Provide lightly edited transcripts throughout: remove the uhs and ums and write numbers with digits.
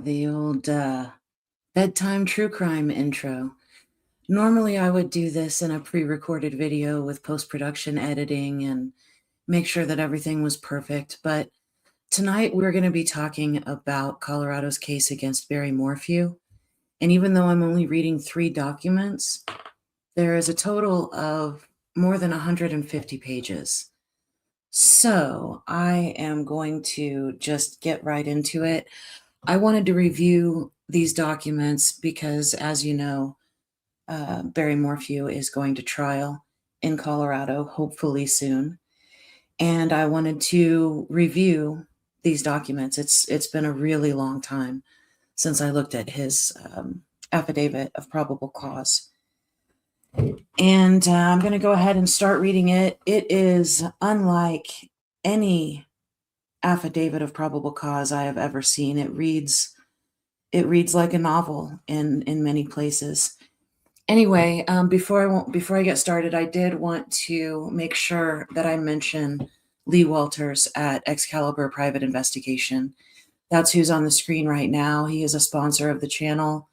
the old bedtime true crime intro. Normally, I would do this in a pre-recorded video with post-production editing and make sure that everything was perfect. But tonight, we're going to be talking about Colorado's case against Barry Morphew. And even though I'm only reading 3 documents, there is a total of more than 150 pages. So I am going to just get right into it. I wanted to review these documents because, as you know, Barry Morphew is going to trial in Colorado, hopefully soon. And I wanted to review these documents. It's been a really long time since I looked at his affidavit of probable cause. And I'm going to go ahead and start reading it. It is unlike any affidavit of probable cause I have ever seen. It reads like a novel in many places. Anyway, before I get started, I did want to make sure that I mention Lee Walters at Excalibur Private Investigation. That's who's on the screen right now. He is a sponsor of the channel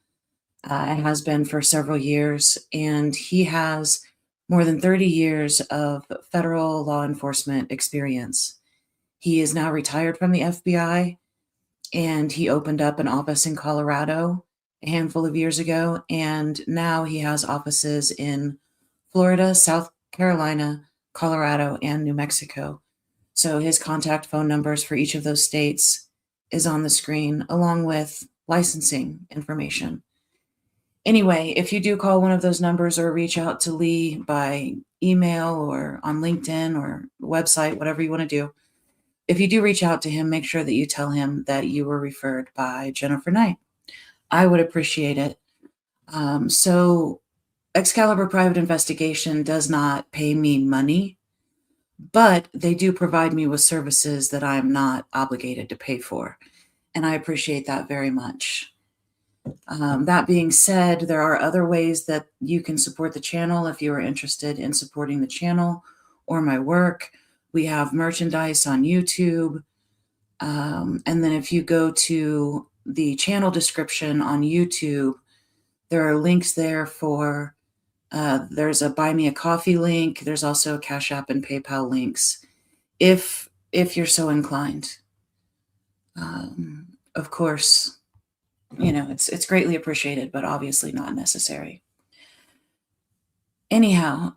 and has been for several years, and he has more than 30 years of federal law enforcement experience. He is now retired from the FBI, and he opened up an office in Colorado a handful of years ago, and now he has offices in Florida, South Carolina, Colorado, and New Mexico. So his contact phone numbers for each of those states is on the screen, along with licensing information. Anyway, if you do call one of those numbers or reach out to Lee by email or on LinkedIn or website, whatever you want to do, if you do reach out to him, make sure that you tell him that you were referred by Jennifer Knight. I would appreciate it. So Excalibur Private Investigation does not pay me money, but they do provide me with services that I'm not obligated to pay for. And I appreciate that very much. That being said, there are other ways that you can support the channel if you are interested in supporting the channel or my work. We have merchandise on YouTube. And then if you go to the channel description on YouTube, there are links there for, there's a Buy Me a Coffee link. There's also Cash App and PayPal links, if you're so inclined. Of course, you know, it's greatly appreciated, but obviously not necessary. Anyhow,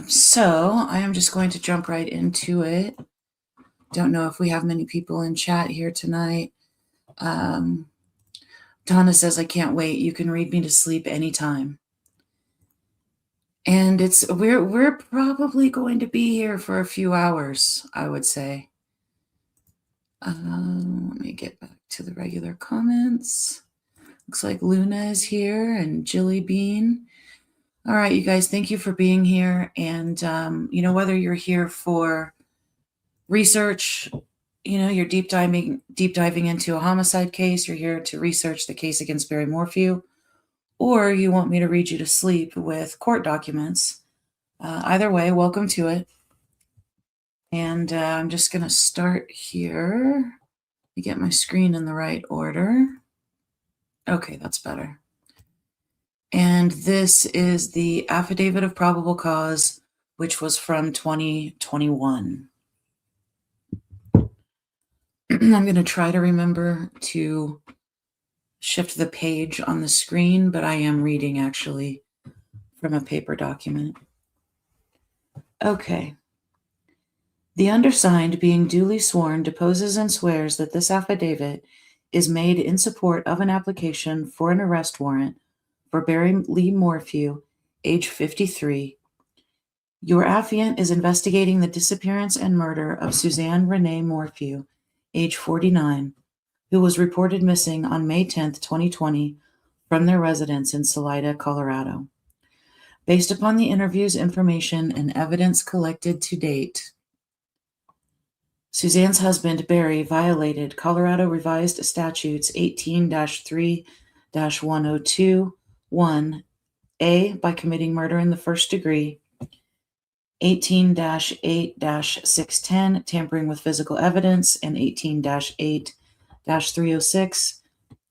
so I am just going to jump right into it. Don't know if we have many people in chat here tonight. Donna says, I can't wait. You can read me to sleep anytime. And we're probably going to be here for a few hours, I would say. Let me get back to the regular comments. Looks like Luna is here and Jilly Bean. All right, you guys, thank you for being here. And, you know, whether you're here for research, you know, you're deep diving into a homicide case, you're here to research the case against Barry Morphew, or you want me to read you to sleep with court documents. Either way, welcome to it. And I'm just going to start here to get my screen in the right order. Okay, that's better. And this is the Affidavit of Probable Cause, which was from 2021. I'm going to try to remember to shift the page on the screen, but I am reading actually from a paper document. Okay. The undersigned, being duly sworn, deposes and swears that this affidavit is made in support of an application for an arrest warrant for Barry Lee Morphew, age 53. Your affiant is investigating the disappearance and murder of Suzanne Renee Morphew, age 49, who was reported missing on May 10th, 2020, from their residence in Salida, Colorado. Based upon the interviews, information, and evidence collected to date, Suzanne's husband, Barry, violated Colorado Revised Statutes 18-3-102(1)(a) by committing murder in the first degree, 18-8-610, tampering with physical evidence, and 18-8-306,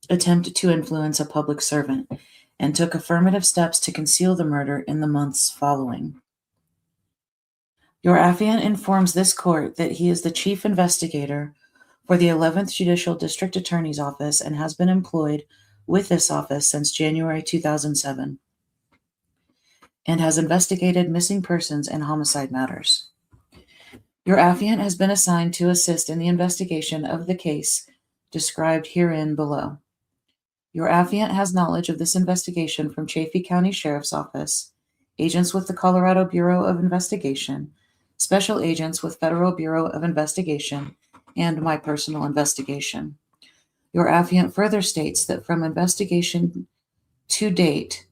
attempt to influence a public servant, and took affirmative steps to conceal the murder in the months following. Your affiant informs this court that he is the chief investigator for the 11th Judicial District Attorney's Office and has been employed with this office since January 2007 and has investigated missing persons and homicide matters. Your affiant has been assigned to assist in the investigation of the case described herein below. Your affiant has knowledge of this investigation from Chaffee County Sheriff's Office, agents with the Colorado Bureau of Investigation, special agents with Federal Bureau of Investigation, and my personal investigation. Your affiant further states that from investigation to date,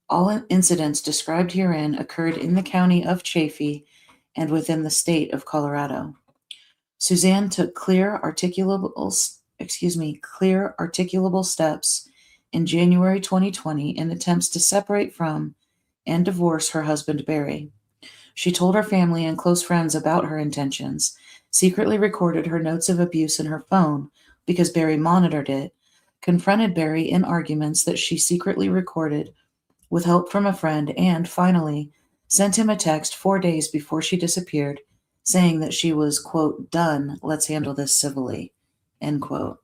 all incidents described herein occurred in the county of Chaffee and within the state of Colorado. Suzanne took clear articulable steps in January 2020 in attempts to separate from and divorce her husband Barry. She told her family and close friends about her intentions, secretly recorded her notes of abuse in her phone because Barry monitored it, confronted Barry in arguments that she secretly recorded with help from a friend, and finally sent him a text 4 days before she disappeared saying that she was, quote, done, let's handle this civilly, end quote.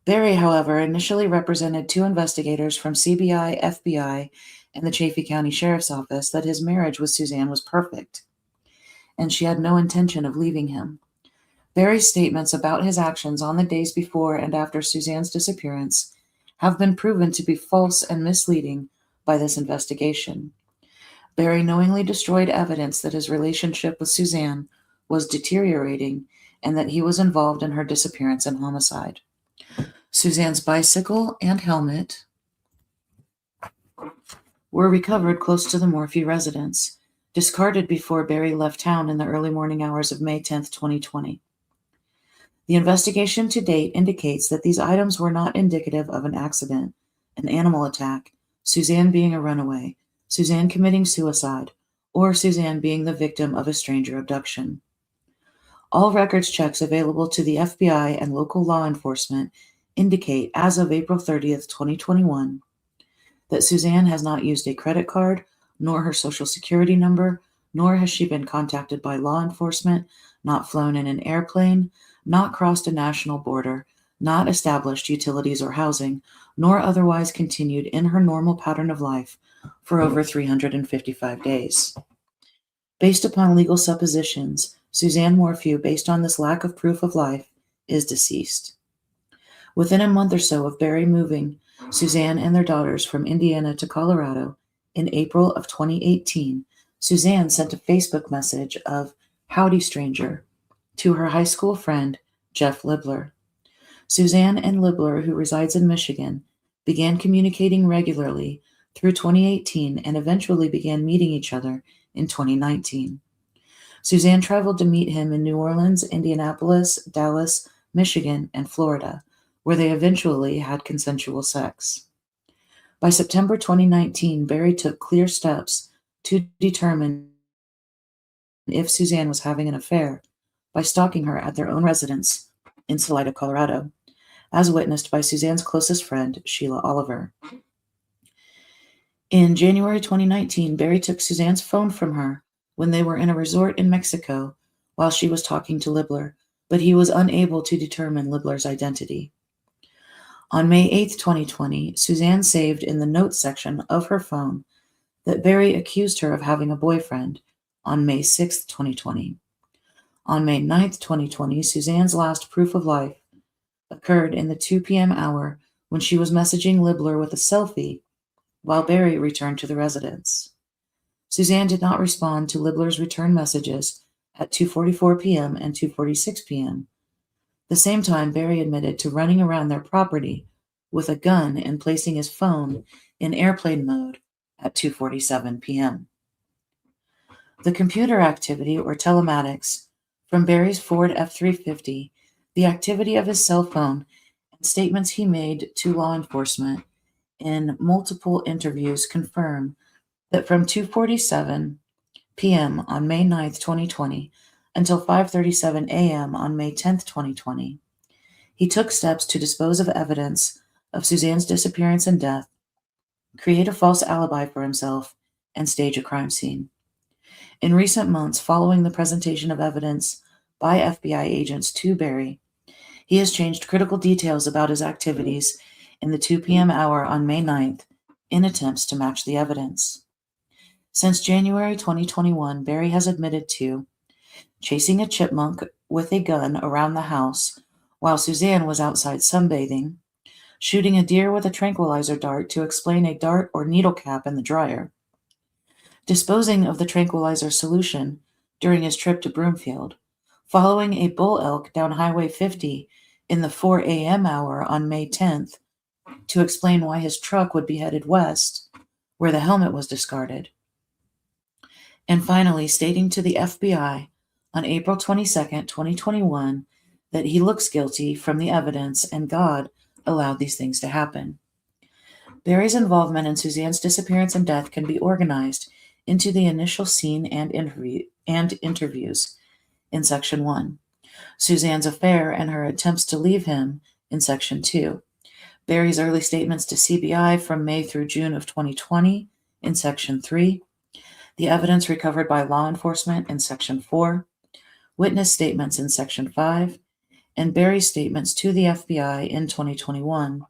Barry, however, initially represented 2 investigators from CBI, FBI, and the Chaffee County Sheriff's Office that his marriage with Suzanne was perfect, and she had no intention of leaving him. Barry's statements about his actions on the days before and after Suzanne's disappearance have been proven to be false and misleading by this investigation. Barry knowingly destroyed evidence that his relationship with Suzanne was deteriorating and that he was involved in her disappearance and homicide. Suzanne's bicycle and helmet were recovered close to the Morphew residence, discarded before Barry left town in the early morning hours of May 10, 2020. The investigation to date indicates that these items were not indicative of an accident, an animal attack, Suzanne being a runaway, Suzanne committing suicide, or Suzanne being the victim of a stranger abduction. All records checks available to the FBI and local law enforcement indicate, as of April 30th, 2021, that Suzanne has not used a credit card, nor her social security number, nor has she been contacted by law enforcement, not flown in an airplane, not crossed a national border, not established utilities or housing, nor otherwise continued in her normal pattern of life for over 355 days. Based upon legal suppositions, Suzanne Morphew, based on this lack of proof of life, is deceased. Within a month or so of Barry moving Suzanne and their daughters from Indiana to Colorado in April of 2018, Suzanne sent a Facebook message of "Howdy, stranger" to her high school friend, Jeff Libler. Suzanne and Libler, who resides in Michigan, began communicating regularly through 2018 and eventually began meeting each other in 2019. Suzanne traveled to meet him in New Orleans, Indianapolis, Dallas, Michigan, and Florida, where they eventually had consensual sex. By September 2019, Barry took clear steps to determine if Suzanne was having an affair by stalking her at their own residence in Salida, Colorado, as witnessed by Suzanne's closest friend, Sheila Oliver. In January 2019, Barry took Suzanne's phone from her when they were in a resort in Mexico while she was talking to Libler, but he was unable to determine Libler's identity. On May 8, 2020, Suzanne saved in the notes section of her phone that Barry accused her of having a boyfriend on May 6, 2020. On May 9, 2020, Suzanne's last proof of life occurred in the 2 p.m. hour when she was messaging Libler with a selfie while Barry returned to the residence. Suzanne did not respond to Libler's return messages at 2:44 p.m. and 2:46 p.m. The same time, Barry admitted to running around their property with a gun and placing his phone in airplane mode at 2:47 p.m. The computer activity, or telematics, from Barry's Ford F-350, the activity of his cell phone, and statements he made to law enforcement in multiple interviews confirm that from 2:47 p.m. on May 9, 2020, until 5:37 a.m. on May 10, 2020, He took steps to dispose of evidence of Suzanne's disappearance and death, create a false alibi for himself, and stage a crime scene. In recent months, following the presentation of evidence by FBI agents to Barry, he has changed critical details about his activities in the 2 p.m. hour on May 9th in attempts to match the evidence. Since January 2021, Barry has admitted to chasing a chipmunk with a gun around the house while Suzanne was outside sunbathing, shooting a deer with a tranquilizer dart to explain a dart or needle cap in the dryer, disposing of the tranquilizer solution during his trip to Broomfield, following a bull elk down Highway 50 in the 4 a.m. hour on May 10th to explain why his truck would be headed west, where the helmet was discarded, and finally stating to the FBI on April 22, 2021, that he looks guilty from the evidence and God allowed these things to happen. Barry's involvement in Suzanne's disappearance and death can be organized into the initial scene and interviews in Section 1, Suzanne's affair and her attempts to leave him in Section 2, Barry's early statements to CBI from May through June of 2020 in Section 3, the evidence recovered by law enforcement in Section 4, witness statements in Section 5, and Barry's statements to the FBI in 2021,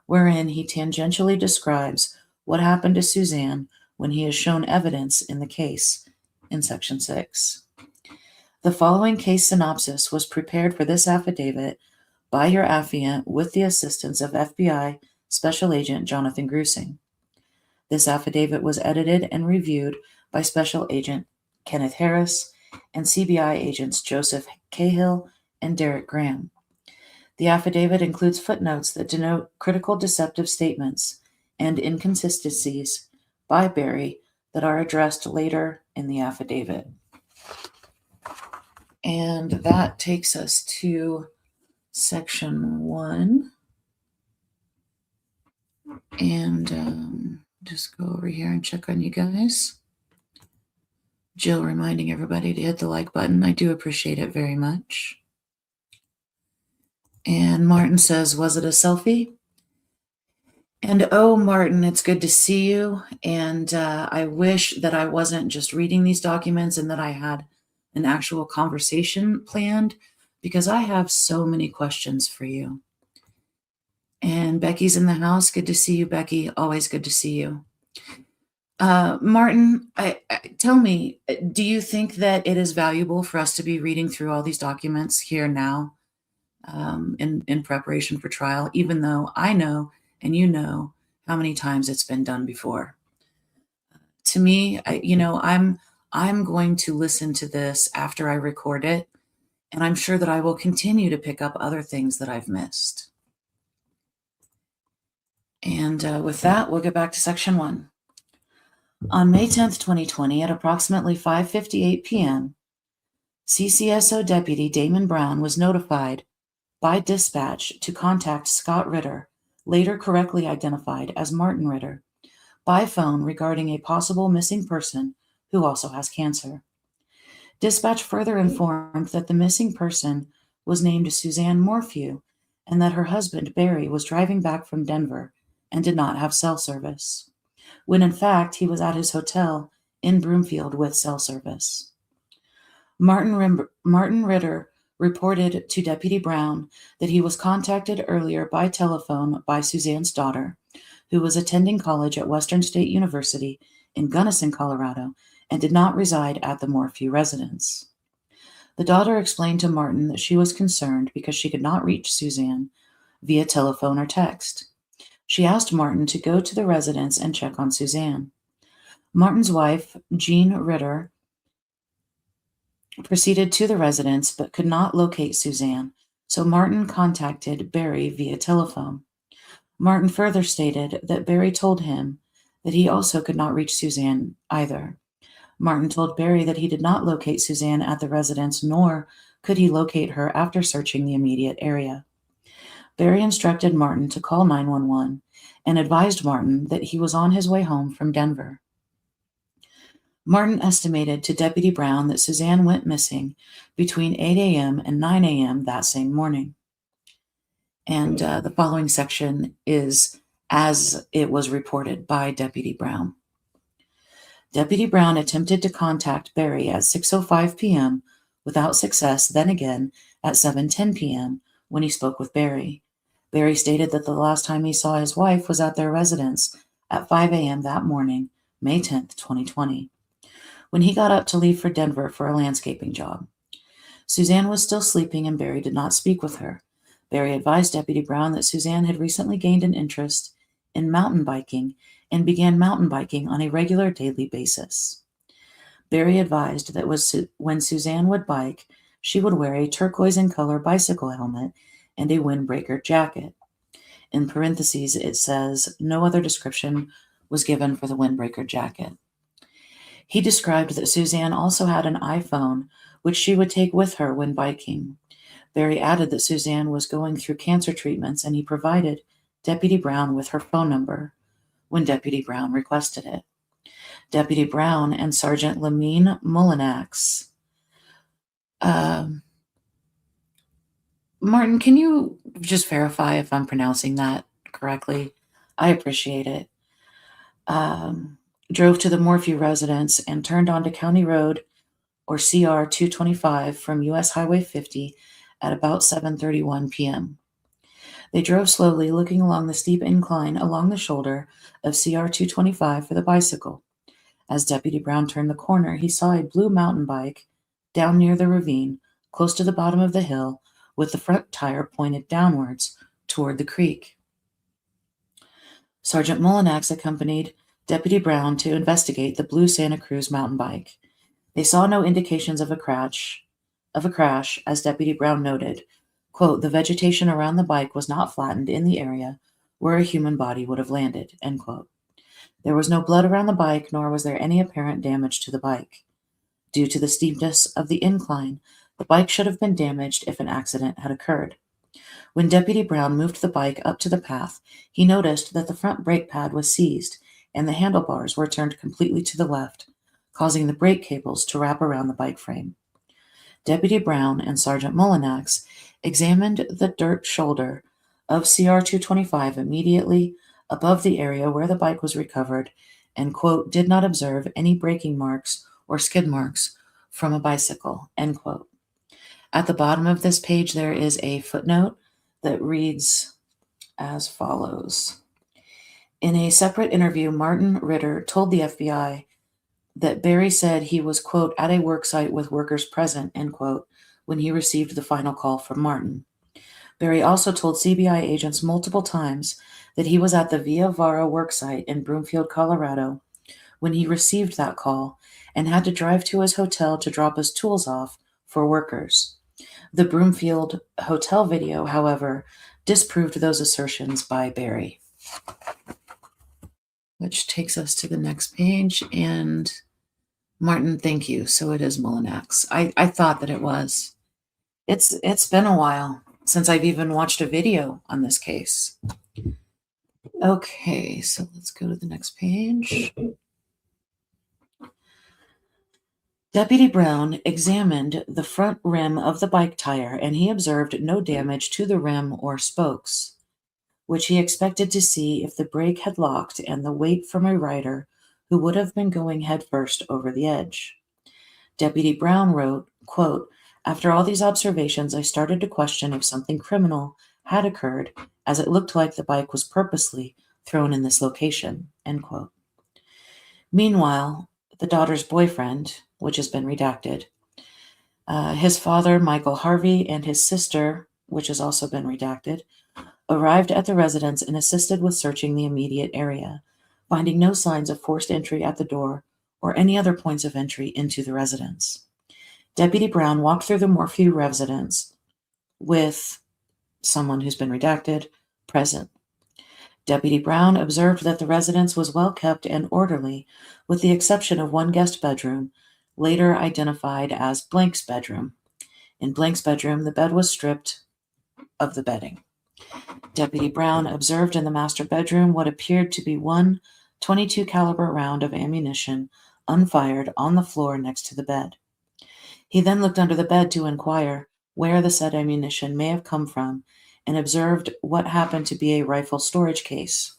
wherein he tangentially describes what happened to Suzanne when he has shown evidence in the case in Section 6. The following case synopsis was prepared for this affidavit by your affiant with the assistance of FBI Special Agent Jonathan Grusing. This affidavit was edited and reviewed by Special Agent Kenneth Harris and CBI agents Joseph Cahill and Derek Graham. The affidavit includes footnotes that denote critical deceptive statements and inconsistencies by Barry that are addressed later in the affidavit. And that takes us to Section 1. And just go over here and check on you guys. Jill reminding everybody to hit the like button. I do appreciate it very much. And Martin says, was it a selfie? And oh, Martin, it's good to see you. And I wish that I wasn't just reading these documents and that I had an actual conversation planned, because I have so many questions for you. And Becky's in the house. Good to see you, Becky. Always good to see you. Martin, tell me, do you think that it is valuable for us to be reading through all these documents here now in preparation for trial, even though I know and you know how many times it's been done before? To me, I'm going to listen to this after I record it, and I'm sure that I will continue to pick up other things that I've missed. And with that, we'll get back to Section 1. On May 10th, 2020, at approximately 5:58 p.m., CCSO Deputy Damon Brown was notified by dispatch to contact Scott Ritter, later correctly identified as Martin Ritter, by phone regarding a possible missing person who also has cancer. Dispatch further informed that the missing person was named Suzanne Morphew and that her husband, Barry, was driving back from Denver and did not have cell service, when in fact he was at his hotel in Broomfield with cell service. Martin Ritter reported to Deputy Brown that he was contacted earlier by telephone by Suzanne's daughter, who was attending college at Western State University in Gunnison, Colorado, and did not reside at the Morphew residence. The daughter explained to Martin that she was concerned because she could not reach Suzanne via telephone or text. She asked Martin to go to the residence and check on Suzanne. Martin's wife, Jean Ritter, proceeded to the residence but could not locate Suzanne, so Martin contacted Barry via telephone. Martin further stated that Barry told him that he also could not reach Suzanne either. Martin told Barry that he did not locate Suzanne at the residence, nor could he locate her after searching the immediate area. Barry instructed Martin to call 911 and advised Martin that he was on his way home from Denver. Martin estimated to Deputy Brown that Suzanne went missing between 8 a.m. and 9 a.m. that same morning. And the following section is as it was reported by Deputy Brown. Deputy Brown attempted to contact Barry at 6:05 p.m. without success, then again at 7:10 p.m. when he spoke with Barry. Barry stated that the last time he saw his wife was at their residence at 5 a.m. that morning, May 10th, 2020, when he got up to leave for Denver for a landscaping job. Suzanne was still sleeping and Barry did not speak with her. Barry advised Deputy Brown that Suzanne had recently gained an interest in mountain biking and began mountain biking on a regular daily basis. Barry advised that when Suzanne would bike, she would wear a turquoise in color bicycle helmet and a windbreaker jacket. In parentheses, it says no other description was given for the windbreaker jacket. He described that Suzanne also had an iPhone, which she would take with her when biking. Barry added that Suzanne was going through cancer treatments, and he provided Deputy Brown with her phone number when Deputy Brown requested it. Deputy Brown and Sergeant Lamine Mullinax. Martin, can you just verify if I'm pronouncing that correctly? I appreciate it. Drove to the Morphew residence and turned onto County Road or CR 225 from US Highway 50 at about 7:31 p.m. They drove slowly, looking along the steep incline along the shoulder of CR 225 for the bicycle. As Deputy Brown turned the corner, he saw a blue mountain bike down near the ravine, close to the bottom of the hill, with the front tire pointed downwards toward the creek. Sergeant Mullinax accompanied Deputy Brown to investigate the blue Santa Cruz mountain bike. They saw no indications of a crash, as Deputy Brown noted. Quote, the vegetation around the bike was not flattened in the area where a human body would have landed, end quote. There was no blood around the bike, nor was there any apparent damage to the bike. Due to the steepness of the incline, the bike should have been damaged if an accident had occurred. When Deputy Brown moved the bike up to the path, he noticed that the front brake pad was seized and the handlebars were turned completely to the left, causing the brake cables to wrap around the bike frame. Deputy Brown and Sergeant Mullinax examined the dirt shoulder of CR 225 immediately above the area where the bike was recovered and, quote, did not observe any braking marks or skid marks from a bicycle, end quote. At the bottom of this page, there is a footnote that reads as follows. In a separate interview, Martin Ritter told the FBI that Barry said he was, quote, at a work site with workers present, end quote, when he received the final call from Martin. Barry also told CBI agents multiple times that he was at the Via Vara worksite in Broomfield, Colorado, when he received that call and had to drive to his hotel to drop his tools off for workers. The Broomfield hotel video, however, disproved those assertions by Barry. Which takes us to the next page, and Martin, thank you. So it is Mullinax. I thought that it was. It's been a while since I've even watched a video on this case. Okay, so let's go to the next page. Deputy Brown examined the front rim of the bike tire, and he observed no damage to the rim or spokes, which he expected to see if the brake had locked and the weight from a rider who would have been going headfirst over the edge. Deputy Brown wrote, quote, after all these observations, I started to question if something criminal had occurred, as it looked like the bike was purposely thrown in this location, end quote. Meanwhile, the daughter's boyfriend, which has been redacted, his father, Michael Harvey, and his sister, which has also been redacted, arrived at the residence and assisted with searching the immediate area, finding no signs of forced entry at the door or any other points of entry into the residence. Deputy Brown walked through the Morphew residence with someone who's been redacted present. Deputy Brown observed that the residence was well kept and orderly, with the exception of one guest bedroom, later identified as Blank's bedroom. In Blank's bedroom, the bed was stripped of the bedding. Deputy Brown observed in the master bedroom what appeared to be one .22 caliber round of ammunition unfired on the floor next to the bed. He then looked under the bed to inquire where the said ammunition may have come from and observed what happened to be a rifle storage case.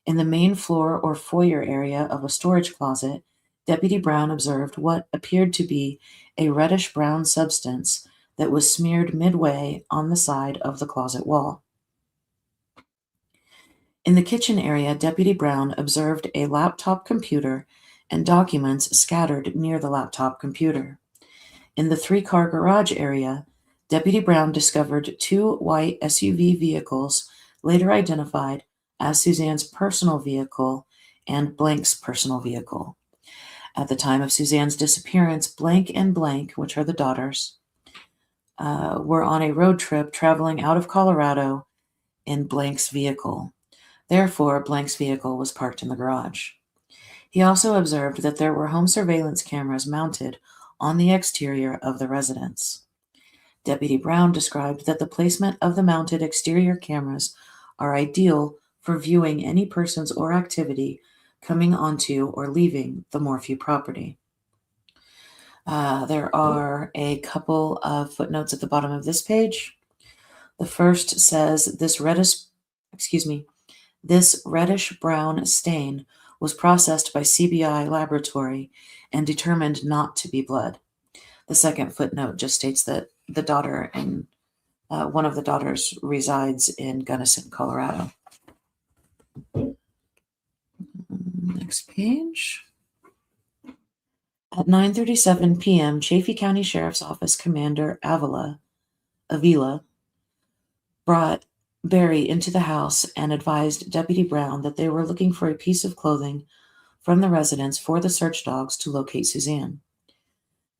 In the main floor or foyer area of a storage closet, Deputy Brown observed what appeared to be a reddish-brown substance that was smeared midway on the side of the closet wall. In the kitchen area, Deputy Brown observed a laptop computer and documents scattered near the laptop computer. In the three-car garage area, Deputy Brown discovered two white SUV vehicles, later identified as Suzanne's personal vehicle and Blank's personal vehicle. At the time of Suzanne's disappearance, Blank and Blank, which are the daughters, were on a road trip traveling out of Colorado in Blank's vehicle. Therefore, Blank's vehicle was parked in the garage. He also observed that there were home surveillance cameras mounted on the exterior of the residence. Deputy Brown described that the placement of the mounted exterior cameras are ideal for viewing any persons or activity coming onto or leaving the Morphew property. There are a couple of footnotes at the bottom of this page. The first says this reddish-brown stain was processed by CBI laboratory and determined not to be blood. The second footnote just states that the daughter and one of the daughters resides in Gunnison, Colorado. Next page. At 9:37 p.m., Chaffee County Sheriff's Office Commander Avila brought Barry into the house and advised Deputy Brown that they were looking for a piece of clothing from the residence for the search dogs to locate Suzanne.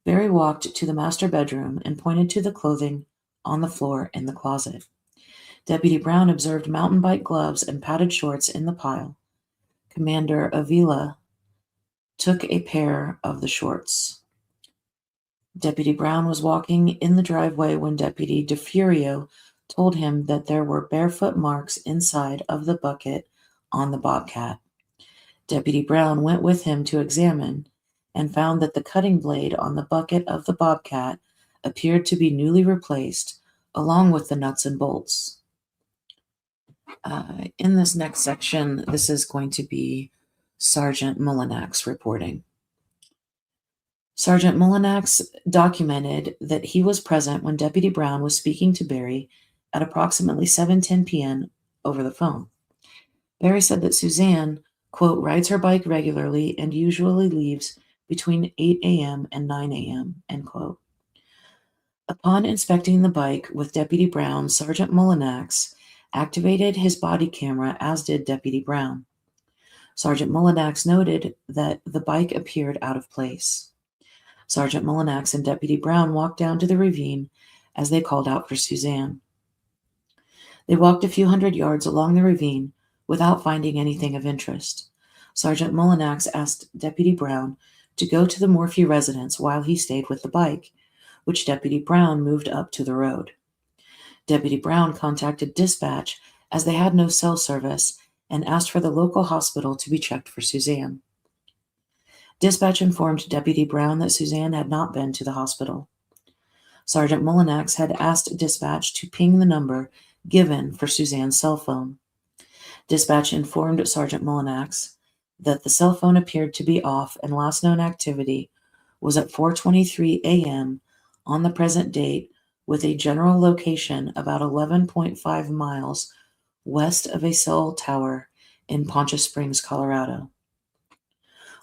Barry walked to the master bedroom and pointed to the clothing on the floor in the closet. Deputy Brown observed mountain bike gloves and padded shorts in the pile. Commander Avila took a pair of the shorts. Deputy Brown was walking in the driveway when Deputy DeFurio told him that there were barefoot marks inside of the bucket on the Bobcat. Deputy Brown went with him to examine and found that the cutting blade on the bucket of the Bobcat appeared to be newly replaced, along with the nuts and bolts. In this next section, this is going to be Sergeant Mullinax reporting. Sergeant Mullinax documented that he was present when Deputy Brown was speaking to Barry at approximately 7:10 p.m. over the phone. Barry said that Suzanne, quote, rides her bike regularly and usually leaves between 8 a.m. and 9 a.m., end quote. Upon inspecting the bike with Deputy Brown, Sergeant Mullinax activated his body camera, as did Deputy Brown. Sergeant Mullinax noted that the bike appeared out of place. Sergeant Mullinax and Deputy Brown walked down to the ravine as they called out for Suzanne. They walked a few hundred yards along the ravine without finding anything of interest. Sergeant Mullinax asked Deputy Brown to go to the Morphew residence while he stayed with the bike, which Deputy Brown moved up to the road. Deputy Brown contacted dispatch as they had no cell service and asked for the local hospital to be checked for Suzanne. Dispatch informed Deputy Brown that Suzanne had not been to the hospital. Sergeant Mullinax had asked dispatch to ping the number given for Suzanne's cell phone. Dispatch informed Sergeant Mullinax that the cell phone appeared to be off and last known activity was at 4:23 a.m. on the present date, with a general location about 11.5 miles west of a cell tower in Poncha Springs, Colorado.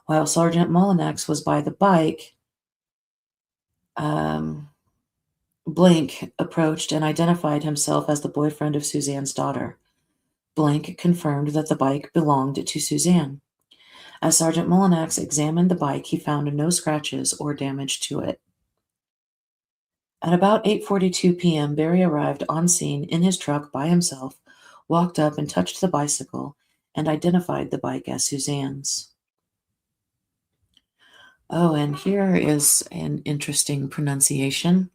While Sergeant Mullinax was by the bike, Blank approached and identified himself as the boyfriend of Suzanne's daughter. Blank confirmed that the bike belonged to Suzanne. As Sergeant Mullinax examined the bike, he found no scratches or damage to it. At about 8:42 p.m., Barry arrived on scene in his truck by himself, walked up and touched the bicycle, and identified the bike as Suzanne's. Oh, and here is an interesting pronunciation.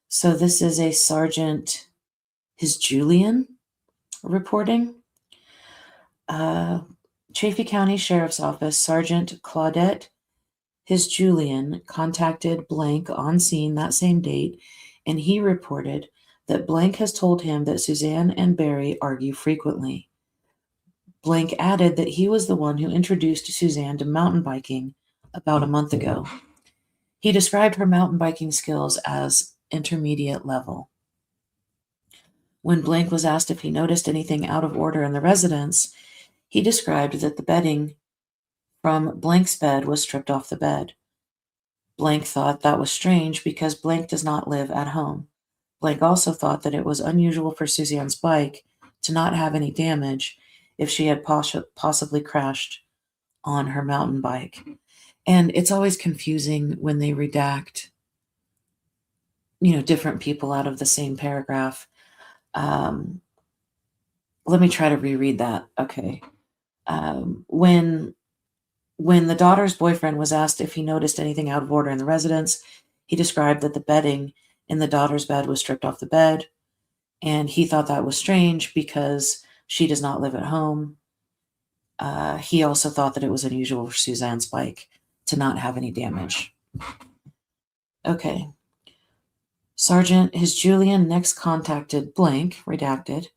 So this is a Sergeant His Julian reporting. Chaffee County Sheriff's Office Sergeant Claudette His Julian contacted Blank on scene that same date, and he reported that blank has told him that Suzanne and Barry argue frequently. Blank added that he was the one who introduced Suzanne to mountain biking about a month ago. He described her mountain biking skills as intermediate level. When Blank was asked if he noticed anything out of order in the residence, he described that the bedding from Blank's bed was stripped off the bed. Blank thought that was strange because Blank does not live at home. Blank also thought that it was unusual for Suzanne's bike to not have any damage if she had possibly crashed on her mountain bike. And it's always confusing when they redact, different people out of the same paragraph. Let me try to reread that. Okay. When the daughter's boyfriend was asked if he noticed anything out of order in the residence, he described that the bedding in the daughter's bed was stripped off the bed, and he thought that was strange because she does not live at home. He also thought that it was unusual for Suzanne's bike to not have any damage. Okay. Sergeant His Julian next contacted Blank, redacted,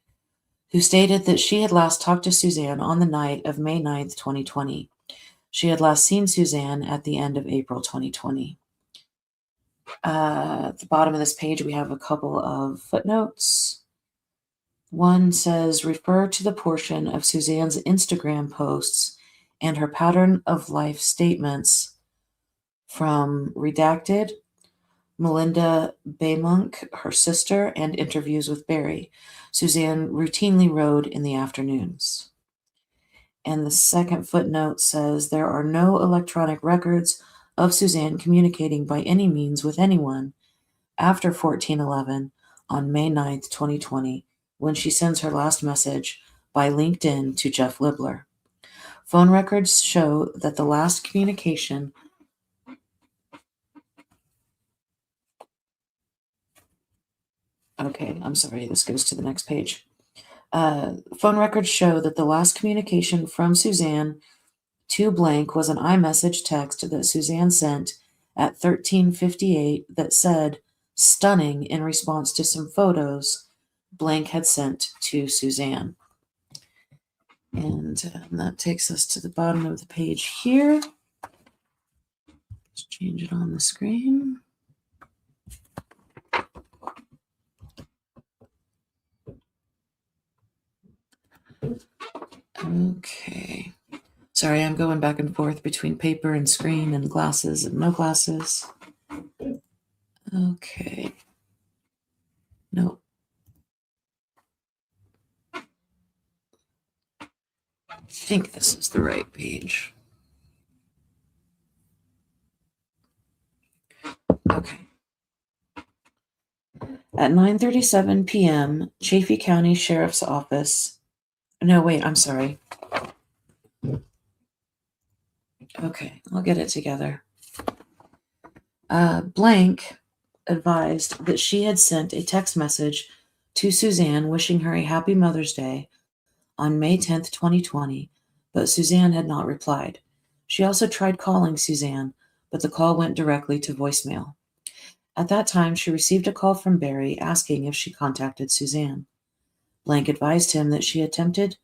who stated that she had last talked to Suzanne on the night of May 9th, 2020. She had last seen Suzanne at the end of April 2020. At the bottom of this page, we have a couple of footnotes. One says, refer to the portion of Suzanne's Instagram posts and her pattern of life statements from redacted, Melinda Baymunk, her sister, and interviews with Barry. Suzanne routinely rode in the afternoons. And the second footnote says there are no electronic records of Suzanne communicating by any means with anyone after 1411 on May 9th, 2020, when she sends her last message by LinkedIn to Jeff Libler. Phone records show that the last communication Okay, I'm sorry, this goes to the next page. Phone records show that the last communication from Suzanne to Blank was an iMessage text that Suzanne sent at 13:58 that said, stunning, in response to some photos Blank had sent to Suzanne. And that takes us to the bottom of the page here. Let's change it on the screen. Okay. Sorry, I'm going back and forth between paper and screen and glasses and no glasses. Okay. Nope. I think this is the right page. Okay. At 9:37 p.m., Chaffee County Sheriff's Office. No, wait, I'm sorry. Okay, I'll get it together. Blank advised that she had sent a text message to Suzanne wishing her a happy Mother's Day on May 10th, 2020, but Suzanne had not replied. She also tried calling Suzanne, but the call went directly to voicemail. At that time, she received a call from Barry asking if she contacted Suzanne. Blank advised him that she attempted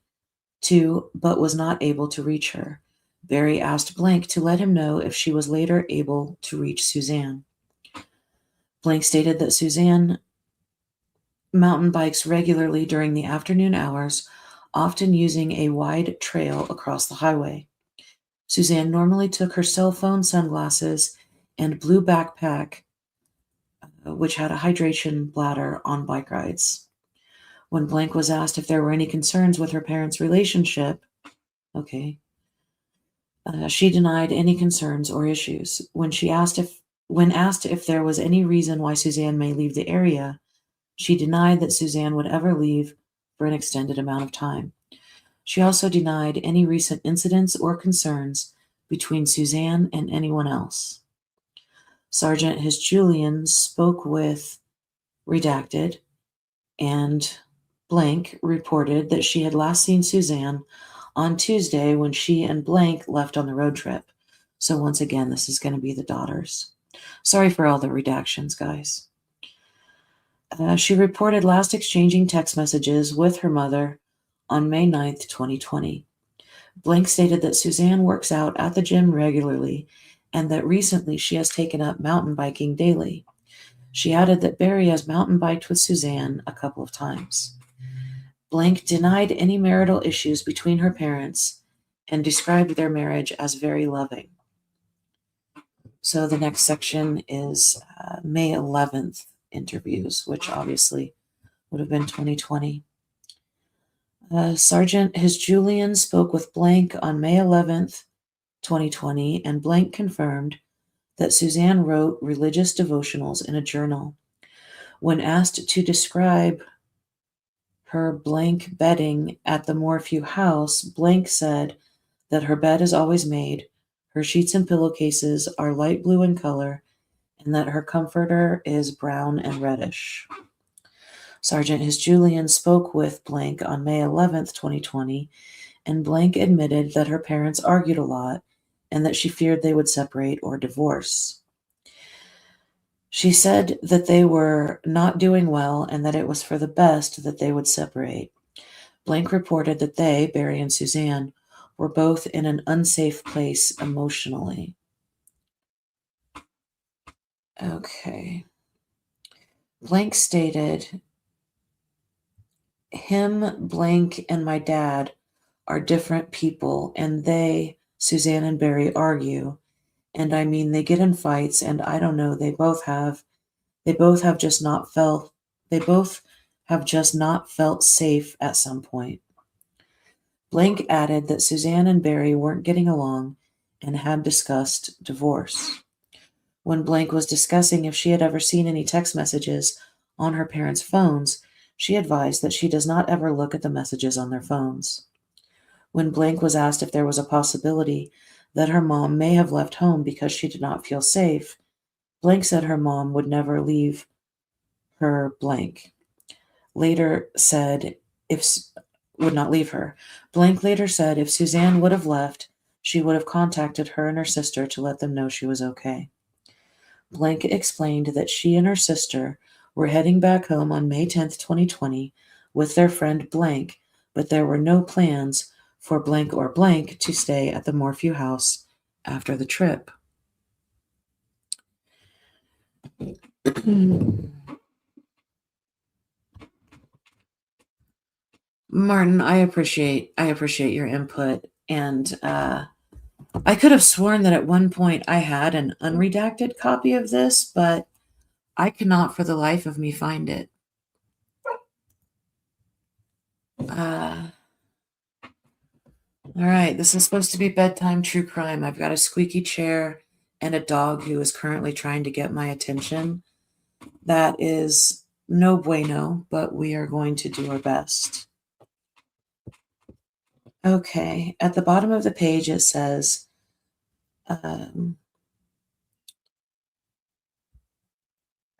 to, but was not able to reach her. Barry asked Blank to let him know if she was later able to reach Suzanne. Blank stated that Suzanne mountain bikes regularly during the afternoon hours, often using a wide trail across the highway. Suzanne normally took her cell phone, sunglasses, and blue backpack, which had a hydration bladder, on bike rides. When Blank was asked if there were any concerns with her parents' relationship, she denied any concerns or issues. When asked if there was any reason why Suzanne may leave the area, she denied that Suzanne would ever leave for an extended amount of time. She also denied any recent incidents or concerns between Suzanne and anyone else. Sergeant His Julian spoke with redacted, and Blank reported that she had last seen Suzanne on Tuesday when she and Blank left on the road trip. So once again, this is going to be the daughters. Sorry for all the redactions, guys. She reported last exchanging text messages with her mother on May 9th, 2020. Blank stated that Suzanne works out at the gym regularly and that recently she has taken up mountain biking daily. She added that Barry has mountain biked with Suzanne a couple of times. Blank denied any marital issues between her parents and described their marriage as very loving. So the next section is May 11th interviews, which obviously would have been 2020. Sergeant His Julian spoke with Blank on May 11th, 2020, and Blank confirmed that Suzanne wrote religious devotionals in a journal. When asked to describe her blank bedding at the Morphew house, Blank said that her bed is always made, her sheets and pillowcases are light blue in color, and that her comforter is brown and reddish. Sergeant His Julian spoke with Blank on May 11th, 2020, and Blank admitted that her parents argued a lot and that she feared they would separate or divorce. She said that they were not doing well and that it was for the best that they would separate. Blank reported that they, Barry and Suzanne, were both in an unsafe place emotionally. Okay. Blank stated, him, Blank, and my dad are different people, and they, Suzanne and Barry, argue. And I mean, they get in fights, and I don't know, they both have just not felt safe at some point. Blank added that Suzanne and Barry weren't getting along and had discussed divorce. When Blank was discussing if she had ever seen any text messages on her parents' phones, she advised that she does not ever look at the messages on their phones. When Blank was asked if there was a possibility that her mom may have left home because she did not feel safe, Blank said her mom would never leave her Blank. Later said would not leave her. Blank later said if Suzanne would have left, she would have contacted her and her sister to let them know she was okay. Blank explained that she and her sister were heading back home on May 10th, 2020 with their friend Blank, but there were no plans for Blank or Blank to stay at the Morphew house after the trip. Martin, I appreciate your input, and I could have sworn that at one point I had an unredacted copy of this, but I cannot for the life of me find it. All right, this is supposed to be bedtime true crime. I've got a squeaky chair and a dog who is currently trying to get my attention. That is no bueno, but we are going to do our best. Okay, at the bottom of the page it says, an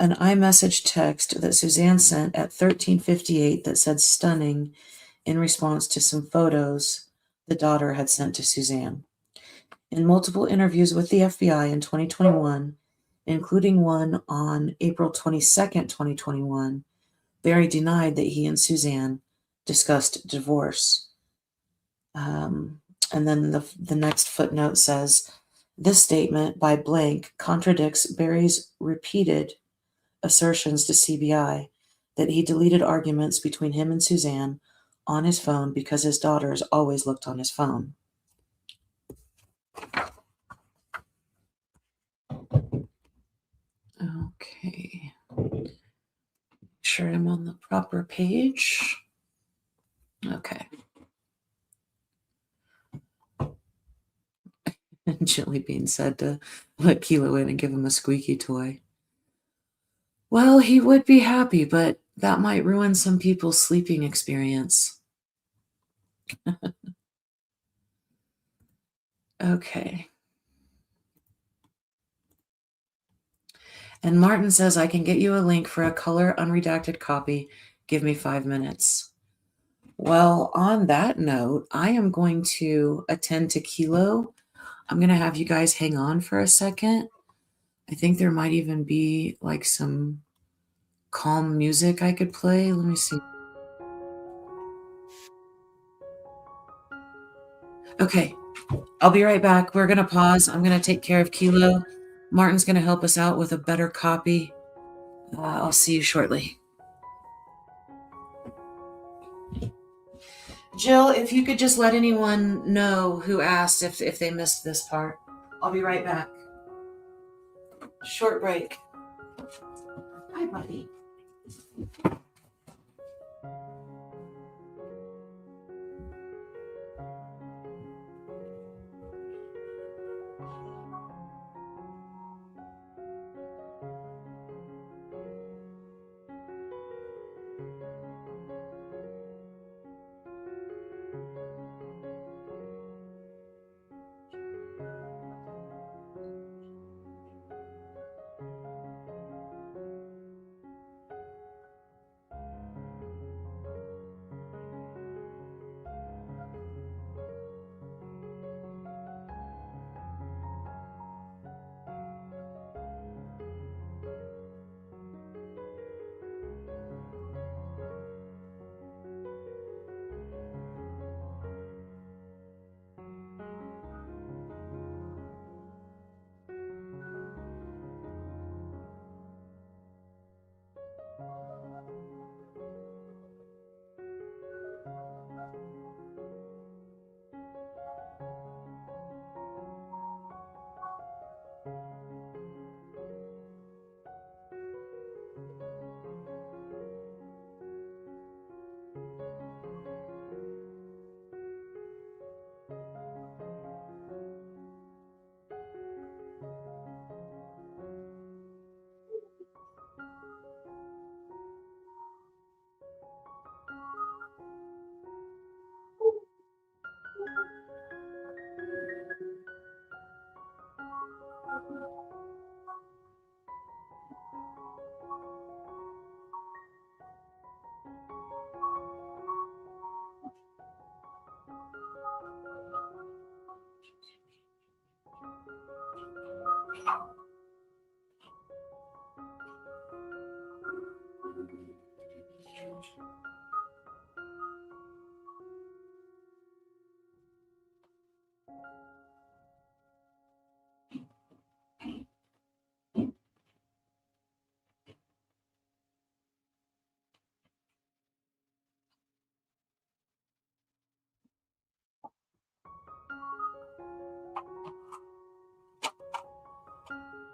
iMessage text that Suzanne sent at 13:58 that said stunning in response to some photos the daughter had sent to Suzanne. In multiple interviews with the FBI in 2021, including one on April 22nd, 2021, Barry denied that he and Suzanne discussed divorce. And then the next footnote says, this statement by Blank contradicts Barry's repeated assertions to CBI that he deleted arguments between him and Suzanne on his phone because his daughters always looked on his phone. Okay. Make sure I'm on the proper page. Okay. Jelly Bean said to let Kilo in and give him a squeaky toy. Well, he would be happy, but that might ruin some people's sleeping experience. Okay. And Martin says, I can get you a link for a color unredacted copy. Give me 5 minutes. Well, on that note, I am going to attend to Kilo. I'm going to have you guys hang on for a second. I think there might even be like some calm music I could play. Let me see. Okay, I'll be right back. We're going to pause. I'm going to take care of Kilo. Martin's going to help us out with a better copy. I'll see you shortly. Jill, if you could just let anyone know who asked if they missed this part. I'll be right back. Short break. Hi, buddy.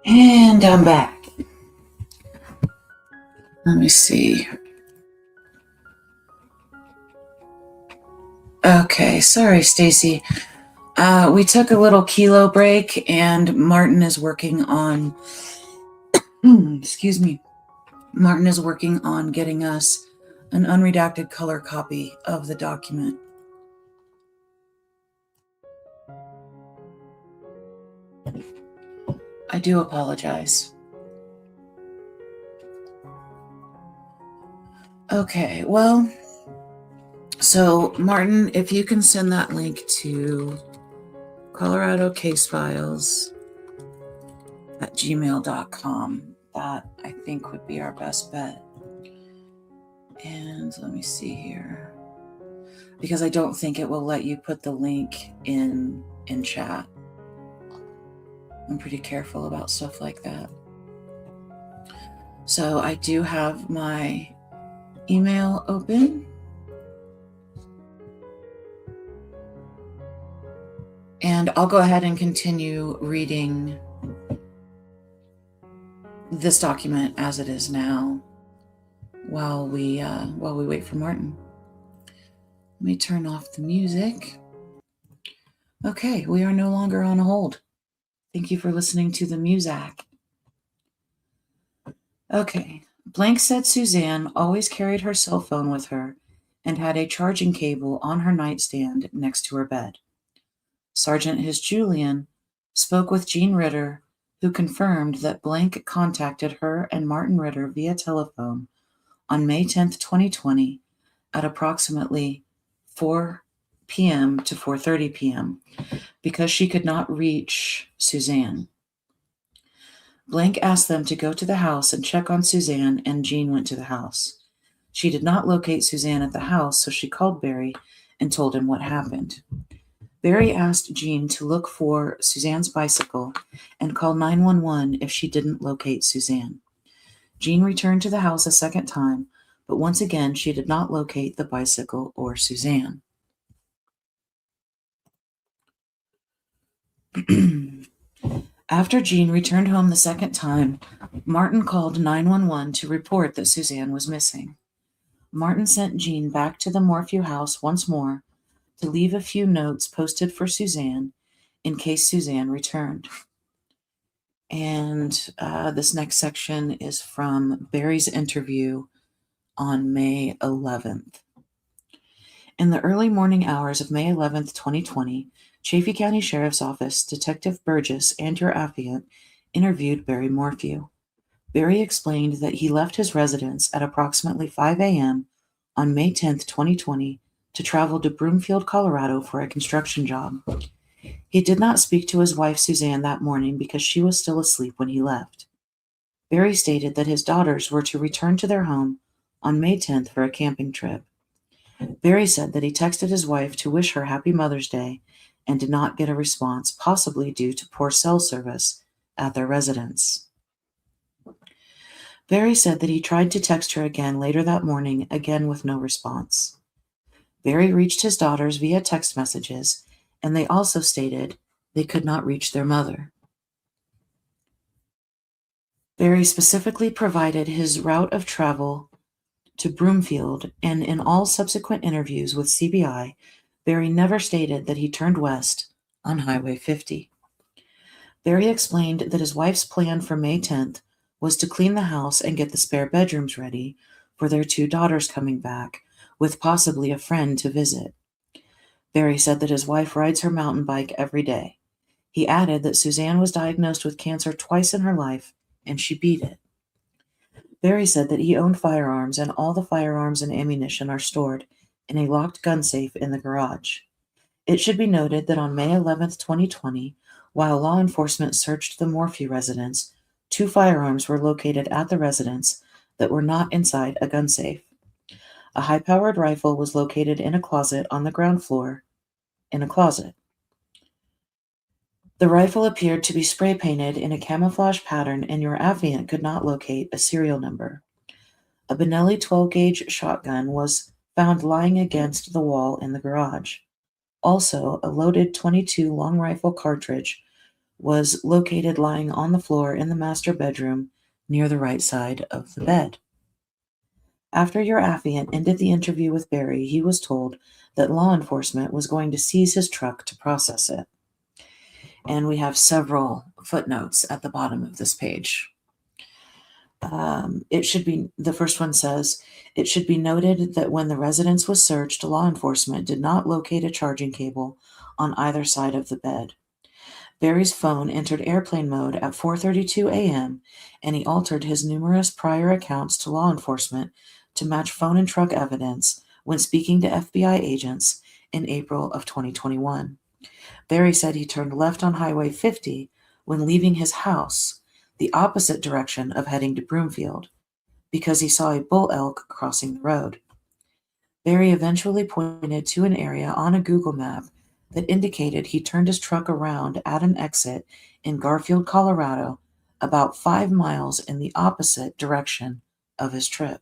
And I'm back. Let me see. Okay, sorry, Stacy. We took a little Kilo break, and Martin is working on. Excuse me. Martin is working on getting us an unredacted color copy of the document. I do apologize. Okay, well, so Martin, if you can send that link to Colorado Case Files at gmail.com, that I think would be our best bet. And let me see here, because I don't think it will let you put the link in chat. I'm pretty careful about stuff like that. So I do have my email open. And I'll go ahead and continue reading this document as it is now while we wait for Martin. Let me turn off the music. Okay, we are no longer on hold. Thank you for listening to the Muzak. Okay, Blank said Suzanne always carried her cell phone with her and had a charging cable on her nightstand next to her bed. Sergeant His Julian spoke with Jean Ritter, who confirmed that Blank contacted her and Martin Ritter via telephone on May 10th, 2020 at approximately 4 p.m. to 4:30 p.m. because she could not reach Suzanne. Blank asked them to go to the house and check on Suzanne, and Jean went to the house. She did not locate Suzanne at the house, so she called Barry and told him what happened. Barry asked Jean to look for Suzanne's bicycle and call 911 if she didn't locate Suzanne. Jean returned to the house a second time, but once again she did not locate the bicycle or Suzanne. After Jean returned home the second time, Martin called 911 to report that Suzanne was missing. Martin sent Jean back to the Morphew house once more to leave a few notes posted for Suzanne in case Suzanne returned. And this next section is from Barry's interview on May 11th. In the early morning hours of May 11th, 2020, Chaffee County Sheriff's Office Detective Burgess and your affiant interviewed Barry Morphew. Barry explained that he left his residence at approximately 5 a.m. on May 10th, 2020, to travel to Broomfield, Colorado for a construction job. He did not speak to his wife Suzanne that morning because she was still asleep when he left. Barry stated that his daughters were to return to their home on May 10th for a camping trip. Barry said that he texted his wife to wish her Happy Mother's Day and did not get a response, possibly due to poor cell service at their residence. Barry said that he tried to text her again later that morning, again with no response. Barry reached his daughters via text messages, and they also stated they could not reach their mother. Barry specifically provided his route of travel to Broomfield, and in all subsequent interviews with CBI, Barry never stated that he turned west on Highway 50. Barry explained that his wife's plan for May 10th was to clean the house and get the spare bedrooms ready for their two daughters coming back, with possibly a friend to visit. Barry said that his wife rides her mountain bike every day. He added that Suzanne was diagnosed with cancer twice in her life, and she beat it. Barry said that he owned firearms, and all the firearms and ammunition are stored in a locked gun safe in the garage. It should be noted that on May 11th, 2020, while law enforcement searched the Morphew residence, 2 firearms were located at the residence that were not inside a gun safe. A high-powered rifle was located in a closet on the ground floor, in a closet. The rifle appeared to be spray painted in a camouflage pattern, and your affiant could not locate a serial number. A Benelli 12-gauge shotgun was found lying against the wall in the garage. Also, a loaded .22 long rifle cartridge was located lying on the floor in the master bedroom near the right side of the bed. After your affiant ended the interview with Barry, he was told that law enforcement was going to seize his truck to process it. And we have several footnotes at the bottom of this page. The first one says, it should be noted that when the residence was searched, law enforcement did not locate a charging cable on either side of the bed. Barry's phone entered airplane mode at 4:32 a.m., and he altered his numerous prior accounts to law enforcement to match phone and truck evidence when speaking to FBI agents in April of 2021. Barry said he turned left on Highway 50 when leaving his house, the opposite direction of heading to Broomfield, because he saw a bull elk crossing the road. Barry eventually pointed to an area on a Google map that indicated he turned his truck around at an exit in Garfield, Colorado, about 5 miles in the opposite direction of his trip.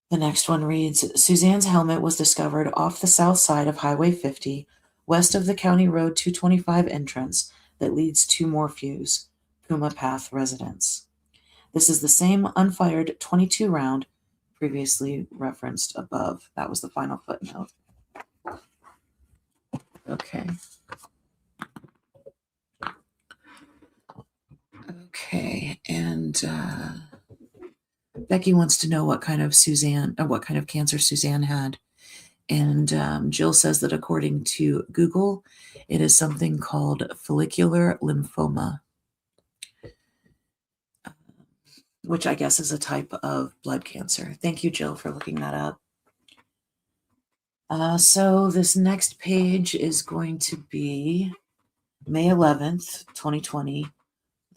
The next one reads, Suzanne's helmet was discovered off the south side of Highway 50, west of the County Road 225 entrance that leads to Morphew's Puma Path residence. This is the same unfired .22 round previously referenced above. That was the final footnote. Okay. Okay, and Becky wants to know what kind of cancer Suzanne had. And Jill says that according to Google, it is something called follicular lymphoma, which I guess is a type of blood cancer. Thank you, Jill, for looking that up. So this next page is going to be May 11th, 2020,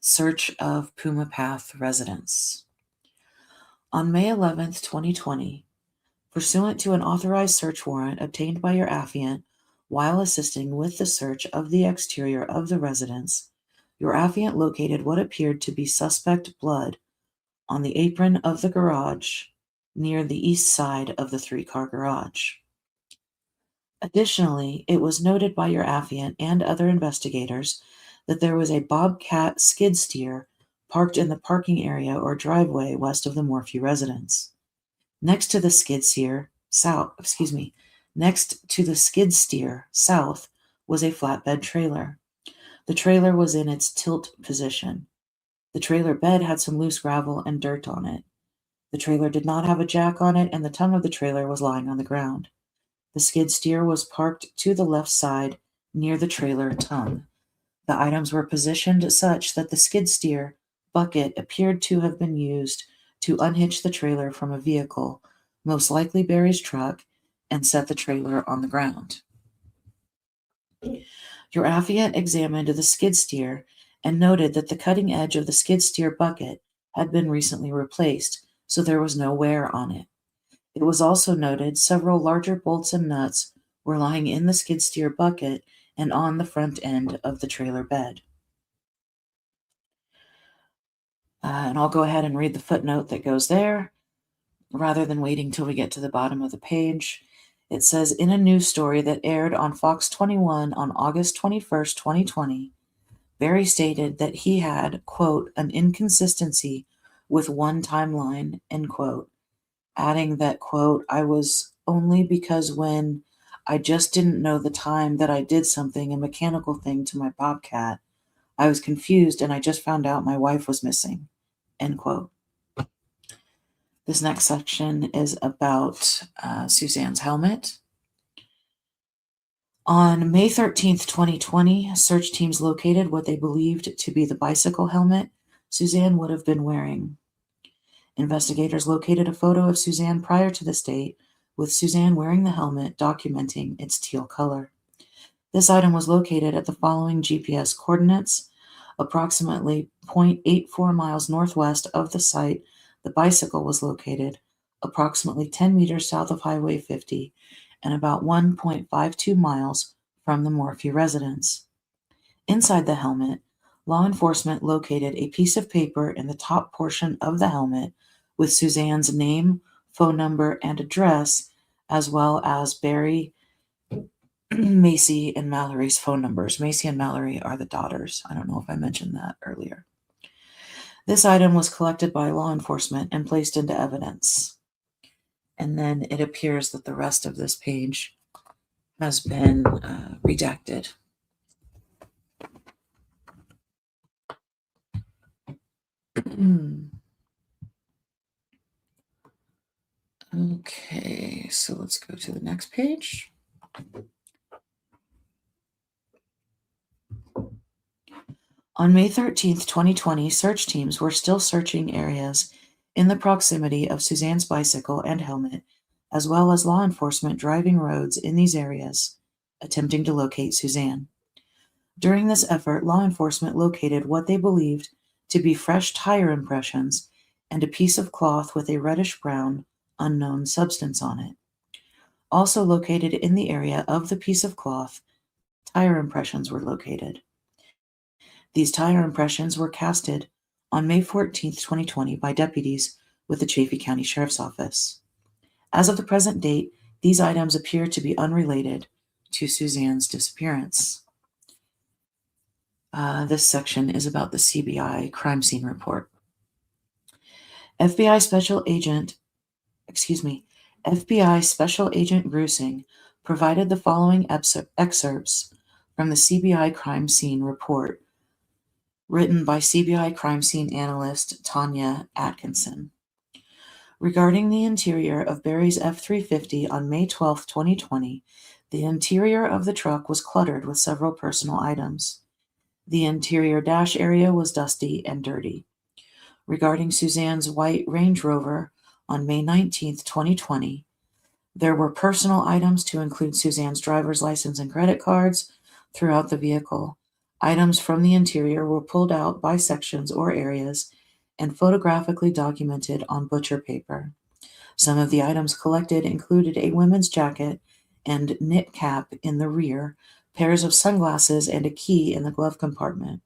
Search of Puma Path residence. On May 11th, 2020, pursuant to an authorized search warrant obtained by your affiant while assisting with the search of the exterior of the residence, your affiant located what appeared to be suspect blood on the apron of the garage near the east side of the three-car garage. Additionally, it was noted by your affiant and other investigators that there was a Bobcat skid steer parked in the parking area or driveway west of the Morphew residence. Next to the skid steer south was a flatbed trailer. The trailer was in its tilt position. The trailer bed had some loose gravel and dirt on it. The trailer did not have a jack on it, and the tongue of the trailer was lying on the ground. The skid steer was parked to the left side near the trailer tongue. The items were positioned such that the skid steer bucket appeared to have been used to unhitch the trailer from a vehicle, most likely Barry's truck, and set the trailer on the ground. Your affiant examined the skid steer and noted that the cutting edge of the skid steer bucket had been recently replaced, so there was no wear on it. It was also noted several larger bolts and nuts were lying in the skid steer bucket and on the front end of the trailer bed. And I'll go ahead and read the footnote that goes there, rather than waiting till we get to the bottom of the page. It says, in a news story that aired on Fox 21 on August 21st, 2020, Barry stated that he had, quote, an inconsistency with one timeline, end quote, adding that, quote, I was only because when I just didn't know the time that I did something, a mechanical thing to my Bobcat, I was confused and I just found out my wife was missing, end quote. This next section is about Suzanne's helmet. On May 13th, 2020, search teams located what they believed to be the bicycle helmet Suzanne would have been wearing. Investigators located a photo of Suzanne prior to this date, with Suzanne wearing the helmet, documenting its teal color. This item was located at the following GPS coordinates: approximately 0.84 miles northwest of the site the bicycle was located, approximately 10 meters south of Highway 50, and about 1.52 miles from the Morphew residence. Inside the helmet, law enforcement located a piece of paper in the top portion of the helmet with Suzanne's name, phone number, and address, as well as Barry, Macy, and Mallory's phone numbers. Macy and Mallory are the daughters. I don't know if I mentioned that earlier. This item was collected by law enforcement and placed into evidence. And then it appears that the rest of this page has been redacted. Okay, so let's go to the next page. On May 13th, 2020, search teams were still searching areas in the proximity of Suzanne's bicycle and helmet, as well as law enforcement driving roads in these areas, attempting to locate Suzanne. During this effort, law enforcement located what they believed to be fresh tire impressions and a piece of cloth with a reddish-brown, unknown substance on it. Also located in the area of the piece of cloth, tire impressions were located. These tire impressions were casted on May 14th, 2020 by deputies with the Chaffee County Sheriff's Office. As of the present date, these items appear to be unrelated to Suzanne's disappearance. This section is about the CBI crime scene report. FBI Special Agent Grusing provided the following excerpts from the CBI crime scene report written by CBI crime scene analyst Tanya Atkinson. Regarding the interior of Barry's F-350 on May 12, 2020, the interior of the truck was cluttered with several personal items. The interior dash area was dusty and dirty. Regarding Suzanne's white Range Rover on May 19, 2020, there were personal items to include Suzanne's driver's license and credit cards throughout the vehicle, Items from the interior were pulled out by sections or areas and photographically documented on butcher paper. Some of the items collected included a women's jacket and knit cap in the rear, pairs of sunglasses and a key in the glove compartment,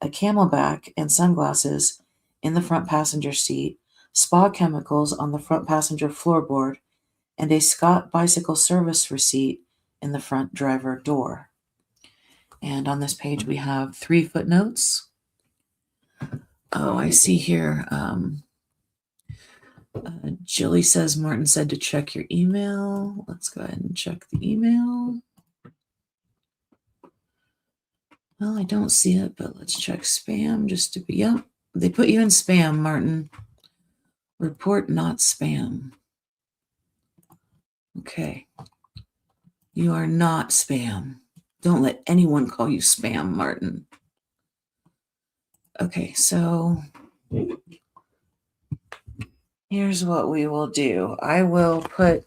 a camelback and sunglasses in the front passenger seat, spa chemicals on the front passenger floorboard, and a Scott bicycle service receipt in the front driver door. And on this page, we have 3 footnotes. Oh, I see here. Jilly says Martin said to check your email. Let's go ahead and check the email. Well, I don't see it, but let's check spam just to be, yeah, they put you in spam, Martin. Report not spam. Okay. You are not spam. Don't let anyone call you spam, Martin. Okay, so here's what we will do. I will put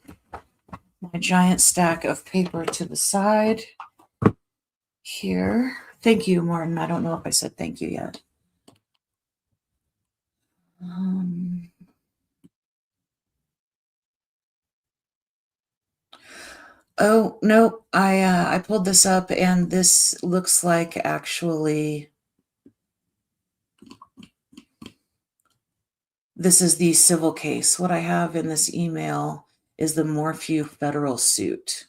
my giant stack of paper to the side here. Thank you, Martin. I don't know if I said thank you yet. Oh, no, I pulled this up and this looks like actually this is the civil case. What I have in this email is the Morphew federal suit,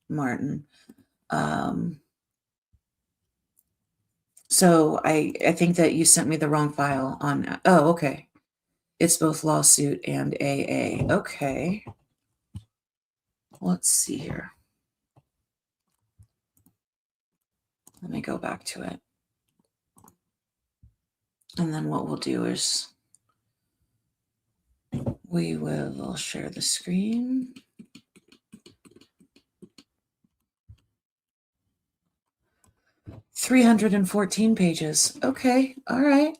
Martin. So I think that you sent me the wrong file on, oh, okay. It's both lawsuit and AA. Okay. Let's see here. Let me go back to it. And then what we'll do is we will share the screen. $314 pages. Okay, all right.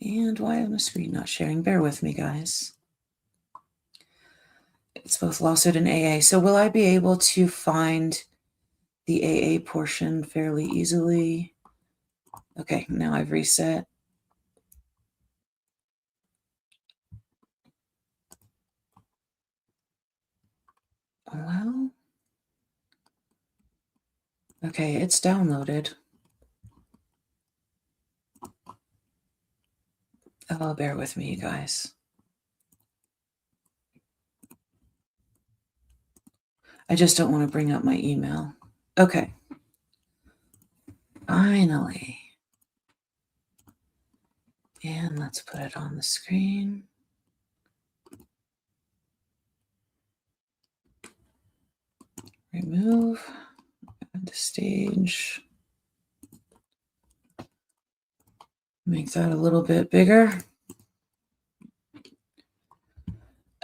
And why is my screen not sharing? Bear with me, guys. It's both lawsuit and AA. So will I be able to find the AA portion fairly easily? Okay, now I've reset. Well, okay, it's downloaded. Oh, bear with me, you guys. I just don't want to bring up my email. Okay. Finally. And let's put it on the screen. Remove, add to stage. Make that a little bit bigger.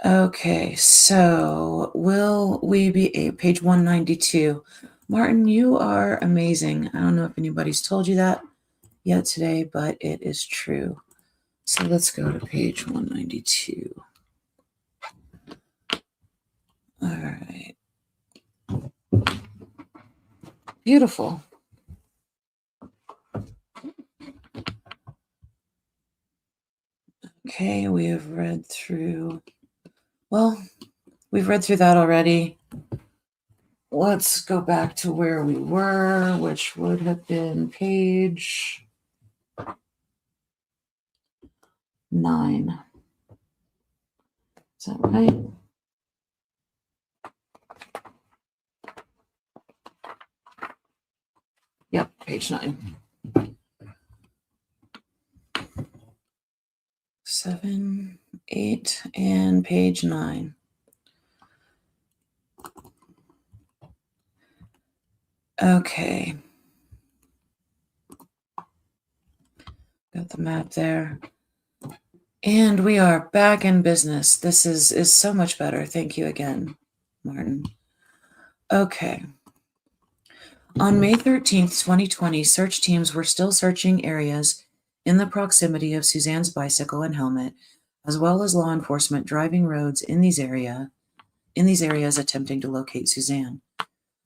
Okay, so will we be page 192? Martin, you are amazing. I don't know if anybody's told you that yet today, but it is true. So let's go to page 192. All right. Beautiful. Okay, we have read through, well, we've read through that already. Let's go back to where we were, which would have been page 9. Is that right? Yep, page 9. 7, 8, and page 9. Okay. Got the map there. And we are back in business. This is so much better. Thank you again, Martin. Okay. On May 13th, 2020, search teams were still searching areas in the proximity of Suzanne's bicycle and helmet, as well as law enforcement driving roads in these areas areas attempting to locate Suzanne.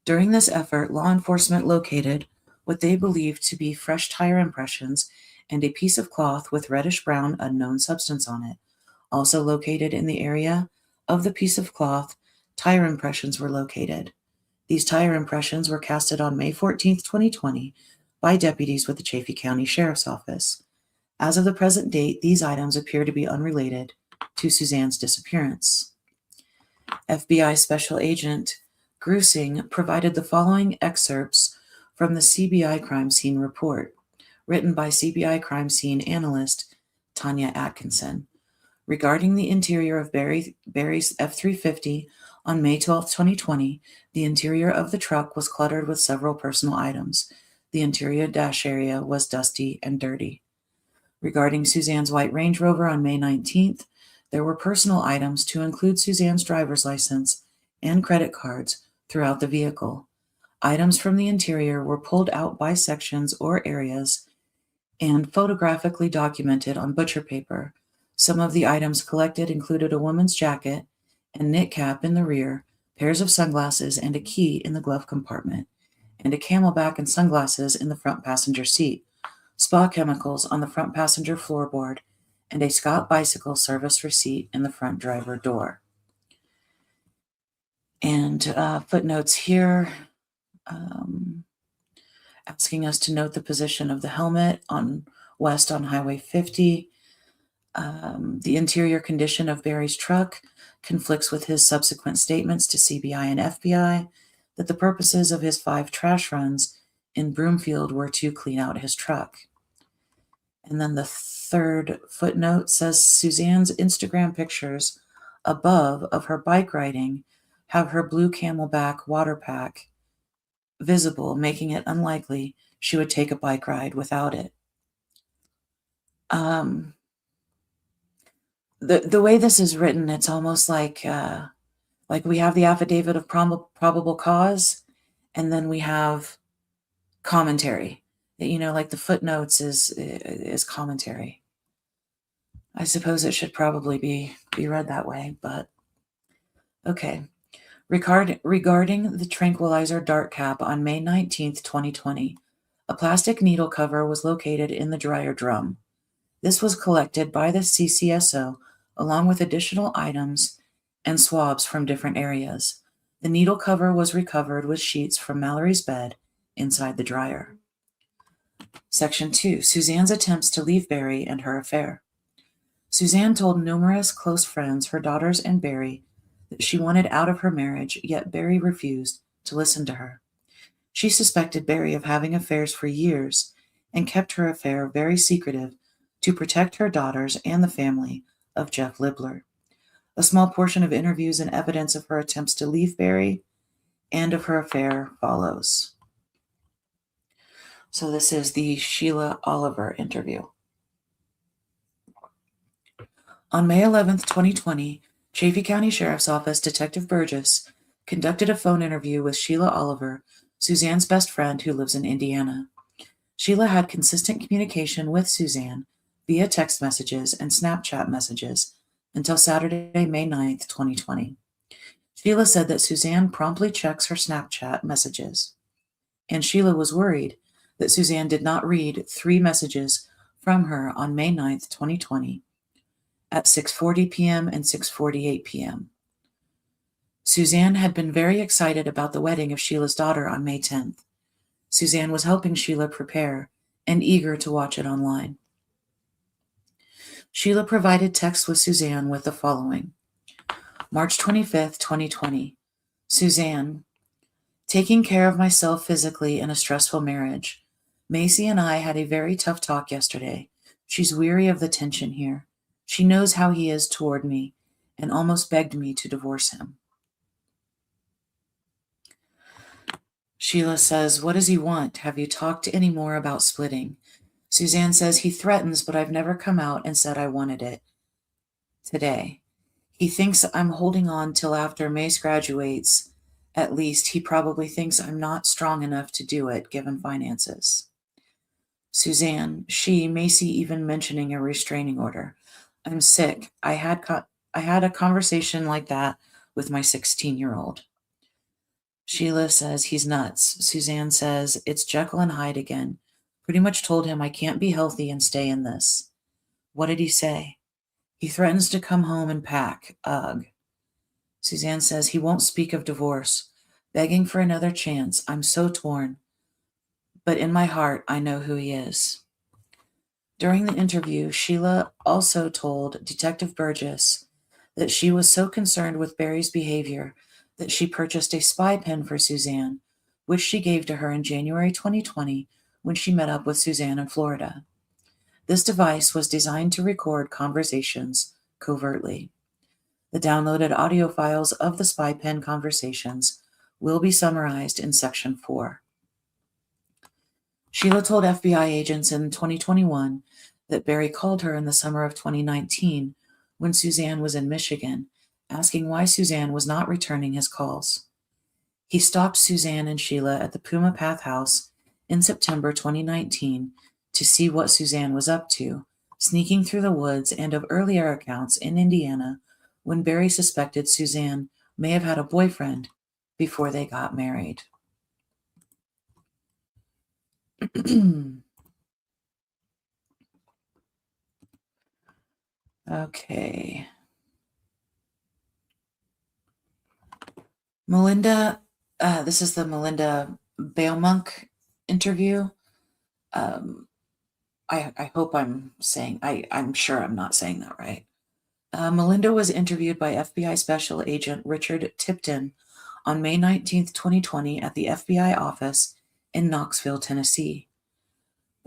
During this effort, law enforcement located what they believed to be fresh tire impressions and a piece of cloth with reddish-brown unknown substance on it. Also located in the area of the piece of cloth, tire impressions were located. These tire impressions were casted on May 14, 2020, by deputies with the Chaffee County Sheriff's Office. As of the present date, these items appear to be unrelated to Suzanne's disappearance. FBI Special Agent Grusing provided the following excerpts from the CBI crime scene report, written by CBI crime scene analyst Tanya Atkinson. Regarding the interior of Barry's F-350 on May 12, 2020, the interior of the truck was cluttered with several personal items. The interior dash area was dusty and dirty. Regarding Suzanne's white Range Rover on May 19th, there were personal items to include Suzanne's driver's license and credit cards throughout the vehicle. Items from the interior were pulled out by sections or areas and photographically documented on butcher paper. Some of the items collected included a woman's jacket and knit cap in the rear, pairs of sunglasses and a key in the glove compartment, and a Camelback and sunglasses in the front passenger seat, spa chemicals on the front passenger floorboard, and a Scott bicycle service receipt in the front driver door. And footnotes here, asking us to note the position of the helmet on west on Highway 50. The interior condition of Barry's truck conflicts with his subsequent statements to CBI and FBI that the purposes of his 5 trash runs in Broomfield were to clean out his truck. And then the third footnote says Suzanne's Instagram pictures above of her bike riding have her blue Camelback water pack visible, making it unlikely she would take a bike ride without it. The way this is written, it's almost like we have the affidavit of probable cause, and then we have commentary. Like the footnotes is commentary. I suppose it should probably be read that way, but okay. Regarding the tranquilizer dart cap on May 19th, 2020, a plastic needle cover was located in the dryer drum. This was collected by the CCSO along with additional items and swabs from different areas. The needle cover was recovered with sheets from Mallory's bed inside the dryer. Section 2. Suzanne's attempts to leave Barry and her affair. Suzanne told numerous close friends, her daughters and Barry, that she wanted out of her marriage, yet Barry refused to listen to her. She suspected Barry of having affairs for years and kept her affair very secretive to protect her daughters and the family of Jeff Libler. A small portion of interviews and evidence of her attempts to leave Barry and of her affair follows. So this is the Sheila Oliver interview. On May 11th, 2020, Chaffee County Sheriff's Office Detective Burgess conducted a phone interview with Sheila Oliver, Suzanne's best friend who lives in Indiana. Sheila had consistent communication with Suzanne via text messages and Snapchat messages until Saturday, May 9th, 2020. Sheila said that Suzanne promptly checks her Snapchat messages, and Sheila was worried that Suzanne did not read 3 messages from her on May 9th, 2020 at 6:40 p.m. and 6:48 p.m. Suzanne had been very excited about the wedding of Sheila's daughter on May 10th. Suzanne was helping Sheila prepare and eager to watch it online. Sheila provided texts with Suzanne with the following. March 25th, 2020. Suzanne, taking care of myself physically in a stressful marriage. Macy and I had a very tough talk yesterday. She's weary of the tension here. She knows how he is toward me and almost begged me to divorce him. Sheila says, what does he want? Have you talked any more about splitting? Suzanne says, he threatens, but I've never come out and said I wanted it. Today. He thinks I'm holding on till after Mace graduates. At least he probably thinks I'm not strong enough to do it, given finances. Suzanne, Macy even mentioning a restraining order. I'm sick. I had a conversation like that with my 16-year-old. Sheila says he's nuts. Suzanne says it's Jekyll and Hyde again. Pretty much told him I can't be healthy and stay in this. What did he say? He threatens to come home and pack. Ugh. Suzanne says he won't speak of divorce. Begging for another chance. I'm so torn. But in my heart, I know who he is. During the interview, Sheila also told Detective Burgess that she was so concerned with Barry's behavior that she purchased a spy pen for Suzanne, which she gave to her in January 2020 when she met up with Suzanne in Florida. This device was designed to record conversations covertly. The downloaded audio files of the spy pen conversations will be summarized in Section 4. Sheila told FBI agents in 2021 that Barry called her in the summer of 2019 when Suzanne was in Michigan, asking why Suzanne was not returning his calls. He stopped Suzanne and Sheila at the Puma Path house in September 2019 to see what Suzanne was up to, sneaking through the woods, and of earlier accounts in Indiana when Barry suspected Suzanne may have had a boyfriend before they got married. Okay. Melinda, this is the Melinda Bailmonk interview. I hope I'm I'm sure I'm not saying that right. Melinda was interviewed by FBI Special Agent Richard Tipton on May 19, 2020 at the FBI office in Knoxville, Tennessee.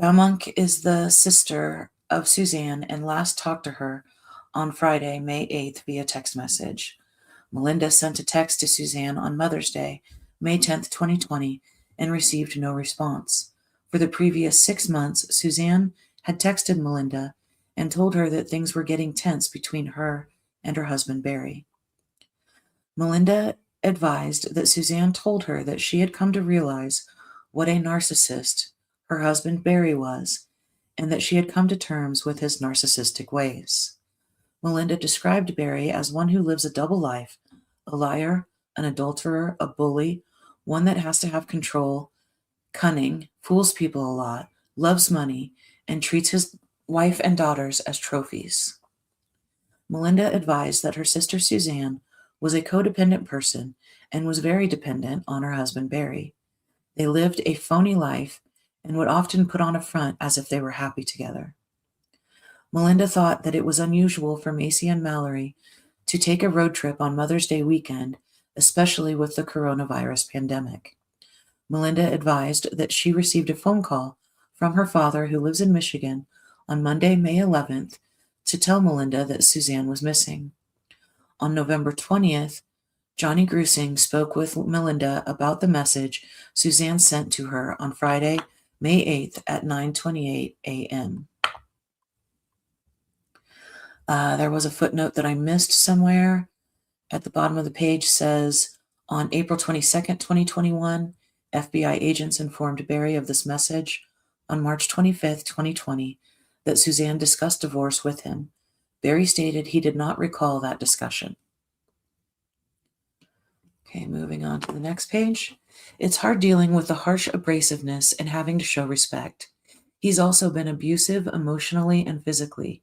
Bailmonk is the sister of Suzanne and last talked to her on Friday, May 8th via text message. Melinda sent a text to Suzanne on Mother's Day, May 10th, 2020, and received no response. For the previous 6 months, Suzanne had texted Melinda and told her that things were getting tense between her and her husband, Barry. Melinda advised that Suzanne told her that she had come to realize what a narcissist her husband, Barry, was, and that she had come to terms with his narcissistic ways. Melinda described Barry as one who lives a double life, a liar, an adulterer, a bully, one that has to have control, cunning, fools people a lot, loves money, and treats his wife and daughters as trophies. Melinda advised that her sister Suzanne was a codependent person and was very dependent on her husband Barry. They lived a phony life and would often put on a front as if they were happy together. Melinda thought that it was unusual for Macy and Mallory to take a road trip on Mother's Day weekend, especially with the coronavirus pandemic. Melinda advised that she received a phone call from her father, who lives in Michigan, on Monday, May 11th, to tell Melinda that Suzanne was missing. On November 20th, Johnny Grusing spoke with Melinda about the message Suzanne sent to her on Friday, May 8th at 9:28 a.m. There was a footnote that I missed somewhere. At the bottom of the page says, on April 22nd, 2021, FBI agents informed Barry of this message. On March 25th, 2020, that Suzanne discussed divorce with him. Barry stated he did not recall that discussion. Okay, moving on to the next page. It's hard dealing with the harsh abrasiveness and having to show respect. He's also been abusive emotionally and physically.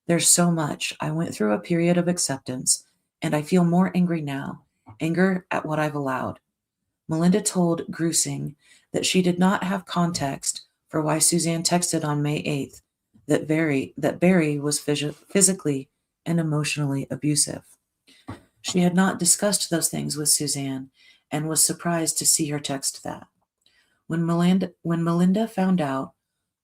There's so much. I went through a period of acceptance, and I feel more angry now. Anger at what I've allowed. Melinda told Grusing that she did not have context for why Suzanne texted on May 8th that Barry was physically and emotionally abusive. She had not discussed those things with Suzanne and was surprised to see her text that. When Melinda found out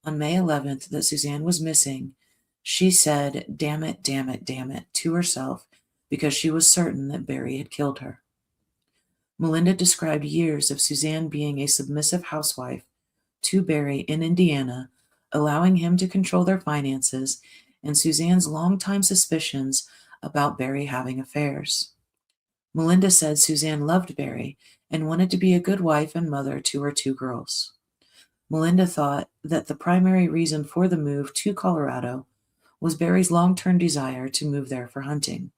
on May 11th that Suzanne was missing, she said, "Damn it, damn it, damn it," to herself because she was certain that Barry had killed her. Melinda described years of Suzanne being a submissive housewife to Barry in Indiana, allowing him to control their finances, and Suzanne's longtime suspicions about Barry having affairs. Melinda said Suzanne loved Barry and wanted to be a good wife and mother to her 2 girls. Melinda thought that the primary reason for the move to Colorado was Barry's long-term desire to move there for hunting.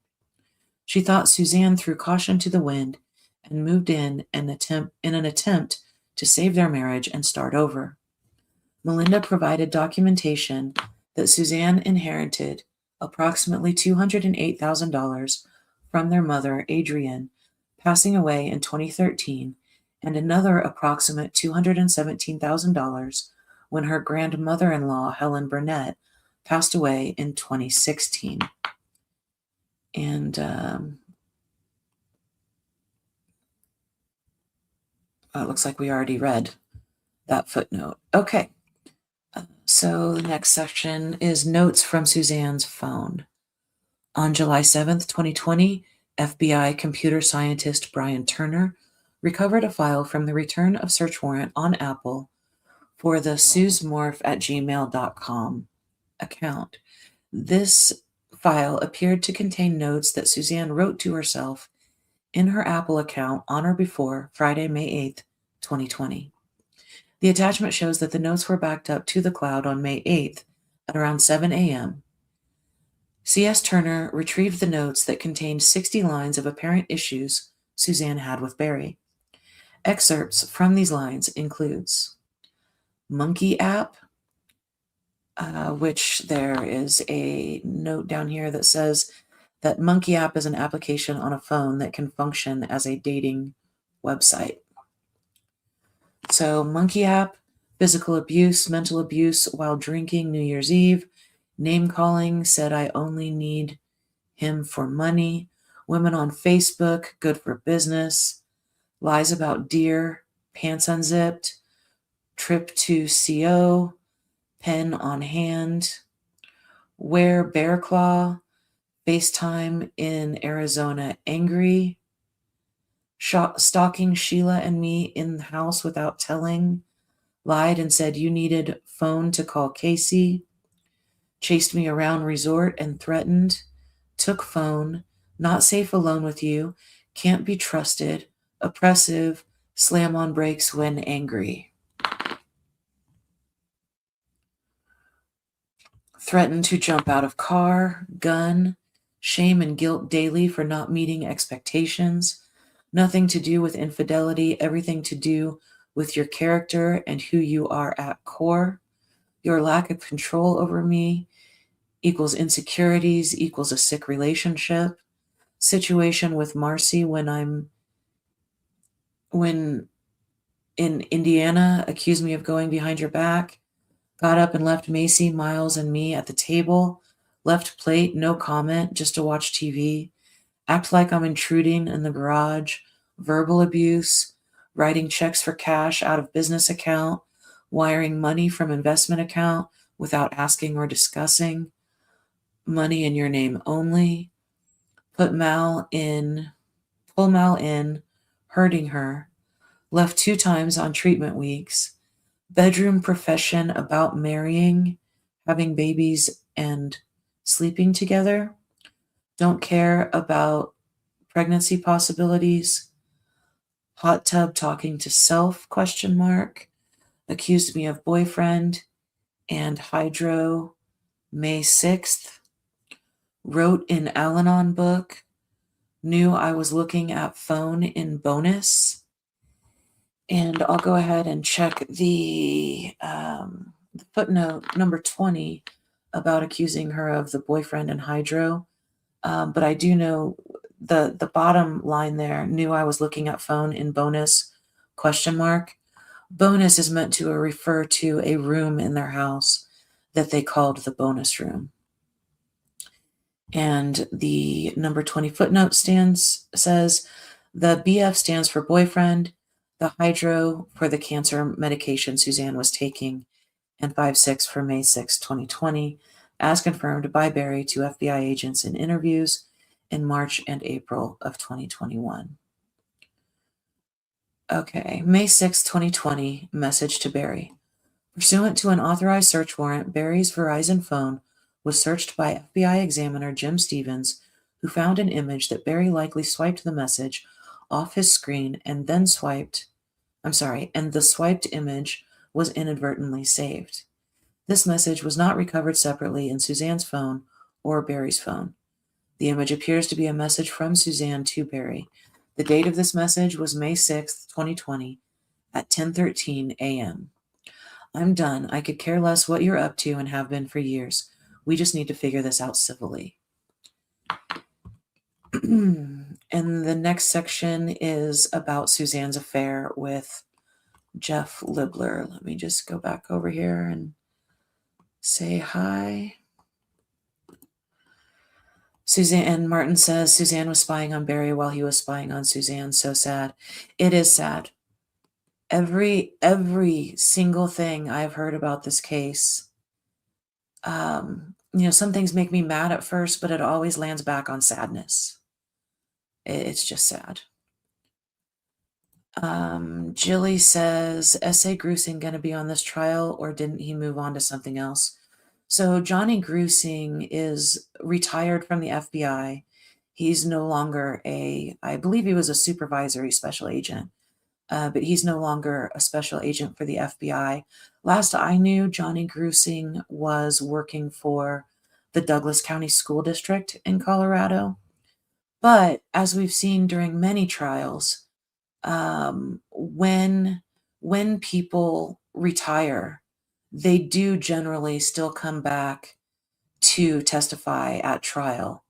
She thought Suzanne threw caution to the wind and moved in an attempt to save their marriage and start over. Melinda provided documentation that Suzanne inherited approximately $208,000 from their mother, Adrienne, passing away in 2013, and another approximate $217,000 when her grandmother-in-law, Helen Burnett, passed away in 2016. And it looks like we already read that footnote. Okay. So the next section is notes from Suzanne's phone. On July 7th, 2020, FBI computer scientist Brian Turner recovered a file from the return of search warrant on Apple for the suzemorph@gmail.com account. This file appeared to contain notes that Suzanne wrote to herself in her Apple account on or before Friday, May 8th, 2020. The attachment shows that the notes were backed up to the cloud on May 8th at around 7 a.m. C.S. Turner retrieved the notes that contained 60 lines of apparent issues Suzanne had with Barry. Excerpts from these lines includes Monkey app, which there is a note down here that says that Monkey app is an application on a phone that can function as a dating website. So Monkey app, physical abuse, mental abuse while drinking New Year's Eve, name calling, said I only need him for money, women on Facebook, good for business, lies about deer, pants unzipped, trip to CO, pen on hand, wear bear claw, FaceTime in Arizona angry, stalking Sheila and me in the house without telling, lied and said you needed phone to call Casey, chased me around resort and threatened, took phone, not safe alone with you, can't be trusted, oppressive, slam on brakes when angry. Threatened to jump out of car, gun, shame and guilt daily for not meeting expectations, nothing to do with infidelity, everything to do with your character and who you are at core. Your lack of control over me equals insecurities, equals a sick relationship. Situation with Marcy when in Indiana, accused me of going behind your back, got up and left Macy, Miles, and me at the table, left plate, no comment, just to watch TV, act like I'm intruding in the garage, verbal abuse, writing checks for cash out of business account, wiring money from investment account without asking or discussing, money in your name only, pull Mal in, hurting her, left 2 times on treatment weeks, bedroom profession about marrying, having babies, and sleeping together, don't care about pregnancy possibilities, hot tub talking to self, ? Accused me of boyfriend, and hydro, May 6th, wrote in Al-Anon book, knew I was looking at phone in bonus. And I'll go ahead and check the footnote number 20 about accusing her of the boyfriend and hydro. But I do know the bottom line there, knew I was looking at phone in bonus, ? Bonus is meant to refer to a room in their house that they called the bonus room. And the number 20 footnote says the BF stands for boyfriend, the hydro for the cancer medication Suzanne was taking, and 5-6 for May 6, 2020, as confirmed by Barry to FBI agents in interviews in March and April of 2021. Okay, May 6, 2020, message to Barry. Pursuant to an authorized search warrant, Barry's Verizon phone was searched by FBI examiner Jim Stevens, who found an image that Barry likely swiped the message off his screen and the swiped image was inadvertently saved. This message was not recovered separately in Suzanne's phone or Barry's phone. The image appears to be a message from Suzanne to Barry. The date of this message was May 6th, 2020 at 10:13 a.m. I'm done. I could care less what you're up to and have been for years. We just need to figure this out civilly. And the next section is about Suzanne's affair with Jeff Libler. Let me just go back over here and say hi. Suzanne Martin says Suzanne was spying on Barry while he was spying on Suzanne. So sad. It is sad. Every single thing I've heard about this case, some things make me mad at first, but it always lands back on sadness. It's just sad. Jilly says, S.A. Grusing going to be on this trial, or didn't he move on to something else? So Johnny Grusing is retired from the FBI. He's no longer I believe he was a supervisory special agent, but he's no longer a special agent for the FBI. Last I knew, Johnny Grusing was working for the Douglas County School District in Colorado. But as we've seen during many trials, when people retire, they do generally still come back to testify at trial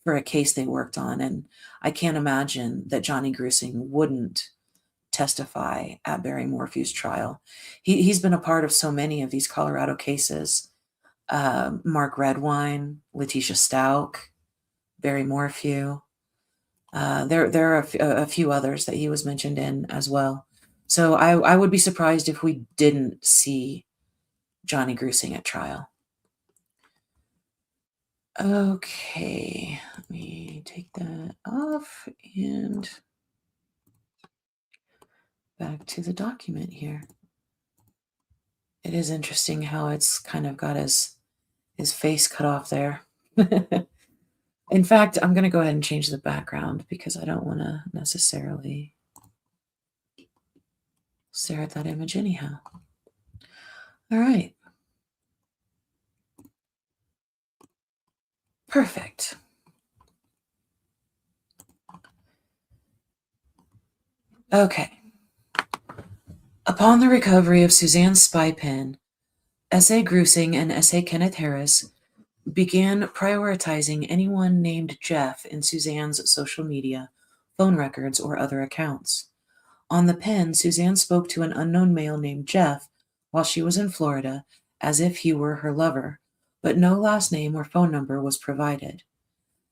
for a case they worked on. And I can't imagine that Johnny Grusing wouldn't testify at Barry Morphew's trial. He's been a part of so many of these Colorado cases. Mark Redwine, Letitia Stout, Barry Morphew. There are a few others that he was mentioned in as well. So I would be surprised if we didn't see Johnny Grusing at trial. Okay, let me take that off and back to the document here. It is interesting how it's kind of got his face cut off there. In fact, I'm going to go ahead and change the background because I don't want to necessarily stare at that image anyhow. All right. Perfect. Okay. Upon the recovery of Suzanne's spy pen, S.A. Grusing and S.A. Kenneth Harris began prioritizing anyone named Jeff in Suzanne's social media, phone records, or other accounts. On the pen, Suzanne spoke to an unknown male named Jeff while she was in Florida as if he were her lover, but no last name or phone number was provided.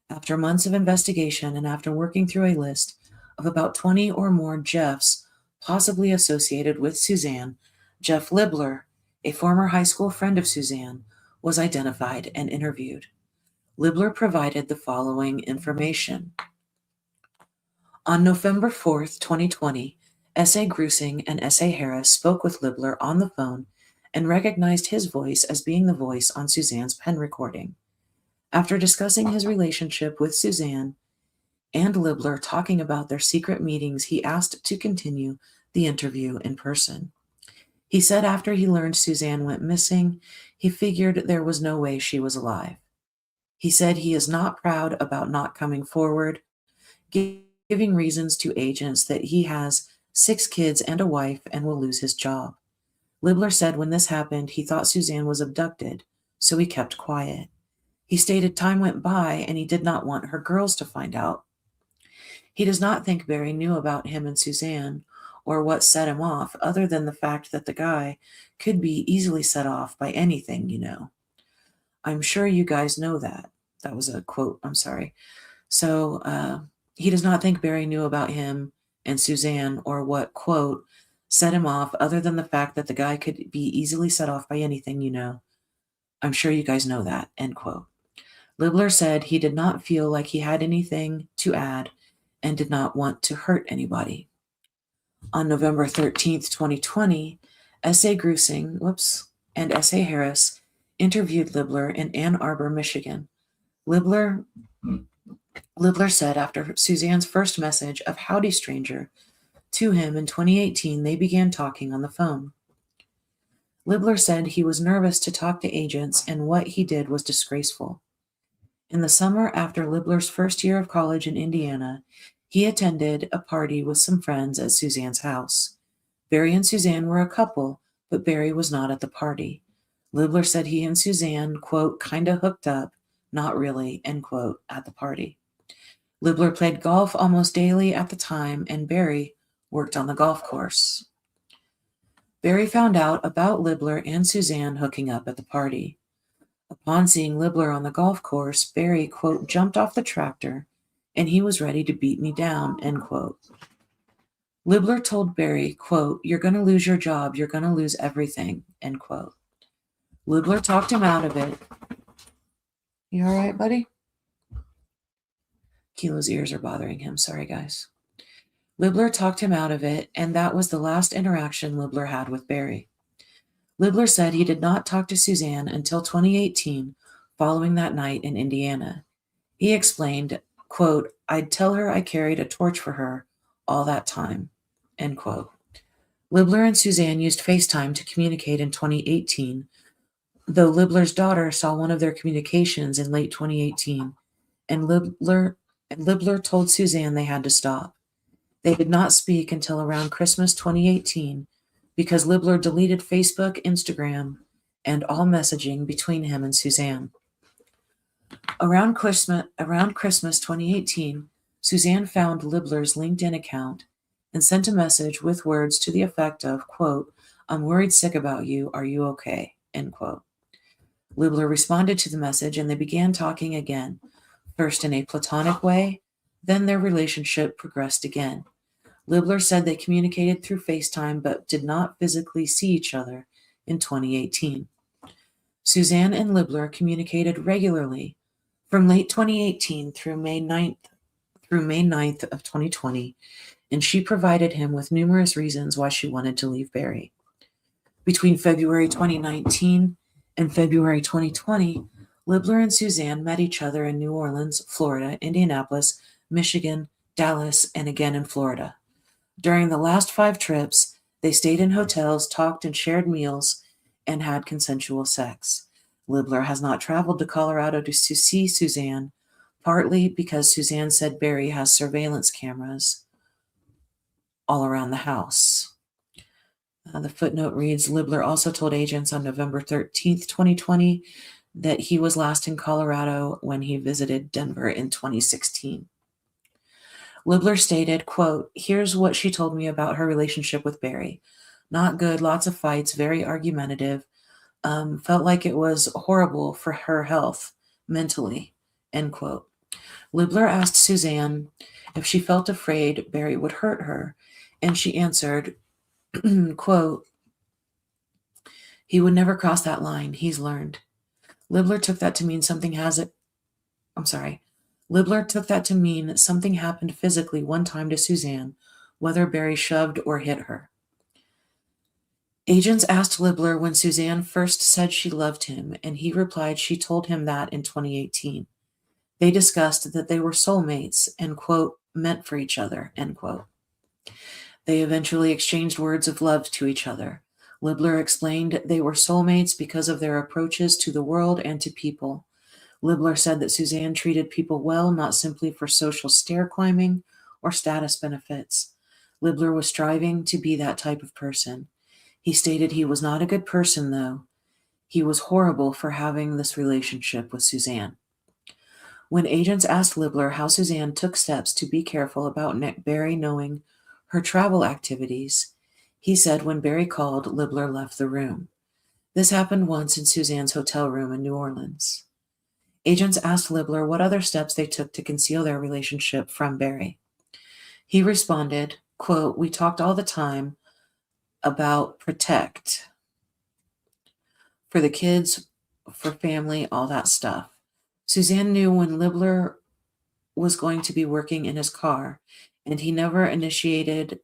After months of investigation and after working through a list of about 20 or more Jeffs possibly associated with Suzanne, Jeff Libler, a former high school friend of Suzanne, was identified and interviewed. Libler provided the following information. On November 4th, 2020, S.A. Grusing and S.A. Harris spoke with Libler on the phone and recognized his voice as being the voice on Suzanne's pen recording. After discussing his relationship with Suzanne and Libler talking about their secret meetings, he asked to continue the interview in person. He said after he learned Suzanne went missing, he figured there was no way she was alive. He said he is not proud about not coming forward, giving reasons to agents that he has 6 kids and a wife and will lose his job. Libler said when this happened, he thought Suzanne was abducted, so he kept quiet. He stated time went by and he did not want her girls to find out. He does not think Barry knew about him and Suzanne or what set him off, other than the fact that the guy could be easily set off by anything, you know. I'm sure you guys know that. That was a quote, I'm sorry. So he does not think Barry knew about him and Suzanne or what, quote, set him off, other than the fact that the guy could be easily set off by anything, you know. I'm sure you guys know that, end quote. Libler said he did not feel like he had anything to add and did not want to hurt anybody. On November 13th, 2020, S.A. Grusing and S.A. Harris interviewed Libler in Ann Arbor, Michigan. Libler said after Suzanne's first message of "Howdy, stranger" to him in 2018, they began talking on the phone. Libler said he was nervous to talk to agents and what he did was disgraceful. In the summer after Libler's first year of college in Indiana, he attended a party with some friends at Suzanne's house. Barry and Suzanne were a couple, but Barry was not at the party. Libler said he and Suzanne, quote, kinda hooked up, not really, end quote, at the party. Libler played golf almost daily at the time, and Barry worked on the golf course. Barry found out about Libler and Suzanne hooking up at the party. Upon seeing Libler on the golf course, Barry, quote, jumped off the tractor, and he was ready to beat me down, end quote. Libler told Barry, quote, you're going to lose your job, you're going to lose everything, end quote. Libler talked him out of it. You all right, buddy? Kilo's ears are bothering him. Sorry, guys. Libler talked him out of it, and that was the last interaction Libler had with Barry. Libler said he did not talk to Suzanne until 2018, following that night in Indiana. He explained, quote, I'd tell her I carried a torch for her all that time, end quote. Libler and Suzanne used FaceTime to communicate in 2018, though Libler's daughter saw one of their communications in late 2018, and Libler told Suzanne they had to stop. They did not speak until around Christmas 2018 because Libler deleted Facebook, Instagram, and all messaging between him and Suzanne. Around Christmas 2018, Suzanne found Libler's LinkedIn account and sent a message with words to the effect of, quote, I'm worried sick about you. Are you okay? End quote. Libler responded to the message and they began talking again, first in a platonic way, then their relationship progressed again. Libler said they communicated through FaceTime but did not physically see each other in 2018. Suzanne and Libler communicated regularly from late 2018 through May 9th of 2020, and she provided him with numerous reasons why she wanted to leave Barry. Between February 2019 and February 2020, Libler and Suzanne met each other in New Orleans, Florida, Indianapolis, Michigan, Dallas, and again in Florida. During the last 5 trips, they stayed in hotels, talked and shared meals, and had consensual sex. Libler has not traveled to Colorado to see Suzanne, partly because Suzanne said Barry has surveillance cameras all around the house. The footnote reads, Libler also told agents on November 13th, 2020, that he was last in Colorado when he visited Denver in 2016. Libler stated, quote, here's what she told me about her relationship with Barry. Not good, lots of fights, very argumentative. Felt like it was horrible for her health, mentally, end quote. Libler asked Suzanne if she felt afraid Barry would hurt her, and she answered, quote, he would never cross that line, he's learned. Libler took that to mean something happened physically one time to Suzanne, whether Barry shoved or hit her. Agents asked Libler when Suzanne first said she loved him, and he replied she told him that in 2018. They discussed that they were soulmates and, quote, meant for each other, end quote. They eventually exchanged words of love to each other. Libler explained they were soulmates because of their approaches to the world and to people. Libler said that Suzanne treated people well, not simply for social stair climbing or status benefits. Libler was striving to be that type of person. He stated he was not a good person, though. He was horrible for having this relationship with Suzanne. When agents asked Libler how Suzanne took steps to be careful about Barry knowing her travel activities, he said when Barry called, Libler left the room. This happened once in Suzanne's hotel room in New Orleans. Agents asked Libler what other steps they took to conceal their relationship from Barry. He responded, quote, we talked all the time about protect for the kids, for family, all that stuff. Suzanne knew when Libler was going to be working in his car, and he never initiated.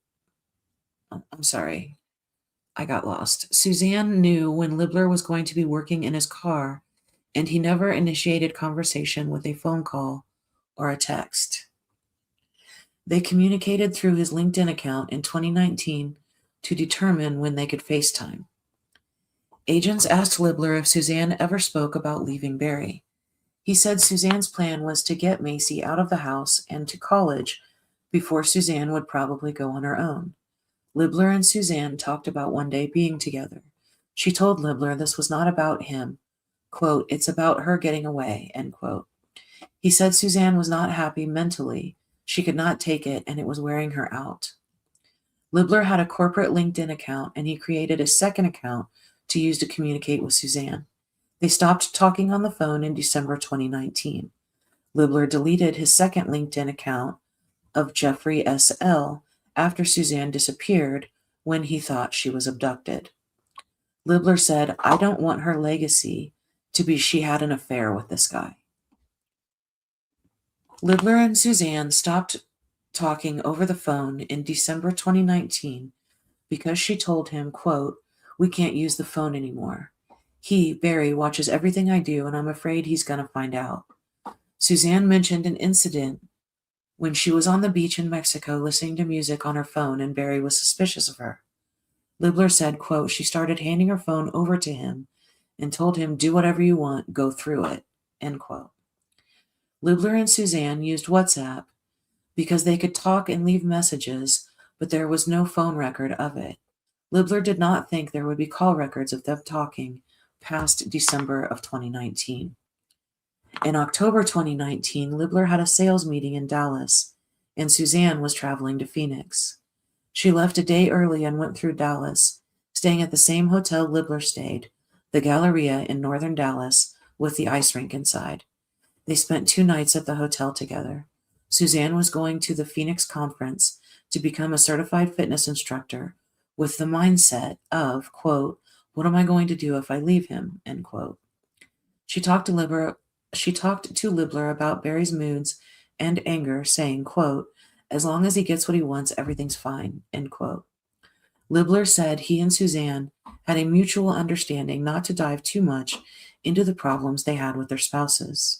I got lost. Suzanne knew when Libler was going to be working in his car, and he never initiated conversation with a phone call or a text. They communicated through his LinkedIn account in 2019 to determine when they could FaceTime. Agents asked Libler if Suzanne ever spoke about leaving Barry. He said Suzanne's plan was to get Macy out of the house and to college before Suzanne would probably go on her own. Libler and Suzanne talked about one day being together. She told Libler this was not about him. Quote, "It's about her getting away," end quote. He said Suzanne was not happy mentally. She could not take it, and it was wearing her out. Libler had a corporate LinkedIn account, and he created a second account to use to communicate with Suzanne. They stopped talking on the phone in December 2019. Libler deleted his second LinkedIn account of Jeffrey S.L. after Suzanne disappeared when he thought she was abducted. Libler said, "I don't want her legacy to be she had an affair with this guy." Libler and Suzanne stopped talking over the phone in December 2019 because she told him, quote, "We can't use the phone anymore. He, Barry, watches everything I do, and I'm afraid he's going to find out." Suzanne mentioned an incident when she was on the beach in Mexico listening to music on her phone, and Barry was suspicious of her. Libler said, quote, "She started handing her phone over to him and told him, 'Do whatever you want, go through it,'" end quote. Libler and Suzanne used WhatsApp because they could talk and leave messages, but there was no phone record of it. Libler did not think there would be call records of them talking past December of 2019. In October 2019, Libler had a sales meeting in Dallas, and Suzanne was traveling to Phoenix. She left a day early and went through Dallas, staying at the same hotel Libler stayed, the Galleria in northern Dallas, with the ice rink inside. They spent 2 nights at the hotel together. Suzanne was going to the Phoenix conference to become a certified fitness instructor with the mindset of, quote, "What am I going to do if I leave him?" end quote. She talked to Libler about Barry's moods and anger, saying, quote, "As long as he gets what he wants, everything's fine," end quote. Libler said he and Suzanne had a mutual understanding not to dive too much into the problems they had with their spouses.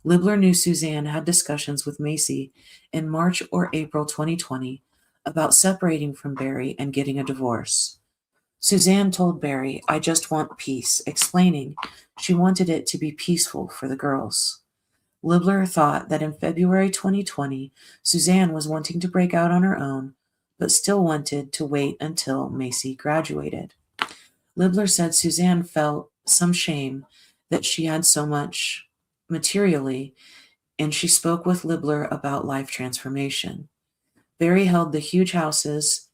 Libler knew Suzanne had discussions with Macy in March or April 2020 about separating from Barry and getting a divorce. Suzanne told Barry, "I just want peace," explaining she wanted it to be peaceful for the girls. Libler thought that in February 2020, Suzanne was wanting to break out on her own, but still wanted to wait until Macy graduated. Libler said Suzanne felt some shame that she had so much materially, and she spoke with Libler about life transformation. Barry held the huge houses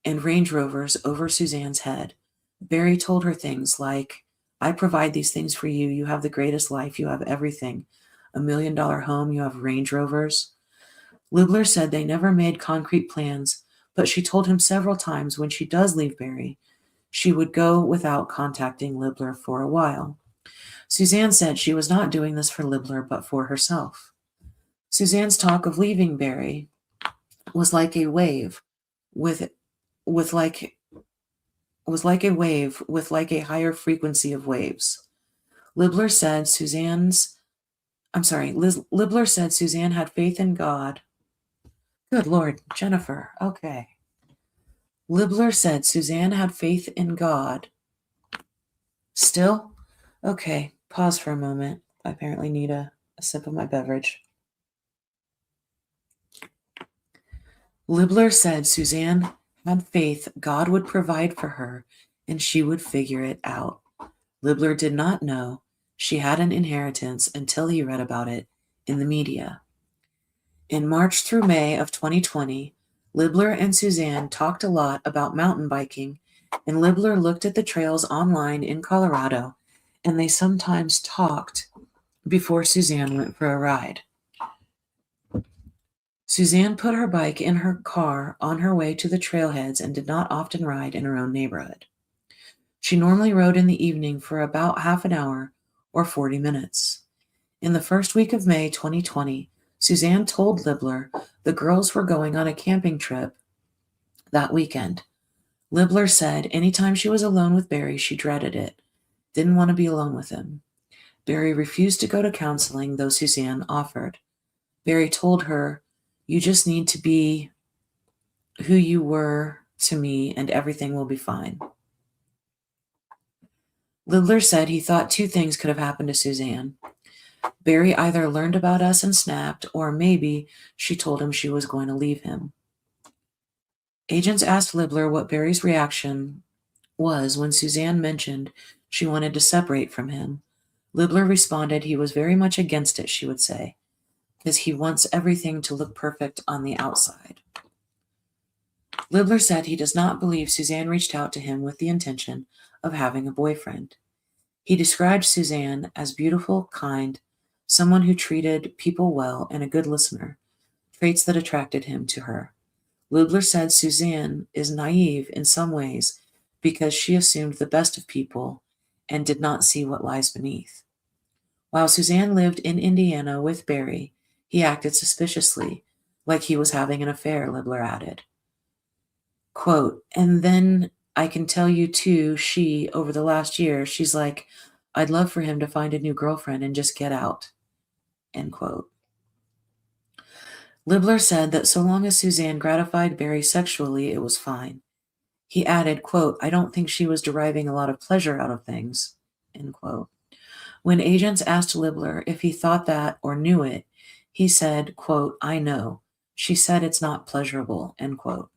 and Range Rovers over Suzanne's head. Barry told her things like, "I provide these things for you. You have the greatest life. You have everything. $1 million home. You have Range Rovers." Libler said they never made concrete plans, but she told him several times when she does leave Barry, she would go without contacting Libler for a while. Suzanne said she was not doing this for Libler, but for herself. Suzanne's talk of leaving Barry was like a wave with a higher frequency of waves. Libler said Suzanne had faith in God. Good Lord, Jennifer. Okay. Libler said Suzanne had faith in God. Still? Okay, pause for a moment. I apparently need a sip of my beverage. Libler said Suzanne had faith God would provide for her and she would figure it out. Libler did not know she had an inheritance until he read about it in the media. In March through May of 2020, Libler and Suzanne talked a lot about mountain biking, and Libler looked at the trails online in Colorado, and they sometimes talked before Suzanne went for a ride. Suzanne put her bike in her car on her way to the trailheads and did not often ride in her own neighborhood. She normally rode in the evening for about half an hour or 40 minutes. In the first week of May 2020, Suzanne told Libler the girls were going on a camping trip that weekend. Libler said anytime she was alone with Barry, she dreaded it, didn't want to be alone with him. Barry refused to go to counseling, though Suzanne offered. Barry told her, "You just need to be who you were to me and everything will be fine." Libler said he thought 2 things could have happened to Suzanne. Barry either learned about us and snapped, or maybe she told him she was going to leave him. Agents asked Libler what Barry's reaction was when Suzanne mentioned she wanted to separate from him. Libler responded he was very much against it, she would say, because he wants everything to look perfect on the outside. Libler said he does not believe Suzanne reached out to him with the intention of having a boyfriend. He described Suzanne as beautiful, kind, someone who treated people well, and a good listener, traits that attracted him to her. Libler said Suzanne is naive in some ways because she assumed the best of people and did not see what lies beneath. While Suzanne lived in Indiana with Barry, he acted suspiciously, like he was having an affair, Libler added. Quote, and then I can tell you too, over the last year, she's like, I'd love for him to find a new girlfriend and just get out, end quote. Libler said that so long as Suzanne gratified Barry sexually, it was fine. He added, quote, I don't think she was deriving a lot of pleasure out of things, end quote. When agents asked Libler if he thought that or knew it, he said, quote, I know. She said it's not pleasurable, end quote.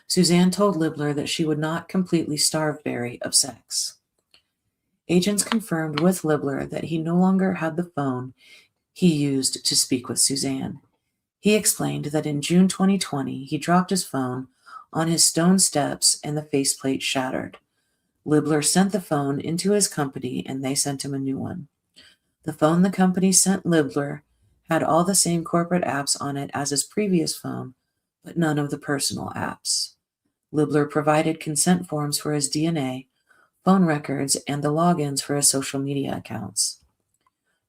Suzanne told Libler that she would not completely starve Barry of sex. Agents confirmed with Libler that he no longer had the phone he used to speak with Suzanne. He explained that in June 2020, he dropped his phone on his stone steps and the faceplate shattered. Libler sent the phone into his company and they sent him a new one. The phone the company sent Libler had all the same corporate apps on it as his previous phone, but none of the personal apps. Libler provided consent forms for his DNA, phone records, and the logins for his social media accounts.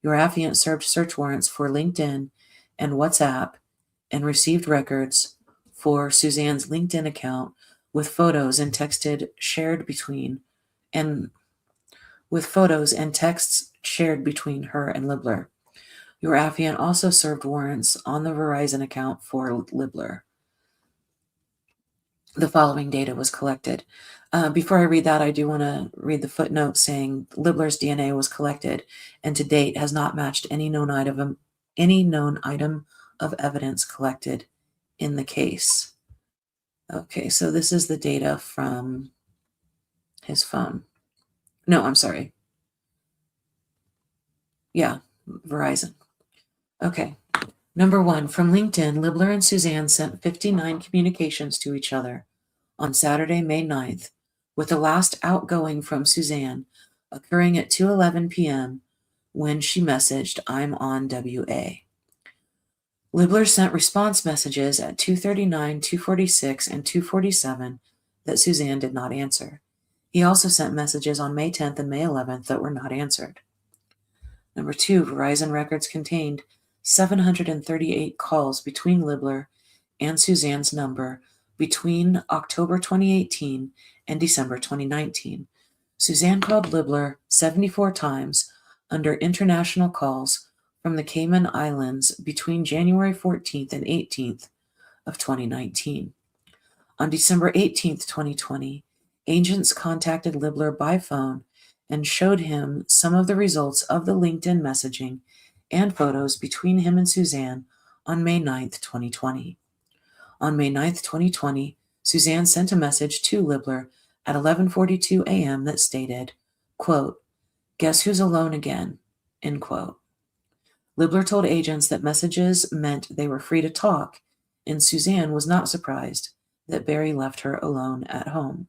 Your affiant served search warrants for LinkedIn and WhatsApp and received records for Suzanne's LinkedIn account with photos and texts shared between her and Libler. Your affiant also served warrants on the Verizon account for Libler. The following data was collected. Before I read that, I do want to read the footnote saying Libler's DNA was collected and to date has not matched any known item of evidence collected in the case. Okay, so this is the data from his phone. No, I'm sorry. Yeah, Verizon. Okay. Number 1, from LinkedIn, Libler and Suzanne sent 59 communications to each other on Saturday, May 9th, with the last outgoing from Suzanne occurring at 2:11 p.m. when she messaged, I'm on WA. Libler sent response messages at 2:39, 2:46, and 2:47 that Suzanne did not answer. He also sent messages on May 10th and May 11th that were not answered. Number 2, Verizon records contained 738 calls between Libler and Suzanne's number between October 2018 and December 2019. Suzanne called Libler 74 times under international calls from the Cayman Islands between January 14th and 18th of 2019. On December 18th, 2020, agents contacted Libler by phone and showed him some of the results of the LinkedIn messaging and photos between him and Suzanne on May 9th, 2020. On May 9th, 2020, Suzanne sent a message to Libler at 11:42 a.m. that stated, quote, guess who's alone again, end quote. Libler told agents that messages meant they were free to talk, and Suzanne was not surprised that Barry left her alone at home.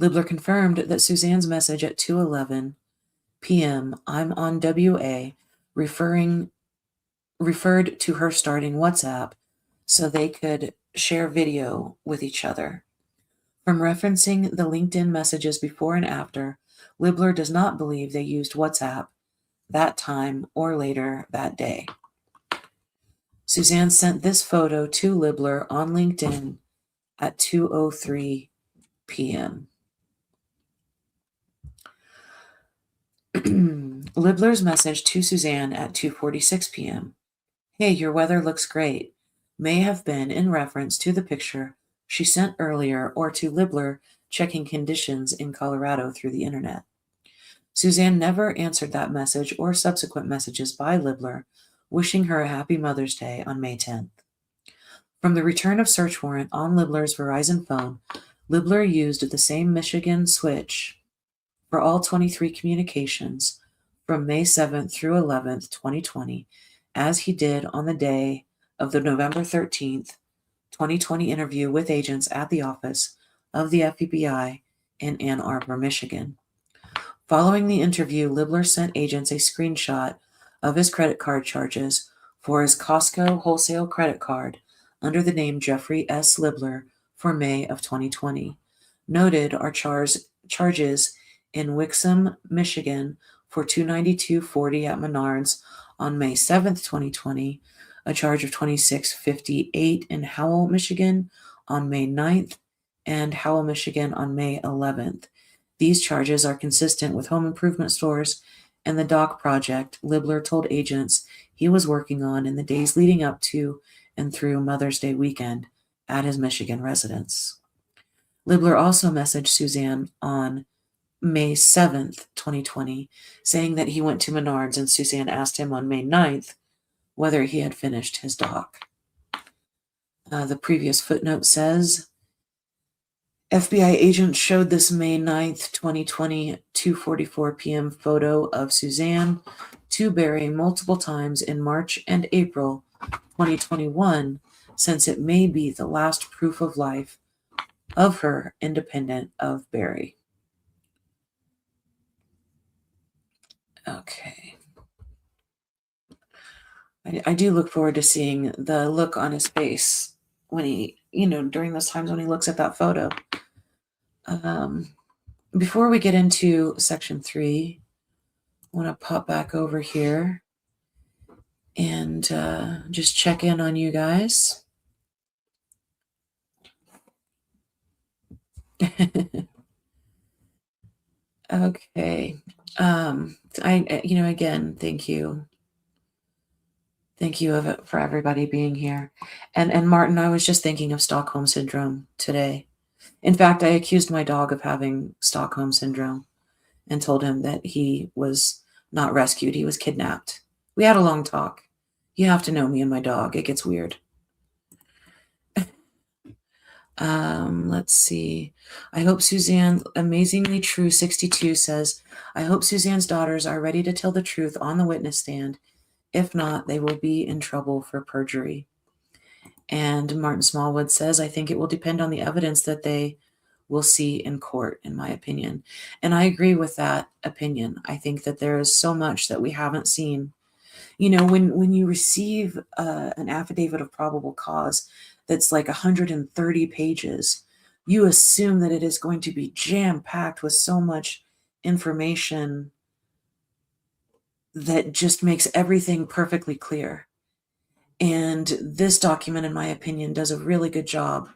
Libler confirmed that Suzanne's message at 2:11 p.m., I'm on WA, referred to her starting WhatsApp so they could share video with each other. From referencing the LinkedIn messages before and after, Libler does not believe they used WhatsApp that time or later that day. Suzanne sent this photo to Libler on LinkedIn at 2:03 p.m. Libler's message to Suzanne at 2:46 p.m. Hey, your weather looks great, may have been in reference to the picture she sent earlier or to Libler checking conditions in Colorado through the internet. Suzanne never answered that message or subsequent messages by Libler, wishing her a happy Mother's Day on May 10th. From the return of search warrant on Libler's Verizon phone, Libler used the same Michigan switch for all 23 communications from May 7th through 11th, 2020, as he did on the day of the November 13th, 2020 interview with agents at the office of the FBI in Ann Arbor, Michigan. Following the interview, Libler sent agents a screenshot of his credit card charges for his Costco wholesale credit card under the name Jeffrey S. Libler for May of 2020. Noted are charges in Wixom, Michigan for $292.40 at Menards on May 7th, 2020, a charge of $26.58 in Howell, Michigan on May 9th, and Howell, Michigan on May 11th. These charges are consistent with home improvement stores and the dock project Libler told agents he was working on in the days leading up to and through Mother's Day weekend at his Michigan residence. Libler also messaged Suzanne on May 7th, 2020, saying that he went to Menards, and Suzanne asked him on May 9th whether he had finished his dock. The previous footnote says, FBI agents showed this May 9th, 2020, 2:44 p.m. photo of Suzanne to Barry multiple times in March and April 2021, since it may be the last proof of life of her independent of Barry. Okay. I do look forward to seeing the look on his face when he, during those times when he looks at that photo. Before we get into section 3, I want to pop back over here and just check in on you guys. Okay. Again, thank you. Thank you for everybody being here. And Martin, I was just thinking of Stockholm Syndrome today. In fact, I accused my dog of having Stockholm Syndrome and told him that he was not rescued. He was kidnapped. We had a long talk. You have to know me and my dog. It gets weird. Let's see. I hope Suzanne, Amazingly True 62 says, I hope Suzanne's daughters are ready to tell the truth on the witness stand. If not, they will be in trouble for perjury. And Martin Smallwood says, I think it will depend on the evidence that they will see in court, in my opinion. And I agree with that opinion. I think that there is so much that we haven't seen. When you receive an affidavit of probable cause that's like 130 pages, you assume that it is going to be jam-packed with so much information that just makes everything perfectly clear. And this document, in my opinion, does a really good job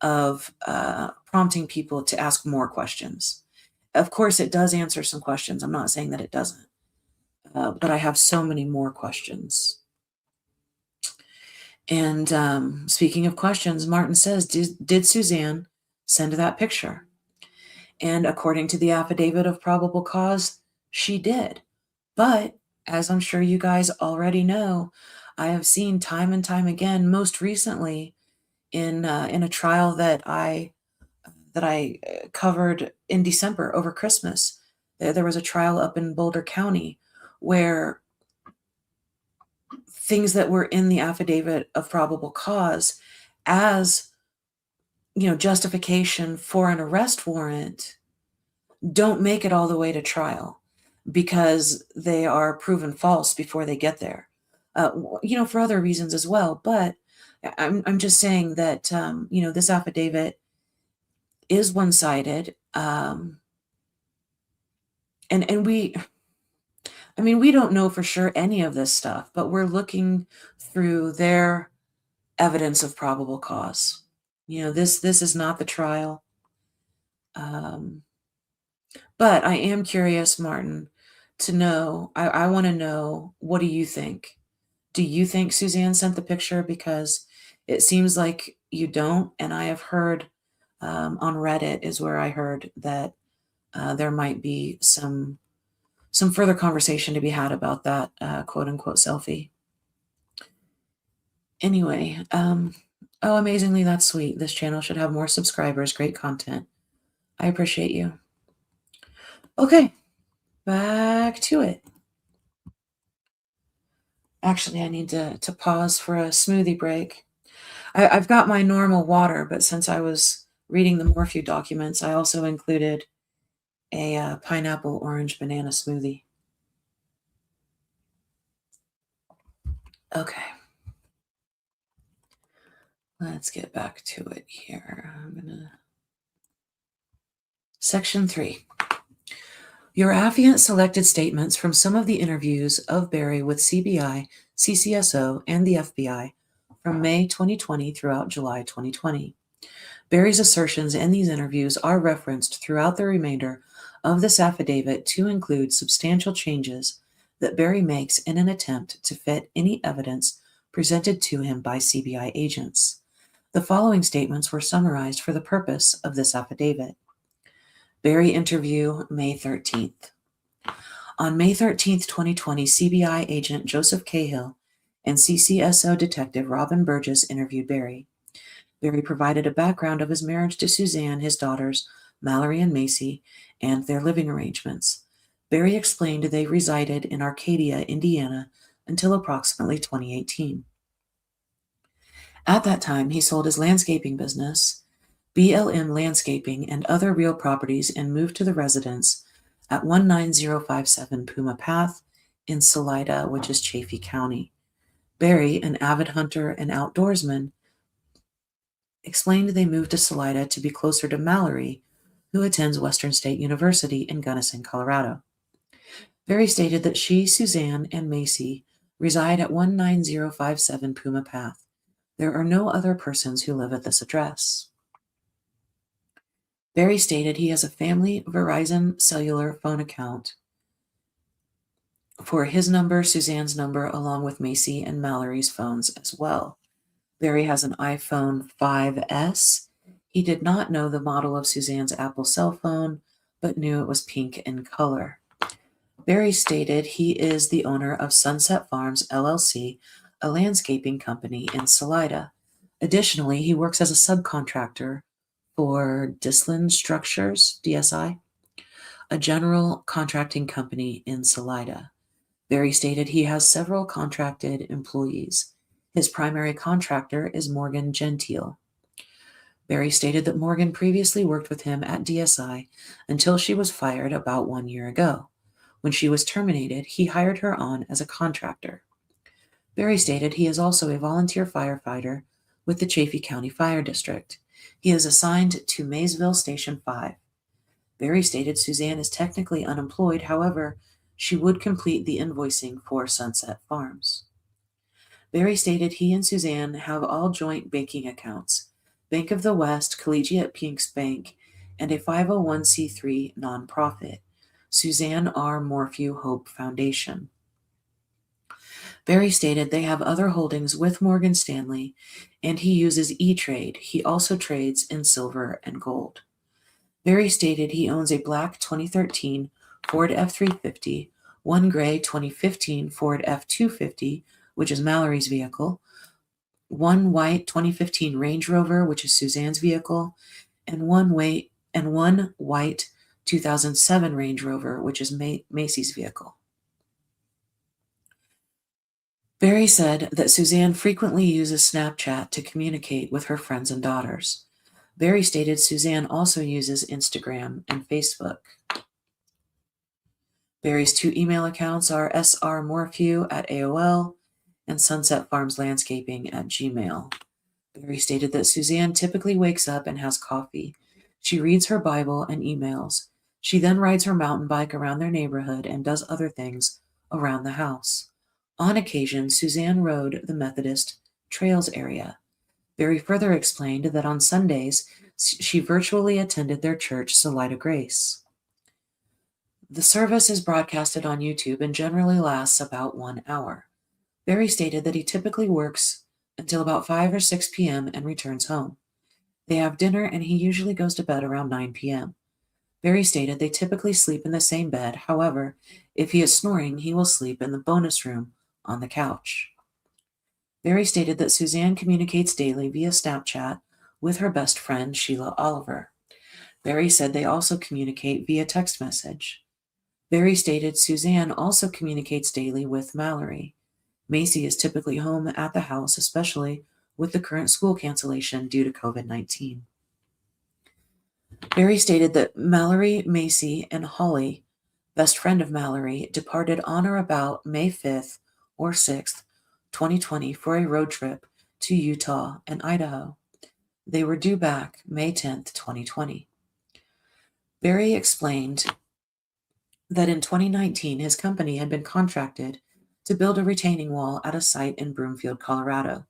of prompting people to ask more questions. Of course, it does answer some questions. I'm not saying that it doesn't. But I have so many more questions. And speaking of questions, Martin says, did Suzanne send that picture? And according to the affidavit of probable cause, she did. But as I'm sure you guys already know, I have seen time and time again, most recently in a trial that I covered in December over Christmas. There was a trial up in Boulder County where things that were in the affidavit of probable cause as justification for an arrest warrant don't make it all the way to trial because they are proven false before they get there. For other reasons as well. But I'm just saying that this affidavit is one-sided, and we don't know for sure any of this stuff, but we're looking through their evidence of probable cause. This is not the trial. But I am curious, Martin, to know, I want to know, what do you think? Do you think Suzanne sent the picture? Because it seems like you don't. And I have heard on Reddit is where I heard that there might be some some further conversation to be had about that quote-unquote selfie. Anyway, oh, amazingly, that's sweet. This channel should have more subscribers. Great content. I appreciate you. Okay, back to it. Actually, I need to pause for a smoothie break. I've got my normal water, but since I was reading the Morphew documents, I also included a pineapple orange banana smoothie. Okay. Let's get back to it here. Section 3. Your affiant selected statements from some of the interviews of Barry with CBI, CCSO, and the FBI from May 2020 throughout July 2020. Barry's assertions in these interviews are referenced throughout the remainder of this affidavit to include substantial changes that Barry makes in an attempt to fit any evidence presented to him by CBI agents. The following statements were summarized for the purpose of this affidavit. Barry interview, May 13th. On May 13th, 2020, CBI agent Joseph Cahill and CCSO detective Robin Burgess interviewed Barry. Barry provided a background of his marriage to Suzanne, his daughters, Mallory and Macy, and their living arrangements. Barry explained they resided in Arcadia, Indiana, until approximately 2018. At that time, he sold his landscaping business, BLM Landscaping, and other real properties and moved to the residence at 19057 Puma Path in Salida, which is Chaffee County. Barry, an avid hunter and outdoorsman, explained they moved to Salida to be closer to Mallory, who attends Western State University in Gunnison, Colorado. Barry stated that she, Suzanne, and Macy reside at 19057 Puma Path. There are no other persons who live at this address. Barry stated he has a family Verizon cellular phone account for his number, Suzanne's number, along with Macy and Mallory's phones as well. Barry has an iPhone 5S. He did not know the model of Suzanne's Apple cell phone, but knew it was pink in color. Barry stated he is the owner of Sunset Farms, LLC, a landscaping company in Salida. Additionally, he works as a subcontractor for Dislin Structures, DSI, a general contracting company in Salida. Barry stated he has several contracted employees. His primary contractor is Morgan Gentile. Barry stated that Morgan previously worked with him at DSI until she was fired about 1 year ago. When she was terminated, he hired her on as a contractor. Barry stated he is also a volunteer firefighter with the Chaffee County Fire District. He is assigned to Maysville Station 5. Barry stated Suzanne is technically unemployed, however, she would complete the invoicing for Sunset Farms. Barry stated he and Suzanne have all joint banking accounts, Bank of the West, Collegiate Pinks Bank, and a 501c3 nonprofit, Suzanne R. Morphew Hope Foundation. Barry stated they have other holdings with Morgan Stanley, and he uses E-Trade. He also trades in silver and gold. Barry stated he owns a black 2013 Ford F-350, one gray 2015 Ford F-250, which is Mallory's vehicle, one white 2015 Range Rover, which is Suzanne's vehicle, and one white 2007 Range Rover, which is Macy's vehicle. Barry said that Suzanne frequently uses Snapchat to communicate with her friends and daughters. Barry stated Suzanne also uses Instagram and Facebook. Barry's two email accounts are srmorphew at AOL and Sunset Farms Landscaping at Gmail. Barry stated that Suzanne typically wakes up and has coffee. She reads her Bible and emails. She then rides her mountain bike around their neighborhood and does other things around the house. On occasion, Suzanne rode the Methodist Trails area. Barry further explained that on Sundays, she virtually attended their church, Salida Grace. The service is broadcasted on YouTube and generally lasts about 1 hour. Barry stated that he typically works until about 5 or 6 p.m. and returns home. They have dinner and he usually goes to bed around 9 p.m. Barry stated they typically sleep in the same bed. However, if he is snoring, he will sleep in the bonus room on the couch. Barry stated that Suzanne communicates daily via Snapchat with her best friend, Sheila Oliver. Barry said they also communicate via text message. Barry stated Suzanne also communicates daily with Mallory. Macy is typically home at the house, especially with the current school cancellation due to COVID-19. Barry stated that Mallory, Macy, and Holly, best friend of Mallory, departed on or about May 5th or 6th, 2020 for a road trip to Utah and Idaho. They were due back May 10th, 2020. Barry explained that in 2019, his company had been contracted to build a retaining wall at a site in Broomfield, Colorado.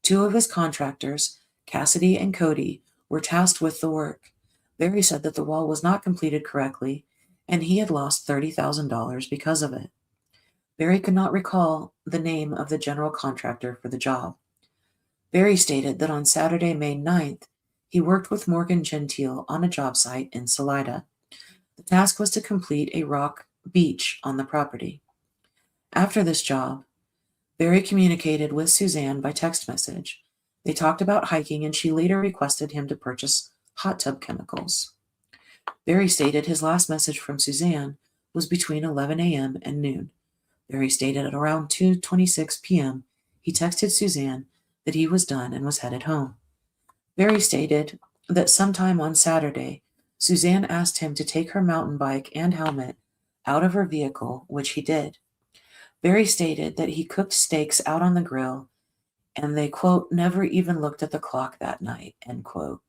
Two of his contractors, Cassidy and Cody, were tasked with the work. Barry said that the wall was not completed correctly, and he had lost $30,000 because of it. Barry could not recall the name of the general contractor for the job. Barry stated that on Saturday, May 9th, he worked with Morgan Gentile on a job site in Salida. The task was to complete a rock beach on the property. After this job, Barry communicated with Suzanne by text message. They talked about hiking, and she later requested him to purchase hot tub chemicals. Barry stated his last message from Suzanne was between 11 a.m. and noon. Barry stated at around 2:26 p.m. he texted Suzanne that he was done and was headed home. Barry stated that sometime on Saturday, Suzanne asked him to take her mountain bike and helmet out of her vehicle, which he did. Barry stated that he cooked steaks out on the grill, and they, quote, never even looked at the clock that night, end quote.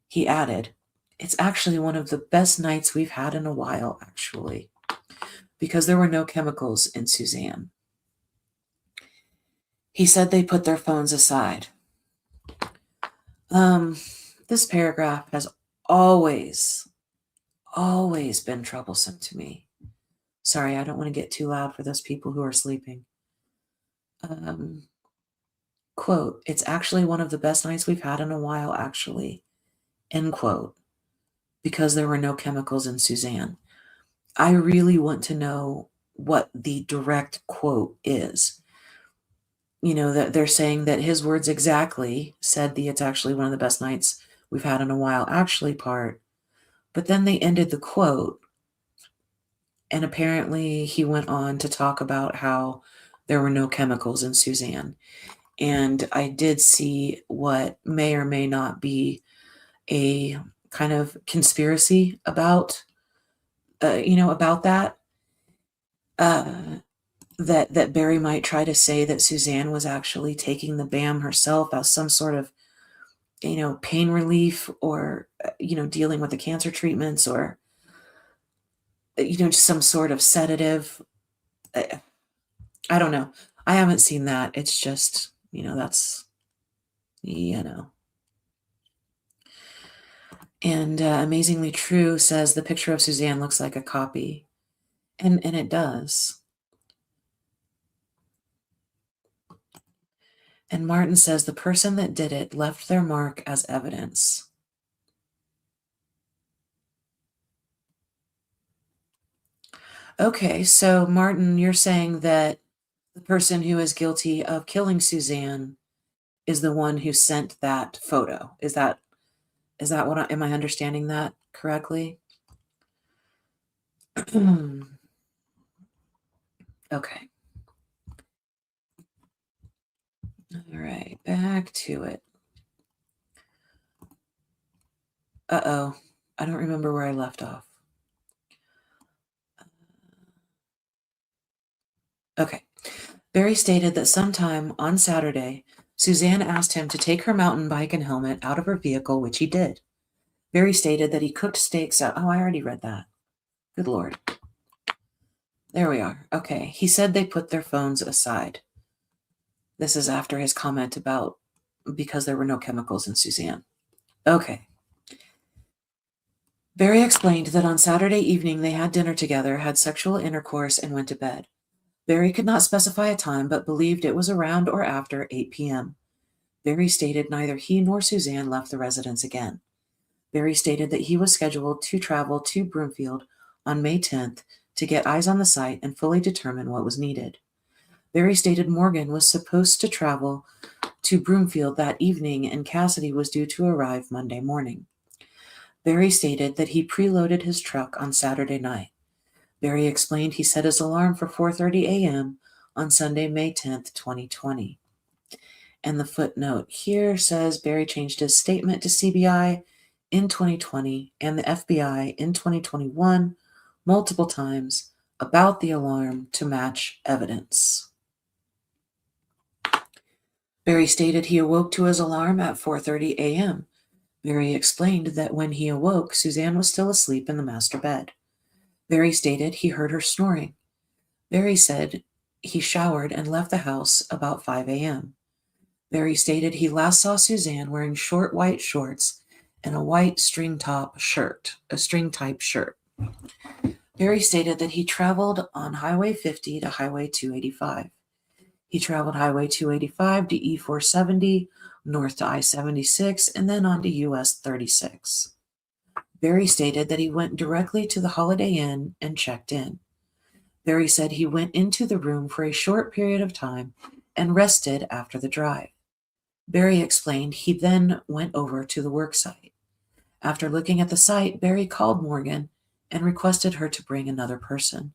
He added, "It's actually one of the best nights we've had in a while, actually," because there were no chemicals in Suzanne. He said they put their phones aside. This paragraph has always been troublesome to me. Sorry, I don't want to get too loud for those people who are sleeping. Quote, "It's actually one of the best nights we've had in a while, actually," end quote, because there were no chemicals in Suzanne. I really want to know what the direct quote is. You know, that they're saying that his words exactly said the "it's actually one of the best nights we've had in a while" actually part, but then they ended the quote, and apparently he went on to talk about how there were no chemicals in Suzanne. And I did see what may or may not be a kind of conspiracy about, about that. That Barry might try to say that Suzanne was actually taking the BAM herself as some sort of, pain relief, or, dealing with the cancer treatments, or, just some sort of sedative. I don't know. I haven't seen that. It's just, that's, And Amazingly True says the picture of Suzanne looks like a copy. And it does. And Martin says the person that did it left their mark as evidence. Okay, so Martin, you're saying that the person who is guilty of killing Suzanne is the one who sent that photo. Is that am I understanding that correctly? Okay. All right, back to it. Uh-oh, I don't remember where I left off. Okay. Barry stated that sometime on Saturday, Suzanne asked him to take her mountain bike and helmet out of her vehicle, which he did. Barry stated that he cooked steaks out. Oh, I already read that. Good Lord. There we are. Okay. He said they put their phones aside. This is after his comment about because there were no chemicals in Suzanne. Okay. Barry explained that on Saturday evening they had dinner together, had sexual intercourse, and went to bed. Barry could not specify a time, but believed it was around or after 8 p.m. Barry stated neither he nor Suzanne left the residence again. Barry stated that he was scheduled to travel to Broomfield on May 10th to get eyes on the site and fully determine what was needed. Barry stated Morgan was supposed to travel to Broomfield that evening and Cassidy was due to arrive Monday morning. Barry stated that he preloaded his truck on Saturday night. Barry explained he set his alarm for 4:30 a.m. on Sunday, May 10th, 2020. And the footnote here says Barry changed his statement to CBI in 2020 and the FBI in 2021 multiple times about the alarm to match evidence. Barry stated he awoke to his alarm at 4:30 a.m. Barry explained that when he awoke, Suzanne was still asleep in the master bed. Barry stated he heard her snoring. Barry said he showered and left the house about 5 a.m. Barry stated he last saw Suzanne wearing short white shorts and a white string-type shirt. Barry stated that he traveled on Highway 50 to Highway 285. He traveled Highway 285 to E470, north to I-76, and then on to US 36. Barry stated that he went directly to the Holiday Inn and checked in. Barry said he went into the room for a short period of time and rested after the drive. Barry explained he then went over to the work site. After looking at the site, Barry called Morgan and requested her to bring another person.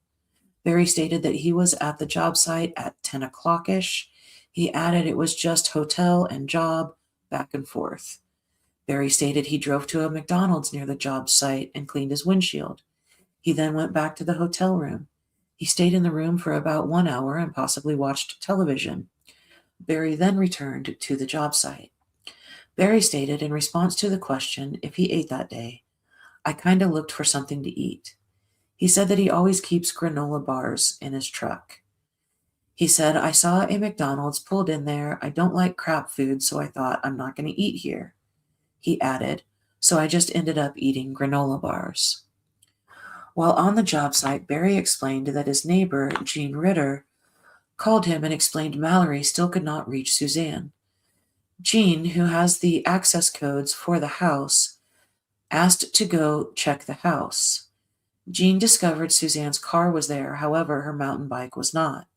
Barry stated that he was at the job site at 10 o'clock-ish. He added it was just hotel and job, back and forth. Barry stated he drove to a McDonald's near the job site and cleaned his windshield. He then went back to the hotel room. He stayed in the room for about 1 hour and possibly watched television. Barry then returned to the job site. Barry stated in response to the question if he ate that day, "I kinda looked for something to eat." He said that he always keeps granola bars in his truck. He said, "I saw a McDonald's pulled in there. I don't like crap food, so I thought I'm not going to eat here." He added, "So I just ended up eating granola bars." While on the job site, Barry explained that his neighbor, Jean Ritter, called him and explained Mallory still could not reach Suzanne. Jean, who has the access codes for the house, asked to go check the house. Jean discovered Suzanne's car was there, however, her mountain bike was not.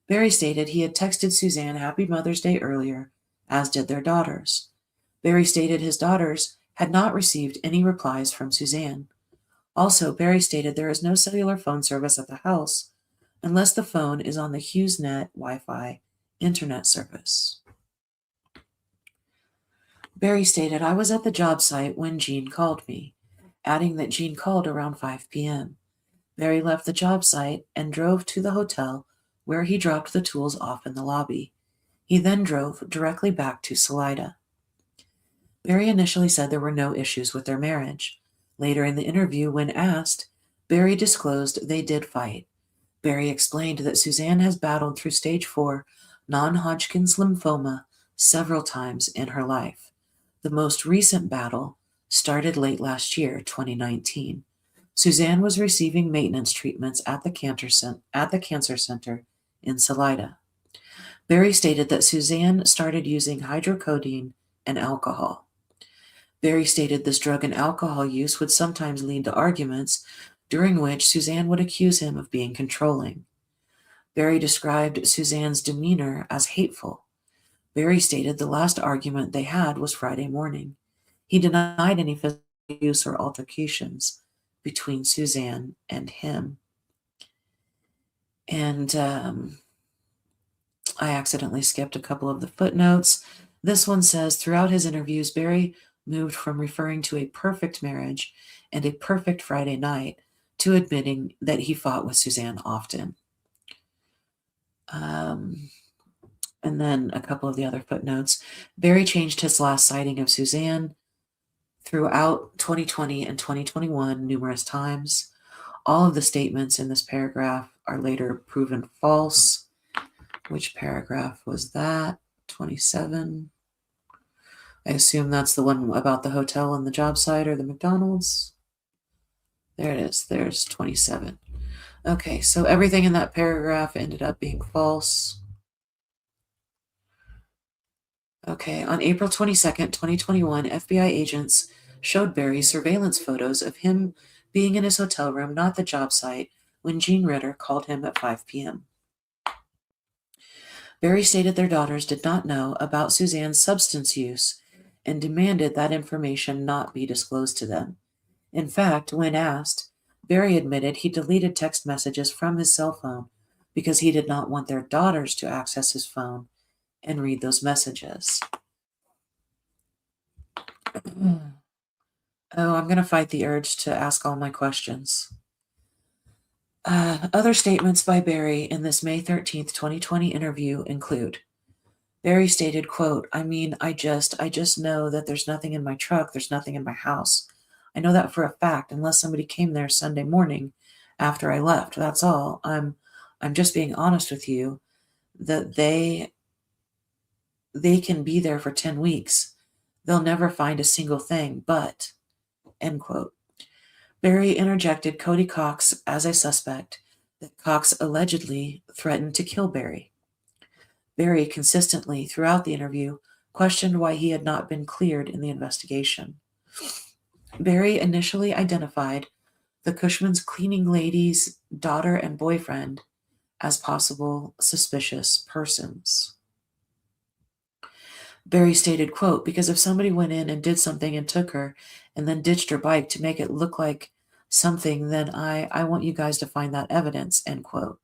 Barry stated he had texted Suzanne Happy Mother's Day earlier, as did their daughters. Barry stated his daughters had not received any replies from Suzanne. Also, Barry stated there is no cellular phone service at the house unless the phone is on the HughesNet Wi-Fi internet service. Barry stated, "I was at the job site when Jean called me," adding that Jean called around 5 p.m. Barry left the job site and drove to the hotel where he dropped the tools off in the lobby. He then drove directly back to Salida. Barry initially said there were no issues with their marriage. Later in the interview, when asked, Barry disclosed they did fight. Barry explained that Suzanne has battled through stage 4 non-Hodgkin's lymphoma several times in her life. The most recent battle started late last year, 2019. Suzanne was receiving maintenance treatments at the Cancer Center in Salida. Barry stated that Suzanne started using hydrocodone and alcohol. Barry stated this drug and alcohol use would sometimes lead to arguments, during which Suzanne would accuse him of being controlling. Barry described Suzanne's demeanor as hateful. Barry stated the last argument they had was Friday morning. He denied any physical use or altercations between Suzanne and him. And I accidentally skipped a couple of the footnotes. This one says, throughout his interviews, Barry moved from referring to a perfect marriage and a perfect Friday night to admitting that he fought with Suzanne often. And then a couple of the other footnotes. Barry changed his last sighting of Suzanne throughout 2020 and 2021 numerous times. All of the statements in this paragraph are later proven false. Which paragraph was that? 27. I assume that's the one about the hotel and the job site or the McDonald's. There it is. There's 27. Okay, so everything in that paragraph ended up being false. Okay, on April 22nd, 2021, FBI agents showed Barry surveillance photos of him being in his hotel room, not the job site, when Jean Ritter called him at 5 p.m. Barry stated their daughters did not know about Suzanne's substance use and demanded that information not be disclosed to them. In fact, when asked, Barry admitted he deleted text messages from his cell phone because he did not want their daughters to access his phone and read those messages. Oh, I'm going to fight the urge to ask all my questions. Other statements by Barry in this May 13th, 2020 interview include, Barry stated, quote, I just know that there's nothing in my truck, there's nothing in my house. I know that for a fact, unless somebody came there Sunday morning after I left. That's all. I'm just being honest with you that they can be there for 10 weeks. They'll never find a single thing, but, end quote. Barry interjected Cody Cox as a suspect, that Cox allegedly threatened to kill Barry. Barry consistently, throughout the interview, questioned why he had not been cleared in the investigation. Barry initially identified the Cushman's cleaning lady's daughter and boyfriend as possible suspicious persons. Barry stated, quote, because if somebody went in and did something and took her and then ditched her bike to make it look like something, then I want you guys to find that evidence, end quote.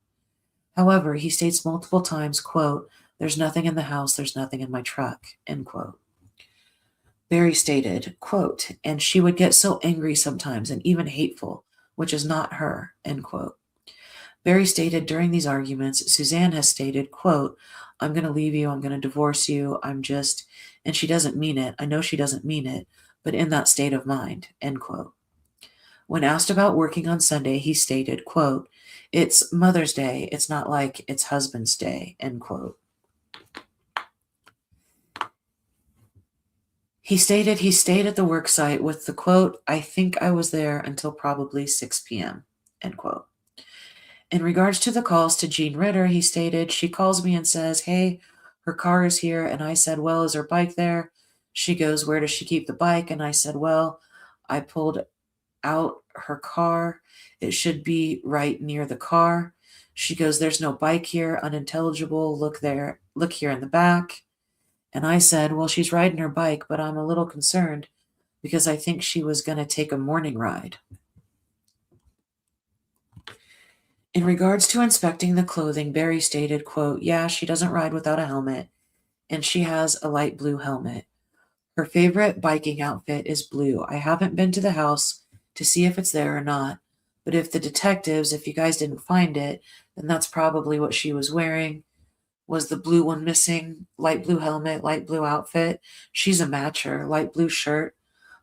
However, he states multiple times, quote, there's nothing in the house, there's nothing in my truck, end quote. Barry stated, quote, and she would get so angry sometimes and even hateful, which is not her, end quote. Barry stated during these arguments, Suzanne has stated, quote, I'm going to leave you, I'm going to divorce you, and she doesn't mean it, I know she doesn't mean it, but in that state of mind, end quote. When asked about working on Sunday, he stated, quote, it's Mother's Day, it's not like it's husband's day, end quote. He stated he stayed at the work site with the quote, I think I was there until probably 6 p.m., end quote. In regards to the calls to Jean Ritter, he stated, she calls me and says, hey, her car is here. And I said, well, is her bike there? She goes, where does she keep the bike? And I said, well, I pulled out her car. It should be right near the car. She goes, there's no bike here, unintelligible. Look there, look here in the back. And I said, well, she's riding her bike, but I'm a little concerned because I think she was going to take a morning ride. In regards to inspecting the clothing, Barry stated, quote, yeah, she doesn't ride without a helmet, and she has a light blue helmet. Her favorite biking outfit is blue. I haven't been to the house to see if it's there or not, but if you guys didn't find it, then that's probably what she was wearing. Was the blue one missing? Light blue helmet, light blue outfit. She's a matcher, light blue shirt.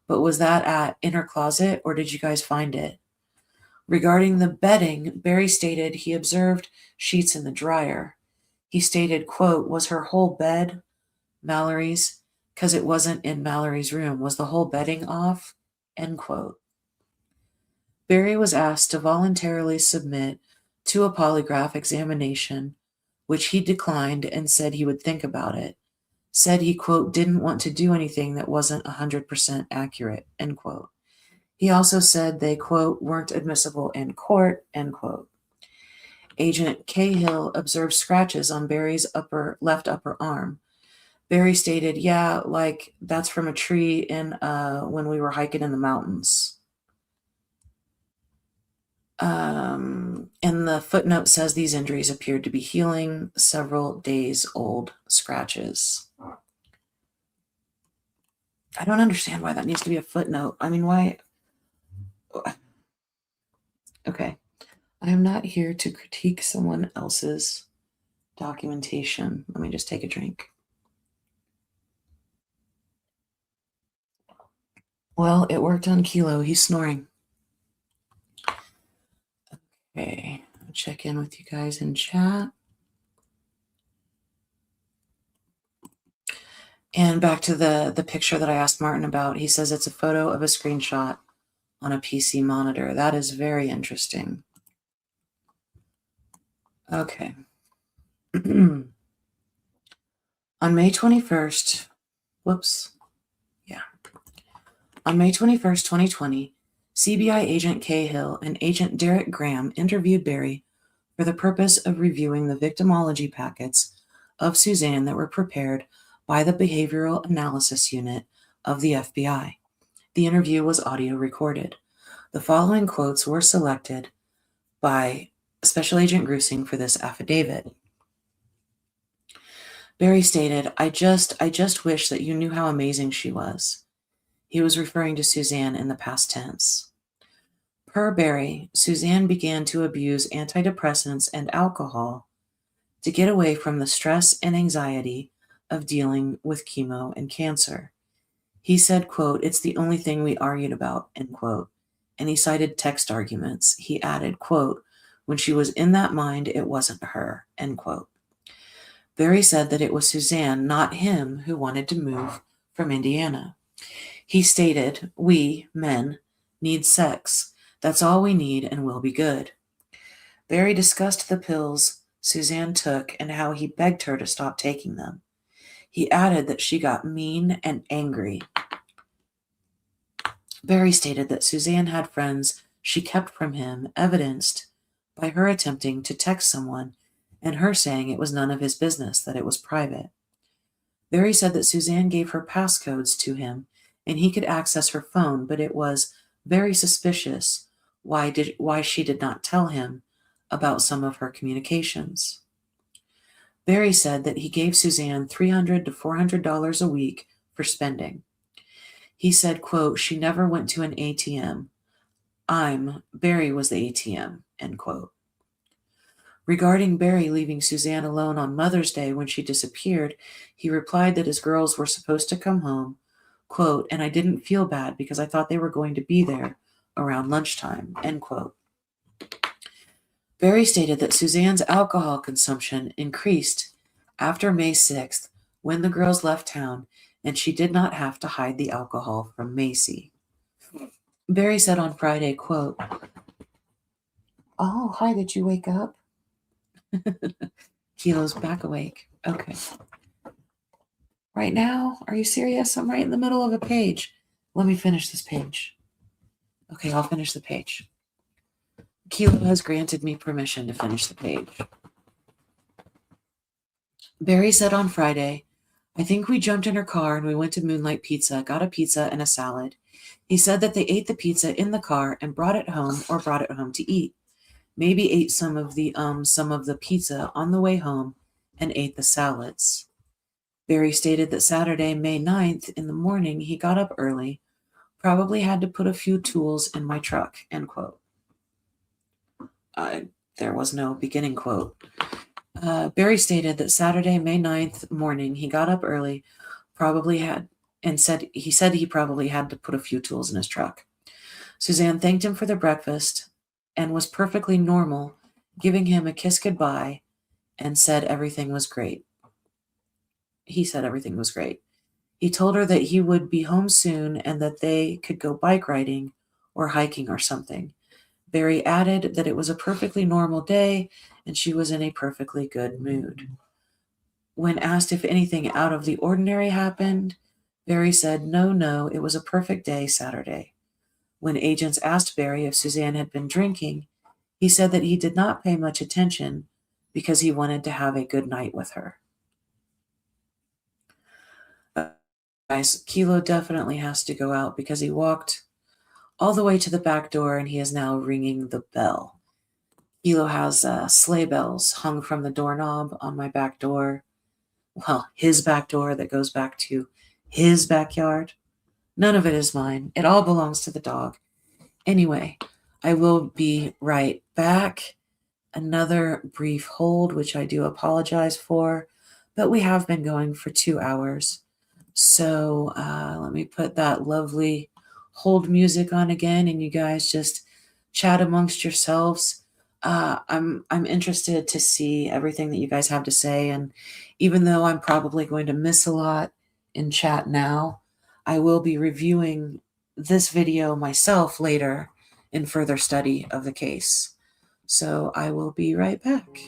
But was that in her closet, or did you guys find it? Regarding the bedding, Barry stated he observed sheets in the dryer. He stated, quote, was her whole bed Mallory's? Because it wasn't in Mallory's room. Was the whole bedding off? End quote. Barry was asked to voluntarily submit to a polygraph examination, which he declined and said he would think about it. Said he, quote, didn't want to do anything that wasn't 100% accurate, end quote. He also said they, quote, weren't admissible in court, end quote. Agent Cahill observed scratches on Barry's left upper arm. Barry stated, yeah, like that's from a tree when we were hiking in the mountains. And the footnote says these injuries appeared to be healing, several days old scratches. I don't understand why that needs to be a footnote. I mean, why? Okay. I am not here to critique someone else's documentation. Let me just take a drink. Well, it worked on Kilo. He's snoring. Okay. I'll check in with you guys in chat. And back to the picture that I asked Martin about. He says it's a photo of a screenshot on a PC monitor. That is very interesting. Okay. On May 21st, On May 21st, 2020, CBI Agent Cahill and Agent Derek Graham interviewed Barry for the purpose of reviewing the victimology packets of Suzanne that were prepared by the Behavioral Analysis Unit of the FBI. The interview was audio recorded. The following quotes were selected by Special Agent Grusing for this affidavit. Barry stated, I just wish that you knew how amazing she was. He was referring to Suzanne in the past tense. Per Barry, Suzanne began to abuse antidepressants and alcohol to get away from the stress and anxiety of dealing with chemo and cancer. He said, quote, it's the only thing we argued about, end quote. And he cited text arguments. He added, quote, when she was in that mind, it wasn't her, end quote. Barry said that it was Suzanne, not him, who wanted to move from Indiana. He stated, we, men, need sex. That's all we need and we'll be good. Barry discussed the pills Suzanne took and how he begged her to stop taking them. He added that she got mean and angry. Barry stated that Suzanne had friends she kept from him, evidenced by her attempting to text someone and her saying it was none of his business, that it was private. Barry said that Suzanne gave her passcodes to him and he could access her phone, but it was very suspicious why she did not tell him about some of her communications. Barry said that he gave Suzanne $300 to $400 a week for spending. He said, quote, she never went to an ATM. Barry was the ATM, end quote. Regarding Barry leaving Suzanne alone on Mother's Day when she disappeared, he replied that his girls were supposed to come home, quote, and I didn't feel bad because I thought they were going to be there around lunchtime, end quote. Barry stated that Suzanne's alcohol consumption increased after May 6th when the girls left town and she did not have to hide the alcohol from Macy. Barry said on Friday, quote, oh, hi, did you wake up? Kilo's back awake. Okay. Right now? Are you serious? I'm right in the middle of a page. Let me finish this page. Okay, I'll finish the page. Kilo has granted me permission to finish the page. Barry said on Friday, I think we jumped in her car and we went to Moonlight Pizza, got a pizza and a salad. He said that they ate the pizza in the car and brought it home or brought it home to eat. Maybe ate some of the pizza on the way home and ate the salads. Barry stated that Saturday, May 9th, in the morning, he got up early, probably had to put a few tools in my truck, end quote. There was no beginning quote. Barry stated that Saturday, May 9th morning, he got up early, he said he probably had to put a few tools in his truck. Suzanne thanked him for the breakfast and was perfectly normal, giving him a kiss goodbye and said everything was great. He said everything was great. He told her that he would be home soon and that they could go bike riding or hiking or something. Barry added that it was a perfectly normal day and she was in a perfectly good mood. When asked if anything out of the ordinary happened, Barry said, no, it was a perfect day Saturday. When agents asked Barry if Suzanne had been drinking, he said that he did not pay much attention because he wanted to have a good night with her. Guys, Kilo definitely has to go out because he walked all the way to the back door and he is now ringing the bell. Kilo has sleigh bells hung from the doorknob on my back door. Well, his back door that goes back to his backyard. None of it is mine. It all belongs to the dog. Anyway, I will be right back. Another brief hold, which I do apologize for, but we have been going for 2 hours. So let me put that lovely hold music on again, and you guys just chat amongst yourselves. I'm interested to see everything that you guys have to say, and even though I'm probably going to miss a lot in chat now, I will be reviewing this video myself later in further study of the case. So I will be right back.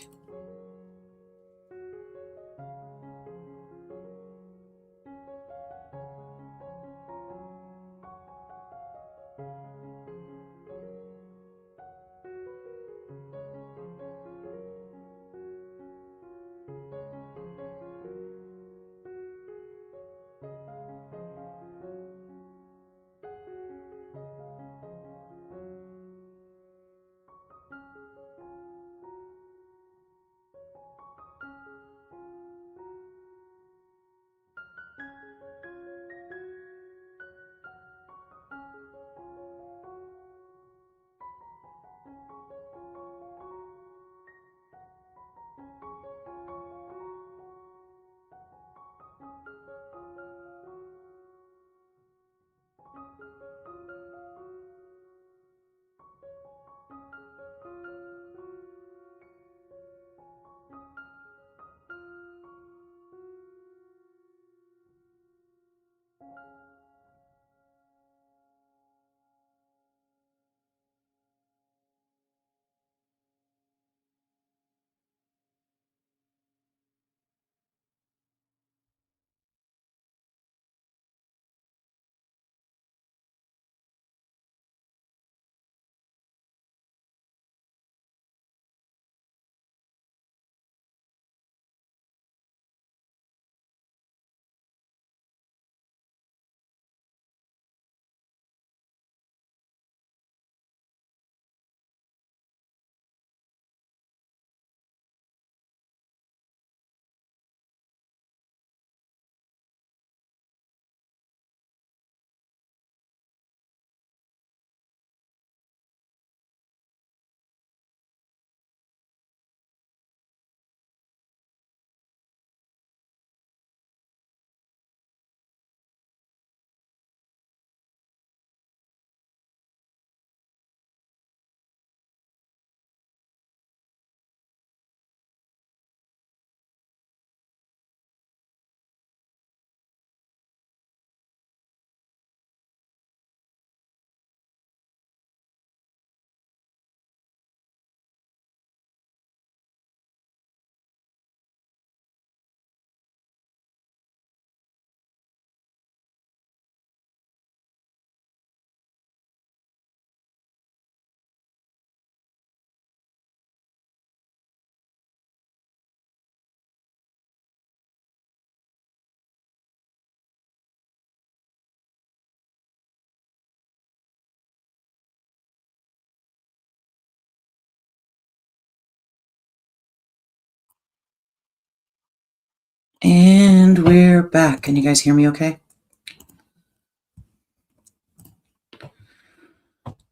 And we're back. Can you guys hear me okay?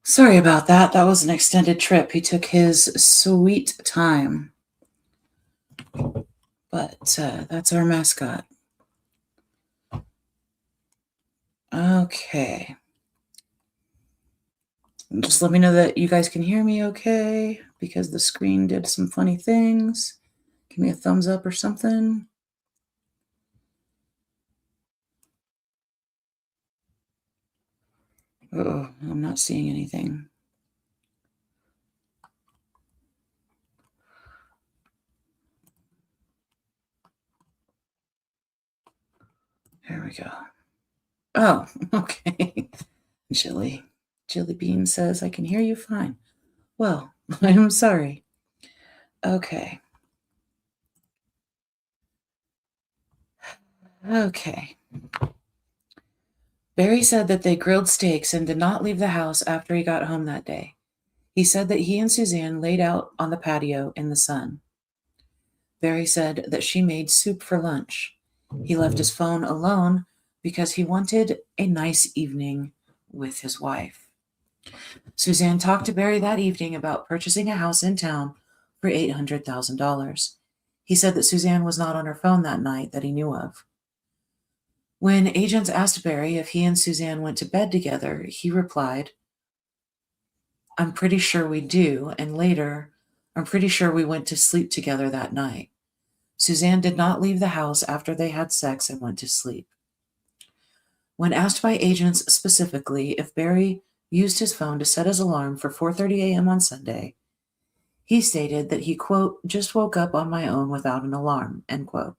Sorry about that. That was an extended trip. He took his sweet time. But that's our mascot. Okay. Just let me know that you guys can hear me okay, because the screen did some funny things. Give me a thumbs up or something. Oh, I'm not seeing anything. There we go. Oh, okay. Jelly Bean says, I can hear you fine. Well, I'm sorry. Okay. Okay. Barry said that they grilled steaks and did not leave the house after he got home that day. He said that he and Suzanne laid out on the patio in the sun. Barry said that she made soup for lunch. He left his phone alone because he wanted a nice evening with his wife. Suzanne talked to Barry that evening about purchasing a house in town for $800,000. He said that Suzanne was not on her phone that night that he knew of. When agents asked Barry if he and Suzanne went to bed together, he replied, I'm pretty sure we do, and later, I'm pretty sure we went to sleep together that night. Suzanne did not leave the house after they had sex and went to sleep. When asked by agents specifically if Barry used his phone to set his alarm for 4:30 a.m. on Sunday, he stated that he, quote, just woke up on my own without an alarm, end quote.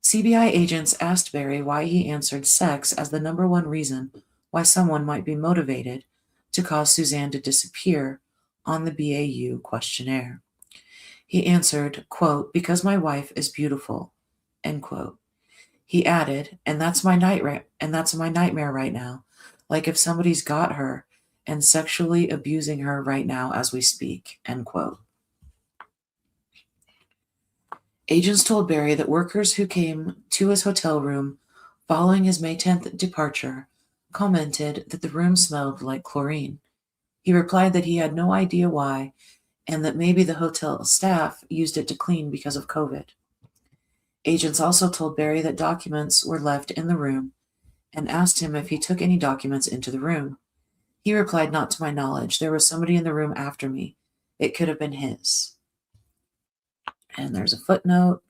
CBI agents asked Barry why he answered sex as the number one reason why someone might be motivated to cause Suzanne to disappear on the BAU questionnaire. He answered, quote, because my wife is beautiful, end quote. He added, and that's my nightmare right now. Like if somebody's got her and sexually abusing her right now as we speak, end quote. Agents told Barry that workers who came to his hotel room following his May 10th departure commented that the room smelled like chlorine. He replied that he had no idea why and that maybe the hotel staff used it to clean because of COVID. Agents also told Barry that documents were left in the room and asked him if he took any documents into the room. He replied, not to my knowledge. There was somebody in the room after me. It could have been his. And there's a footnote.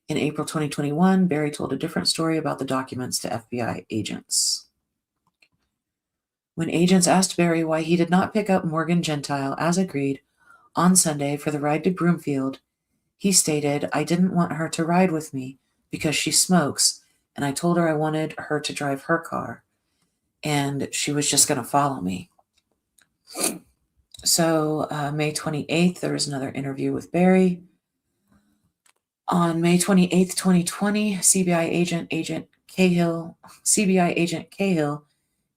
In April 2021, Barry told a different story about the documents to FBI agents. When agents asked Barry why he did not pick up Morgan Gentile as agreed on Sunday for the ride to Broomfield, he stated, I didn't want her to ride with me because she smokes, and I told her I wanted her to drive her car, and she was just going to follow me. So May 28th, there was another interview with Barry. On May 28th, 2020, CBI agent Cahill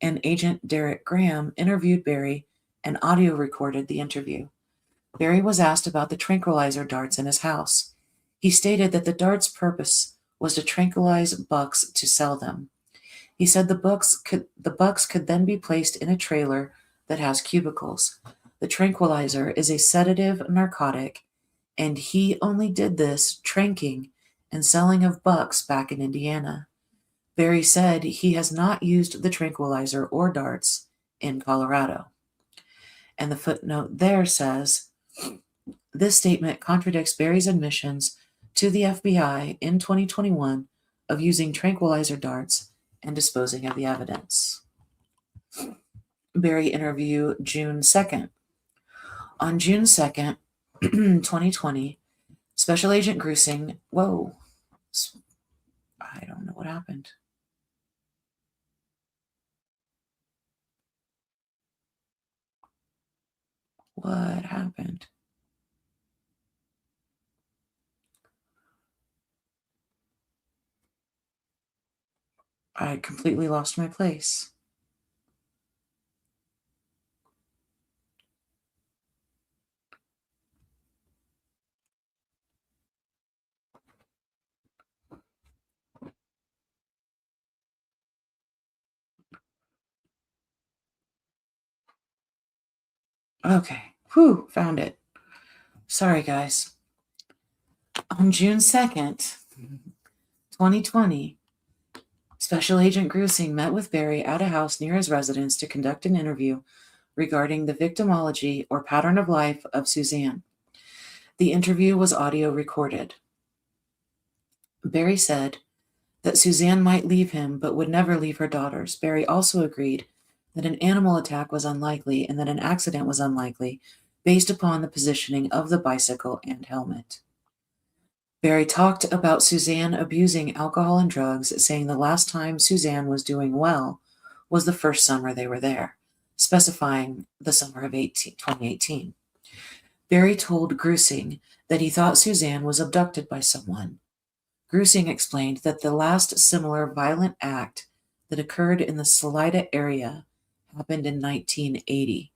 and agent Derek Graham interviewed Barry and audio recorded the interview. Barry was asked about the tranquilizer darts in his house. He stated that the darts' purpose was to tranquilize bucks to sell them. He said the bucks could then be placed in a trailer that has cubicles. The tranquilizer is a sedative narcotic, and he only did this tranking and selling of bucks back in Indiana. Barry said he has not used the tranquilizer or darts in Colorado. And the footnote there says, this statement contradicts Barry's admissions to the FBI in 2021 of using tranquilizer darts and disposing of the evidence. Barry interview June 2nd. On June 2nd, 2020, Special Agent Grusing, I don't know what happened. What happened? I completely lost my place. Okay. Whew, found it. Sorry, guys. On June 2nd, 2020, Special Agent Grusing met with Barry at a house near his residence to conduct an interview regarding the victimology or pattern of life of Suzanne. The interview was audio recorded. Barry said that Suzanne might leave him but would never leave her daughters. Barry also agreed that an animal attack was unlikely and that an accident was unlikely based upon the positioning of the bicycle and helmet. Barry talked about Suzanne abusing alcohol and drugs, saying the last time Suzanne was doing well was the first summer they were there, specifying the summer of 2018. Barry told Grusing that he thought Suzanne was abducted by someone. Grusing explained that the last similar violent act that occurred in the Salida area happened in 1980.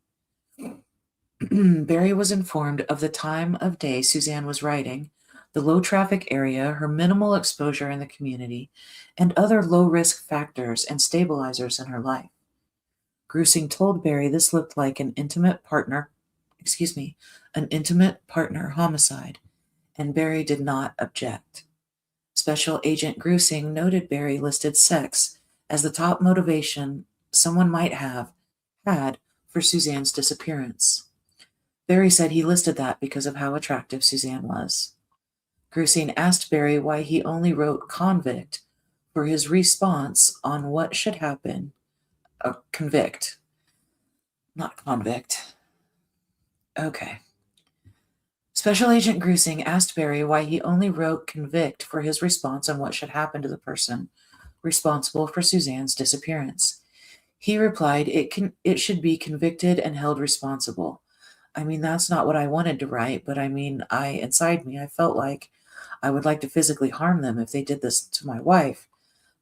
Barry was informed of the time of day Suzanne was riding, the low traffic area, her minimal exposure in the community, and other low risk factors and stabilizers in her life. Grusing told Barry this looked like an intimate partner homicide, and Barry did not object. Special Agent Grusing noted Barry listed sex as the top motivation someone might have had for Suzanne's disappearance. Barry said he listed that because of how attractive Suzanne was. Grusing asked Barry why he only wrote convict for his response on what should happen. Convict, not convict. Okay. Special Agent Grusing asked Barry why he only wrote convict for his response on what should happen to the person responsible for Suzanne's disappearance. He replied, it should be convicted and held responsible. I mean, that's not what I wanted to write, but I mean, inside me, I felt like I would like to physically harm them if they did this to my wife.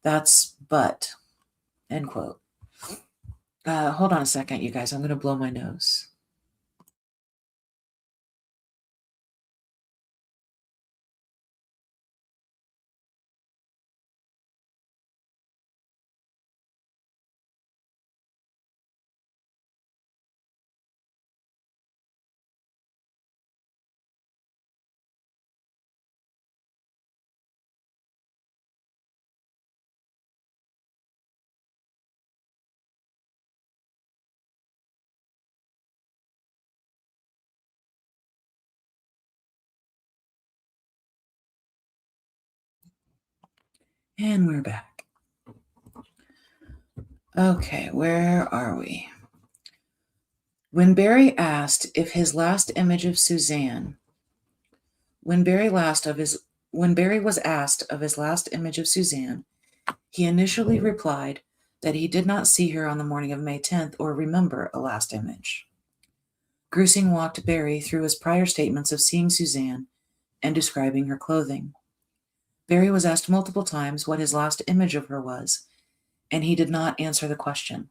That's but, end quote. Hold on a second, you guys. I'm going to blow my nose. And we're back. Okay, where are we? When Barry asked if his last image of Suzanne, when Barry was asked of his last image of Suzanne, he initially replied that he did not see her on the morning of May 10th or remember a last image. Grusing walked Barry through his prior statements of seeing Suzanne and describing her clothing. Barry was asked multiple times what his last image of her was, and he did not answer the question.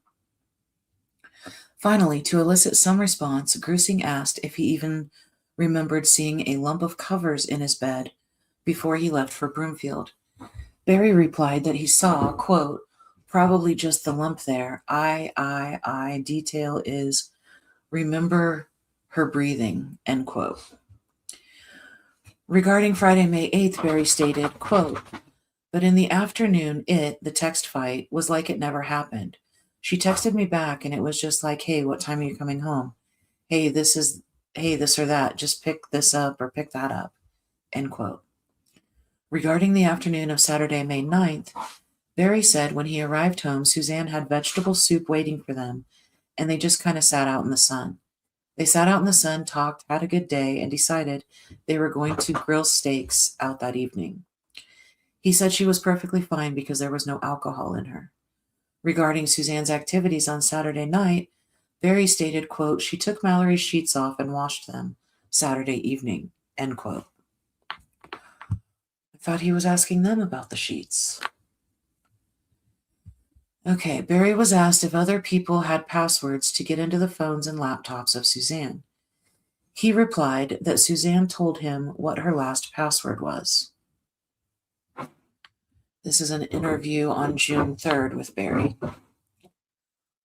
Finally, to elicit some response, Grusing asked if he even remembered seeing a lump of covers in his bed before he left for Broomfield. Barry replied that he saw, quote, probably just the lump there. Detail is remember her breathing, end quote. Regarding Friday, May 8th, Barry stated, quote, but in the afternoon, the text fight, was like it never happened. She texted me back and it was just like, hey, what time are you coming home? Hey, this or that, just pick this up or pick that up, end quote. Regarding the afternoon of Saturday, May 9th, Barry said when he arrived home, Suzanne had vegetable soup waiting for them, and they just kind of sat out in the sun. They sat out in the sun, talked, had a good day, and decided they were going to grill steaks out that evening. He said she was perfectly fine because there was no alcohol in her. Regarding Suzanne's activities on Saturday night, Barry stated, quote, she took Mallory's sheets off and washed them Saturday evening, end quote. I thought he was asking them about the sheets. Okay, Barry was asked if other people had passwords to get into the phones and laptops of Suzanne. He replied that Suzanne told him what her last password was. This is an interview on June 3rd with Barry.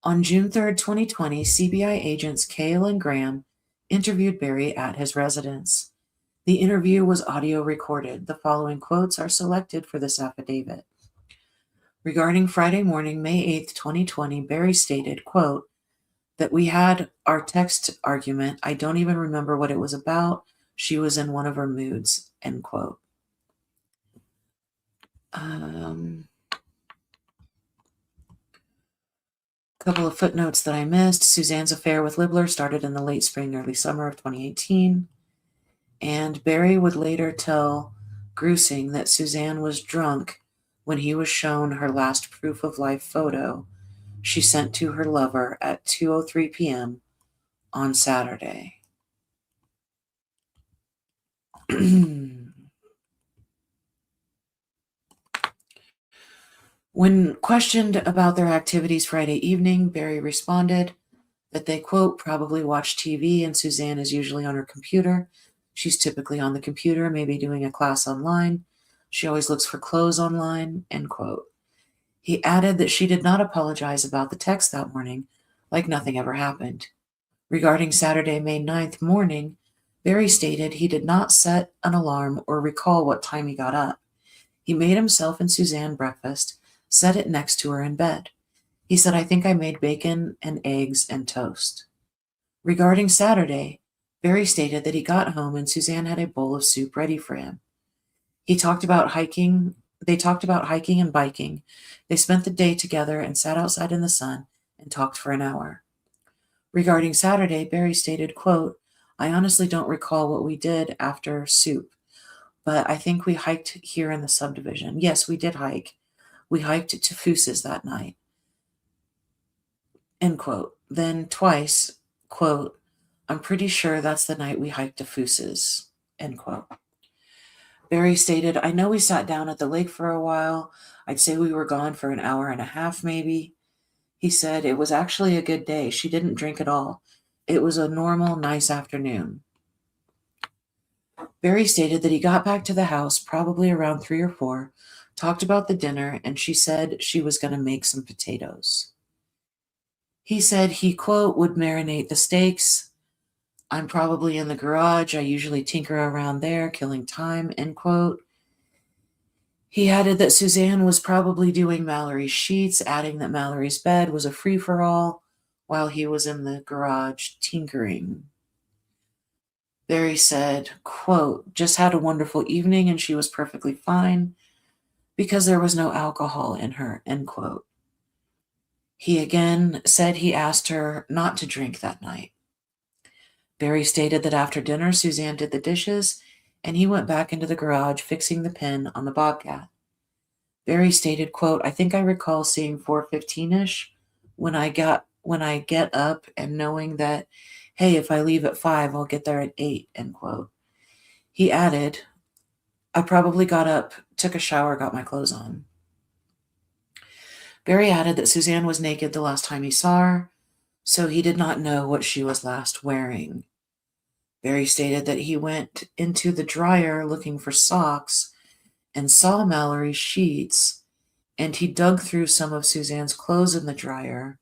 On June 3rd, 2020, CBI agents Cale and Graham interviewed Barry at his residence. The interview was audio recorded. The following quotes are selected for this affidavit. Regarding Friday morning, May 8th, 2020, Barry stated, quote, that we had our text argument. I don't even remember what it was about. She was in one of her moods, end quote. Couple of footnotes that I missed. Suzanne's affair with Libler started in the late spring, early summer of 2018. And Barry would later tell Grusing that Suzanne was drunk when he was shown her last proof of life photo she sent to her lover at 2:03 p.m. on Saturday. When questioned about their activities Friday evening, Barry responded that they, quote, probably watch TV and Suzanne is usually on her computer. She's typically on the computer, maybe doing a class online. She always looks for clothes online, end quote. He added that she did not apologize about the text that morning, like nothing ever happened. Regarding Saturday, May 9th morning, Barry stated he did not set an alarm or recall what time he got up. He made himself and Suzanne breakfast, set it next to her in bed. He said, I think I made bacon and eggs and toast. Regarding Saturday, Barry stated that he got home and Suzanne had a bowl of soup ready for him. They talked about hiking and biking. They spent the day together and sat outside in the sun and talked for an hour. Regarding Saturday, Barry stated, quote, I honestly don't recall what we did after soup, but I think we hiked here in the subdivision. Yes, we did hike. We hiked to Foose's that night, end quote. Then twice, quote, I'm pretty sure that's the night we hiked to Foose's, end quote. Barry stated, I know we sat down at the lake for a while. I'd say we were gone for an hour and a half, maybe. He said, it was actually a good day. She didn't drink at all. It was a normal, nice afternoon. Barry stated that he got back to the house probably around 3 or 4, talked about the dinner, and she said she was going to make some potatoes. He said he, quote, would marinate the steaks. I'm probably in the garage. I usually tinker around there, killing time, end quote. He added that Suzanne was probably doing Mallory's sheets, adding that Mallory's bed was a free-for-all while he was in the garage tinkering. Barry said, quote, just had a wonderful evening and she was perfectly fine because there was no alcohol in her, end quote. He again said he asked her not to drink that night. Barry stated that after dinner, Suzanne did the dishes and he went back into the garage fixing the pin on the Bobcat. Barry stated, quote, I think I recall seeing 4:15-ish when I get up and knowing that, hey, if I leave at 5, I'll get there at 8, end quote. He added, I probably got up, took a shower, got my clothes on. Barry added that Suzanne was naked the last time he saw her, so he did not know what she was last wearing. Barry stated that he went into the dryer looking for socks and saw Mallory's sheets, and he dug through some of Suzanne's clothes in the dryer.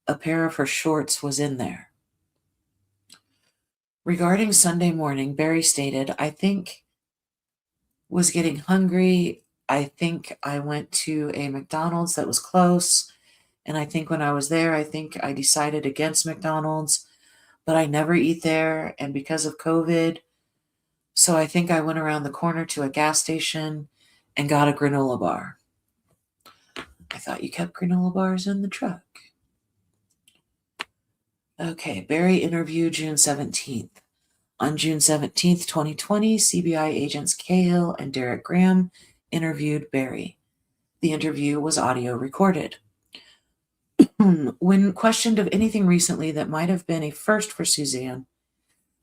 A pair of her shorts was in there. Regarding Sunday morning, Barry stated, I think was getting hungry. I think I went to a McDonald's that was close, and I think when I was there, I think I decided against McDonald's, but I never eat there, and because of COVID, so I think I went around the corner to a gas station and got a granola bar. I thought you kept granola bars in the truck. Okay, Barry interview June 17th. On June 17th, 2020, CBI agents Cahill and Derek Graham interviewed Barry. The interview was audio recorded. When questioned of anything recently that might have been a first for Suzanne,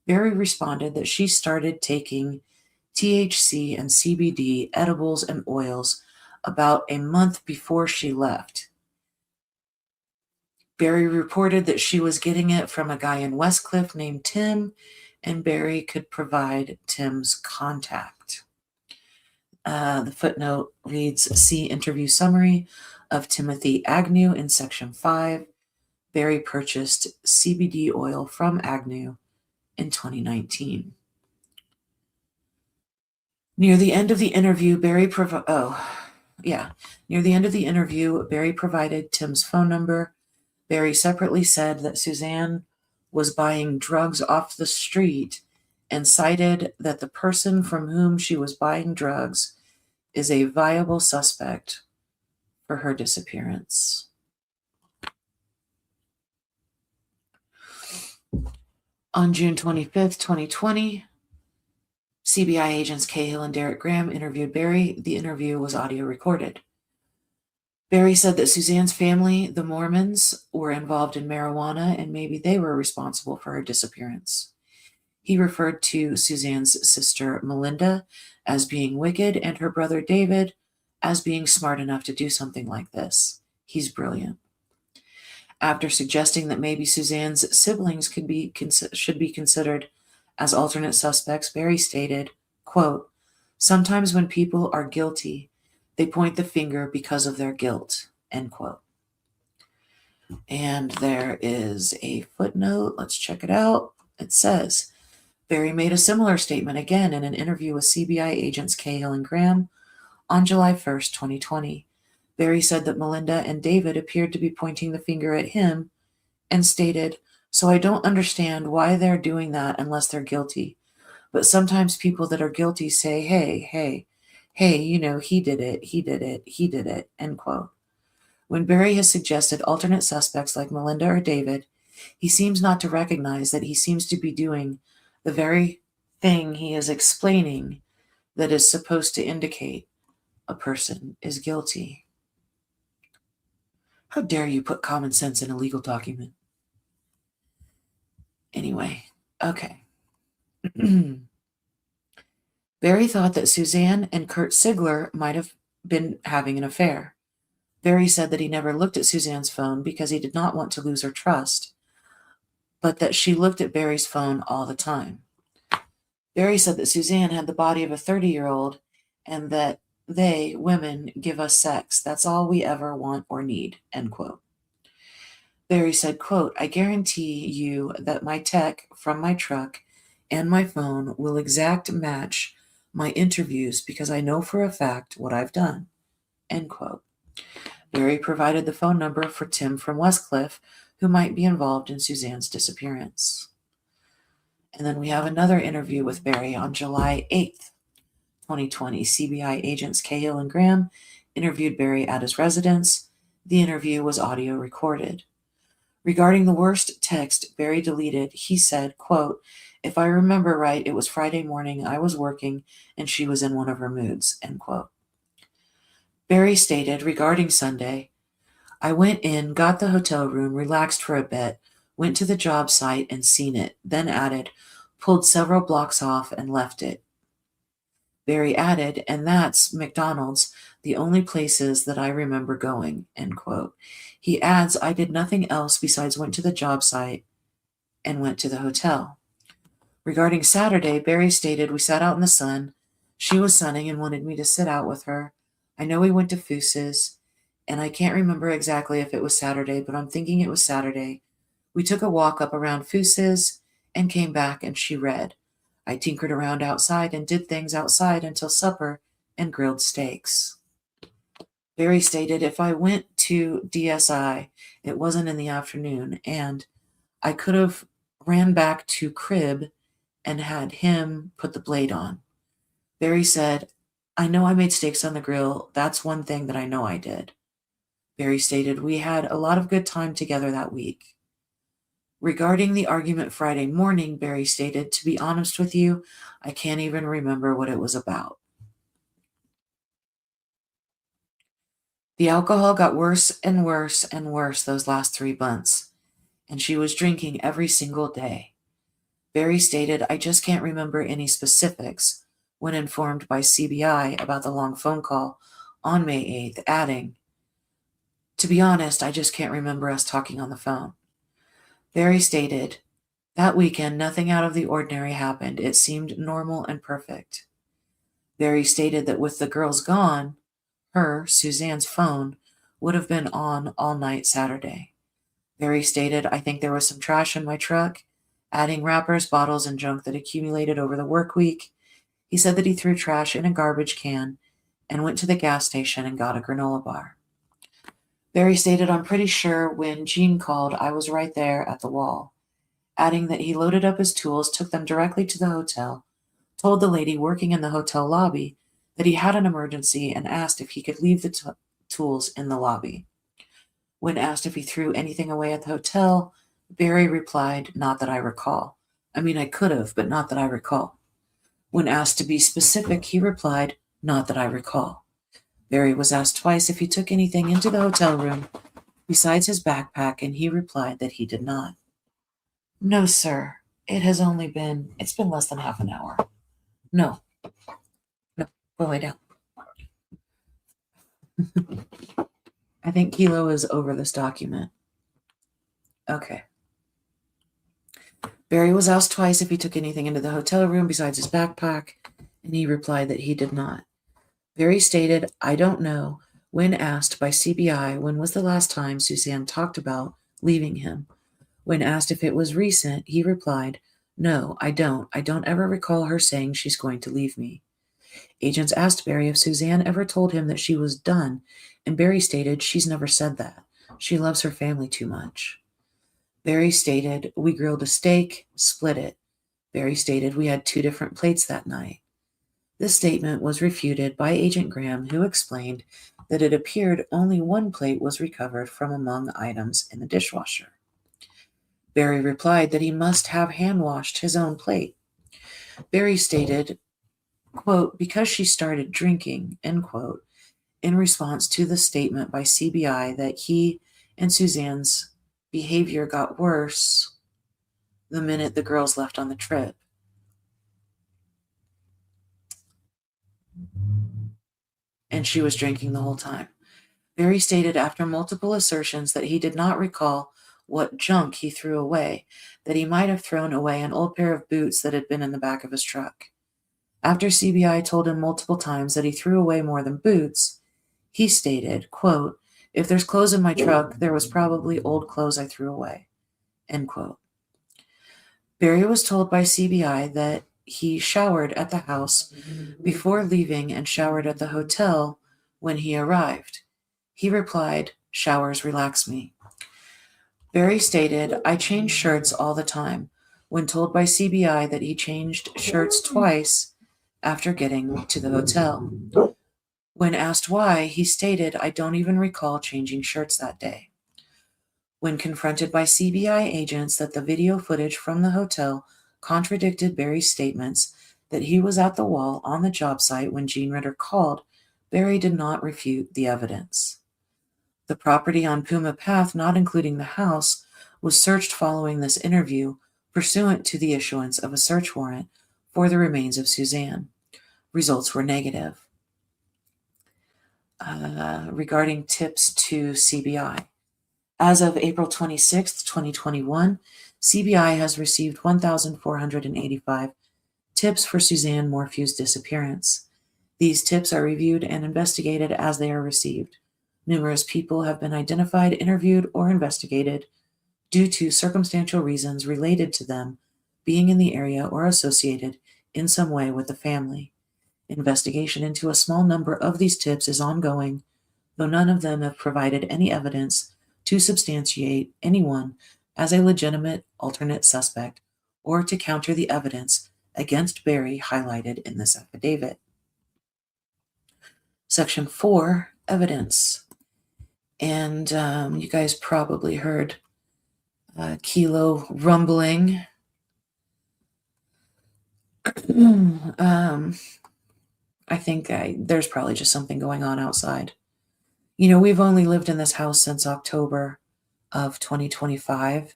Barry responded that she started taking THC and CBD edibles and oils about a month before she left. Barry reported that she was getting it from a guy in Westcliff named Tim, and Barry could provide Tim's contact. The footnote reads, see interview summary of Timothy Agnew in section 5. Barry purchased CBD oil from Agnew in 2019. Near the end of the interview, Barry provided Tim's phone number. Barry separately said that Suzanne was buying drugs off the street and cited that the person from whom she was buying drugs is a viable suspect for her disappearance. On June 25th, 2020, CBI agents Cahill and Derek Graham interviewed Barry. The interview was audio recorded. Barry said that Suzanne's family, the Mormons, were involved in marijuana and maybe they were responsible for her disappearance. He referred to Suzanne's sister Melinda as being wicked and her brother David as being smart enough to do something like this. He's brilliant. After suggesting that maybe Suzanne's siblings should be considered as alternate suspects, Barry stated, quote, "Sometimes when people are guilty, they point the finger because of their guilt," end quote. And there is a footnote. Let's check it out. It says, Barry made a similar statement again in an interview with CBI agents Cahill and Graham on July 1st, 2020. Barry said that Melinda and David appeared to be pointing the finger at him and stated, "So I don't understand why they're doing that unless they're guilty. But sometimes people that are guilty say, hey, you know, he did it, end quote. When Barry has suggested alternate suspects like Melinda or David, he seems not to recognize that he seems to be doing the very thing he is explaining that is supposed to indicate a person is guilty. How dare you put common sense in a legal document? Anyway, okay. Barry thought that Suzanne and Kurt Sigler might have been having an affair. Barry said that he never looked at Suzanne's phone because he did not want to lose her trust, but that she looked at Barry's phone all the time. Barry said that Suzanne had the body of a 30-year-old and that they, women, give us sex. That's all we ever want or need, end quote. Barry said, quote, "I guarantee you that my tech from my truck and my phone will exact match my interviews because I know for a fact what I've done," end quote. Barry provided the phone number for Tim from Westcliff, who might be involved in Suzanne's disappearance. And then we have another interview with Barry on July 8th, 2020. CBI agents Cahill and Graham interviewed Barry at his residence. The interview was audio recorded. Regarding the worst text Barry deleted, he said, quote, "If I remember right, it was Friday morning, I was working, and she was in one of her moods," end quote. Barry stated, regarding Sunday, "I went in, got the hotel room, relaxed for a bit, went to the job site and seen it," then added, "pulled several blocks off and left it." Barry added, "And that's McDonald's, the only places that I remember going," end quote. He adds, "I did nothing else besides went to the job site and went to the hotel." Regarding Saturday, Barry stated, "We sat out in the sun. She was sunning and wanted me to sit out with her. I know we went to Foose's, and I can't remember exactly if it was Saturday, but I'm thinking it was Saturday. We took a walk up around Foose's and came back and she read. I tinkered around outside and did things outside until supper and grilled steaks." Barry stated, "If I went to DSI, it wasn't in the afternoon, and I could have ran back to crib and had him put the blade on." Barry said, "I know I made steaks on the grill. That's one thing that I know I did." Barry stated, "We had a lot of good time together that week." Regarding the argument Friday morning, Barry stated, "To be honest with you, I can't even remember what it was about." The alcohol got worse and worse and worse those last 3 months, and she was drinking every single day. Barry stated, "I just can't remember any specifics," when informed by CBI about the long phone call on May 8th, adding, "To be honest, I just can't remember us talking on the phone." Barry stated, "That weekend, nothing out of the ordinary happened. It seemed normal and perfect." Barry stated that with the girls gone, Suzanne's phone, would have been on all night Saturday. Barry stated, "I think there was some trash in my truck," adding wrappers, bottles, and junk that accumulated over the work week. He said that he threw trash in a garbage can and went to the gas station and got a granola bar. Barry stated, "I'm pretty sure when Jean called, I was right there at the wall," adding that he loaded up his tools, took them directly to the hotel, told the lady working in the hotel lobby that he had an emergency, and asked if he could leave the tools in the lobby. When asked if he threw anything away at the hotel, Barry replied, "Not that I recall. I mean, I could have, but not that I recall." When asked to be specific, he replied, "Not that I recall." Barry was asked twice if he took anything into the hotel room besides his backpack, and he replied that he did not. "No, sir. It's been less than half an hour. No, no, go lay down." I think Kilo is over this document. Okay. Barry was asked twice if he took anything into the hotel room besides his backpack, and he replied that he did not. Barry stated, "I don't know," when asked by CBI when was the last time Suzanne talked about leaving him. When asked if it was recent, he replied, "No, I don't. I don't ever recall her saying she's going to leave me." Agents asked Barry if Suzanne ever told him that she was done, and Barry stated, "She's never said that. She loves her family too much." Barry stated, "We grilled a steak, split it." Barry stated, "We had 2 different plates that night." This statement was refuted by Agent Graham, who explained that it appeared only 1 plate was recovered from among items in the dishwasher. Barry replied that he must have hand-washed his own plate. Barry stated, quote, "Because she started drinking," end quote, in response to the statement by CBI that he and Suzanne's behavior got worse the minute the girls left on the trip. And she was drinking the whole time. Barry stated after multiple assertions that he did not recall what junk he threw away, that he might have thrown away an old pair of boots that had been in the back of his truck. After CBI told him multiple times that he threw away more than boots, he stated, quote, "If there's clothes in my truck, there was probably old clothes I threw away," end quote. Barry was told by CBI that he showered at the house before leaving and showered at the hotel when he arrived. He replied, "Showers relax me." Barry stated, "I change shirts all the time," when told by CBI that he changed shirts twice after getting to the hotel. When asked why, he stated, "I don't even recall changing shirts that day." When confronted by CBI agents that the video footage from the hotel contradicted Barry's statements that he was at the wall on the job site when Jean Ritter called, Barry did not refute the evidence. The property on Puma Path, not including the house, was searched following this interview, pursuant to the issuance of a search warrant for the remains of Suzanne. Results were negative. Regarding tips to CBI. As of April 26, 2021, CBI has received 1,485 tips for Suzanne Morphew's disappearance. These tips are reviewed and investigated as they are received. Numerous people have been identified, interviewed, or investigated due to circumstantial reasons related to them being in the area or associated in some way with the family. Investigation into a small number of these tips is ongoing, though none of them have provided any evidence to substantiate anyone as a legitimate alternate suspect or to counter the evidence against Barry highlighted in this affidavit. Section 4, Evidence. And you guys probably heard Kilo rumbling. I think there's probably just something going on outside. You know, we've only lived in this house since October of 2025.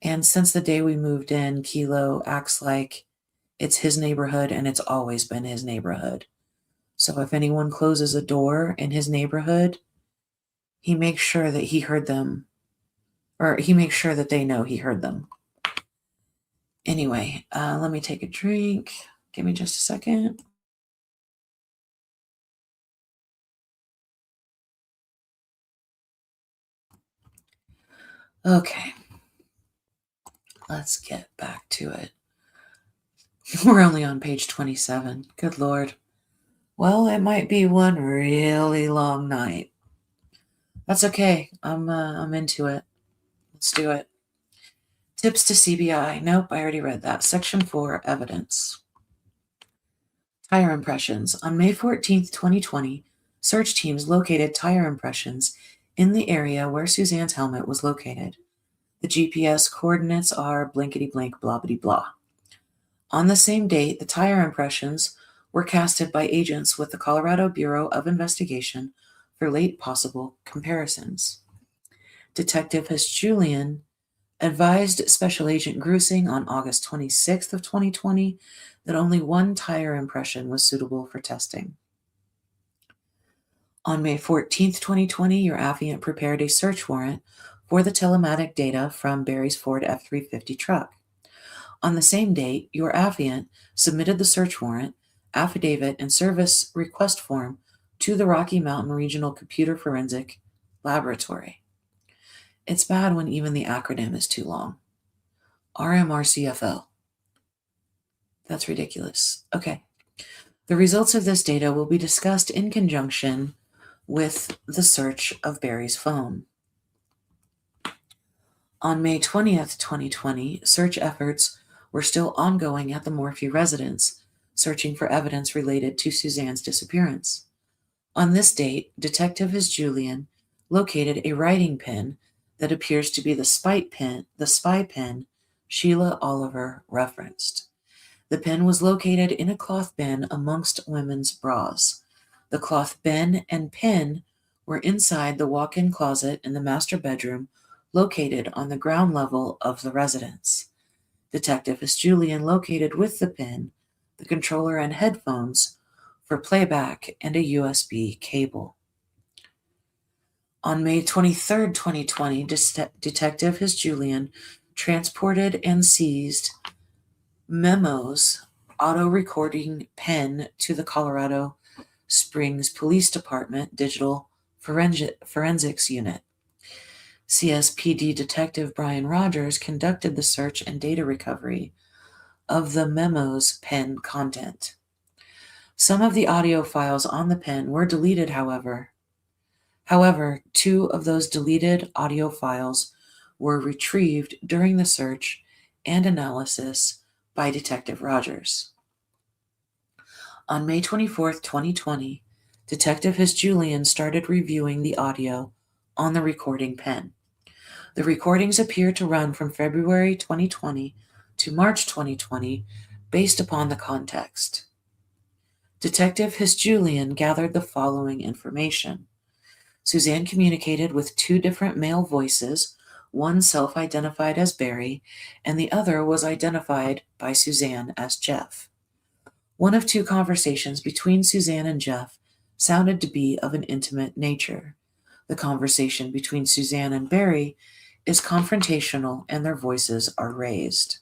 And since the day we moved in, Kilo acts like it's his neighborhood and it's always been his neighborhood. So if anyone closes a door in his neighborhood, he makes sure that he heard them, or he makes sure that they know he heard them. Anyway, let me take a drink. Give me just a second. Okay, let's get back to it. We're only on page 27. Good Lord. Well, it might be one really long night. That's okay. I'm into it. Let's do it. Tips to CBI. Nope, I already read that. Section 4, Evidence. Tire impressions. On May 14th, 2020, search teams located tire impressions in the area where Suzanne's helmet was located. The GPS coordinates are blankety blank blobbity blah. On the same date, the tire impressions were casted by agents with the Colorado Bureau of Investigation for late possible comparisons. Detective Julian advised Special Agent Grusing on August 26th of 2020 that only one tire impression was suitable for testing. On May 14th, 2020, your affiant prepared a search warrant for the telematic data from Barry's Ford F-350 truck. On the same date, your affiant submitted the search warrant, affidavit, and service request form to the Rocky Mountain Regional Computer Forensic Laboratory. It's bad when even the acronym is too long. RMRCFL. That's ridiculous. Okay. The results of this data will be discussed in conjunction with the search of Barry's phone. On May 20th, 2020, search efforts were still ongoing at the Morphew residence, searching for evidence related to Suzanne's disappearance. On this date, Detective Julian located a writing pen that appears to be the spy pen Sheila Oliver referenced. The pen was located in a cloth bin amongst women's bras. The cloth bin and pen were inside the walk-in closet in the master bedroom located on the ground level of the residence. Detective Julian located with the pen the controller and headphones for playback and a USB cable. On May 23, 2020, Detective Julian transported and seized Memo's auto-recording pen to the Colorado Springs Police Department Digital Forensics Unit. CSPD Detective Brian Rogers conducted the search and data recovery of the Memo's pen content. Some of the audio files on the pen were deleted, however. However, 2 of those deleted audio files were retrieved during the search and analysis by Detective Rogers. On May 24, 2020, Detective Julian started reviewing the audio on the recording pen. The recordings appear to run from February 2020 to March 2020 based upon the context. Detective Julian gathered the following information. Suzanne communicated with 2 different male voices, one self-identified as Barry, and the other was identified by Suzanne as Jeff. One of 2 conversations between Suzanne and Jeff sounded to be of an intimate nature. The conversation between Suzanne and Barry is confrontational and their voices are raised.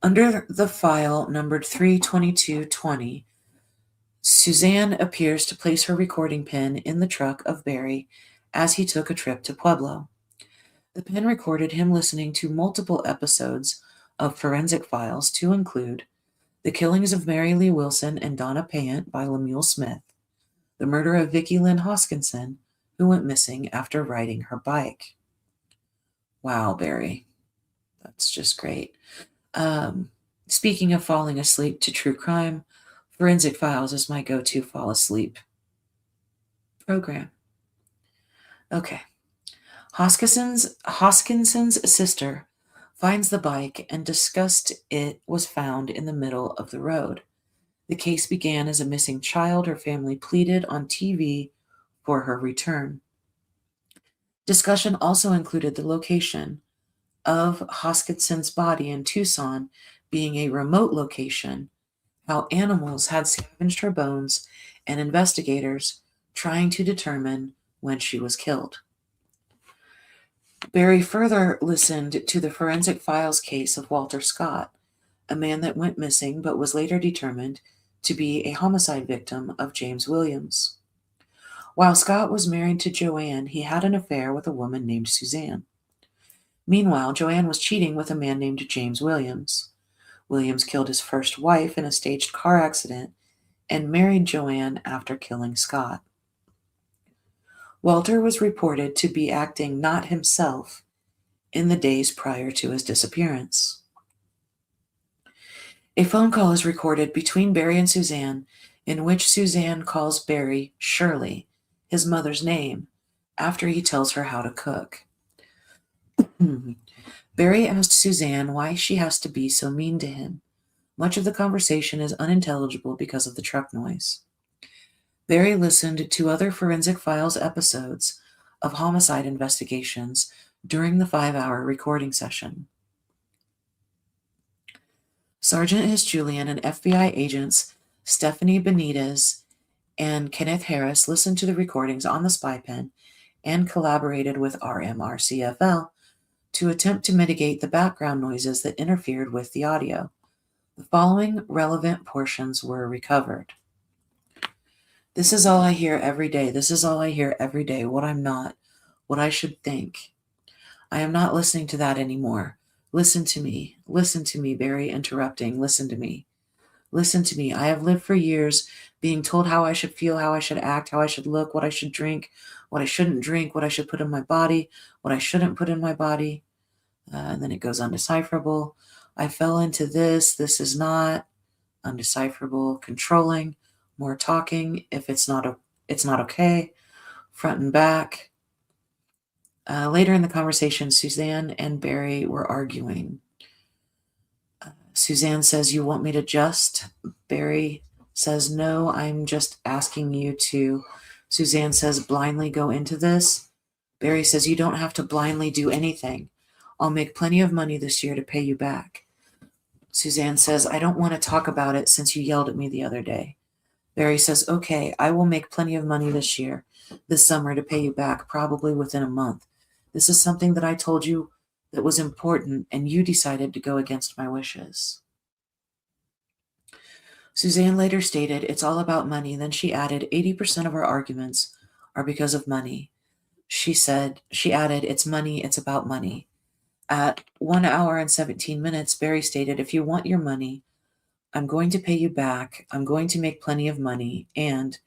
Under the file numbered 32220, Suzanne appears to place her recording pen in the truck of Barry as he took a trip to Pueblo. The pen recorded him listening to multiple episodes of forensic files to include The Killings of Mary Lee Wilson and Donna Payant by Lemuel Smith, the murder of Vicki Lynn Hoskinson, who went missing after riding her bike. Wow, Barry. That's just great. Speaking of falling asleep to true crime, Forensic Files is my go-to fall asleep program. Okay. Hoskinson's sister finds the bike and discussed it was found in the middle of the road. The case began as a missing child. Her family pleaded on TV for her return. Discussion also included the location of Hoskinson's body in Tucson being a remote location, how animals had scavenged her bones, and investigators trying to determine when she was killed. Barry further listened to the Forensic Files case of Walter Scott, a man that went missing but was later determined to be a homicide victim of James Williams. While Scott was married to Joanne, he had an affair with a woman named Suzanne. Meanwhile, Joanne was cheating with a man named James Williams. Williams killed his first wife in a staged car accident and married Joanne after killing Scott. Walter was reported to be acting not himself in the days prior to his disappearance. A phone call is recorded between Barry and Suzanne in which Suzanne calls Barry Shirley, his mother's name, after he tells her how to cook. Barry asked Suzanne why she has to be so mean to him. Much of the conversation is unintelligible because of the truck noise. Barry listened to other Forensic Files episodes of homicide investigations during the 5-hour recording session. Sergeant His Julian and FBI agents Stephanie Benitez and Kenneth Harris listened to the recordings on the spy pen and collaborated with RMRCFL to attempt to mitigate the background noises that interfered with the audio. The following relevant portions were recovered. This is all I hear every day. This is all I hear every day. What I'm not, what I should think. I am not listening to that anymore. Listen to me. Listen to me, Barry interrupting. Listen to me. Listen to me. I have lived for years being told how I should feel, how I should act, how I should look, what I should drink, what I shouldn't drink, what I should put in my body, what I shouldn't put in my body. And then it goes undecipherable. I fell into this. This is not undecipherable. Controlling. More talking. If it's not okay. Front and back. Later in the conversation, Suzanne and Barry were arguing. Suzanne says, "You want me to just?" Barry says, "No, I'm just asking you to." Suzanne says, "Blindly go into this." Barry says, "You don't have to blindly do anything. I'll make plenty of money this year to pay you back." Suzanne says, "I don't want to talk about it since you yelled at me the other day." Barry says, "Okay, I will make plenty of money this summer to pay you back, probably within a month. This is something that I told you that was important, and you decided to go against my wishes." Suzanne later stated, "It's all about money." Then she added, 80% of our arguments are because of money. She added, "It's money, it's about money." At 1 hour and 17 minutes, Barry stated, "If you want your money, I'm going to pay you back. I'm going to make plenty of money. And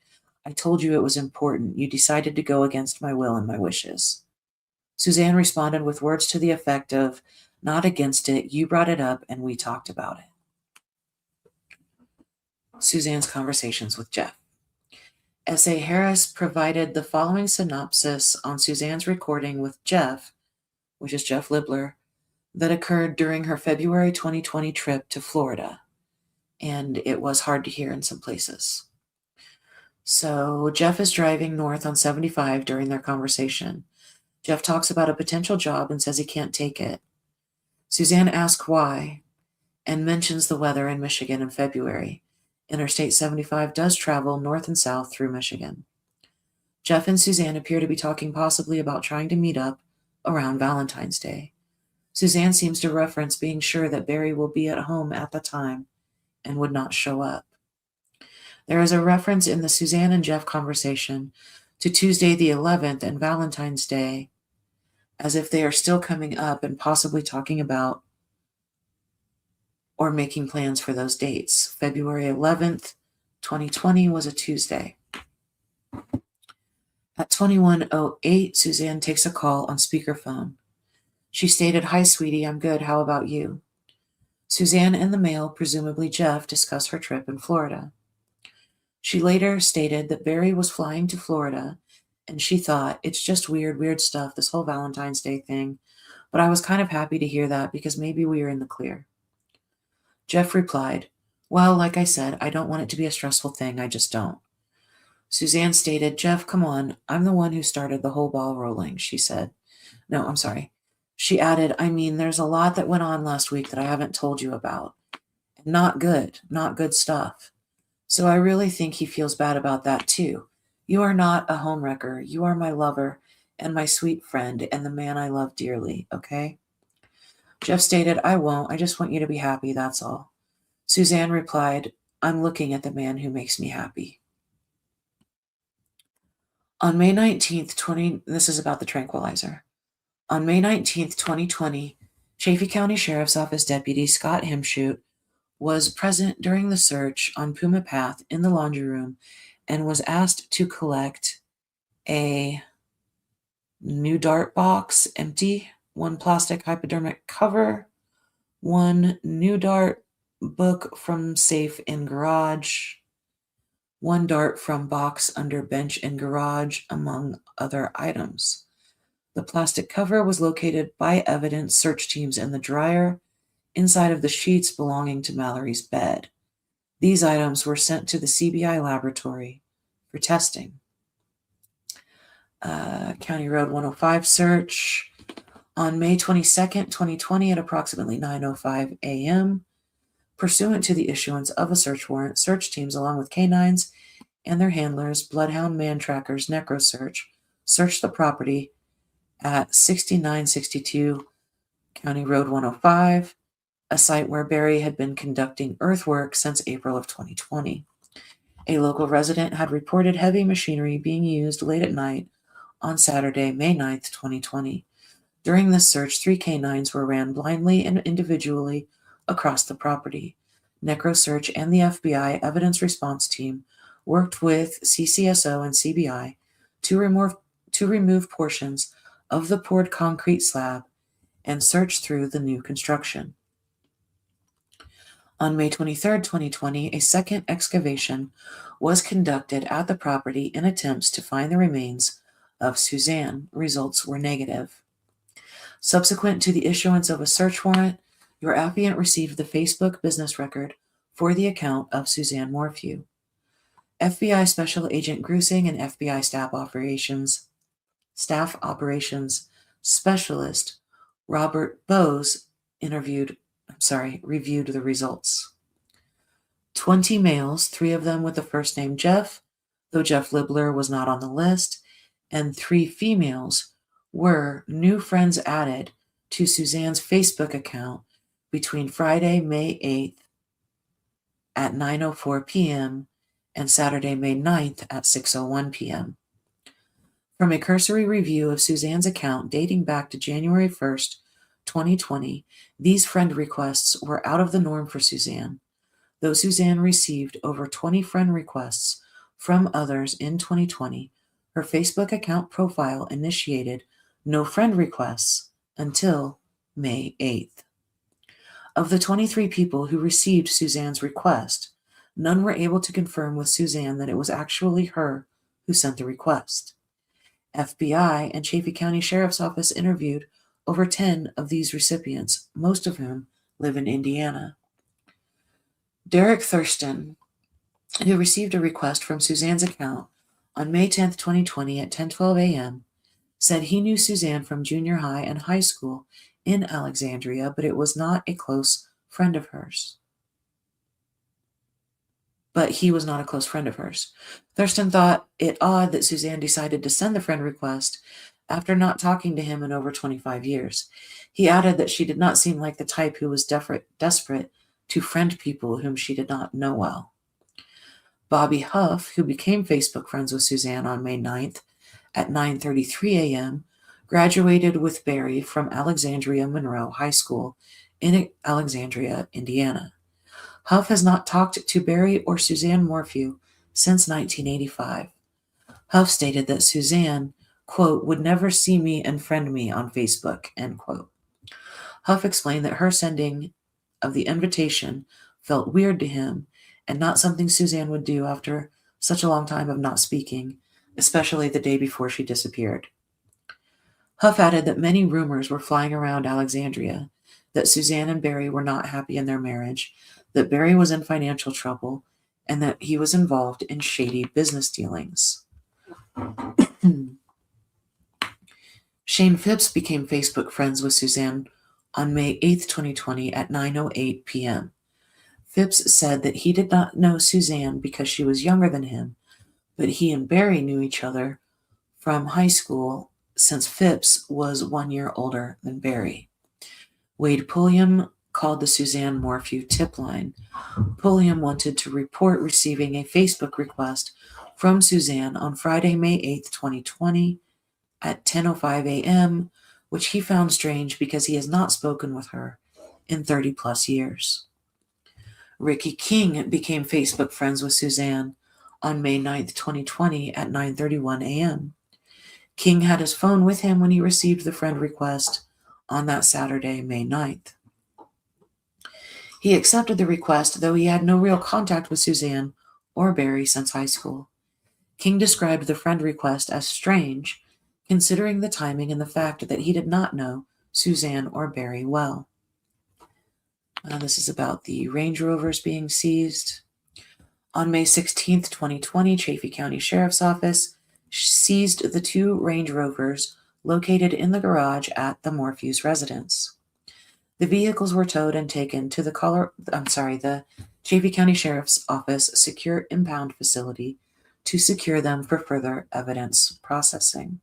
I told you it was important. You decided to go against my will and my wishes." Suzanne responded with words to the effect of, "Not against it. You brought it up and we talked about it." Suzanne's conversations with Jeff. S.A. Harris provided the following synopsis on Suzanne's recording with Jeff, which is Jeff Libler, that occurred during her February 2020 trip to Florida. And it was hard to hear in some places. So Jeff is driving north on 75 during their conversation. Jeff talks about a potential job and says he can't take it. Suzanne asks why and mentions the weather in Michigan in February. Interstate 75 does travel north and south through Michigan. Jeff and Suzanne appear to be talking possibly about trying to meet up around Valentine's Day. Suzanne seems to reference being sure that Barry will be at home at the time and would not show up. There is a reference in the Suzanne and Jeff conversation to Tuesday the 11th and Valentine's Day, as if they are still coming up and possibly talking about or making plans for those dates. February 11th, 2020 was a Tuesday. At 21:08, Suzanne takes a call on speakerphone. She stated, "Hi, sweetie, I'm good. How about you?" Suzanne and the male, presumably Jeff, discuss her trip in Florida. She later stated that Barry was flying to Florida, and she thought, "It's just weird stuff, this whole Valentine's Day thing. But I was kind of happy to hear that because maybe we are in the clear." Jeff replied, "Well, like I said, I don't want it to be a stressful thing. I just don't." Suzanne stated, "Jeff, come on. I'm the one who started the whole ball rolling," she said. No, I'm sorry. She added, "I mean, there's a lot that went on last week that I haven't told you about. Not good stuff. So I really think he feels bad about that too. You are not a homewrecker. You are my lover and my sweet friend and the man I love dearly, okay?" Jeff stated, "I won't. I just want you to be happy, that's all." Suzanne replied, "I'm looking at the man who makes me happy." On May 19th, this is about the tranquilizer. On May 19th, 2020, Chaffee County Sheriff's Office Deputy Scott Himshoot was present during the search on Puma Path in the laundry room and was asked to collect a new dart box, empty, one plastic hypodermic cover, one new dart book from safe in garage, one dart from box under bench in garage, among other items. The plastic cover was located by evidence search teams in the dryer inside of the sheets belonging to Mallory's bed. These items were sent to the CBI laboratory for testing. County Road 105 search. On May 22nd, 2020, at approximately 9:05 a.m., pursuant to the issuance of a search warrant, search teams, along with canines and their handlers, Bloodhound Man Trackers, NecroSearch, searched the property at 6962 County Road 105, a site where Barry had been conducting earthwork since April of 2020. A local resident had reported heavy machinery being used late at night on Saturday, May 9th, 2020. During this search, 3 canines were ran blindly and individually across the property. NecroSearch and the FBI Evidence Response Team worked with CCSO and CBI to remove portions of the poured concrete slab and search through the new construction. On May 23, 2020, a second excavation was conducted at the property in attempts to find the remains of Suzanne. Results were negative. Subsequent to the issuance of a search warrant, your affiant received the Facebook business record for the account of Suzanne Morphew. FBI Special Agent Grusing and FBI Staff Operations Specialist Robert Bose reviewed the results. 20 males, 3 of them with the first name Jeff, though Jeff Libler was not on the list, and 3 females were new friends added to Suzanne's Facebook account between Friday, May 8th at 9:04 p.m. and Saturday, May 9th at 6:01 p.m. From a cursory review of Suzanne's account dating back to January 1st, 2020, these friend requests were out of the norm for Suzanne. Though Suzanne received over 20 friend requests from others in 2020, her Facebook account profile initiated no friend requests until May 8th. Of the 23 people who received Suzanne's request, none were able to confirm with Suzanne that it was actually her who sent the request. FBI and Chaffee County Sheriff's Office interviewed over 10 of these recipients, most of whom live in Indiana. Derek Thurston, who received a request from Suzanne's account on May 10, 2020 at 10:12 a.m., said he knew Suzanne from junior high and high school in Alexandria, but it was not a close friend of hers. Thurston thought it odd that Suzanne decided to send the friend request after not talking to him in over 25 years. He added that she did not seem like the type who was desperate to friend people whom she did not know well. Bobby Huff, who became Facebook friends with Suzanne on May 9th at 9:33 a.m., graduated with Barry from Alexandria Monroe High School in Alexandria, Indiana. Huff has not talked to Barry or Suzanne Morphew since 1985. Huff stated that Suzanne, quote, would never see me and friend me on Facebook, end quote. Huff explained that her sending of the invitation felt weird to him and not something Suzanne would do after such a long time of not speaking, especially the day before she disappeared. Huff added that many rumors were flying around Alexandria, that Suzanne and Barry were not happy in their marriage, that Barry was in financial trouble, and that he was involved in shady business dealings. Shane Phipps became Facebook friends with Suzanne on May 8, 2020 at 9:08 p.m. Phipps said that he did not know Suzanne because she was younger than him, but he and Barry knew each other from high school since Phipps was 1 year older than Barry. Wade Pulliam called the Suzanne Morphew tip line. Pulliam wanted to report receiving a Facebook request from Suzanne on Friday, May 8, 2020 at 10:05 a.m., which he found strange because he has not spoken with her in 30-plus years. Ricky King became Facebook friends with Suzanne on May 9th, 2020 at 9:31 a.m. King had his phone with him when he received the friend request on that Saturday, May 9th. He accepted the request, though he had no real contact with Suzanne or Barry since high school. King described the friend request as strange, considering the timing and the fact that he did not know Suzanne or Barry well. This is about the Range Rovers being seized. On May 16th, 2020, Chaffee County Sheriff's Office seized the 2 Range Rovers located in the garage at the Morphew's residence. The vehicles were towed and taken to the Chaffee County Sheriff's Office secure impound facility to secure them for further evidence processing.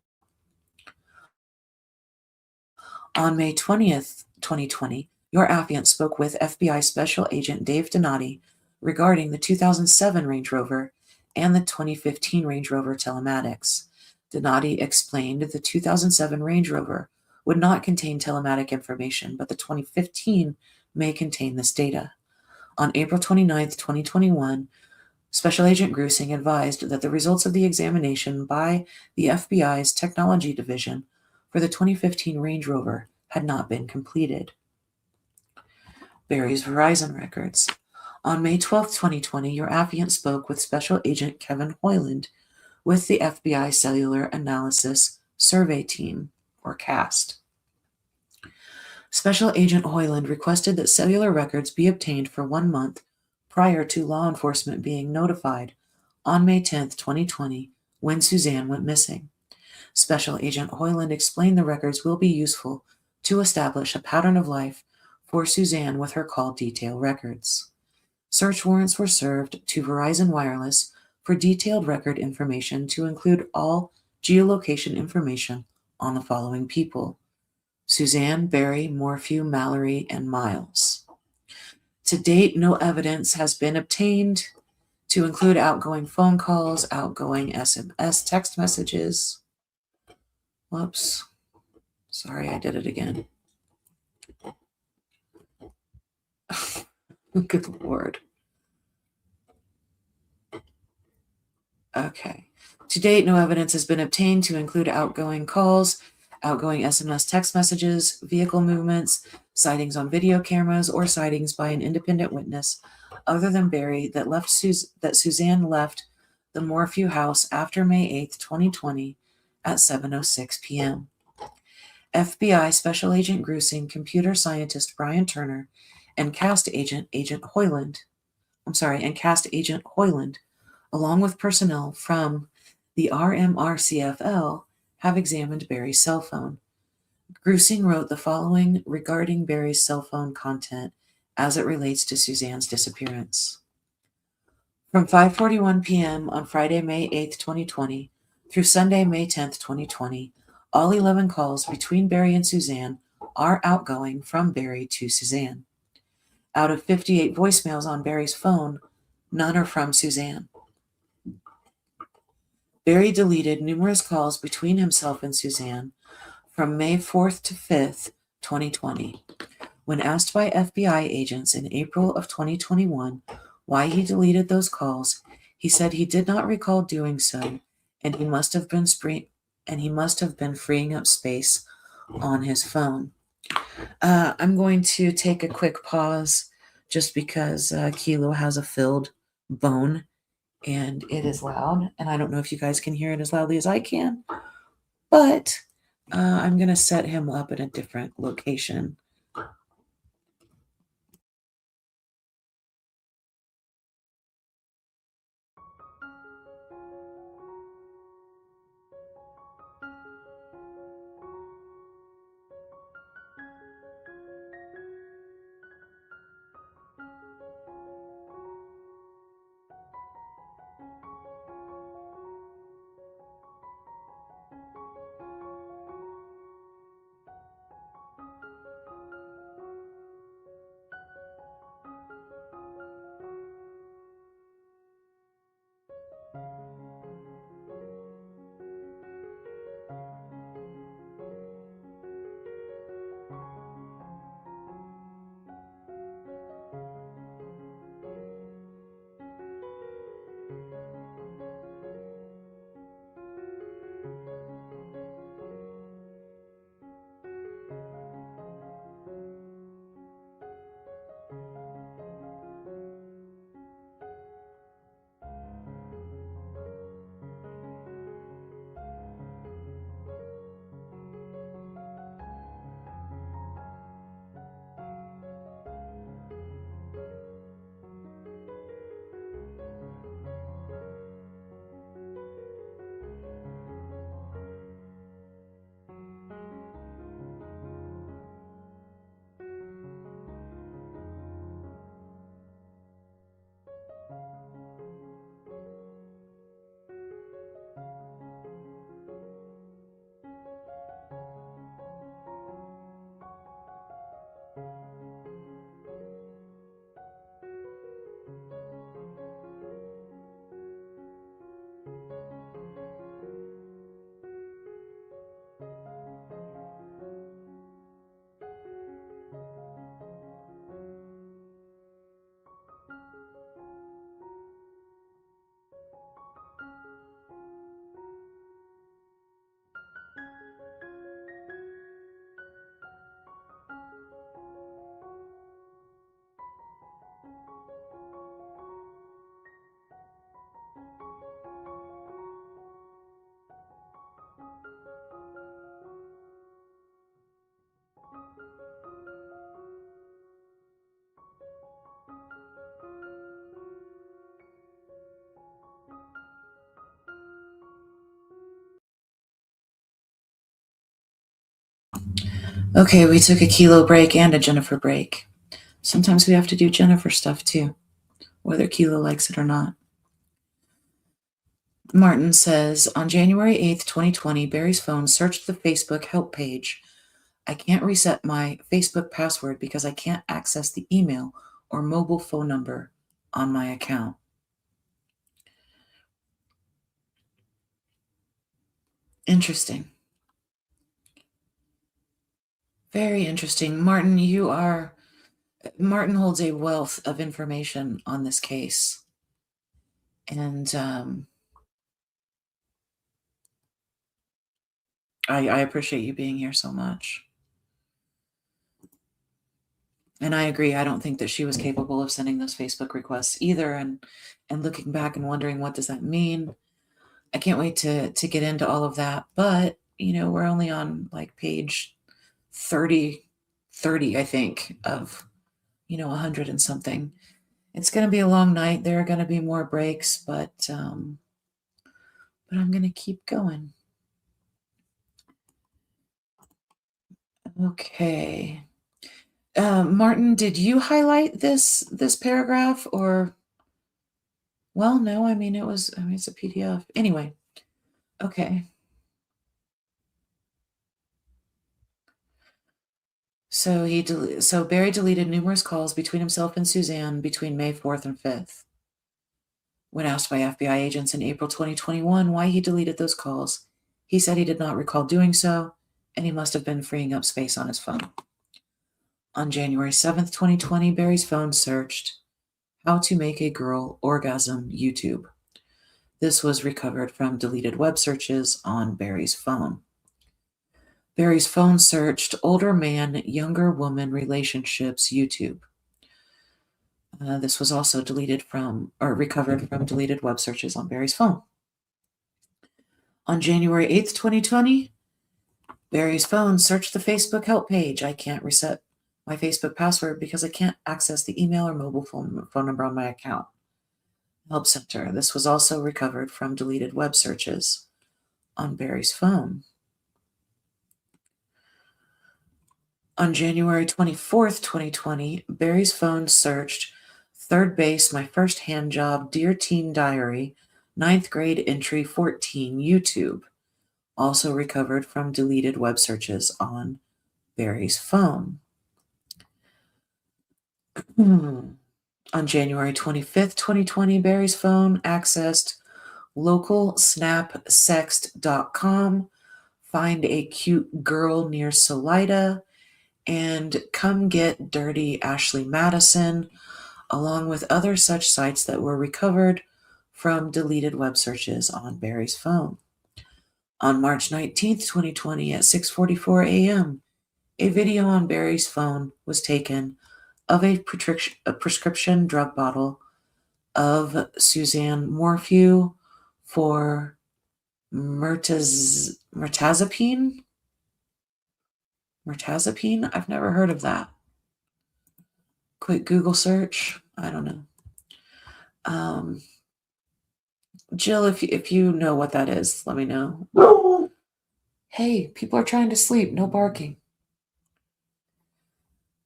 On May 20th, 2020, your affiant spoke with FBI Special Agent Dave Donati regarding the 2007 Range Rover and the 2015 Range Rover telematics. Donati explained the 2007 Range Rover would not contain telematic information, but the 2015 may contain this data. On April 29th, 2021, Special Agent Grusing advised that the results of the examination by the FBI's Technology Division for the 2015 Range Rover had not been completed. Barry's Verizon records. On May 12, 2020, your affiant spoke with Special Agent Kevin Hoyland with the FBI Cellular Analysis Survey Team, or CAST. Special Agent Hoyland requested that cellular records be obtained for 1 month prior to law enforcement being notified on May 10, 2020, when Suzanne went missing. Special Agent Hoyland explained the records will be useful to establish a pattern of life for Suzanne with her call detail records. Search warrants were served to Verizon Wireless for detailed record information to include all geolocation information on the following people: Suzanne, Barry, Morphew, Mallory, and Miles. To date, no evidence has been obtained to include outgoing phone calls, outgoing SMS text messages. Whoops. Sorry, I did it again. Good Lord. Okay. To date, no evidence has been obtained to include outgoing calls, outgoing SMS text messages, vehicle movements, sightings on video cameras, or sightings by an independent witness other than Barry that Suzanne left the Morphew house after May 8, 2020 at 7:06 p.m. FBI Special Agent Grusing, computer scientist Brian Turner, and cast agent Hoyland, along with personnel from the RMRCFL, have examined Barry's cell phone. Grusing wrote the following regarding Barry's cell phone content as it relates to Suzanne's disappearance. From 5:41 p.m. on Friday, May 8, 2020, through Sunday, May 10, 2020, all 11 calls between Barry and Suzanne are outgoing from Barry to Suzanne. Out of 58 voicemails on Barry's phone, none are from Suzanne. Barry deleted numerous calls between himself and Suzanne from May 4th to 5th, 2020. When asked by FBI agents in April of 2021 why he deleted those calls, he said he did not recall doing so, and he must have been freeing up space on his phone. I'm going to take a quick pause just because Kilo has a filled bone and it is loud, and I don't know if you guys can hear it as loudly as I can, but I'm going to set him up in a different location. Okay, we took a Kilo break and a Jennifer break. Sometimes we have to do Jennifer stuff too, whether Kilo likes it or not. Martin says, on January 8th, 2020, Barry's phone searched the Facebook help page. I can't reset my Facebook password because I can't access the email or mobile phone number on my account. Interesting. Very interesting. Martin, Martin holds a wealth of information on this case. And I appreciate you being here so much. And I agree. I don't think that she was capable of sending those Facebook requests either. And looking back and wondering, what does that mean? I can't wait to get into all of that. But, we're only on like page 30, I think, of, 100 and something. It's going to be a long night. There are going to be more breaks, but I'm going to keep going. Okay. Martin, did you highlight this paragraph or? Well, no, it's a PDF. Anyway, okay. So Barry deleted numerous calls between himself and Suzanne between May 4th and 5th. When asked by FBI agents in April 2021 why he deleted those calls, he said he did not recall doing so, and he must have been freeing up space on his phone. On January 7th, 2020, Barry's phone searched How to Make a Girl Orgasm YouTube. This was recovered from deleted web searches on Barry's phone. Barry's phone searched Older Man, Younger Woman Relationships YouTube. This was also recovered from deleted web searches on Barry's phone. On January 8th, 2020, Barry's phone searched the Facebook help page. I can't reset my Facebook password because I can't access the email or mobile phone number on my account. Help Center. This was also recovered from deleted web searches on Barry's phone. On January 24th, 2020, Barry's phone searched Third Base, My First Hand Job, Dear Teen Diary, 9th grade entry 14, YouTube. Also recovered from deleted web searches on Barry's phone. On January 25th, 2020, Barry's phone accessed localsnapsext.com, Find a Cute Girl Near Salida, and Come Get Dirty Ashley Madison, along with other such sites that were recovered from deleted web searches on Barry's phone. On March 19th, 2020, at 6:44 a.m., a video on Barry's phone was taken of a prescription drug bottle of Suzanne Morphew for mirtazapine. Mirtazapine? I've never heard of that. Quick Google search. I don't know. Jill, if you know what that is, let me know. Hey, people are trying to sleep. No barking.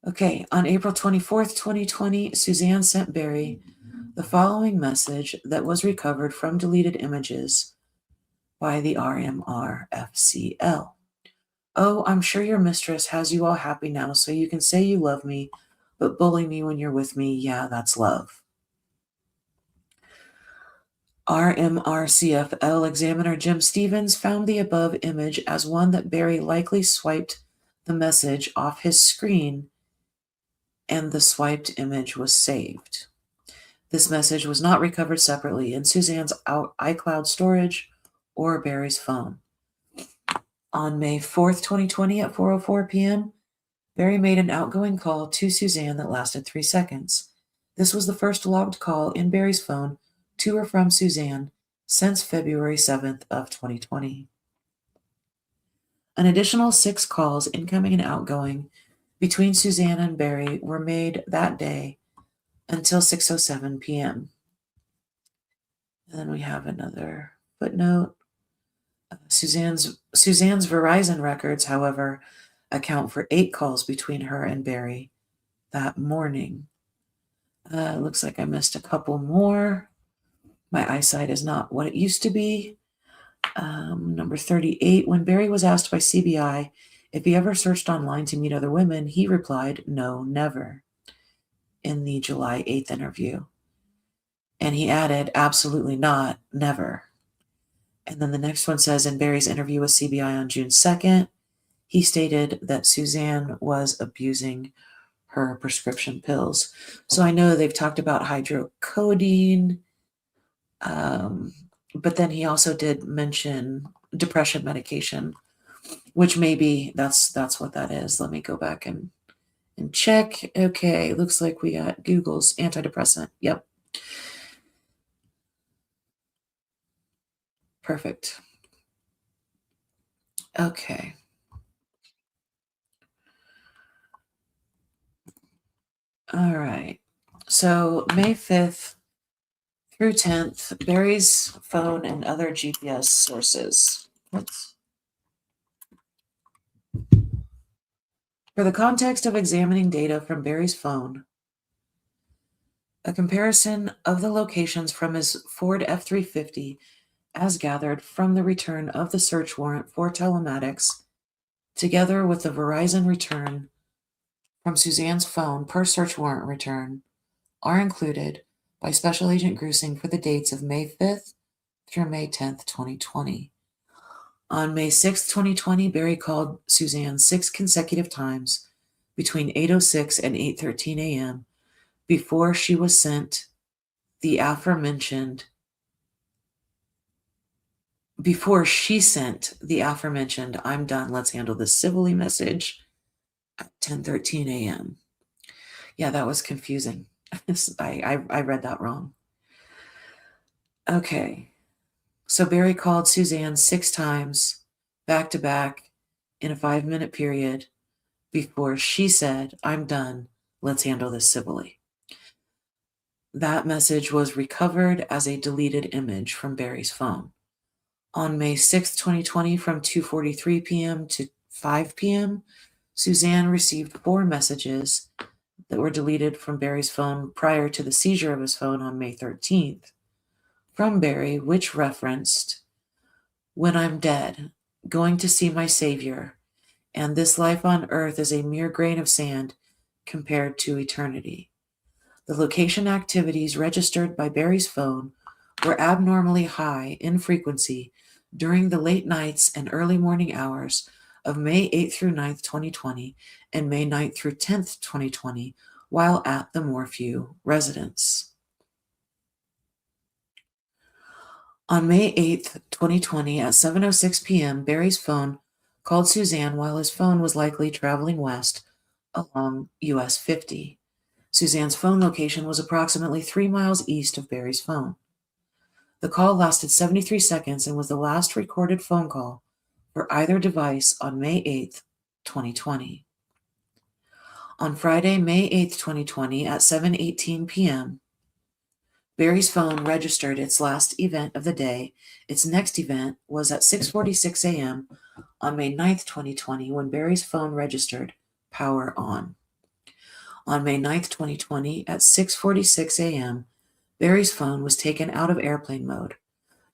Okay, on April 24th, 2020, Suzanne sent Barry the following message that was recovered from deleted images by the RMRFCL. Oh, I'm sure your mistress has you all happy now, so you can say you love me, but bully me when you're with me. Yeah, that's love. RMRCFL examiner Jim Stevens found the above image as one that Barry likely swiped the message off his screen, and the swiped image was saved. This message was not recovered separately in Suzanne's iCloud storage or Barry's phone. On May 4th, 2020 at 4:04 p.m., Barry made an outgoing call to Suzanne that lasted 3 seconds. This was the first logged call in Barry's phone to or from Suzanne since February 7th of 2020. An additional 6 calls, incoming and outgoing, between Suzanne and Barry were made that day until 6:07 p.m. And then we have another footnote. Suzanne's Verizon records, however, account for 8 calls between her and Barry that morning. Looks like I missed a couple more. My eyesight is not what it used to be. Number 38, when Barry was asked by CBI if he ever searched online to meet other women, he replied, "No, never," in the July 8th interview. And he added, "Absolutely not, never." And then the next one says, in Barry's interview with CBI on June 2nd, he stated that Suzanne was abusing her prescription pills. So I know they've talked about hydrocodone, but then he also did mention depression medication, which maybe that's what that is. Let me go back and check. Okay, looks like we got Google's antidepressant. Yep. Perfect. Okay. All right. So May 5th through 10th, Barry's phone and other GPS sources. For the context of examining data from Barry's phone, a comparison of the locations from his Ford F-350 as gathered from the return of the search warrant for telematics, together with the Verizon return from Suzanne's phone per search warrant return, are included by Special Agent Grusing for the dates of May 5th through May 10th, 2020. On May 6th, 2020, Barry called Suzanne 6 consecutive times between 8:06 and 8:13 a.m. before she sent the aforementioned "I'm done, let's handle this civilly" message at 10:13 a.m. Yeah, that was confusing. I read that wrong. Okay. So Barry called Suzanne 6 times back to back in a 5-minute period before she said, "I'm done, let's handle this civilly." That message was recovered as a deleted image from Barry's phone. On May 6, 2020, from 2:43 p.m. to 5 p.m., Suzanne received 4 messages that were deleted from Barry's phone prior to the seizure of his phone on May 13th from Barry, which referenced, "When I'm dead, going to see my Savior, and this life on earth is a mere grain of sand compared to eternity." The location activities registered by Barry's phone were abnormally high in frequency during the late nights and early morning hours of May 8th through 9th, 2020, and May 9th through 10th, 2020, while at the Morphew residence. On May 8th, 2020, at 7:06 p.m., Barry's phone called Suzanne while his phone was likely traveling west along US 50. Suzanne's phone location was approximately 3 miles east of Barry's phone. The call lasted 73 seconds and was the last recorded phone call for either device on May 8th, 2020. On Friday, May 8th, 2020, at 7:18 p.m., Barry's phone registered its last event of the day. Its next event was at 6:46 a.m. on May 9th, 2020, when Barry's phone registered power on. On May 9th, 2020, at 6:46 a.m., Barry's phone was taken out of airplane mode.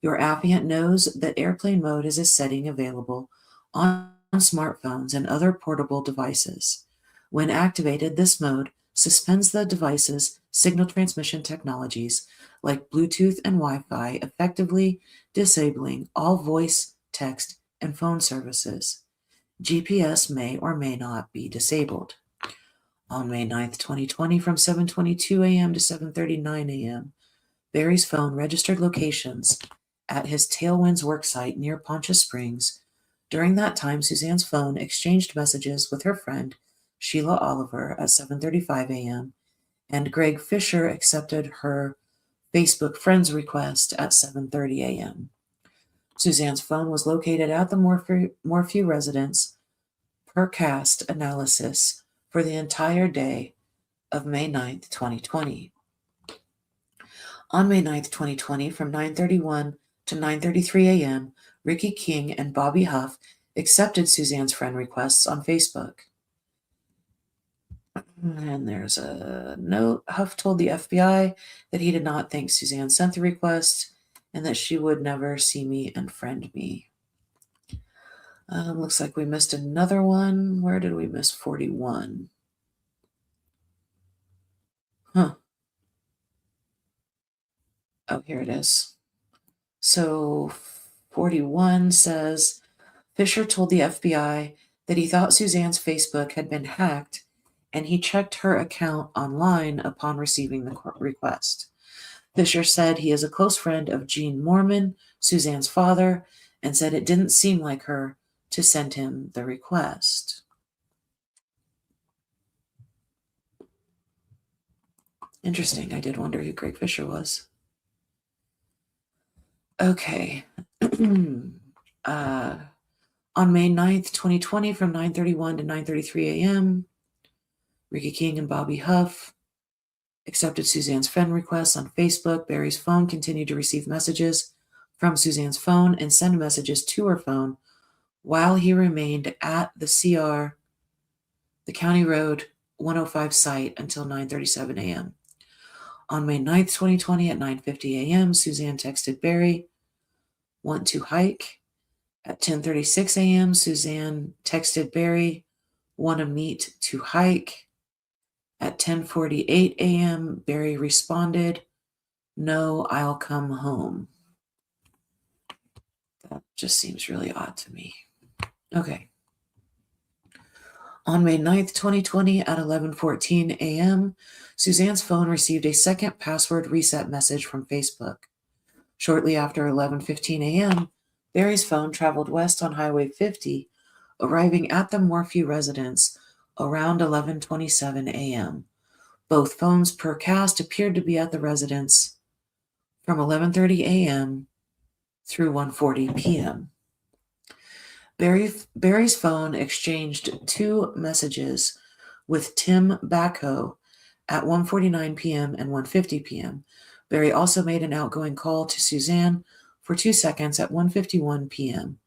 Your affiant knows that airplane mode is a setting available on smartphones and other portable devices. When activated, this mode suspends the device's signal transmission technologies like Bluetooth and Wi-Fi, effectively disabling all voice, text, and phone services. GPS may or may not be disabled. On May 9th, 2020, from 7:22 a.m. to 7:39 a.m., Barry's phone registered locations at his Tailwinds worksite near Poncha Springs. During that time, Suzanne's phone exchanged messages with her friend Sheila Oliver at 7:35 a.m., and Greg Fisher accepted her Facebook friends request at 7:30 a.m. Suzanne's phone was located at the Morphew residence per cast analysis for the entire day of May 9th, 2020. On May 9th, 2020, from 9:31 to 9:33 a.m., Ricky King and Bobby Huff accepted Suzanne's friend requests on Facebook. And there's a note. Huff told the FBI that he did not think Suzanne sent the request and that she would never see me and friend me. Looks like we missed another one. Where did we miss 41? Huh. Oh, here it is. So 41 says, Fisher told the FBI that he thought Suzanne's Facebook had been hacked and he checked her account online upon receiving the request. Fisher said he is a close friend of Gene Mormon, Suzanne's father, and said it didn't seem like her to send him the request. Interesting. I did wonder who Greg Fisher was. Okay. On May 9th, 2020, from 9:31 to 9:33 a.m., Ricky King and Bobby Huff accepted Suzanne's friend requests on Facebook. Barry's phone continued to receive messages from Suzanne's phone and send messages to her phone while he remained at the CR, the County Road 105 site, until 9:37 a.m. On May 9th, 2020, at 9:50 a.m., Suzanne texted Barry, "Want to hike?" At 10:36 a.m., Suzanne texted Barry, "Want to meet to hike?" At 10:48 a.m., Barry responded, "No, I'll come home." That just seems really odd to me. Okay. On May 9th, 2020, at 11:14 a.m., Suzanne's phone received a second password reset message from Facebook. Shortly after 11:15 a.m., Barry's phone traveled west on Highway 50, arriving at the Morphew residence around 11:27 a.m. Both phones per cast appeared to be at the residence from 11:30 a.m. through 1:40 p.m. Barry's phone exchanged 2 messages with Tim Bacco at 1:49 p.m. and 1:50 p.m. Barry also made an outgoing call to Suzanne for 2 seconds at 1:51 p.m.,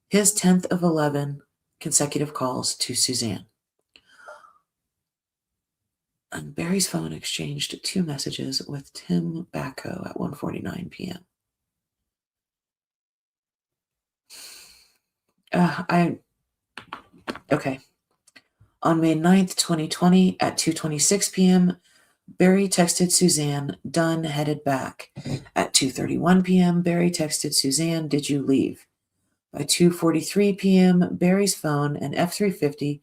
his 10th of 11 consecutive calls to Suzanne. And Barry's phone exchanged 2 messages with Tim Bacco at 1:49 p.m. Okay. On May 9th, 2020, at 2:26 p.m., Barry texted Suzanne, "Done, headed back." At 2:31 p.m., Barry texted Suzanne, "Did you leave?" By 2:43 p.m., Barry's phone and F-350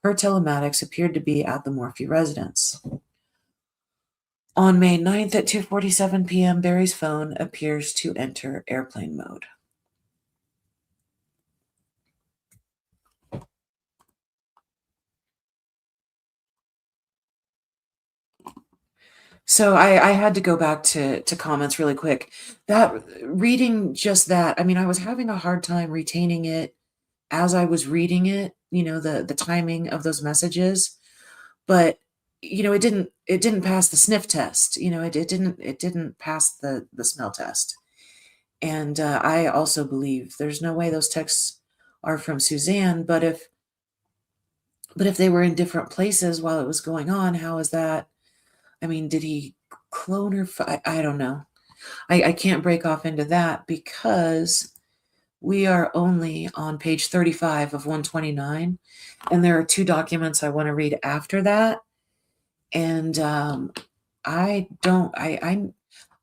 per telematics appeared to be at the Morphew residence. On May 9th at 2:47 p.m., Barry's phone appears to enter airplane mode. So I had to go back to comments really quick. That reading just that, I mean, I was having a hard time retaining it as I was reading it, the timing of those messages, but it didn't pass the sniff test. It didn't pass the smell test. And I also believe there's no way those texts are from Suzanne, but if they were in different places while it was going on, how is that? I mean, did he clone her? I don't know. I can't break off into that because we are only on page 35 of 129, and there are 2 documents I want to read after that. And I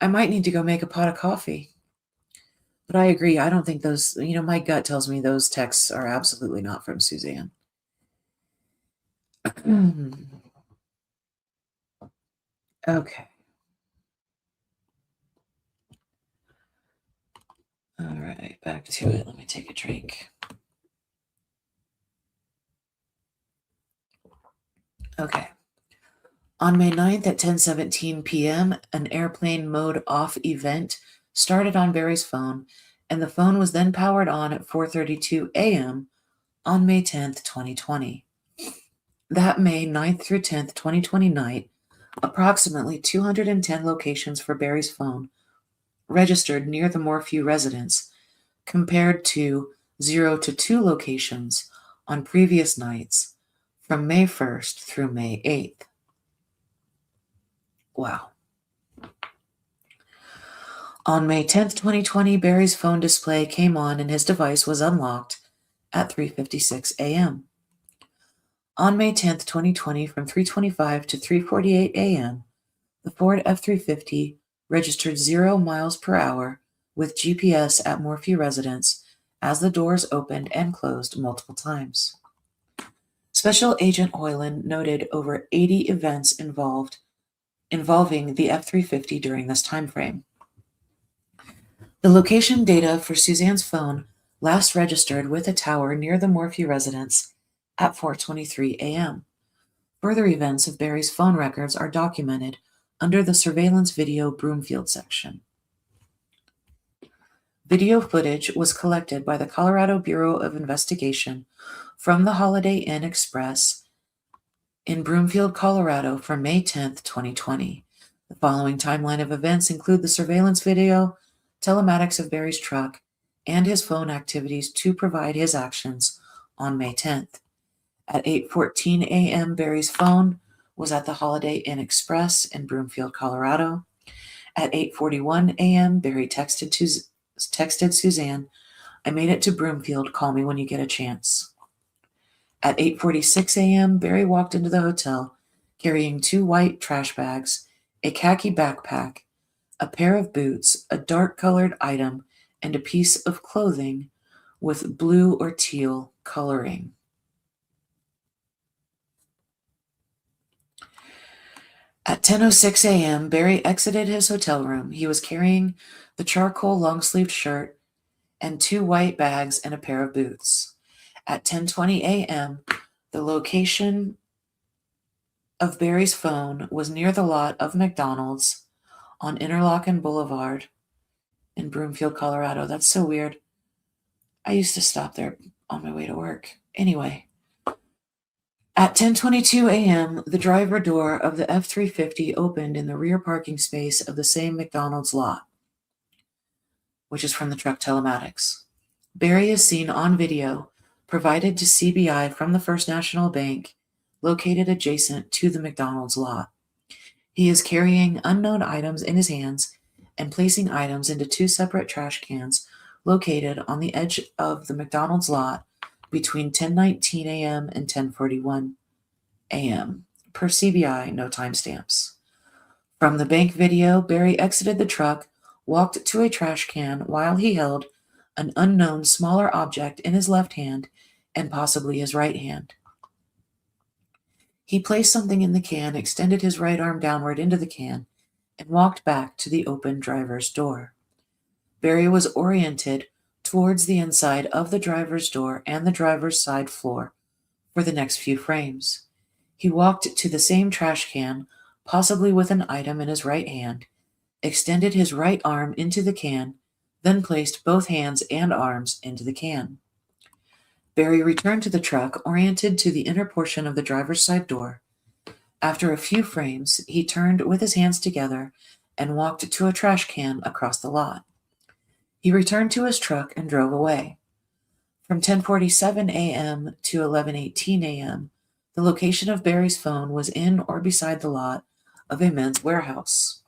might need to go make a pot of coffee. But I agree. I don't think those, my gut tells me those texts are absolutely not from Suzanne. Okay. All right, back to it. Let me take a drink. Okay. On May 9th at 10:17 p.m., an airplane mode off event started on Barry's phone, and the phone was then powered on at 4:32 a.m. on May 10th, 2020. That May 9th through 10th, 2020 night, approximately 210 locations for Barry's phone registered near the Morphew residence, compared to 0 to 2 locations on previous nights from May 1st through May 8th. Wow. On May 10th, 2020, Barry's phone display came on and his device was unlocked at 3:56 a.m. On May 10th, 2020, from 3:25 to 3:48 a.m., the Ford F-350 registered 0 miles per hour with GPS at Morphew residence as the doors opened and closed multiple times. Special Agent Hoyland noted over 80 events involving the F-350 during this time frame. The location data for Suzanne's phone last registered with a tower near the Morphew residence at 4:23 a.m. Further events of Barry's phone records are documented under the Surveillance Video Broomfield section. Video footage was collected by the Colorado Bureau of Investigation from the Holiday Inn Express in Broomfield, Colorado from May 10, 2020. The following timeline of events include the surveillance video, telematics of Barry's truck, and his phone activities to provide his actions on May 10th. At 8:14 a.m., Barry's phone was at the Holiday Inn Express in Broomfield, Colorado. At 8:41 a.m., Barry texted Suzanne, "I made it to Broomfield. Call me when you get a chance." At 8:46 a.m., Barry walked into the hotel carrying 2 white trash bags, a khaki backpack, a pair of boots, a dark-colored item, and a piece of clothing with blue or teal coloring. At 10:06 a.m., Barry exited his hotel room. He was carrying the charcoal long-sleeved shirt and 2 white bags and a pair of boots. At 10:20 a.m., the location of Barry's phone was near the lot of McDonald's on Interlochen Boulevard in Broomfield, Colorado. That's so weird. I used to stop there on my way to work. Anyway. At 10:22 a.m., the driver door of the F-350 opened in the rear parking space of the same McDonald's lot, which is from the truck telematics. Barry is seen on video provided to CBI from the First National Bank located adjacent to the McDonald's lot. He is carrying unknown items in his hands and placing items into 2 separate trash cans located on the edge of the McDonald's lot between 10:19 a.m. and 10:41 a.m. Per CBI, no timestamps. From the bank video, Barry exited the truck, walked to a trash can while he held an unknown smaller object in his left hand and possibly his right hand. He placed something in the can, extended his right arm downward into the can, and walked back to the open driver's door. Barry was oriented towards the inside of the driver's door and the driver's side floor for the next few frames. He walked to the same trash can, possibly with an item in his right hand, extended his right arm into the can, then placed both hands and arms into the can. Barry returned to the truck, oriented to the inner portion of the driver's side door. After a few frames, he turned with his hands together and walked to a trash can across the lot. He returned to his truck and drove away. From 10:47 a.m. to 11:18 a.m., the location of Barry's phone was in or beside the lot of a men's warehouse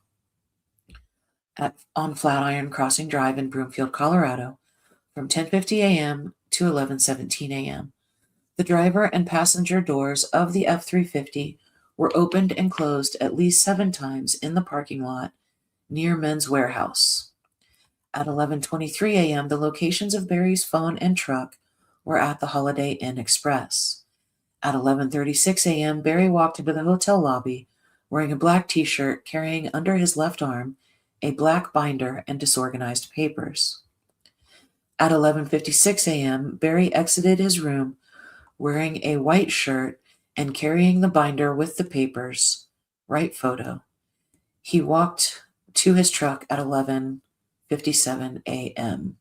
on Flatiron Crossing Drive in Broomfield, Colorado, from 10:50 a.m. to 11:17 a.m. The driver and passenger doors of the F-350 were opened and closed at least 7 times in the parking lot near Men's Warehouse. At 11:23 a.m., the locations of Barry's phone and truck were at the Holiday Inn Express. At 11:36 a.m., Barry walked into the hotel lobby wearing a black t-shirt, carrying under his left arm a black binder and disorganized papers. At 11:56 a.m., Barry exited his room wearing a white shirt and carrying the binder with the papers. Right photo. He walked to his truck at 11:57 a.m.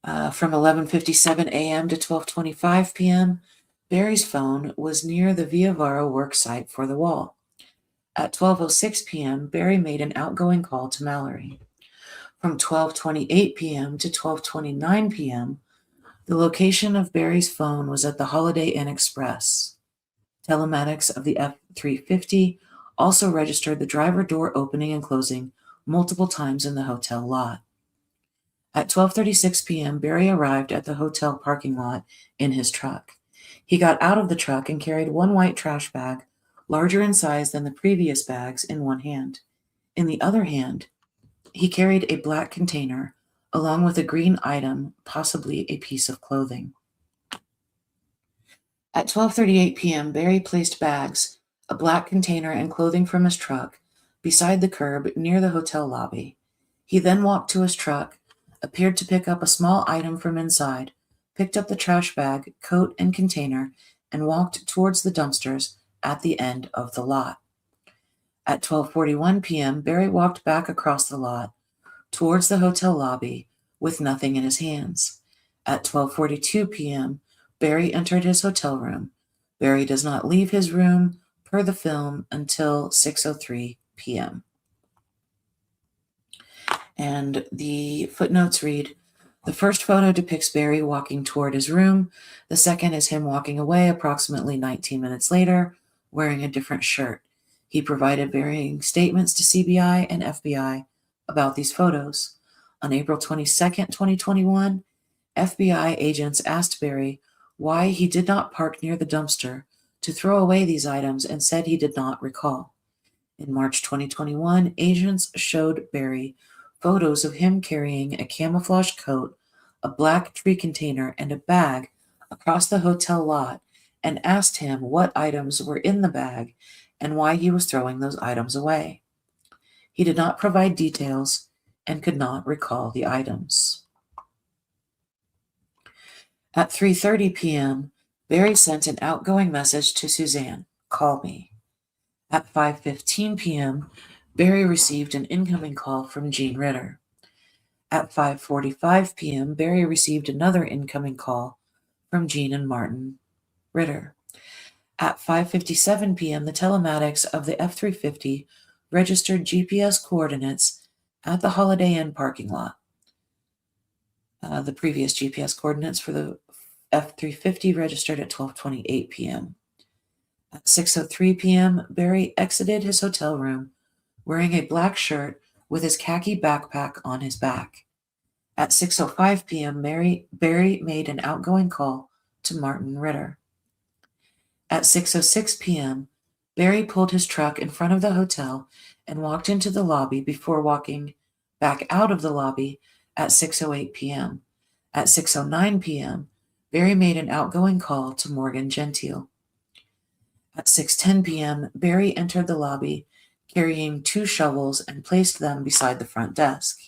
From 11:57 a.m. to 12:25 p.m., Barry's phone was near the Via Varo work site for the wall. At 12:06 p.m., Barry made an outgoing call to Mallory. From 12:28 p.m. to 12:29 p.m., the location of Barry's phone was at the Holiday Inn Express. Telematics of the F-350 also registered the driver door opening and closing multiple times in the hotel lot. At 12:36 p.m., Barry arrived at the hotel parking lot in his truck. He got out of the truck and carried one white trash bag, larger in size than the previous bags, in one hand. In the other hand, he carried a black container along with a green item, possibly a piece of clothing. At 12:38 p.m., Barry placed bags, a black container, and clothing from his truck beside the curb near the hotel lobby. He then walked to his truck, appeared to pick up a small item from inside, picked up the trash bag, coat, and container, and walked towards the dumpsters at the end of the lot. At 12:41 p.m., Barry walked back across the lot towards the hotel lobby with nothing in his hands. At 12:42 p.m., Barry entered his hotel room. Barry does not leave his room, per the film, until 6:03 p.m. And the footnotes read, the first photo depicts Barry walking toward his room. The second is him walking away approximately 19 minutes later, wearing a different shirt. He provided varying statements to CBI and FBI about these photos. On April 22, 2021, FBI agents asked Barry why he did not park near the dumpster to throw away these items and said he did not recall. In March 2021, agents showed Barry photos of him carrying a camouflage coat, a black tree container, and a bag across the hotel lot and asked him what items were in the bag and why he was throwing those items away. He did not provide details and could not recall the items. At 3:30 p.m., Barry sent an outgoing message to Suzanne, "Call me." At 5:15 p.m., Barry received an incoming call from Jean Ritter. At 5:45 p.m., Barry received another incoming call from Jean and Martin Ritter. At 5:57 p.m., the telematics of the F-350 registered GPS coordinates at the Holiday Inn parking lot. The previous GPS coordinates for the F-350 registered at 12:28 p.m. At 6:03 p.m., Barry exited his hotel room wearing a black shirt with his khaki backpack on his back. At 6:05 p.m., Barry made an outgoing call to Martin Ritter. At 6:06 p.m., Barry pulled his truck in front of the hotel and walked into the lobby before walking back out of the lobby at 6:08 p.m. At 6:09 p.m., Barry made an outgoing call to Morgan Gentile. At 6:10 p.m., Barry entered the lobby carrying 2 shovels and placed them beside the front desk.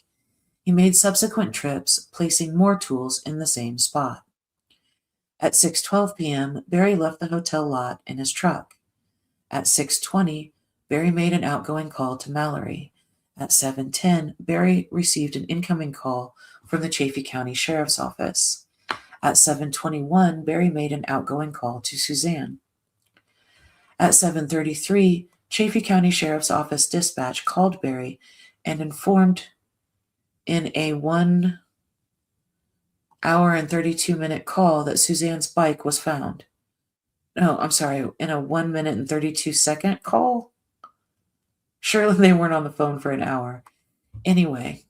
He made subsequent trips, placing more tools in the same spot. At 6:12 p.m., Barry left the hotel lot in his truck. At 6:20, Barry made an outgoing call to Mallory. At 7:10, Barry received an incoming call from the Chaffee County Sheriff's Office. At 7:21, Barry made an outgoing call to Suzanne. At 7:33, Chaffee County Sheriff's Office dispatch called Barry and informed in a 1 hour and 32-minute call that Suzanne's bike was found. No, I'm sorry, in a 1 minute and 32-second call? Surely they weren't on the phone for an hour. Anyway,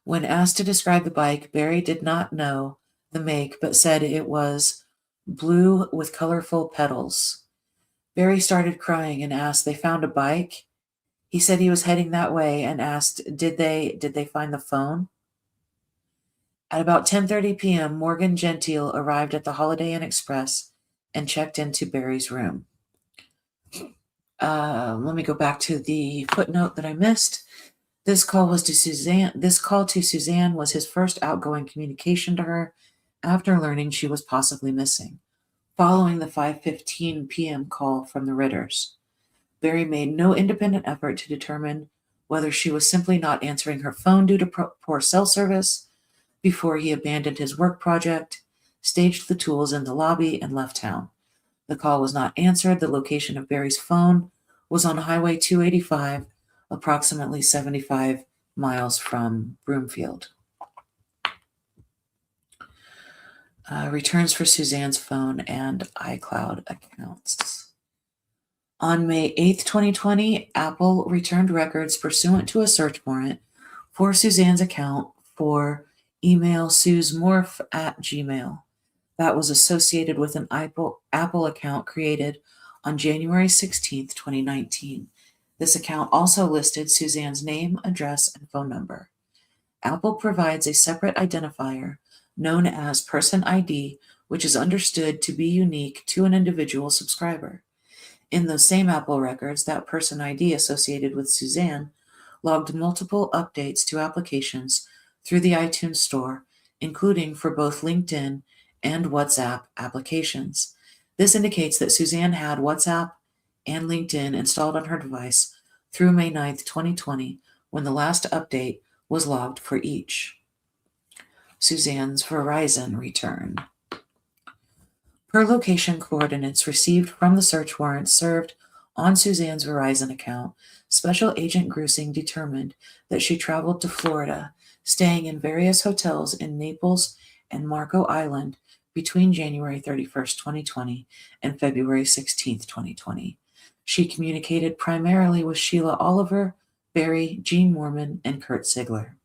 when asked to describe the bike, Barry did not know the make, but said it was blue with colorful pedals. Barry started crying and asked, "They found a bike?" He said he was heading that way and asked, did they find the phone? At about 10:30 p.m., Morgan Gentile arrived at the Holiday Inn Express and checked into Barry's room. Let me go back to the footnote that I missed. This call to Suzanne was his first outgoing communication to her after learning she was possibly missing, following the 5:15 p.m. call from the Ritters. Barry made no independent effort to determine whether she was simply not answering her phone due to poor cell service before he abandoned his work project, staged the tools in the lobby, and left town. The call was not answered. The location of Barry's phone was on Highway 285, approximately 75 miles from Broomfield. Returns for Suzanne's phone and iCloud accounts. On May 8th, 2020, Apple returned records pursuant to a search warrant for Suzanne's account for email SuzMorph@gmail. That was associated with an Apple account created on January 16th, 2019. This account also listed Suzanne's name, address, and phone number. Apple provides a separate identifier known as Person ID, which is understood to be unique to an individual subscriber. In those same Apple records, that Person ID associated with Suzanne logged multiple updates to applications through the iTunes Store, including for both LinkedIn and WhatsApp applications. This indicates that Suzanne had WhatsApp and LinkedIn installed on her device through May 9th, 2020, when the last update was logged for each. Suzanne's Verizon return. Per location coordinates received from the search warrant served on Suzanne's Verizon account, Special Agent Grusing determined that she traveled to Florida, staying in various hotels in Naples and Marco Island between January 31st, 2020 and February 16th, 2020. She communicated primarily with Sheila Oliver, Barry, Gene Mormon, and Kurt Sigler.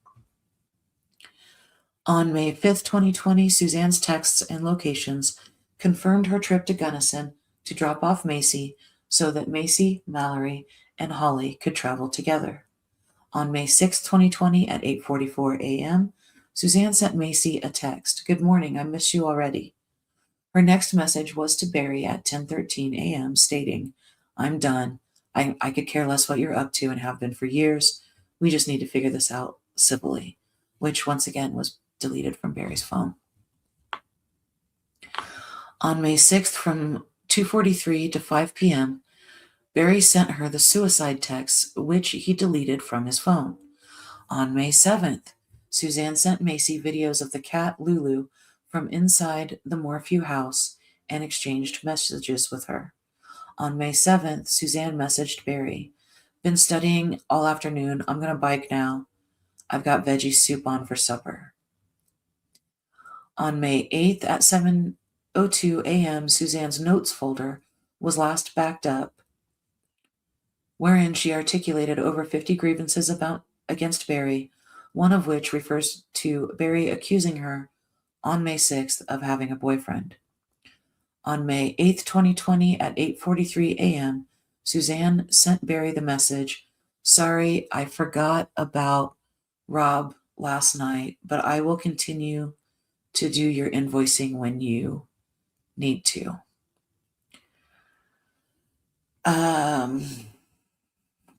On May 5th, 2020, Suzanne's texts and locations confirmed her trip to Gunnison to drop off Macy so that Macy, Mallory, and Holly could travel together. On May 6, 2020, at 8:44 a.m., Suzanne sent Macy a text. "Good morning, I miss you already." Her next message was to Barry at 10:13 a.m., stating, "I'm done. I could care less what you're up to and have been for years. We just need to figure this out civilly," which once again was deleted from Barry's phone. On May 6th, from 2:43 to 5 p.m., Barry sent her the suicide text, which he deleted from his phone. On May 7th, Suzanne sent Macy videos of the cat Lulu from inside the Morphew house and exchanged messages with her. On May 7th, Suzanne messaged Barry, "Been studying all afternoon. I'm going to bike now. I've got veggie soup on for supper." On May 8th at 7:02 a.m., Suzanne's notes folder was last backed up, wherein she articulated over 50 grievances against Barry, one of which refers to Barry accusing her on May 6th of having a boyfriend. On May 8th, 2020, at 8:43 a.m., Suzanne sent Barry the message, "Sorry, I forgot about Rob last night, but I will continue to do your invoicing when you need to."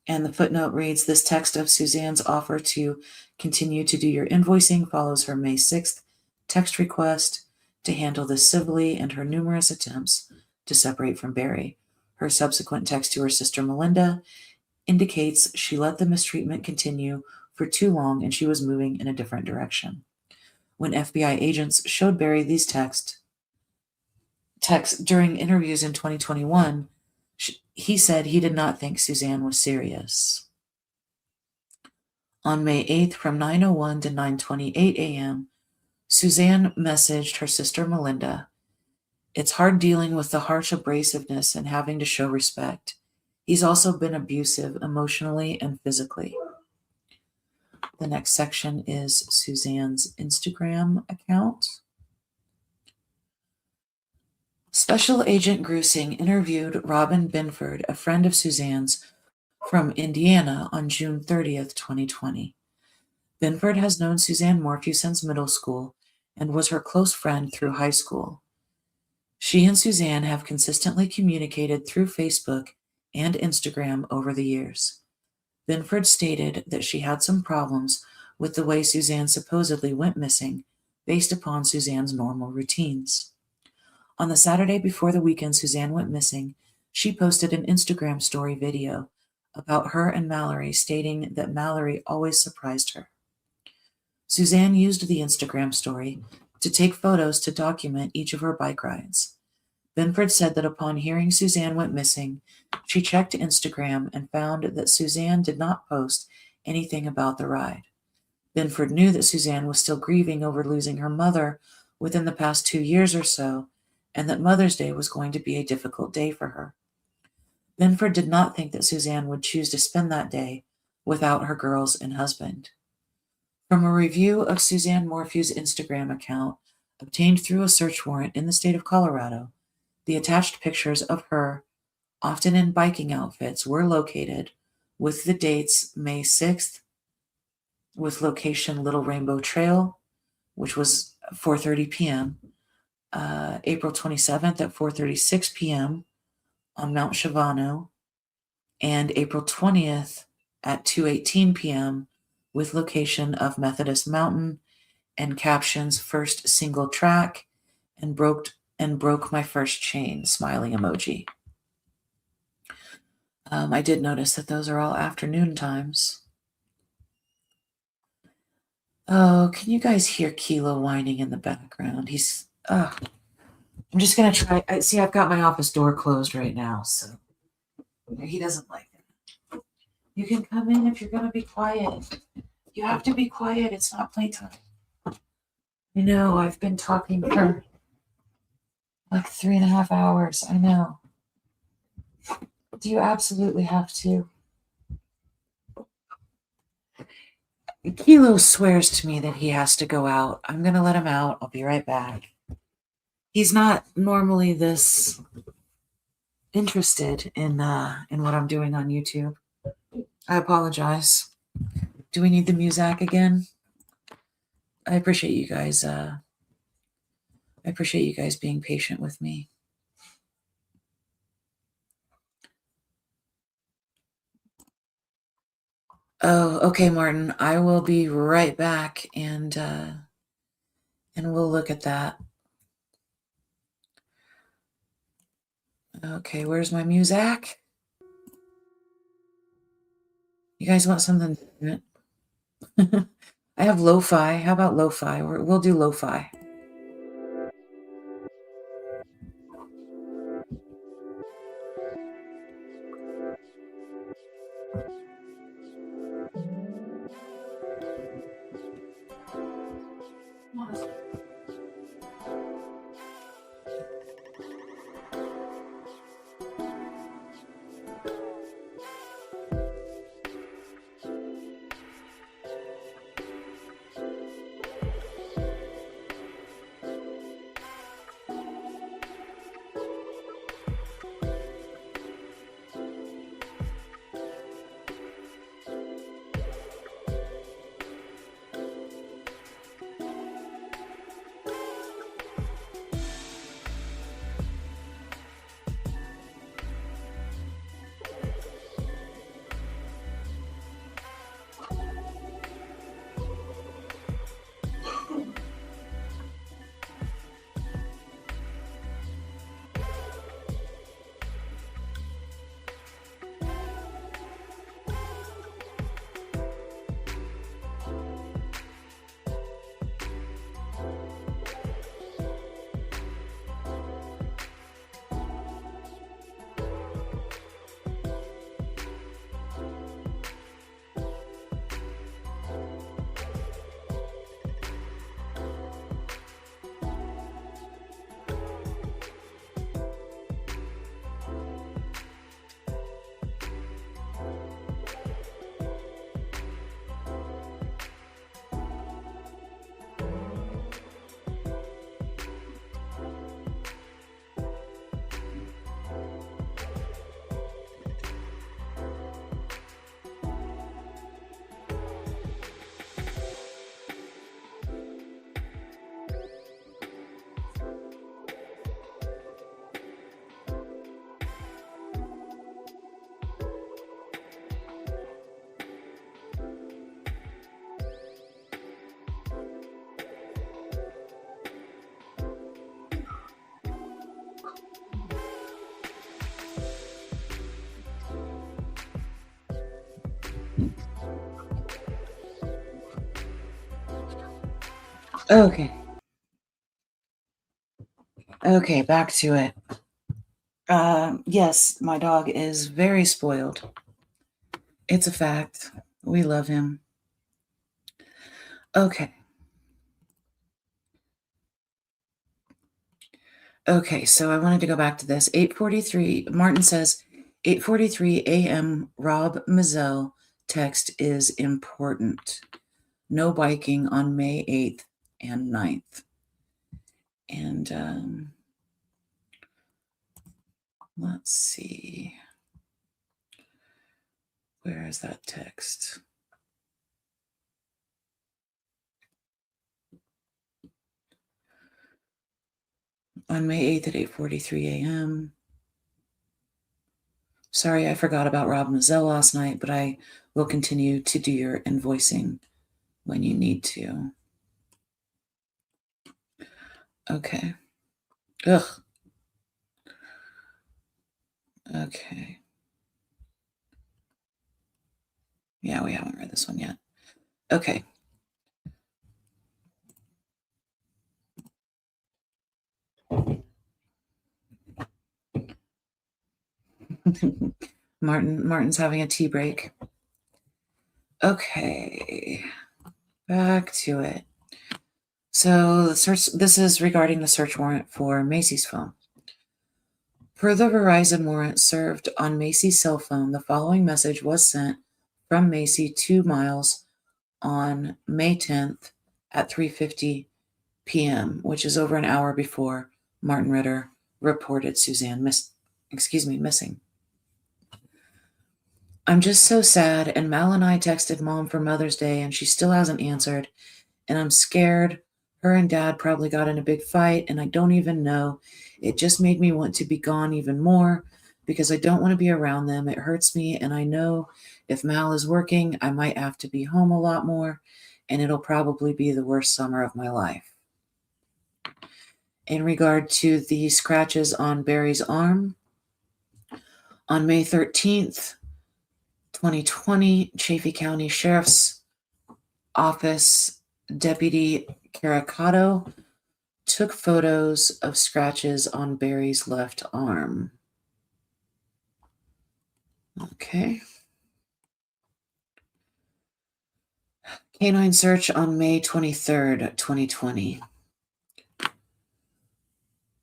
And the footnote reads, "This text of Suzanne's offer to continue to do your invoicing follows her May 6th text request to handle this civilly and her numerous attempts to separate from Barry. Her subsequent text to her sister Melinda indicates she let the mistreatment continue for too long and she was moving in a different direction. When FBI agents showed Barry these texts during interviews in 2021, he said he did not think Suzanne was serious. On May 8th, from 9:01 to 9:28 a.m., Suzanne messaged her sister Melinda, "It's hard dealing with the harsh abrasiveness and having to show respect. He's also been abusive emotionally and physically." The next section is Suzanne's Instagram account. Special Agent Grusing interviewed Robin Binford, a friend of Suzanne's from Indiana, on June 30th, 2020. Binford has known Suzanne Morphew since middle school and was her close friend through high school. She and Suzanne have consistently communicated through Facebook and Instagram over the years. Binford stated that she had some problems with the way Suzanne supposedly went missing based upon Suzanne's normal routines. On the Saturday before the weekend Suzanne went missing, she posted an Instagram story video about her and Mallory, stating that Mallory always surprised her. Suzanne used the Instagram story to take photos to document each of her bike rides. Binford said that upon hearing Suzanne went missing, she checked Instagram and found that Suzanne did not post anything about the ride. Binford knew that Suzanne was still grieving over losing her mother within the past 2 years or so, and that Mother's Day was going to be a difficult day for her. Binford did not think that Suzanne would choose to spend that day without her girls and husband. From a review of Suzanne Morphew's Instagram account, obtained through a search warrant in the state of Colorado, the attached pictures of her, often in biking outfits, were located, with the dates May 6th, with location Little Rainbow Trail, which was 4:30 p.m., April 27th at 4:36 p.m. on Mount Shavano, and April 20th at 2:18 p.m. with location of Methodist Mountain, and captions first single track and broke my first chain, smiling emoji. I did notice that those are all afternoon times. Oh, can you guys hear Kilo whining in the background? I'm just gonna try. I've got my office door closed right now, so he doesn't like it. You can come in if you're gonna be quiet. You have to be quiet. It's not playtime. I know, I've been talking for like 3.5 hours. I know. Do you absolutely have to? Kilo swears to me that he has to go out. I'm going to let him out. I'll be right back. He's not normally this interested in what I'm doing on YouTube. I apologize. Do we need the music again? I appreciate you guys. I appreciate you guys being patient with me. Oh, okay, Martin. I will be right back, and we'll look at that. Okay, where's my music? You guys want something different? I have lo-fi. How about lo-fi? We'll do lo-fi. Okay. Okay, back to it. Yes, my dog is very spoiled. It's a fact. We love him. Okay. Okay, so I wanted to go back to this. 8:43, Martin says, 8:43 a.m. Rob Mazzell text is important. No biking on May 8th and 9th. And let's see. Where is that text? On May 8th at 8:43 a.m. Sorry, I forgot about Rob Mazzell last night, but I will continue to do your invoicing when you need to. Okay. Ugh. Okay. Yeah, we haven't read this one yet. Okay. Martin's having a tea break. Okay. Back to it. So this is regarding the search warrant for Macy's phone. Per the Verizon warrant served on Macy's cell phone, the following message was sent from Macy to Miles on May 10th at 3:50 p.m., which is over an hour before Martin Ritter reported Suzanne missing. I'm just so sad, and Mal and I texted Mom for Mother's Day, and she still hasn't answered, and I'm scared. Her and Dad probably got in a big fight, and I don't even know. It just made me want to be gone even more because I don't want to be around them. It hurts me, and I know if Mal is working, I might have to be home a lot more, and it'll probably be the worst summer of my life. In regard to the scratches on Barry's arm, on May 13th, 2020, Chaffee County Sheriff's Office Deputy Caricato took photos of scratches on Barry's left arm. Okay. Canine search on May 23rd, 2020.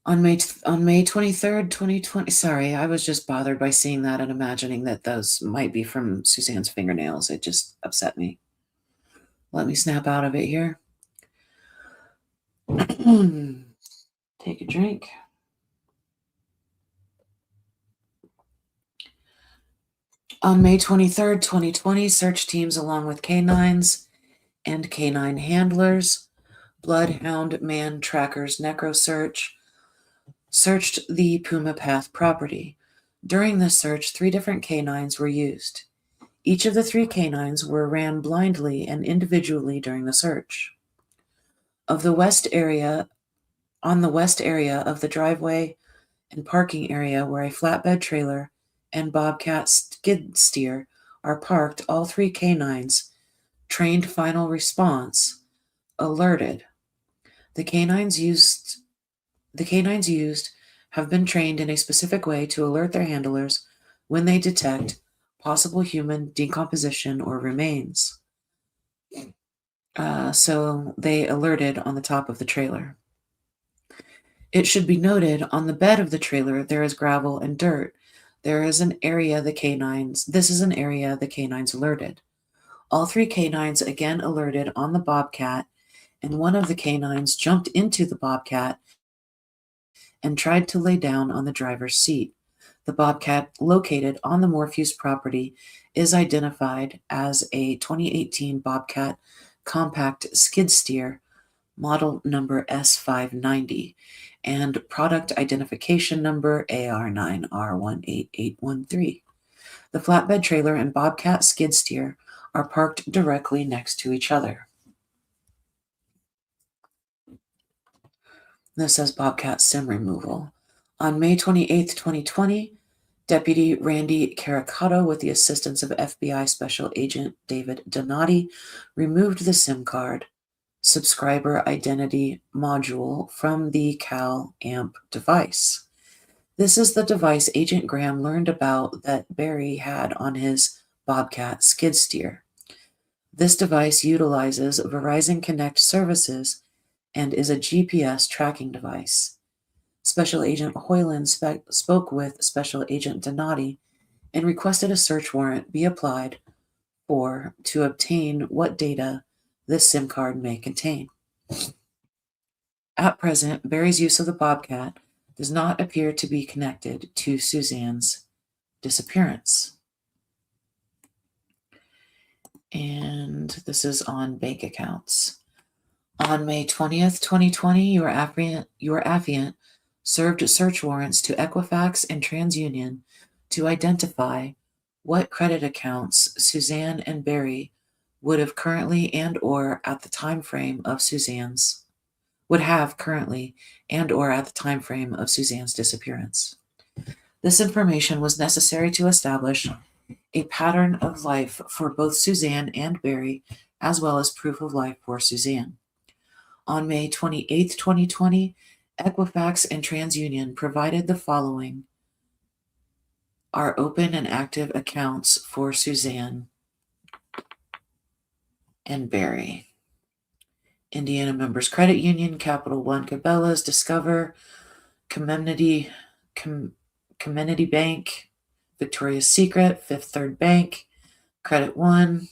On May 23rd, 2020. Sorry, I was just bothered by seeing that and imagining that those might be from Suzanne's fingernails. It just upset me. Let me snap out of it here. Take a drink. On May 23rd, 2020, search teams along with canines and canine handlers, Bloodhound Man Trackers NecroSearch, searched the Puma Path property. During this search, 3 different canines were used. Each of the 3 canines were ran blindly and individually during the search. On the west area of the driveway and parking area where a flatbed trailer and Bobcat skid steer are parked, all 3 canines, trained final response, alerted. The canines used have been trained in a specific way to alert their handlers when they detect possible human decomposition or remains. So they alerted on the top of the trailer. It should be noted, on the bed of the trailer, there is gravel and dirt. This is an area the canines alerted. All 3 canines again alerted on the Bobcat, and one of the canines jumped into the Bobcat and tried to lay down on the driver's seat. The Bobcat located on the Morphew's property is identified as a 2018 Bobcat compact skid steer, model number S590, and product identification number AR9R18813. The flatbed trailer and Bobcat skid steer are parked directly next to each other. This says Bobcat sim removal. On May 28, 2020, Deputy Randy Caricato, with the assistance of FBI Special Agent David Donati, removed the SIM card subscriber identity module from the Cal AMP device. This is the device Agent Graham learned about that Barry had on his Bobcat skid steer. This device utilizes Verizon Connect services and is a GPS tracking device. Special Agent Hoyland spoke with Special Agent Donati and requested a search warrant be applied for to obtain what data this SIM card may contain. At present, Barry's use of the Bobcat does not appear to be connected to Suzanne's disappearance. And this is on bank accounts. On May 20th, 2020, your affiant served search warrants to Equifax and TransUnion to identify what credit accounts Suzanne and Barry would have currently and or at the time frame of Suzanne's disappearance. This information was necessary to establish a pattern of life for both Suzanne and Barry, as well as proof of life for Suzanne. On May 28, 2020, Equifax and TransUnion provided the following are open and active accounts for Suzanne and Barry. Indiana Members Credit Union, Capital One Cabela's, Discover, Community Bank, Victoria's Secret, Fifth Third Bank, Credit One.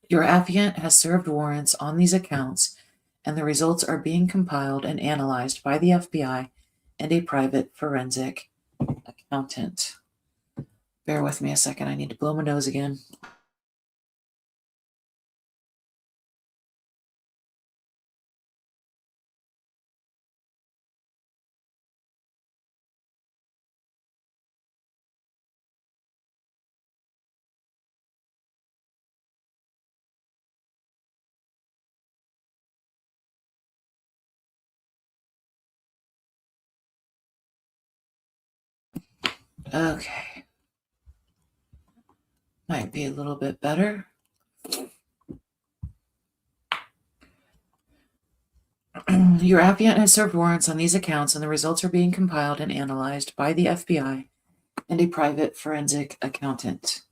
Your affiant has served warrants on these accounts, and the results are being compiled and analyzed by the FBI and a private forensic accountant. Bear with me a second. I need to blow my nose again. Okay. Might be a little bit better. Your affiant has served warrants on these accounts, and the results are being compiled and analyzed by the FBI and a private forensic accountant.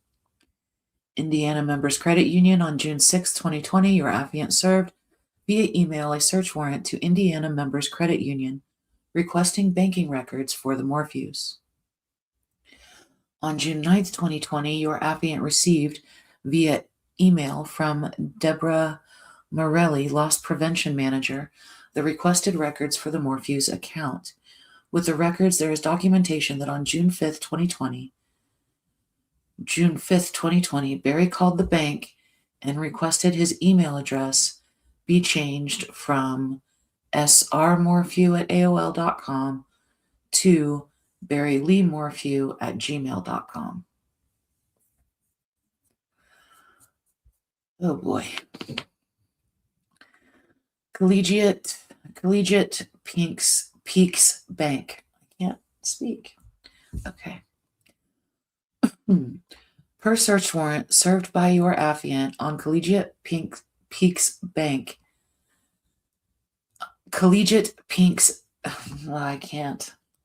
Indiana Members Credit Union, on June 6, 2020, your affiant served via email a search warrant to Indiana Members Credit Union requesting banking records for the Morphews. On June 9, 2020, your affiant received via email from Deborah Morelli, Loss Prevention Manager, the requested records for the Morphews account. With the records, there is documentation that on June 5th, 2020, Barry called the bank and requested his email address be changed from srmorphew@aol.com to barryleemorphew@gmail.com. Oh boy. Collegiate Peaks Bank. I can't speak. Okay. Per search warrant served by your affiant on Collegiate Peaks Bank.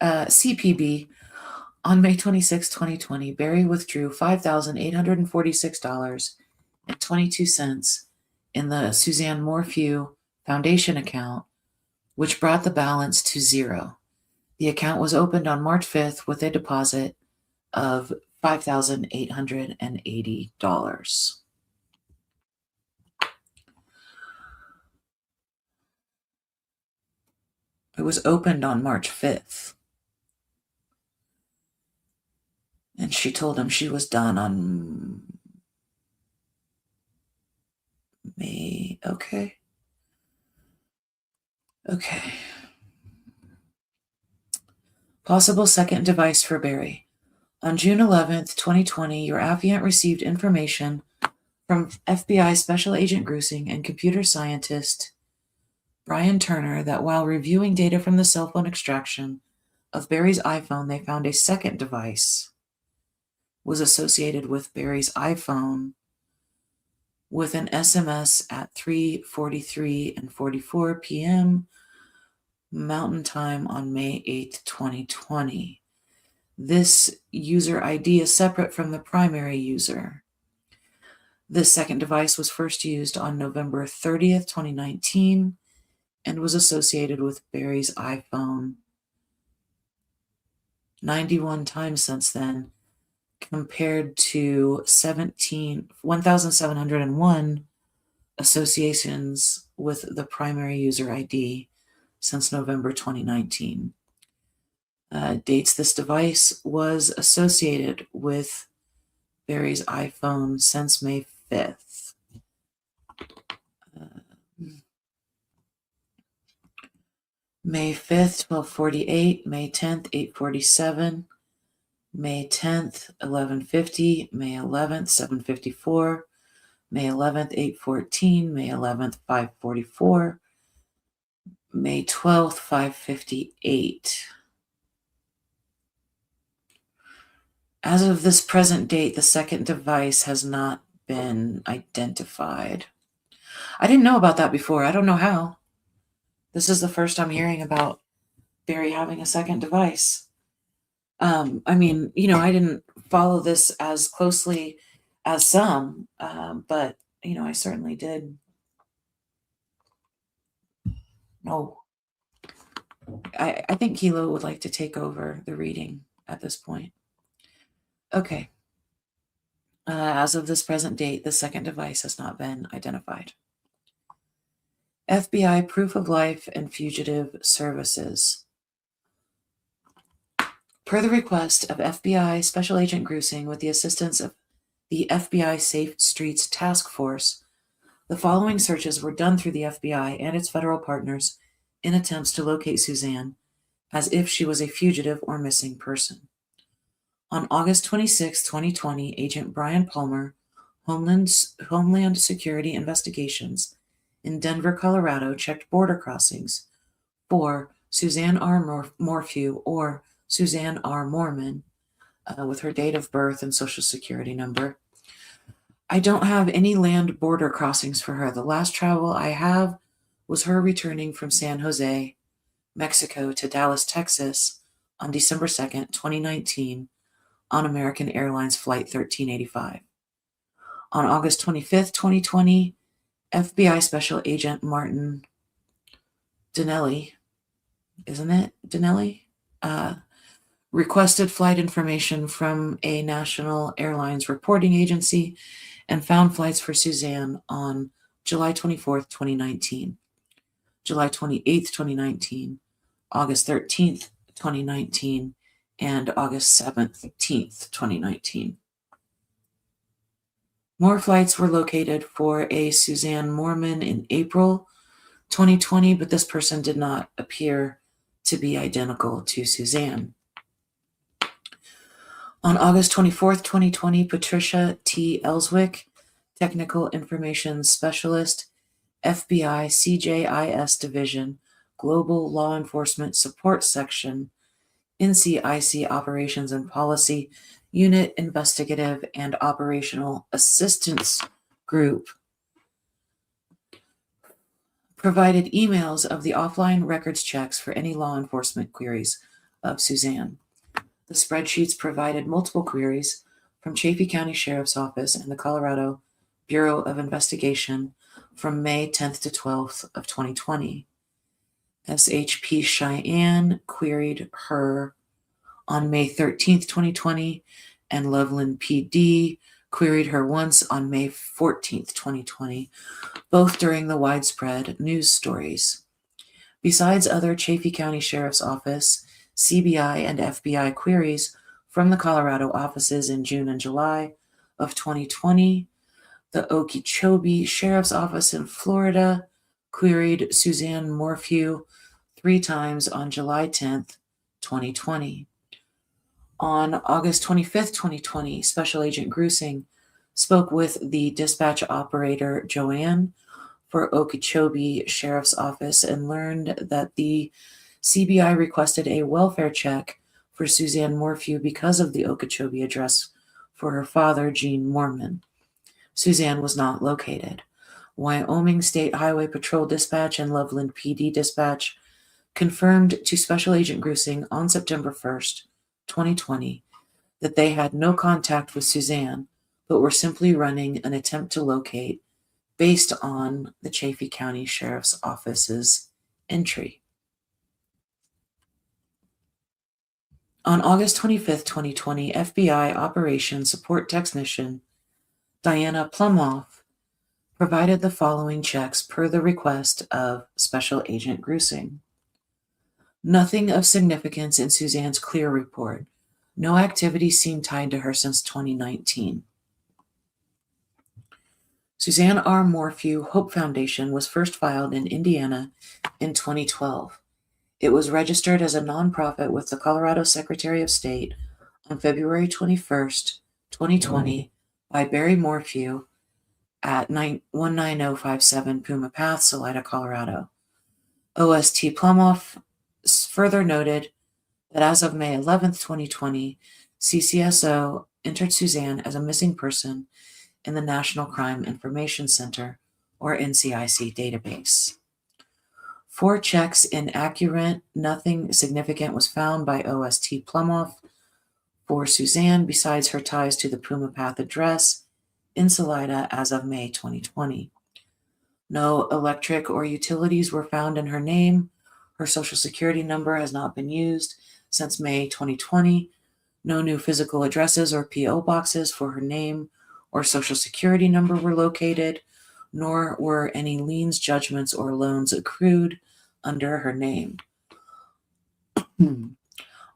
CPB. On May 26, 2020, Barry withdrew $5,846.22 in the Suzanne Morphew Foundation account, which brought the balance to zero. The account was opened on March 5th with a deposit of $5,880. It was opened on March 5th. And she told him she was done on May. Okay. Possible second device for Barry. On June 11th, 2020, your affiant received information from FBI Special Agent Grusing and computer scientist Brian Turner that while reviewing data from the cell phone extraction of Barry's iPhone, they found a second device was associated with Barry's iPhone with an SMS at 3:43 and 44 p.m. Mountain Time on May 8th, 2020. This user ID is separate from the primary user. This second device was first used on November 30th, 2019, and was associated with Barry's iPhone 91 times since then, compared to 1,701 associations with the primary user ID since November 2019. Dates this device was associated with Barry's iPhone since May 5th. May 5th, 12:48, May 10th, 8:47, May 10th, 11:50, May 11th, 7:54, May 11th, 8:14, May 11th, 5:44, May 12th, 5:58. As of this present date, the second device has not been identified. I didn't know about that before. I don't know how. This is the first I'm hearing about Barry having a second device. I mean, I didn't follow this as closely as some, but, I certainly did know. I think Kilo would like to take over the reading at this point. Okay. As of this present date, the second device has not been identified. FBI Proof of Life and Fugitive Services. Per the request of FBI Special Agent Grusing with the assistance of the FBI Safe Streets Task Force, the following searches were done through the FBI and its federal partners in attempts to locate Suzanne as if she was a fugitive or missing person. On August 26, 2020, Agent Brian Palmer, Homeland Security Investigations in Denver, Colorado, checked border crossings for Suzanne R. Morphew or Suzanne R. Mormon with her date of birth and social security number. I don't have any land border crossings for her. The last travel I have was her returning from San Jose, Mexico to Dallas, Texas on December 2nd, 2019 on American Airlines Flight 1385. On August 25th, 2020, FBI Special Agent Martin Dinelli, isn't it? Dinelli? Requested flight information from a national airlines reporting agency and found flights for Suzanne on July 24th, 2019, July 28th, 2019, August 13th, 2019, and August 17th, 2019. More flights were located for a Suzanne Mormon in April 2020, but this person did not appear to be identical to Suzanne. On August 24th, 2020, Patricia T. Ellswick, Technical Information Specialist, FBI CJIS Division, Global Law Enforcement Support Section, NCIC Operations and Policy Unit Investigative and Operational Assistance Group, provided emails of the offline records checks for any law enforcement queries of Suzanne. The spreadsheets provided multiple queries from Chaffee County Sheriff's Office and the Colorado Bureau of Investigation from May 10th to 12th of 2020. SHP Cheyenne queried her on May 13th, 2020, and Loveland PD queried her once on May 14th, 2020, both during the widespread news stories. Besides other Chaffee County Sheriff's Office, CBI, and FBI queries from the Colorado offices in June and July of 2020, the Okeechobee Sheriff's Office in Florida queried Suzanne Morphew 3 times on July 10th, 2020. On August 25th, 2020, Special Agent Grusing spoke with the dispatch operator Joanne for Okeechobee Sheriff's Office and learned that the CBI requested a welfare check for Suzanne Morphew because of the Okeechobee address for her father, Gene Mormon. Suzanne was not located. Wyoming State Highway Patrol Dispatch and Loveland PD Dispatch confirmed to Special Agent Grusing on September 1st, 2020, that they had no contact with Suzanne but were simply running an attempt to locate based on the Chaffee County Sheriff's Office's entry. On August 25th, 2020, FBI Operations Support Technician Diana Plumoff provided the following checks per the request of Special Agent Grusing. Nothing of significance in Suzanne's clear report. No activity seemed tied to her since 2019. Suzanne R. Morphew Hope Foundation was first filed in Indiana in 2012. It was registered as a nonprofit with the Colorado Secretary of State on February 21st, 2020 by Barry Morphew at 19057 Puma Path, Salida, Colorado. OST Plumoff further noted that as of May 11th, 2020, CCSO entered Suzanne as a missing person in the National Crime Information Center, or NCIC database. 4 checks inaccurate, nothing significant was found by OST Plumoff for Suzanne besides her ties to the Puma Path address in Salida as of May 2020. No electric or utilities were found in her name. Her social security number has not been used since May 2020. No new physical addresses or P.O. boxes for her name or social security number were located, nor were any liens, judgments, or loans accrued under her name. On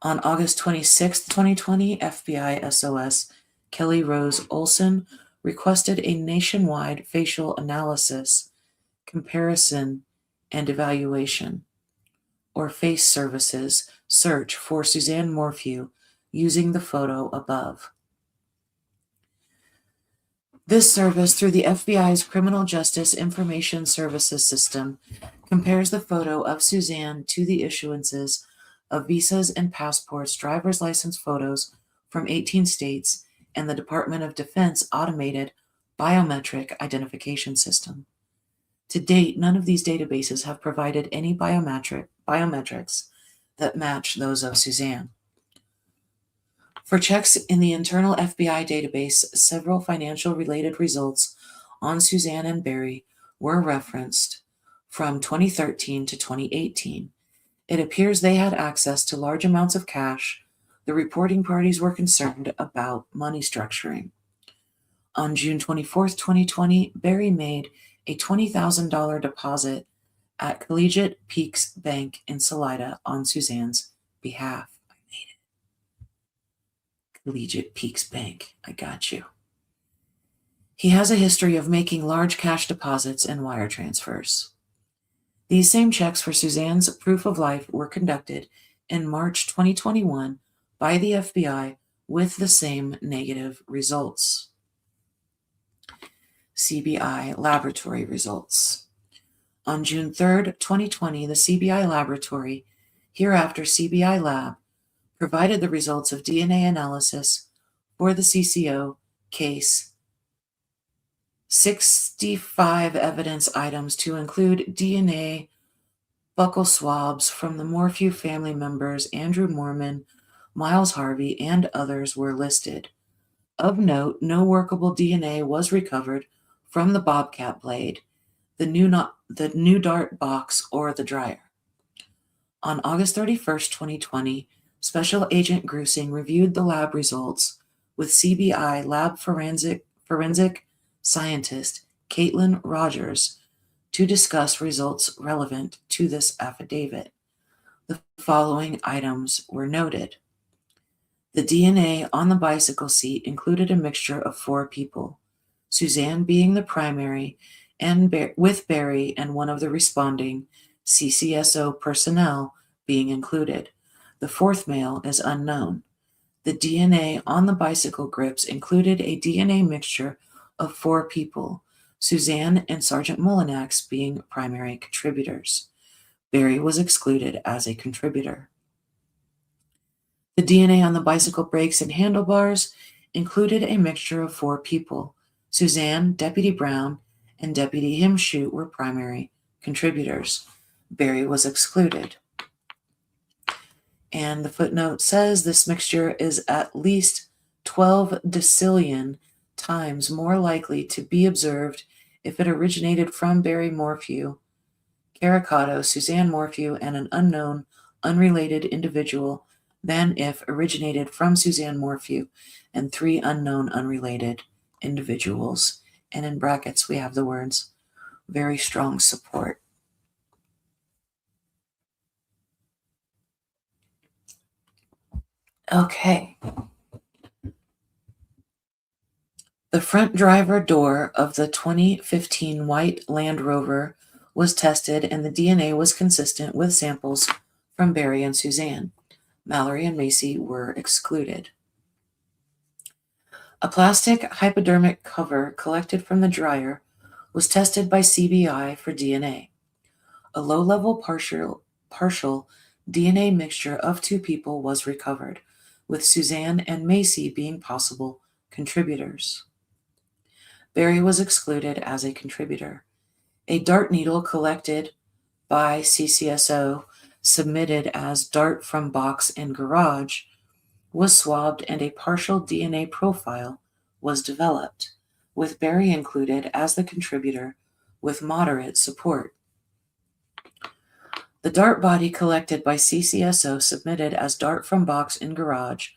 August 26, 2020, FBI SOS Kelly Rose Olson requested a nationwide facial analysis, comparison, and evaluation, or FACE services, search for Suzanne Morphew using the photo above. This service, through the FBI's Criminal Justice Information Services System, compares the photo of Suzanne to the issuances of visas and passports, driver's license photos from 18 states, and the Department of Defense automated biometric identification system. To date, none of these databases have provided any biometrics that match those of Suzanne. For checks in the internal FBI database, several financial-related results on Suzanne and Barry were referenced from 2013 to 2018. It appears they had access to large amounts of cash. The reporting parties were concerned about money structuring. On June 24, 2020, Barry made a $20,000 deposit at Collegiate Peaks Bank in Salida on Suzanne's behalf. I made it. Collegiate Peaks Bank, I got you. He has a history of making large cash deposits and wire transfers. These same checks for Suzanne's proof of life were conducted in March 2021 by the FBI with the same negative results. CBI laboratory results. On June 3, 2020, the CBI laboratory, hereafter CBI Lab, provided the results of DNA analysis for the CCO case 65 evidence items to include DNA buccal swabs from the Morphew family members Andrew Mormon, Miles Harvey, and others were listed. Of note, no workable DNA was recovered from the Bobcat blade, the new dart box, or the dryer. On August 31st, 2020, Special Agent Grusing reviewed the lab results with CBI lab forensic scientist Caitlin Rogers to discuss results relevant to this affidavit. The following items were noted. The DNA on the bicycle seat included a mixture of 4 people, Suzanne being the primary, and with Barry and one of the responding CCSO personnel being included. The 4th male is unknown. The DNA on the bicycle grips included a DNA mixture of 4 people, Suzanne and Sergeant Molinax being primary contributors. Barry was excluded as a contributor. The DNA on the bicycle brakes and handlebars included a mixture of 4 people. Suzanne, Deputy Brown, and Deputy Himshoot were primary contributors. Barry was excluded. And the footnote says this mixture is at least 12 decillion times more likely to be observed if it originated from Barry Morphew, Caricato, Suzanne Morphew, and an unknown, unrelated individual than if originated from Suzanne Morphew and 3 unknown, unrelated individuals. And in brackets, we have the words, very strong support. Okay. The front driver door of the 2015 white Land Rover was tested and the DNA was consistent with samples from Barry and Suzanne. Mallory and Macy were excluded. A plastic hypodermic cover collected from the dryer was tested by CBI for DNA. A low-level partial DNA mixture of 2 people was recovered, with Suzanne and Macy being possible contributors. Barry was excluded as a contributor. A dart needle collected by CCSO, submitted as dart from box and garage, was swabbed and a partial DNA profile was developed, with Barry included as the contributor with moderate support. The dart body collected by CCSO, submitted as dart from box in garage,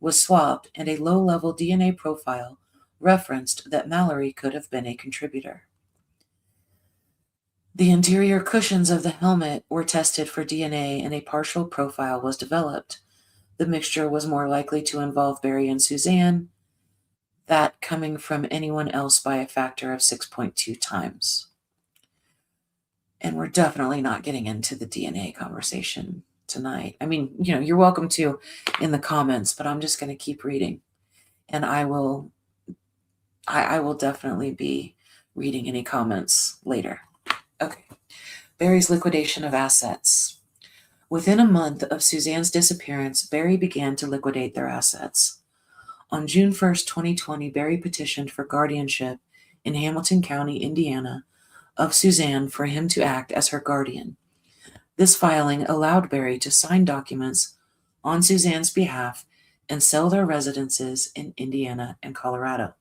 was swabbed and a low-level DNA profile referenced that Mallory could have been a contributor. The interior cushions of the helmet were tested for DNA and a partial profile was developed. The mixture was more likely to involve Barry and Suzanne, that coming from anyone else by a factor of 6.2 times. And we're definitely not getting into the DNA conversation tonight. I mean, you're welcome to in the comments, but I'm just going to keep reading. And I will definitely be reading any comments later. Okay. Barry's liquidation of assets. Within a month of Suzanne's disappearance, Barry began to liquidate their assets. On June 1st, 2020, Barry petitioned for guardianship in Hamilton County, Indiana, of Suzanne for him to act as her guardian. This filing allowed Barry to sign documents on Suzanne's behalf and sell their residences in Indiana and Colorado.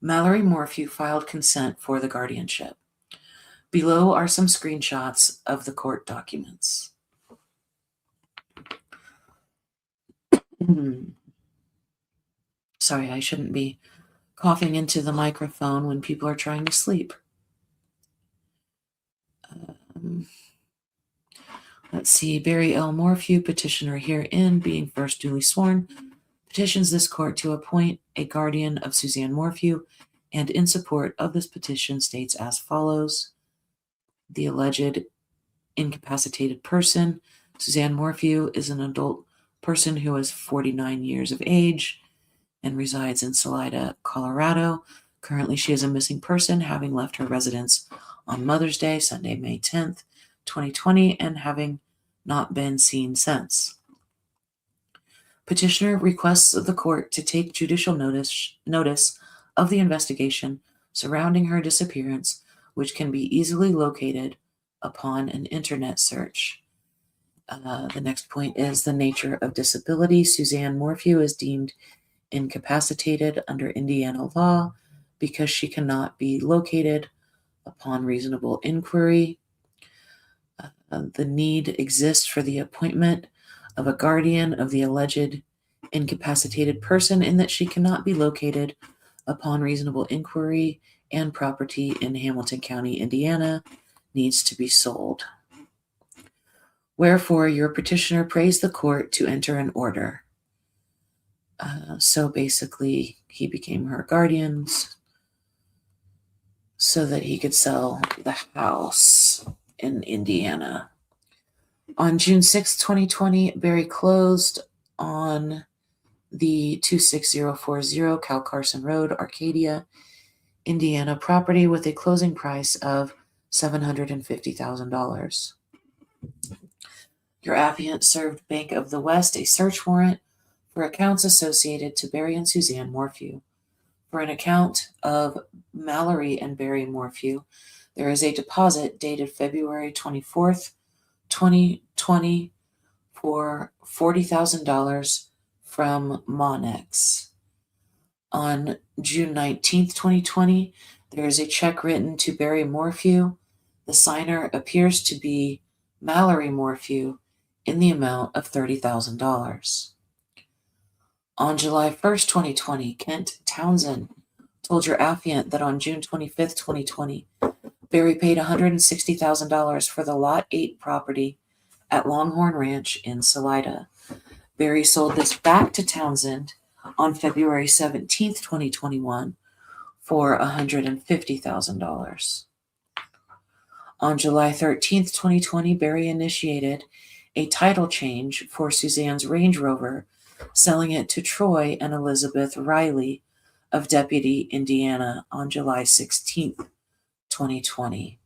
Mallory Morphew filed consent for the guardianship. Below are some screenshots of the court documents. Sorry, I shouldn't be coughing into the microphone when people are trying to sleep. Let's see. Barry L. Morphew, petitioner herein, being first duly sworn, petitions this court to appoint a guardian of Suzanne Morphew, and in support of this petition states as follows. The alleged incapacitated person, Suzanne Morphew, is an adult person who is 49 years of age and resides in Salida, Colorado. Currently, she is a missing person, having left her residence on Mother's Day, Sunday, May 10th, 2020, and having not been seen since. Petitioner requests the court to take judicial notice of the investigation surrounding her disappearance, which can be easily located upon an internet search. The next point is the nature of disability. Suzanne Morphew is deemed incapacitated under Indiana law because she cannot be located upon reasonable inquiry. The need exists for the appointment of a guardian of the alleged incapacitated person in that she cannot be located upon reasonable inquiry, and property in Hamilton County, Indiana needs to be sold. Wherefore, your petitioner prays the court to enter an order. So basically, he became her guardian so that he could sell the house in Indiana. On June 6, 2020, Barry closed on the 26040 Cal Carson Road, Arcadia, Indiana property with a closing price of $750,000. Your affiant served Bank of the West a search warrant for accounts associated to Barry and Suzanne Morphew. For an account of Mallory and Barry Morphew, there is a deposit dated February 24th, 2020 for $40,000 from Monex. On June 19th, 2020, there is a check written to Barry Morphew. The signer appears to be Mallory Morphew in the amount of $30,000. On July 1st, 2020, Kent Townsend told your affiant that on June 25th, 2020, Barry paid $160,000 for the Lot 8 property at Longhorn Ranch in Salida. Barry sold this back to Townsend on February 17th, 2021 for $150,000. On July 13th, 2020, Barry initiated a title change for Suzanne's Range Rover, selling it to Troy and Elizabeth Riley of Deputy, Indiana on July 16th, 2020.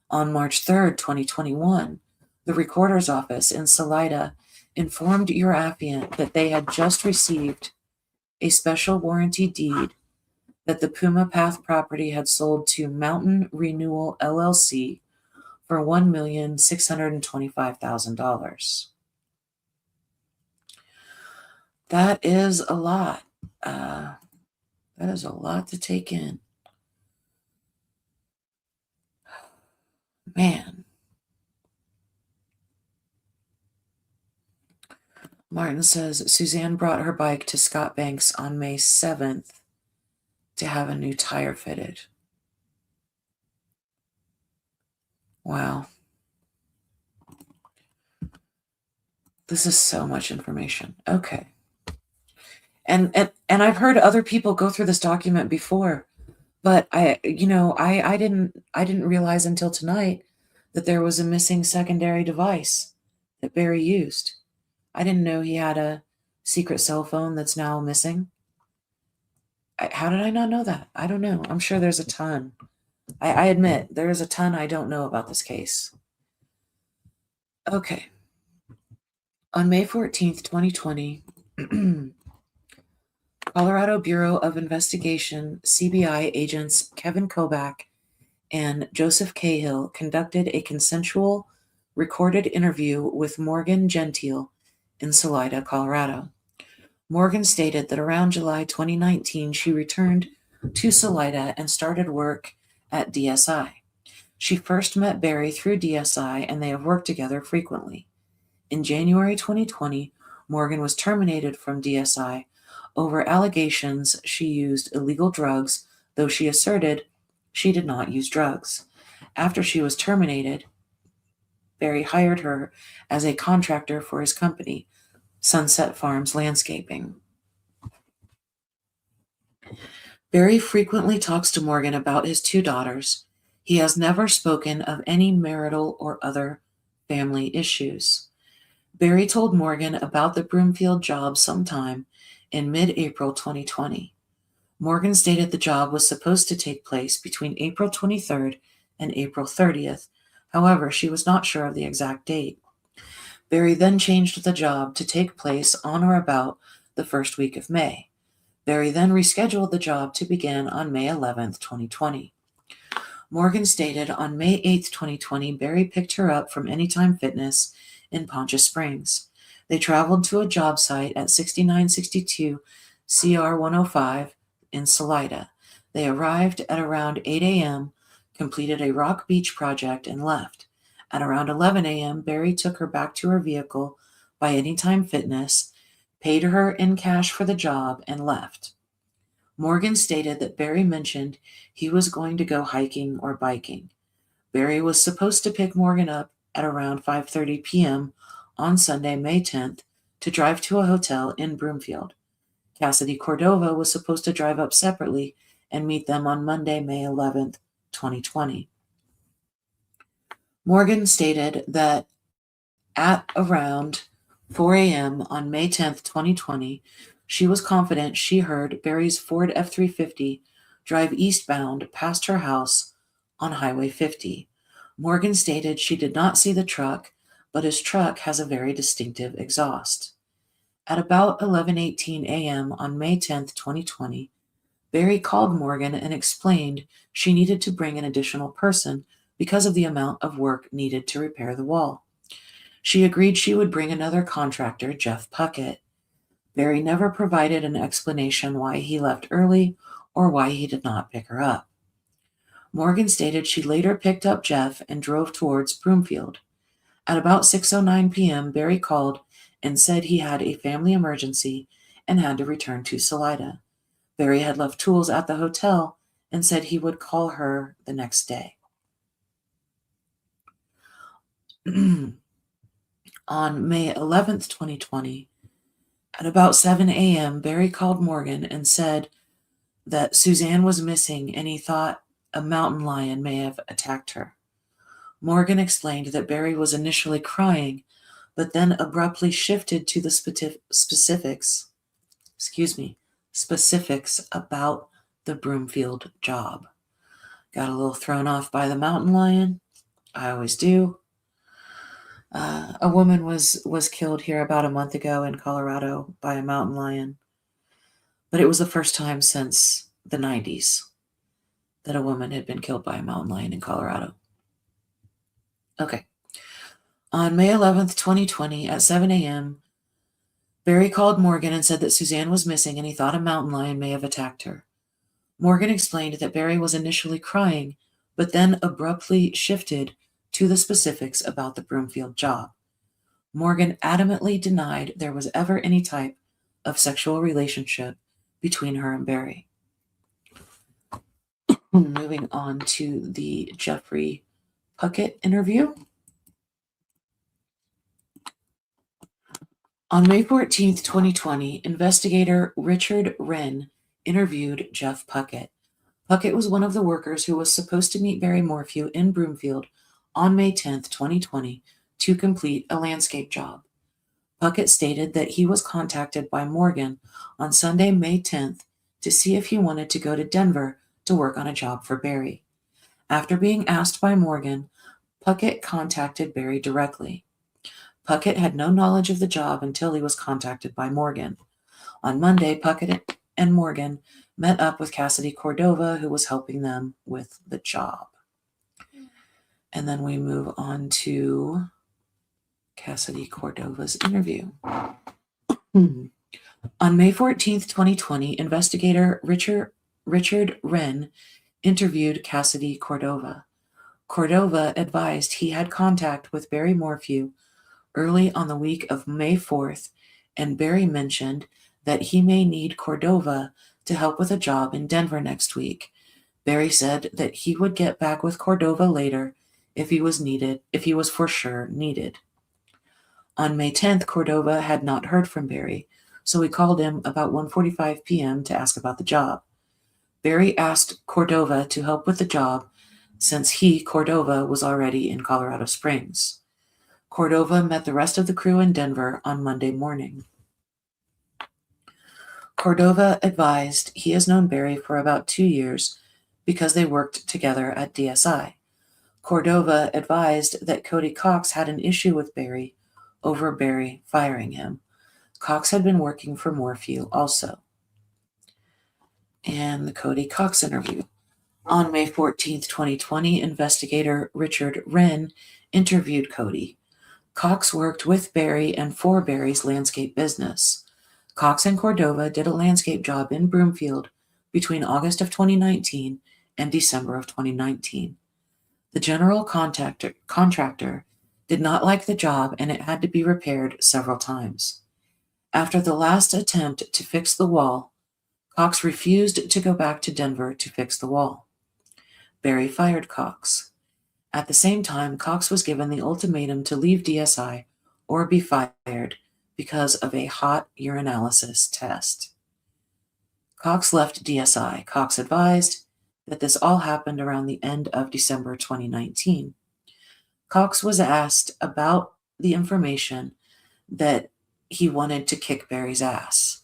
On March 3rd, 2021, the Recorder's Office in Salida informed your affiant that they had just received a special warranty deed that the Puma Path property had sold to Mountain Renewal LLC for $1,625,000. That is a lot. That is a lot to take in. Man. Martin says Suzanne brought her bike to Scott Banks on May 7th to have a new tire fitted. Wow. This is so much information. Okay. And I've heard other people go through this document before, but I didn't realize until tonight that there was a missing secondary device that Barry used. I didn't know he had a secret cell phone that's now missing. How did I not know that? I don't know. I'm sure there's a ton. I admit there is a ton I don't know about this case. Okay. On May 14th, 2020, Colorado Bureau of Investigation CBI agents Kevin Kobach and Joseph Cahill conducted a consensual recorded interview with Morgan Gentile in Salida, Colorado. Morgan stated that around July 2019, she returned to Salida and started work at DSI. She first met Barry through DSI, and they have worked together frequently. In January 2020, Morgan was terminated from DSI over allegations she used illegal drugs, though she asserted she did not use drugs. After she was terminated, Barry hired her as a contractor for his company, Sunset Farms Landscaping. Barry frequently talks to Morgan about his two daughters. He has never spoken of any marital or other family issues. Barry told Morgan about the Broomfield job sometime in mid-April 2020. Morgan stated the job was supposed to take place between April 23rd and April 30th. However, she was not sure of the exact date. Barry then changed the job to take place on or about the first week of May. Barry then rescheduled the job to begin on May 11th, 2020. Morgan stated on May 8th, 2020, Barry picked her up from Anytime Fitness in Poncha Springs. They traveled to a job site at 6962 CR 105 in Salida. They arrived at around 8 a.m., completed a rock beach project, and left. At around 11 a.m., Barry took her back to her vehicle by Anytime Fitness, paid her in cash for the job, and left. Morgan stated that Barry mentioned he was going to go hiking or biking. Barry was supposed to pick Morgan up at around 5:30 p.m. on Sunday, May 10th, to drive to a hotel in Broomfield. Cassidy Cordova was supposed to drive up separately and meet them on Monday, May 11th, 2020. Morgan stated that at around 4 a.m. on May 10th, 2020, she was confident she heard Barry's Ford F-350 drive eastbound past her house on Highway 50. Morgan stated she did not see the truck, but his truck has a very distinctive exhaust. At about 11:18 a.m. on May 10th, 2020, Barry called Morgan and explained she needed to bring an additional person because of the amount of work needed to repair the wall. She agreed she would bring another contractor, Jeff Puckett. Barry never provided an explanation why he left early or why he did not pick her up. Morgan stated she later picked up Jeff and drove towards Broomfield. At about 6:09 p.m., Barry called and said he had a family emergency and had to return to Salida. Barry had left tools at the hotel and said he would call her the next day. On May 11th, 2020, at about 7 a.m., Barry called Morgan and said that Suzanne was missing and he thought a mountain lion may have attacked her. Morgan explained that Barry was initially crying, but then abruptly shifted to the specifics about the Broomfield job. Got a little thrown off by the mountain lion. I always do. A woman was killed here about a month ago in Colorado by a mountain lion, but it was the first time since the 90s that a woman had been killed by a mountain lion in Colorado. Okay. On May 11th, 2020, at 7 a.m., Barry called Morgan and said that Suzanne was missing and he thought a mountain lion may have attacked her. Morgan explained that Barry was initially crying, but then abruptly shifted to the specifics about the Broomfield job. Morgan adamantly denied there was ever any type of sexual relationship between her and Barry. Moving on to the Jeffrey Puckett interview. On May 14th, 2020, investigator Richard Wren interviewed Jeff Puckett. Puckett was one of the workers who was supposed to meet Barry Morphew in Broomfield on May 10th, 2020, to complete a landscape job. Puckett stated that he was contacted by Morgan on Sunday, May 10th, to see if he wanted to go to Denver to work on a job for Barry. After being asked by Morgan, Puckett contacted Barry directly. Puckett had no knowledge of the job until he was contacted by Morgan. On Monday, Puckett and Morgan met up with Cassidy Cordova, who was helping them with the job. And then we move on to Cassidy Cordova's interview. On May 14th, 2020, investigator Richard Wren interviewed Cassidy Cordova. Cordova advised he had contact with Barry Morphew early on the week of May 4th, and Barry mentioned that he may need Cordova to help with a job in Denver next week. Barry said that he would get back with Cordova later if he was for sure needed. On May 10th, Cordova had not heard from Barry, so he called him about 1:45 p.m. to ask about the job. Barry asked Cordova to help with the job since Cordova, was already in Colorado Springs. Cordova met the rest of the crew in Denver on Monday morning. Cordova advised he has known Barry for about 2 years because they worked together at DSI. Cordova advised that Cody Cox had an issue with Barry over Barry firing him. Cox had been working for Morphew also. And the Cody Cox interview. On May 14th, 2020, investigator Richard Wren interviewed Cody. Cox worked with Barry and for Barry's landscape business. Cox and Cordova did a landscape job in Broomfield between August of 2019 and December of 2019. The general contractor did not like the job and it had to be repaired several times. After the last attempt to fix the wall, Cox refused to go back to Denver to fix the wall. Barry fired Cox. At the same time, Cox was given the ultimatum to leave DSI or be fired because of a hot urinalysis test. Cox left DSI. Cox advised that this all happened around the end of December 2019. Cox was asked about the information that he wanted to kick Barry's ass.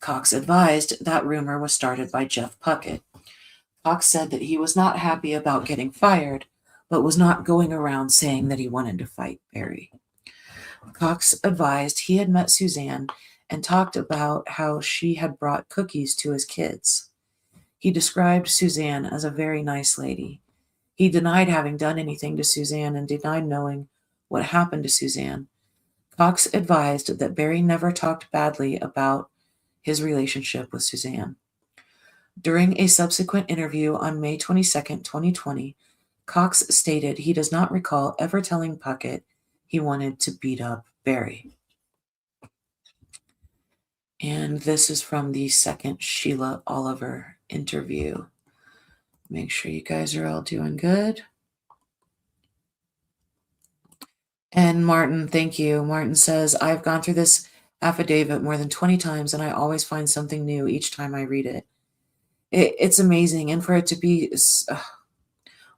Cox advised that rumor was started by Jeff Puckett. Cox said that he was not happy about getting fired, but was not going around saying that he wanted to fight Barry. Cox advised he had met Suzanne and talked about how she had brought cookies to his kids. He described Suzanne as a very nice lady. He denied having done anything to Suzanne and denied knowing what happened to Suzanne. Cox advised that Barry never talked badly about his relationship with Suzanne. During a subsequent interview on May 22, 2020, Cox stated he does not recall ever telling Puckett he wanted to beat up Barry. And this is from the second Sheila Oliver interview. Make sure you guys are all doing good. And Martin, thank you. Martin says, I've gone through this affidavit more than 20 times, and I always find something new each time I read it. It's amazing. And for it to be,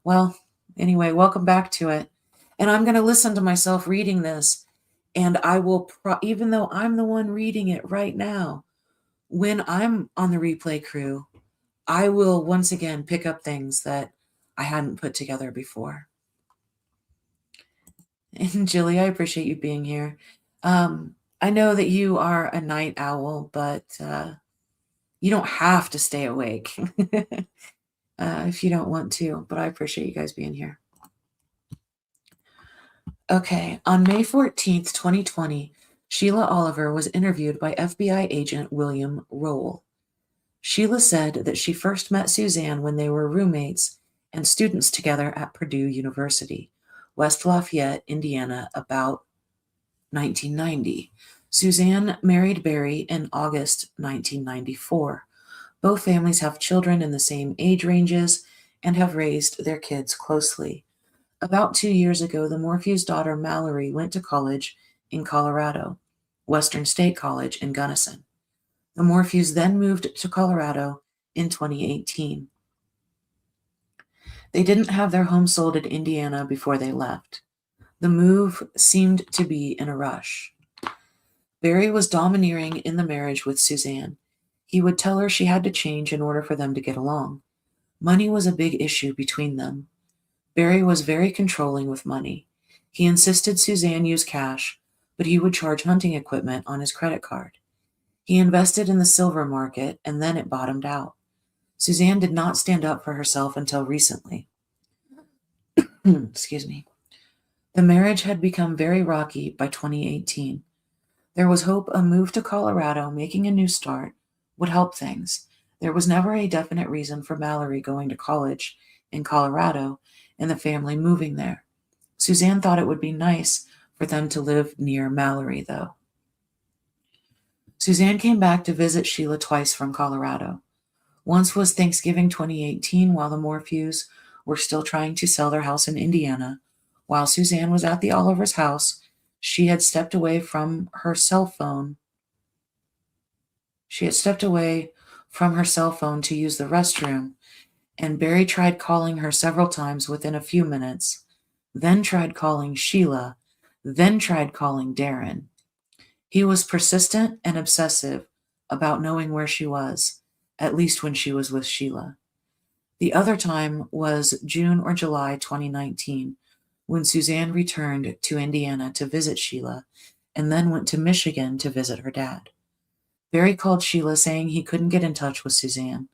well, anyway, welcome back to it. And I'm going to listen to myself reading this, and I will, even though I'm the one reading it right now, when I'm on the replay crew, I will once again pick up things that I hadn't put together before. And Jilly, I appreciate you being here. I know that you are a night owl, but you don't have to stay awake if you don't want to, but I appreciate you guys being here. Okay, on May 14th, 2020, Sheila Oliver was interviewed by FBI agent William Roll. Sheila said that she first met Suzanne when they were roommates and students together at Purdue University, West Lafayette, Indiana, about 1990. Suzanne married Barry in August 1994. Both families have children in the same age ranges and have raised their kids closely. About 2 years ago, the Morphew's daughter Mallory went to college in Colorado, Western State College in Gunnison. The Morphews then moved to Colorado in 2018. They didn't have their home sold in Indiana before they left. The move seemed to be in a rush. Barry was domineering in the marriage with Suzanne. He would tell her she had to change in order for them to get along. Money was a big issue between them. Barry was very controlling with money. He insisted Suzanne use cash, but he would charge hunting equipment on his credit card. He invested in the silver market, and then it bottomed out. Suzanne did not stand up for herself until recently. Excuse me. The marriage had become very rocky by 2018. There was hope a move to Colorado, making a new start, would help things. There was never a definite reason for Mallory going to college in Colorado and the family moving there. Suzanne thought it would be nice for them to live near Mallory, though. Suzanne came back to visit Sheila twice from Colorado. Once was Thanksgiving 2018, while the Morphews were still trying to sell their house in Indiana. While Suzanne was at the Oliver's house, she had stepped away from her cell phone. To use the restroom, and Barry tried calling her several times within a few minutes, then tried calling Sheila, then tried calling Darren. He was persistent and obsessive about knowing where she was, at least when she was with Sheila. The other time was June or July 2019, when Suzanne returned to Indiana to visit Sheila and then went to Michigan to visit her dad. Barry called Sheila saying he couldn't get in touch with Suzanne.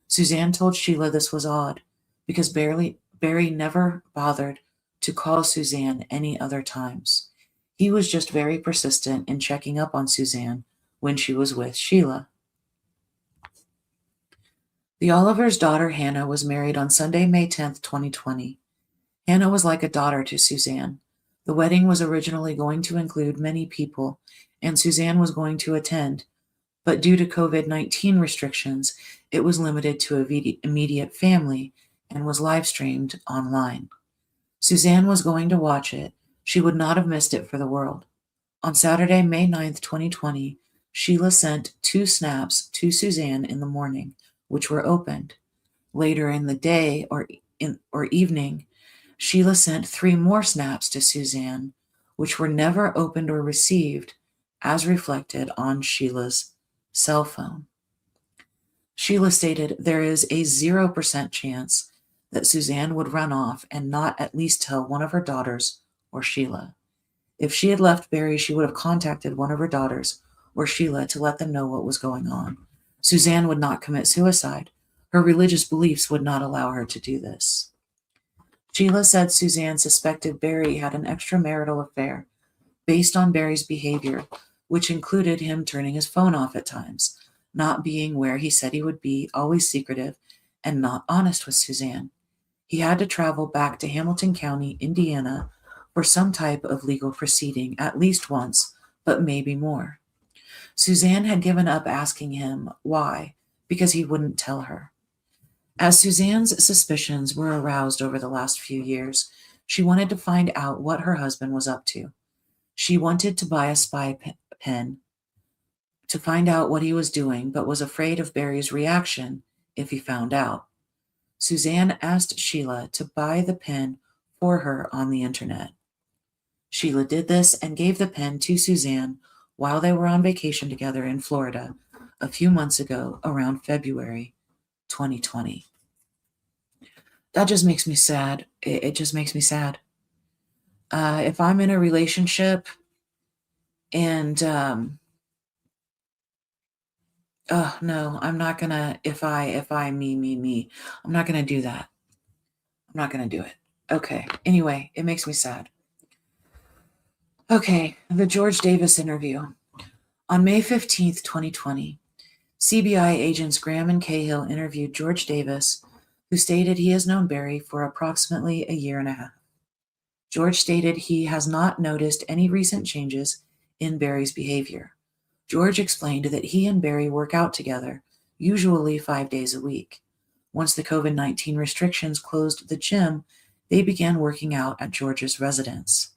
Suzanne told Sheila this was odd because Barry never bothered to call Suzanne any other times. He was just very persistent in checking up on Suzanne when she was with Sheila. The Oliver's daughter Hannah was married on Sunday, May 10th, 2020. Hannah was like a daughter to Suzanne. The wedding was originally going to include many people, and Suzanne was going to attend, but due to COVID-19 restrictions, it was limited to immediate family and was live-streamed online. Suzanne was going to watch it. She would not have missed it for the world. On Saturday, May 9th, 2020, Sheila sent 2 snaps to Suzanne in the morning, which were opened. Later in the day or evening, Sheila sent 3 more snaps to Suzanne, which were never opened or received, as reflected on Sheila's cell phone. Sheila stated there is a 0% chance that Suzanne would run off and not at least tell one of her daughters or Sheila. If she had left Barry, she would have contacted one of her daughters or Sheila to let them know what was going on. Suzanne would not commit suicide. Her religious beliefs would not allow her to do this. Sheila said Suzanne suspected Barry had an extramarital affair, based on Barry's behavior, which included him turning his phone off at times, not being where he said he would be, always secretive, and not honest with Suzanne. He had to travel back to Hamilton County, Indiana, for some type of legal proceeding at least once, but maybe more. Suzanne had given up asking him why, because he wouldn't tell her. As Suzanne's suspicions were aroused over the last few years, she wanted to find out what her husband was up to. She wanted to buy a spy pen to find out what he was doing, but was afraid of Barry's reaction if he found out. Suzanne asked Sheila to buy the pen for her on the internet. Sheila did this and gave the pen to Suzanne while they were on vacation together in Florida a few months ago, around February 2020. That just makes me sad. It just makes me sad. If I'm in a relationship and oh no, I'm not gonna, if I, me, I'm not gonna do that. I'm not gonna do it. Okay. Anyway, it makes me sad. Okay. The George Davis interview. On May 15th, 2020, CBI agents Graham and Cahill interviewed George Davis, who stated he has known Barry for approximately a year and a half. George stated he has not noticed any recent changes in Barry's behavior. George explained that he and Barry work out together, usually 5 days a week. Once the COVID-19 restrictions closed the gym, they began working out at George's residence.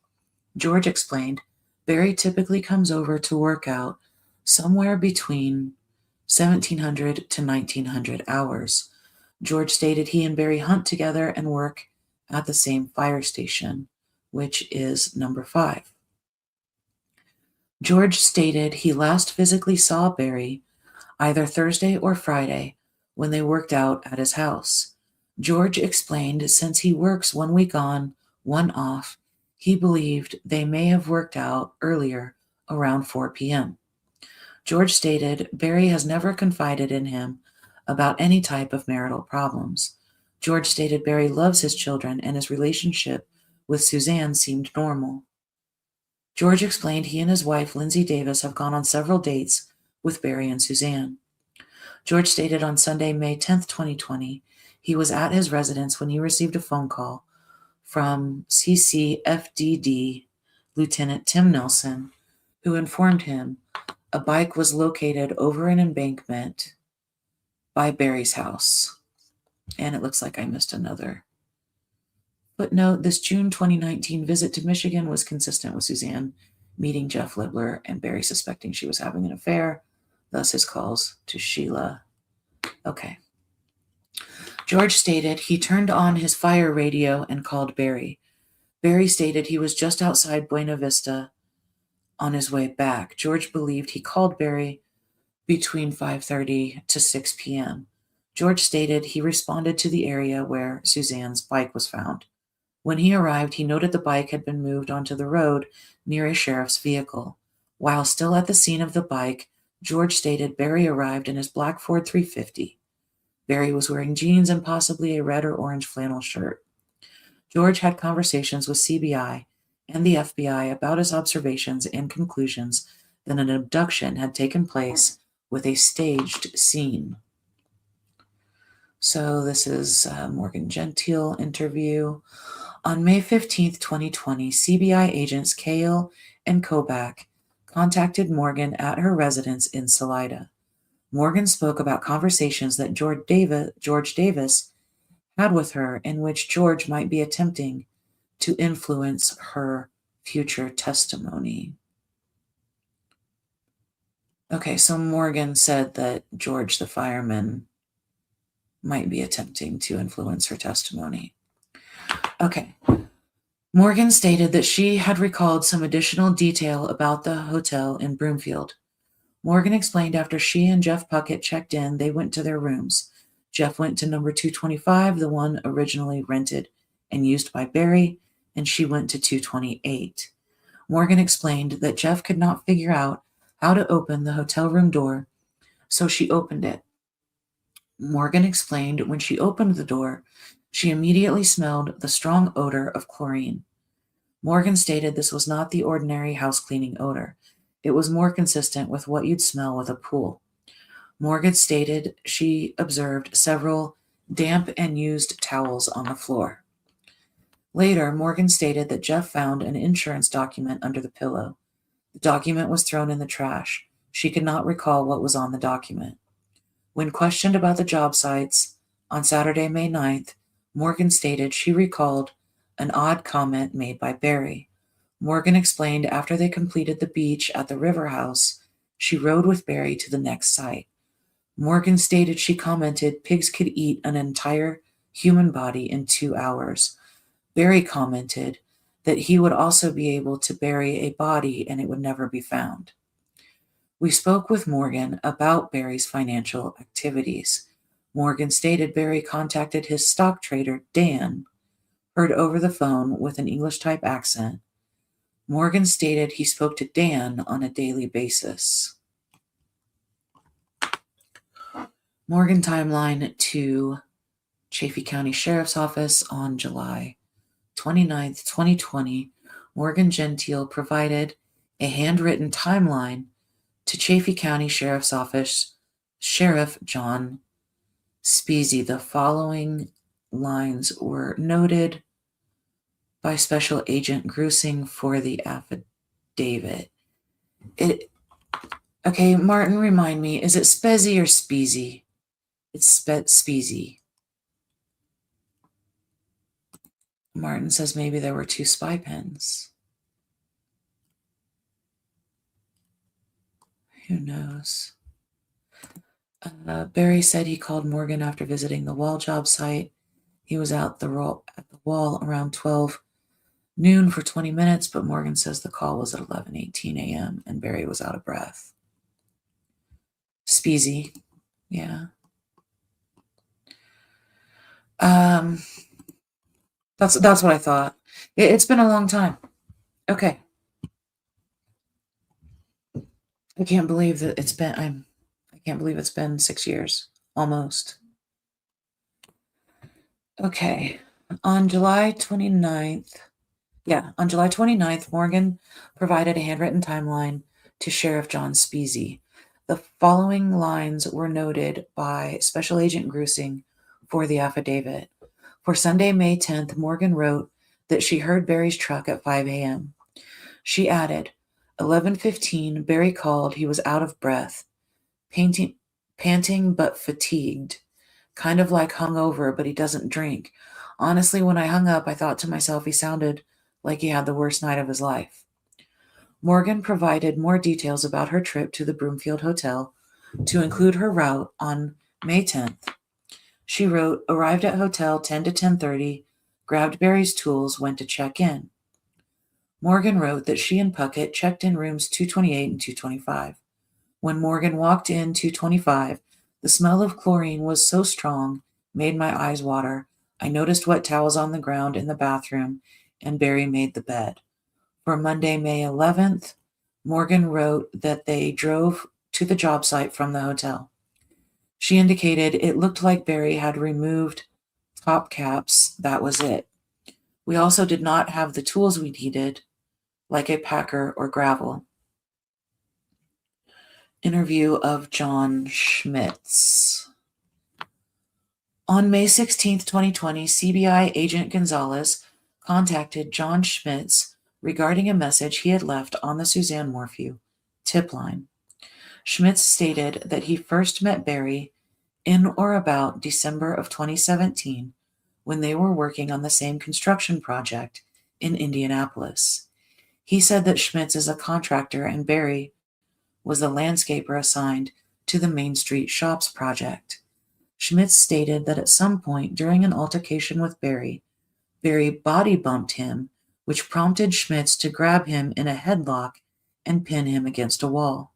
George explained Barry typically comes over to work out somewhere between 1,700 to 1,900 hours. George stated he and Barry hunt together and work at the same fire station, which is number 5. George stated he last physically saw Barry either Thursday or Friday when they worked out at his house. George explained since he works 1 week on, 1 off, he believed they may have worked out earlier around 4 p.m. George stated Barry has never confided in him about any type of marital problems. George stated Barry loves his children and his relationship with Suzanne seemed normal. George explained he and his wife, Lindsay Davis, have gone on several dates with Barry and Suzanne. George stated on Sunday, May 10th, 2020, he was at his residence when he received a phone call from CCFDD Lieutenant Tim Nelson, who informed him a bike was located over an embankment by Barry's house. And it looks like I missed another footnote. This June 2019 visit to Michigan was consistent with Suzanne meeting Jeff Libler and Barry suspecting she was having an affair, thus his calls to Sheila. Okay. George stated he turned on his fire radio and called Barry. Barry stated he was just outside Buena Vista on his way back. George believed he called Barry between 5:30 to 6 p.m. George stated he responded to the area where Suzanne's bike was found. When he arrived, he noted the bike had been moved onto the road near a sheriff's vehicle. While still at the scene of the bike, George stated Barry arrived in his black Ford 350. Barry was wearing jeans and possibly a red or orange flannel shirt. George had conversations with CBI and the FBI about his observations and conclusions that an abduction had taken place with a staged scene. So this is Morgan Gentile interview. On May 15th, 2020, CBI agents Cahill and Kobach contacted Morgan at her residence in Salida. Morgan spoke about conversations that George Davis had with her in which George might be attempting to influence her future testimony. Okay, so Morgan said that George the fireman might be attempting to influence her testimony. Okay. Morgan stated that she had recalled some additional detail about the hotel in Broomfield. Morgan explained after she and Jeff Puckett checked in, they went to their rooms. Jeff went to number 225, the one originally rented and used by Barry, and she went to 228. Morgan explained that Jeff could not figure out how to open the hotel room door, so she opened it. Morgan explained when she opened the door, she immediately smelled the strong odor of chlorine. Morgan stated this was not the ordinary house cleaning odor. It was more consistent with what you'd smell with a pool. Morgan stated she observed several damp and used towels on the floor. Later, Morgan stated that Jeff found an insurance document under the pillow. The document was thrown in the trash. She could not recall what was on the document. When questioned about the job sites on Saturday, May 9th, Morgan stated she recalled an odd comment made by Barry. Morgan explained after they completed the beach at the river house, she rode with Barry to the next site. Morgan stated she commented pigs could eat an entire human body in 2 hours. Barry commented that he would also be able to bury a body and it would never be found. We spoke with Morgan about Barry's financial activities. Morgan stated Barry contacted his stock trader, Dan, heard over the phone with an English-type accent. Morgan stated he spoke to Dan on a daily basis. Morgan timeline to Chaffee County Sheriff's Office on July 29th, 2020. Morgan Gentile provided a handwritten timeline to Chaffee County Sheriff's Office Sheriff John Speasy. The following lines were noted by Special Agent Grusing for the affidavit. Okay, Martin, remind me, is it Spezzy or Speasy? It's Speasy. Martin says maybe there were 2 spy pens. Who knows? Barry said he called Morgan after visiting the wall job site. He was at the wall around 12 noon for 20 minutes, but Morgan says the call was at 11:18 a.m. and Barry was out of breath. Speasy, yeah. That's what I thought. It's been a long time. Okay. I can't believe that it's been. I can't believe it's been 6 years almost. Okay. On July 29th, Morgan provided a handwritten timeline to Sheriff John Speasy. The following lines were noted by Special Agent Grusing for the affidavit. For Sunday, May 10th, Morgan wrote that she heard Barry's truck at 5 a.m. She added, 11:15, Barry called. He was out of breath, panting but fatigued, kind of like hungover, but he doesn't drink. Honestly, when I hung up, I thought to myself he sounded like he had the worst night of his life. Morgan provided more details about her trip to the Broomfield Hotel, to include her route on May 10th. She wrote, arrived at hotel 10 to 10:30, grabbed Barry's tools, went to check in. Morgan wrote that she and Puckett checked in rooms 228 and 225. When Morgan walked in 225, the smell of chlorine was so strong, made my eyes water. I noticed wet towels on the ground in the bathroom, and Barry made the bed. For Monday, May 11th, Morgan wrote that they drove to the job site from the hotel. She indicated it looked like Barry had removed top caps. That was it. We also did not have the tools we needed, like a packer or gravel. Interview of John Schmitz. On May 16th, 2020, CBI agent Gonzalez contacted John Schmitz regarding a message he had left on the Suzanne Morphew tip line. Schmitz stated that he first met Barry in or about December of 2017 when they were working on the same construction project in Indianapolis. He said that Schmitz is a contractor and Barry was the landscaper assigned to the Main Street Shops project. Schmitz stated that at some point during an altercation with Barry body bumped him, which prompted Schmitz to grab him in a headlock and pin him against a wall.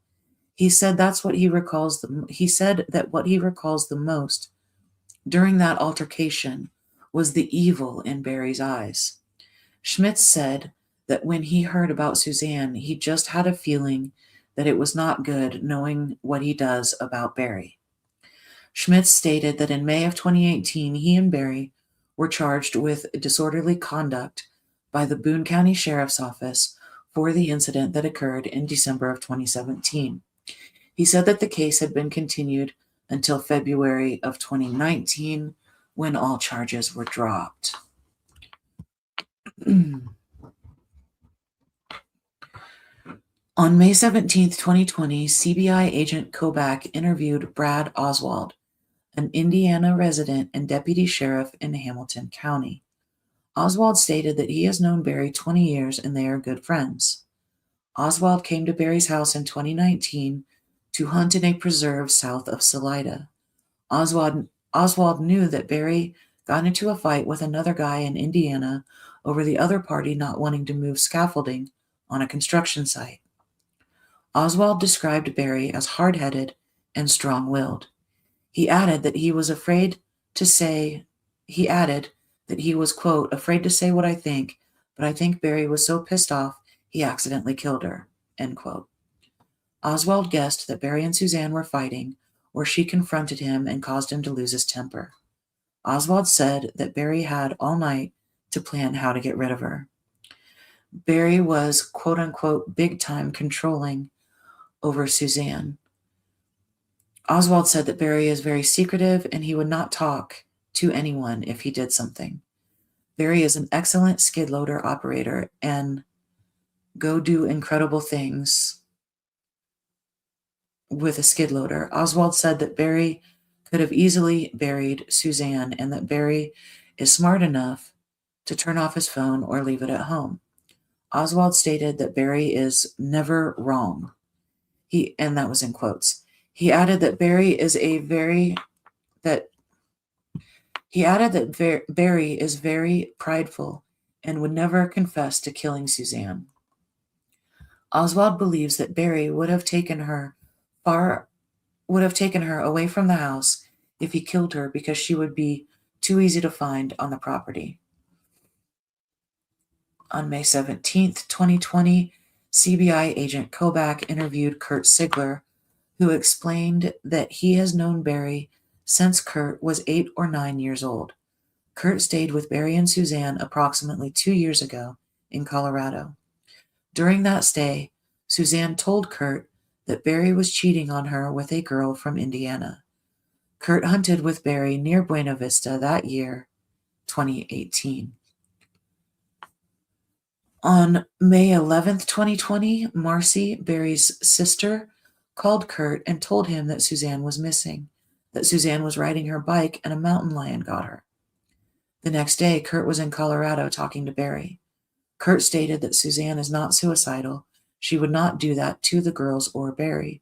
He said that what he recalls the most during that altercation was the evil in Barry's eyes. Schmitz said that when he heard about Suzanne, he just had a feeling that it was not good knowing what he does about Barry. Schmitz stated that in May of 2018, he and Barry were charged with disorderly conduct by the Boone County Sheriff's Office for the incident that occurred in December of 2017. He said that the case had been continued until February of 2019, when all charges were dropped. On May 17, 2020, CBI agent Kobach interviewed Brad Oswald, an Indiana resident and deputy sheriff in Hamilton County. Oswald stated that he has known Barry 20 years and they are good friends. Oswald came to Barry's house in 2019 to hunt in a preserve south of Salida. Oswald knew that Barry got into a fight with another guy in Indiana over the other party not wanting to move scaffolding on a construction site. Oswald described Barry as hard-headed and strong-willed. He added that he was, quote, afraid to say what I think, but I think Barry was so pissed off he accidentally killed her, end quote. Oswald guessed that Barry and Suzanne were fighting, or she confronted him and caused him to lose his temper. Oswald said that Barry had all night to plan how to get rid of her. Barry was, quote-unquote, big-time controlling over Suzanne. Oswald said that Barry is very secretive and he would not talk to anyone if he did something. Barry is an excellent skid loader operator and go do incredible things with a skid loader. Oswald said that Barry could have easily buried Suzanne and that Barry is smart enough to turn off his phone or leave it at home. Oswald stated that Barry is never wrong. And that was in quotes. He added that Barry is very prideful and would never confess to killing Suzanne. Oswald believes that Barry would have taken her away from the house if he killed her because she would be too easy to find on the property. On May 17, 2020, CBI agent Kobach interviewed Kurt Sigler, who explained that he has known Barry since Kurt was 8 or 9 years old. Kurt stayed with Barry and Suzanne approximately 2 years ago in Colorado. During that stay, Suzanne told Kurt that Barry was cheating on her with a girl from Indiana. Kurt hunted with Barry near Buena Vista that year, 2018. On May 11, 2020, Marcy, Barry's sister, called Kurt and told him that Suzanne was missing, that Suzanne was riding her bike and a mountain lion got her. The next day, Kurt was in Colorado talking to Barry. Kurt stated that Suzanne is not suicidal. She would not do that to the girls or Barry.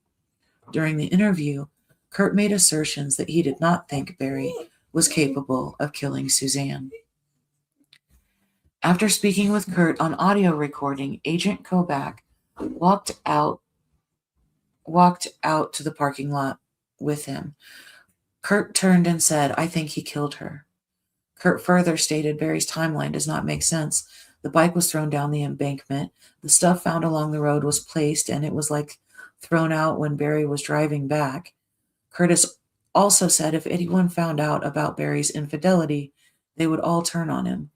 During the interview, Kurt made assertions that he did not think Barry was capable of killing Suzanne. After speaking with Kurt on audio recording, Agent Kobach walked out to the parking lot with him. Kurt turned and said, "I think he killed her." Kurt further stated Barry's timeline does not make sense. The bike was thrown down the embankment. The stuff found along the road was placed, and it was like thrown out when Barry was driving back. Curtis also said if anyone found out about Barry's infidelity, they would all turn on him.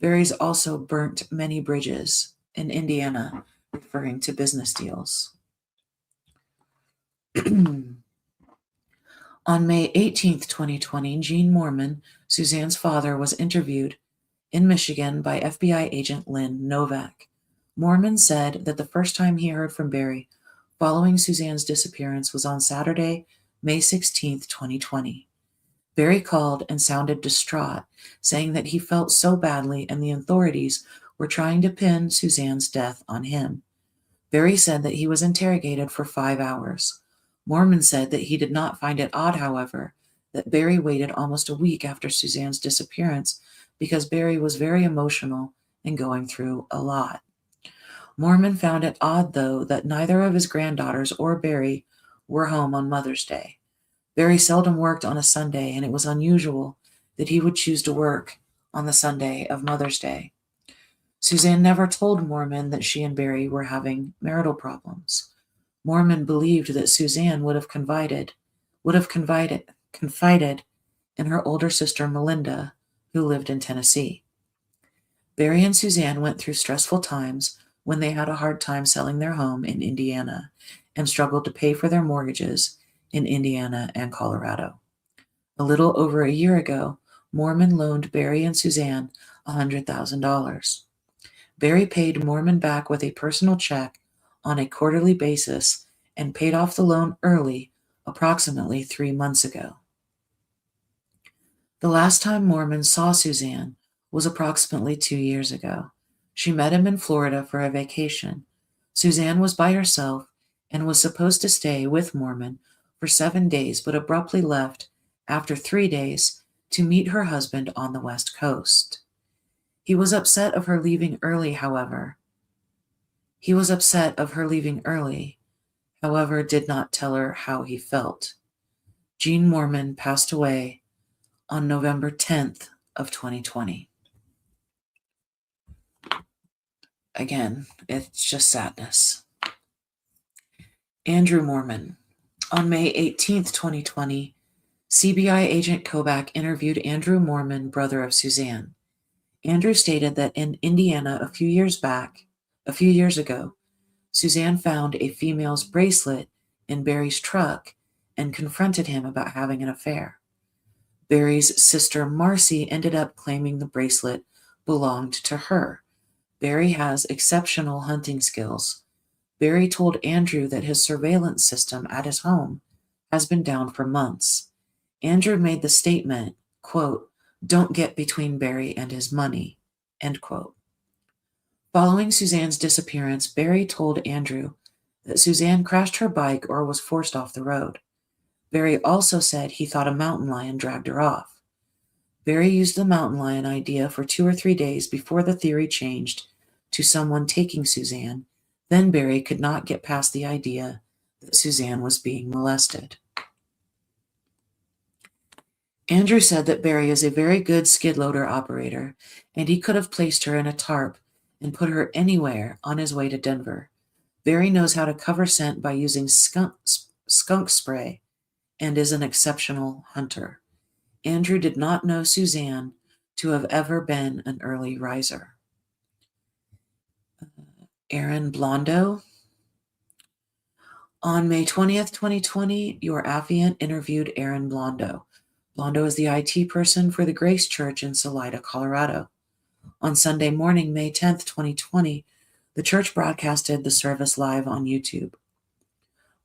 Barry's also burnt many bridges in Indiana, referring to business deals. On May 18, 2020, Gene Mormon, Suzanne's father, was interviewed in Michigan by FBI agent Lynn Novak. Mormon said that the first time he heard from Barry following Suzanne's disappearance was on Saturday, May 16, 2020. Barry called and sounded distraught, saying that he felt so badly and the authorities were trying to pin Suzanne's death on him. Barry said that he was interrogated for 5 hours. Mormon said that he did not find it odd, however, that Barry waited almost a week after Suzanne's disappearance because Barry was very emotional and going through a lot. Mormon found it odd, though, that neither of his granddaughters or Barry were home on Mother's Day. Barry seldom worked on a Sunday, and it was unusual that he would choose to work on the Sunday of Mother's Day. Suzanne never told Mormon that she and Barry were having marital problems. Mormon believed that Suzanne would have confided in her older sister Melinda, who lived in Tennessee. Barry and Suzanne went through stressful times when they had a hard time selling their home in Indiana and struggled to pay for their mortgages in Indiana and Colorado. A little over a year ago, Mormon loaned Barry and Suzanne $100,000. Barry paid Mormon back with a personal check on a quarterly basis and paid off the loan early, approximately 3 months ago. The last time Mormon saw Suzanne was approximately 2 years ago. She met him in Florida for a vacation. Suzanne was by herself and was supposed to stay with Mormon for 7 days, but abruptly left after 3 days to meet her husband on the West Coast. He was upset of her leaving early, however, did not tell her how he felt. Gene Mormon passed away on November 10th of 2020. Again, it's just sadness. Andrew Mormon. On May 18th, 2020, CBI agent Kobach interviewed Andrew Mormon, brother of Suzanne. Andrew stated that in Indiana a few years ago, Suzanne found a female's bracelet in Barry's truck and confronted him about having an affair. Barry's sister Marcy ended up claiming the bracelet belonged to her. Barry has exceptional hunting skills. Barry told Andrew that his surveillance system at his home has been down for months. Andrew made the statement, quote, "Don't get between Barry and his money," end quote. Following Suzanne's disappearance, Barry told Andrew that Suzanne crashed her bike or was forced off the road. Barry also said he thought a mountain lion dragged her off. Barry used the mountain lion idea for 2 or 3 days before the theory changed to someone taking Suzanne. Then Barry could not get past the idea that Suzanne was being molested. Andrew said that Barry is a very good skid loader operator, and he could have placed her in a tarp and put her anywhere on his way to Denver. Barry knows how to cover scent by using skunk spray and is an exceptional hunter. Andrew did not know Suzanne to have ever been an early riser. Aaron Blondo. On May 20th, 2020, your affiant interviewed Aaron Blondo. Blondo is the IT person for the Grace Church in Salida, Colorado. On Sunday morning, May 10th, 2020, the church broadcasted the service live on YouTube.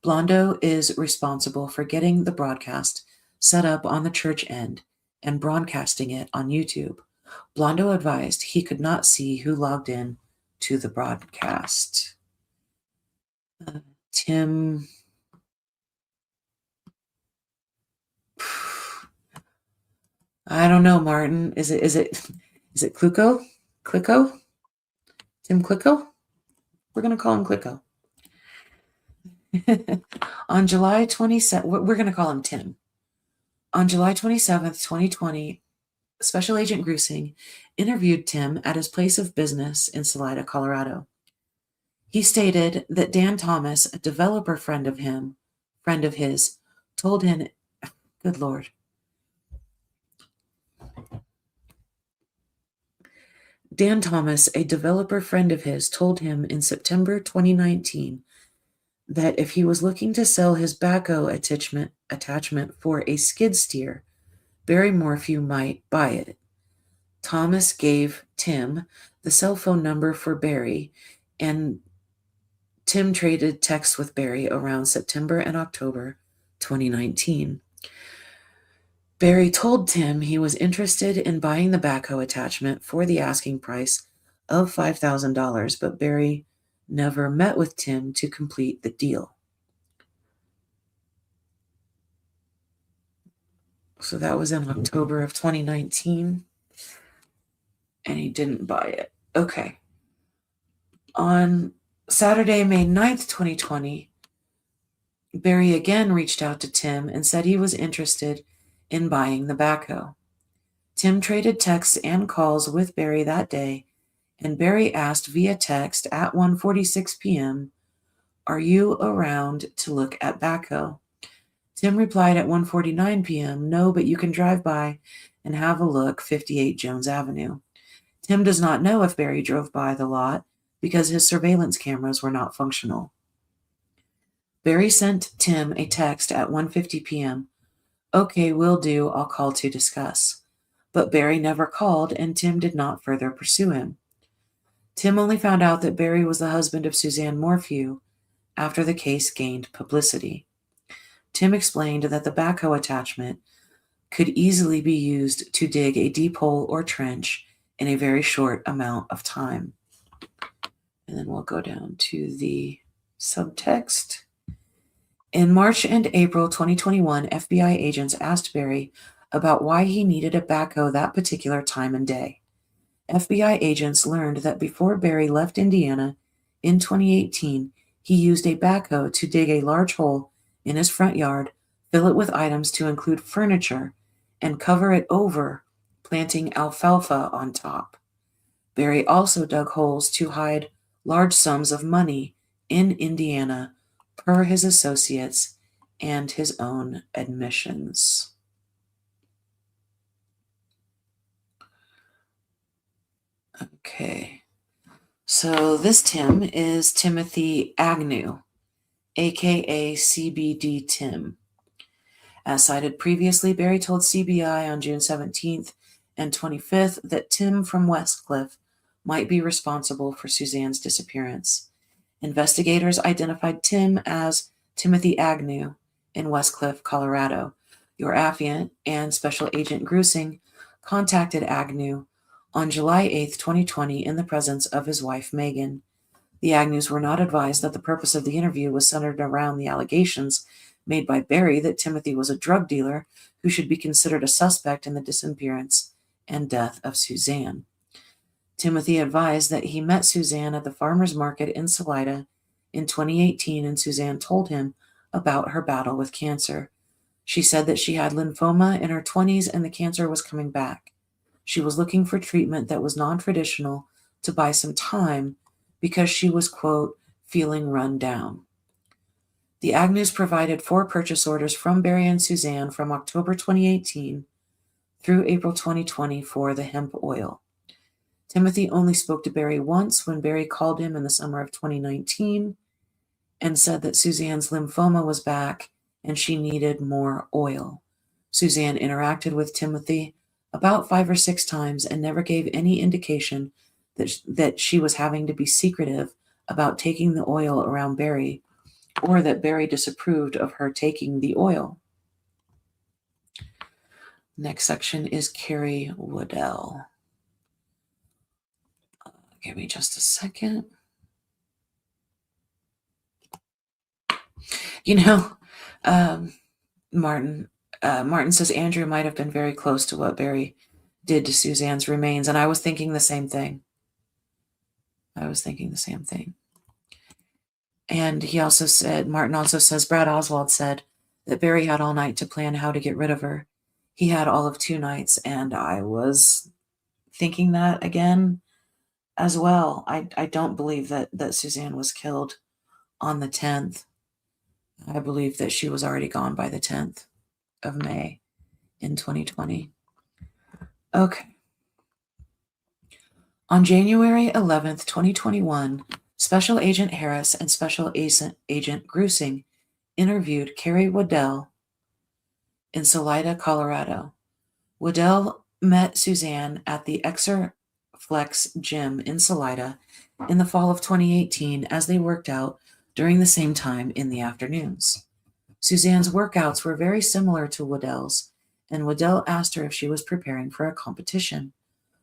Blondo is responsible for getting the broadcast set up on the church end and broadcasting it on YouTube. Blondo advised he could not see who logged in to the broadcast. Tim. I don't know, Martin. Is it Clicco? Clicco? Tim Clicco? We're going to call him Clicco. On July 27th, we're going to call him Tim. On July 27th, 2020, Special Agent Grusing interviewed Tim at his place of business in Salida, Colorado. He stated that Dan Thomas, a developer friend of his, told him, good Lord. Dan Thomas, a developer friend of his, told him in September 2019 that if he was looking to sell his backhoe attachment for a skid steer, Barry Morphew might buy it. Thomas gave Tim the cell phone number for Barry, and Tim traded texts with Barry around September and October 2019. Barry told Tim he was interested in buying the backhoe attachment for the asking price of $5,000, but Barry never met with Tim to complete the deal. So that was in October of 2019, and he didn't buy it. Okay. On Saturday, May 9th, 2020, Barry again reached out to Tim and said he was interested in buying the backhoe. Tim traded texts and calls with Barry that day, and Barry asked via text at 1:46 p.m., "Are you around to look at backhoe?" Tim replied at 1:49 p.m., "No, but you can drive by and have a look, 58 Jones Avenue." Tim does not know if Barry drove by the lot because his surveillance cameras were not functional. Barry sent Tim a text at 1:50 p.m. "Okay, will do. I'll call to discuss." But Barry never called, and Tim did not further pursue him. Tim only found out that Barry was the husband of Suzanne Morphew after the case gained publicity. Tim explained that the backhoe attachment could easily be used to dig a deep hole or trench in a very short amount of time. And then we'll go down to the subtext. In March and April 2021, FBI agents asked Barry about why he needed a backhoe that particular time and day. FBI agents learned that before Barry left Indiana in 2018, he used a backhoe to dig a large hole in his front yard, fill it with items to include furniture, and cover it over, planting alfalfa on top. Barry also dug holes to hide large sums of money in Indiana, per his associates and his own admissions. Okay, so this Tim is Timothy Agnew, aka CBD Tim. As cited previously, Barry told CBI on June 17th and 25th that Tim from Westcliff might be responsible for Suzanne's disappearance. Investigators identified Tim as Timothy Agnew in Westcliff, Colorado. Your affiant and Special Agent Grusing contacted Agnew on July 8, 2020, in the presence of his wife, Megan. The Agnews were not advised that the purpose of the interview was centered around the allegations made by Barry that Timothy was a drug dealer who should be considered a suspect in the disappearance and death of Suzanne. Timothy advised that he met Suzanne at the farmer's market in Salida in 2018, and Suzanne told him about her battle with cancer. She said that she had lymphoma in her 20s and the cancer was coming back. She was looking for treatment that was non-traditional to buy some time because she was, quote, feeling run down. The Agnews provided 4 purchase orders from Barry and Suzanne from October 2018 through April 2020 for the hemp oil. Timothy only spoke to Barry once when Barry called him in the summer of 2019 and said that Suzanne's lymphoma was back and she needed more oil. Suzanne interacted with Timothy about 5 or 6 times and never gave any indication that she was having to be secretive about taking the oil around Barry, or that Barry disapproved of her taking the oil. Next section is Carrie Waddell. Give me just a second. Martin says Andrew might have been very close to what Barry did to Suzanne's remains, and I was thinking the same thing. And he also said, Martin also says, Brad Oswald said that Barry had all night to plan how to get rid of her. He had all of 2 nights, and I was thinking that again as well. I don't believe that Suzanne was killed on the 10th. I believe that she was already gone by the 10th of May in 2020. Okay. On January 11th, 2021, Special Agent Harris and Special Agent Grusing interviewed Carrie Waddell in Salida, Colorado. Waddell met Suzanne at the Exerflex gym in Salida in the fall of 2018 as they worked out during the same time in the afternoons. Suzanne's workouts were very similar to Waddell's, and Waddell asked her if she was preparing for a competition.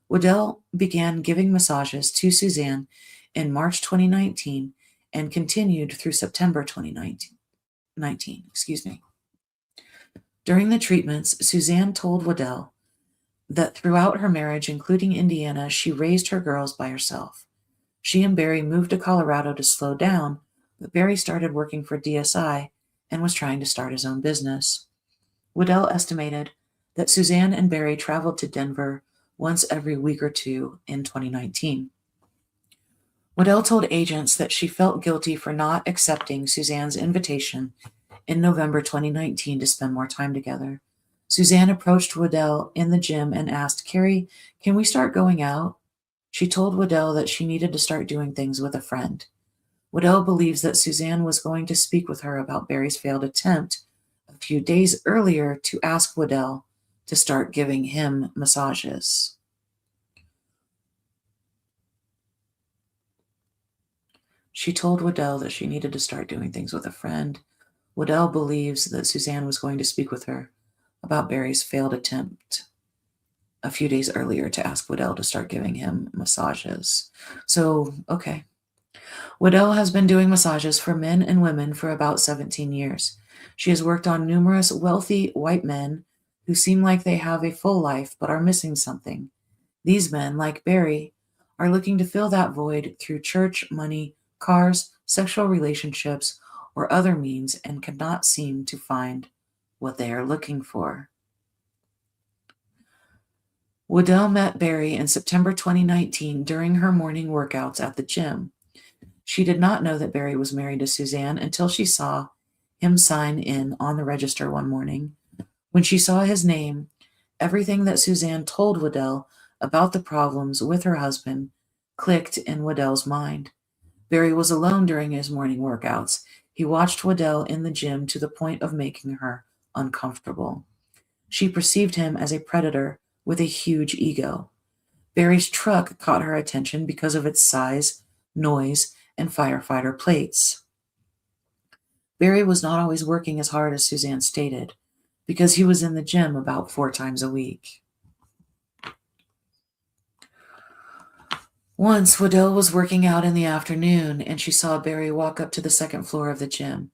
Waddell began giving massages to Suzanne in March 2019 and continued through September 2019. During the treatments, Suzanne told Waddell that throughout her marriage, including Indiana, she raised her girls by herself. She and Barry moved to Colorado to slow down, but Barry started working for DSI and was trying to start his own business. Waddell estimated that Suzanne and Barry traveled to Denver once every week or 2 in 2019. Waddell told agents that she felt guilty for not accepting Suzanne's invitation in November 2019 to spend more time together. Suzanne approached Waddell in the gym and asked, Carrie, can we start going out? She told Waddell that she needed to start doing things with a friend. Waddell believes that Suzanne was going to speak with her about Barry's failed attempt a few days earlier to ask Waddell to start giving him massages. She told Waddell that she needed to start doing things with a friend. Waddell believes that Suzanne was going to speak with her about Barry's failed attempt a few days earlier to ask Waddell to start giving him massages. So, okay. Waddell has been doing massages for men and women for about 17 years. She has worked on numerous wealthy white men who seem like they have a full life but are missing something. These men, like Barry, are looking to fill that void through church, money, cars, sexual relationships, or other means and cannot seem to find what they are looking for. Waddell met Barry in September 2019 during her morning workouts at the gym. She did not know that Barry was married to Suzanne until she saw him sign in on the register one morning. When she saw his name, everything that Suzanne told Waddell about the problems with her husband clicked in Waddell's mind. Barry was alone during his morning workouts. He watched Waddell in the gym to the point of making her uncomfortable. She perceived him as a predator with a huge ego. Barry's truck caught her attention because of its size, noise, and firefighter plates. Barry was not always working as hard as Suzanne stated, because he was in the gym about 4 times a week. Once, Waddell was working out in the afternoon, and she saw Barry walk up to the second floor of the gym.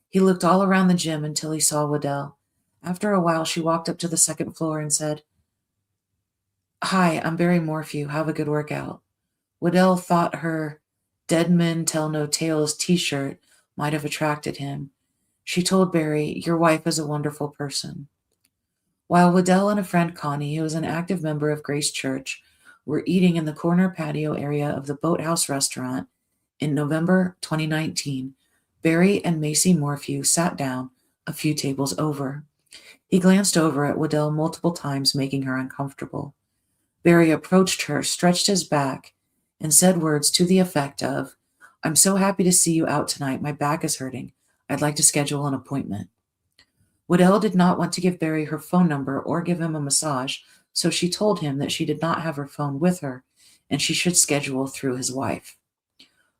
He looked all around the gym until he saw Waddell. After a while, she walked up to the second floor and said, "Hi, I'm Barry Morphew. Have a good workout." Waddell thought her "Dead Men Tell No Tales" t-shirt might have attracted him. She told Barry, "Your wife is a wonderful person." While Waddell and a friend, Connie, who was an active member of Grace Church, were eating in the corner patio area of the Boathouse restaurant in November 2019, Barry and Macy Morphew sat down a few tables over. He glanced over at Waddell multiple times, making her uncomfortable. Barry approached her, stretched his back, and said words to the effect of, "I'm so happy to see you out tonight. My back is hurting. I'd like to schedule an appointment." Waddell did not want to give Barry her phone number or give him a massage, so she told him that she did not have her phone with her and she should schedule through his wife.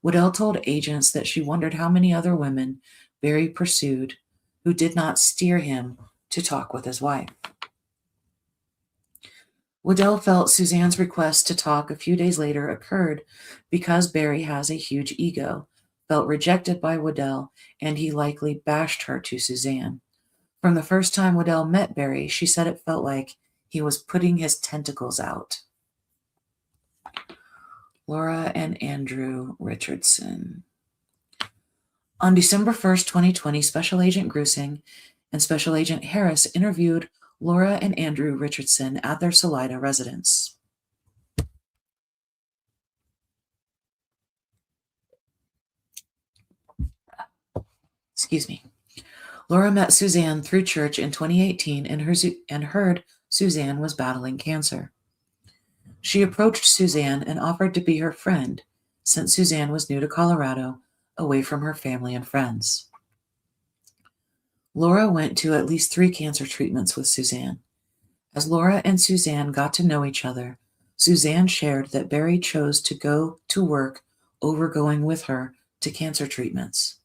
Waddell told agents that she wondered how many other women Barry pursued who did not steer him to talk with his wife. Waddell felt Suzanne's request to talk a few days later occurred because Barry has a huge ego, felt rejected by Waddell, and he likely bashed her to Suzanne. From the first time Waddell met Barry, she said it felt like he was putting his tentacles out. Laura and Andrew Richardson. On December 1st, 2020, Special Agent Grusing and Special Agent Harris interviewed Laura and Andrew Richardson at their Salida residence. Excuse me. Laura met Suzanne through church in 2018 and heard Suzanne was battling cancer. She approached Suzanne and offered to be her friend, since Suzanne was new to Colorado, away from her family and friends. Laura went to at least 3 cancer treatments with Suzanne. As Laura and Suzanne got to know each other, Suzanne shared that Barry chose to go to work over going with her to cancer treatments.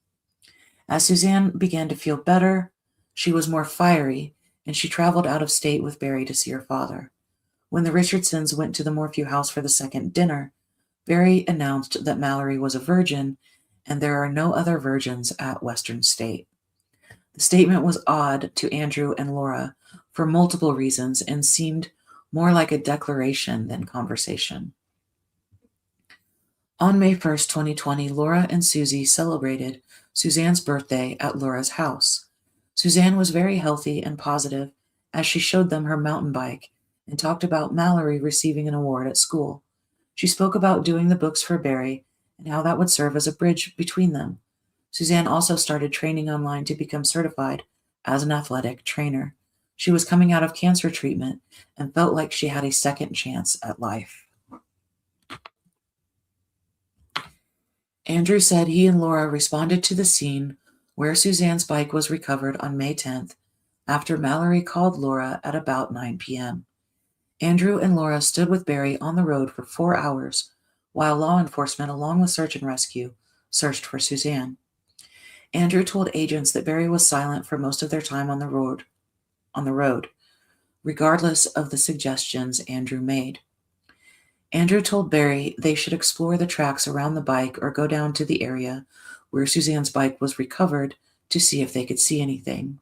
As Suzanne began to feel better, she was more fiery, and she traveled out of state with Barry to see her father. When the Richardsons went to the Morphew house for the second dinner, Barry announced that Mallory was a virgin and there are no other virgins at Western State. The statement was odd to Andrew and Laura for multiple reasons and seemed more like a declaration than conversation. On May 1st, 2020, Laura and Susie celebrated Suzanne's birthday at Laura's house. Suzanne was very healthy and positive as she showed them her mountain bike and talked about Mallory receiving an award at school. She spoke about doing the books for Barry and how that would serve as a bridge between them. Suzanne also started training online to become certified as an athletic trainer. She was coming out of cancer treatment and felt like she had a second chance at life. Andrew said he and Laura responded to the scene where Suzanne's bike was recovered on May 10th after Mallory called Laura at about 9 p.m. Andrew and Laura stood with Barry on the road for 4 hours while law enforcement, along with search and rescue, searched for Suzanne. Andrew told agents that Barry was silent for most of their time on the road, regardless of the suggestions Andrew made. Andrew told Barry they should explore the tracks around the bike or go down to the area where Suzanne's bike was recovered to see if they could see anything.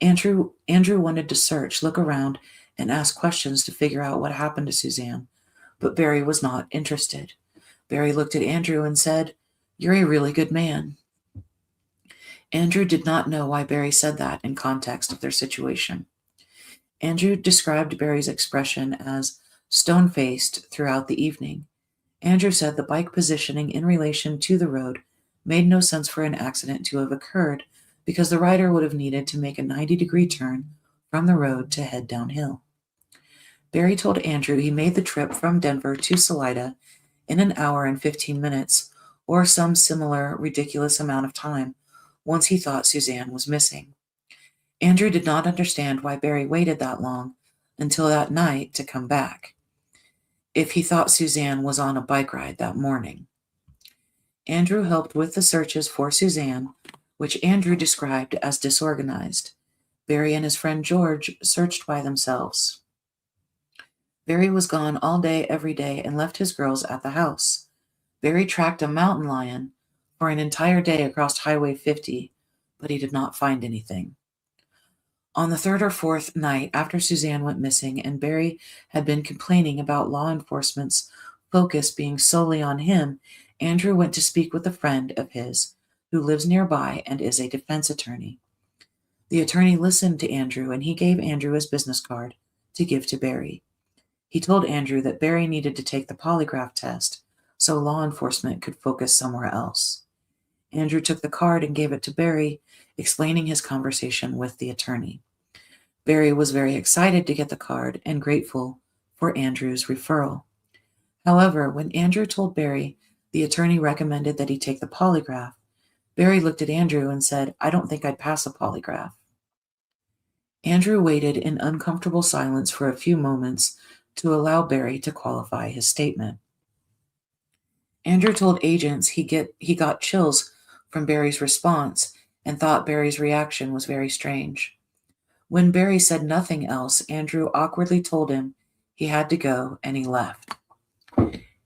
Andrew wanted to search, look around, and ask questions to figure out what happened to Suzanne, but Barry was not interested. Barry looked at Andrew and said, "You're a really good man." Andrew did not know why Barry said that in context of their situation. Andrew described Barry's expression as stone-faced throughout the evening. Andrew said the bike positioning in relation to the road made no sense for an accident to have occurred because the rider would have needed to make a 90-degree turn from the road to head downhill. Barry told Andrew he made the trip from Denver to Salida in an hour and 15 minutes, or some similar ridiculous amount of time, once he thought Suzanne was missing. Andrew did not understand why Barry waited that long until that night to come back, if he thought Suzanne was on a bike ride that morning. Andrew helped with the searches for Suzanne, which Andrew described as disorganized. Barry and his friend George searched by themselves. Barry was gone all day every day and left his girls at the house. Barry tracked a mountain lion for an entire day across Highway 50, but he did not find anything. On the third or fourth night after Suzanne went missing and Barry had been complaining about law enforcement's focus being solely on him, Andrew went to speak with a friend of his who lives nearby and is a defense attorney. The attorney listened to Andrew and he gave Andrew his business card to give to Barry. He told Andrew that Barry needed to take the polygraph test so law enforcement could focus somewhere else. Andrew took the card and gave it to Barry, explaining his conversation with the attorney. Barry was very excited to get the card and grateful for Andrew's referral. However, when Andrew told Barry the attorney recommended that he take the polygraph, Barry looked at Andrew and said, "I don't think I'd pass a polygraph." Andrew waited in uncomfortable silence for a few moments to allow Barry to qualify his statement. Andrew told agents he got chills from Barry's response and thought Barry's reaction was very strange. When Barry said nothing else, Andrew awkwardly told him he had to go, and he left.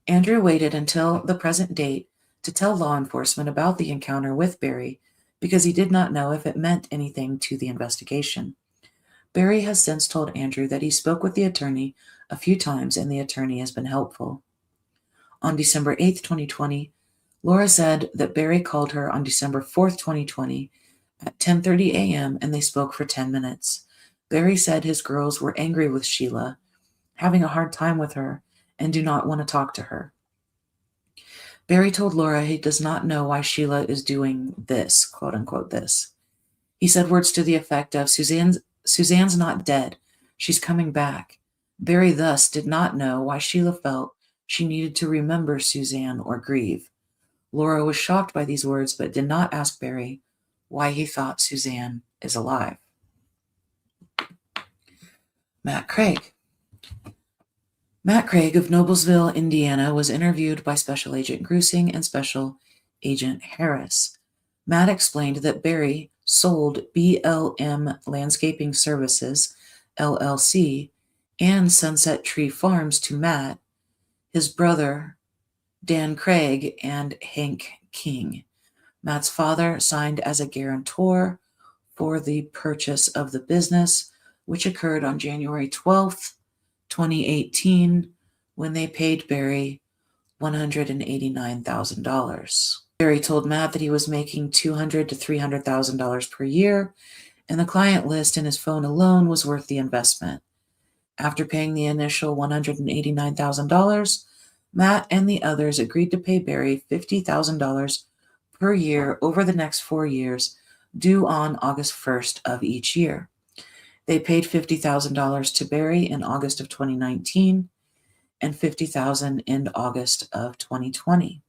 Andrew waited until the present date to tell law enforcement about the encounter with Barry because he did not know if it meant anything to the investigation. Barry has since told Andrew that he spoke with the attorney a few times and the attorney has been helpful. On December 8th, 2020, Laura said that Barry called her on December 4th, 2020 at 10:30 a.m. and they spoke for 10 minutes. Barry said his girls were angry with Sheila, having a hard time with her, and do not want to talk to her. Barry told Laura he does not know why Sheila is doing this, quote unquote this. He said words to the effect of, Suzanne's not dead. She's coming back. Barry thus did not know why Sheila felt she needed to remember Suzanne or grieve. Laura was shocked by these words, but did not ask Barry why he thought Suzanne is alive. Matt Craig. Matt Craig of Noblesville, Indiana, was interviewed by Special Agent Grusing and Special Agent Harris. Matt explained that Barry sold BLM Landscaping Services, LLC, and Sunset Tree Farms to Matt, his brother, Dan Craig, and Hank King. Matt's father signed as a guarantor for the purchase of the business, which occurred on January 12th, 2018, when they paid Barry $189,000. Barry told Matt that he was making $200,000 to $300,000 per year, and the client list in his phone alone was worth the investment. After paying the initial $189,000, Matt and the others agreed to pay Barry $50,000 per year over the next 4 years, due on August 1st of each year. They paid $50,000 to Barry in August of 2019 and $50,000 in August of 2020.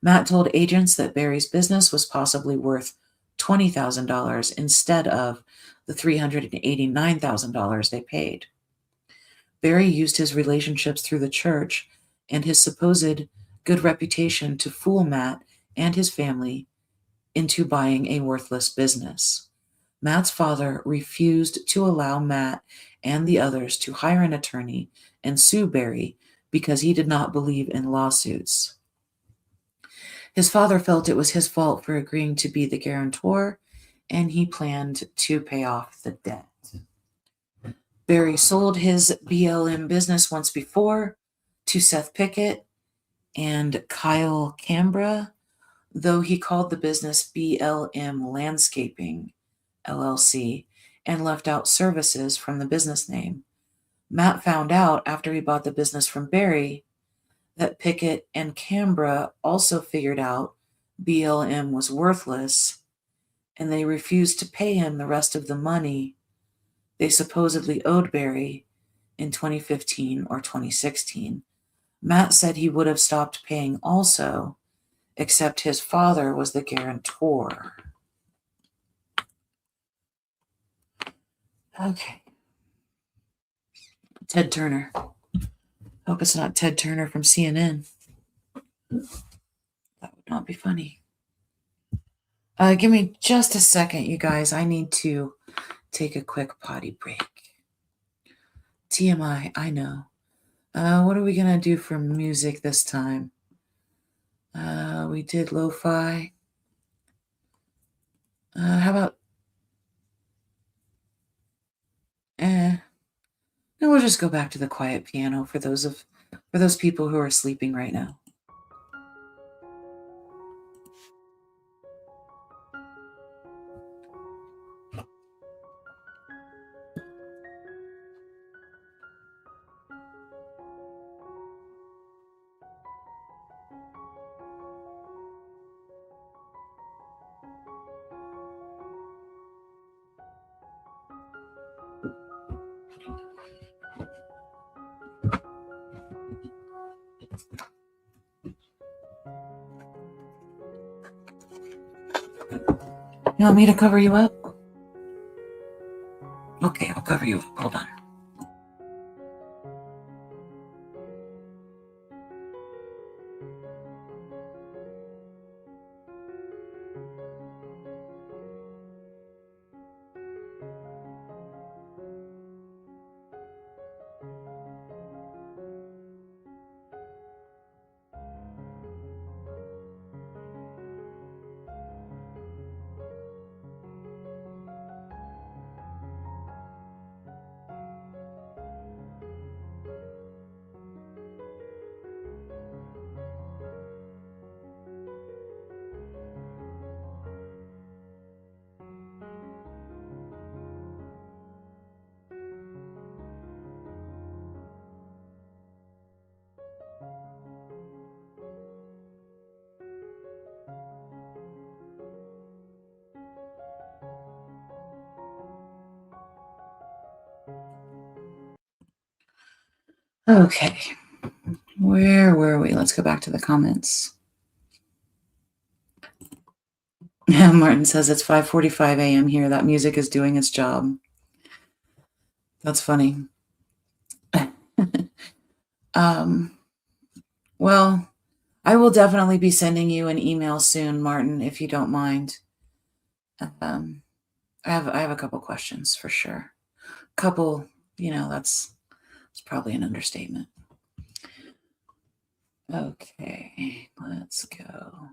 Matt told agents that Barry's business was possibly worth $20,000 instead of the $389,000 they paid. Barry used his relationships through the church and his supposed good reputation to fool Matt and his family into buying a worthless business. Matt's father refused to allow Matt and the others to hire an attorney and sue Barry because he did not believe in lawsuits. His father felt it was his fault for agreeing to be the guarantor, and he planned to pay off the debt. Barry sold his BLM business once before to Seth Pickett and Kyle Cambra, though he called the business BLM Landscaping, LLC, and left out services from the business name. Matt found out after he bought the business from Barry that Pickett and Cambra also figured out BLM was worthless, and they refused to pay him the rest of the money they supposedly owed Barry in 2015 or 2016. Matt said he would have stopped paying also, except his father was the guarantor. Okay. Ted Turner. Hope it's not Ted Turner from CNN. That would not be funny. Give me just a second, you guys. I need to take a quick potty break. TMI, I know. What are we going to do for music this time? We did lo-fi. How about... No, we'll just go back to the quiet piano for those people who are sleeping right now. You want me to cover you up? Okay, I'll cover you up. Hold on. Okay. Where were we? Let's go back to the comments. Martin says it's 5:45 a.m. here. That music is doing its job. That's funny. Well, I will definitely be sending you an email soon, Martin, if you don't mind. I have a couple questions for sure. Couple, that's probably an understatement. Okay, let's go.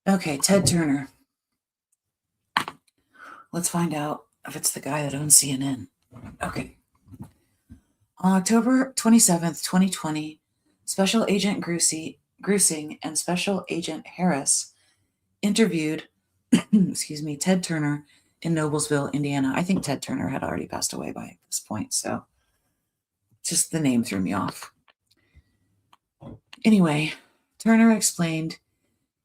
Okay, Ted Turner. Let's find out if it's the guy that owns CNN. Okay. On October 27th, 2020, Special Agent Grusing and Special Agent Harris interviewed, Ted Turner in Noblesville, Indiana. I think Ted Turner had already passed away by this point, so just the name threw me off. Anyway, Turner explained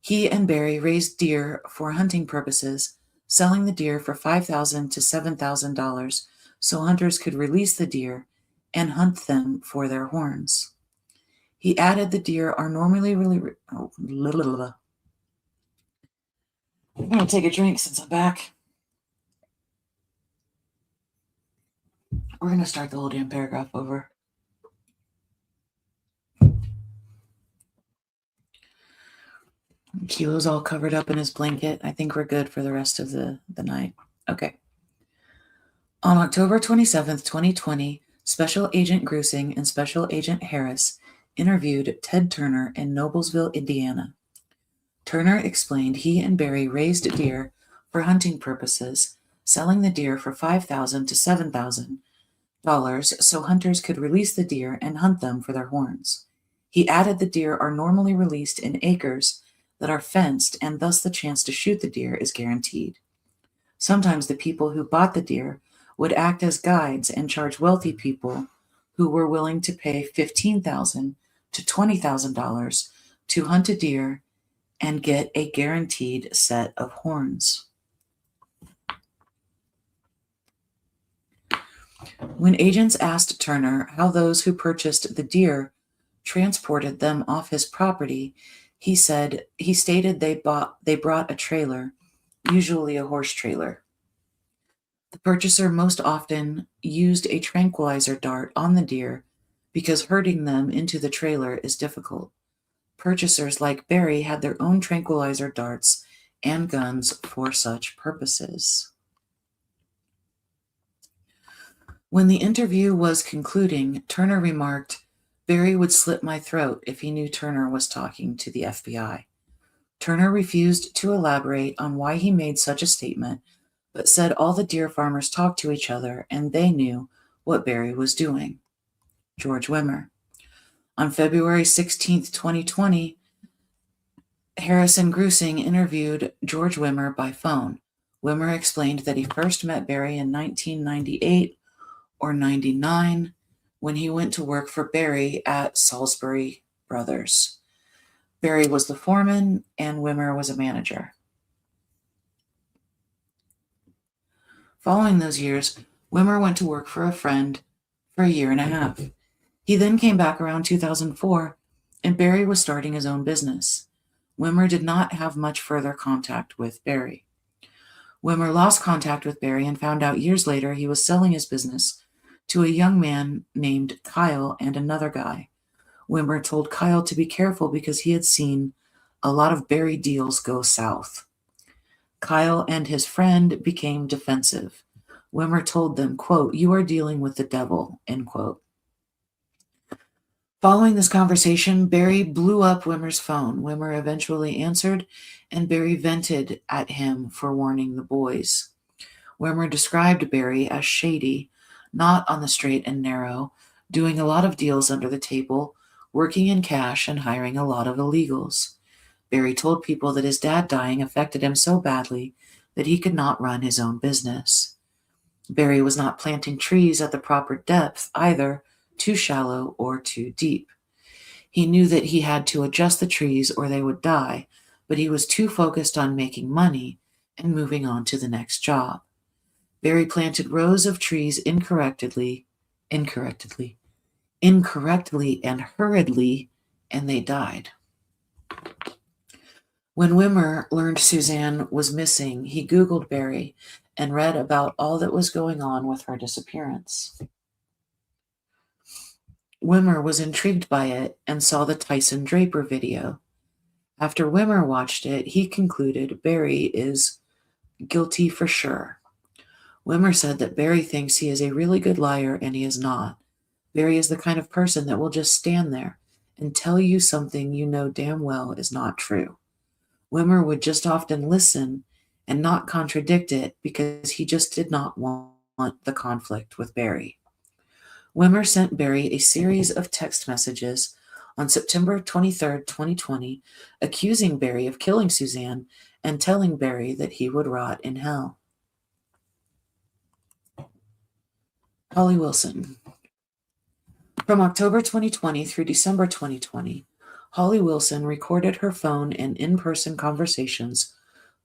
he and Barry raised deer for hunting purposes, selling the deer for $5,000 to $7,000 so hunters could release the deer and hunt them for their horns. He added the deer are normally I'm going to take a drink since I'm back. We're going to start the whole damn paragraph over. Kilo's all covered up in his blanket. I think we're good for the rest of the night. Okay. On October 27th, 2020, Special Agent Grusing and Special Agent Harris interviewed Ted Turner in Noblesville, Indiana. Turner explained he and Barry raised deer for hunting purposes, selling the deer for $5,000 to $7,000 so hunters could release the deer and hunt them for their horns. He added the deer are normally released in acres that are fenced, and thus the chance to shoot the deer is guaranteed. Sometimes the people who bought the deer would act as guides and charge wealthy people who were willing to pay $15,000 to $20,000 to hunt a deer and get a guaranteed set of horns. When agents asked Turner how those who purchased the deer transported them off his property, he stated they brought a trailer, usually a horse trailer. The purchaser most often used a tranquilizer dart on the deer because herding them into the trailer is difficult. Purchasers like Barry had their own tranquilizer darts and guns for such purposes. When the interview was concluding, Turner remarked, "Barry would slit my throat if he knew Turner was talking to the FBI." Turner refused to elaborate on why he made such a statement, but said all the deer farmers talked to each other and they knew what Barry was doing. George Wimmer. On February 16, 2020, Harris and Grusing interviewed George Wimmer by phone. Wimmer explained that he first met Barry in 1998 or 99 when he went to work for Barry at Salisbury Brothers. Barry was the foreman and Wimmer was a manager. Following those years, Wimmer went to work for a friend for a year and a half. He then came back around 2004, and Barry was starting his own business. Wimmer did not have much further contact with Barry. Wimmer lost contact with Barry and found out years later he was selling his business to a young man named Kyle and another guy. Wimmer told Kyle to be careful because he had seen a lot of Barry deals go south. Kyle and his friend became defensive. Wimmer told them, quote, "You are dealing with the devil," end quote. Following this conversation, Barry blew up Wimmer's phone. Wimmer eventually answered, and Barry vented at him for warning the boys. Wimmer described Barry as shady, not on the straight and narrow, doing a lot of deals under the table, working in cash, and hiring a lot of illegals. Barry told people that his dad dying affected him so badly that he could not run his own business. Barry was not planting trees at the proper depth either, too shallow or too deep. He knew that he had to adjust the trees or they would die, but he was too focused on making money and moving on to the next job. Barry planted rows of trees incorrectly and hurriedly, and they died. When Wimmer learned Suzanne was missing, he Googled Barry and read about all that was going on with her disappearance. Wimmer was intrigued by it and saw the Tyson Draper video. After Wimmer watched it, he concluded Barry is guilty for sure. Wimmer said that Barry thinks he is a really good liar and he is not. Barry is the kind of person that will just stand there and tell you something you know damn well is not true. Wimmer would just often listen and not contradict it because he just did not want the conflict with Barry. Wimmer sent Barry a series of text messages on September 23, 2020, accusing Barry of killing Suzanne and telling Barry that he would rot in hell. Holly Wilson. From October 2020 through December 2020, Holly Wilson recorded her phone and in-person conversations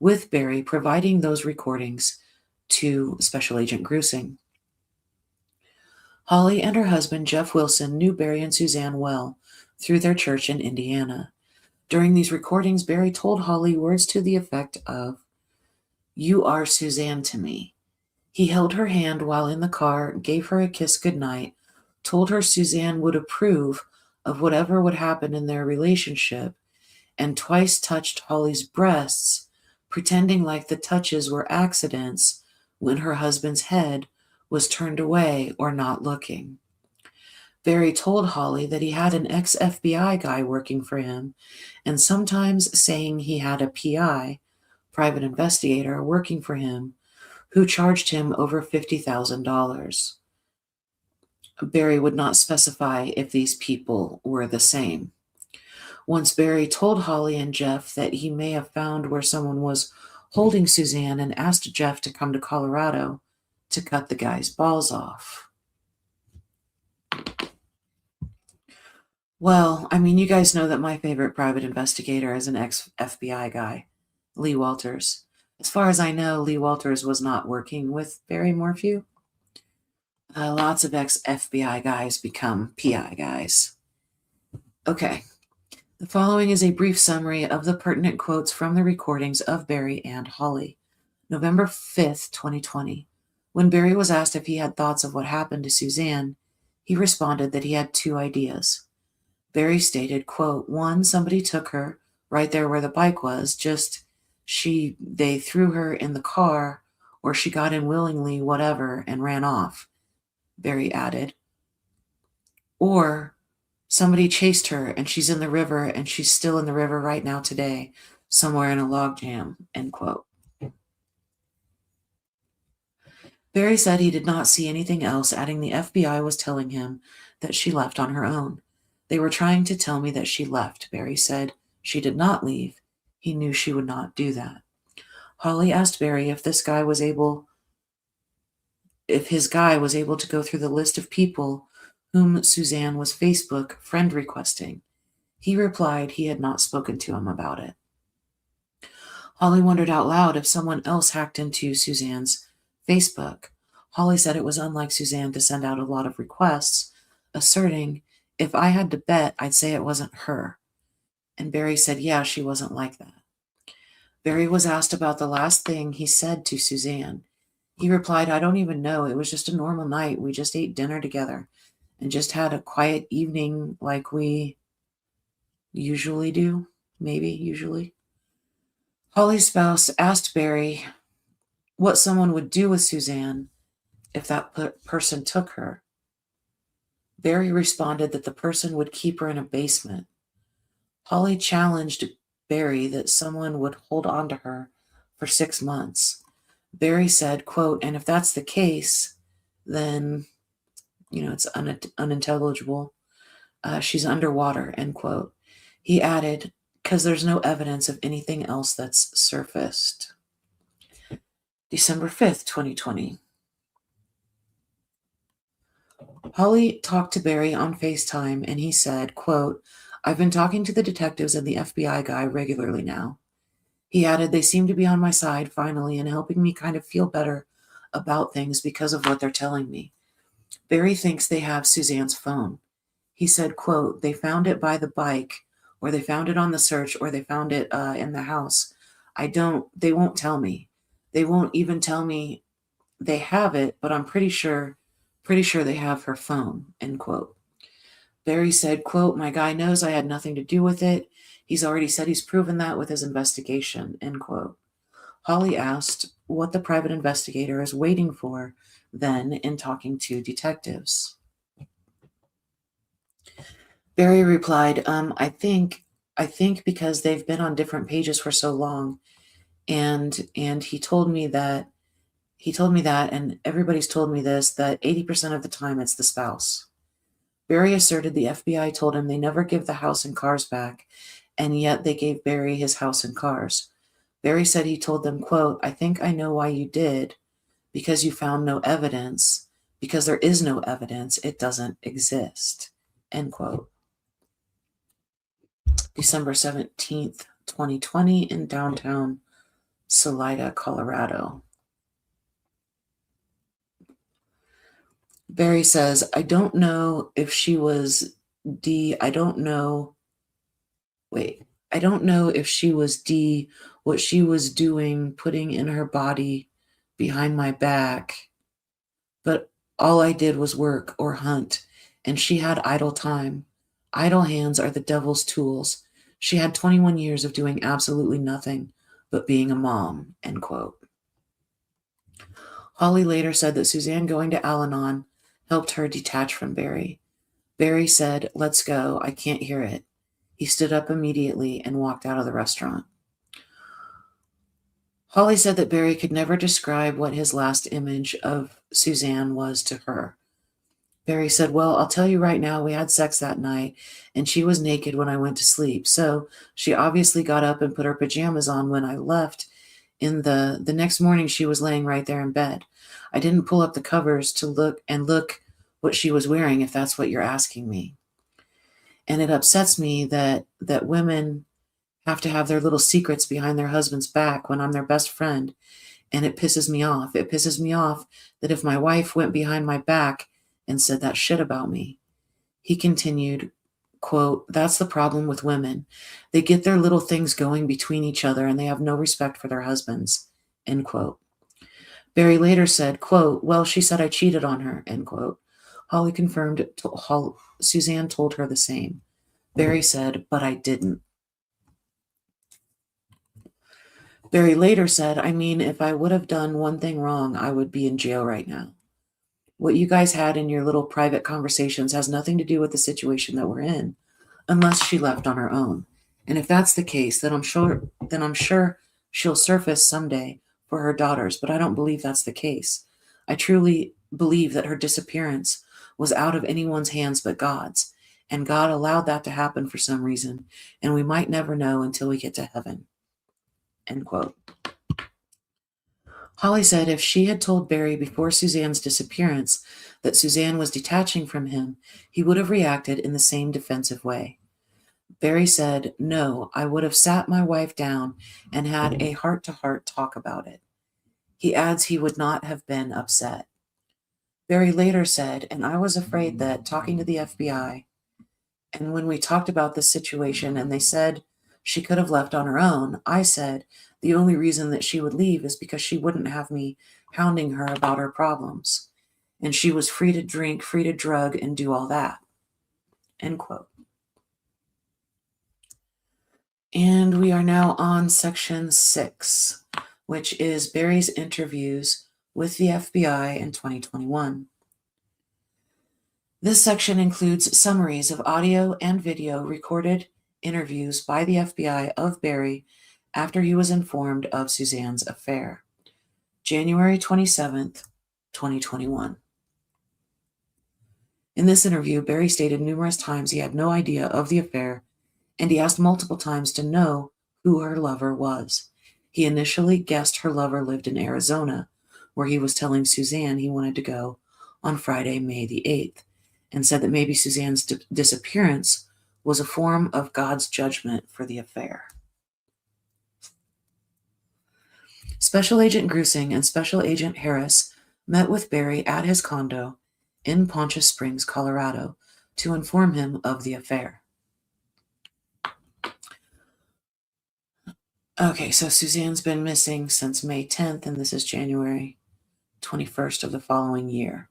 with Barry, providing those recordings to Special Agent Grusing. Holly and her husband, Jeff Wilson, knew Barry and Suzanne well, through their church in Indiana. During these recordings, Barry told Holly words to the effect of, "You are Suzanne to me." He held her hand while in the car, gave her a kiss goodnight, told her Suzanne would approve of whatever would happen in their relationship, and twice touched Holly's breasts, pretending like the touches were accidents when her husband's head was turned away or not looking. Barry told Holly that he had an ex-FBI guy working for him, and sometimes saying he had a PI, private investigator, working for him, who charged him over $50,000. Barry would not specify if these people were the same. Once Barry told Holly and Jeff that he may have found where someone was holding Suzanne and asked Jeff to come to Colorado to cut the guy's balls off. Well, I mean, you guys know that my favorite private investigator is an ex-FBI guy, Lee Walters. As far as I know, Lee Walters was not working with Barry Morphew. Lots of ex-FBI guys become PI guys. Okay. The following is a brief summary of the pertinent quotes from the recordings of Barry and Holly. November 5th, 2020. When Barry was asked if he had thoughts of what happened to Suzanne, he responded that he had two ideas. Barry stated, quote, "One, somebody took her right there where the bike was, they threw her in the car, or she got in willingly, whatever, and ran off." Barry added, "Or somebody chased her and she's in the river and she's still in the river right now today, somewhere in a log jam," end quote. Barry said he did not see anything else, adding the FBI was telling him that she left on her own. "They were trying to tell me that she left," Barry said. "She did not leave. He knew she would not do that." Holly asked Barry if his guy was able to go through the list of people whom Suzanne was Facebook friend requesting. He replied he had not spoken to him about it. Holly wondered out loud if someone else hacked into Suzanne's Facebook. Holly said it was unlike Suzanne to send out a lot of requests, asserting, "If I had to bet, I'd say it wasn't her." And Barry said, yeah, she wasn't like that. Barry was asked about the last thing he said to Suzanne. He replied, "I don't even know. It was just a normal night. We just ate dinner together and just had a quiet evening like we usually do, usually." Holly's spouse asked Barry what someone would do with Suzanne if that person took her. Barry responded that the person would keep her in a basement. Holly challenged Barry that someone would hold on to her for 6 months. Barry said, quote, "And if that's the case, then, it's unintelligible. She's underwater," end quote. He added, "Because there's no evidence of anything else that's surfaced." December 5th, 2020. Holly talked to Barry on FaceTime and he said, quote, "I've been talking to the detectives and the FBI guy regularly now." He added, "They seem to be on my side finally and helping me kind of feel better about things because of what they're telling me." Barry thinks they have Suzanne's phone. He said, quote, "They found it by the bike, or they found it on the search, or they found it in the house. They won't tell me. They won't even tell me they have it, but I'm pretty sure they have her phone," end quote. Barry said, quote, "My guy knows I had nothing to do with it. He's already said he's proven that with his investigation," end quote. Holly asked what the private investigator is waiting for then in talking to detectives. Barry replied, I think because they've been on different pages for so long, and he told me that, and everybody's told me this, that 80% of the time it's the spouse." Barry asserted the FBI told him they never give the house and cars back, and yet they gave Barry his house and cars. Barry said he told them, quote, "I think I know why you did, because you found no evidence. Because there is no evidence, it doesn't exist," end quote. December 17th, 2020, in downtown Salida, Colorado. Barry says, "I don't know if she was I don't know. Wait, I don't know if she was what she was doing, putting in her body behind my back, but all I did was work or hunt, and she had idle time. Idle hands are the devil's tools. She had 21 years of doing absolutely nothing but being a mom, end quote. Holly later said that Suzanne going to Al-Anon helped her detach from Barry. Barry said, "Let's go, I can't hear it." He stood up immediately and walked out of the restaurant. Holly said that Barry could never describe what his last image of Suzanne was to her. Barry said, "Well, I'll tell you right now, we had sex that night, and she was naked when I went to sleep. So she obviously got up and put her pajamas on when I left. The next morning, she was laying right there in bed. I didn't pull up the covers to look what she was wearing, if that's what you're asking me. And it upsets me that women have to have their little secrets behind their husband's back when I'm their best friend, and it pisses me off. It pisses me off that if my wife went behind my back and said that shit about me." He continued, quote, "That's the problem with women. They get their little things going between each other and they have no respect for their husbands," end quote. Barry later said, quote, "Well, she said I cheated on her," end quote. Holly confirmed Suzanne told her the same. Barry said, "But I didn't." Barry later said, "I mean, if I would have done one thing wrong, I would be in jail right now. What you guys had in your little private conversations has nothing to do with the situation that we're in, unless she left on her own. And if that's the case, then I'm sure she'll surface someday for her daughters, but I don't believe that's the case. I truly believe that her disappearance was out of anyone's hands but God's, and God allowed that to happen for some reason, and we might never know until we get to heaven." End quote. Holly said if she had told Barry before Suzanne's disappearance that Suzanne was detaching from him, he would have reacted in the same defensive way. Barry said, "No, I would have sat my wife down and had a heart-to-heart talk about it." He adds he would not have been upset. Barry later said, "And I was afraid that talking to the FBI, and when we talked about this situation and they said she could have left on her own, I said the only reason that she would leave is because she wouldn't have me hounding her about her problems. And she was free to drink, free to drug, and do all that." End quote. And we are now on section 6, which is Barry's interviews with the FBI in 2021. This section includes summaries of audio and video recorded interviews by the FBI of Barry after he was informed of Suzanne's affair. January 27th, 2021. In this interview, Barry stated numerous times he had no idea of the affair, and he asked multiple times to know who her lover was. He initially guessed her lover lived in Arizona, where he was telling Suzanne he wanted to go on Friday, May the 8th, and said that maybe Suzanne's disappearance was a form of God's judgment for the affair. Special Agent Grusing and Special Agent Harris met with Barry at his condo in Poncha Springs, Colorado, to inform him of the affair. Okay, so Suzanne's been missing since May 10th, and this is January 21st of the following year.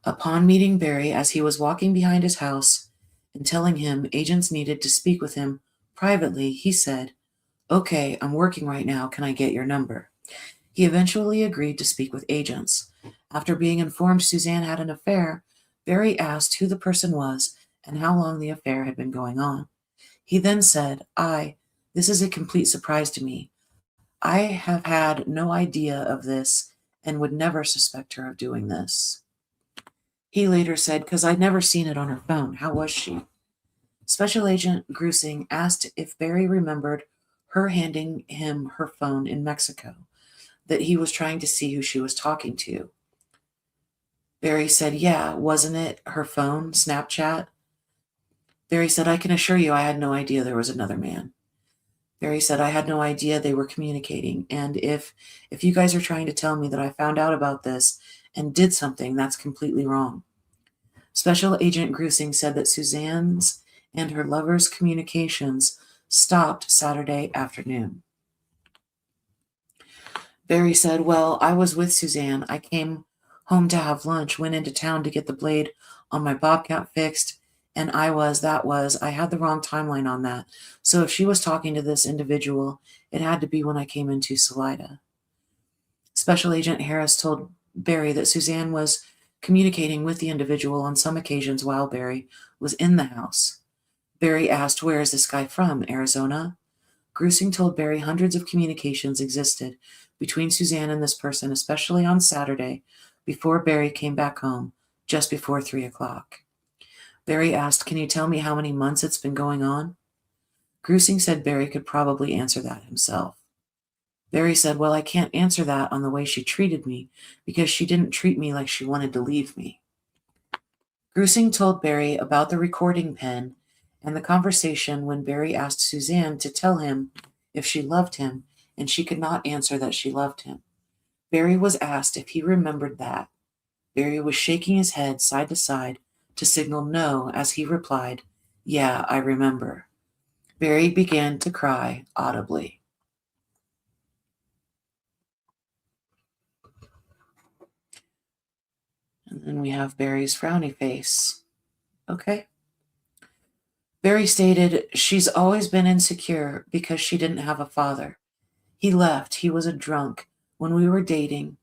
Upon meeting Barry as he was walking behind his house and telling him agents needed to speak with him privately, he said, "Okay, I'm working right now. Can I get your number?" He eventually agreed to speak with agents. After being informed Suzanne had an affair, Barry asked who the person was and how long the affair had been going on. He then said, "This is a complete surprise to me. I have had no idea of this and would never suspect her of doing this." He later said, "Because I'd never seen it on her phone. How was she?" Special Agent Grusing asked if Barry remembered her handing him her phone in Mexico, that he was trying to see who she was talking to. Barry said, "Yeah, wasn't it her phone, Snapchat?" Barry said, "I can assure you I had no idea there was another man." Barry said, "I had no idea they were communicating, and if you guys are trying to tell me that I found out about this and did something, that's completely wrong." Special Agent Grusing said that Suzanne's and her lover's communications stopped Saturday afternoon. Barry said, well, I was with Suzanne. I came home to have lunch, went into town to get the blade on my Bobcat fixed, and I had the wrong timeline on that. So if she was talking to this individual, it had to be when I came into Salida. Special Agent Harris told Barry that Suzanne was communicating with the individual on some occasions while Barry was in the house. Barry asked, where is this guy from, Arizona? Grusing told Barry hundreds of communications existed between Suzanne and this person, especially on Saturday, before Barry came back home, just before 3 o'clock. Barry asked, can you tell me how many months it's been going on? Grusing said Barry could probably answer that himself. Barry said, well, I can't answer that on the way she treated me, because she didn't treat me like she wanted to leave me. Grusing told Barry about the recording pen and the conversation when Barry asked Suzanne to tell him if she loved him, and she could not answer that she loved him. Barry was asked if he remembered that. Barry was shaking his head side to side to signal no as he replied, yeah, I remember. Barry began to cry audibly. And then we have Barry's frowny face. Okay. Barry stated, she's always been insecure because she didn't have a father. He left. He was a drunk when we were dating.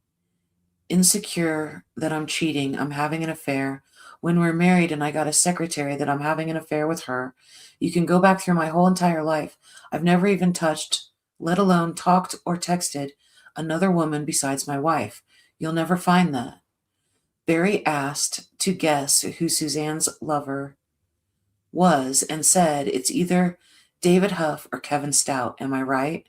Insecure that I'm cheating, I'm having an affair. When we're married and I got a secretary that I'm having an affair with her. You can go back through my whole entire life. I've never even touched, let alone talked or texted another woman besides my wife. You'll never find that. Barry asked to guess who Suzanne's lover was and said, it's either David Huff or Kevin Stout. Am I right?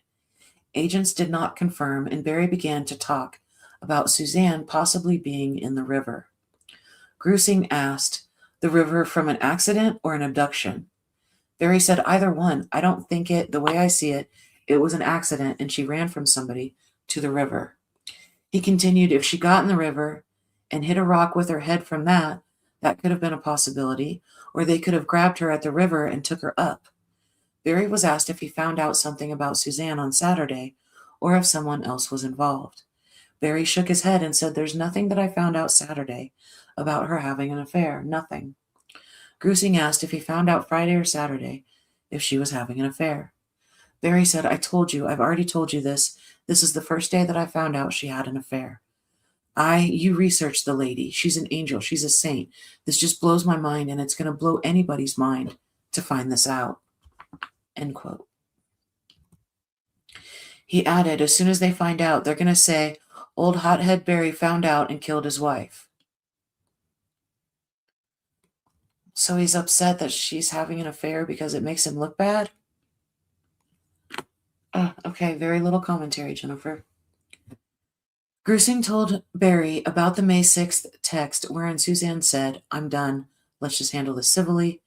Agents did not confirm, and Barry began to talk about Suzanne possibly being in the river. Grusing asked, the river from an accident or an abduction? Barry said, either one. I don't think the way I see it, it was an accident and she ran from somebody to the river. He continued, if she got in the river and hit a rock with her head from that could have been a possibility, or they could have grabbed her at the river and took her up. Barry was asked if he found out something about Suzanne on Saturday or if someone else was involved. Barry shook his head and said, there's nothing that I found out Saturday about her having an affair. Nothing. Grusing asked if he found out Friday or Saturday if she was having an affair. Barry said, I told you, I've already told you this. This is the first day that I found out she had an affair. You researched the lady. She's an angel. She's a saint. This just blows my mind, and it's going to blow anybody's mind to find this out. End quote. He added, as soon as they find out, they're going to say, old hothead Barry found out and killed his wife. So he's upset that she's having an affair because it makes him look bad? Okay, very little commentary, Jennifer. Grusing told Barry about the May 6th text wherein Suzanne said, I'm done. Let's just handle this civilly.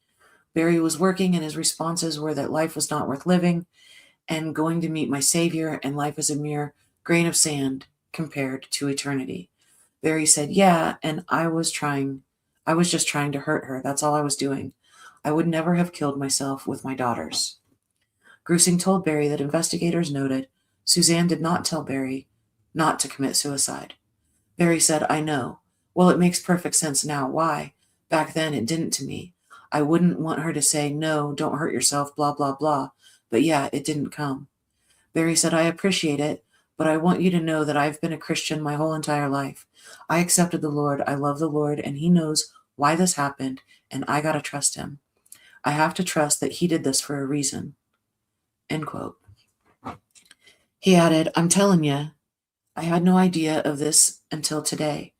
Barry was working and his responses were that life was not worth living and going to meet my savior and life is a mere grain of sand compared to eternity. Barry said, yeah, and I was just trying to hurt her. That's all I was doing. I would never have killed myself with my daughters. Grusing told Barry that investigators noted Suzanne did not tell Barry not to commit suicide. Barry said, I know. Well, it makes perfect sense now. Why? Back then it didn't to me. I wouldn't want her to say, no, don't hurt yourself, blah, blah, blah. But yeah, it didn't come. Barry said, I appreciate it, but I want you to know that I've been a Christian my whole entire life. I accepted the Lord. I love the Lord, and he knows why this happened, and I got to trust him. I have to trust that he did this for a reason. End quote. He added, I'm telling you, I had no idea of this until today.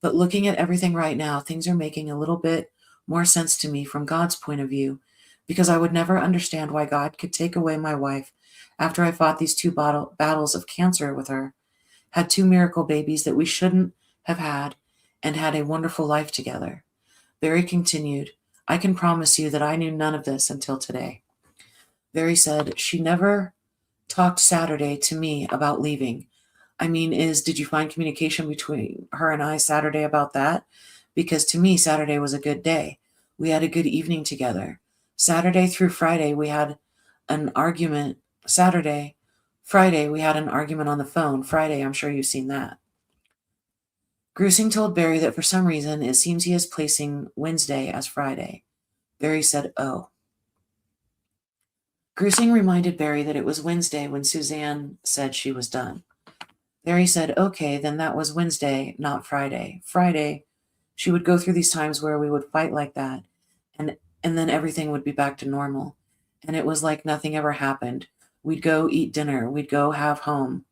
But looking at everything right now, things are making a little bit more sense to me from God's point of view, because I would never understand why God could take away my wife after I fought these 2 battles of cancer with her, had 2 miracle babies that we shouldn't have had, and had a wonderful life together. Barry continued, I can promise you that I knew none of this until today. Barry said, she never talked Saturday to me about leaving. I mean, did you find communication between her and I Saturday about that? because to me, Saturday was a good day. We had a good evening together. Saturday through Friday, we had an argument. Friday, we had an argument on the phone. Friday, I'm sure you've seen that. Grusing told Barry that for some reason it seems he is placing Wednesday as Friday. Barry said, "Oh." Grusing reminded Barry that it was Wednesday when Suzanne said she was done. Barry said, "Okay, then that was Wednesday, not Friday. Friday, she would go through these times where we would fight like that, and then everything would be back to normal. And it was like nothing ever happened. We'd go eat dinner, we'd go have home,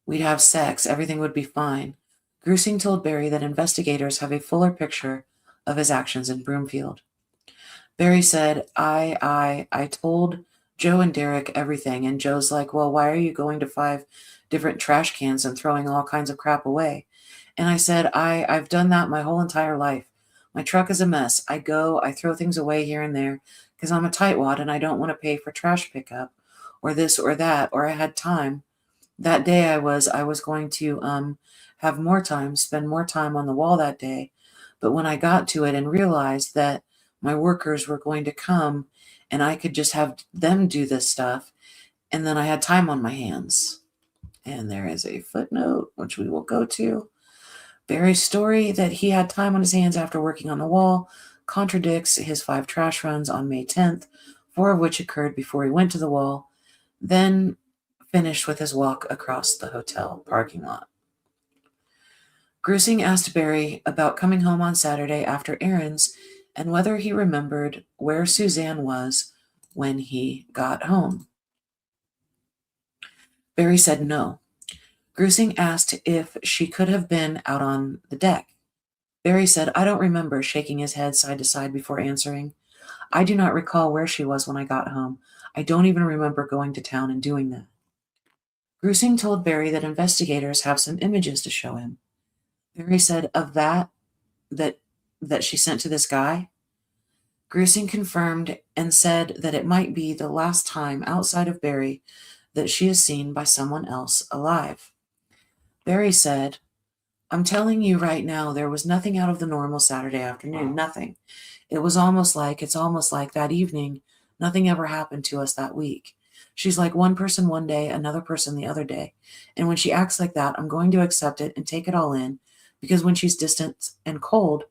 we'd have sex, everything would be fine." Grusing told Barry that investigators have a fuller picture of his actions in Broomfield. Barry said, I told Joe and Derek everything, and Joe's like, "Well, why are you going to 5 different trash cans and throwing all kinds of crap away?" And I said, I've done that my whole entire life. My truck is a mess. I throw things away here and there because I'm a tightwad and I don't want to pay for trash pickup or this or that, or I had time. That day I was going to have more time, spend more time on the wall that day. But when I got to it and realized that my workers were going to come and I could just have them do this stuff, and then I had time on my hands. And there is a footnote, which we will go to. Barry's story that he had time on his hands after working on the wall contradicts his 5 trash runs on May 10th, 4 of which occurred before he went to the wall, then finished with his walk across the hotel parking lot. Grusing asked Barry about coming home on Saturday after errands and whether he remembered where Suzanne was when he got home. Barry said no. Grusing asked if she could have been out on the deck. Barry said, "I don't remember," shaking his head side to side before answering. "I do not recall where she was when I got home. I don't even remember going to town and doing that." Grusing told Barry that investigators have some images to show him. Barry said, "Of that she sent to this guy?" Grusing confirmed and said that it might be the last time outside of Barry that she is seen by someone else alive. Barry said, "I'm telling you right now, there was nothing out of the normal Saturday afternoon, nothing. It's almost like that evening, nothing ever happened to us that week. She's like one person one day, another person the other day. And when she acts like that, I'm going to accept it and take it all in, because when she's distant and cold,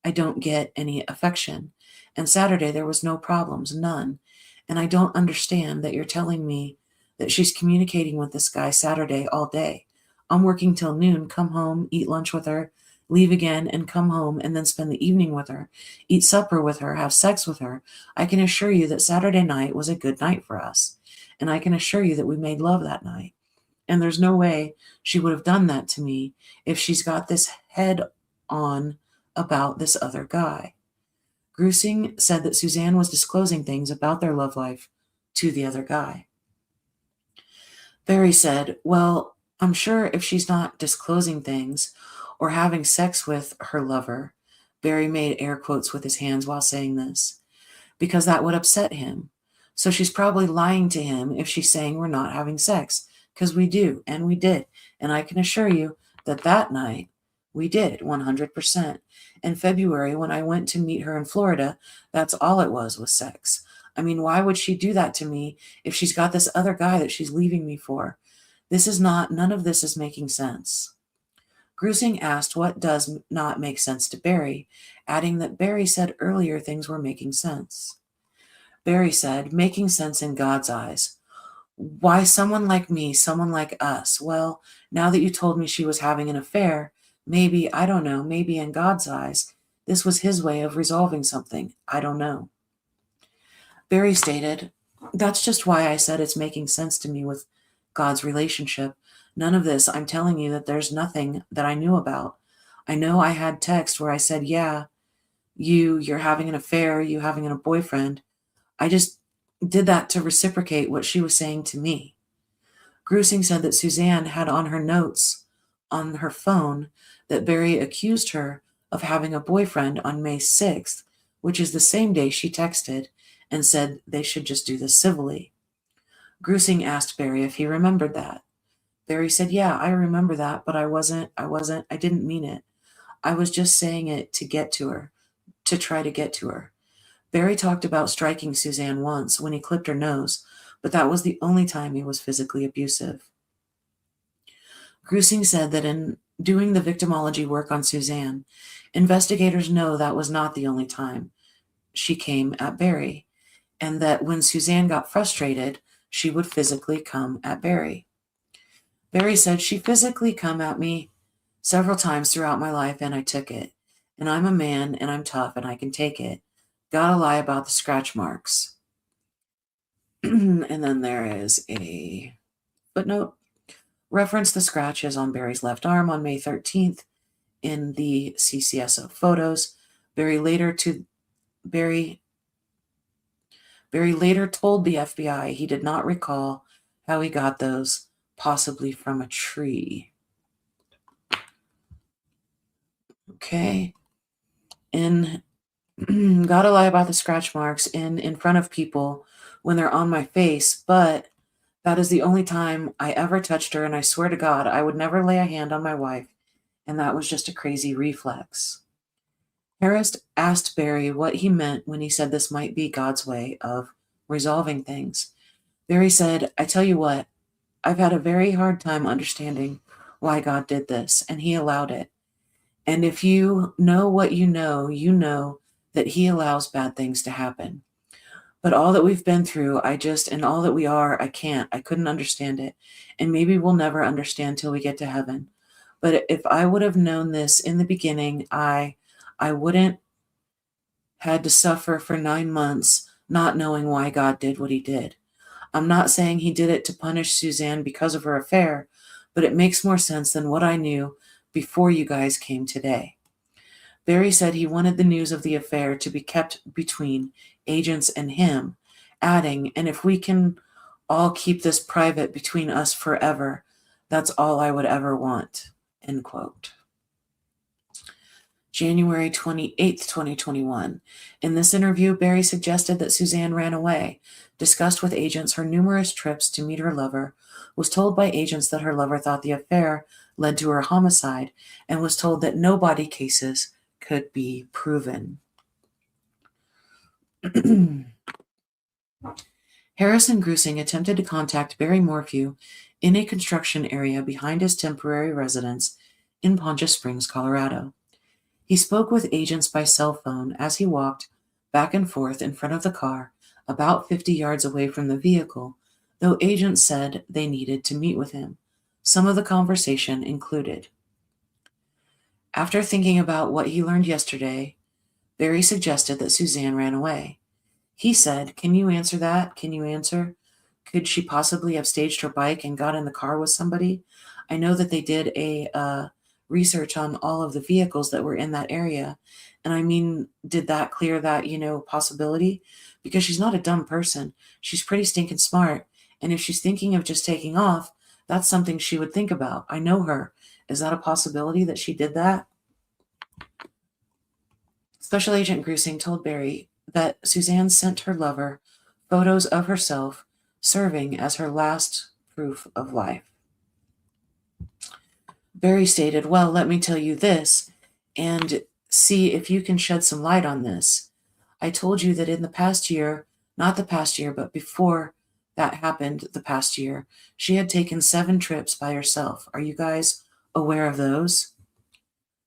I don't get any affection. And Saturday there was no problems, none. And I don't understand that you're telling me that she's communicating with this guy Saturday all day. I'm working till noon, come home, eat lunch with her, leave again, and come home and then spend the evening with her, eat supper with her, have sex with her. I can assure you that Saturday night was a good night for us. And I can assure you that we made love that night. And there's no way she would have done that to me if she's got this head on about this other guy." Grusing said that Suzanne was disclosing things about their love life to the other guy. Barry said, "Well, I'm sure if she's not disclosing things or having sex with her lover," Barry made air quotes with his hands while saying this, "because that would upset him. So she's probably lying to him if she's saying we're not having sex, because we do, and we did. And I can assure you that that night we did, 100%. In February, when I went to meet her in Florida, that's all it was sex. I mean, why would she do that to me if she's got this other guy that she's leaving me for? None of this is making sense." Grusing asked what does not make sense to Barry, adding that Barry said earlier things were making sense. Barry said, "Making sense in God's eyes. Why someone like me, someone like us? Well, now that you told me she was having an affair, maybe, I don't know, maybe in God's eyes, this was his way of resolving something. I don't know." Barry stated, "That's just why I said it's making sense to me with God's relationship. None of this, I'm telling you that there's nothing that I knew about. I know I had text where I said, yeah, you're having an affair, you having a boyfriend. I just did that to reciprocate what she was saying to me." Grusing said that Suzanne had on her notes on her phone that Barry accused her of having a boyfriend on May 6th, which is the same day she texted and said they should just do this civilly. Grusing asked Barry if he remembered that. Barry said, "Yeah, I remember that, but I didn't mean it. I was just saying it to get to her, to try to get to her. Barry talked about striking Suzanne once when he clipped her nose, but that was the only time he was physically abusive. Grusing said that in doing the victimology work on Suzanne, investigators know that was not the only time she came at Barry, and that when Suzanne got frustrated, she would physically come at Barry. Barry said, "She physically come at me several times throughout my life, and I took it. And I'm a man, and I'm tough, and I can take it. Gotta lie about the scratch marks." And then there is a footnote. Reference the scratches on Barry's left arm on May 13th in the CCSO photos. Barry later told the FBI he did not recall how he got those, possibly from a tree. Okay. Gotta lie about the scratch marks in front of people when they're on my face, but that is the only time I ever touched her, and I swear to God, I would never lay a hand on my wife, and that was just a crazy reflex. Harris asked Barry what he meant when he said this might be God's way of resolving things. Barry said, "I tell you what, I've had a very hard time understanding why God did this, and he allowed it. And if you know what you know that he allows bad things to happen. But all that we've been through, and all that we are, I couldn't understand it. And maybe we'll never understand till we get to heaven. But if I would have known this in the beginning, I wouldn't had to suffer for 9 months not knowing why God did what he did. I'm not saying he did it to punish Suzanne because of her affair, but it makes more sense than what I knew before you guys came today." Barry said he wanted the news of the affair to be kept between agents and him, adding, "And if we can all keep this private between us forever, that's all I would ever want." End quote. January 28th, 2021. In this interview, Barry suggested that Suzanne ran away, discussed with agents her numerous trips to meet her lover, was told by agents that her lover thought the affair led to her homicide, and was told that no body cases could be proven. Harris and Grusing attempted to contact Barry Morphew in a construction area behind his temporary residence in Poncha Springs, Colorado. He spoke with agents by cell phone as he walked back and forth in front of the car, about 50 yards away from the vehicle, though agents said they needed to meet with him. Some of the conversation included, after thinking about what he learned yesterday, Barry suggested that Suzanne ran away. He said, "Can you answer that? Can you answer? Could she possibly have staged her bike and got in the car with somebody? I know that they did a research on all of the vehicles that were in that area. And I mean, did that clear that, possibility? Because she's not a dumb person. She's pretty stinking smart. And if she's thinking of just taking off, that's something she would think about. I know her. Is that a possibility that she did that?" Special Agent Grusing told Barry that Suzanne sent her lover photos of herself serving as her last proof of life. Barry stated, "Well, let me tell you this and see if you can shed some light on this. I told you that in the past year, not the past year, but before that happened the past year, she had taken 7 trips by herself. Are you guys aware of those?"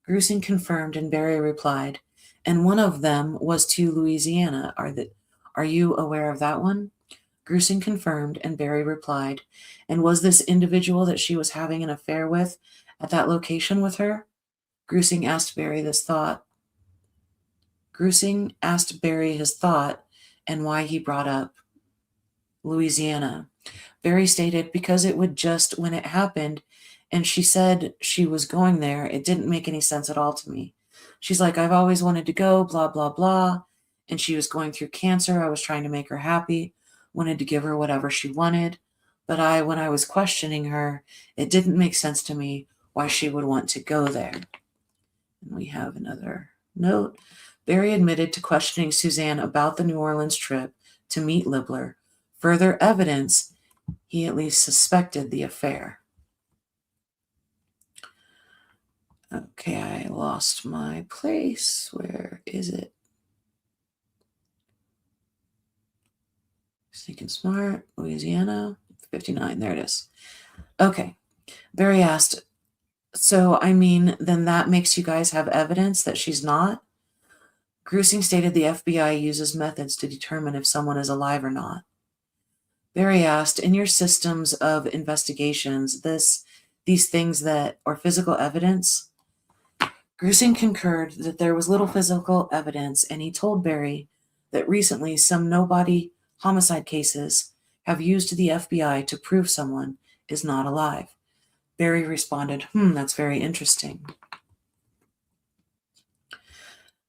Grusing confirmed, and Barry replied, "And one of them was to Louisiana. Are you aware of that one?" Grusing confirmed, and Barry replied, "And was this individual that she was having an affair with at that location with her?" Grusing asked Barry his thought and why he brought up Louisiana. Barry stated, "Because it would just, when it happened, and she said she was going there, it didn't make any sense at all to me. She's like, I've always wanted to go, blah, blah, blah. And she was going through cancer. I was trying to make her happy, wanted to give her whatever she wanted. But when I was questioning her, it didn't make sense to me why she would want to go there." And we have another note. Barry admitted to questioning Suzanne about the New Orleans trip to meet Libler. Further evidence he at least suspected the affair. Okay, I lost my place. Where is it? Thinking Smart, Louisiana, 59. There it is. Okay. Barry asked, so, I mean, then that makes you guys have evidence that she's not? Grusing stated the FBI uses methods to determine if someone is alive or not. Barry asked, in your systems of investigations, these things that are physical evidence? Grusing concurred that there was little physical evidence, and he told Barry that recently some nobody homicide cases have used the FBI to prove someone is not alive. Barry responded, that's very interesting.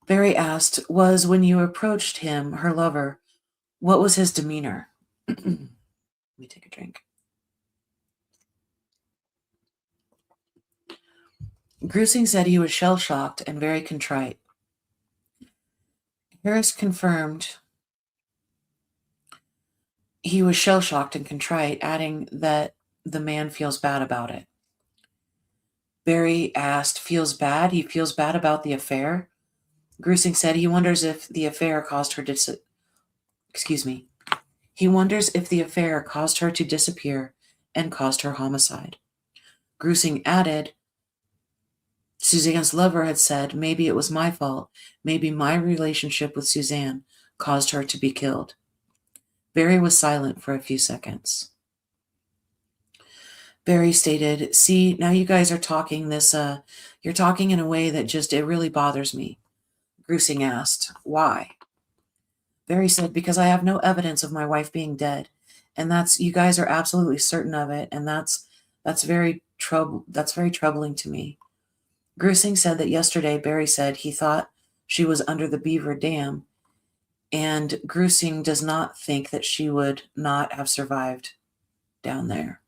Barry asked, was when you approached him, her lover, what was his demeanor? Let me take a drink. Grusing said he was shell-shocked and very contrite. Harris confirmed he was shell-shocked and contrite, adding that the man feels bad about it. Barry asked, feels bad? He feels bad about the affair? Grusing said he wonders if the affair caused her He wonders if the affair caused her to disappear and caused her homicide. Grusing added, Suzanne's lover had said, maybe it was my fault. Maybe my relationship with Suzanne caused her to be killed. Barry was silent for a few seconds. Barry stated, see, now you guys are talking you're talking in a way that it really bothers me. Grusing asked, why? Barry said, because I have no evidence of my wife being dead. And you guys are absolutely certain of it. And that's very troubling to me. Grusing said that yesterday Barry said he thought she was under the Beaver Dam, and Grusing does not think that she would not have survived down there.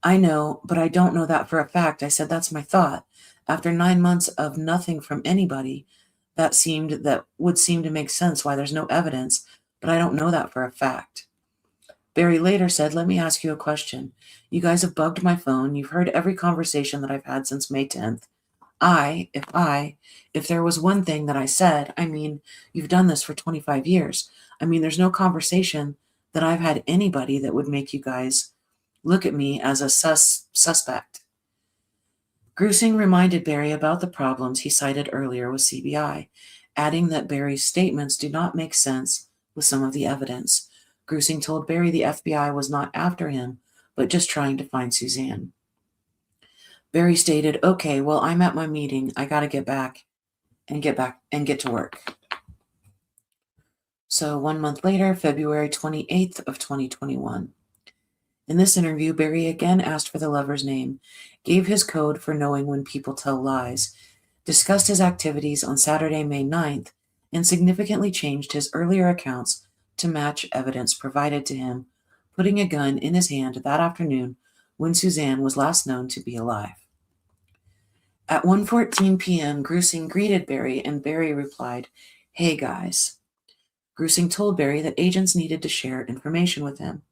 I know, but I don't know that for a fact. I said that's my thought. After 9 months of nothing from anybody, that would seem to make sense why there's no evidence, but I don't know that for a fact. Barry later said, let me ask you a question. You guys have bugged my phone. You've heard every conversation that I've had since May 10th. If there was one thing that I said, I mean, you've done this for 25 years. I mean, there's no conversation that I've had anybody that would make you guys look at me as a suspect. Grusing reminded Barry about the problems he cited earlier with CBI, adding that Barry's statements do not make sense with some of the evidence. Grusing told Barry the FBI was not after him, but just trying to find Suzanne. Barry stated, okay, well, I'm at my meeting. I got to get to work. So 1 month later, February 28th of 2021. In this interview, Barry again asked for the lover's name, gave his code for knowing when people tell lies, discussed his activities on Saturday, May 9th, and significantly changed his earlier accounts to match evidence provided to him, putting a gun in his hand that afternoon when Suzanne was last known to be alive. At 1:14 p.m., Grusing greeted Barry, and Barry replied, hey, guys. Grusing told Barry that agents needed to share information with him.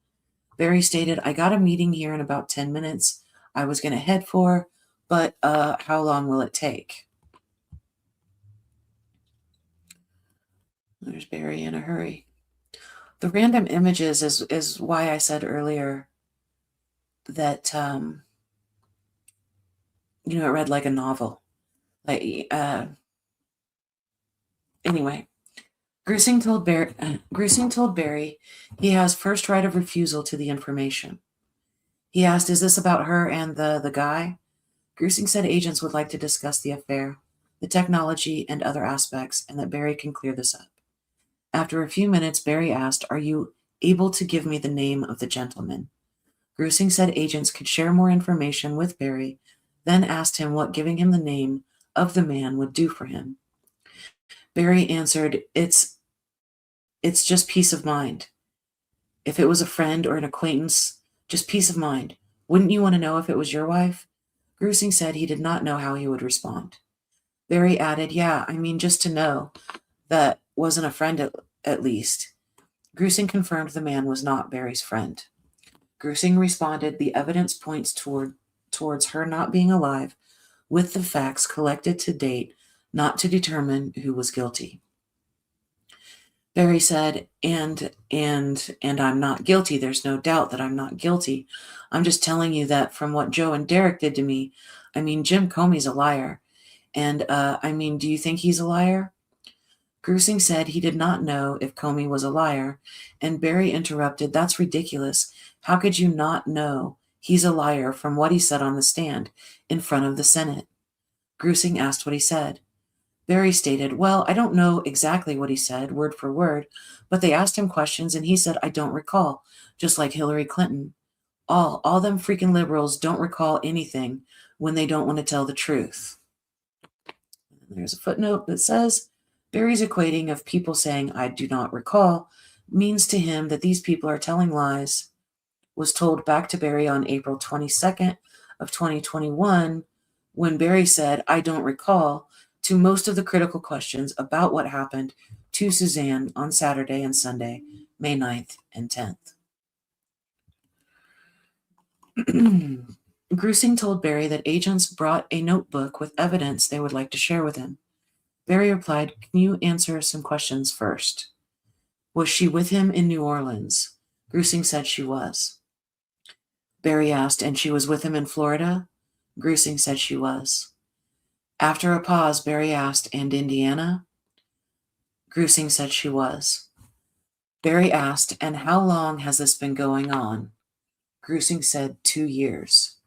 Barry stated, I got a meeting here in about 10 minutes I was going to head for, but how long will it take? There's Barry in a hurry. The random images is why I said earlier that, it read like a novel. Anyway, Grusing told Barry he has first right of refusal to the information. He asked, is this about her and the guy? Grusing said agents would like to discuss the affair, the technology, and other aspects, and that Barry can clear this up. After a few minutes, Barry asked, are you able to give me the name of the gentleman? Grusing said agents could share more information with Barry, then asked him what giving him the name of the man would do for him. Barry answered, it's just peace of mind. If it was a friend or an acquaintance, just peace of mind. Wouldn't you want to know if it was your wife? Grusing said he did not know how he would respond. Barry added, yeah, I mean, just to know that wasn't a friend at least. Grusing confirmed the man was not Barry's friend. Grusing responded, the evidence points towards her not being alive, with the facts collected to date, not to determine who was guilty. Barry said, and I'm not guilty. There's no doubt that I'm not guilty. I'm just telling you that from what Joe and Derek did to me, I mean, Jim Comey's a liar. And, do you think he's a liar? Grusing said he did not know if Comey was a liar, and Barry interrupted, that's ridiculous. How could you not know he's a liar from what he said on the stand in front of the Senate? Grusing asked what he said. Barry stated, well, I don't know exactly what he said, word for word, but they asked him questions and he said, I don't recall, just like Hillary Clinton. All them freaking liberals don't recall anything when they don't want to tell the truth. And there's a footnote that says, Barry's equating of people saying, I do not recall, means to him that these people are telling lies, was told back to Barry on April 22nd of 2021, when Barry said, I don't recall, to most of the critical questions about what happened to Suzanne on Saturday and Sunday, May 9th and 10th. Grusing told Barry that agents brought a notebook with evidence they would like to share with him. Barry replied, can you answer some questions first? Was she with him in New Orleans? Grusing said she was. Barry asked, and she was with him in Florida? Grusing said she was. After a pause, Barry asked, and Indiana? Grusing said she was. Barry asked, and how long has this been going on? Grusing said 2 years.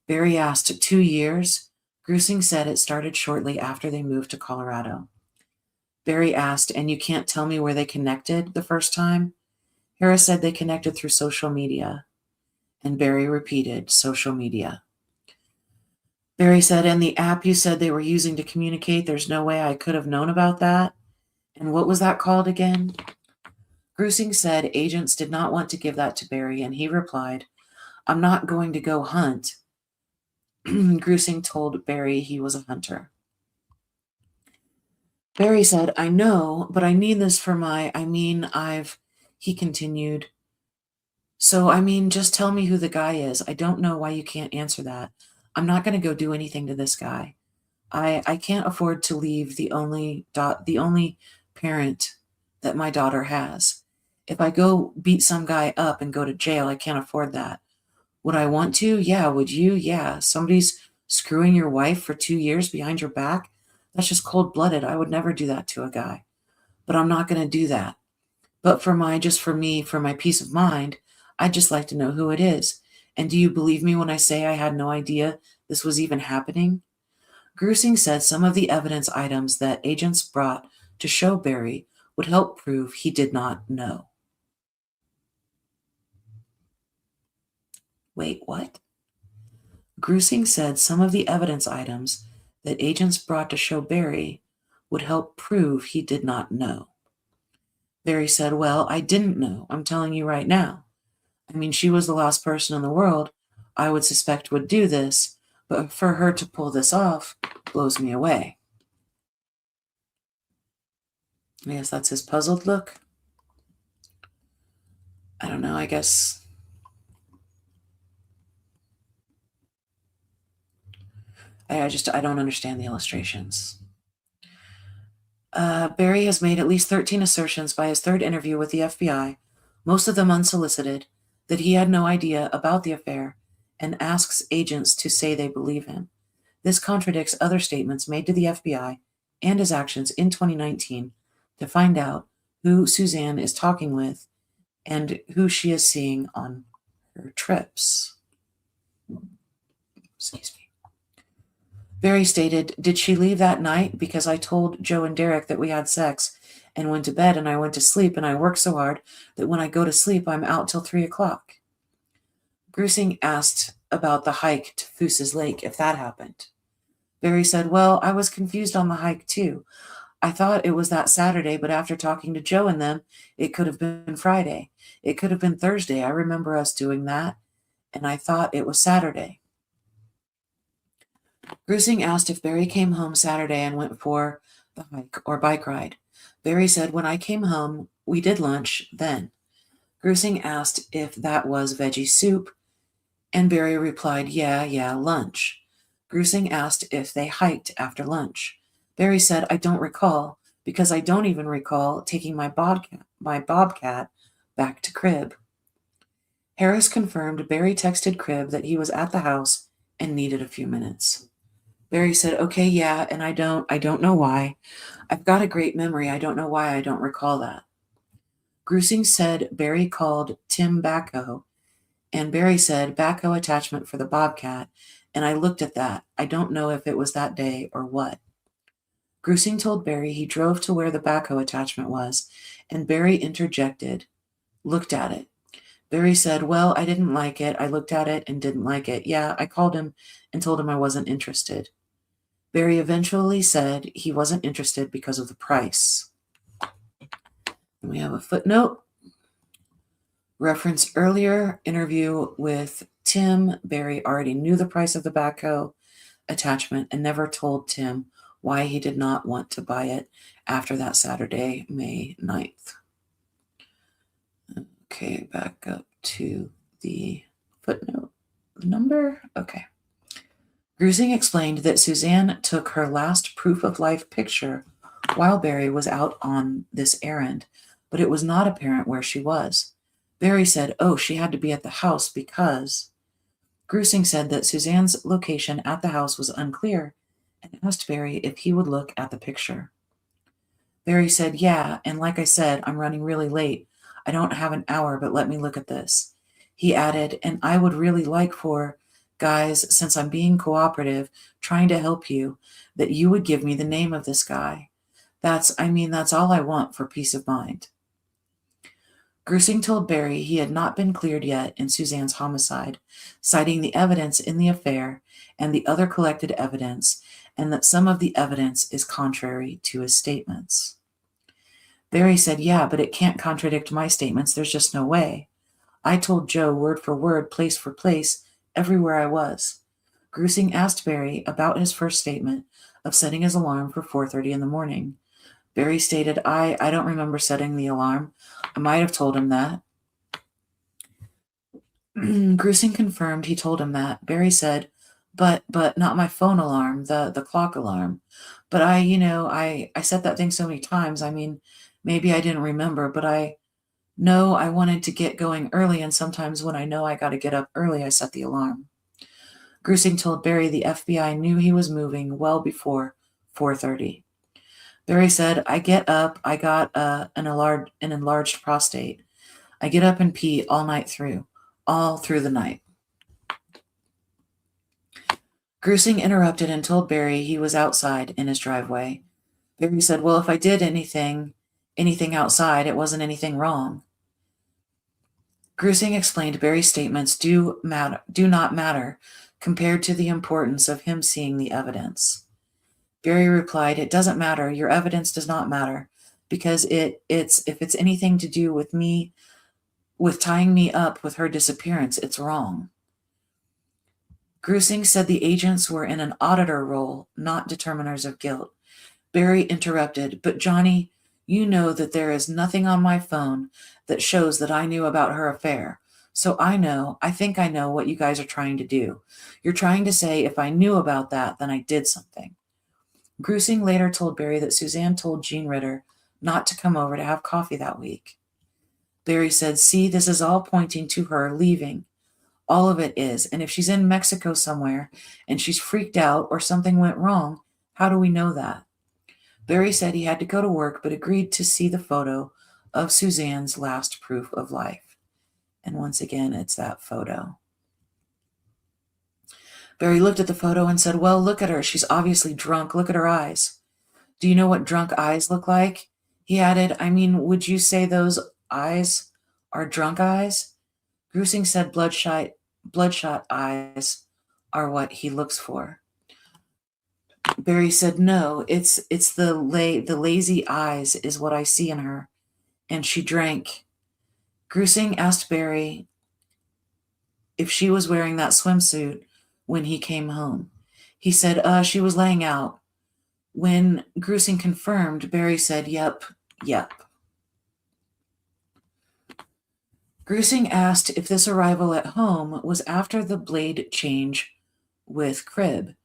Barry asked, 2 years? Grusing said it started shortly after they moved to Colorado. Barry asked, and you can't tell me where they connected the first time? Harris said they connected through social media. And Barry repeated, social media. Barry said, and the app you said they were using to communicate, there's no way I could have known about that? And what was that called again? Grusing said agents did not want to give that to Barry, and he replied, I'm not going to go hunt. Grusing told Barry he was a hunter. Barry said, I know, but I need this for he continued. So, just tell me who the guy is. I don't know why you can't answer that. I'm not going to go do anything to this guy. I can't afford to leave the only parent that my daughter has. If I go beat some guy up and go to jail, I can't afford that. Would I want to? Yeah. Would you? Yeah. Somebody's screwing your wife for 2 years behind your back? That's just cold-blooded. I would never do that to a guy. But I'm not going to do that. But for my peace of mind, I'd just like to know who it is. And do you believe me when I say I had no idea this was even happening? Grusing said some of the evidence items that agents brought to show Barry would help prove he did not know. Wait, what? Grusing said some of the evidence items that agents brought to show Barry would help prove he did not know. Barry said, well, I didn't know. I'm telling you right now. She was the last person in the world I would suspect would do this, but for her to pull this off blows me away. I guess that's his puzzled look. I don't know, I guess. I don't understand the illustrations. Barry has made at least 13 assertions by his third interview with the FBI, most of them unsolicited, that he had no idea about the affair and asks agents to say they believe him. This contradicts other statements made to the FBI and his actions in 2019 to find out who Suzanne is talking with and who she is seeing on her trips. Excuse me. Barry stated, did she leave that night? Because I told Joe and Derek that we had sex and went to bed and I went to sleep and I work so hard that when I go to sleep, I'm out till 3 o'clock. Grusing asked about the hike to Foose's Lake, if that happened. Barry said, well, I was confused on the hike too. I thought it was that Saturday, but after talking to Joe and them, it could have been Friday. It could have been Thursday. I remember us doing that, and I thought it was Saturday. Grusing asked if Barry came home Saturday and went for the hike or bike ride. Barry said, when I came home, we did lunch then. Grusing asked if that was veggie soup, and Barry replied, yeah, lunch. Grusing asked if they hiked after lunch. Barry said, I don't recall, because I don't even recall taking my bobcat back to Crib. Harris confirmed Barry texted Crib that he was at the house and needed a few minutes. Barry said, okay, yeah, and I don't know why. I've got a great memory. I don't know why I don't recall that. Grusing said Barry called Tim backhoe, and Barry said backhoe attachment for the bobcat, and I looked at that. I don't know if it was that day or what. Grusing told Barry he drove to where the backhoe attachment was, and Barry interjected, looked at it. Barry said, well, I didn't like it. I looked at it and didn't like it. Yeah, I called him and told him I wasn't interested. Barry eventually said he wasn't interested because of the price. And we have a footnote. Reference earlier interview with Tim. Barry already knew the price of the backhoe attachment and never told Tim why he did not want to buy it after that Saturday, May 9th. Okay, back up to the footnote number. Okay. Grusing explained that Suzanne took her last proof of life picture while Barry was out on this errand, but it was not apparent where she was. Barry said, oh, she had to be at the house because... Grusing said that Suzanne's location at the house was unclear and asked Barry if he would look at the picture. Barry said, yeah, and like I said, I'm running really late. I don't have an hour, but let me look at this. He added, and I would really like for, guys, since I'm being cooperative, trying to help you, that you would give me the name of this guy. That's all I want for peace of mind. Grusing told Barry he had not been cleared yet in Suzanne's homicide, citing the evidence in the affair and the other collected evidence, and that some of the evidence is contrary to his statements. Barry said, yeah, but it can't contradict my statements. There's just no way. I told Joe word for word, place for place, everywhere I was. Grusing asked Barry about his first statement of setting his alarm for 4:30 in the morning. Barry stated, I don't remember setting the alarm. I might have told him that. Grusing confirmed he told him that. Barry said, but not my phone alarm, the clock alarm. But I set that thing so many times. I mean, maybe I didn't remember, but I know I wanted to get going early, and sometimes when I know I got to get up early, I set the alarm. Grusing told Barry the FBI knew he was moving well before 4:30. Barry said, I get up, I got an enlarged prostate. I get up and pee all through the night. Grusing interrupted and told Barry he was outside in his driveway. Barry said, well, if I did anything outside, it wasn't anything wrong. Grusing explained Barry's statements do not matter compared to the importance of him seeing the evidence. Barry replied, it doesn't matter. Your evidence does not matter because if it's anything to do with me, with tying me up with her disappearance, it's wrong. Grusing said the agents were in an auditor role, not determiners of guilt. Barry interrupted, but Johnny, you know that there is nothing on my phone that shows that I knew about her affair. So I think I know what you guys are trying to do. You're trying to say if I knew about that, then I did something. Grusing later told Barry that Suzanne told Jean Ritter not to come over to have coffee that week. Barry said, see, this is all pointing to her leaving. All of it is. And if she's in Mexico somewhere and she's freaked out or something went wrong, how do we know that? Barry said he had to go to work but agreed to see the photo of Suzanne's last proof of life. And once again, it's that photo. Barry looked at the photo and said, well, look at her. She's obviously drunk. Look at her eyes. Do you know what drunk eyes look like? He added, would you say those eyes are drunk eyes? Grusing said bloodshot eyes are what he looks for. Barry said, no, it's the lazy eyes is what I see in her. And she drank. Grusing asked Barry if she was wearing that swimsuit when he came home. He said, she was laying out. When Grusing confirmed, Barry said, yep. Grusing asked if this arrival at home was after the blade change with Crib.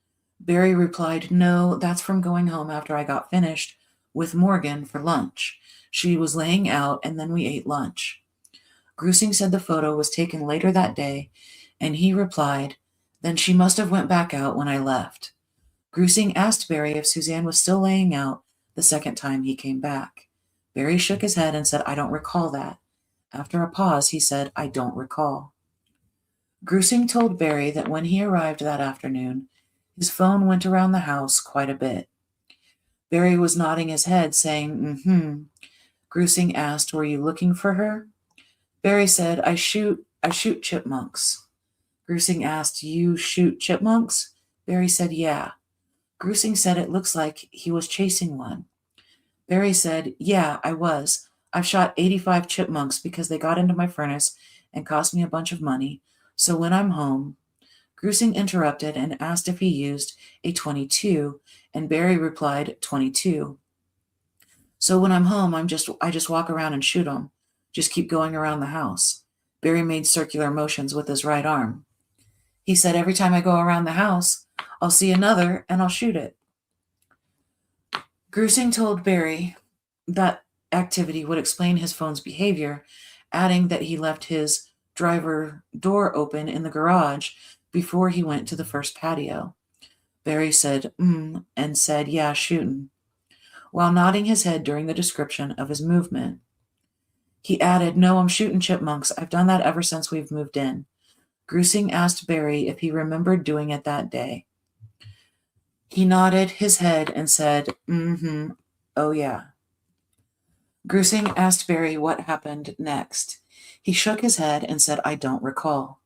Barry replied, "No, that's from going home after I got finished with Morgan for lunch. She was laying out, and then we ate lunch." Grusing said the photo was taken later that day, and he replied, "Then she must have went back out when I left." Grusing asked Barry if Suzanne was still laying out the second time he came back. Barry shook his head and said, "I don't recall that." After a pause, he said, "I don't recall." Grusing told Barry that when he arrived that afternoon, his phone went around the house quite a bit. Barry was nodding his head, saying, "Mm-hmm." Grusing asked, "Were you looking for her?" Barry said, I shoot chipmunks." Grusing asked, "You shoot chipmunks?" Barry said, "Yeah." Grusing said it looks like he was chasing one. Barry said, "Yeah, I was. I've shot 85 chipmunks because they got into my furnace and cost me a bunch of money. So when I'm home..." Grusing interrupted and asked if he used a .22, and Barry replied, "22. So when I'm home, I just walk around and shoot them. Just keep going around the house." Barry made circular motions with his right arm. He said, "Every time I go around the house, I'll see another and I'll shoot it." Grusing told Barry that activity would explain his phone's behavior, adding that he left his driver door open in the garage before he went to the first patio. Barry said, and said, "Yeah, shootin'," while nodding his head during the description of his movement. He added, "No, I'm shooting chipmunks. I've done that ever since we've moved in." Grusing asked Barry if he remembered doing it that day. He nodded his head and said, "Mm-hmm, oh yeah." Grusing asked Barry what happened next. He shook his head and said, "I don't recall."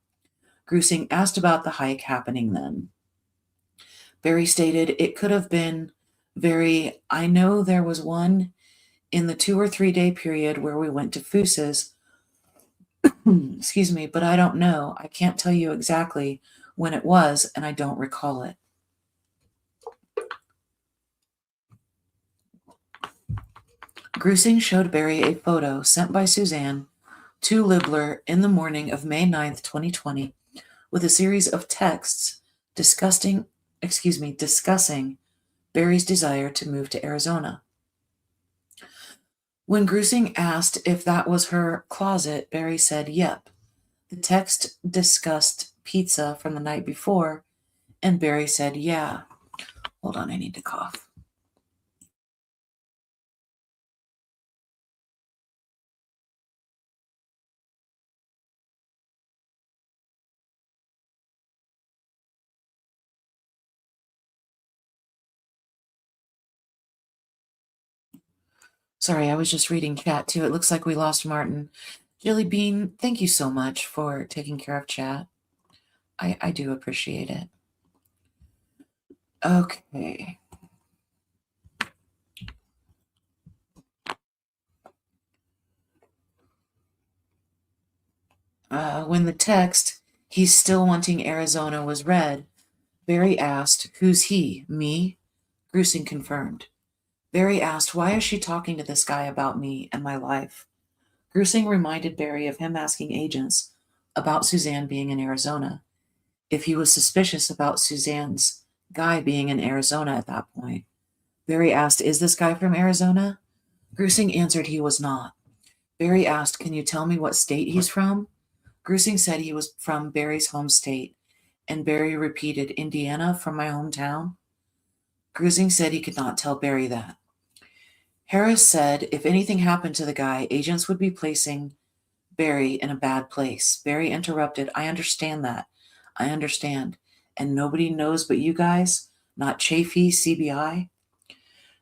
Grusing asked about the hike happening then. Barry stated, "It could have been I know there was one in the 2 or 3 day period where we went to Foose's, excuse me, but I don't know. I can't tell you exactly when it was, and I don't recall it." Grusing showed Barry a photo sent by Suzanne to Libler in the morning of May 9th, 2020, with a series of texts discussing Barry's desire to move to Arizona. When Grusing asked if that was her closet, Barry said, "Yep." The text discussed pizza from the night before, and Barry said, "Yeah." Hold on, I need to cough. Sorry, I was just reading chat too. It looks like we lost Martin. Jilly Bean, thank you so much for taking care of chat. I do appreciate it. Okay. When the text, "He's still wanting Arizona," was read, Barry asked, "Who's he? Me?" Grusing confirmed. Barry asked, "Why is she talking to this guy about me and my life?" Grusing reminded Barry of him asking agents about Suzanne being in Arizona, if he was suspicious about Suzanne's guy being in Arizona at that point. Barry asked, "Is this guy from Arizona?" Grusing answered he was not. Barry asked, "Can you tell me what state he's from?" Grusing said he was from Barry's home state, and Barry repeated, "Indiana, from my hometown?" Grusing said he could not tell Barry that. Harris said if anything happened to the guy, agents would be placing Barry in a bad place. Barry interrupted, "I understand that. I understand. And nobody knows but you guys? Not Chafee, CBI?"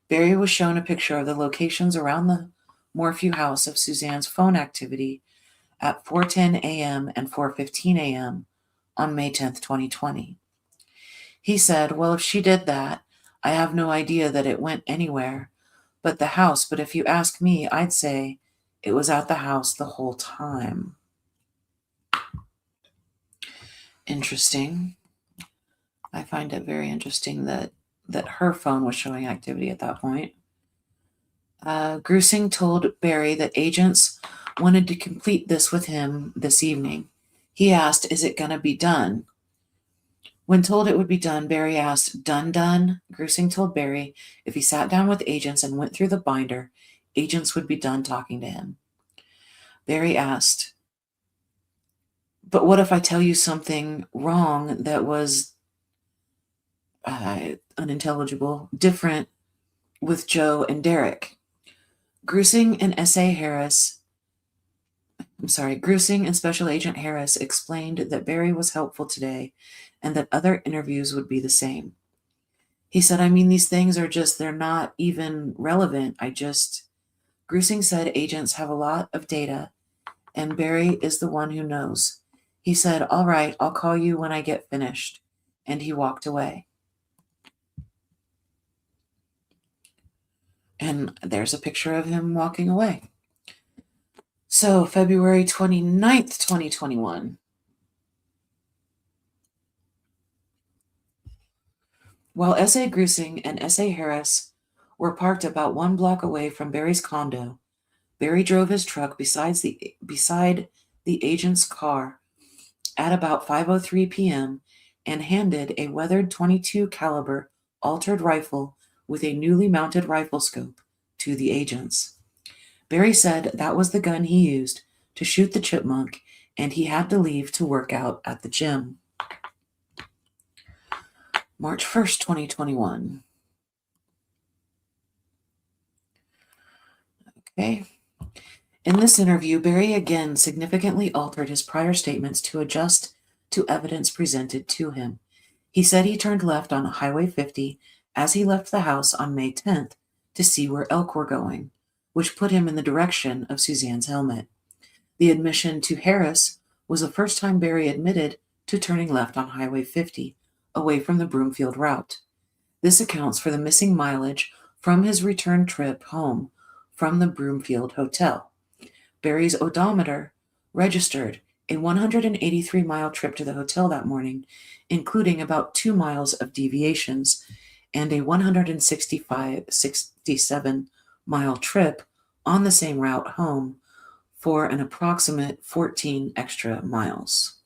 Barry was shown a picture of the locations around the Morphew house of Suzanne's phone activity at 4:10 a.m. and 4:15 a.m. on May 10th, 2020. He said, "Well, if she did that, I have no idea that it went anywhere but the house, but if you ask me, I'd say it was at the house the whole time." Interesting. I find it very interesting that her phone was showing activity at that point. Grusing told Barry that agents wanted to complete this with him this evening. He asked, "Is it going to be done?" When told it would be done, Barry asked, "Done?" Grusing told Barry if he sat down with agents and went through the binder, agents would be done talking to him. Barry asked, "But what if I tell you something wrong that was unintelligible, different with Joe and Derek?" Grusing and Special Agent Harris explained that Barry was helpful today and that other interviews would be the same. He said, "I mean, these things are just, they're not even relevant. Grusing said agents have a lot of data and Barry is the one who knows. He said, "All right, I'll call you when I get finished." And he walked away. And there's a picture of him walking away. So, February 29th, 2021. While S.A. Grusing and S.A. Harris were parked about 1 block away from Barry's condo, Barry drove his truck beside the agent's car at about 5:03 p.m. and handed a weathered .22 caliber altered rifle with a newly mounted rifle scope to the agents. Barry said that was the gun he used to shoot the chipmunk, and he had to leave to work out at the gym. March 1st, 2021. Okay. In this interview, Barry again significantly altered his prior statements to adjust to evidence presented to him. He said he turned left on Highway 50 as he left the house on May 10th to see where elk were going, which put him in the direction of Suzanne's helmet. The admission to Harris was the first time Barry admitted to turning left on Highway 50, away from the Broomfield route. This accounts for the missing mileage from his return trip home from the Broomfield Hotel. Barry's odometer registered a 183-mile trip to the hotel that morning, including about 2 miles of deviations, and a 167-mile trip on the same route home for an approximate 14 extra miles.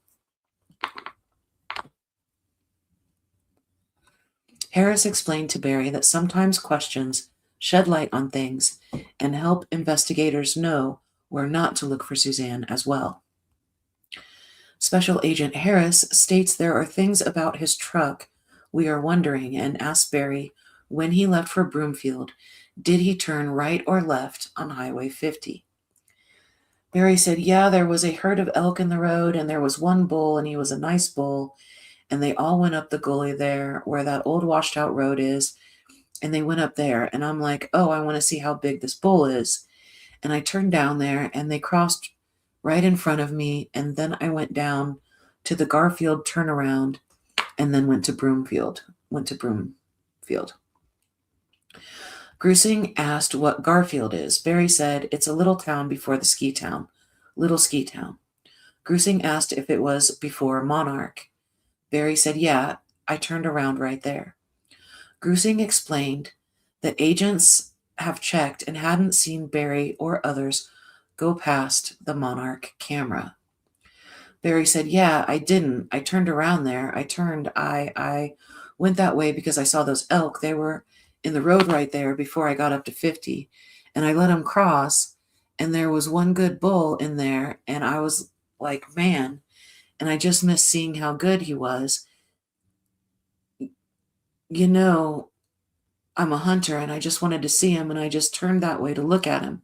Harris explained to Barry that sometimes questions shed light on things and help investigators know where not to look for Suzanne as well. Special Agent Harris states there are things about his truck we are wondering and asks Barry when he left for Broomfield, did he turn right or left on Highway 50? Barry said, "Yeah, there was a herd of elk in the road, and there was one bull, and he was a nice bull, and they all went up the gully there where that old washed out road is, and they went up there, and I'm like, oh, I want to see how big this bull is. And I turned down there, and they crossed right in front of me, and then I went down to the Garfield turnaround, and then went to Broomfield. Grusing asked what Garfield is. Barry said, "It's a little town before the ski town. Little ski town." Grusing asked if it was before Monarch. Barry said, "Yeah, I turned around right there." Grusing explained that agents have checked and hadn't seen Barry or others go past the Monarch camera. Barry said, "Yeah, I didn't. I turned around there. I went that way because I saw those elk. They were in the road right there before I got up to 50, and I let them cross, and there was one good bull in there, and I was like, man, and I just missed seeing how good he was. You know, I'm a hunter, and I just wanted to see him, and I just turned that way to look at him.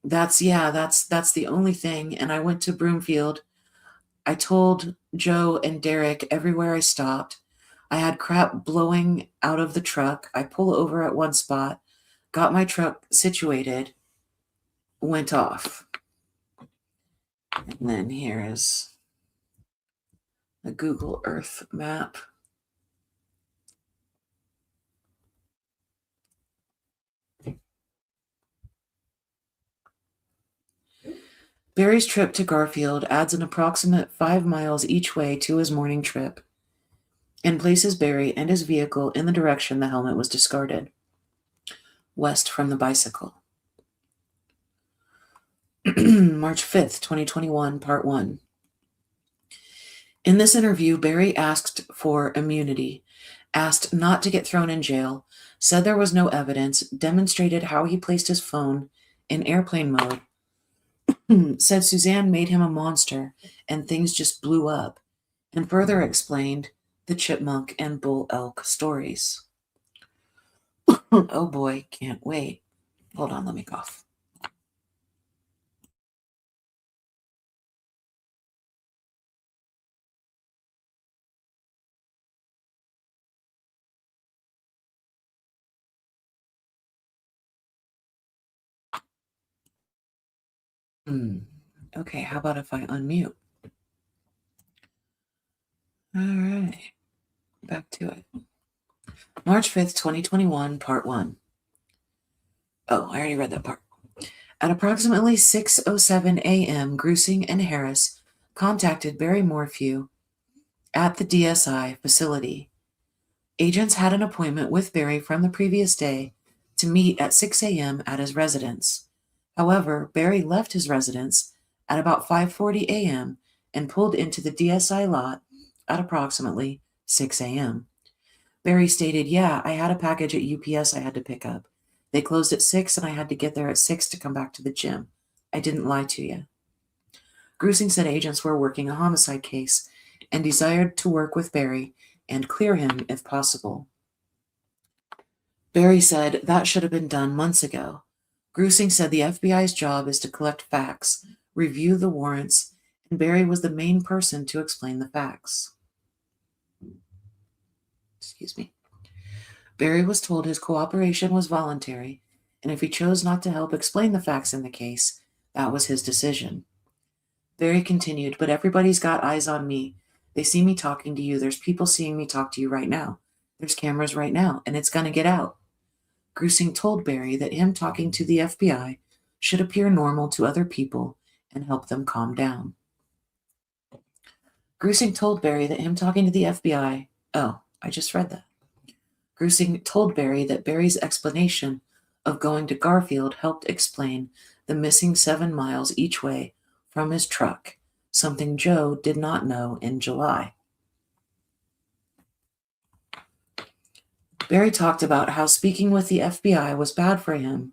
That's the only thing, and I went to Broomfield. I told Joe and Derek everywhere I stopped. I had crap blowing out of the truck. I pull over at one spot, got my truck situated, went off." And then here is a Google Earth map. Barry's trip to Garfield adds an approximate 5 miles each way to his morning trip and places Barry and his vehicle in the direction the helmet was discarded, west from the bicycle. March 5th, 2021, Part 1. In this interview, Barry asked for immunity, asked not to get thrown in jail, said there was no evidence, demonstrated how he placed his phone in airplane mode, said Suzanne made him a monster and things just blew up, and further explained the chipmunk and bull elk stories. Oh boy, can't wait. Hold on, let me cough. Okay, how about if I unmute? All right, back to it. March 5th, 2021, Part 1. Oh, I already read that part. At approximately 6:07 a.m., Grusing and Harris contacted Barry Morphew at the DSI facility. Agents had an appointment with Barry from the previous day to meet at 6 a.m. at his residence. However, Barry left his residence at about 5:40 a.m. and pulled into the DSI lot at approximately 6 a.m. Barry stated, "Yeah, I had a package at UPS I had to pick up. They closed at 6 and I had to get there at 6 to come back to the gym. I didn't lie to you." Grusing said agents were working a homicide case and desired to work with Barry and clear him if possible. Barry said that should have been done months ago. Grusing said the FBI's job is to collect facts, review the warrants, and Barry was the main person to explain the facts. Excuse me. Barry was told his cooperation was voluntary, and if he chose not to help explain the facts in the case, that was his decision. Barry continued, "But everybody's got eyes on me. They see me talking to you. There's people seeing me talk to you right now. There's cameras right now, and it's going to get out." Grusing told Barry that him talking to the FBI should appear normal to other people and help them calm down. Grusing told Barry that him talking to the FBI, I just read that. Grusing told Barry that Barry's explanation of going to Garfield helped explain the missing 7 miles each way from his truck, something Joe did not know in July. Barry talked about how speaking with the FBI was bad for him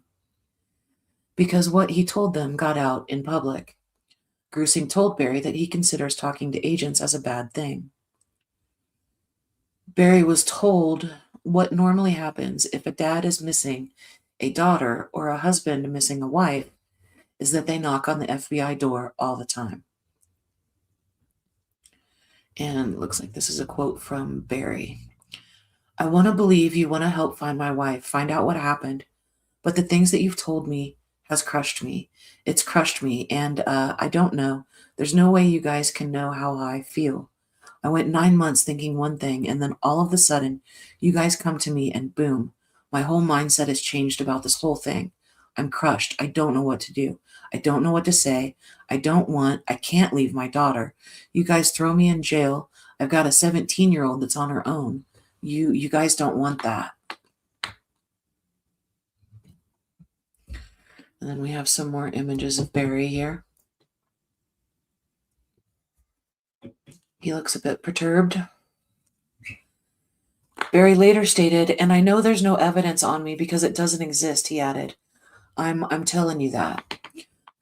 because what he told them got out in public. Grusing told Barry that he considers talking to agents as a bad thing. Barry was told what normally happens if a dad is missing a daughter or a husband missing a wife is that they knock on the FBI door all the time. And it looks like this is a quote from Barry. "I want to believe you want to help find my wife, find out what happened, but the things that you've told me has crushed me. It's crushed me, and I don't know. There's no way you guys can know how I feel. I went 9 months thinking one thing, and then all of a sudden, you guys come to me and boom, my whole mindset has changed about this whole thing. I'm crushed. I don't know what to do. I don't know what to say. I can't leave my daughter. You guys throw me in jail. I've got a 17-year-old that's on her own. You guys don't want that." And then we have some more images of Barry here. He looks a bit perturbed. Barry later stated, "And I know there's no evidence on me because it doesn't exist," he added. I'm telling you that."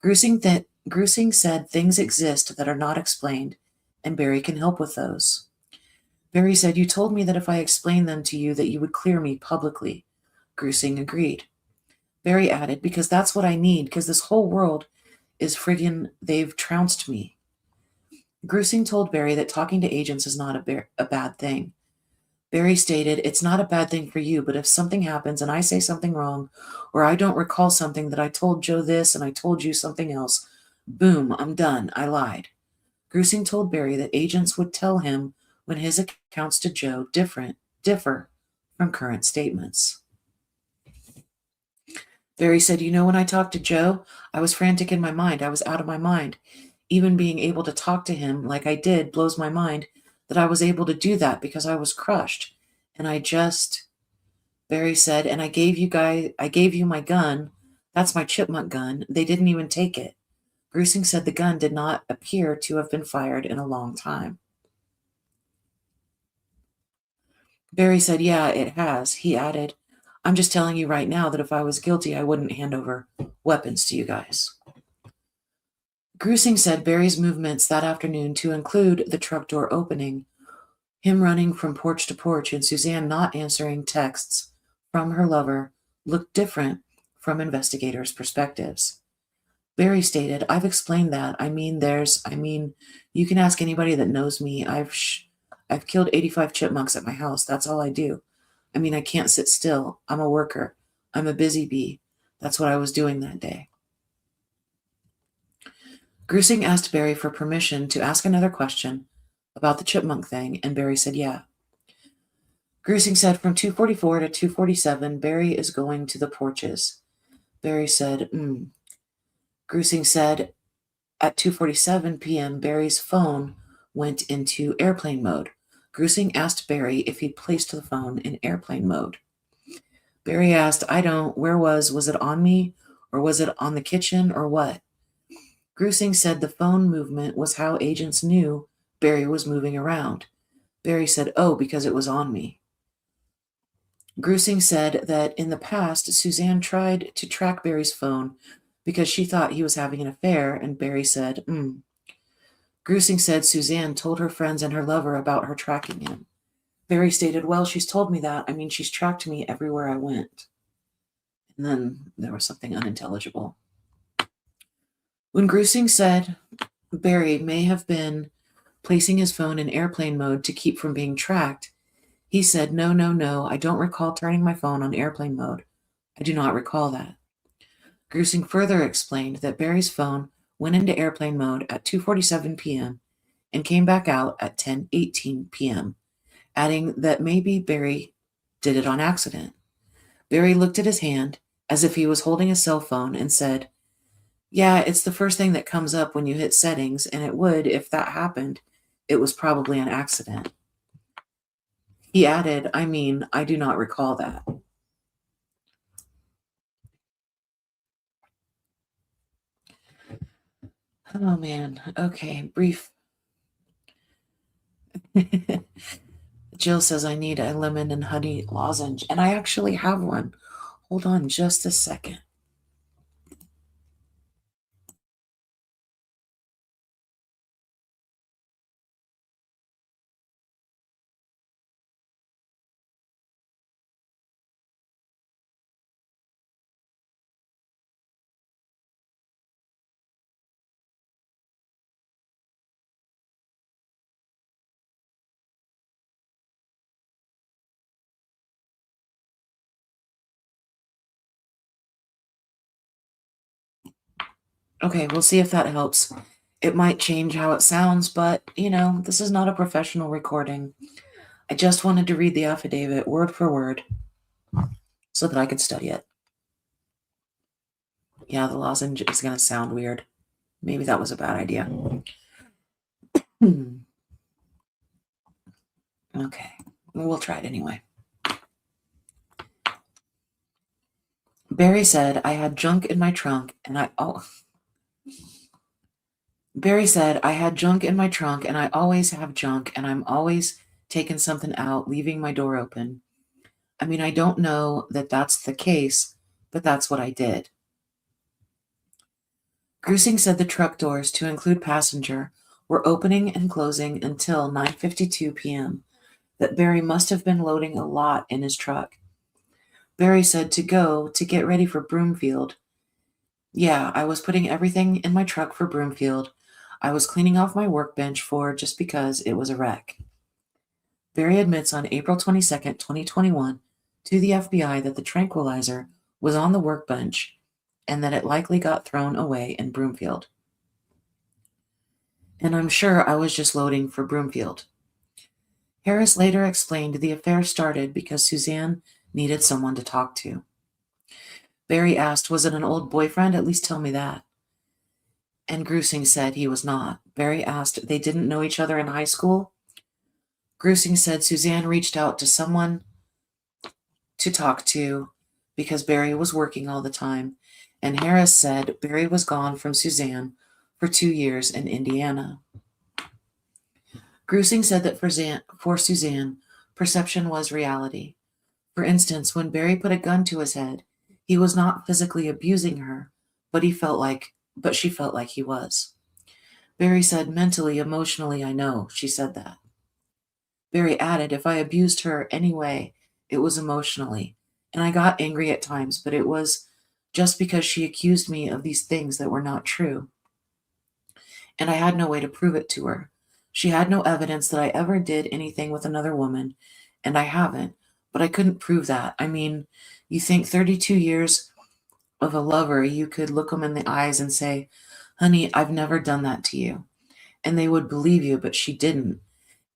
Grusing said things exist that are not explained, and Barry can help with those. Barry said, "You told me that if I explained them to you that you would clear me publicly." Grusing agreed. Barry added, "Because that's what I need, because this whole world is friggin', they've trounced me." Grusing told Barry that talking to agents is not a bad thing. Barry stated, "It's not a bad thing for you, but if something happens and I say something wrong, or I don't recall something that I told Joe this and I told you something else, boom, I'm done. I lied." Grusing told Barry that agents would tell him when his accounts to Joe differ from current statements. Barry said, "You know, when I talked to Joe, I was frantic in my mind. I was out of my mind. Even being able to talk to him like I did blows my mind that I was able to do that because I was crushed. And Barry said, "And I gave you my gun. That's my chipmunk gun. They didn't even take it." Grusing said the gun did not appear to have been fired in a long time. Barry said, yeah, it has. He added, I'm just telling you right now that if I was guilty, I wouldn't hand over weapons to you guys. Grusing said Barry's movements that afternoon, to include the truck door opening, him running from porch to porch, and Suzanne not answering texts from her lover, looked different from investigators' perspectives. Barry stated, I've explained that. You can ask anybody that knows me. I've killed 85 chipmunks at my house. That's all I do. I can't sit still. I'm a worker. I'm a busy bee. That's what I was doing that day. Grusing asked Barry for permission to ask another question about the chipmunk thing, and Barry said yeah. Grusing said from 2:44 to 2:47, Barry is going to the porches. Barry said, Grusing said at 2:47 p.m., Barry's phone went into airplane mode. Grusing asked Barry if he'd placed the phone in airplane mode. Barry asked, was it on me, or was it on the kitchen, or what? Grusing said the phone movement was how agents knew Barry was moving around. Barry said, oh, because it was on me. Grusing said that in the past, Suzanne tried to track Barry's phone because she thought he was having an affair, and Barry said, Grusing said Suzanne told her friends and her lover about her tracking him. Barry stated, well, she's told me that. She's tracked me everywhere I went. And then there was something unintelligible. When Grusing said Barry may have been placing his phone in airplane mode to keep from being tracked, he said, no, I don't recall turning my phone on airplane mode. I do not recall that. Grusing further explained that Barry's phone went into airplane mode at 2:47 p.m. and came back out at 10:18 p.m., adding that maybe Barry did it on accident. Barry looked at his hand as if he was holding a cell phone and said, yeah, it's the first thing that comes up when you hit settings, and it would if that happened. It was probably an accident. He added, I do not recall that. Oh, man. Okay, brief. Jill says I need a lemon and honey lozenge, and I actually have one. Hold on just a second. Okay, we'll see if that helps. It might change how it sounds, but, this is not a professional recording. I just wanted to read the affidavit word for word so that I could study it. Yeah, the lozenge is going to sound weird. Maybe that was a bad idea. Okay, we'll try it anyway. Barry said I had junk in my trunk, and Barry said I had junk in my trunk, and I always have junk, and I'm always taking something out, leaving my door open. I don't know that that's the case, but that's what I did. Grusing said the truck doors, to include passenger, were opening and closing until 9:52 p.m., that Barry must have been loading a lot in his truck. Barry said to get ready for Broomfield. Yeah, I was putting everything in my truck for Broomfield. I was cleaning off my workbench just because it was a wreck. Barry admits on April 22nd, 2021, to the FBI that the tranquilizer was on the workbench and that it likely got thrown away in Broomfield. And I'm sure I was just loading for Broomfield. Harris later explained the affair started because Suzanne needed someone to talk to. Barry asked, was it an old boyfriend? At least tell me that. And Grusing said he was not. Barry asked, they didn't know each other in high school? Grusing said Suzanne reached out to someone to talk to because Barry was working all the time, and Harris said Barry was gone from Suzanne for 2 years in Indiana. Grusing said that for Suzanne, perception was reality. For instance, when Barry put a gun to his head, he was not physically abusing her, but she felt like he was. Barry said, mentally, emotionally, I know, she said that. Barry added, if I abused her anyway, it was emotionally. And I got angry at times, but it was just because she accused me of these things that were not true. And I had no way to prove it to her. She had no evidence that I ever did anything with another woman, and I haven't, but I couldn't prove that. I mean, you think 32 years of a lover, you could look them in the eyes and say, honey, I've never done that to you. And they would believe you, but she didn't.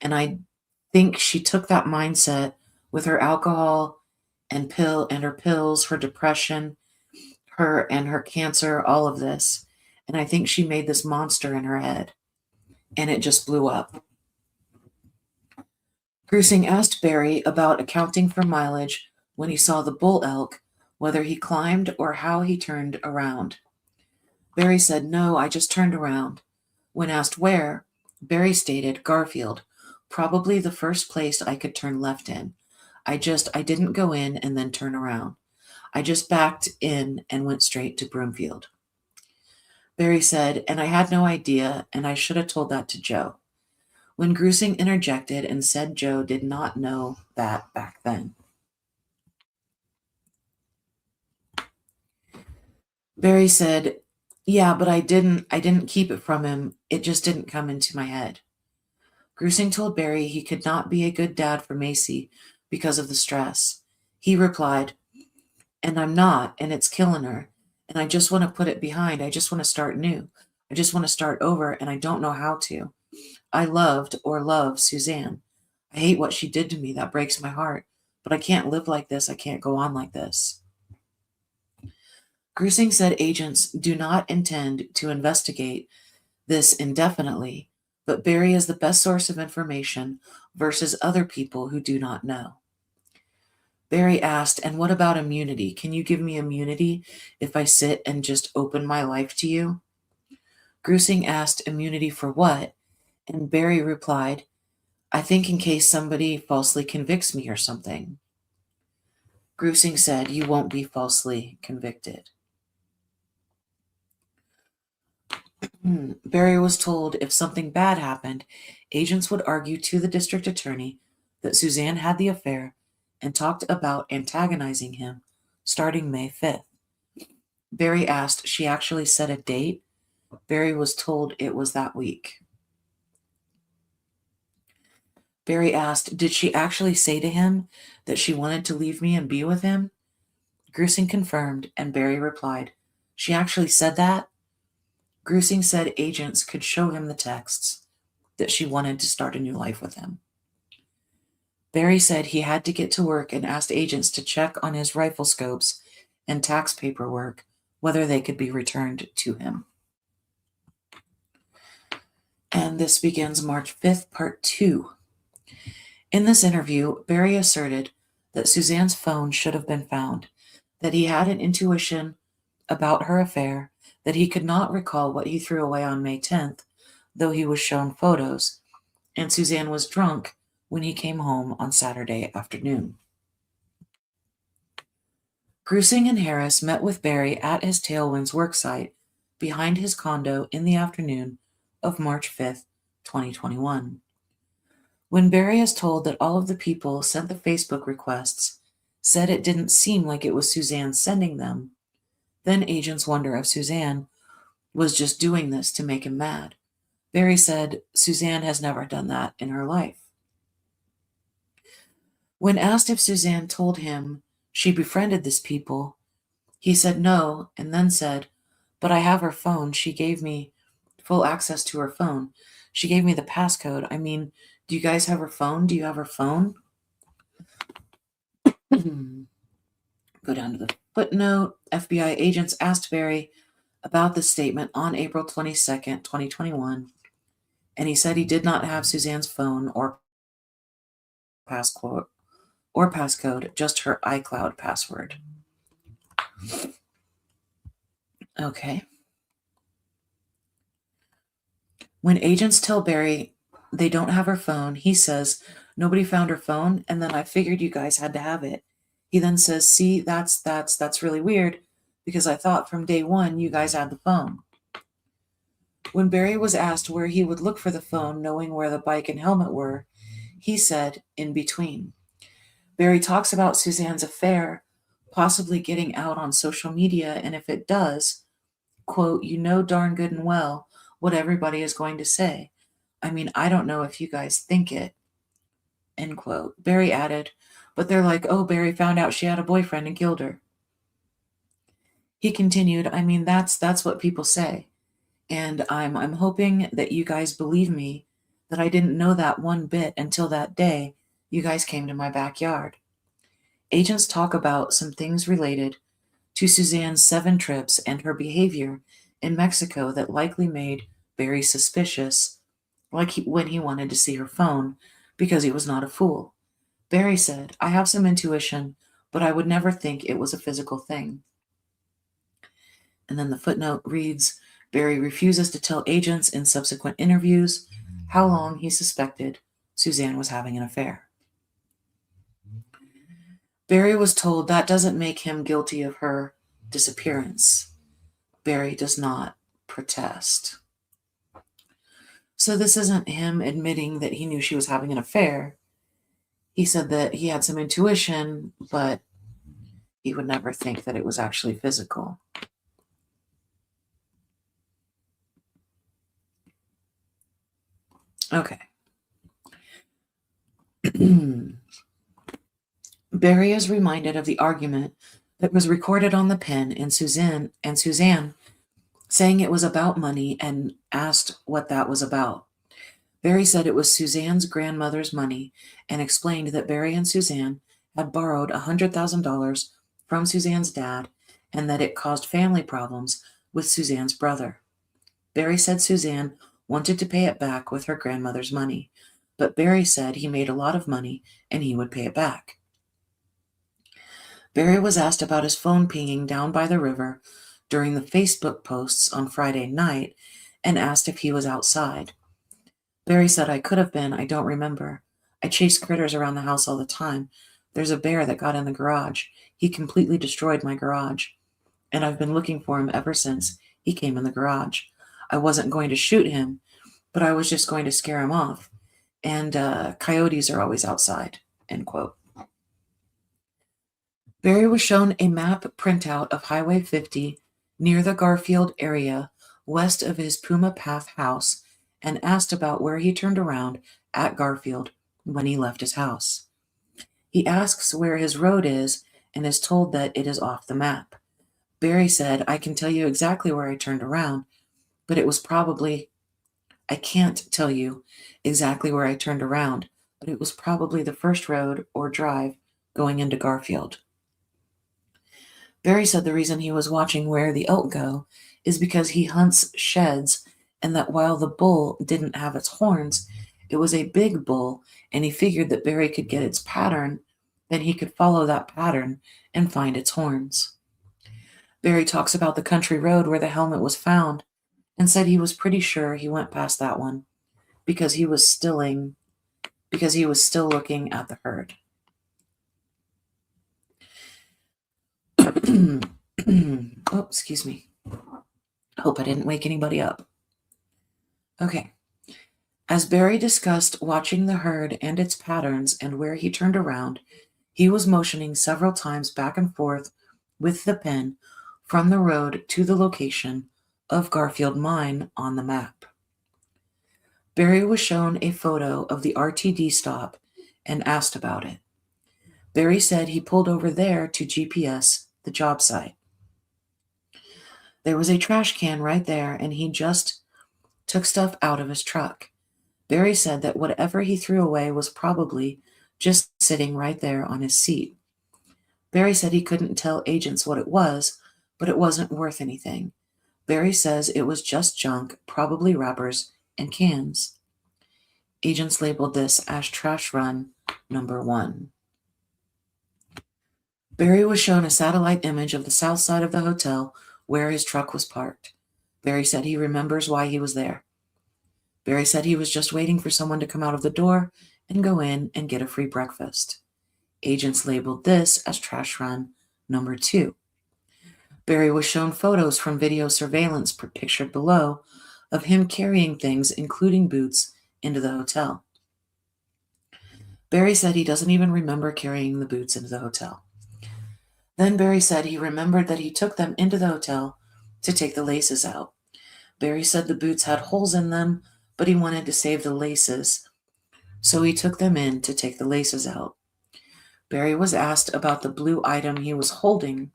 And I think she took that mindset with her alcohol and her pills, her depression, her cancer, all of this. And I think she made this monster in her head, and it just blew up. Grusing asked Barry about accounting for mileage when he saw the bull elk, whether he climbed or how he turned around. Barry said, no, I just turned around. When asked where, Barry stated, Garfield, probably the first place I could turn left in. I didn't go in and then turn around. I just backed in and went straight to Broomfield. Barry said, and I had no idea, and I should have told that to Joe. When Grusing interjected and said Joe did not know that back then. Barry said, yeah, but I didn't keep it from him. It just didn't come into my head. Grusing told Barry he could not be a good dad for Macy because of the stress. He replied, and I'm not, and it's killing her. And I just want to put it behind. I just want to start new. I just want to start over, and I don't know how to. I loved or love Suzanne. I hate what she did to me. That breaks my heart. But I can't live like this. I can't go on like this. Grusing said agents do not intend to investigate this indefinitely, but Barry is the best source of information versus other people who do not know. Barry asked, and what about immunity? Can you give me immunity if I sit and just open my life to you? Grusing asked, immunity for what? And Barry replied, I think in case somebody falsely convicts me or something. Grusing said, you won't be falsely convicted. Barry was told if something bad happened, agents would argue to the district attorney that Suzanne had the affair and talked about antagonizing him starting May 5th. Barry asked, she actually set a date? Barry was told it was that week. Barry asked, did she actually say to him that she wanted to leave me and be with him? Grusing confirmed, and Barry replied, she actually said that? Grusing said agents could show him the texts that she wanted to start a new life with him. Barry said he had to get to work and asked agents to check on his rifle scopes and tax paperwork, whether they could be returned to him. And this begins March 5th, part 2. In this interview, Barry asserted that Suzanne's phone should have been found, that he had an intuition about her affair, that he could not recall what he threw away on May 10th, though he was shown photos, and Suzanne was drunk when he came home on Saturday afternoon. Grusing and Harris met with Barry at his Tailwinds worksite behind his condo in the afternoon of March 5th, 2021. When Barry is told that all of the people sent the Facebook requests said it didn't seem like it was Suzanne sending them, then agents wonder if Suzanne was just doing this to make him mad. Barry said Suzanne has never done that in her life. When asked if Suzanne told him she befriended these people, he said no, and then said, but I have her phone. She gave me full access to her phone. She gave me the passcode. I mean, do you guys have her phone? Do you have her phone? Go down to the footnote. FBI agents asked Barry about the statement on April 22nd, 2021, and he said he did not have Suzanne's phone or passcode, just her iCloud password. Okay. When agents tell Barry they don't have her phone, he says, Nobody found her phone, and then I figured you guys had to have it. He then says, see, that's really weird, because I thought from day one you guys had the phone. When Barry was asked where he would look for the phone, knowing where the bike and helmet were, he said, in between. Barry talks about Suzanne's affair possibly getting out on social media, and if it does, quote, you know darn good and well what everybody is going to say. I mean, I don't know if you guys think it, end quote. Barry added, but they're like, oh, Barry found out she had a boyfriend and killed her. He continued, I mean, that's what people say. And I'm hoping that you guys believe me that I didn't know that one bit until that day you guys came to my backyard. Agents talk about some things related to Suzanne's 7 trips and her behavior in Mexico that likely made Barry suspicious, like when he wanted to see her phone, because he was not a fool. Barry said, I have some intuition, but I would never think it was a physical thing. And then the footnote reads, Barry refuses to tell agents in subsequent interviews how long he suspected Suzanne was having an affair. Barry was told that doesn't make him guilty of her disappearance. Barry does not protest. So this isn't him admitting that he knew she was having an affair. He said that he had some intuition, but he would never think that it was actually physical. Okay. Barry is reminded of the argument that was recorded on the pen and Suzanne saying it was about money and asked what that was about. Barry said it was Suzanne's grandmother's money and explained that Barry and Suzanne had borrowed $100,000 from Suzanne's dad and that it caused family problems with Suzanne's brother. Barry said Suzanne wanted to pay it back with her grandmother's money, but Barry said he made a lot of money and he would pay it back. Barry was asked about his phone pinging down by the river during the Facebook posts on Friday night and asked if he was outside. Barry said, I could have been, I don't remember. I chase critters around the house all the time. There's a bear that got in the garage. He completely destroyed my garage. And I've been looking for him ever since he came in the garage. I wasn't going to shoot him, but I was just going to scare him off. And coyotes are always outside, end quote. Barry was shown a map printout of Highway 50 near the Garfield area west of his Puma Path house and asked about where he turned around at Garfield when he left his house. He asks where his road is and is told that it is off the map. Barry said, I can tell you exactly where I turned around, but it was probably, I can't tell you exactly where I turned around, but it was probably the first road or drive going into Garfield. Barry said the reason he was watching where the elk go is because he hunts sheds and that while the bull didn't have its horns, it was a big bull and he figured that Barry could get its pattern, then he could follow that pattern and find its horns. Barry talks about the country road where the helmet was found and said he was pretty sure he went past that one because he was still looking at the herd. Oh, excuse me. Hope I didn't wake anybody up. Okay. As Barry discussed watching the herd and its patterns and where he turned around, he was motioning several times back and forth with the pen from the road to the location of Garfield Mine on the map. Barry was shown a photo of the RTD stop and asked about it. Barry said he pulled over there to GPS the job site. There was a trash can right there, and he just took stuff out of his truck. Barry said that whatever he threw away was probably just sitting right there on his seat. Barry said he couldn't tell agents what it was, but it wasn't worth anything. Barry says it was just junk, probably wrappers and cans. Agents labeled this as trash run number 1. Barry was shown a satellite image of the south side of the hotel where his truck was parked. Barry said he remembers why he was there. Barry said he was just waiting for someone to come out of the door and go in and get a free breakfast. Agents labeled this as trash run number 2. Barry was shown photos from video surveillance pictured below of him carrying things, including boots, into the hotel. Barry said he doesn't even remember carrying the boots into the hotel. Then Barry said he remembered that he took them into the hotel to take the laces out. Barry said the boots had holes in them, but he wanted to save the laces, so he took them in to take the laces out. Barry was asked about the blue item he was holding,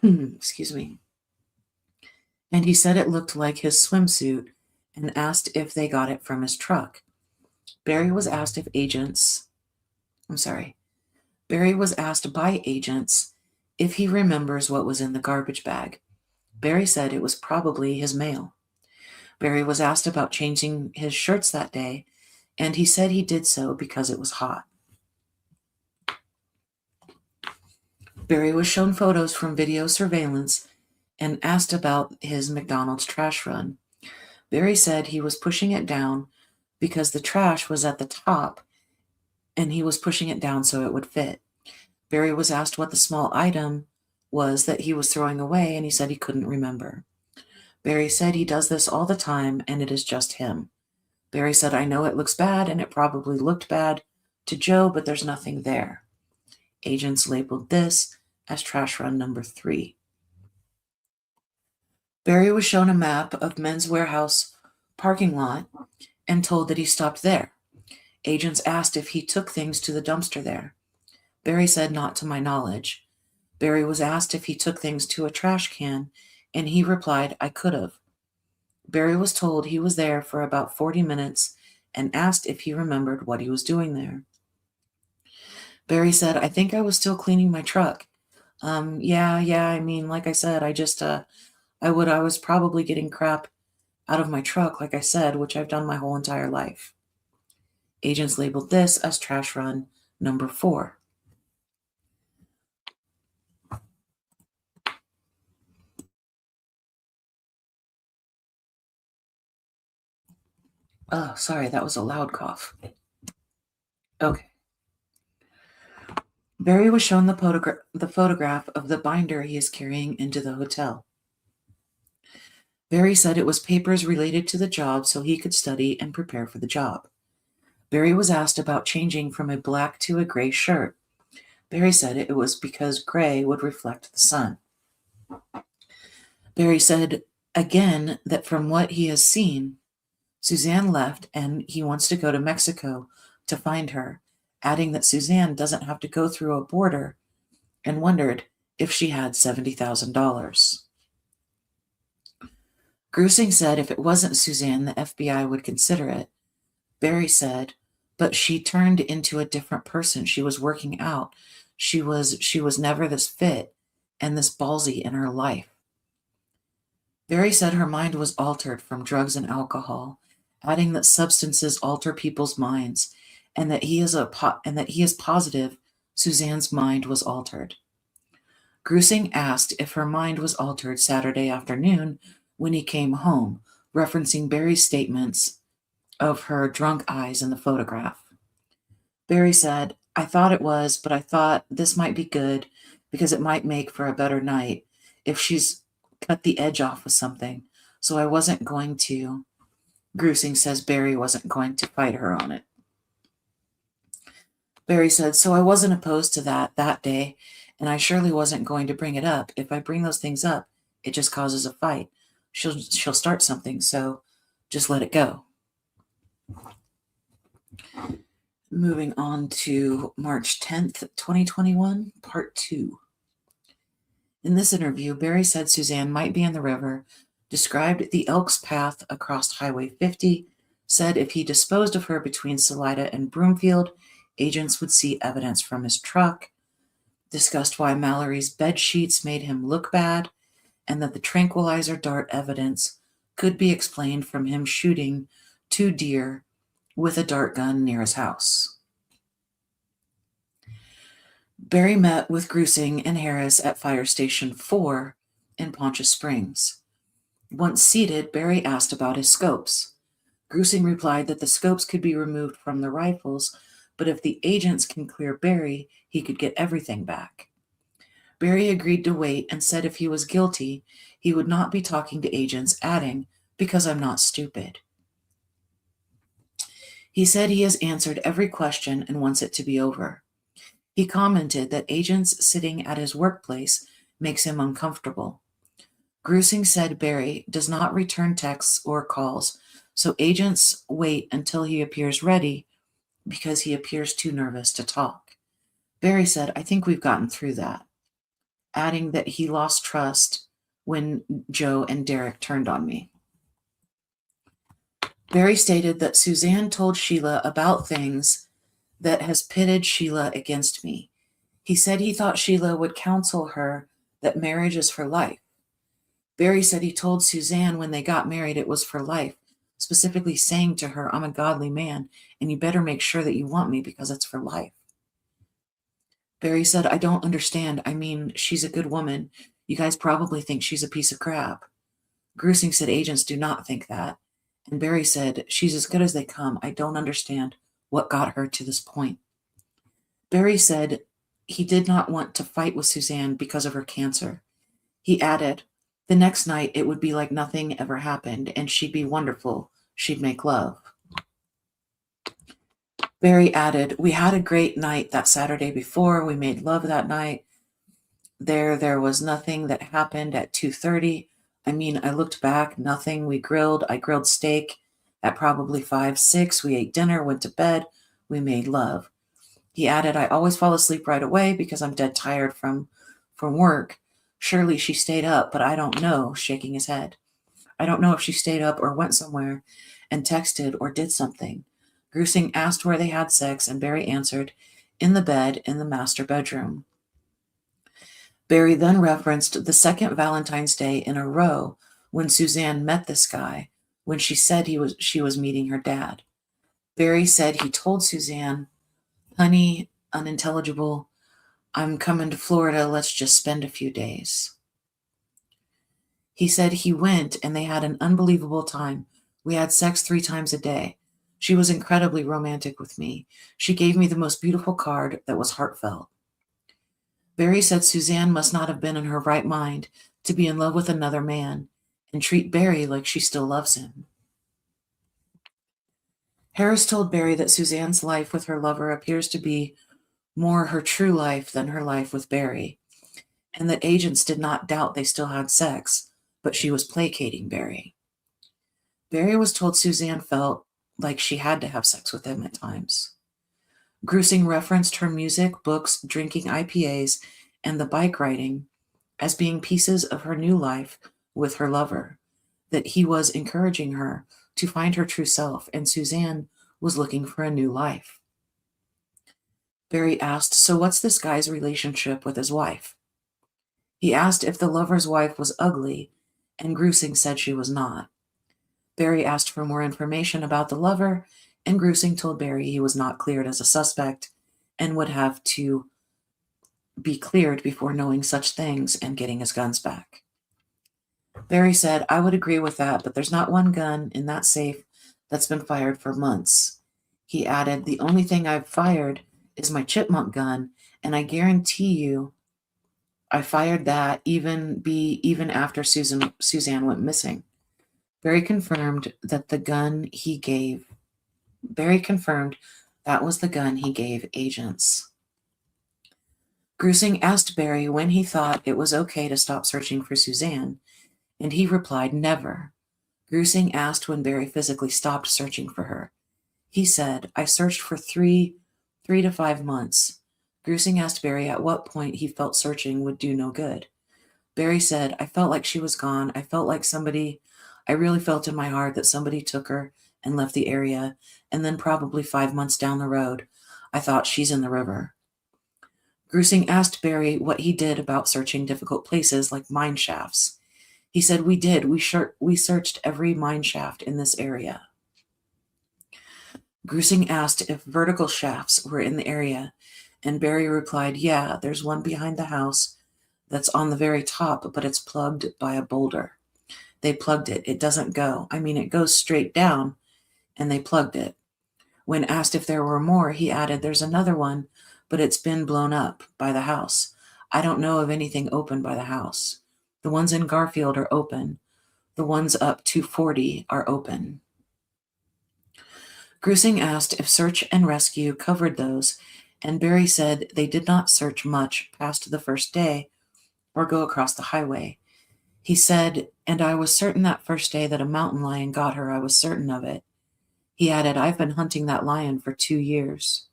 excuse me, and he said it looked like his swimsuit and asked if they got it from his truck. Barry was asked by agents if he remembers what was in the garbage bag. Barry said it was probably his mail. Barry was asked about changing his shirts that day, and he said he did so because it was hot. Barry was shown photos from video surveillance and asked about his McDonald's trash run. Barry said he was pushing it down because the trash was at the top, and he was pushing it down so it would fit. Barry was asked what the small item was that he was throwing away, and he said he couldn't remember. Barry said he does this all the time, and it is just him. Barry said, I know it looks bad, and it probably looked bad to Joe, but there's nothing there. Agents labeled this as trash run number 3. Barry was shown a map of Men's Warehouse parking lot and told that he stopped there. Agents asked if he took things to the dumpster there. Barry said, not to my knowledge. Barry was asked if he took things to a trash can, and he replied, I could have. Barry was told he was there for about 40 minutes and asked if he remembered what he was doing there. Barry said, I think I was still cleaning my truck. I mean, like I said, I was probably getting crap out of my truck, like I said, which I've done my whole entire life. Agents labeled this as trash run number 4. Oh, sorry, that was a loud cough. Okay. Barry was shown the photograph of the binder he is carrying into the hotel. Barry said it was papers related to the job so he could study and prepare for the job. Barry was asked about changing from a black to a gray shirt. Barry said it was because gray would reflect the sun. Barry said again that from what he has seen, Suzanne left and he wants to go to Mexico to find her, adding that Suzanne doesn't have to go through a border, and wondered if she had $70,000. Grusing said if it wasn't Suzanne, the FBI would consider it. Barry said, but she turned into a different person. She was working out. She was never this fit and this ballsy in her life. Barry said her mind was altered from drugs and alcohol, adding that substances alter people's minds, and that he is positive Suzanne's mind was altered. Grusing asked if her mind was altered Saturday afternoon when he came home, referencing Barry's statements of her drunk eyes in the photograph. Barry said, I thought it was, but I thought this might be good because it might make for a better night if she's cut the edge off with something, so I wasn't going to. Grusing says Barry wasn't going to fight her on it. Barry said, so I wasn't opposed to that day, and I surely wasn't going to bring it up. If I bring those things up, it just causes a fight. She'll start something, so just let it go. Moving on to March 10th, 2021, Part 2. In this interview, Barry said Suzanne might be in the river, described the Elks Path across Highway 50, said if he disposed of her between Salida and Broomfield, agents would see evidence from his truck, discussed why Mallory's bed sheets made him look bad, and that the tranquilizer dart evidence could be explained from him shooting 2 deer with a dart gun near his house. Barry met with Grusing and Harris at Fire Station 4 in Poncha Springs. Once seated, Barry asked about his scopes. Grusing replied that the scopes could be removed from the rifles, but if the agents can clear Barry, he could get everything back. Barry agreed to wait and said if he was guilty, he would not be talking to agents, adding, "Because I'm not stupid." He said he has answered every question and wants it to be over. He commented that agents sitting at his workplace makes him uncomfortable. Grusing said Barry does not return texts or calls, so agents wait until he appears ready because he appears too nervous to talk. Barry said, "I think we've gotten through that," adding that he lost trust when Joe and Derek turned on me. Barry stated that Suzanne told Sheila about things that has pitted Sheila against me. He said he thought Sheila would counsel her that marriage is for life. Barry said he told Suzanne when they got married it was for life, specifically saying to her, "I'm a godly man, and you better make sure that you want me because it's for life." Barry said, "I don't understand. I mean, she's a good woman. You guys probably think she's a piece of crap." Grusing said agents do not think that. And Barry said, "She's as good as they come. I don't understand what got her to this point." Barry said he did not want to fight with Suzanne because of her cancer. He added, "The next night it would be like nothing ever happened, and she'd be wonderful. She'd make love." Barry added, "We had a great night that Saturday before. We made love that night. There was nothing that happened at 2:30. I mean, I looked back, nothing. I grilled steak at probably 5, 6. We ate dinner, went to bed. We made love." He added, "I always fall asleep right away because I'm dead tired from work. Surely she stayed up, but I don't know," shaking his head. "I don't know if she stayed up or went somewhere and texted or did something." Grusing asked where they had sex, and Barry answered, "In the bed in the master bedroom." Barry then referenced the second Valentine's Day in a row when Suzanne met this guy, when she said she was meeting her dad. Barry said he told Suzanne, "Honey, unintelligible, I'm coming to Florida. Let's just spend a few days." He said he went and they had an unbelievable time. "We had sex 3 times a day. She was incredibly romantic with me. She gave me the most beautiful card that was heartfelt." Barry said Suzanne must not have been in her right mind to be in love with another man and treat Barry like she still loves him. Harris told Barry that Suzanne's life with her lover appears to be more her true life than her life with Barry, and that agents did not doubt they still had sex, but she was placating Barry. Barry was told Suzanne felt like she had to have sex with him at times. Grusing referenced her music, books, drinking IPAs, and the bike riding as being pieces of her new life with her lover, that he was encouraging her to find her true self, and Suzanne was looking for a new life. Barry asked, "So what's this guy's relationship with his wife?" He asked if the lover's wife was ugly, and Grusing said she was not. Barry asked for more information about the lover, and Grusing told Barry he was not cleared as a suspect and would have to be cleared before knowing such things and getting his guns back. Barry said, "I would agree with that, but there's not one gun in that safe that's been fired for months." He added, "The only thing I've fired is my chipmunk gun, and I guarantee you I fired that even after Suzanne went missing." Barry confirmed that Barry confirmed that was the gun he gave agents. Grusing asked Barry when he thought it was okay to stop searching for Suzanne, and he replied, "Never." Grusing asked when Barry physically stopped searching for her. He said, "I searched for three to 5 months." Grusing asked Barry at what point he felt searching would do no good. Barry said, "I felt like she was gone. I really felt in my heart that somebody took her and left the area, and then probably 5 months down the road, I thought she's in the river." Grusing asked Barry what he did about searching difficult places like mine shafts. He said, "We did. We searched every mine shaft in this area." Grusing asked if vertical shafts were in the area, and Barry replied, "Yeah, there's one behind the house that's on the very top, but it's plugged by a boulder. They plugged it. It doesn't go. I mean, it goes straight down. and they plugged it. When asked if there were more, he added, "There's another one, but it's been blown up by the house. I don't know of anything open by the house. The ones in Garfield are open. The ones up 240 are open." Grusing asked if search and rescue covered those, and Barry said they did not search much past the first day or go across the highway. He said, "And I was certain that first day that a mountain lion got her. I was certain of it." He added, "I've been hunting that lion for 2 years."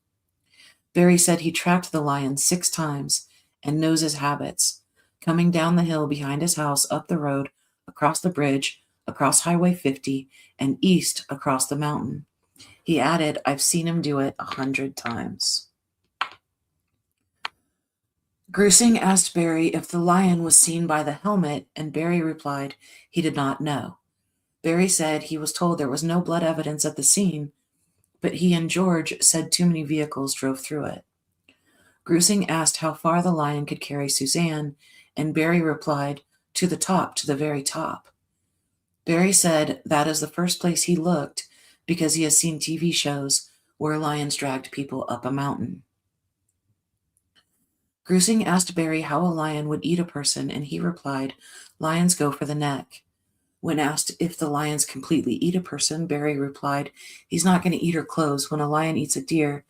Barry said he tracked the lion 6 times and knows his habits, coming down the hill behind his house, up the road, across the bridge, across Highway 50, and east across the mountain. He added, "I've seen him do it 100 times. Grusing asked Barry if the lion was seen by the helmet, and Barry replied he did not know. Barry said he was told there was no blood evidence at the scene, but he and George said too many vehicles drove through it. Grusing asked how far the lion could carry Suzanne, and Barry replied, "To the top, to the very top." Barry said that is the first place he looked because he has seen TV shows where lions dragged people up a mountain. Grusing asked Barry how a lion would eat a person, and he replied, "Lions go for the neck." When asked if the lions completely eat a person, Barry replied, "He's not going to eat her clothes. When a lion eats a deer,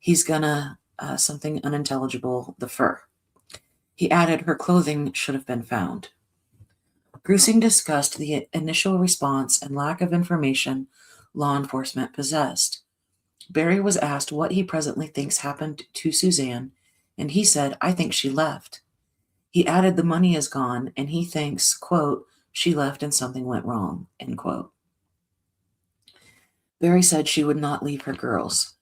he's gonna, something unintelligible, the fur." He added her clothing should have been found. Grusing discussed the initial response and lack of information law enforcement possessed. Barry was asked what he presently thinks happened to Suzanne, and he said, "I think she left." He added the money is gone, and he thinks, quote, "she left and something went wrong," end quote. Barry said she would not leave her girls.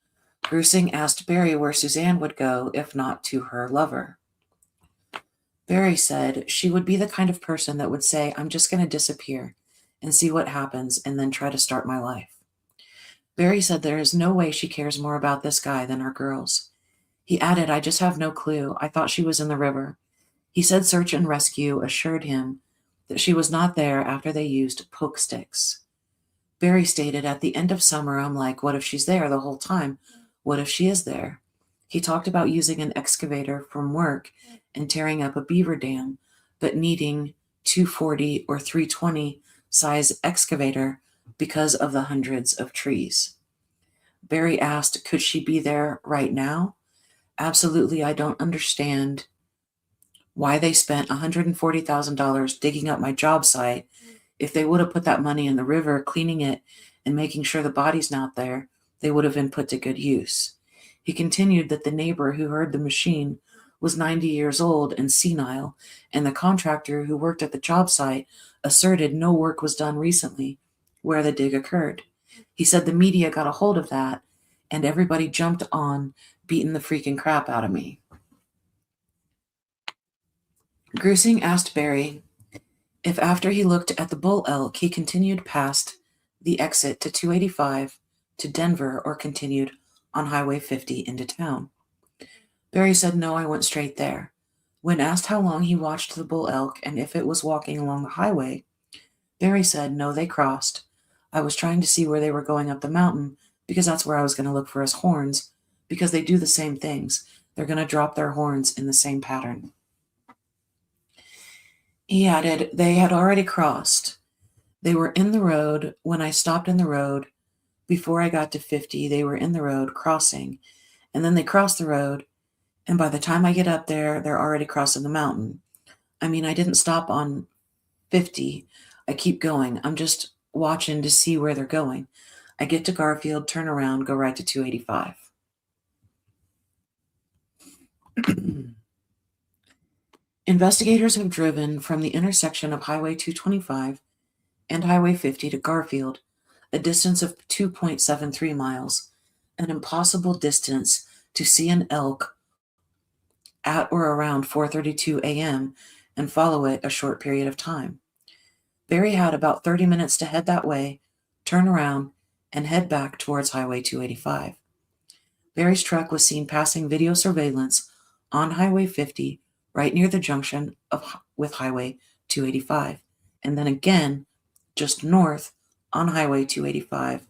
Grusing asked Barry where Suzanne would go if not to her lover. Barry said she would be the kind of person that would say, "I'm just going to disappear and see what happens and then try to start my life." Barry said there is no way she cares more about this guy than her girls. He added, "I just have no clue. I thought she was in the river." He said search and rescue assured him that she was not there after they used poke sticks. Barry stated, "At the end of summer, I'm like, what if she's there the whole time? What if she is there?" He talked about using an excavator from work and tearing up a beaver dam, but needing 240 or 320 size excavator because of the hundreds of trees. Barry asked, could she be there right now? "Absolutely, I don't understand why they spent $140,000 digging up my job site. If they would have put that money in the river, cleaning it and making sure the body's not there, they would have been put to good use." He continued that the neighbor who heard the machine was 90 years old and senile, and the contractor who worked at the job site asserted no work was done recently where the dig occurred. He said the media got a hold of that, and everybody jumped on, beating the freaking crap out of me. Grusing asked Barry if after he looked at the bull elk, he continued past the exit to 285 to Denver or continued on Highway 50 into town. Barry said, "No, I went straight there." When asked how long he watched the bull elk and if it was walking along the highway, Barry said, "No, they crossed. I was trying to see where they were going up the mountain because that's where I was going to look for his horns, because they do the same things. They're going to drop their horns in the same pattern." He added, "They had already crossed. They were in the road. When I stopped in the road, before I got to 50, they were in the road crossing, and then they crossed the road, and by the time I get up there, they're already crossing the mountain. I mean, I didn't stop on 50. I keep going. I'm just watching to see where they're going. I get to Garfield, turn around, go right to 285. Investigators have driven from the intersection of Highway 225 and Highway 50 to Garfield, a distance of 2.73 miles, an impossible distance to see an elk at or around 4:32 a.m. and follow it a short period of time. Barry had about 30 minutes to head that way, turn around, and head back towards Highway 285. Barry's truck was seen passing video surveillance on Highway 50 right near the junction with Highway 285, and then again just north on Highway 285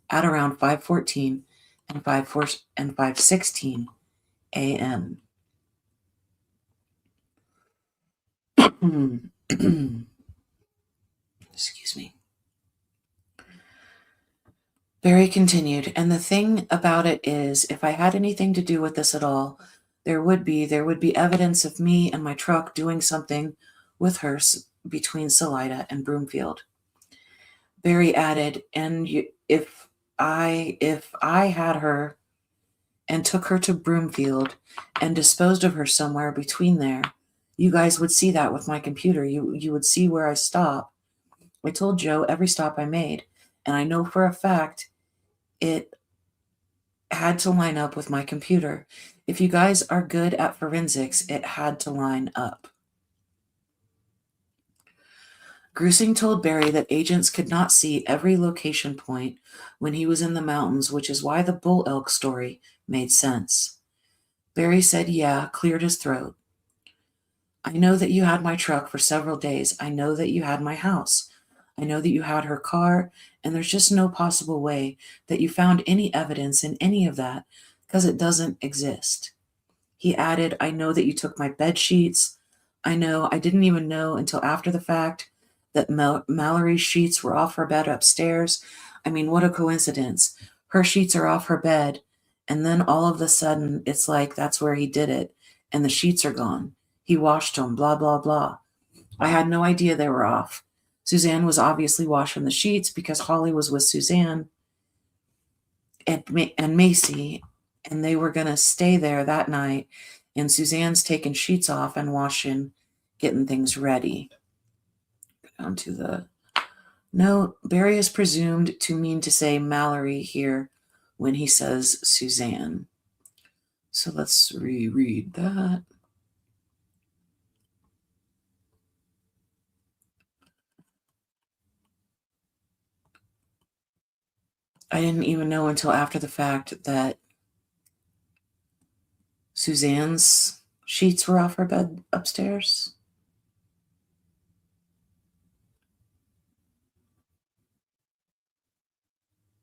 at around 5:14 and 5:16 a.m. Excuse me. Barry continued, and the thing about it is, if I had anything to do with this at all, there would be evidence of me and my truck doing something with her between Salida and Broomfield. Barry added, and if I had her and took her to Broomfield and disposed of her somewhere between there, you guys would see that with my computer. You would see where I stop. I told Joe every stop I made, and I know for a fact it had to line up with my computer. If you guys are good at forensics, it had to line up. Grusing told Barry that agents could not see every location point when he was in the mountains, which is why the bull elk story made sense. Barry said, yeah, cleared his throat. I know that you had my truck for several days. I know that you had my house. I know that you had her car, and there's just no possible way that you found any evidence in any of that because it doesn't exist. He added, I know that you took my bed sheets. I know I didn't even know until after the fact that Mallory's sheets were off her bed upstairs. I mean, what a coincidence. Her sheets are off her bed, and then all of a sudden, it's like that's where he did it, and the sheets are gone. He washed them, blah, blah, blah. I had no idea they were off. Suzanne was obviously washing the sheets because Holly was with Suzanne and Macy, and they were going to stay there that night, and Suzanne's taking sheets off and washing, getting things ready. Down to the note, Barry is presumed to mean to say Mallory here when he says Suzanne. So let's reread that. I didn't even know until after the fact that Suzanne's sheets were off her bed upstairs.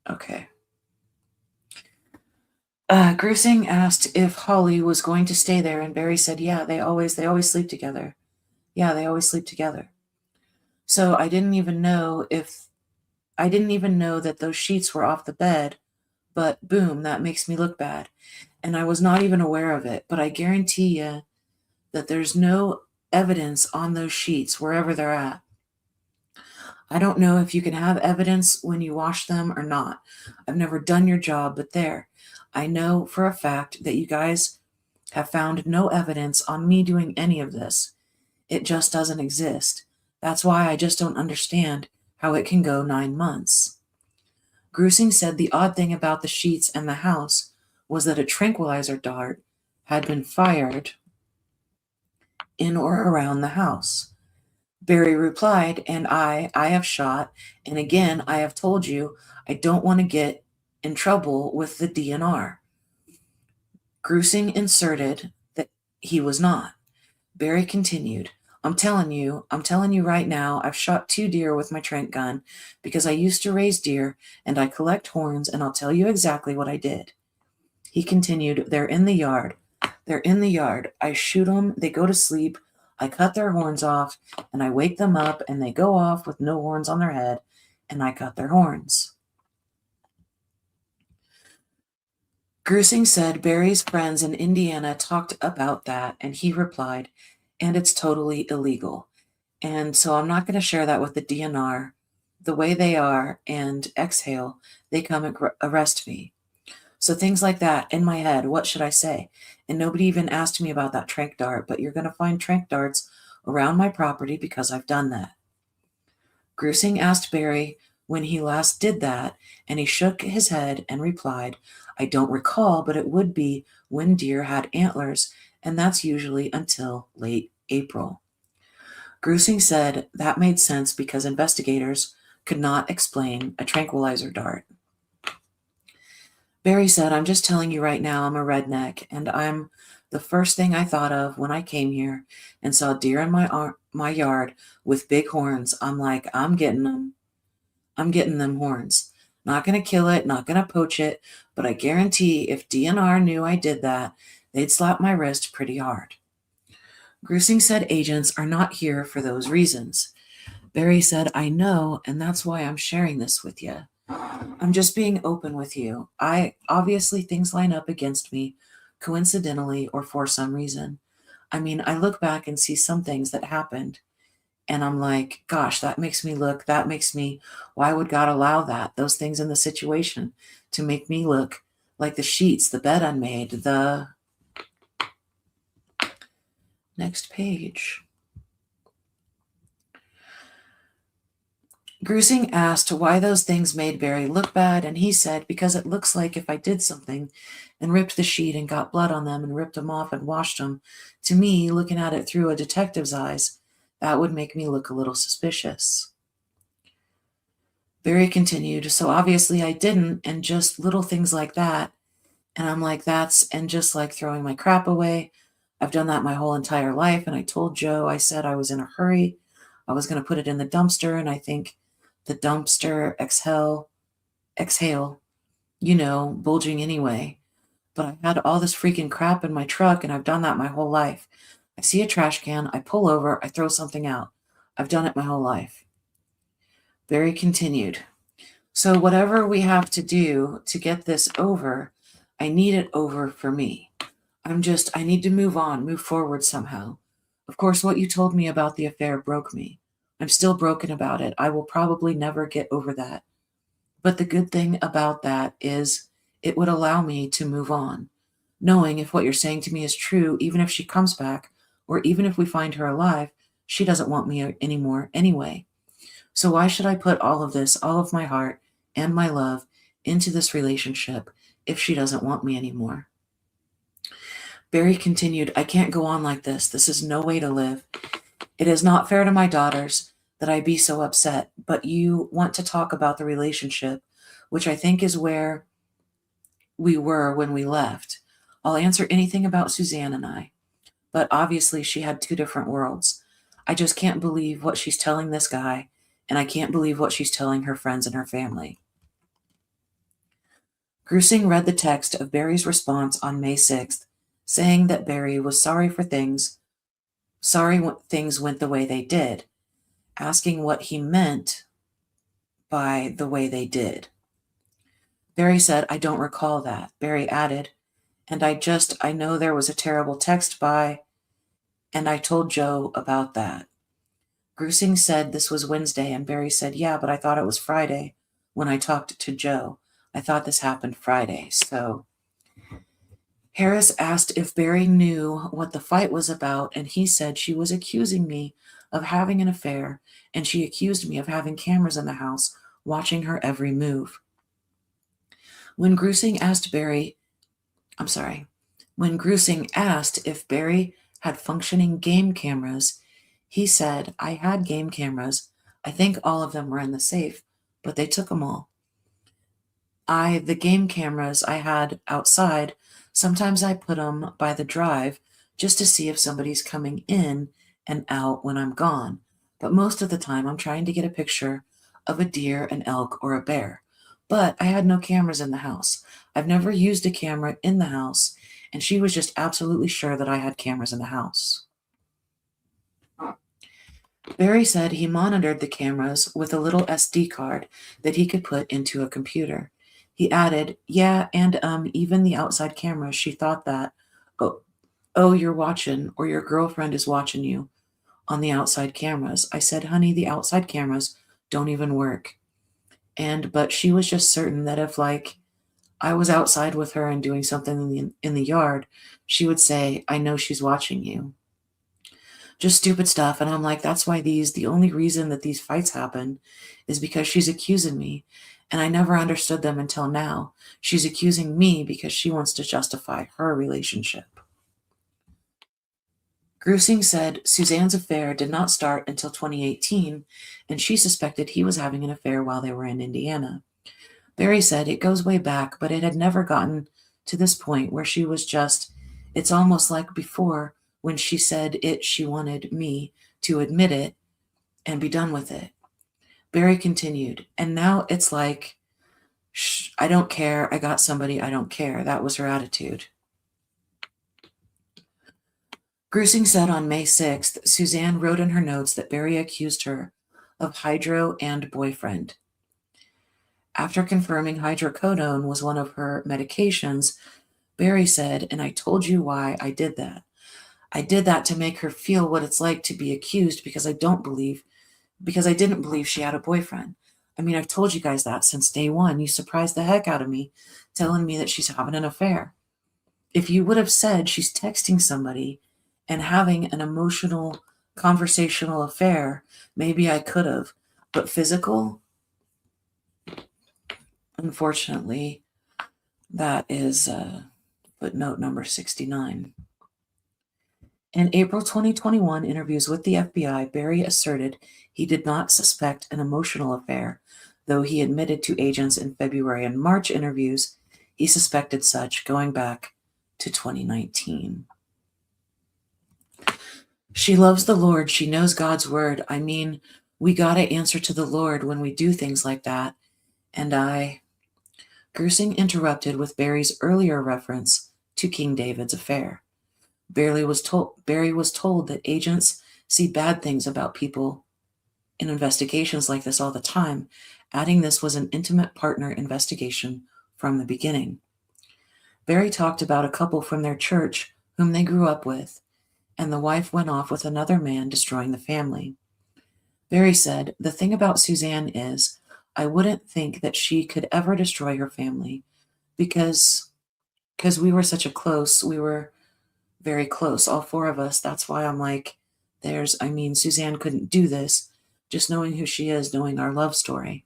Okay. Grusing asked if Holly was going to stay there, and Barry said, yeah, they always sleep together. Yeah, they always sleep together. So I didn't even know that those sheets were off the bed, but boom, that makes me look bad. And I was not even aware of it, but I guarantee you that there's no evidence on those sheets wherever they're at. I don't know if you can have evidence when you wash them or not. I've never done your job, but there. I know for a fact that you guys have found no evidence on me doing any of this. It just doesn't exist. That's why I just don't understand how it can go 9 months. Grusing said the odd thing about the sheets and the house was that a tranquilizer dart had been fired in or around the house. Barry replied, and I have shot, and again I have told you I don't want to get in trouble with the DNR. Grusing inserted that he was not. Barry continued, I'm telling you right now, I've shot 2 deer with my trank gun because I used to raise deer and I collect horns, and I'll tell you exactly what I did. He continued, they're in the yard. They're in the yard. I shoot them, they go to sleep, I cut their horns off, and I wake them up, and they go off with no horns on their head, and I cut their horns. Grusing said Barry's friends in Indiana talked about that, and he replied, and it's totally illegal. And so I'm not going to share that with the DNR. The way they are, and exhale, they come and arrest me. So things like that in my head, what should I say? And nobody even asked me about that trank dart, but you're going to find trank darts around my property because I've done that. Grusing asked Barry when he last did that, and he shook his head and replied, I don't recall, but it would be when deer had antlers, and that's usually until late April. Grusing said that made sense because investigators could not explain a tranquilizer dart. Barry said, I'm just telling you right now, I'm a redneck, and I'm the first thing I thought of when I came here and saw deer in my yard with big horns. I'm like, I'm getting them. I'm getting them horns. Not going to kill it, not going to poach it, but I guarantee if DNR knew I did that, they'd slap my wrist pretty hard. Grusing said agents are not here for those reasons. Barry said, I know, and that's why I'm sharing this with you. I'm just being open with you. Obviously things line up against me, coincidentally or for some reason. I mean, I look back and see some things that happened, and I'm like, gosh, that makes me, why would God allow that? Those things in the situation to make me look like the sheets, the bed unmade, the next page. Grusing asked why those things made Barry look bad, and he said, because it looks like if I did something and ripped the sheet and got blood on them and ripped them off and washed them, to me, looking at it through a detective's eyes, that would make me look a little suspicious. Barry continued, so obviously I didn't, and just little things like that. And I'm like, and just like throwing my crap away. I've done that my whole entire life. And I told Joe, I said I was in a hurry. I was going to put it in the dumpster. And I think the dumpster exhale, bulging anyway. But I had all this freaking crap in my truck, and I've done that my whole life. I see a trash can, I pull over, I throw something out. I've done it my whole life. Barry continued. So whatever we have to do to get this over, I need it over for me. I need to move on, move forward somehow. Of course, what you told me about the affair broke me. I'm still broken about it. I will probably never get over that. But the good thing about that is it would allow me to move on, knowing if what you're saying to me is true, even if she comes back, or even if we find her alive, she doesn't want me anymore anyway. So why should I put all of this, all of my heart and my love into this relationship if she doesn't want me anymore? Barry continued, I can't go on like this. This is no way to live. It is not fair to my daughters that I be so upset, but you want to talk about the relationship, which I think is where we were when we left. I'll answer anything about Suzanne and I, but obviously she had two different worlds. I just can't believe what she's telling this guy, and I can't believe what she's telling her friends and her family. Grusing read the text of Barry's response on May 6th, saying that Barry was sorry things went the way they did, asking what he meant by the way they did. Barry said, I don't recall that. Barry added, and I know there was a terrible text and I told Joe about that. Grusing said this was Wednesday, and Barry said, yeah, but I thought it was Friday when I talked to Joe. I thought this happened Friday. So Harris asked if Barry knew what the fight was about, and he said she was accusing me of having an affair, and she accused me of having cameras in the house watching her every move. When Grusing asked if Barry had functioning game cameras, he said, I had game cameras. I think all of them were in the safe, but they took them all. The game cameras I had outside, sometimes I put them by the drive just to see if somebody's coming in and out when I'm gone. But most of the time I'm trying to get a picture of a deer, an elk, or a bear. But I had no cameras in the house. I've never used a camera in the house, and she was just absolutely sure that I had cameras in the house. Barry said he monitored the cameras with a little SD card that he could put into a computer. He added, yeah, and even the outside cameras, she thought that, oh, you're watching, or your girlfriend is watching you on the outside cameras. I said, honey, the outside cameras don't even work. But she was just certain that if, I was outside with her and doing something in the yard, she would say, I know she's watching you. Just stupid stuff. And I'm like, that's why the only reason that these fights happen is because she's accusing me. And I never understood them until now. She's accusing me because she wants to justify her relationship. Grusing said Suzanne's affair did not start until 2018, and she suspected he was having an affair while they were in Indiana. Barry said it goes way back, but it had never gotten to this point where she was it's almost like before when she said she wanted me to admit it and be done with it. Barry continued, and now it's like I don't care. I got somebody. I don't care. That was her attitude. Grusing said on May 6th, Suzanne wrote in her notes that Barry accused her of hydro and boyfriend. After confirming hydrocodone was one of her medications, Barry said, and I told you why I did that. I did that to make her feel what it's like to be accused because I didn't believe she had a boyfriend. I mean, I've told you guys that since day one. You surprised the heck out of me telling me that she's having an affair. If you would have said she's texting somebody and having an emotional, conversational affair, maybe I could have. But physical, unfortunately, that is footnote number 69. In April 2021 interviews with the FBI, Barry asserted he did not suspect an emotional affair, though he admitted to agents in February and March interviews he suspected such going back to 2019. She loves the Lord. She knows God's word. I mean, we got to answer to the Lord when we do things like that. And Grusing interrupted with Barry's earlier reference to King David's affair. Barry was told that agents see bad things about people in investigations like this all the time, adding this was an intimate partner investigation from the beginning. Barry talked about a couple from their church whom they grew up with, and the wife went off with another man, destroying the family. Barry said, the thing about Suzanne is, I wouldn't think that she could ever destroy her family because we were we were very close, all four of us. That's why I'm like, Suzanne couldn't do this, just knowing who she is, knowing our love story.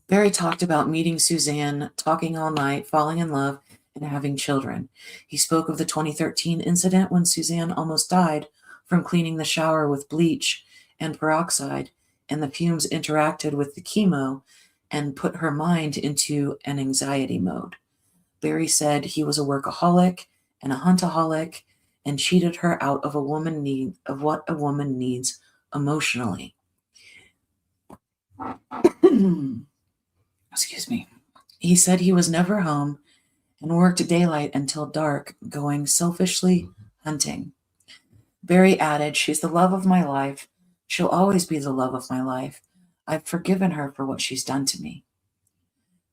Barry talked about meeting Suzanne, talking all night, falling in love, and having children. He spoke of the 2013 incident when Suzanne almost died from cleaning the shower with bleach and peroxide, and the fumes interacted with the chemo and put her mind into an anxiety mode. Barry said he was a workaholic and a huntaholic and cheated her out of what a woman needs emotionally. Excuse me. He said he was never home and worked daylight until dark, going selfishly hunting. Barry added, she's the love of my life. She'll always be the love of my life. I've forgiven her for what she's done to me.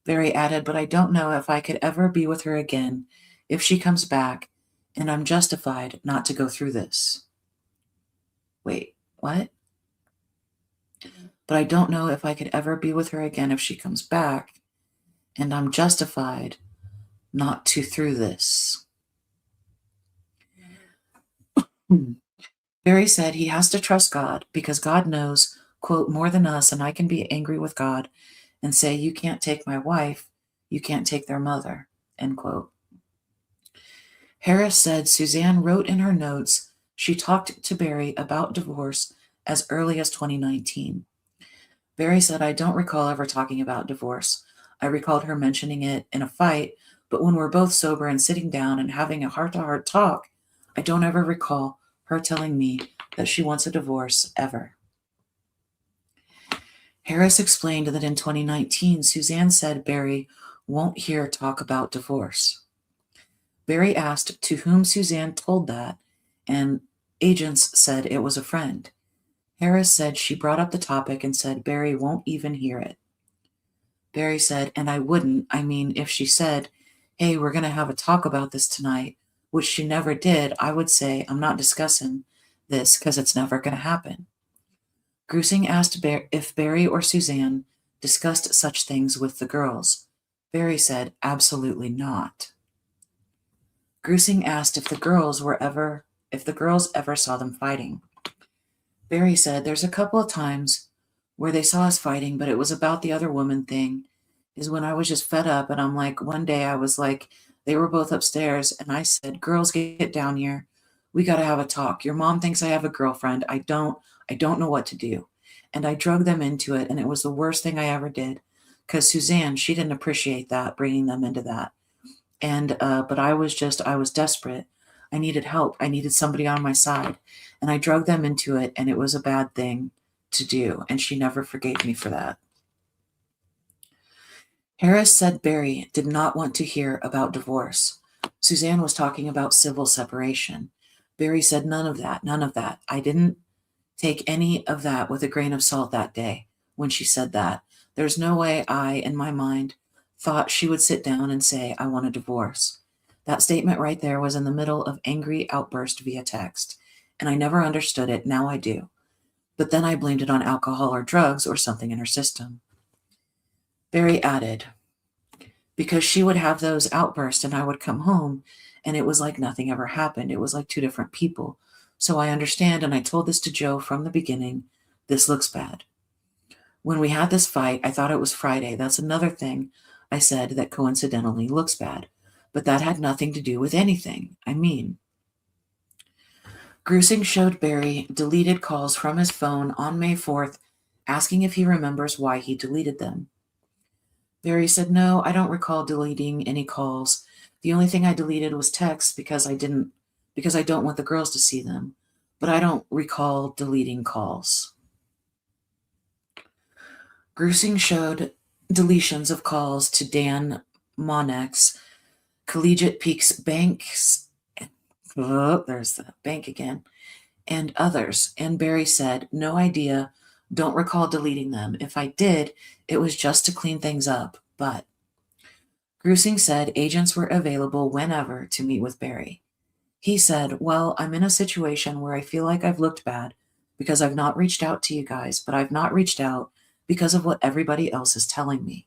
Barry added, but I don't know if I could ever be with her again if she comes back, and I'm justified not to go through this. Wait, what? But I don't know if I could ever be with her again if she comes back, and I'm justified not to through this. Barry said he has to trust God because God knows, quote, more than us, and I can be angry with God and say, you can't take my wife, you can't take their mother, end quote. Harris said Suzanne wrote in her notes she talked to Barry about divorce as early as 2019. Barry said, I don't recall ever talking about divorce. I recalled her mentioning it in a fight, but when we're both sober and sitting down and having a heart-to-heart talk, I don't ever recall her telling me that she wants a divorce ever. Harris explained that in 2019, Suzanne said Barry won't hear talk about divorce. Barry asked to whom Suzanne told that, and agents said it was a friend. Harris said she brought up the topic and said Barry won't even hear it. Barry said, and I wouldn't. I mean, if she said, hey, we're going to have a talk about this tonight, which she never did, I would say, I'm not discussing this because it's never going to happen. Grusing asked if Barry or Suzanne discussed such things with the girls. Barry said, absolutely not. Grusing asked if the girls ever saw them fighting. Barry said, there's a couple of times where they saw us fighting, but it was about the other woman thing, is when I was just fed up, and I'm like, one day I was like, they were both upstairs, and I said, girls, get down here. We got to have a talk. Your mom thinks I have a girlfriend. I don't know what to do. And I drug them into it, and it was the worst thing I ever did, because Suzanne, she didn't appreciate that, bringing them into that. And but I was desperate. I needed help. I needed somebody on my side, and I drug them into it, and it was a bad thing to do, and she never forgave me for that. Harris said Barry did not want to hear about divorce. Suzanne was talking about civil separation. Barry said, none of that, none of that. I didn't take any of that with a grain of salt that day when she said that. There's no way I, in my mind, thought she would sit down and say, I want a divorce. That statement right there was in the middle of angry outburst via text, and I never understood it. Now I do. But then I blamed it on alcohol or drugs or something in her system. Barry added, because she would have those outbursts and I would come home and it was like nothing ever happened. It was like two different people. So I understand, and I told this to Joe from the beginning. This looks bad. When we had this fight, I thought it was Friday. That's another thing I said that coincidentally looks bad. But that had nothing to do with anything. I mean, Grusing showed Barry deleted calls from his phone on May 4th, asking if he remembers why he deleted them. Barry said, no, I don't recall deleting any calls. The only thing I deleted was texts because I don't want the girls to see them. But I don't recall deleting calls. Grusing showed deletions of calls to Dan Monex, Collegiate Peaks Banks, there's the bank again, and others. And Barry said, no idea, don't recall deleting them. If I did, it was just to clean things up. But Grusing said agents were available whenever to meet with Barry. He said, well, I'm in a situation where I feel like I've looked bad because I've not reached out to you guys, but I've not reached out because of what everybody else is telling me.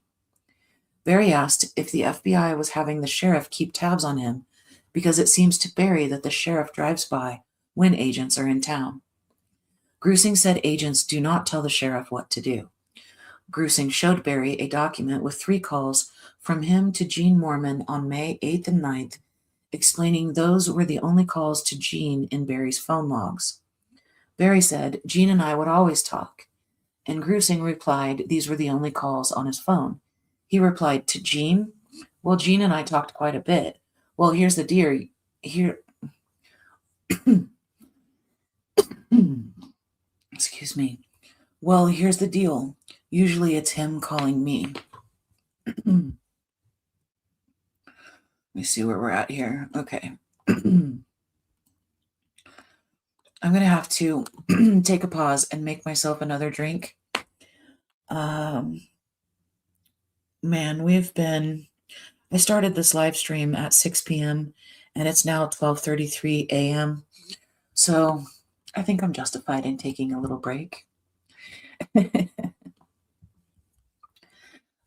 Barry asked if the FBI was having the sheriff keep tabs on him because it seems to Barry that the sheriff drives by when agents are in town. Grusing said agents do not tell the sheriff what to do. Grusing showed Barry a document with 3 calls from him to Gene Mormon on May 8th and 9th, explaining those were the only calls to Gene in Barry's phone logs. Barry said, Gene and I would always talk. And Grusing replied, these were the only calls on his phone. He replied, to Gene? Well, Gene and I talked quite a bit. Well, here's the deal. Excuse me. Well, here's the deal. Usually it's him calling me. Let me see where we're at here. Okay. I'm going to have to take a pause and make myself another drink. Man, I started this live stream at 6 p.m. and it's now 12:33 a.m. So I think I'm justified in taking a little break.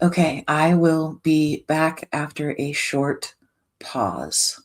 Okay, I will be back after a short pause.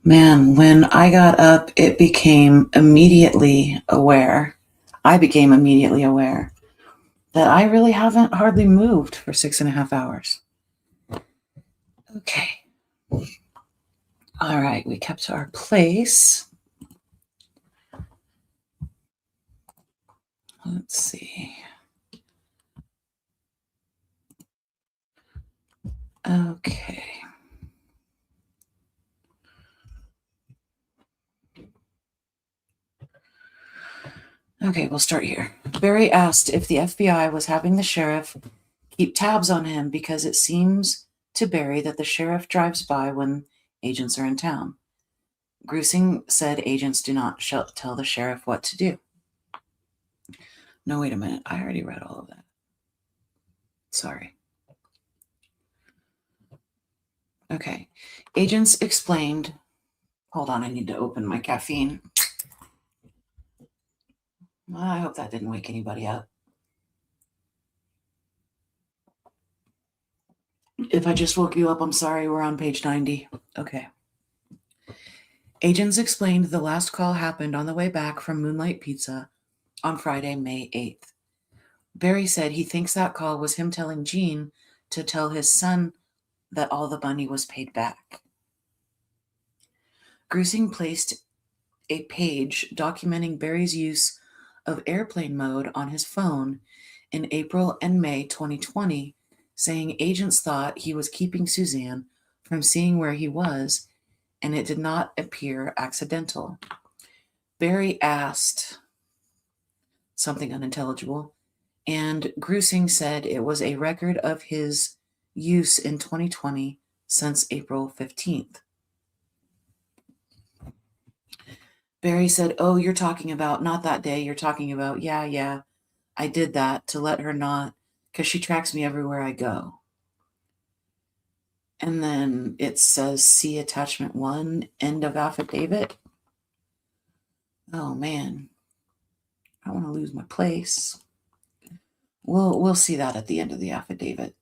Man, when I got up, I became immediately aware that I really haven't hardly moved for 6.5 hours. Okay. All right, we kept our place. Let's see. Okay. Okay, we'll start here. Barry asked if the FBI was having the sheriff keep tabs on him because it seems to Barry that the sheriff drives by when agents are in town. Grusing said agents do not tell the sheriff what to do. No, wait a minute. I already read all of that. Sorry. Okay. Agents explained. Hold on, I need to open my caffeine. I hope that didn't wake anybody up. If I just woke you up, I'm sorry. We're on page 90. Okay. Agents explained the last call happened on the way back from Moonlight Pizza on Friday, May 8th. Barry said he thinks that call was him telling Jean to tell his son that all the money was paid back. Grusing placed a page documenting Barry's use of airplane mode on his phone in April and May 2020, saying agents thought he was keeping Suzanne from seeing where he was, and it did not appear accidental. Barry asked something unintelligible, and Grusing said it was a record of his use in 2020 since April 15th. Barry said, "Oh, you're talking about not that day. You're talking about, yeah, I did that to let her not, because she tracks me everywhere I go." And then it says, see attachment 1, end of affidavit. Oh man, I want to lose my place. We'll see that at the end of the affidavit.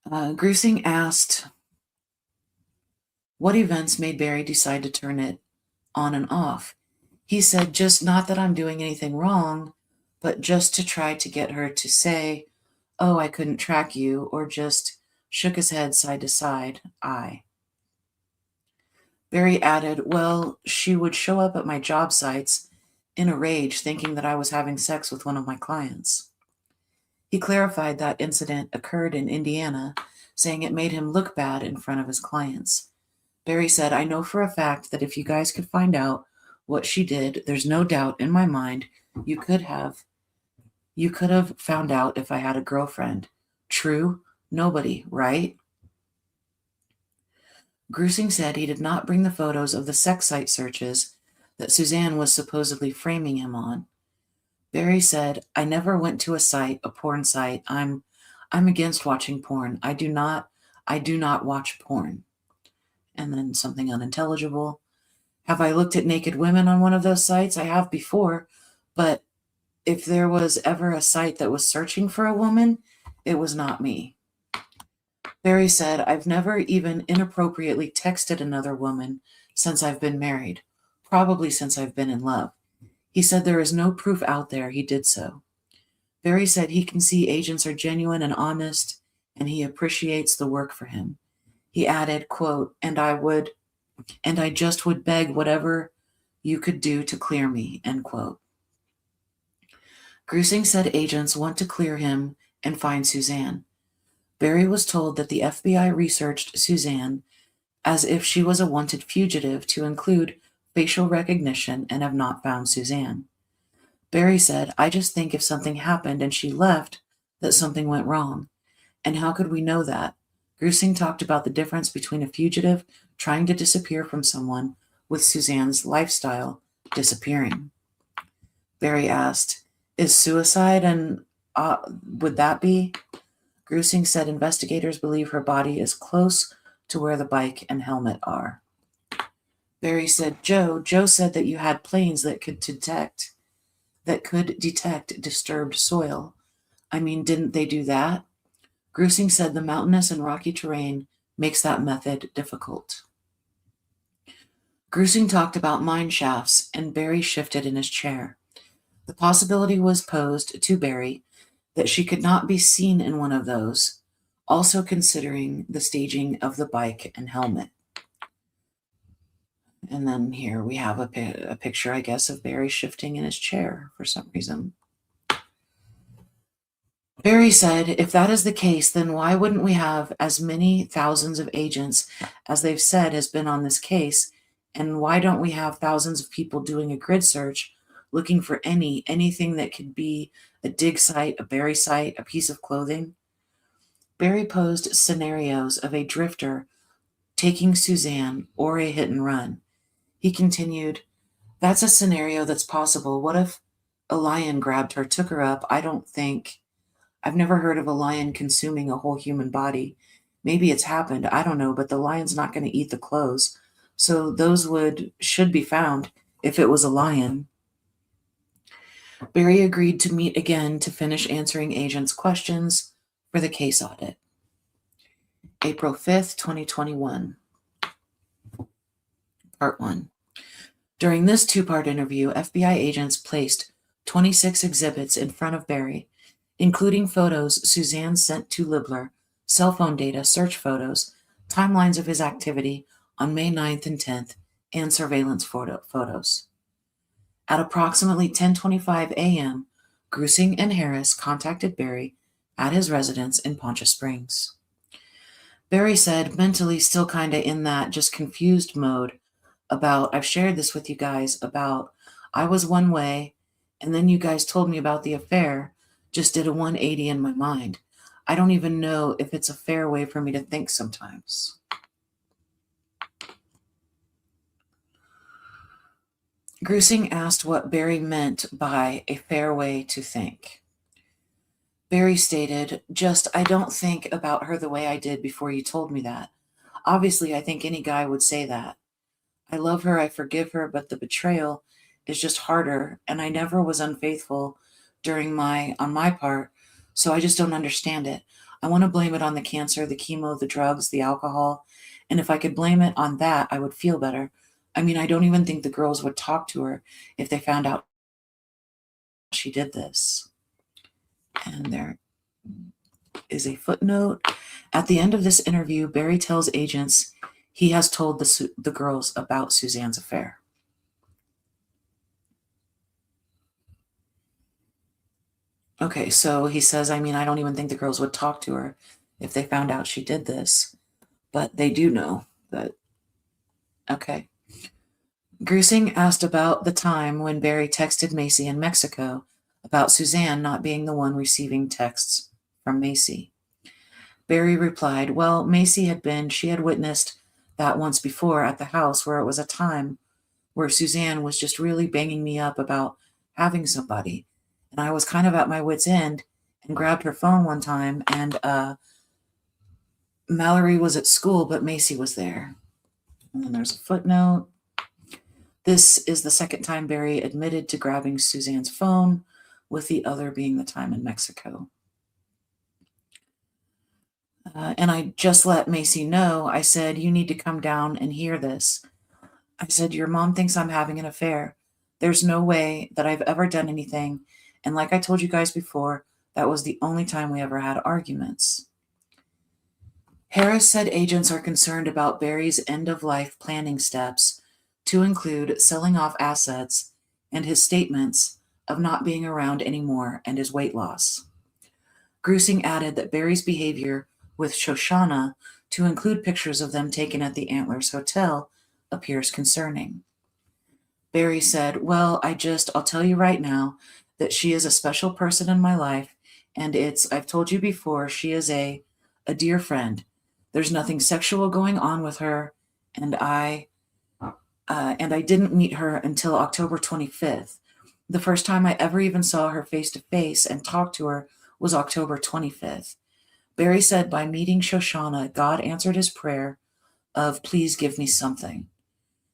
Grusing asked what events made Barry decide to turn it on and off. He said, just not that I'm doing anything wrong, but just to try to get her to say, oh, I couldn't track you, or just shook his head side to side. Barry added, well, she would show up at my job sites in a rage, thinking that I was having sex with one of my clients. He clarified that incident occurred in Indiana, saying it made him look bad in front of his clients. Barry said, I know for a fact that if you guys could find out what she did, there's no doubt in my mind you could have found out if I had a girlfriend. True? Nobody, right? Grusing said he did not bring the photos of the sex site searches that Suzanne was supposedly framing him on. Barry said, I never went to a porn site. I'm against watching porn. I do not watch porn. And then something unintelligible. Have I looked at naked women on one of those sites? I have before, but if there was ever a site that was searching for a woman, it was not me. Barry said, I've never even inappropriately texted another woman since I've been married, probably since I've been in love. He said there is no proof out there he did so. Barry said he can see agents are genuine and honest, and he appreciates the work for him. He added, quote, and I just would beg whatever you could do to clear me, end quote. Grusing said agents want to clear him and find Suzanne. Barry was told that the FBI researched Suzanne as if she was a wanted fugitive to include facial recognition and have not found Suzanne. Barry said, I just think if something happened and she left, that something went wrong. And how could we know that? Grusing talked about the difference between a fugitive trying to disappear from someone with Suzanne's lifestyle disappearing. Barry asked, is suicide and would that be? Grusing said investigators believe her body is close to where the bike and helmet are. Barry said, Joe said that you had planes that could detect disturbed soil. I mean, didn't they do that? Grusing said the mountainous and rocky terrain makes that method difficult. Grusing talked about mine shafts, and Barry shifted in his chair. The possibility was posed to Barry that she could not be seen in one of those, also considering the staging of the bike and helmet. And then here we have a picture, I guess, of Barry shifting in his chair for some reason. Barry said, if that is the case, then why wouldn't we have as many thousands of agents as they've said has been on this case? And why don't we have thousands of people doing a grid search looking for anything that could be a dig site, a bury site, a piece of clothing? Barry posed scenarios of a drifter taking Suzanne or a hit and run. He continued, that's a scenario that's possible. What if a lion grabbed her, took her up? I've never heard of a lion consuming a whole human body. Maybe it's happened, I don't know, but the lion's not going to eat the clothes. So those should be found if it was a lion. Barry agreed to meet again to finish answering agents' questions for the case audit. April 5th, 2021. Part 1. During this two-part interview, FBI agents placed 26 exhibits in front of Barry, including photos Suzanne sent to Libler, cell phone data, search photos, timelines of his activity on May 9th and 10th, and surveillance photos. At approximately 10:25 a.m., Grusing and Harris contacted Barry at his residence in Poncha Springs. Barry said, mentally still kinda in that just confused mode about, I've shared this with you guys, about I was one way, and then you guys told me about the affair, just did a 180 in my mind. I don't even know if it's a fair way for me to think sometimes. Grusing asked what Barry meant by a fair way to think. Barry stated, just, I don't think about her the way I did before you told me that. Obviously, I think any guy would say that. I love her, I forgive her, but the betrayal is just harder, and I never was unfaithful on my part, so I just don't understand it. I want to blame it on the cancer, the chemo, the drugs, the alcohol, and if I could blame it on that, I would feel better. I mean, I don't even think the girls would talk to her if they found out she did this. And there is a footnote. At the end of this interview, Barry tells agents he has told the girls about Suzanne's affair. Okay, so he says, I mean, I don't even think the girls would talk to her if they found out she did this, but they do know that. Okay. Grusing asked about the time when Barry texted Macy in Mexico about Suzanne not being the one receiving texts from Macy. Barry replied, well, Macy she had witnessed that once before at the house where it was a time where Suzanne was just really banging me up about having somebody. And I was kind of at my wit's end and grabbed her phone one time, and Mallory was at school, but Macy was there. And then there's a footnote. This is the second time Barry admitted to grabbing Suzanne's phone, with the other being the time in Mexico. And I just let Macy know. I said, you need to come down and hear this. I said, your mom thinks I'm having an affair. There's no way that I've ever done anything. And like I told you guys before, that was the only time we ever had arguments. Harris said agents are concerned about Barry's end-of-life planning steps, to include selling off assets and his statements of not being around anymore and his weight loss. Grusing added that Barry's behavior with Shoshana, to include pictures of them taken at the Antlers Hotel, appears concerning. Barry said, well, I'll tell you right now that she is a special person in my life, and I've told you before, she is a dear friend. There's nothing sexual going on with her, and I didn't meet her until October 25th. The first time I ever even saw her face to face and talked to her was October 25th. Barry said by meeting Shoshana, God answered his prayer of, please give me something.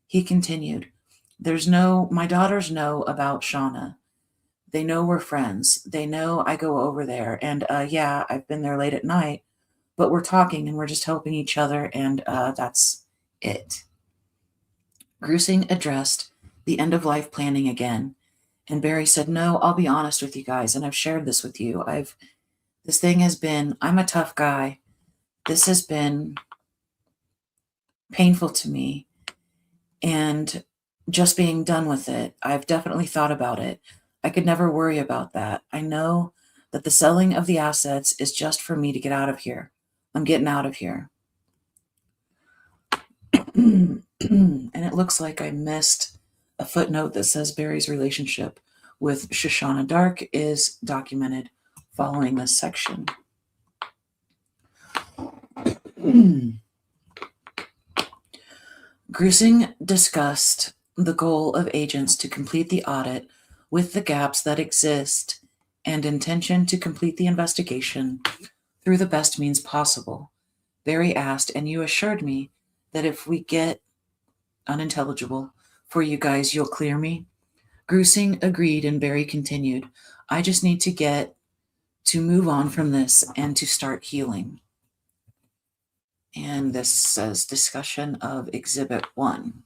He continued, my daughters know about Shauna. They know we're friends. They know I go over there. And yeah, I've been there late at night, but we're talking and we're just helping each other, and that's it. Grusing addressed the end of life planning again, and Barry said, "No, I'll be honest with you guys, and I've shared this with you. This thing has been, I'm a tough guy. This has been painful to me, and just being done with it, I've definitely thought about it. I could never worry about that. I know that the selling of the assets is just for me to get out of here. I'm getting out of here." And it looks like I missed a footnote that says Barry's relationship with Shoshana Dark is documented following this section. Grusing discussed the goal of agents to complete the audit with the gaps that exist and intention to complete the investigation through the best means possible. Barry asked, "And you assured me that if we get unintelligible for you guys, you'll clear me?" Grusing agreed, and Barry continued, "I just need to move on from this and to start healing." And this says discussion of Exhibit 1.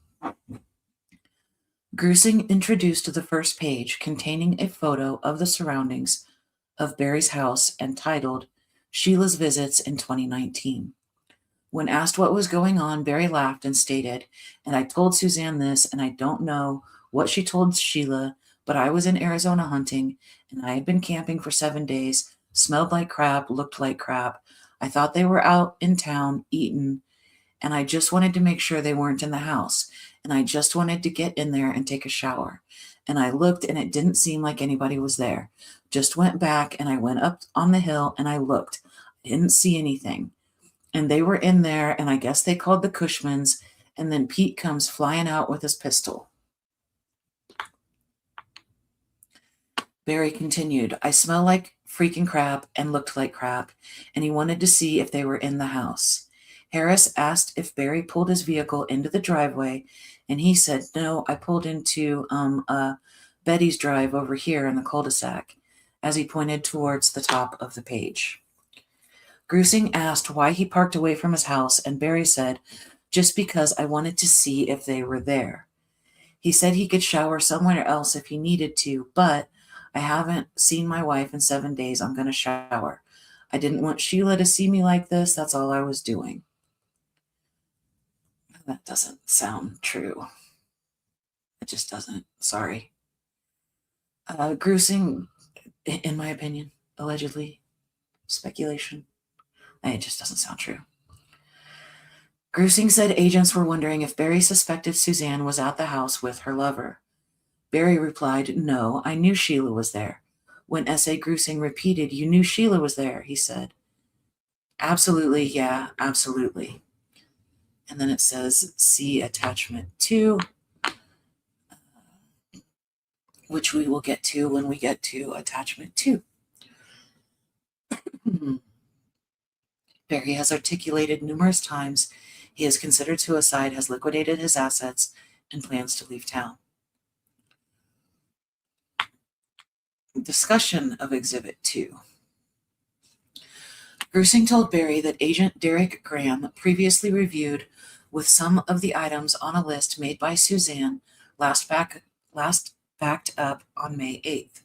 Grusing introduced the first page containing a photo of the surroundings of Barry's house and titled Sheila's Visits in 2019. When asked what was going on, Barry laughed and stated, "And I told Suzanne this, and I don't know what she told Sheila, but I was in Arizona hunting, and I had been camping for 7 days, smelled like crap, looked like crap. I thought they were out in town eating, and I just wanted to make sure they weren't in the house, and I just wanted to get in there and take a shower. And I looked, and it didn't seem like anybody was there. Just went back, and I went up on the hill, and I looked. I didn't see anything. And they were in there, and I guess they called the Cushmans, and then Pete comes flying out with his pistol." Barry continued, "I smell like freaking crap and looked like crap, and he wanted to see if they were in the house." Harris asked if Barry pulled his vehicle into the driveway, and he said, "No, I pulled into Betty's drive over here in the cul-de-sac," as he pointed towards the top of the page. Grusing asked why he parked away from his house, and Barry said, "Just because I wanted to see if they were there." He said he could shower somewhere else if he needed to, but "I haven't seen my wife in 7 days. I'm going to shower. I didn't want Sheila to see me like this. That's all I was doing." That doesn't sound true. It just doesn't. Sorry. Grusing, in my opinion, allegedly, speculation. It just doesn't sound true. Grusing said agents were wondering if Barry suspected Suzanne was at the house with her lover. Barry replied, "No, I knew Sheila was there." When S.A. Grusing repeated, "You knew Sheila was there," he said, "Absolutely, yeah, absolutely." And then it says, see attachment 2, which we will get to when we get to attachment 2. Barry has articulated numerous times he has considered suicide, has liquidated his assets, and plans to leave town. Discussion of Exhibit 2. Grusing told Barry that Agent Derek Graham previously reviewed with some of the items on a list made by Suzanne last backed up on May 8th.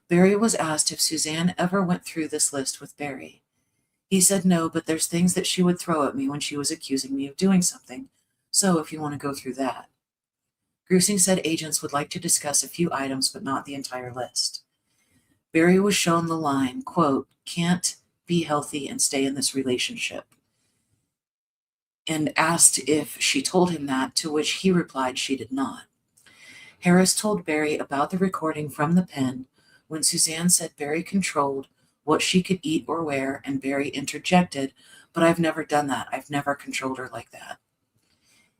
Barry was asked if Suzanne ever went through this list with Barry. He said no, but there's things that she would throw at me when she was accusing me of doing something, so if you want to go through that. Grusing said agents would like to discuss a few items, but not the entire list. Barry was shown the line, quote, "Can't be healthy and stay in this relationship," and asked if she told him that, to which he replied she did not. Harris told Barry about the recording from the pen when Suzanne said Barry controlled what she could eat or wear, and Barry interjected, "But I've never done that. I've never controlled her like that."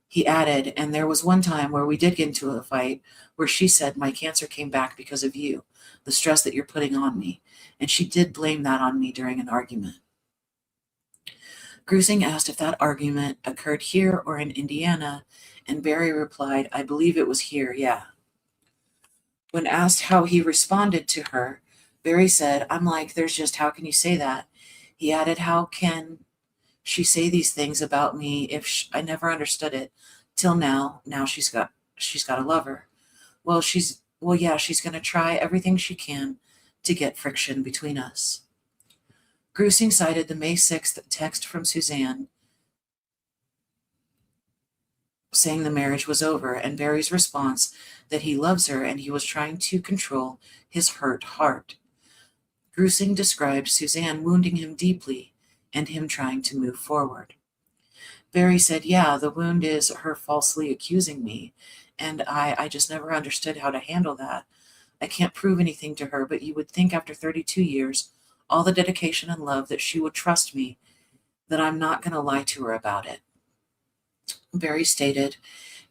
He added, "And there was one time where we did get into a fight where she said, 'My cancer came back because of you, the stress that you're putting on me,' and she did blame that on me during an argument." Grusing asked if that argument occurred here or in Indiana, and Barry replied, "I believe it was here, yeah." When asked how he responded to her, Barry said, "I'm like, there's just, how can you say that? He added, how can she say these things about me if I never understood it till now? Now she's got a lover. Well, yeah, she's going to try everything she can to get friction between us. Grusing cited the May 6th text from Suzanne saying the marriage was over, and Barry's response that he loves her and he was trying to control his hurt heart. Grusing described Suzanne wounding him deeply and him trying to move forward. Barry said, yeah, the wound is her falsely accusing me, and I just never understood how to handle that. I can't prove anything to her, but you would think after 32 years, all the dedication and love, that she would trust me, that I'm not going to lie to her about it. Barry stated,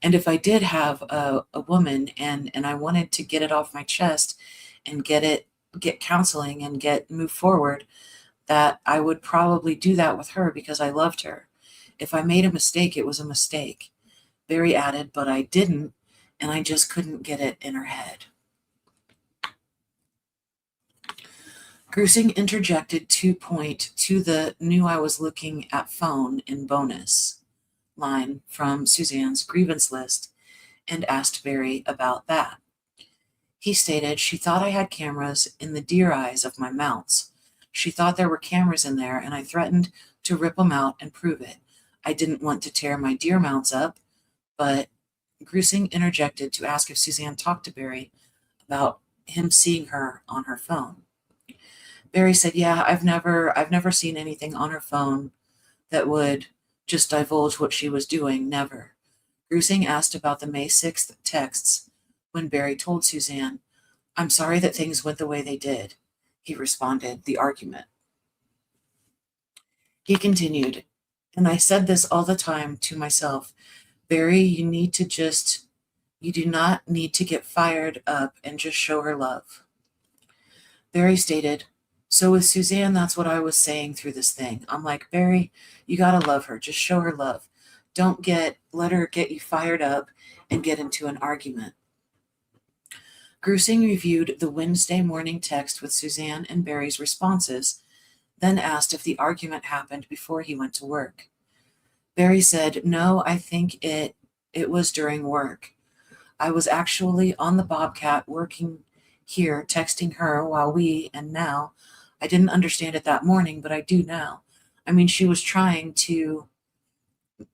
and if I did have a woman and I wanted to get it off my chest and get counseling and move forward, that I would probably do that with her because I loved her. If I made a mistake, it was a mistake. Barry added, but I didn't, and I just couldn't get it in her head. Grusing interjected to point to the knew I was looking at phone in bonus line from Suzanne's grievance list and asked Barry about that. He stated, she thought I had cameras in the deer eyes of my mounts. She thought there were cameras in there, and I threatened to rip them out and prove it. I didn't want to tear my deer mounts up, but Grusing interjected to ask if Suzanne talked to Barry about him seeing her on her phone. Barry said, yeah, I've never seen anything on her phone that would just divulge what she was doing, never. Grusing asked about the May 6th texts when Barry told Suzanne, I'm sorry that things went the way they did. He responded, the argument. He continued, and I said this all the time to myself, Barry, you do not need to get fired up and just show her love. Barry stated, so with Suzanne, that's what I was saying through this thing. I'm like, Barry, you gotta love her. Just show her love. Don't let her get you fired up and get into an argument. Grusing reviewed the Wednesday morning text with Suzanne and Barry's responses, then asked if the argument happened before he went to work. Barry said, no, I think it was during work. I was actually on the Bobcat working here, texting her and now, I didn't understand it that morning, but I do now. I mean, she was trying to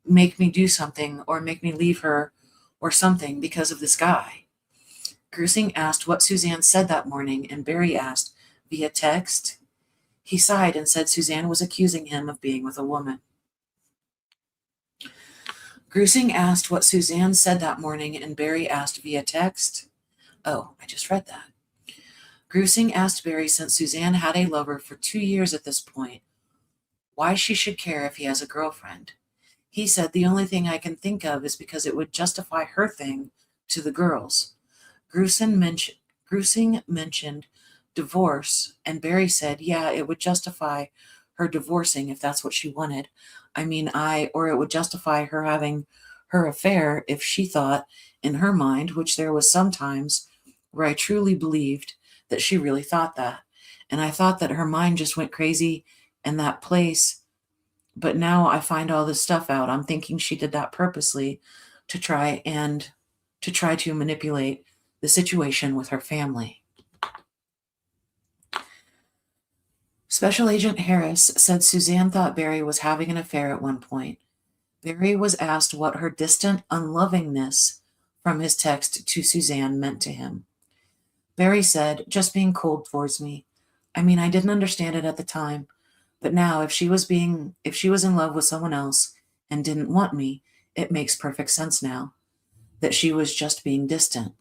make me do something or make me leave her or something because of this guy. Grusing asked what Suzanne said that morning, and Barry asked, via text? He sighed and said Suzanne was accusing him of being with a woman. Grusing asked what Suzanne said that morning, and Barry asked via text. Oh, I just read that. Grusing asked Barry, since Suzanne had a lover for 2 years at this point, why she should care if he has a girlfriend. He said, the only thing I can think of is because it would justify her thing to the girls. Grusing mentioned divorce, and Barry said, yeah, it would justify her divorcing if that's what she wanted. Or it would justify her having her affair if she thought, in her mind, which there was sometimes where I truly believed that she really thought that. And I thought that her mind just went crazy in that place. But now I find all this stuff out. I'm thinking she did that purposely to try to manipulate the situation with her family. Special Agent Harris said Suzanne thought Barry was having an affair at one point. Barry was asked what her distant unlovingness from his text to Suzanne meant to him. Barry said, just being cold towards me. I didn't understand it at the time, but now if she was in love with someone else and didn't want me, it makes perfect sense now, that she was just being distant.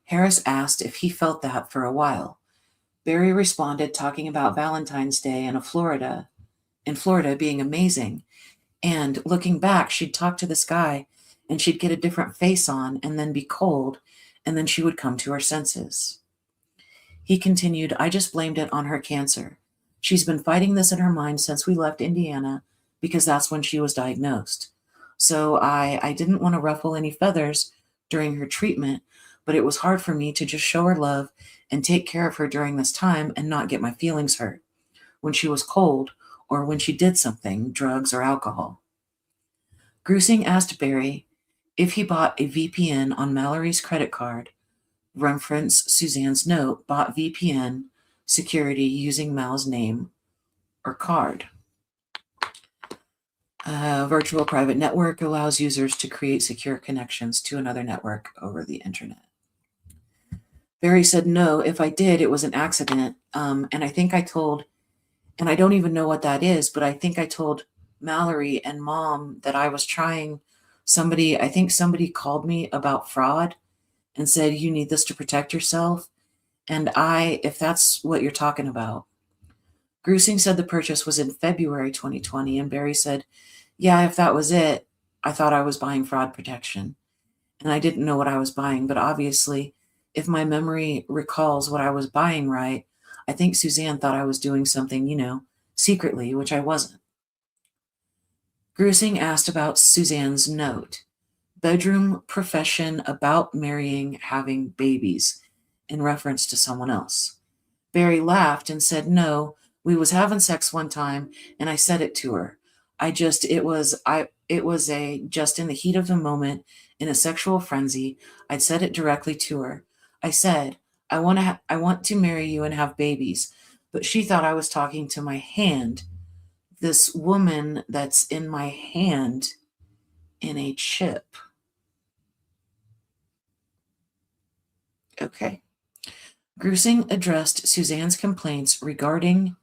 Harris asked if he felt that for a while. Barry responded, talking about Valentine's Day in Florida being amazing. And looking back, she'd talk to this guy and she'd get a different face on and then be cold, and then she would come to her senses. He continued, I just blamed it on her cancer. She's been fighting this in her mind since we left Indiana because that's when she was diagnosed. So I didn't want to ruffle any feathers during her treatment, but it was hard for me to just show her love and take care of her during this time and not get my feelings hurt when she was cold or when she did something, drugs or alcohol. Grusing asked Barry if he bought a VPN on Mallory's credit card, reference Suzanne's note, bought VPN security using Mal's name or card. A virtual private network allows users to create secure connections to another network over the internet. Barry said, no, if I did, it was an accident. And I think I told, and I don't even know what that is, but I think I told Mallory and Mom that I was trying I think somebody called me about fraud and said, you need this to protect yourself. And if that's what you're talking about. Grusing said the purchase was in February 2020, and Barry said, yeah, if that was it, I thought I was buying fraud protection. And I didn't know what I was buying, but obviously, if my memory recalls what I was buying right, I think Suzanne thought I was doing something, secretly, which I wasn't. Grusing asked about Suzanne's note. Bedroom profession about marrying, having babies, in reference to someone else. Barry laughed and said, no, we was having sex one time, and I said it to her. Just in the heat of the moment, in a sexual frenzy, I'd said it directly to her. I said, I want to marry you and have babies. But she thought I was talking to my hand. This woman that's in my hand in a chip. Okay. Grusing addressed Suzanne's complaints regarding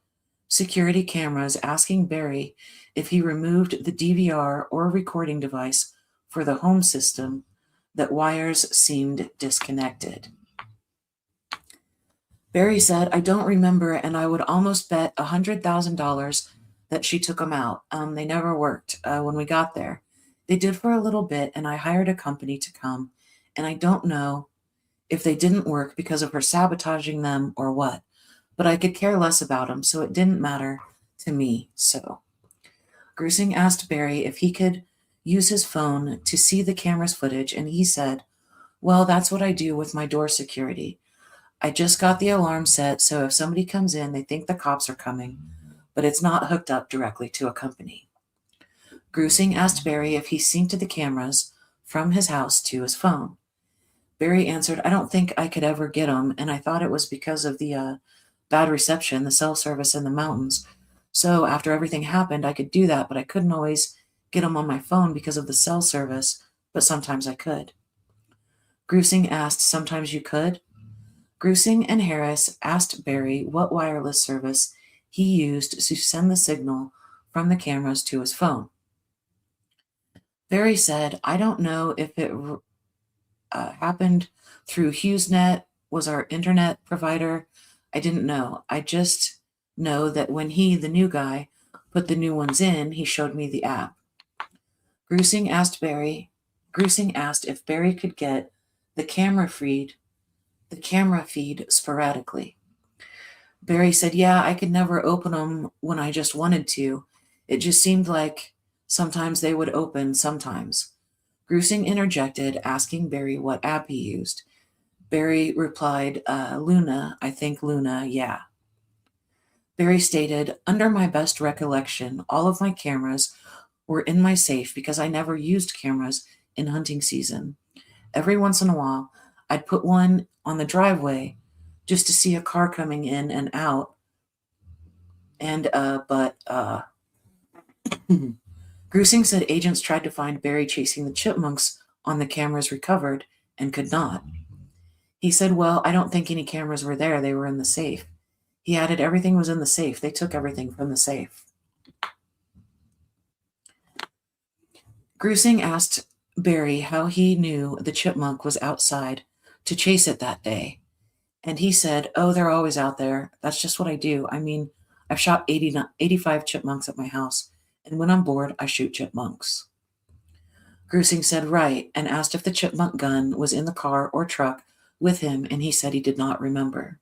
security cameras, asking Barry if he removed the DVR or recording device for the home system, that wires seemed disconnected. Barry said, I don't remember, and I would almost bet $100,000 that she took them out. They never worked when we got there. They did for a little bit, and I hired a company to come, and I don't know if they didn't work because of her sabotaging them or what, but I could care less about them, so it didn't matter to me. So Grusing asked Barry if he could use his phone to see the camera's footage, and he said, well, that's what I do with my door security. I just got the alarm set, so if somebody comes in, they think the cops are coming, but it's not hooked up directly to a company. Grusing asked Barry if he synced the cameras from his house to his phone. Barry answered, I don't think I could ever get them, and I thought it was because of the bad reception, the cell service in the mountains. So after everything happened, I could do that, but I couldn't always get them on my phone because of the cell service, but sometimes I could. Grusing asked, sometimes you could? Grusing and Harris asked Barry what wireless service he used to send the signal from the cameras to his phone. Barry said, I don't know if it happened through HughesNet, was our internet provider. I didn't know. I just know that when he, the new guy, put the new ones in, he showed me the app. Grusing asked if Barry could get the camera feed sporadically. Barry said, yeah, I could never open them when I just wanted to. It just seemed like sometimes they would open, sometimes. Grusing interjected, asking Barry what app he used. Barry replied, Luna, I think Luna, yeah. Barry stated, under my best recollection, all of my cameras were in my safe because I never used cameras in hunting season. Every once in a while, I'd put one on the driveway just to see a car coming in and out. Grusing said agents tried to find Barry chasing the chipmunks on the cameras recovered and could not. He said, well, I don't think any cameras were there. They were in the safe. He added, everything was in the safe. They took everything from the safe. Grusing asked Barry how he knew the chipmunk was outside to chase it that day. And he said, oh, they're always out there. That's just what I do. I mean, I've shot 85 chipmunks at my house, and when I'm bored, I shoot chipmunks. Grusing said, right, and asked if the chipmunk gun was in the car or truck with him, and he said he did not remember.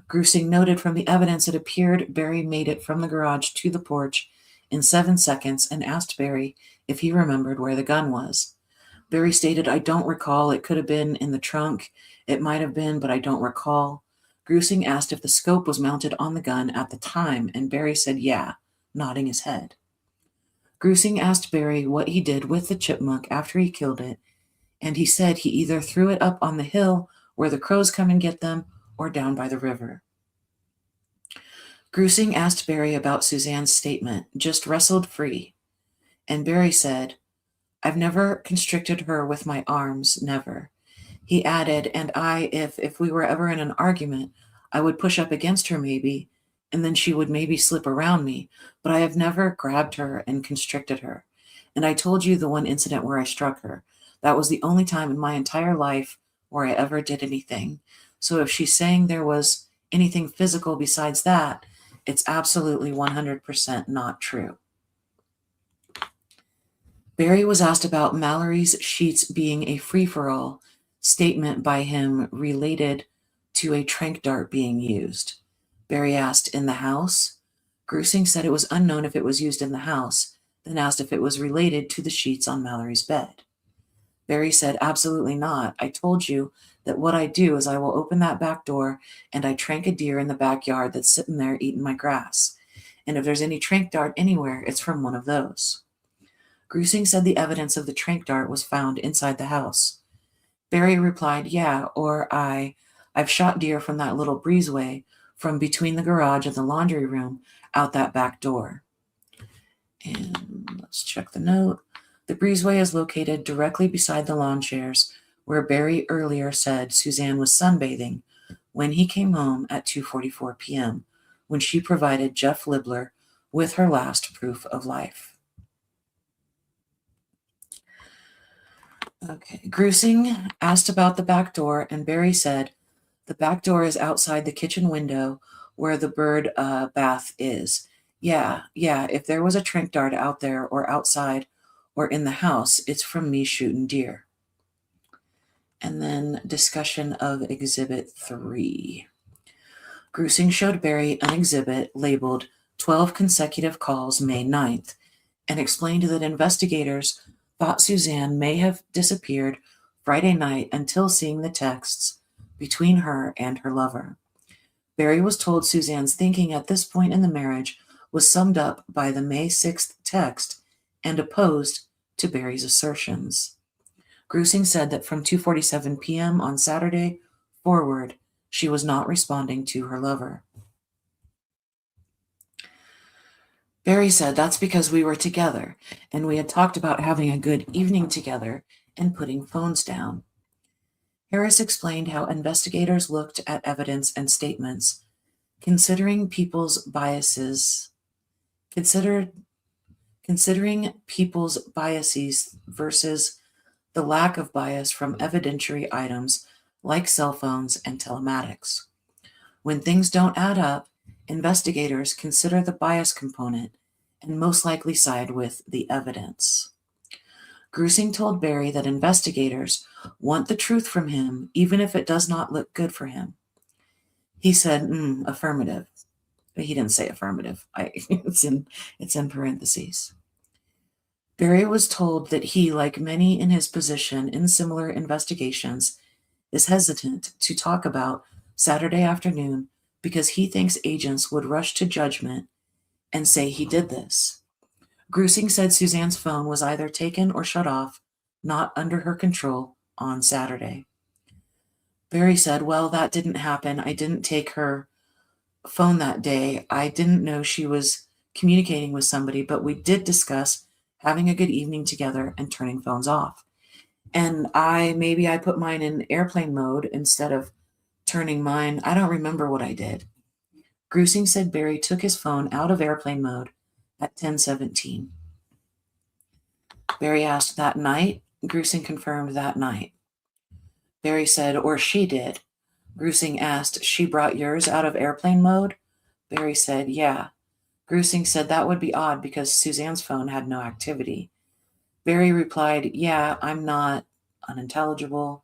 Grusing noted from the evidence it appeared Barry made it from the garage to the porch in 7 seconds and asked Barry if he remembered where the gun was. Barry stated, I don't recall. It could have been in the trunk. It might have been, but I don't recall. Grusing asked if the scope was mounted on the gun at the time, and Barry said, yeah. nodding his head. Grusing asked Barry what he did with the chipmunk after he killed it, and he said he either threw it up on the hill where the crows come and get them or down by the river. Grusing asked Barry about Suzanne's statement, just wrestled free, and Barry said, I've never constricted her with my arms, never. He added, and if we were ever in an argument, I would push up against her maybe, and then she would maybe slip around me, but I have never grabbed her and constricted her. And I told you the one incident where I struck her. That was the only time in my entire life where I ever did anything. So if she's saying there was anything physical besides that, it's absolutely 100% not true. Barry was asked about Mallory's sheets being a free-for-all, statement by him related to a tranq dart being used. Barry asked, in the house? Grusing said it was unknown if it was used in the house, then asked if it was related to the sheets on Mallory's bed. Barry said, absolutely not. I told you that what I do is I will open that back door and I tranq a deer in the backyard that's sitting there eating my grass. And if there's any tranq dart anywhere, it's from one of those. Grusing said the evidence of the tranq dart was found inside the house. Barry replied, yeah, or I've shot deer from that little breezeway from between the garage and the laundry room out that back door. And let's check the note. The breezeway is located directly beside the lawn chairs where Barry earlier said Suzanne was sunbathing when he came home at 2:44 p.m., when she provided Jeff Libler with her last proof of life. Okay. Grusing asked about the back door, and Barry said, the back door is outside the kitchen window where the bird bath is. Yeah, if there was a tranq dart out there or outside or in the house, it's from me shooting deer. And then discussion of Exhibit 3. Grusing showed Barry an exhibit labeled 12 Consecutive Calls, May 9th, and explained that investigators thought Suzanne may have disappeared Friday night until seeing the texts between her and her lover. Barry was told Suzanne's thinking at this point in the marriage was summed up by the May 6th text and opposed to Barry's assertions. Grusing said that from 2:47 p.m. on Saturday forward, she was not responding to her lover. Barry said that's because we were together and we had talked about having a good evening together and putting phones down. Harris explained how investigators looked at evidence and statements, considering people's biases versus the lack of bias from evidentiary items like cell phones and telematics. When things don't add up, investigators consider the bias component and most likely side with the evidence. Grusing told Barry that investigators want the truth from him even if it does not look good for him. He said, affirmative. But he didn't say affirmative. It's in parentheses. Barry was told that he, like many in his position in similar investigations, is hesitant to talk about Saturday afternoon because he thinks agents would rush to judgment and say he did this. Grusing said Suzanne's phone was either taken or shut off, not under her control, on Saturday. Barry said, well, that didn't happen. I didn't take her phone that day. I didn't know she was communicating with somebody, but we did discuss having a good evening together and turning phones off. And maybe I put mine in airplane mode instead of turning mine. I don't remember what I did. Grusing said Barry took his phone out of airplane mode at 10:17. Barry asked that night. Grusing confirmed that night. Barry said, or she did. Grusing asked, she brought yours out of airplane mode? Barry said, yeah. Grusing said that would be odd because Suzanne's phone had no activity. Barry replied, yeah, I'm not unintelligible.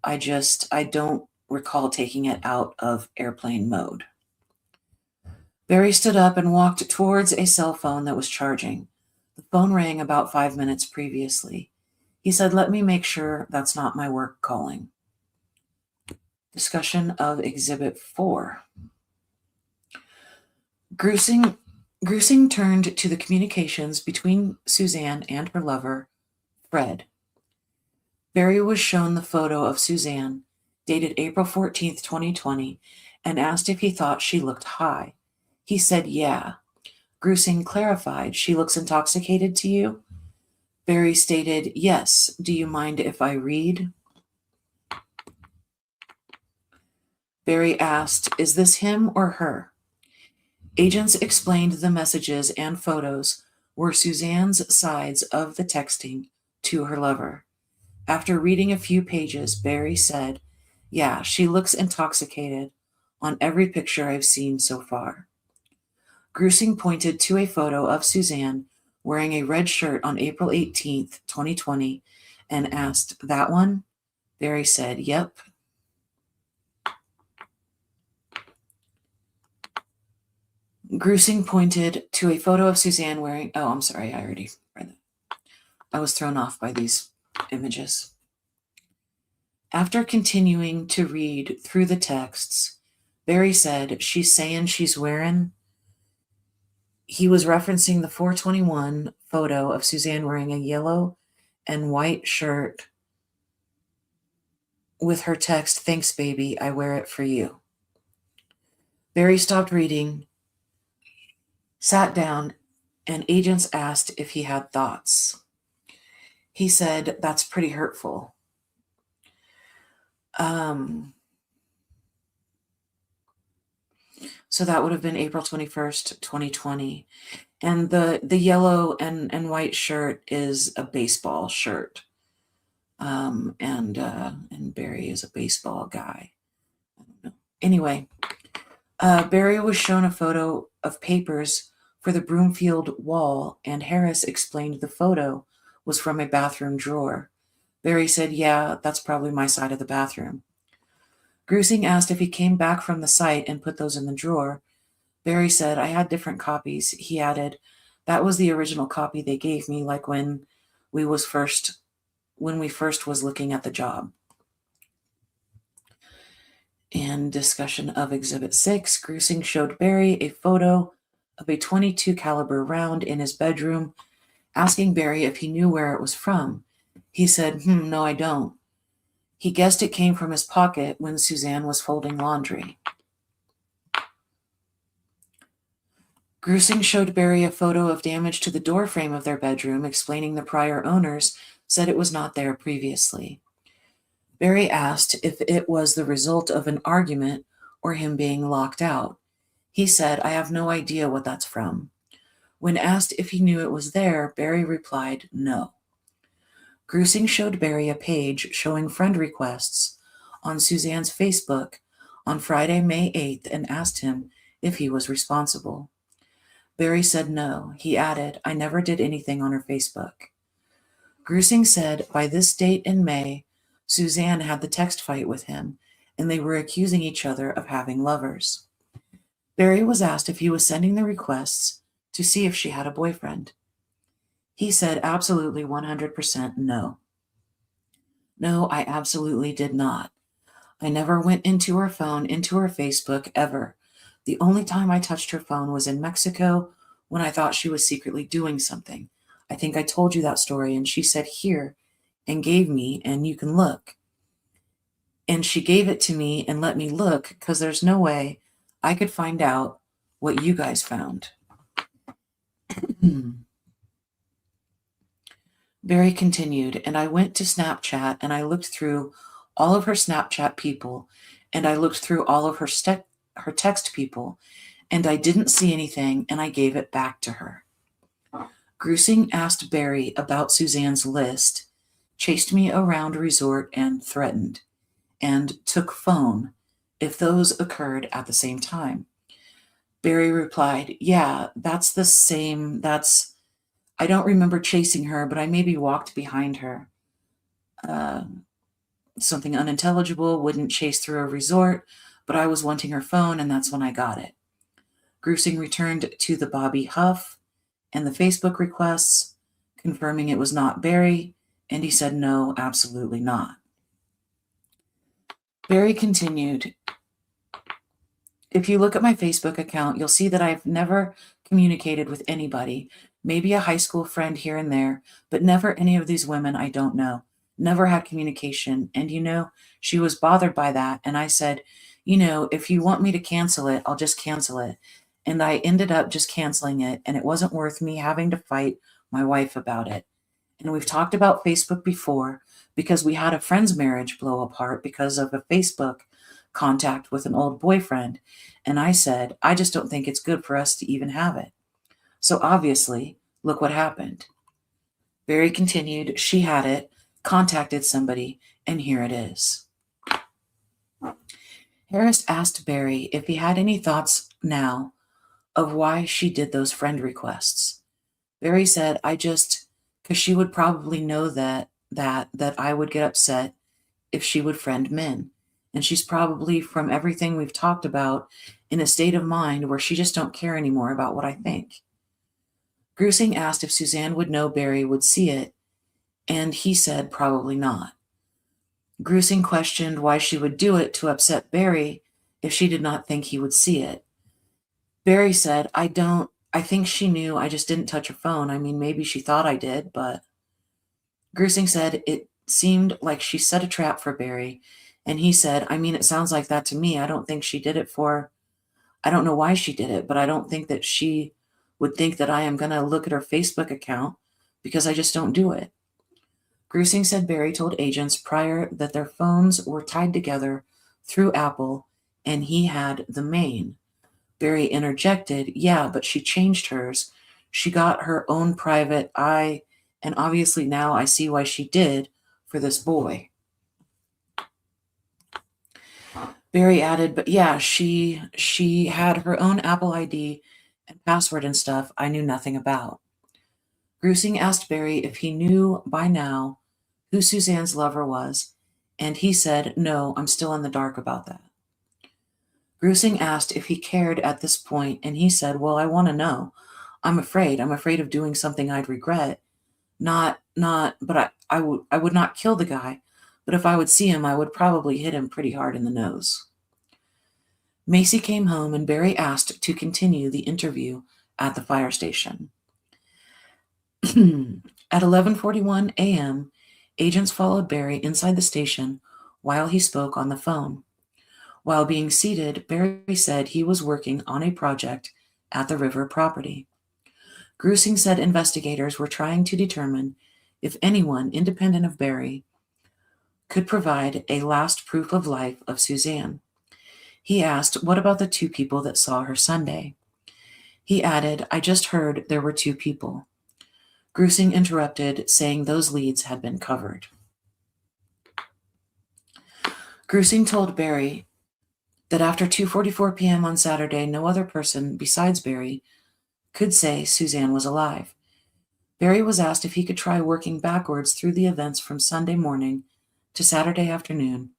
I don't recall taking it out of airplane mode. Barry stood up and walked towards a cell phone that was charging. The phone rang about 5 minutes previously. He said, let me make sure that's not my work calling. Discussion of Exhibit 4. Grusing Grusing turned to the communications between Suzanne and her lover, Fred. Barry was shown the photo of Suzanne, dated April 14th, 2020, and asked if he thought she looked high. He said, yeah. Grusing clarified, she looks intoxicated to you? Barry stated, yes. Do you mind if I read? Barry asked, is this him or her? Agents explained the messages and photos were Suzanne's sides of the texting to her lover. After reading a few pages, Barry said, yeah, she looks intoxicated on every picture I've seen so far. Grusing pointed to a photo of Suzanne wearing a red shirt on April 18th, 2020, and asked, that one? Barry said, yep. Grusing pointed to a photo of Suzanne wearing, oh, I'm sorry, I already read that. I was thrown off by these images. After continuing to read through the texts, Barry said, she's saying she's wearing. He was referencing the 421 photo of Suzanne wearing a yellow and white shirt with her text, thanks, baby, I wear it for you. Barry stopped reading, sat down, and agents asked if he had thoughts. He said, that's pretty hurtful. So that would have been April 21st, 2020. And the yellow and white shirt is a baseball shirt. And Barry is a baseball guy. I don't know. Anyway, Barry was shown a photo of papers for the Broomfield wall, and Harris explained the photo was from a bathroom drawer. Barry said, yeah, that's probably my side of the bathroom. Grusing asked if he came back from the site and put those in the drawer. Barry said, I had different copies. He added, that was the original copy they gave me, like when we first was looking at the job. In discussion of Exhibit 6, Grusing showed Barry a photo of a .22 caliber round in his bedroom, asking Barry if he knew where it was from. He said, no, I don't. He guessed it came from his pocket when Suzanne was folding laundry. Grusing showed Barry a photo of damage to the door frame of their bedroom, explaining the prior owners said it was not there previously. Barry asked if it was the result of an argument or him being locked out. He said, I have no idea what that's from. When asked if he knew it was there, Barry replied, no. Grusing showed Barry a page showing friend requests on Suzanne's Facebook on Friday, May 8th, and asked him if he was responsible. Barry said no. He added, I never did anything on her Facebook. Grusing said by this date in May, Suzanne had the text fight with him, and they were accusing each other of having lovers. Barry was asked if he was sending the requests to see if she had a boyfriend. He said absolutely 100% no. No, I absolutely did not. I never went into her phone, into her Facebook, ever. The only time I touched her phone was in Mexico when I thought she was secretly doing something. I think I told you that story, and she said, here, and gave me, and you can look. And she gave it to me and let me look because there's no way I could find out what you guys found. Barry continued, and I went to Snapchat and I looked through all of her Snapchat people, and I looked through all of her text people, and I didn't see anything, and I gave it back to her. Grusing asked Barry about Suzanne's list, chased me around a resort and threatened, and took phone if those occurred at the same time. Barry replied, yeah, that's the same, I don't remember chasing her, but I maybe walked behind her. Something unintelligible, wouldn't chase through a resort, but I was wanting her phone, and that's when I got it. Grusing returned to the Bobby Huff and the Facebook requests, confirming it was not Barry, and he said no, absolutely not. Barry continued, if you look at my Facebook account, you'll see that I've never communicated with anybody, maybe a high school friend here and there, but never any of these women I don't know. Never had communication. And, she was bothered by that. And I said, if you want me to cancel it, I'll just cancel it. And I ended up just canceling it. And it wasn't worth me having to fight my wife about it. And we've talked about Facebook before because we had a friend's marriage blow apart because of a Facebook contact with an old boyfriend. And I said, I just don't think it's good for us to even have it. So obviously, look what happened. Barry continued, she had it, contacted somebody, and here it is. Harris asked Barry if he had any thoughts now of why she did those friend requests. Barry said, because she would probably know that I would get upset if she would friend men. And she's probably, from everything we've talked about, in a state of mind where she just don't care anymore about what I think. Grusing asked if Suzanne would know Barry would see it, and he said probably not. Grusing questioned why she would do it to upset Barry if she did not think he would see it. Barry said, I think she knew, I just didn't touch her phone. I mean, maybe she thought I did, but... Grusing said it seemed like she set a trap for Barry, and he said, I mean, it sounds like that to me. I don't think she did it I don't know why she did it, but I don't think that she would think that I am going to look at her Facebook account because I just don't do it. Grusing said Barry told agents prior that their phones were tied together through Apple and he had the main. Barry interjected, yeah, but she changed hers. She got her own private and obviously now I see why she did for this boy. Barry added, but yeah, she had her own Apple ID and password and stuff I knew nothing about. Grusing asked Barry if he knew by now who Suzanne's lover was, and he said, no, I'm still in the dark about that. Grusing asked if he cared at this point, and he said, well, I want to know. I'm afraid of doing something I'd regret. But I would not kill the guy, but if I would see him, I would probably hit him pretty hard in the nose. Macy came home and Barry asked to continue the interview at the fire station. At 11:41 a.m., agents followed Barry inside the station while he spoke on the phone. While being seated, Barry said he was working on a project at the river property. Grusing said investigators were trying to determine if anyone independent of Barry could provide a last proof of life of Suzanne. He asked, what about the two people that saw her Sunday? He added, I just heard there were two people. Grusing interrupted, saying those leads had been covered. Grusing told Barry that after 2:44 p.m. on Saturday, no other person besides Barry could say Suzanne was alive. Barry was asked if he could try working backwards through the events from Sunday morning to Saturday afternoon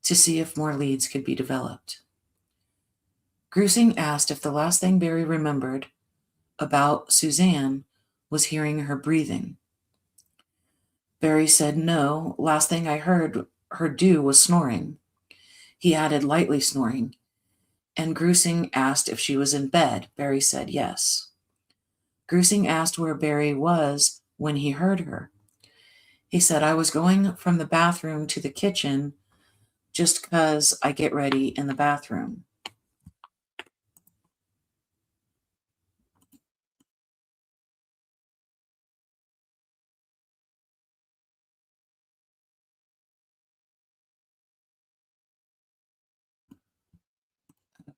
to see if more leads could be developed. Grusing asked if the last thing Barry remembered about Suzanne was hearing her breathing. Barry said, no, last thing I heard her do was snoring. He added, lightly snoring. And Grusing asked if she was in bed. Barry said yes. Grusing asked where Barry was when he heard her. He said, I was going from the bathroom to the kitchen just 'cause I get ready in the bathroom.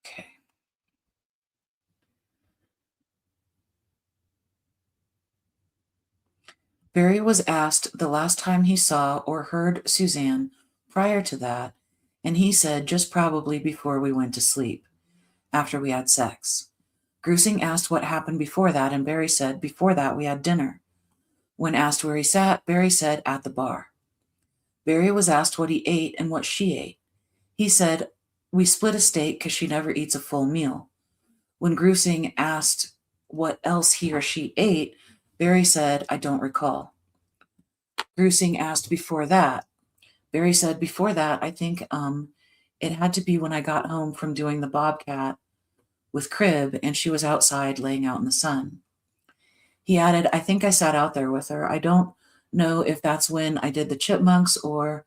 Okay. Barry was asked the last time he saw or heard Suzanne prior to that, and he said just probably before we went to sleep, after we had sex. Grusing asked what happened before that, and Barry said before that we had dinner. When asked where he sat, Barry said at the bar. Barry was asked what he ate and what she ate. He said, we split a steak because she never eats a full meal. When Grusing asked what else he or she ate, Barry said, I don't recall. Grusing asked before that. Barry said, before that, I think it had to be when I got home from doing the Bobcat with crib, and she was outside laying out in the sun. He added, I think I sat out there with her. I don't know if that's when I did the chipmunks or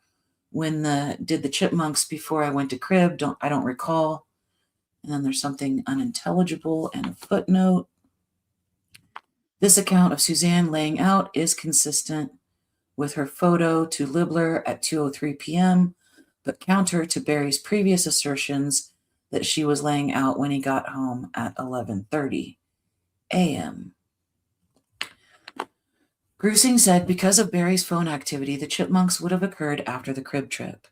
did the chipmunks before I went to crib. I don't recall. And then there's something unintelligible and a footnote. This account of Suzanne laying out is consistent with her photo to Libler at 2:03 p.m., but counter to Barry's previous assertions that she was laying out when he got home at 11:30 a.m. Grusing said because of Barry's phone activity, the chipmunks would have occurred after the crib trip.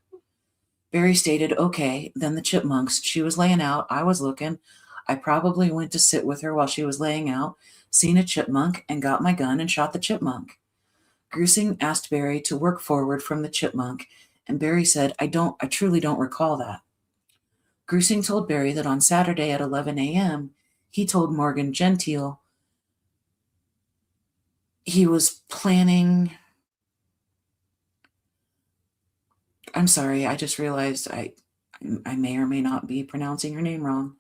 Barry stated, okay, then the chipmunks. She was laying out. I was looking. I probably went to sit with her while she was laying out, seen a chipmunk, and got my gun and shot the chipmunk. Grusing asked Barry to work forward from the chipmunk, and Barry said, I truly don't recall that. Grusing told Barry that on Saturday at 11 a.m., he told Morgan Gentile he was planning. I'm sorry, I just realized I may or may not be pronouncing her name wrong.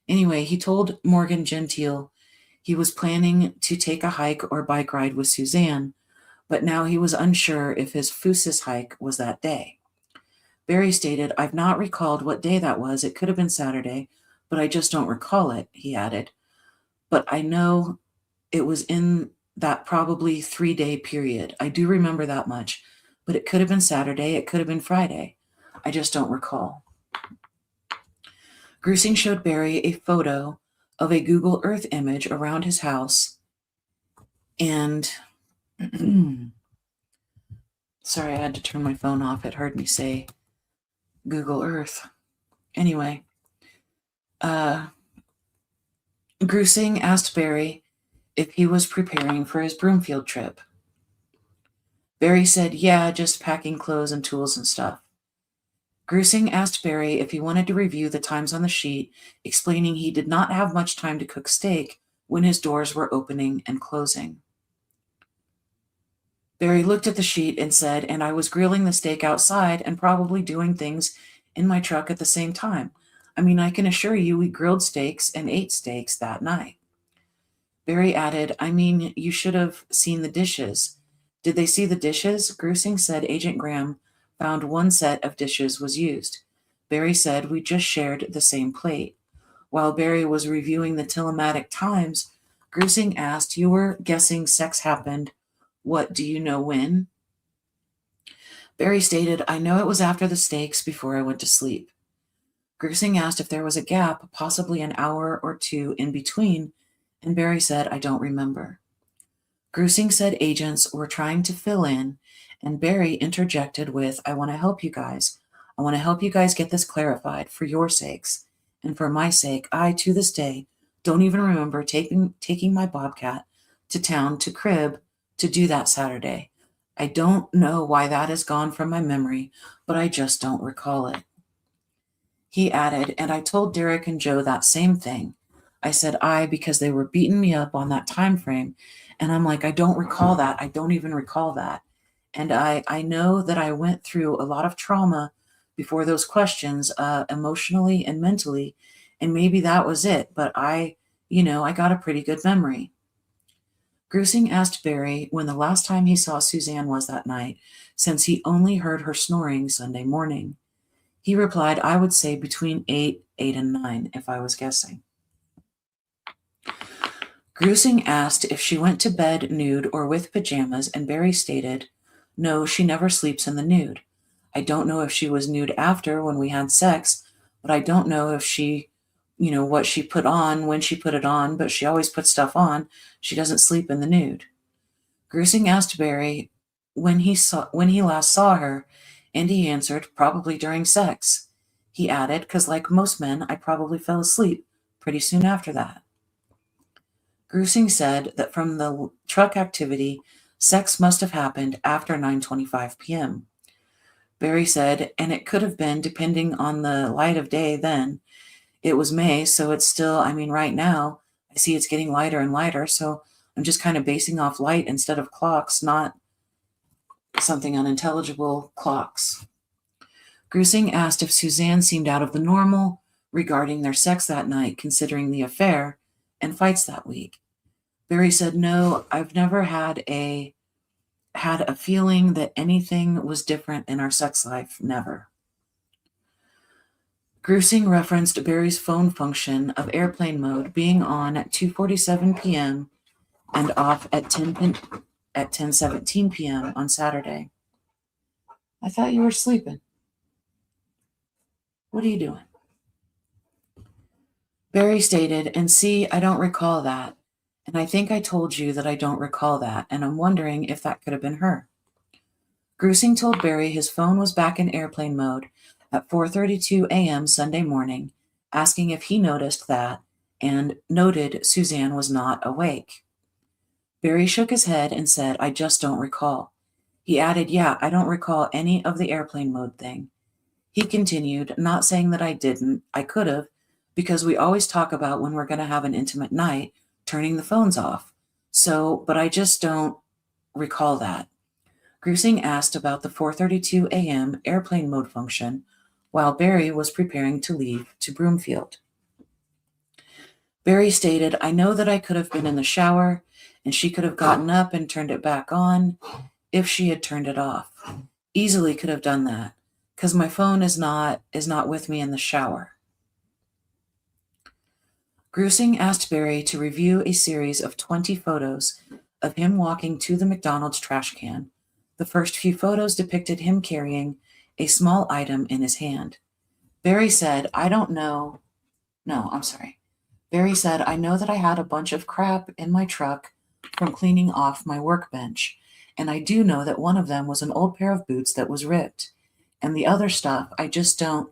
Anyway, he told Morgan Gentile he was planning to take a hike or bike ride with Suzanne, but now he was unsure if his Fusis hike was that day. Barry stated, I've not recalled what day that was. It could have been Saturday, but I just don't recall it, he added. But I know it was in that probably 3-day period. I do remember that much, but it could have been Saturday. It could have been Friday. I just don't recall. Grusing showed Barry a photo of a Google Earth image around his house, and sorry, I had to turn my phone off. It heard me say Google Earth. Anyway, Grusing asked Barry if he was preparing for his Broomfield trip. Barry said, yeah, just packing clothes and tools and stuff. Grusing asked Barry if he wanted to review the times on the sheet, explaining he did not have much time to cook steak when his doors were opening and closing. Barry looked at the sheet and said, and I was grilling the steak outside and probably doing things in my truck at the same time. I mean, I can assure you we grilled steaks and ate steaks that night. Barry added, I mean, you should have seen the dishes. Did they see the dishes? Grusing said Agent Graham found one set of dishes was used. Barry said we just shared the same plate. While Barry was reviewing the telematic times, Grusing asked, you were guessing sex happened. What, do you know when? Barry stated, I know it was after the steaks before I went to sleep. Grusing asked if there was a gap, possibly an hour or two in between, and Barry said, I don't remember. Grusing said agents were trying to fill in, and Barry interjected with, I want to help you guys. I want to help you guys get this clarified for your sakes. And for my sake, I, to this day, don't even remember taking my Bobcat to town to crib to do that Saturday. I don't know why that is gone from my memory, but I just don't recall it. He added, and I told Derek and Joe that same thing. I said because they were beating me up on that time frame, and I'm like, I don't recall that. I don't even recall that. And I know that I went through a lot of trauma before those questions, emotionally and mentally, and maybe that was it, but I got a pretty good memory. Grusing asked Barry when the last time he saw Suzanne was that night, since he only heard her snoring Sunday morning. He replied, I would say between 8 and 9, if I was guessing. Grusing asked if she went to bed nude or with pajamas, and Barry stated, no, she never sleeps in the nude. I don't know if she was nude after when we had sex, but I don't know if she, what she put on, when she put it on, but she always puts stuff on. She doesn't sleep in the nude. Grusing asked Barry when he last saw her, and he answered, probably during sex. He added, because like most men, I probably fell asleep pretty soon after that. Grusing said that from the truck activity, sex must have happened after 9:25 p.m. Barry said, and it could have been depending on the light of day then. It was May, so it's still, right now, I see it's getting lighter and lighter, so I'm just kind of basing off light instead of clocks, not something unintelligible, clocks. Grusing asked if Suzanne seemed out of the normal regarding their sex that night, considering the affair and fights that week. Barry said, no, I've never had a feeling that anything was different in our sex life, never. Grusing referenced Barry's phone function of airplane mode being on at 2:47 p.m. and off at 10:17 p.m. on Saturday. I thought you were sleeping. What are you doing? Barry stated, and see, I don't recall that. And I think I told you that I don't recall that, and I'm wondering if that could have been her. Grusing told Barry his phone was back in airplane mode at 4:32 a.m. Sunday morning, asking if he noticed that, and noted Suzanne was not awake. Barry shook his head and said, I just don't recall. He added, yeah, I don't recall any of the airplane mode thing. He continued, not saying that I didn't, I could have, because we always talk about when we're going to have an intimate night, turning the phones off. So, but I just don't recall that. Grusing asked about the 4:32 a.m. airplane mode function while Barry was preparing to leave to Broomfield. Barry stated, I know that I could have been in the shower and she could have gotten up and turned it back on if she had turned it off. Easily could have done that because my phone is not with me in the shower. Grusing asked Barry to review a series of 20 photos of him walking to the McDonald's trash can. The first few photos depicted him carrying a small item in his hand. Barry said, Barry said, I know that I had a bunch of crap in my truck from cleaning off my workbench, and I do know that one of them was an old pair of boots that was ripped. And the other stuff, I just don't.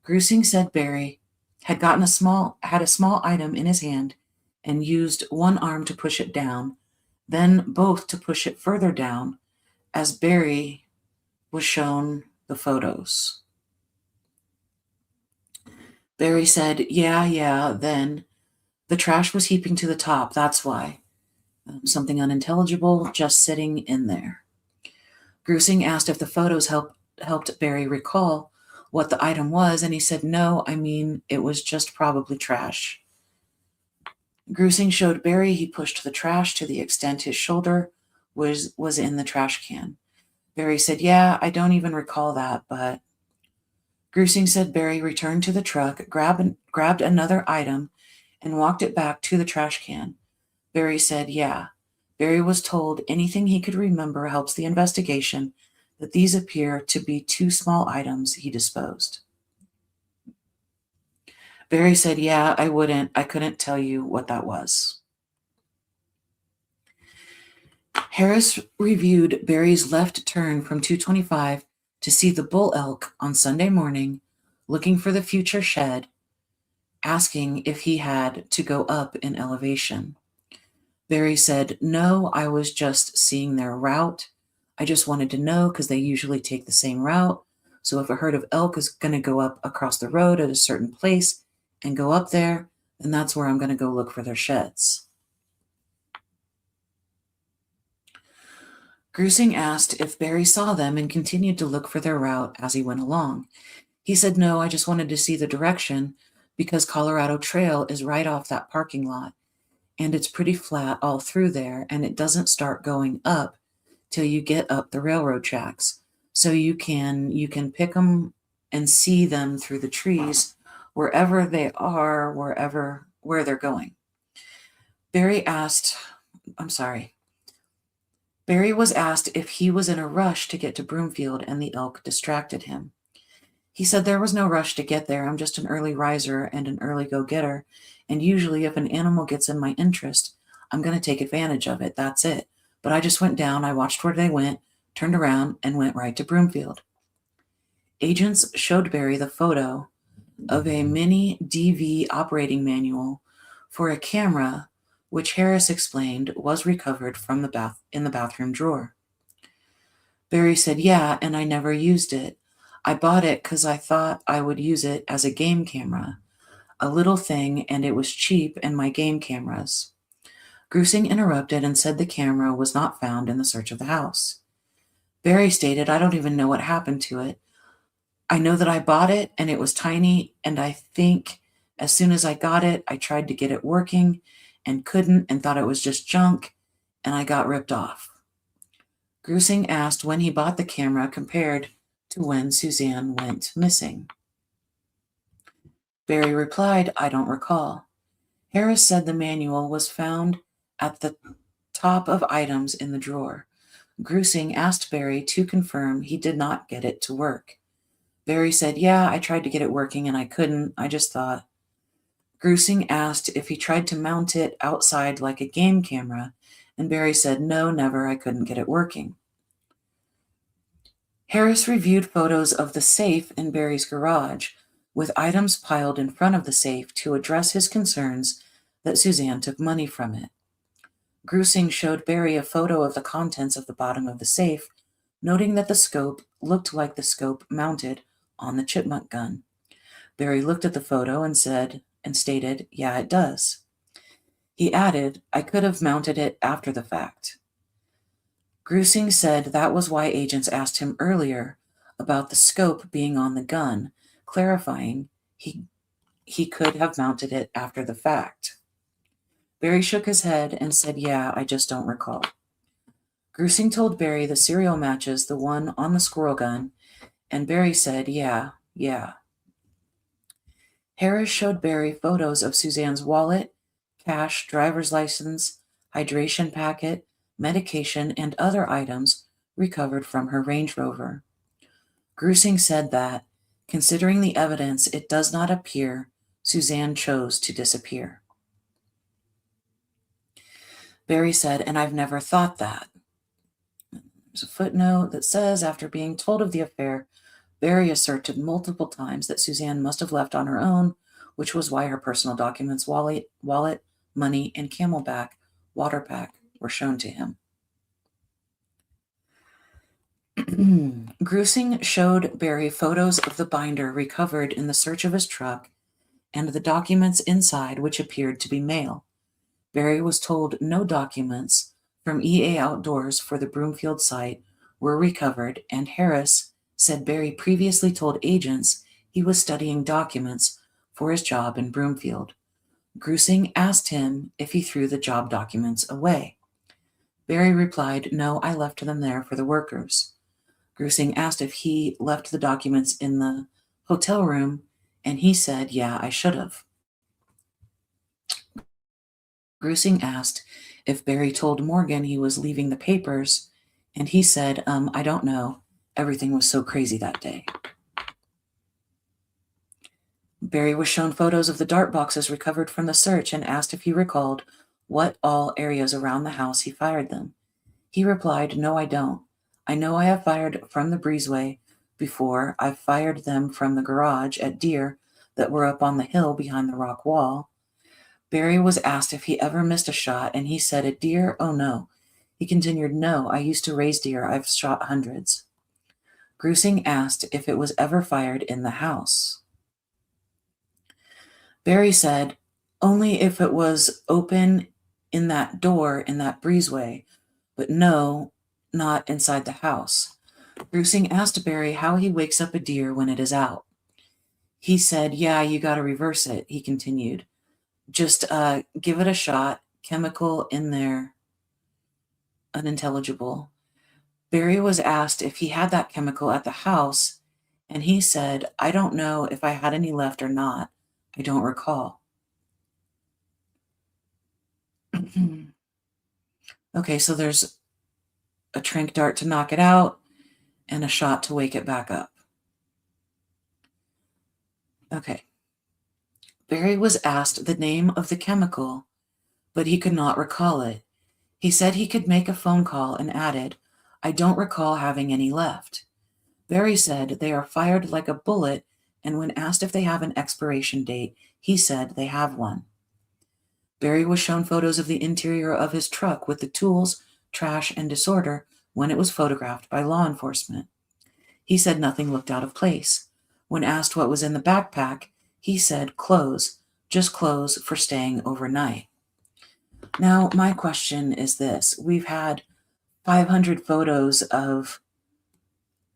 Grusing said Barry had a small item in his hand and used one arm to push it down, then both to push it further down, as Barry was shown the photos. Barry said, yeah, then the trash was heaping to the top, that's why. Something unintelligible just sitting in there. Grusing asked if the photos helped Barry recall what the item was, and he said, no, I mean, it was just probably trash. Grusing showed Barry he pushed the trash to the extent his shoulder was in the trash can. Barry said, yeah, I don't even recall that, but... Grusing said Barry returned to the truck, grabbed another item, and walked it back to the trash can. Barry said, yeah. Barry was told anything he could remember helps the investigation, that these appear to be two small items he disposed. Barry said, yeah, I couldn't tell you what that was. Harris reviewed Barry's left turn from 225 to see the bull elk on Sunday morning, looking for the future shed, asking if he had to go up in elevation. Barry said, no, I was just seeing their route. I just wanted to know because they usually take the same route. So if a herd of elk is going to go up across the road at a certain place and go up there, then that's where I'm going to go look for their sheds. Grusing asked if Barry saw them and continued to look for their route as he went along. He said, no, I just wanted to see the direction because Colorado Trail is right off that parking lot, and it's pretty flat all through there, and it doesn't start going up till you get up the railroad tracks. So you can pick them and see them through the trees wherever they are, where they're going. Barry was asked if he was in a rush to get to Broomfield and the elk distracted him. He said there was no rush to get there. I'm just an early riser and an early go-getter, and usually if an animal gets in my interest, I'm going to take advantage of it. That's it. But I just went down, I watched where they went, turned around, and went right to Broomfield. Agents showed Barry the photo of a mini DV operating manual for a camera, which Harris explained was recovered from in the bathroom drawer. Barry said, yeah, and I never used it. I bought it because I thought I would use it as a game camera, a little thing, and it was cheap in my game cameras. Grusing interrupted and said the camera was not found in the search of the house. Barry stated, I don't even know what happened to it. I know that I bought it and it was tiny, and I think As soon as I got it, I tried to get it working and couldn't and thought it was just junk, and I got ripped off. Grusing asked when he bought the camera compared to when Suzanne went missing. Barry replied, I don't recall. Harris said the manual was found at the top of items in the drawer. Grusing asked Barry to confirm he did not get it to work. Barry said, yeah, I tried to get it working and I couldn't. I just thought. Grusing asked if he tried to mount it outside like a game camera, and Barry said, no, never. I couldn't get it working. Harris reviewed photos of the safe in Barry's garage, with items piled in front of the safe to address his concerns that Suzanne took money from it. Grusing showed Barry a photo of the contents of the bottom of the safe, noting that the scope looked like the scope mounted on the chipmunk gun. Barry looked at the photo and stated, yeah, it does. He added, I could have mounted it after the fact. Grusing said that was why agents asked him earlier about the scope being on the gun, clarifying he could have mounted it after the fact. Barry shook his head and said, yeah, I just don't recall. Grusing told Barry the serial matches the one on the squirrel gun, and Barry said, yeah. Harris showed Barry photos of Suzanne's wallet, cash, driver's license, hydration packet, medication, and other items recovered from her Range Rover. Grusing said that, considering the evidence, it does not appear Suzanne chose to disappear. Barry said, and I've never thought that. There's a footnote that says, after being told of the affair, Barry asserted multiple times that Suzanne must have left on her own, which was why her personal documents, wallet, money, and Camelback water pack were shown to him. Grusing showed Barry photos of the binder recovered in the search of his truck and the documents inside, which appeared to be mail. Barry was told no documents from EA Outdoors for the Broomfield site were recovered, and Harris said Barry previously told agents he was studying documents for his job in Broomfield. Grusing asked him if he threw the job documents away. Barry replied, no, I left them there for the workers. Grusing asked if he left the documents in the hotel room, and he said, yeah, I should have. Grusing asked if Barry told Morgan he was leaving the papers, and he said, I don't know. Everything was so crazy that day. Barry was shown photos of the dart boxes recovered from the search and asked if he recalled what all areas around the house he fired them. He replied, no, I don't. I know I have fired from the breezeway before. I've fired them from the garage at deer that were up on the hill behind the rock wall. Barry was asked if he ever missed a shot, and he said, a deer? Oh, no. He continued, no, I used to raise deer. I've shot hundreds. Grusing asked if it was ever fired in the house. Barry said, only if it was open in that door in that breezeway, but no, not inside the house. Grusing asked Barry how he wakes up a deer when it is out. He said, yeah, you got to reverse it. He continued, just give it a shot, chemical in there, unintelligible. Barry was asked if he had that chemical at the house, and he said, I don't know if I had any left or not. I don't recall. Okay, so there's a tranq dart to knock it out and a shot to wake it back up. Okay. Barry was asked the name of the chemical, but he could not recall it. He said he could make a phone call and added, I don't recall having any left. Barry said they are fired like a bullet, and when asked if they have an expiration date, he said they have one. Barry was shown photos of the interior of his truck with the tools, trash, and disorder when it was photographed by law enforcement. He said nothing looked out of place. When asked what was in the backpack, he said clothes, just clothes for staying overnight. Now, my question is this. We've had 500 photos of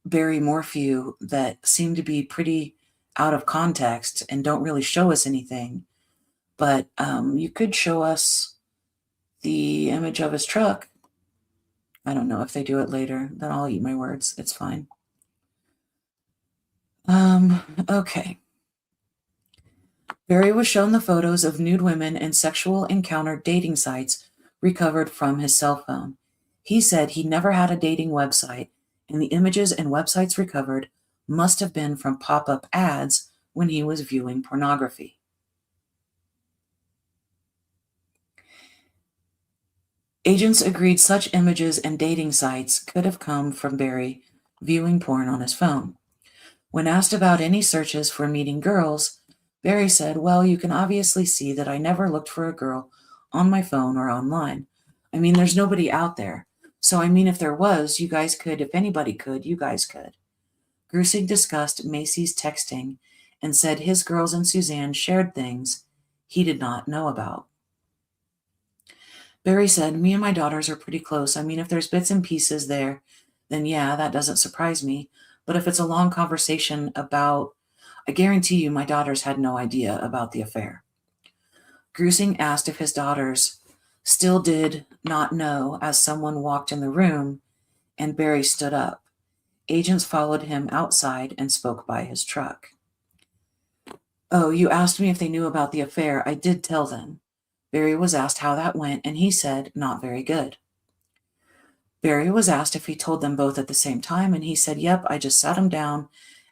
Barry Morphew that seem to be pretty out of context and don't really show us anything. But you could show us the image of his truck. I don't know if they do it later. Then I'll eat my words. It's fine. Okay. Barry was shown the photos of nude women and sexual encounter dating sites recovered from his cell phone. He said he never had a dating website, and the images and websites recovered must have been from pop-up ads when he was viewing pornography. Agents agreed such images and dating sites could have come from Barry viewing porn on his phone. When asked about any searches for meeting girls, Barry said, "Well, you can obviously see that I never looked for a girl on my phone or online. I mean, there's nobody out there. So, I mean, if there was, you guys could. If anybody could, you guys could." Grusing discussed Macy's texting and said his girls and Suzanne shared things he did not know about. Barry said, "Me and my daughters are pretty close. I mean, if there's bits and pieces there, then yeah, that doesn't surprise me. But if it's a long conversation about, I guarantee you my daughters had no idea about the affair." Grusing asked if his daughters still did not know as someone walked in the room, and Barry stood up. Agents followed him outside and spoke by his truck. "Oh, you asked me if they knew about the affair. I did tell them." Barry was asked how that went, and he said, "Not very good." Barry was asked if he told them both at the same time, and he said, "Yep, I just sat them down,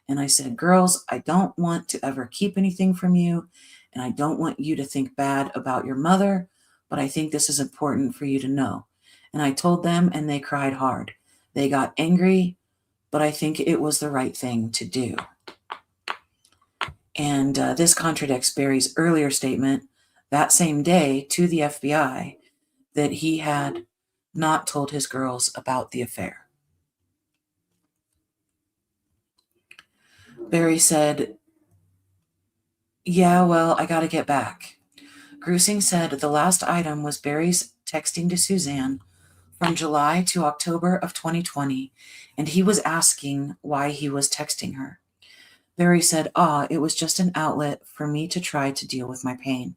and I said, 'Girls, I don't want to ever keep anything from you, and I don't want you to think bad about your mother, but I think this is important for you to know.' And I told them, and they cried hard. They got angry, but I think it was the right thing to do." And this contradicts Barry's earlier statement that same day to the FBI that he had not told his girls about the affair. Barry said, "Yeah, well, I gotta get back." Grusing said the last item was Barry's texting to Suzanne from July to October of 2020, and he was asking why he was texting her. Barry said, "It was just an outlet for me to try to deal with my pain."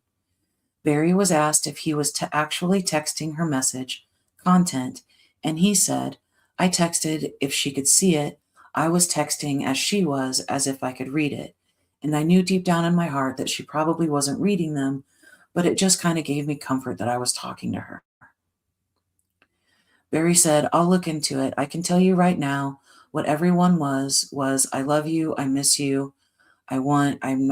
Barry was asked if he was actually texting her message content, and he said, "I texted if she could see it. I was texting as she was, as if I could read it. And I knew deep down in my heart that she probably wasn't reading them, but it just kind of gave me comfort that I was talking to her." Barry said, "I'll look into it. I can tell you right now what everyone was, I love you, I miss you, I'm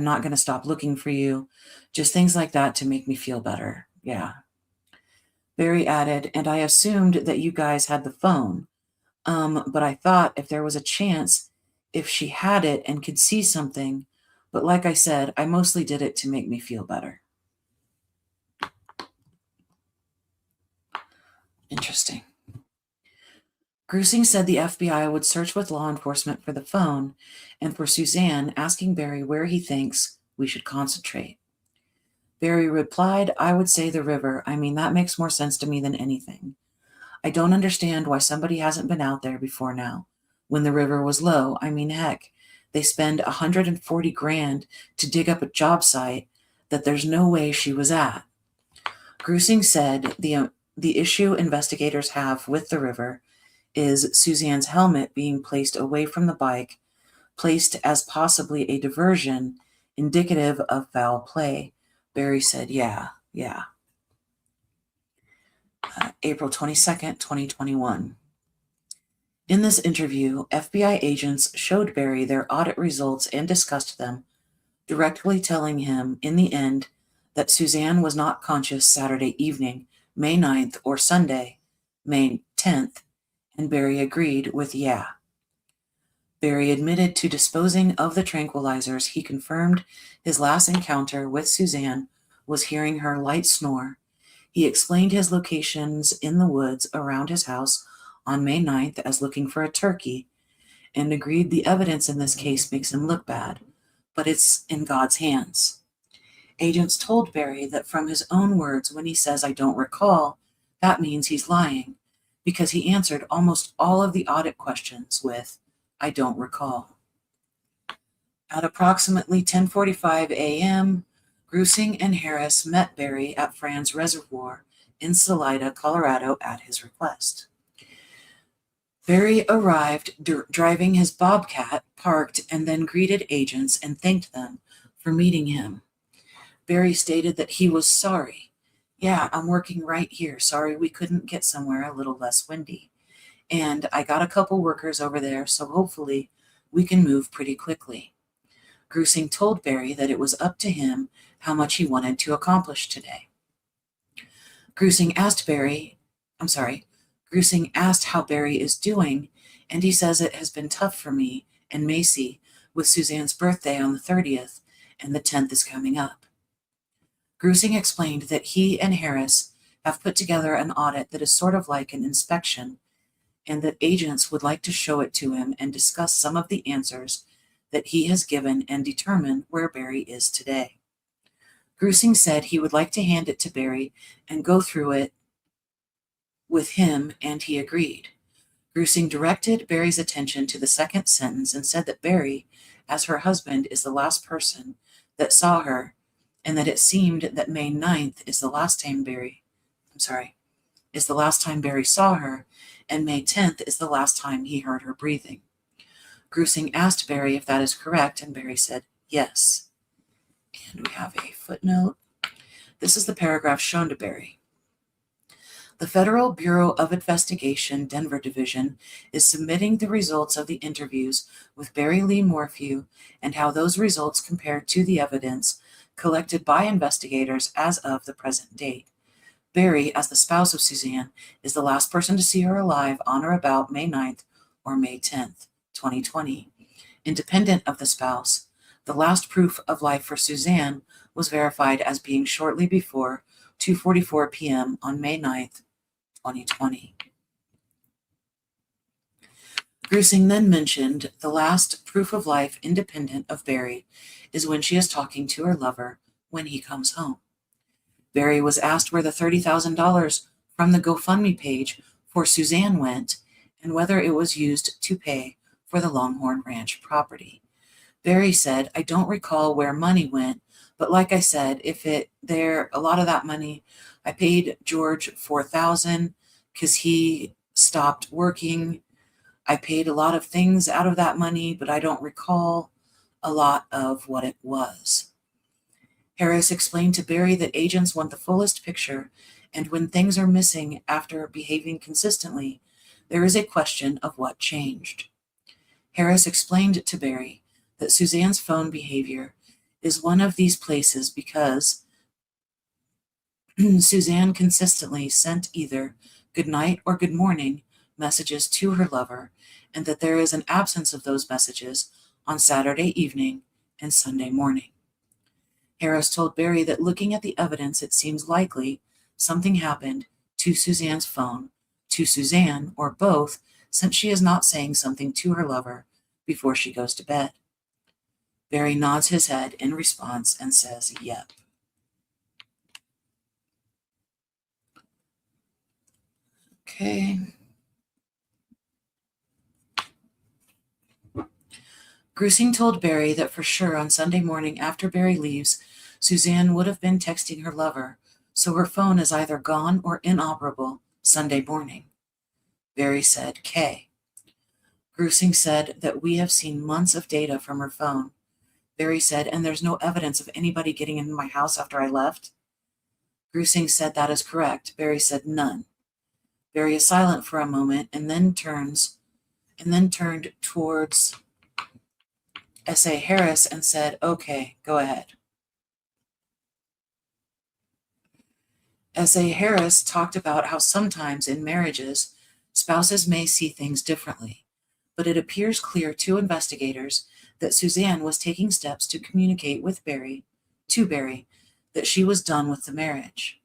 not going to stop looking for you. Just things like that to make me feel better." Yeah. Barry added, "And I assumed that you guys had the phone. But I thought if there was a chance, if she had it and could see something. But like I said, I mostly did it to make me feel better." Interesting. Grusing said the FBI would search with law enforcement for the phone and for Suzanne, asking Barry where he thinks we should concentrate. Barry replied, "I would say the river. I mean, that makes more sense to me than anything. I don't understand why somebody hasn't been out there before now, when the river was low. I mean, heck, they spend $140,000 to dig up a job site that there's no way she was at." Grusing said the issue investigators have with the river is Suzanne's helmet being placed away from the bike, placed as possibly a diversion indicative of foul play. Barry said, yeah. April 22nd, 2021. In this interview, FBI agents showed Barry their audit results and discussed them, directly telling him in the end that Suzanne was not conscious Saturday evening, May 9th, or Sunday, May 10th, and Barry agreed with yeah. Barry admitted to disposing of the tranquilizers. He confirmed his last encounter with Suzanne was hearing her light snore. He explained his locations in the woods around his house on May 9th as looking for a turkey, and agreed the evidence in this case makes him look bad, but it's in God's hands. Agents told Barry that from his own words, when he says, "I don't recall," that means he's lying, because he answered almost all of the audit questions with, "I don't recall." At approximately 10:45 a.m., Grusing and Harris met Barry at Franz Reservoir in Salida, Colorado, at his request. Barry arrived driving his Bobcat, parked, and then greeted agents and thanked them for meeting him. Barry stated that he was sorry. "Yeah, I'm working right here. Sorry we couldn't get somewhere a little less windy. And I got a couple workers over there, so hopefully we can move pretty quickly." Grusing told Barry that it was up to him how much he wanted to accomplish today. Grusing asked how Barry is doing, and he says it has been tough for me and Macy with Suzanne's birthday on the 30th, and the 10th is coming up. Grusing explained that he and Harris have put together an audit that is sort of like an inspection, and that agents would like to show it to him and discuss some of the answers that he has given and determine where Barry is today. Grusing said he would like to hand it to Barry and go through it with him, and he agreed. Grusing directed Barry's attention to the second sentence and said that Barry, as her husband, is the last person that saw her, and that it seemed that May 9th is the last time Barry saw her, and May 10th is the last time he heard her breathing. Grusing asked Barry if that is correct, and Barry said yes. And we have a footnote. This is the paragraph shown to Barry. The Federal Bureau of Investigation, Denver Division, is submitting the results of the interviews with Barry Lee Morphew and how those results compare to the evidence collected by investigators as of the present date. Barry, as the spouse of Suzanne, is the last person to see her alive on or about May 9th or May 10th, 2020. Independent of the spouse, the last proof of life for Suzanne was verified as being shortly before 2:44 p.m. on May 9th, 2020. Grusing then mentioned the last proof of life independent of Barry is when she is talking to her lover when he comes home. Barry was asked where the $30,000 from the GoFundMe page for Suzanne went and whether it was used to pay for the Longhorn Ranch property. Barry said, "I don't recall where money went, but like I said, a lot of that money, I paid George $4,000 because he stopped working. I paid a lot of things out of that money, but I don't recall a lot of what it was." Harris explained to Barry that agents want the fullest picture, and when things are missing after behaving consistently, there is a question of what changed. Harris explained to Barry that Suzanne's phone behavior is one of these places because Suzanne consistently sent either good night or good morning messages to her lover, and that there is an absence of those messages on Saturday evening and Sunday morning. Harris told Barry that looking at the evidence, it seems likely something happened to Suzanne's phone, to Suzanne, or both, since she is not saying something to her lover before she goes to bed. Barry nods his head in response and says, "Yep." Okay. Grusing told Barry that for sure on Sunday morning after Barry leaves, Suzanne would have been texting her lover, so her phone is either gone or inoperable Sunday morning. Barry said, "K." Grusing said that we have seen months of data from her phone. Barry said, "And there's no evidence of anybody getting into my house after I left?" Grusing said that is correct. Barry said, "None." Barry is silent for a moment and then turned towards S.A. Harris and said, "Okay, go ahead." S.A. Harris talked about how sometimes in marriages, spouses may see things differently, but it appears clear to investigators that Suzanne was taking steps to communicate with Barry, that she was done with the marriage.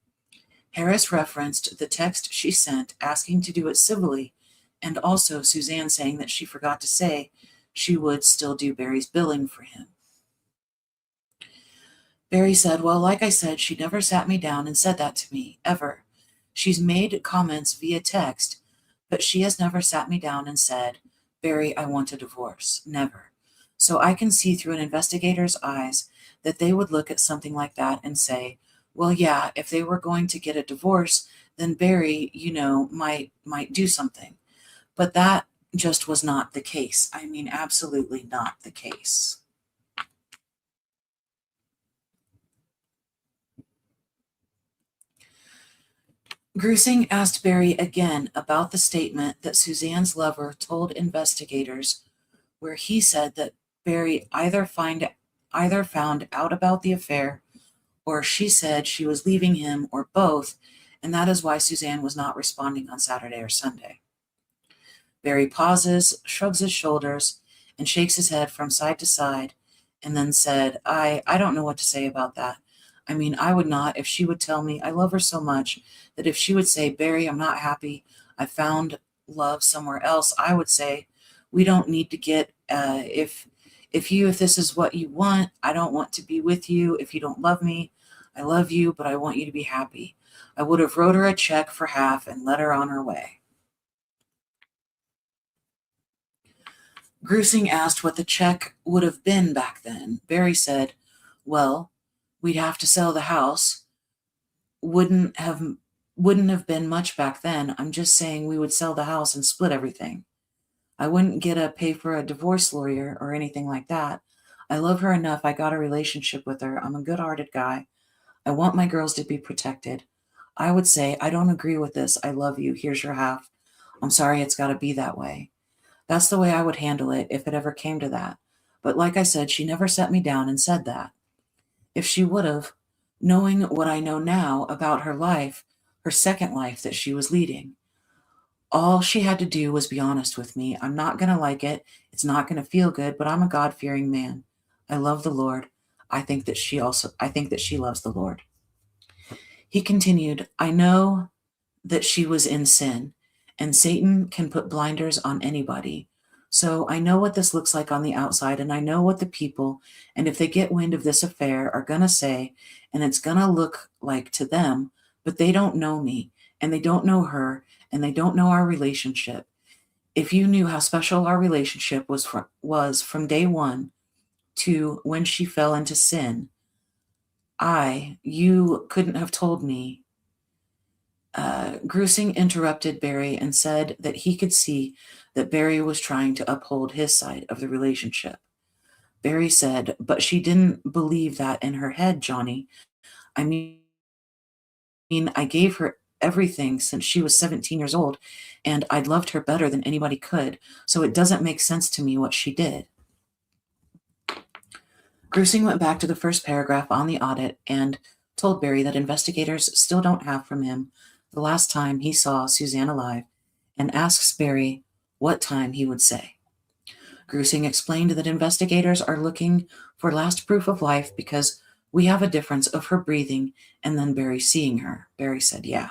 Harris referenced the text she sent asking to do it civilly, and also Suzanne saying that she forgot to say she would still do Barry's billing for him. Barry said, "Well, like I said, she never sat me down and said that to me, ever. She's made comments via text, but she has never sat me down and said, 'Barry, I want a divorce.' Never. So I can see through an investigator's eyes that they would look at something like that and say, well, yeah, if they were going to get a divorce, then Barry, might do something. But that just was not the case. I mean, absolutely not the case. Grusing asked Barry again about the statement that Suzanne's lover told investigators, where he said that Barry either found out about the affair or she said she was leaving him or both, and that is why Suzanne was not responding on Saturday or Sunday. Barry pauses, shrugs his shoulders, and shakes his head from side to side, and then said, I don't know what to say about that. I mean, I would not if she would tell me I love her so much that if she would say, Barry, I'm not happy, I found love somewhere else, I would say, we don't need to get, if this is what you want, I don't want to be with you. If you don't love me, I love you, but I want you to be happy. I would have wrote her a check for half and let her on her way. Grusing asked what the check would have been back then. Barry said, well, we'd have to sell the house. Wouldn't have been much back then. I'm just saying we would sell the house and split everything. I wouldn't get a pay for a divorce lawyer or anything like that. I love her enough. I got a relationship with her. I'm a good-hearted guy. I want my girls to be protected. I would say, I don't agree with this. I love you. Here's your half. I'm sorry it's got to be that way. That's the way I would handle it if it ever came to that. But like I said, she never set me down and said that. If she would have, knowing what I know now about her life, her second life that she was leading, all she had to do was be honest with me. I'm not going to like it. It's not going to feel good, but I'm a God-fearing man. I love the Lord. I think that she loves the Lord. He continued, I know that she was in sin, and Satan can put blinders on anybody. So I know what this looks like on the outside, and I know what the people, and if they get wind of this affair, are going to say, and it's going to look like to them, but they don't know me, and they don't know her, and they don't know our relationship. If you knew how special our relationship was from day one to when she fell into sin, you couldn't have told me. Grusing interrupted Barry and said that he could see that Barry was trying to uphold his side of the relationship. Barry said, but she didn't believe that in her head, Johnny. I mean, I gave her everything since she was 17 years old, and I'd loved her better than anybody could, so it doesn't make sense to me what she did. Grusing went back to the first paragraph on the audit and told Barry that investigators still don't have from him the last time he saw Suzanne alive, and asks Barry what time he would say. Grusing explained that investigators are looking for last proof of life because we have a difference of her breathing and then Barry seeing her. Barry said, yeah.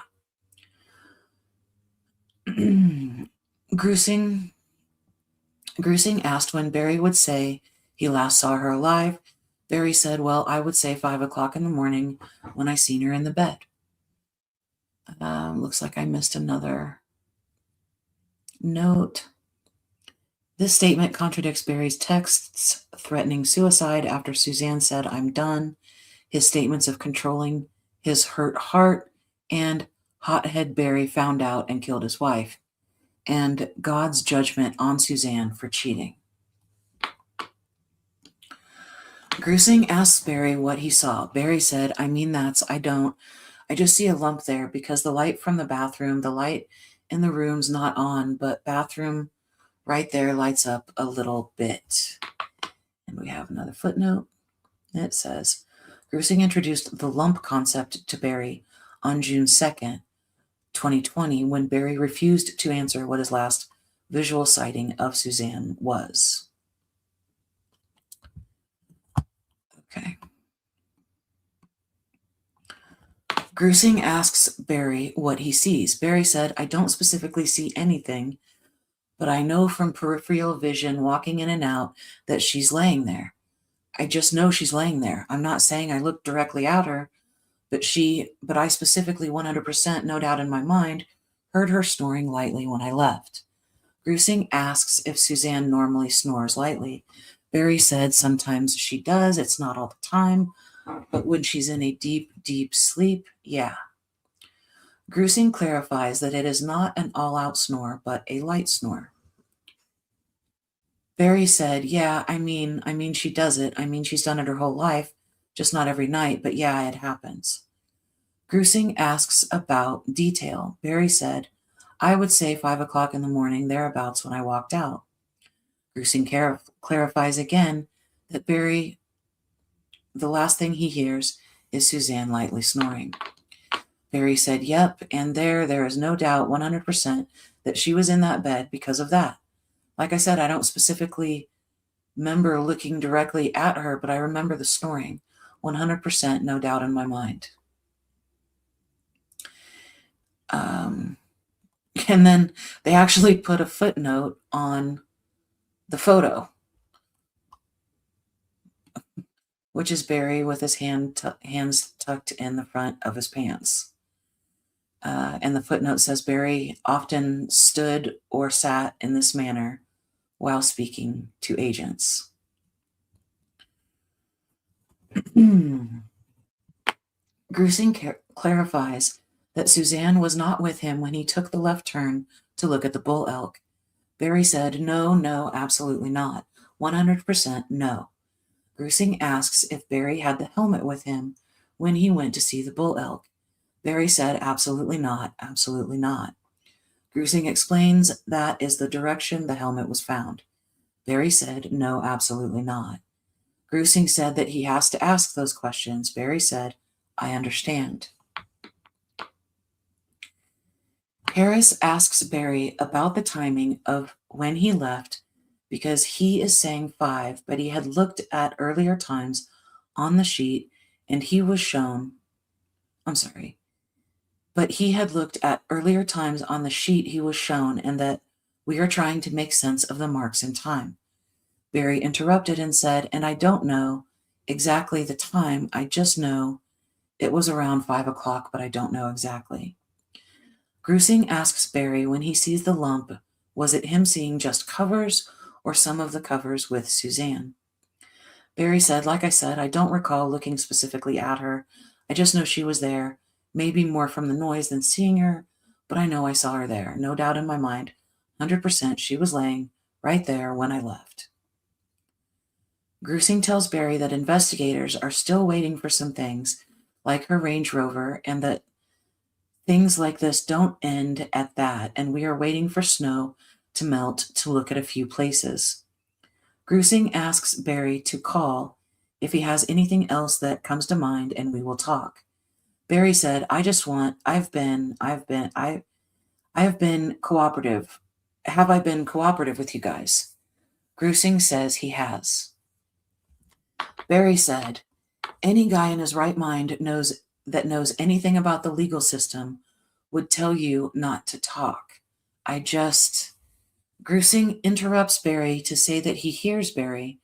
Grusing asked when Barry would say he last saw her alive. Barry said, well, I would say 5 o'clock in the morning when I seen her in the bed. Looks like I missed another note. This statement contradicts Barry's texts threatening suicide after Suzanne said, I'm done, his statements of controlling his hurt heart, and hothead Barry found out and killed his wife, and God's judgment on Suzanne for cheating. Grusing asked Barry what he saw. Barry said, I just see a lump there because the light from the bathroom, the light in the room's not on, but bathroom right there lights up a little bit. And we have another footnote. It says, Grusing introduced the lump concept to Barry on June 2nd, 2020, when Barry refused to answer what his last visual sighting of Suzanne was. Okay. Grusing asks Barry what he sees. Barry said, I don't specifically see anything, but I know from peripheral vision walking in and out that she's laying there. I just know she's laying there. I'm not saying I looked directly at her, but I specifically 100%, no doubt in my mind, heard her snoring lightly when I left. Grusing asks if Suzanne normally snores lightly. Barry said sometimes she does, it's not all the time, but when she's in a deep, deep sleep, yeah. Gruesing clarifies that it is not an all-out snore, but a light snore. Barry said, yeah, I mean she does it. I mean, she's done it her whole life, just not every night, but yeah, it happens. Gruesing asks about detail. Barry said, I would say 5 o'clock in the morning, thereabouts when I walked out. Gruesing clarifies again that Barry, the last thing he hears is Suzanne lightly snoring. Barry said, yep, and there is no doubt 100% that she was in that bed because of that. Like I said, I don't specifically remember looking directly at her, but I remember the snoring. 100%, no doubt in my mind. And then they actually put a footnote on the photo, which is Barry with his hands tucked in the front of his pants. And the footnote says Barry often stood or sat in this manner while speaking to agents. Gruesing clarifies that Suzanne was not with him when he took the left turn to look at the bull elk. Barry said, no, absolutely not. 100% no. Gruesing asks if Barry had the helmet with him when he went to see the bull elk. Barry said, absolutely not, absolutely not. Gruesing explains that is the direction the helmet was found. Barry said, no, absolutely not. Gruesing said that he has to ask those questions. Barry said, I understand. Harris asks Barry about the timing of when he left because he is saying 5, but he had looked at earlier times on the sheet and he was shown, but he had looked at earlier times on the sheet he was shown and that we are trying to make sense of the marks in time. Barry interrupted and said, and I don't know exactly the time, I just know it was around 5 o'clock, but I don't know exactly. Gruesing asks Barry when he sees the lump, was it him seeing just covers or some of the covers with Suzanne? Barry said, like I said, I don't recall looking specifically at her. I just know she was there, maybe more from the noise than seeing her, but I know I saw her there. No doubt in my mind, 100% she was laying right there when I left. Gruesing tells Barry that investigators are still waiting for some things, like her Range Rover, and that things like this don't end at that, and we are waiting for snow to melt to look at a few places. Gruesing asks Barry to call if he has anything else that comes to mind, and we will talk. Barry said, I've been cooperative. Have I been cooperative with you guys? Gruesing says he has. Barry said, any guy in his right mind knows anything about the legal system would tell you not to talk. Gruesing interrupts Barry to say that he hears Barry,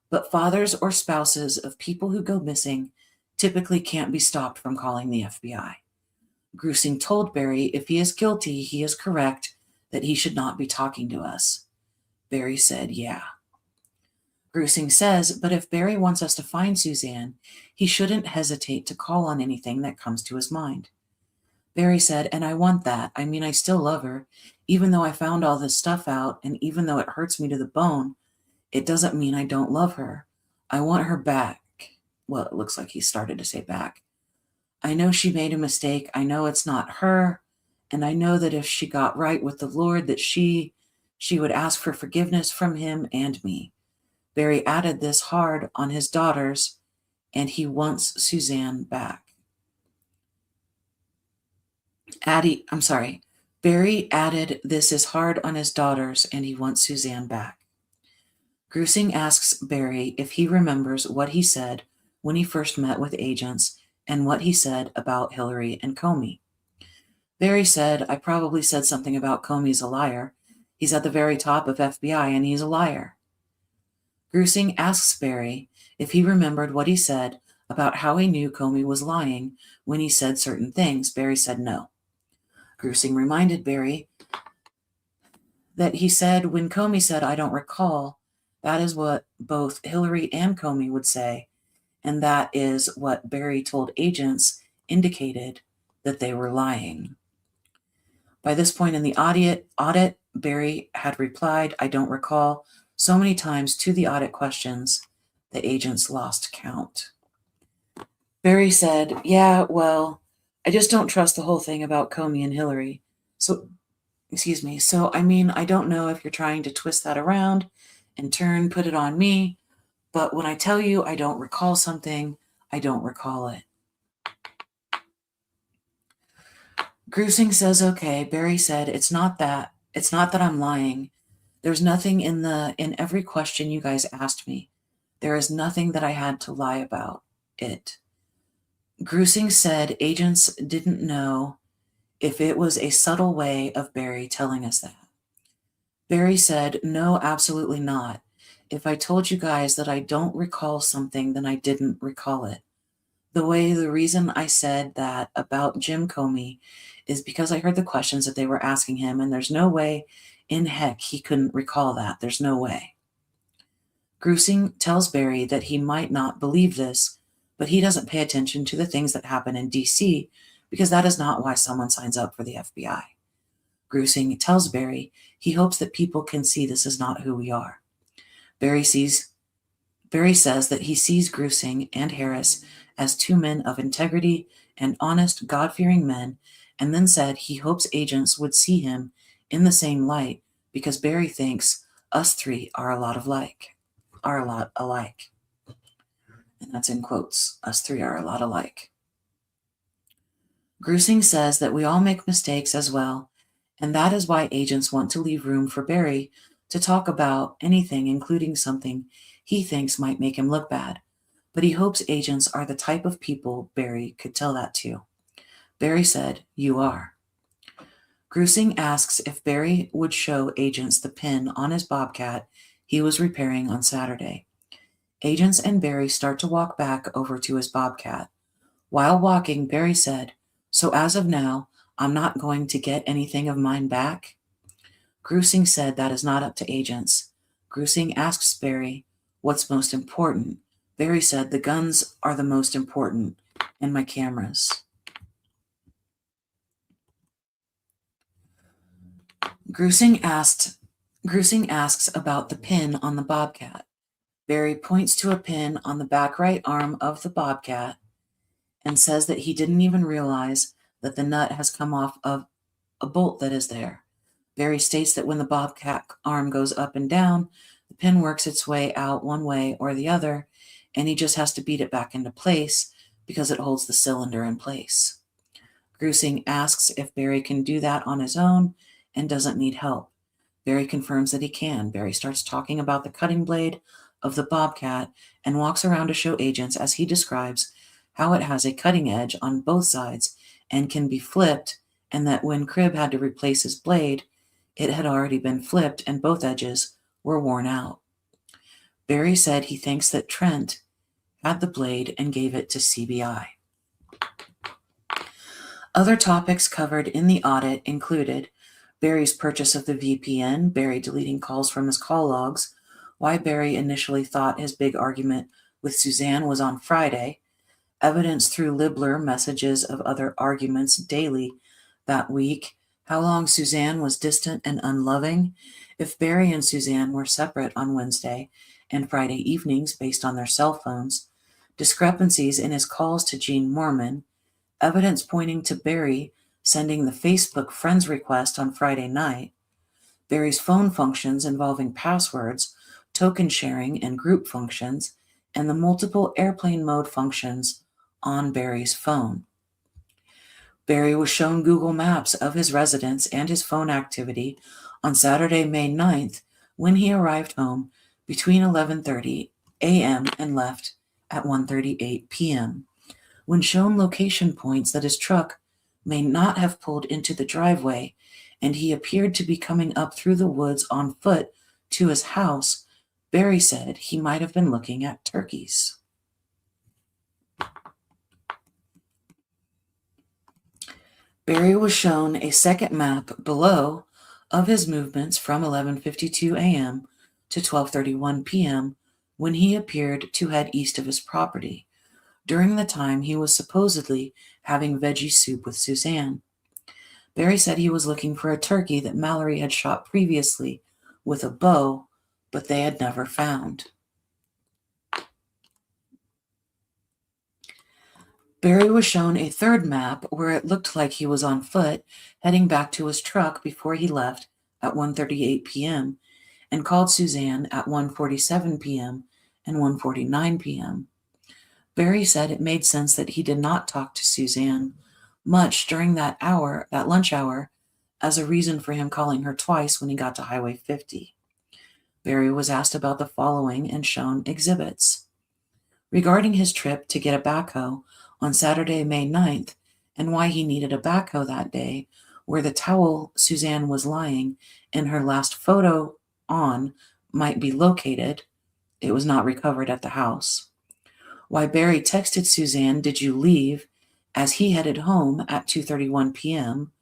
but fathers or spouses of people who go missing typically can't be stopped from calling the FBI. Gruesing told Barry if he is guilty, he is correct, that he should not be talking to us. Barry said, yeah. Gruesing says, but if Barry wants us to find Suzanne, he shouldn't hesitate to call on anything that comes to his mind. Barry said, and I want that. I mean, I still love her. Even though I found all this stuff out, and even though it hurts me to the bone, it doesn't mean I don't love her. I want her back. Well, it looks like he started to say back. I know she made a mistake. I know it's not her. And I know that if she got right with the Lord, that she would ask for forgiveness from him and me. Barry added this hard on his daughters, and he wants Suzanne back. Barry added this is hard on his daughters, and he wants Suzanne back. Gruesing asks Barry if he remembers what he said when he first met with agents and what he said about Hillary and Comey. Barry said, I probably said something about Comey's a liar. He's at the very top of FBI, and he's a liar. Gruesing asks Barry if he remembered what he said about how he knew Comey was lying when he said certain things. Barry said no. Gruesing reminded Barry that he said when Comey said, I don't recall, That is what both Hillary and Comey would say, and that is what Barry told agents indicated that they were lying. By this point in the audit, Barry had replied, "I don't recall," so many times to the audit questions, the agents lost count. Barry said, "Yeah, well, I just don't trust the whole thing about Comey and Hillary. So, I mean, I don't know if you're trying to twist that around and put it on me, but when I tell you I don't recall something, I don't recall it." Grusing says, "Okay." Barry said, It's not that I'm lying. There's nothing in every question you guys asked me. There is nothing that I had to lie about it." Grusing said agents didn't know if it was a subtle way of Barry telling us that. Barry said, "No, absolutely not. If I told you guys that I don't recall something, then I didn't recall it. The reason I said that about Jim Comey is because I heard the questions that they were asking him, and there's no way in heck he couldn't recall that. There's no way." Grusing tells Barry that he might not believe this, but he doesn't pay attention to the things that happen in D.C. because that is not why someone signs up for the FBI. Grusing tells Barry he hopes that people can see this is not who we are. Barry says that he sees Grusing and Harris as two men of integrity and honest, God-fearing men, and then said he hopes agents would see him in the same light because Barry thinks us three are a lot alike. And that's in quotes. Us three are a lot alike. Grusing says that we all make mistakes as well, and that is why agents want to leave room for Barry to talk about anything, including something he thinks might make him look bad. But he hopes agents are the type of people Barry could tell that to. Barry said, "You are." Grusing asks if Barry would show agents the pin on his Bobcat he was repairing on Saturday. Agents and Barry start to walk back over to his Bobcat. While walking, Barry said, "So as of now, I'm not going to get anything of mine back?" Grusing said that is not up to agents. Grusing asks Barry, "What's most important?" Barry said, "The guns are the most important, and my cameras." Grusing asks about the pin on the Bobcat. Barry points to a pin on the back right arm of the Bobcat and says that he didn't even realize that the nut has come off of a bolt that is there. Barry states that when the Bobcat arm goes up and down, the pin works its way out one way or the other, and he just has to beat it back into place because it holds the cylinder in place. Grusing asks if Barry can do that on his own and doesn't need help. Barry confirms that he can. Barry starts talking about the cutting blade of the Bobcat and walks around to show agents as he describes how it has a cutting edge on both sides and can be flipped, and that when Cribb had to replace his blade, it had already been flipped and both edges were worn out. Barry said he thinks that Trent had the blade and gave it to CBI. Other topics covered in the audit included Barry's purchase of the VPN, Barry deleting calls from his call logs, why Barry initially thought his big argument with Suzanne was on Friday, evidence through Libler messages of other arguments daily that week, how long Suzanne was distant and unloving, if Barry and Suzanne were separate on Wednesday and Friday evenings based on their cell phones, discrepancies in his calls to Jean Mormon, evidence pointing to Barry sending the Facebook friends request on Friday night, Barry's phone functions involving passwords, token sharing, and group functions, and the multiple airplane mode functions on Barry's phone. Barry was shown Google Maps of his residence and his phone activity on Saturday, May 9th, when he arrived home between 11:30 a.m. and left at 1:38 p.m. When shown location points that his truck may not have pulled into the driveway, and he appeared to be coming up through the woods on foot to his house, Barry said he might have been looking at turkeys. Barry was shown a second map below of his movements from 11:52 a.m. to 12:31 p.m. when he appeared to head east of his property. During the time, he was supposedly having veggie soup with Suzanne. Barry said he was looking for a turkey that Mallory had shot previously with a bow, but they had never found. Barry was shown a third map where it looked like he was on foot, heading back to his truck before he left at 1:38 p.m. and called Suzanne at 1:47 p.m. and 1:49 p.m. Barry said it made sense that he did not talk to Suzanne much during that lunch hour, as a reason for him calling her twice when he got to Highway 50. Barry was asked about the following and shown exhibits. Regarding his trip to get a backhoe on Saturday, May 9th, and why he needed a backhoe that day, where the towel Suzanne was lying in her last photo on might be located. It was not recovered at the house. Why Barry texted Suzanne, "Did you leave?" as he headed home at 2:31 p.m.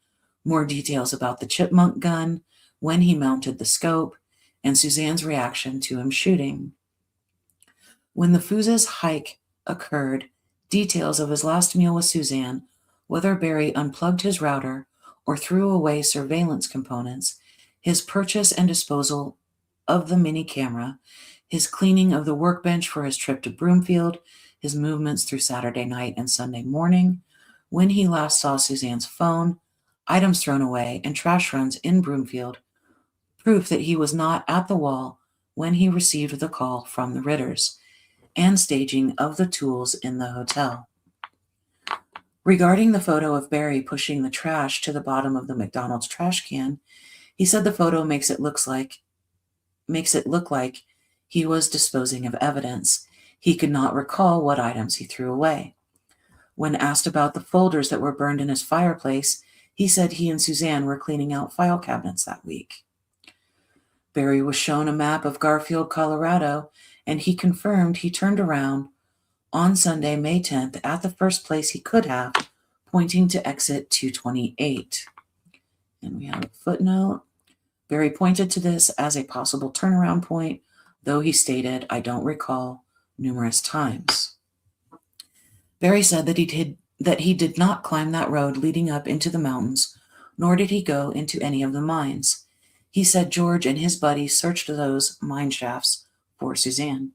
More details about the chipmunk gun, when he mounted the scope, and Suzanne's reaction to him shooting. When the Fooz's hike occurred, details of his last meal with Suzanne, whether Barry unplugged his router or threw away surveillance components, his purchase and disposal of the mini camera, his cleaning of the workbench for his trip to Broomfield, his movements through Saturday night and Sunday morning, when he last saw Suzanne's phone, items thrown away, and trash runs in Broomfield, proof that he was not at the wall when he received the call from the Ritters, and staging of the tools in the hotel. Regarding the photo of Barry pushing the trash to the bottom of the McDonald's trash can, he said the photo makes it look like he was disposing of evidence. He could not recall what items he threw away. When asked about the folders that were burned in his fireplace, he said he and Suzanne were cleaning out file cabinets that week. Barry was shown a map of Garfield, Colorado, and he confirmed he turned around on Sunday, May 10th, at the first place he could have, pointing to exit 228. And we have a footnote. Barry pointed to this as a possible turnaround point, though he stated, "I don't recall," numerous times. Barry said that he did not climb that road leading up into the mountains, nor did he go into any of the mines. He said George and his buddies searched those mine shafts for Suzanne.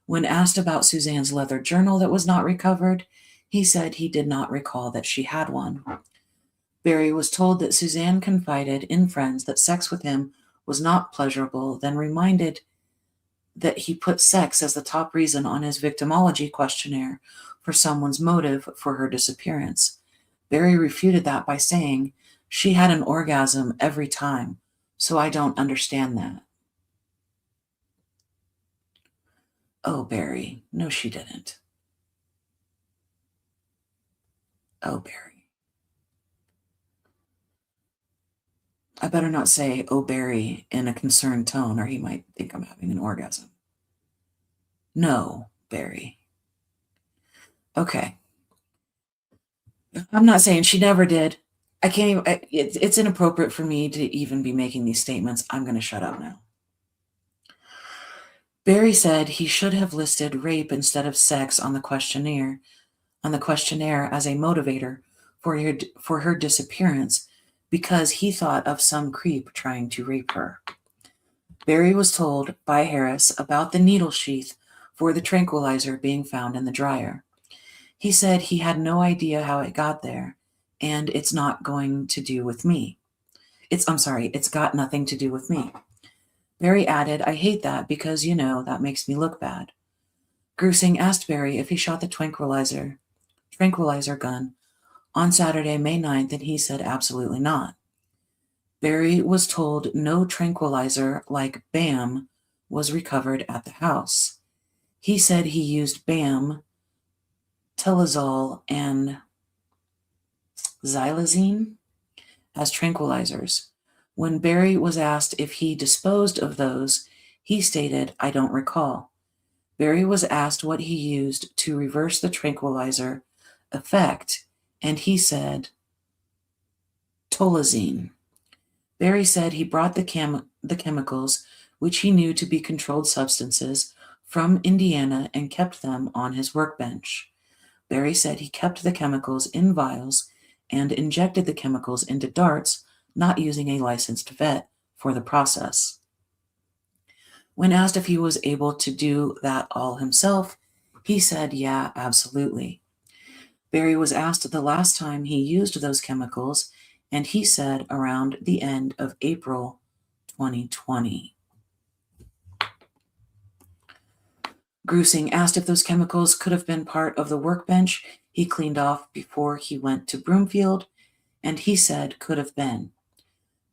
When asked about Suzanne's leather journal that was not recovered, he said he did not recall that she had one. Barry was told that Suzanne confided in friends that sex with him was not pleasurable, then reminded that he put sex as the top reason on his victimology questionnaire for someone's motive for her disappearance. Barry refuted that by saying, "She had an orgasm every time, so I don't understand that." Oh, Barry. No, she didn't. Oh, Barry. I better not say, "Oh, Barry," in a concerned tone, or he might think I'm having an orgasm. No, Barry. Okay. I'm not saying she never did. I can't even, it's inappropriate for me to even be making these statements. I'm going to shut up now. Barry said he should have listed rape instead of sex on the questionnaire as a motivator for her disappearance, because he thought of some creep trying to rape her. Barry was told by Harris about the needle sheath for the tranquilizer being found in the dryer. He said he had no idea how it got there, and it's not going to do with me. It's got nothing to do with me. Barry added, "I hate that because, that makes me look bad." Grusing asked Barry if he shot the tranquilizer gun on Saturday, May 9th, and he said absolutely not. Barry was told no tranquilizer like BAM was recovered at the house. He said he used BAM, Telazol, and xylazine as tranquilizers. When Barry was asked if he disposed of those, he stated, "I don't recall." Barry was asked what he used to reverse the tranquilizer effect, and he said, "Tolazine." Barry said he brought the chemicals which he knew to be controlled substances, from Indiana and kept them on his workbench. Barry said he kept the chemicals in vials and injected the chemicals into darts, not using a licensed vet for the process. When asked if he was able to do that all himself, he said, "Yeah, absolutely." Barry was asked the last time he used those chemicals, and he said around the end of April 2020. Grusing asked if those chemicals could have been part of the workbench he cleaned off before he went to Broomfield, and he said could have been.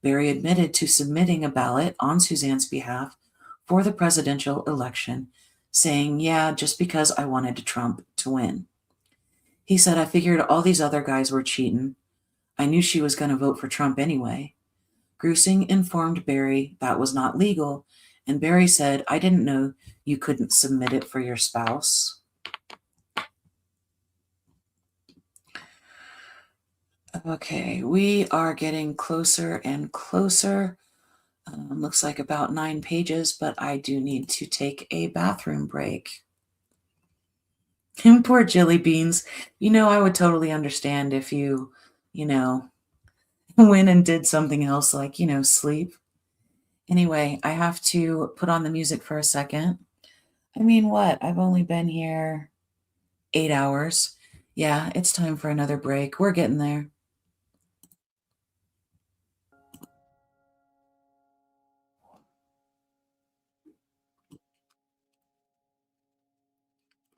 Barry admitted to submitting a ballot on Suzanne's behalf for the presidential election, saying, "Yeah, just because I wanted Trump to win." He said, "I figured all these other guys were cheating. I knew she was going to vote for Trump anyway." Grusing informed Barry that was not legal, and Barry said, "I didn't know you couldn't submit it for your spouse." Okay, we are getting closer and closer. Looks like about 9 pages, but I do need to take a bathroom break. Poor Jelly Beans. I would totally understand if you know, went and did something else like, sleep. Anyway, I have to put on the music for a second. I mean, what? I've only been here 8 hours. Yeah, it's time for another break. We're getting there.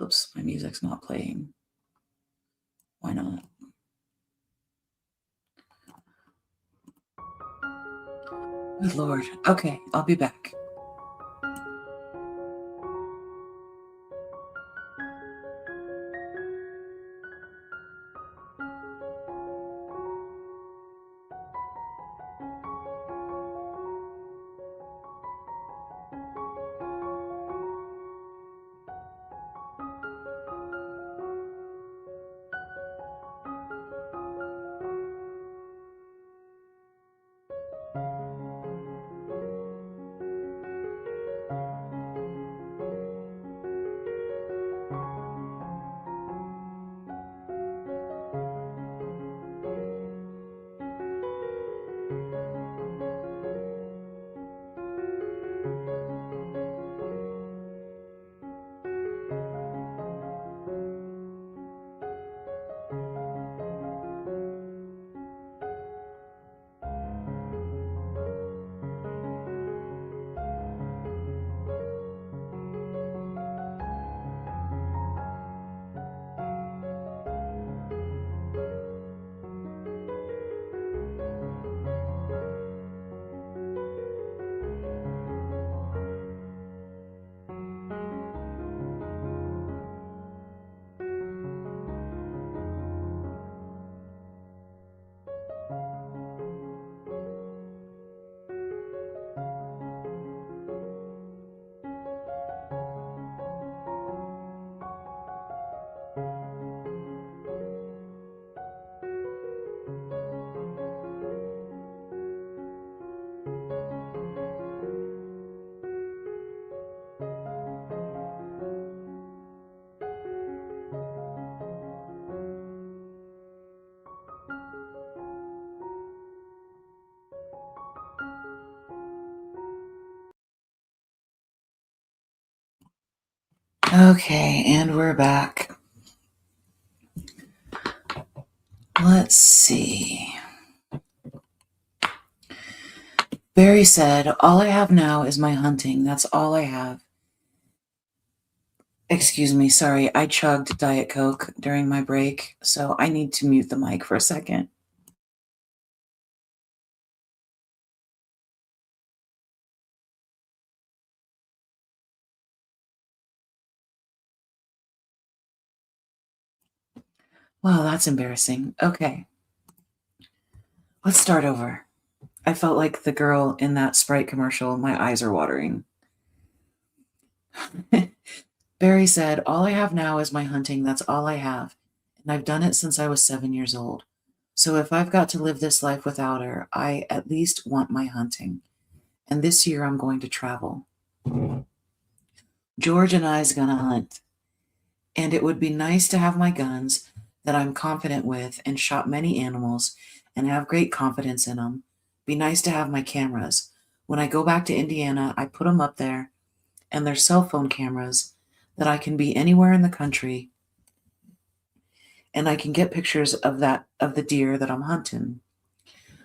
Oops, my music's not playing. Why not? Good Lord. Okay, I'll be back. Okay, and we're back. Let's see. Barry said, "All I have now is my hunting. That's all I have." Excuse me, sorry, I chugged Diet Coke during my break, so I need to mute the mic for a second. Wow, that's embarrassing. Okay, let's start over. I felt like the girl in that Sprite commercial. My eyes are watering. Barry said, "All I have now is my hunting. That's all I have. And I've done it since I was 7 years old. So if I've got to live this life without her, I at least want my hunting. and this year I'm going to travel. George and I's gonna hunt, and it would be nice to have my guns that I'm confident with and shot many animals and have great confidence in them. Be nice to have my cameras. When I go back to Indiana, I put them up there, and they're cell phone cameras that I can be anywhere in the country, and I can get pictures of the deer that I'm hunting.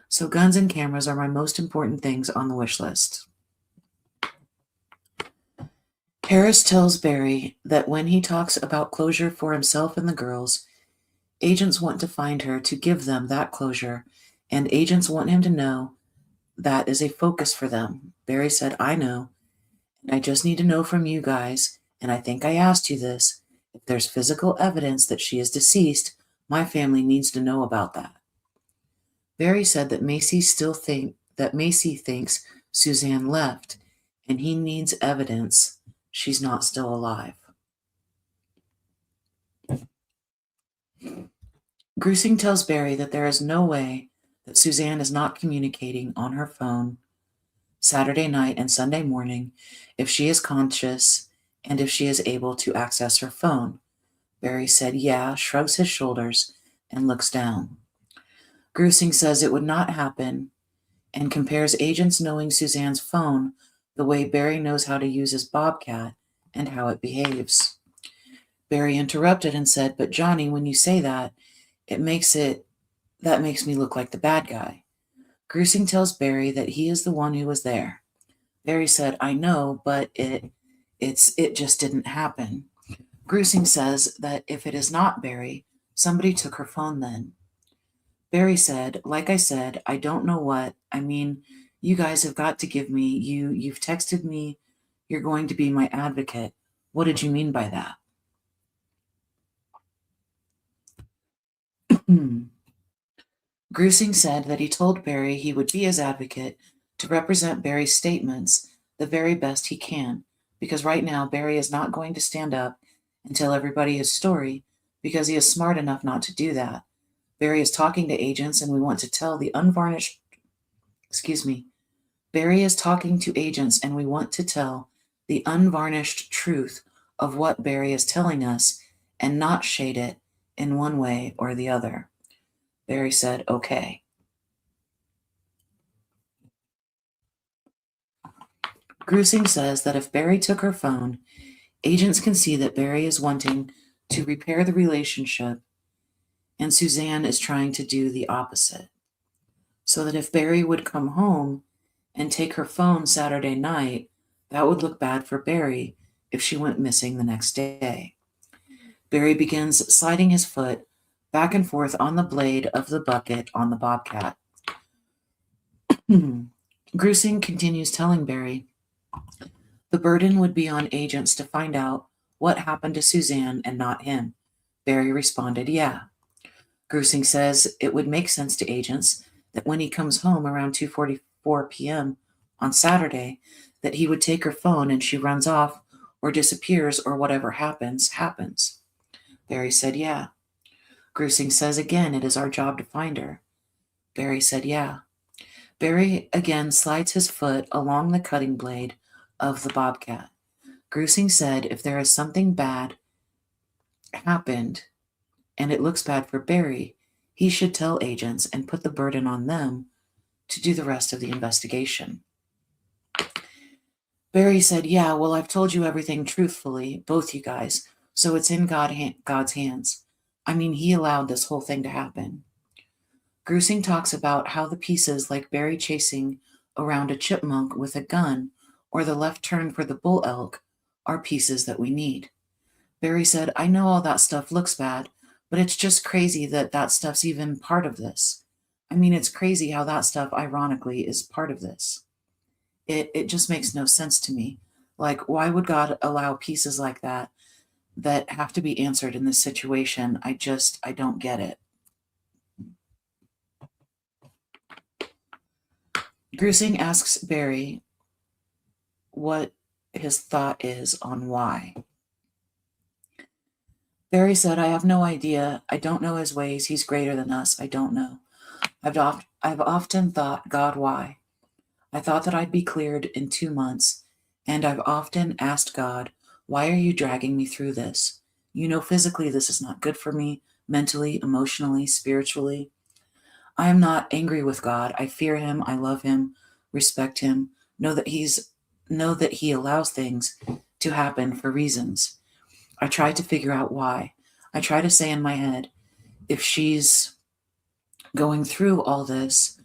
So guns and cameras are my most important things on the wish list. Harris tells Barry that when he talks about closure for himself and the girls, agents want to find her to give them that closure, and agents want him to know that is a focus for them. Barry said, I know, and I just need to know from you guys, and I think I asked you this, if there's physical evidence that she is deceased, my family needs to know about that. Barry said that Macy thinks Suzanne left, and he needs evidence she's not still alive. Grusing tells Barry that there is no way that Suzanne is not communicating on her phone Saturday night and Sunday morning if she is conscious and if she is able to access her phone. Barry said, yeah, shrugs his shoulders, and looks down. Grusing says it would not happen and compares agents knowing Suzanne's phone the way Barry knows how to use his Bobcat and how it behaves. Barry interrupted and said, but Johnny, when you say that, that makes me look like the bad guy. Grusing tells Barry that he is the one who was there. Barry said, I know, but it just didn't happen. Grusing says that if it is not Barry, somebody took her phone then. Barry said, like I said, I don't know what. I mean, you guys have got to give me, you've texted me, you're going to be my advocate. What did you mean by that? Grusing said that he told Barry he would be his advocate to represent Barry's statements the very best he can, because right now Barry is not going to stand up and tell everybody his story because he is smart enough not to do that. Barry is talking to agents and we want to tell the unvarnished, Barry is talking to agents and we want to tell the unvarnished truth of what Barry is telling us and not shade it in one way or the other. Barry said, okay. Grusing says that if Barry took her phone, agents can see that Barry is wanting to repair the relationship and Suzanne is trying to do the opposite. So that if Barry would come home and take her phone Saturday night, that would look bad for Barry if she went missing the next day. Barry begins sliding his foot back and forth on the blade of the bucket on the Bobcat. Grusing continues telling Barry the burden would be on agents to find out what happened to Suzanne and not him. Barry responded, yeah. Grusing says it would make sense to agents that when he comes home around 2:44 p.m. on Saturday, that he would take her phone and she runs off or disappears or whatever happens. Barry said, yeah. Grusing says again, it is our job to find her. Barry said, yeah. Barry again slides his foot along the cutting blade of the Bobcat. Grusing said if there is something bad happened and it looks bad for Barry, he should tell agents and put the burden on them to do the rest of the investigation. Barry said, yeah, well, I've told you everything truthfully, both you guys, so it's in God's hands. I mean, he allowed this whole thing to happen. Grusing talks about how the pieces like Barry chasing around a chipmunk with a gun or the left turn for the bull elk are pieces that we need. Barry said, I know all that stuff looks bad, but it's just crazy that that stuff's even part of this. I mean, it's crazy how that stuff, ironically, is part of this. It just makes no sense to me. Like, why would God allow pieces like that have to be answered in this situation? I don't get it. Grusing asks Barry what his thought is on why. Barry said, I have no idea. I don't know his ways. He's greater than us. I don't know. I've often thought, God, why? I thought that I'd be cleared in 2 months, and I've often asked God, why are you dragging me through this? You know, physically, this is not good for me, mentally, emotionally, spiritually. I am not angry with God. I fear him. I love him, respect him, know that he allows things to happen for reasons. I try to figure out why. I try to say in my head, if she's going through all this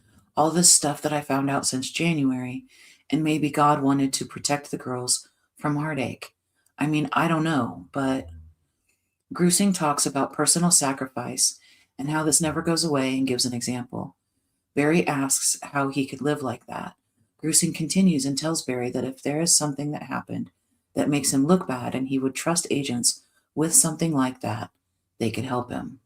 stuff that I found out since January, and maybe God wanted to protect the girls from heartache. I mean, I don't know, but Grusing talks about personal sacrifice and how this never goes away and gives an example. Barry asks how he could live like that. Grusing continues and tells Barry that if there is something that happened that makes him look bad and he would trust agents with something like that, they could help him.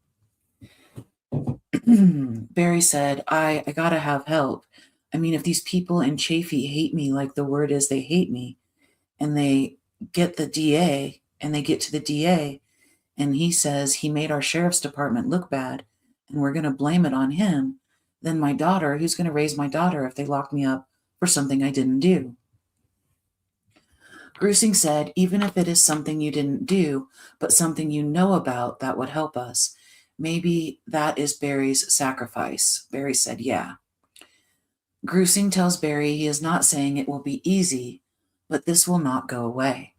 Barry said, I gotta have help. I mean, if these people in Chafee hate me like the word is they hate me, and they get the DA, and they get to the DA, and he says he made our sheriff's department look bad, and we're gonna blame it on him, then my daughter, who's gonna raise my daughter if they lock me up for something I didn't do? Grusing said, even if it is something you didn't do, but something you know about that would help us, maybe that is Barry's sacrifice. Barry said, yeah. Grusing tells Barry he is not saying it will be easy, but this will not go away.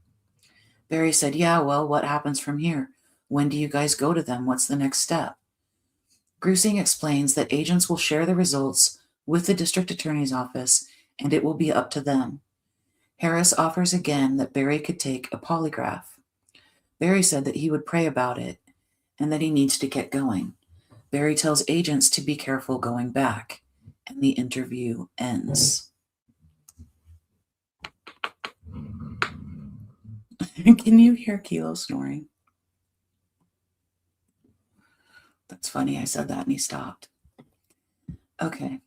Barry said, yeah, well, what happens from here? When do you guys go to them? What's the next step? Grusing explains that agents will share the results with the district attorney's office, and it will be up to them. Harris offers again that Barry could take a polygraph. Barry said that he would pray about it and that he needs to get going. Barry tells agents to be careful going back, and the interview ends. Can you hear Kilo snoring? That's funny. I said that and he stopped. Okay.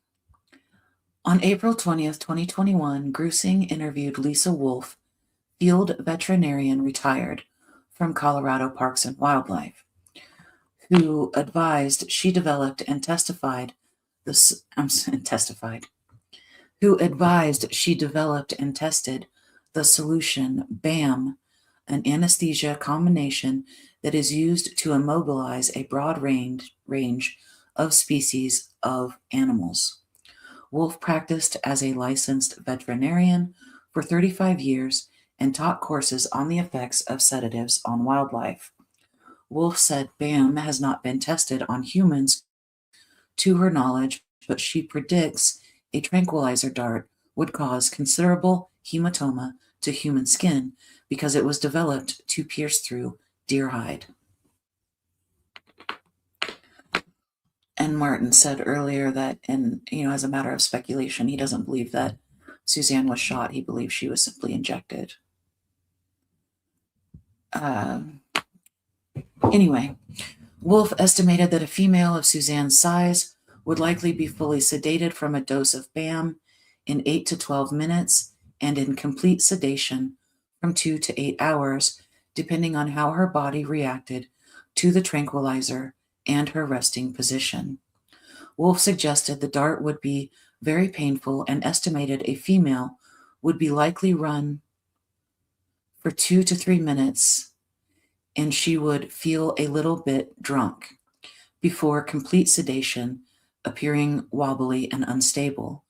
On April 20th, 2021, Grusing interviewed Lisa Wolf, field veterinarian retired from Colorado Parks and Wildlife, who advised she developed and testified who advised she developed and tested the solution BAM, an anesthesia combination that is used to immobilize a broad range of species of animals. Wolf practiced as a licensed veterinarian for 35 years and taught courses on the effects of sedatives on wildlife. Wolf said BAM has not been tested on humans to her knowledge, but she predicts a tranquilizer dart would cause considerable hematoma to human skin because it was developed to pierce through deer hide. And Martin said earlier that, as a matter of speculation, he doesn't believe that Suzanne was shot. He believes she was simply injected. Anyway, Wolf estimated that a female of Suzanne's size would likely be fully sedated from a dose of BAM in 8 to 12 minutes and in complete sedation from 2 to 8 hours, depending on how her body reacted to the tranquilizer and her resting position. Wolf suggested the dart would be very painful and estimated a female would be likely run for 2 to 3 minutes and she would feel a little bit drunk before complete sedation, appearing wobbly and unstable.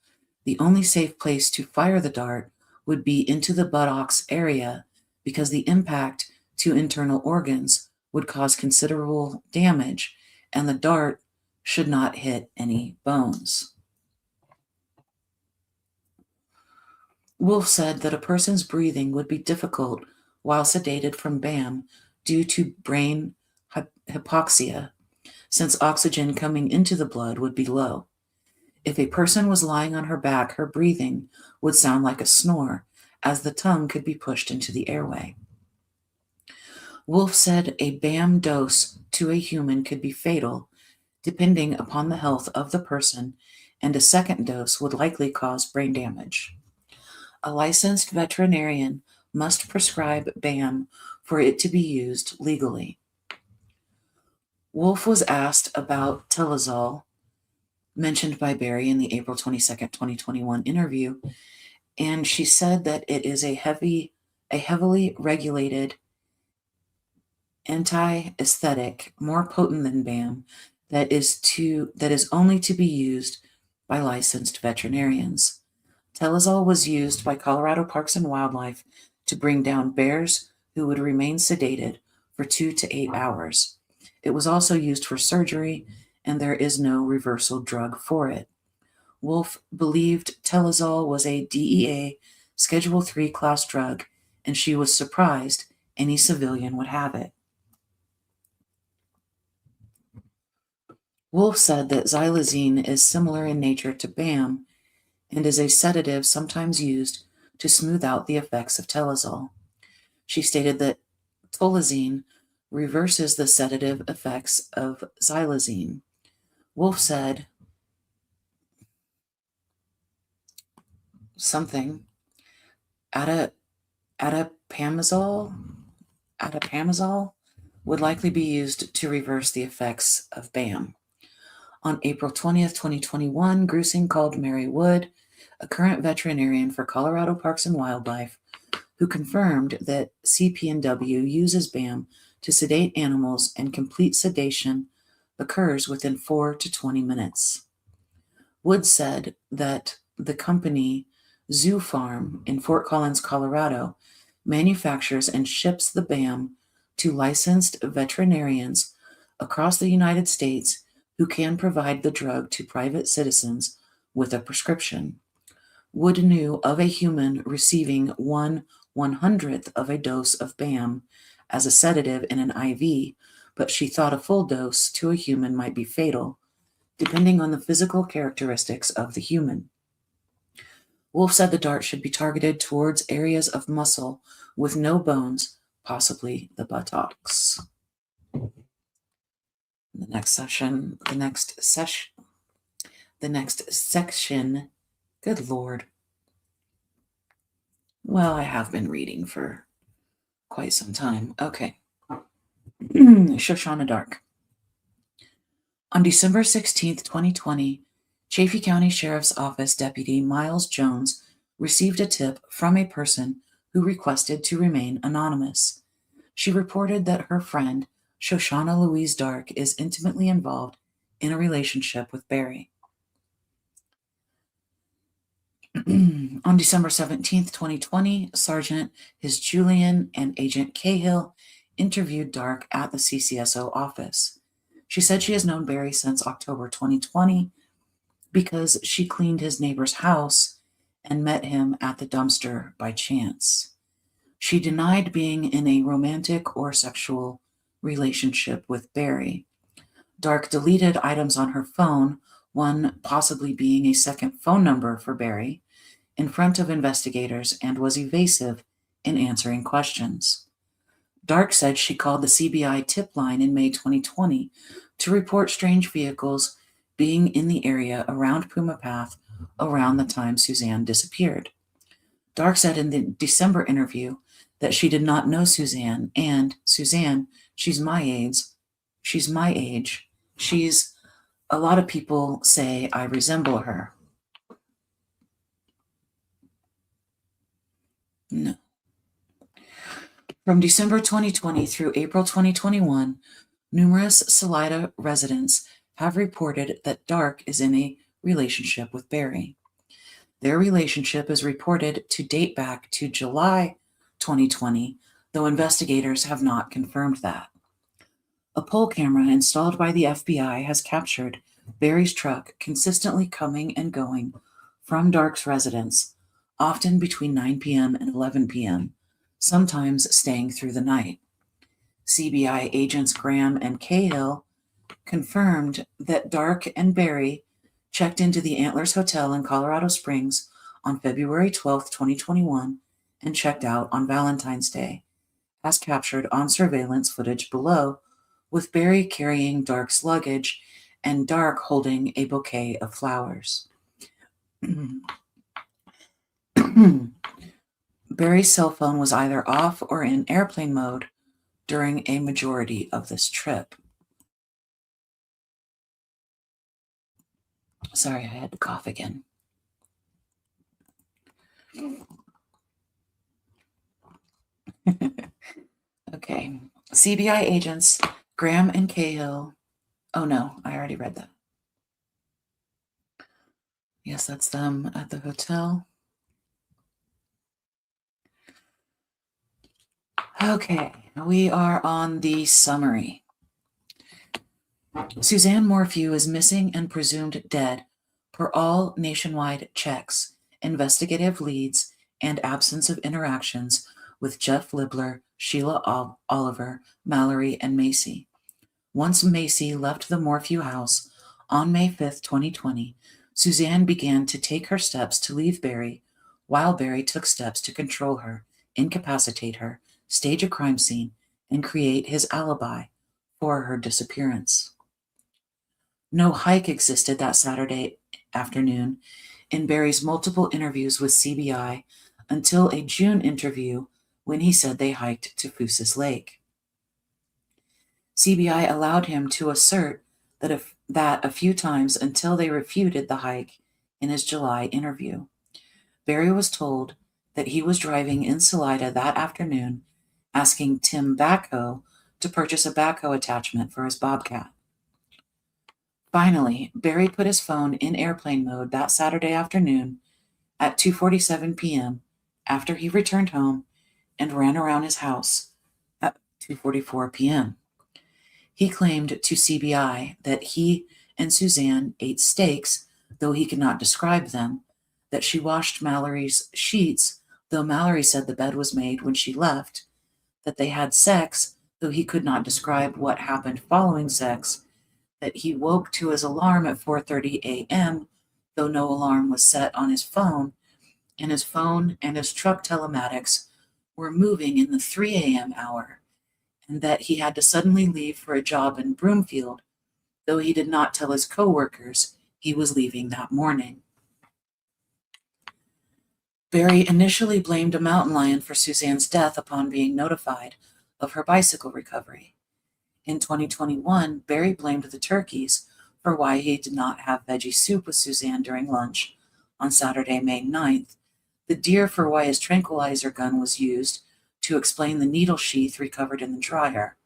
The only safe place to fire the dart would be into the buttocks area because the impact to internal organs would cause considerable damage, and the dart should not hit any bones. Wolf said that a person's breathing would be difficult while sedated from BAM due to brain hypoxia, since oxygen coming into the blood would be low. If a person was lying on her back, her breathing would sound like a snore, as the tongue could be pushed into the airway. Wolf said a BAM dose to a human could be fatal, depending upon the health of the person, and a second dose would likely cause brain damage. A licensed veterinarian must prescribe BAM for it to be used legally. Wolf was asked about Telazol, mentioned by Barry in the April 22nd, 2021 interview, and she said that it is a heavily regulated anti-aesthetic, more potent than BAM, that is only to be used by licensed veterinarians. Telazol was used by Colorado Parks and Wildlife to bring down bears who would remain sedated for 2 to 8 hours. It was also used for surgery, and there is no reversal drug for it. Wolf believed Telazol was a DEA Schedule III class drug, and she was surprised any civilian would have it. Wolf said that xylazine is similar in nature to BAM and is a sedative sometimes used to smooth out the effects of Telazol. She stated that tolazine reverses the sedative effects of xylazine. Wolf said something atapamezole would likely be used to reverse the effects of BAM. On April 20th, 2021, Grusing called Mary Wood, a current veterinarian for Colorado Parks and Wildlife, who confirmed that CP&W uses BAM to sedate animals, and complete sedation occurs within 4 to 20 minutes. Wood said that the company Zoo Farm in Fort Collins, Colorado, manufactures and ships the BAM to licensed veterinarians across the United States who can provide the drug to private citizens with a prescription. Wood knew of a human receiving 1/100th of a dose of BAM as a sedative in an IV, but she thought a full dose to a human might be fatal, depending on the physical characteristics of the human. Wolf said the dart should be targeted towards areas of muscle with no bones, possibly the buttocks. The next section, good Lord. Well, I have been reading for quite some time. Okay. Shoshana Dark. On December 16th, 2020, Chaffee County Sheriff's Office Deputy Miles Jones received a tip from a person who requested to remain anonymous. She reported that her friend, Shoshana Louise Dark, is intimately involved in a relationship with Barry. On December 17th, 2020, Sergeant His Julian and Agent Cahill interviewed Dark at the CCSO office. She said she has known Barry since October 2020 because she cleaned his neighbor's house and met him at the dumpster by chance. She denied being in a romantic or sexual relationship with Barry. Dark deleted items on her phone, one possibly being a second phone number for Barry, in front of investigators, and was evasive in answering questions. Dark said she called the CBI tip line in May 2020 to report strange vehicles being in the area around Puma Path around the time Suzanne disappeared. Dark said in the December interview that she did not know Suzanne, and Suzanne, she's my age. A lot of people say I resemble her. No. From December 2020 through April 2021, numerous Salida residents have reported that Dark is in a relationship with Barry. Their relationship is reported to date back to July 2020, though investigators have not confirmed that. A poll camera installed by the FBI has captured Barry's truck consistently coming and going from Dark's residence, often between 9 p.m. and 11 p.m., sometimes staying through the night. CBI agents Graham and Cahill confirmed that Dark and Barry checked into the Antlers Hotel in Colorado Springs on February 12, 2021, and checked out on Valentine's Day, as captured on surveillance footage below, with Barry carrying Dark's luggage and Dark holding a bouquet of flowers. Barry's cell phone was either off or in airplane mode during a majority of this trip. Sorry, I had to cough again. Okay. CBI agents Graham and Cahill. Oh no, I already read that. Yes, that's them at the hotel. Okay, we are on the summary. Suzanne Morphew is missing and presumed dead per all nationwide checks, investigative leads, and absence of interactions with Jeff Libler, Sheila Oliver, Mallory, and Macy. Once Macy left the Morphew house on May 5th, 2020, Suzanne began to take her steps to leave Barry, while Barry took steps to control her, incapacitate her, stage a crime scene, and create his alibi for her disappearance. No hike existed that Saturday afternoon in Barry's multiple interviews with CBI until a June interview when he said they hiked to Fouss's Lake. CBI allowed him to assert that a few times until they refuted the hike in his July interview. Barry was told that he was driving in Salida that afternoon asking Tim Backhoe to purchase a backhoe attachment for his Bobcat. Finally, Barry put his phone in airplane mode that Saturday afternoon at 2:47 p.m. after he returned home and ran around his house at 2:44 p.m. He claimed to CBI that he and Suzanne ate steaks, though he could not describe them, that she washed Mallory's sheets, though Mallory said the bed was made when she left, that they had sex, though he could not describe what happened following sex, that he woke to his alarm at 4:30 a.m., though no alarm was set on his phone, and his phone and his truck telematics were moving in the 3 a.m. hour, and that he had to suddenly leave for a job in Broomfield, though he did not tell his co-workers he was leaving that morning. Barry initially blamed a mountain lion for Suzanne's death upon being notified of her bicycle recovery. In 2021, Barry blamed the turkeys for why he did not have veggie soup with Suzanne during lunch on Saturday, May 9th, the deer for why his tranquilizer gun was used to explain the needle sheath recovered in the dryer,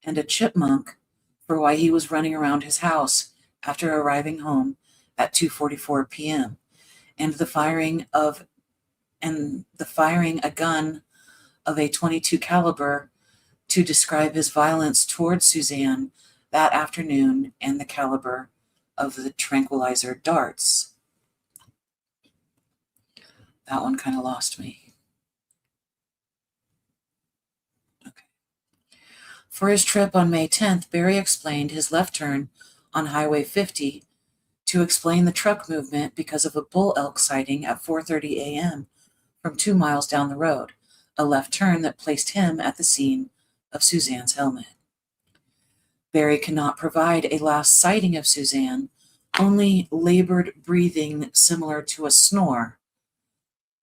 and a chipmunk for why he was running around his house after arriving home at 2:44 p.m., and the firing a gun of a .22 caliber to describe his violence towards Suzanne that afternoon and the caliber of the tranquilizer darts. That one kind of lost me. Okay. For his trip on May 10th, Barry explained his left turn on Highway 50 to explain the truck movement because of a bull elk sighting at 4:30 a.m. from 2 miles down the road, a left turn that placed him at the scene of Suzanne's helmet. Barry cannot provide a last sighting of Suzanne, only labored breathing similar to a snore,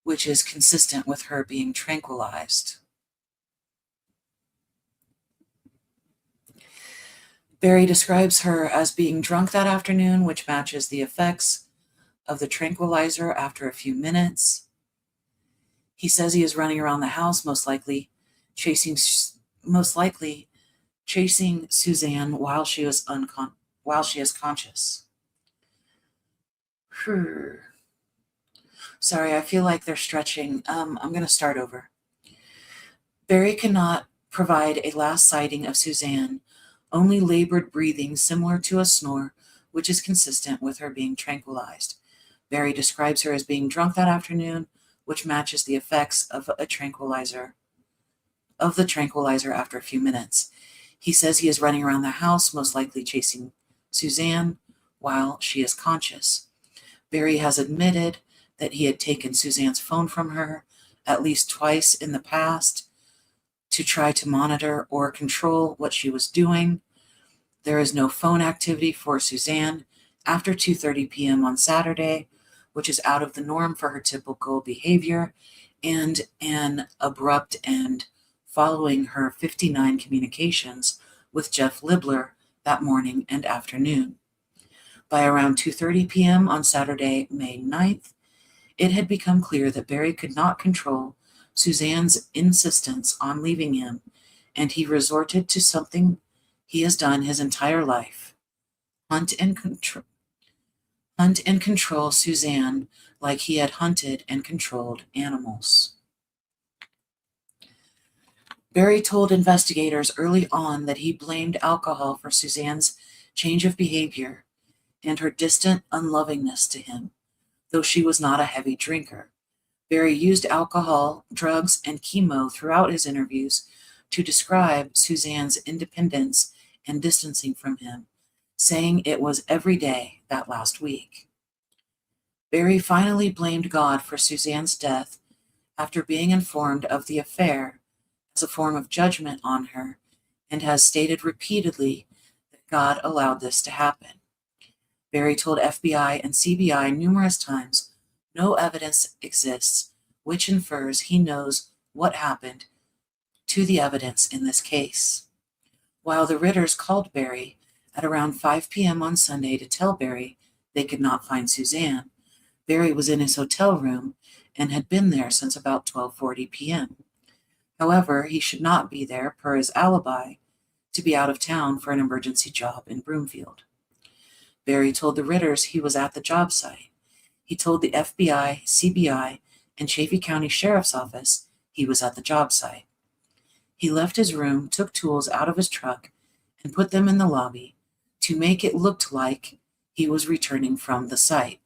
which is consistent with her being tranquilized. Barry describes her as being drunk that afternoon, which matches the effects of the tranquilizer after a few minutes. He says he is running around the house, most likely chasing Suzanne while she is conscious. Sorry, I feel like they're stretching. I'm going to start over. Barry cannot provide a last sighting of Suzanne, only labored breathing similar to a snore, which is consistent with her being tranquilized. Barry describes her as being drunk that afternoon, which matches the effects of the tranquilizer after a few minutes. He says he is running around the house, most likely chasing Suzanne while she is conscious. Barry has admitted that he had taken Suzanne's phone from her at least twice in the past to try to monitor or control what she was doing. There is no phone activity for Suzanne after 2:30 p.m. on Saturday, which is out of the norm for her typical behavior, and an abrupt end following her 59 communications with Jeff Libler that morning and afternoon. By around 2:30 p.m. on Saturday, May 9th, it had become clear that Barry could not control Suzanne's insistence on leaving him, and he resorted to something he has done his entire life: hunt and control Suzanne like he had hunted and controlled animals. Barry told investigators early on that he blamed alcohol for Suzanne's change of behavior and her distant unlovingness to him, though she was not a heavy drinker. Barry used alcohol, drugs, and chemo throughout his interviews to describe Suzanne's independence and distancing from him, saying it was every day that last week. Barry finally blamed God for Suzanne's death after being informed of the affair as a form of judgment on her, and has stated repeatedly that God allowed this to happen. Barry told FBI and CBI numerous times no evidence exists which infers he knows what happened to the evidence in this case. While the Ritters called Barry at around 5 p.m. on Sunday to tell Barry they could not find Suzanne, Barry was in his hotel room and had been there since about 12:40 p.m. However, he should not be there, per his alibi, to be out of town for an emergency job in Broomfield. Barry told the Ritters he was at the job site. He told the FBI, CBI, and Chaffee County Sheriff's Office he was at the job site. He left his room, took tools out of his truck, and put them in the lobby to make it look like he was returning from the site.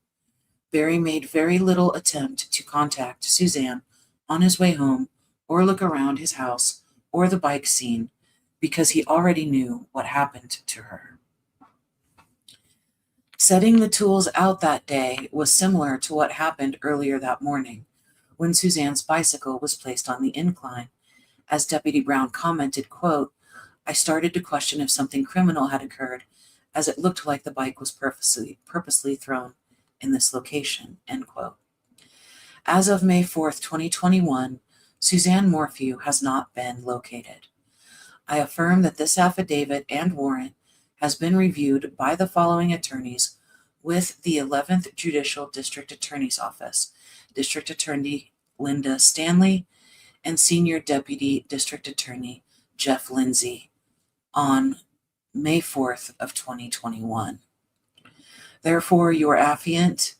Barry made very little attempt to contact Suzanne on his way home or look around his house or the bike scene because he already knew what happened to her. Setting the tools out that day was similar to what happened earlier that morning when Suzanne's bicycle was placed on the incline. As Deputy Brown commented, quote, "I started to question if something criminal had occurred, as it looked like the bike was purposely thrown in this location," end quote. As of May 4th, 2021, Suzanne Morphew has not been located. I affirm that this affidavit and warrant has been reviewed by the following attorneys with the 11th Judicial District Attorney's Office, District Attorney Linda Stanley and Senior Deputy District Attorney Jeff Lindsay, on May 4th of 2021. Therefore, your affiant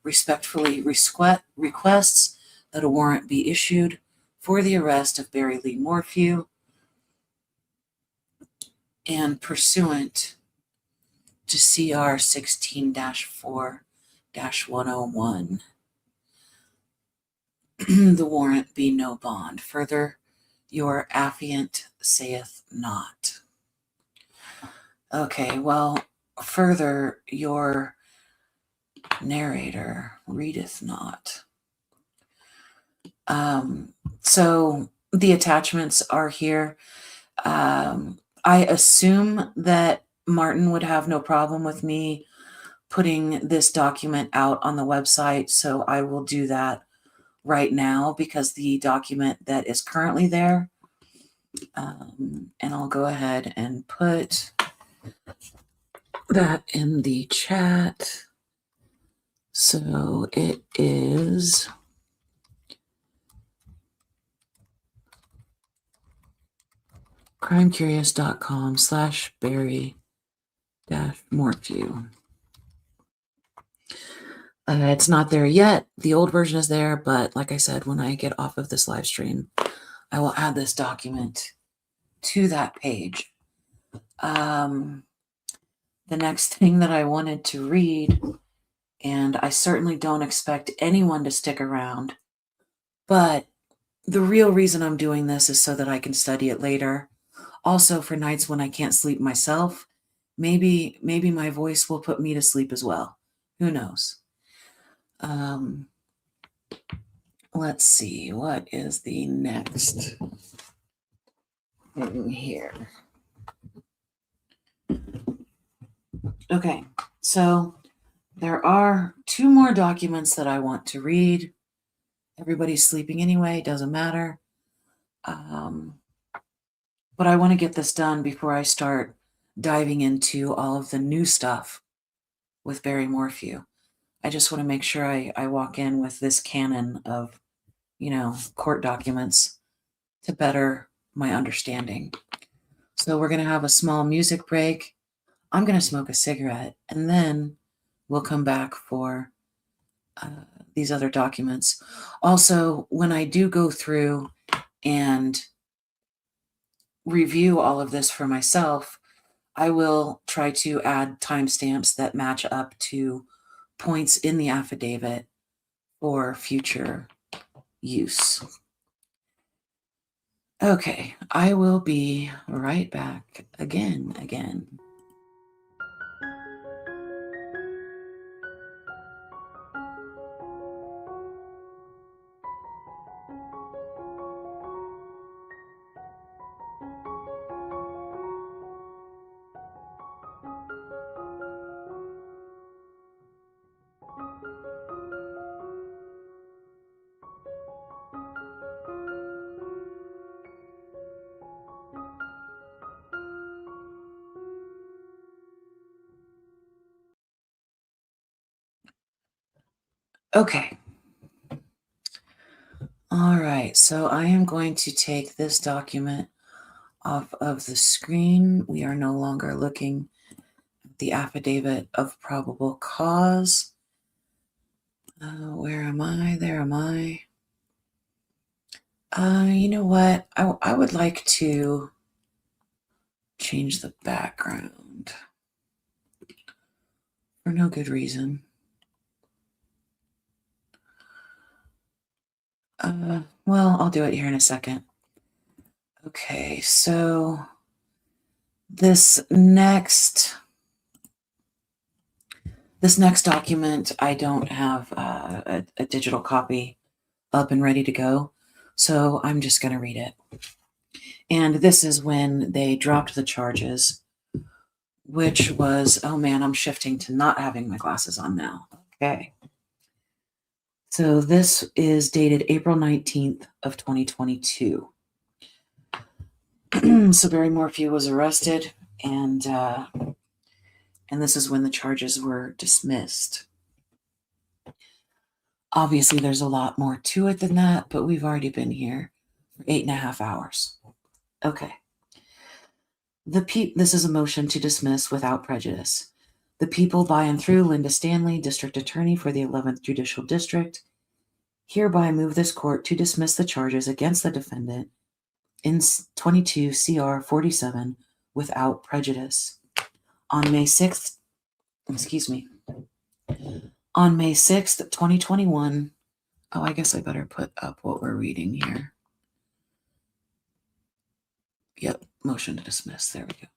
respectfully requests that a warrant be issued for the arrest of Barry Lee Morphew, and pursuant to CR 16-4-101, the warrant be no bond. Further, your affiant saith not. Okay, well, further, your narrator readeth not. So the attachments are here. I assume that Martin would have no problem with me putting this document out on the website, so I will do that right now because the document that is currently there, and I'll go ahead and put that in the chat. So it is crimecurious.com/Barry-Morphew. It's not there yet. The old version is there, but like I said, when I get off of this live stream, I will add this document to that page. The next thing that I wanted to read, and I certainly don't expect anyone to stick around, but the real reason I'm doing this is so that I can study it later. Also, for nights when I can't sleep myself, maybe my voice will put me to sleep as well. Who knows? Let's see, what is the next thing here? Okay, so there are two more documents that I want to read. Everybody's sleeping anyway, doesn't matter. But I want to get this done before I start diving into all of the new stuff with Barry Morphew. I just want to make sure I walk in with this canon of, court documents to better my understanding. So we're going to have a small music break. I'm going to smoke a cigarette, and then we'll come back for these other documents. Also, when I do go through and review all of this for myself, I will try to add timestamps that match up to points in the affidavit for future use. Okay, I will be right back again. Okay. All right, so I am going to take this document off of the screen. We are no longer looking at the affidavit of probable cause. Where am I? There am I. You know what? I would like to change the background for no good reason. Well, I'll do it here in a second. Okay, so this next document, I don't have a digital copy up and ready to go, so I'm just going to read it. And this is when they dropped the charges, which was, oh man, I'm shifting to not having my glasses on now. Okay. So this is dated April 19th of 2022. So Barry Morphew was arrested, and this is when the charges were dismissed. Obviously, there's a lot more to it than that, but we've already been here for 8.5 hours. Okay. This is a motion to dismiss without prejudice. The people by and through Linda Stanley, District Attorney for the 11th Judicial District, hereby move this court to dismiss the charges against the defendant in 22 CR 47 without prejudice. On May 6th, on May 6th, 2021, I guess I better put up what we're reading here. Yep, motion to dismiss. There we go.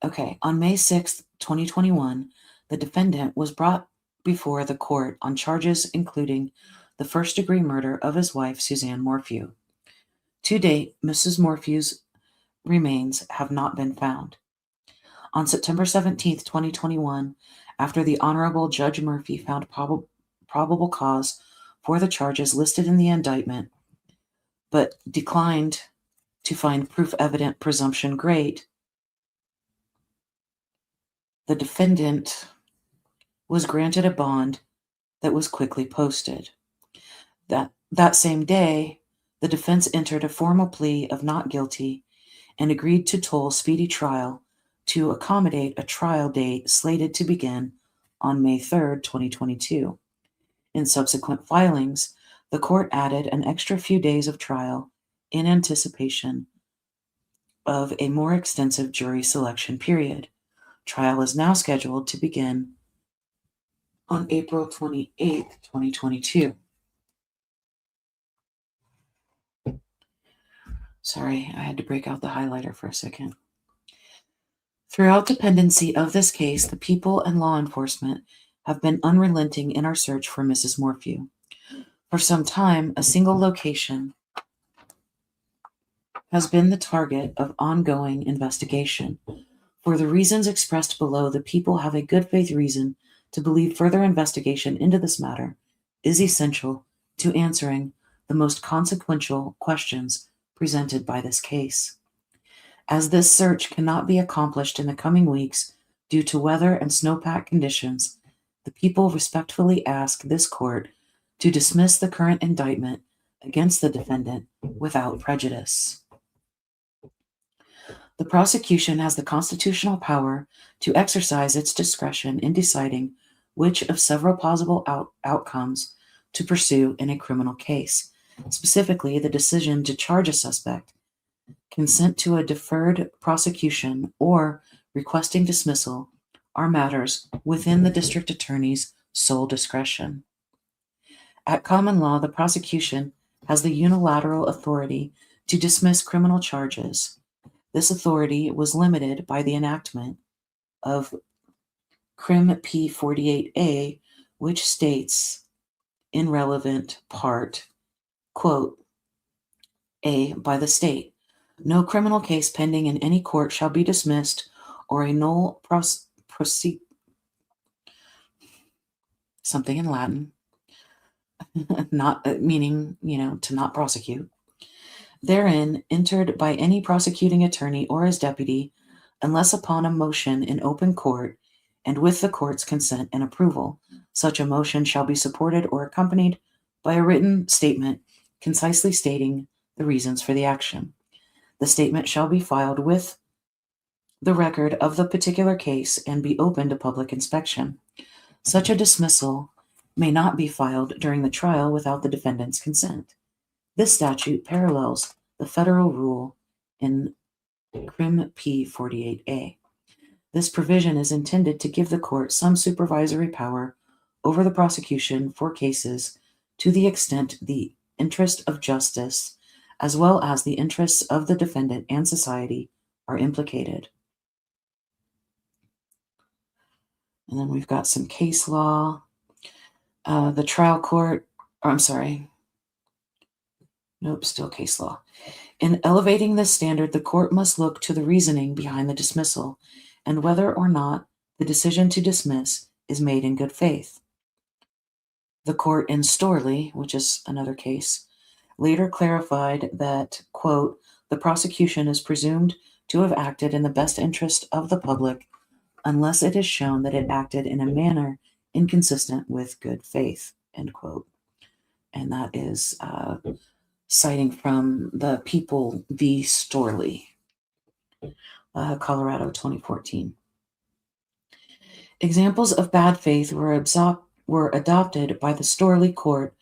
Okay, on May 6th, 2021, the defendant was brought before the court on charges including the first-degree murder of his wife, Suzanne Morphew. To date, Mrs. Morphew's remains have not been found. On September 17th, 2021, after the Honorable Judge Murphy found probable cause for the charges listed in the indictment, but declined to find proof evident presumption great, the defendant was granted a bond that was quickly posted. That same day, the defense entered a formal plea of not guilty and agreed to toll speedy trial to accommodate a trial date slated to begin on May 3rd, 2022. In subsequent filings, the court added an extra few days of trial in anticipation of a more extensive jury selection period. Trial is now scheduled to begin on April 28th, 2022. Sorry, I had to break out the highlighter for a second. Throughout the pendency of this case, the people and law enforcement have been unrelenting in our search for Mrs. Morphew. For some time, a single location has been the target of ongoing investigation. For the reasons expressed below, the people have a good faith reason to believe further investigation into this matter is essential to answering the most consequential questions presented by this case. As this search cannot be accomplished in the coming weeks, Due to weather and snowpack conditions, the people respectfully ask this court to dismiss the current indictment against the defendant without prejudice. The prosecution has the constitutional power to exercise its discretion in deciding which of several possible outcomes to pursue in a criminal case. Specifically, the decision to charge a suspect, consent to a deferred prosecution, or requesting dismissal are matters within the district attorney's sole discretion. At common law, the prosecution has the unilateral authority to dismiss criminal charges. This authority was limited by the enactment of Crim P 48A, which states, in relevant part, quote, A, by the state, no criminal case pending in any court shall be dismissed or a null proceed, something in Latin, not meaning, to not prosecute, therein entered by any prosecuting attorney or his deputy, unless upon a motion in open court and with the court's consent and approval. Such a motion shall be supported or accompanied by a written statement concisely stating the reasons for the action. The statement shall be filed with the record of the particular case and be open to public inspection. Such a dismissal may not be filed during the trial without the defendant's consent. This statute parallels the federal rule in Crim P 48A. This provision is intended to give the court some supervisory power over the prosecution for cases to the extent the interest of justice, as well as the interests of the defendant and society, are implicated. And then we've got some case law. The trial court, still case law. In elevating this standard, the court must look to the reasoning behind the dismissal and whether or not the decision to dismiss is made in good faith. The court in Storley, which is another case, later clarified that, quote, the prosecution is presumed to have acted in the best interest of the public unless it is shown that it acted in a manner inconsistent with good faith, end quote. And that is citing from the People v. Storley, Colorado, 2014. Examples of bad faith were adopted by the Storley court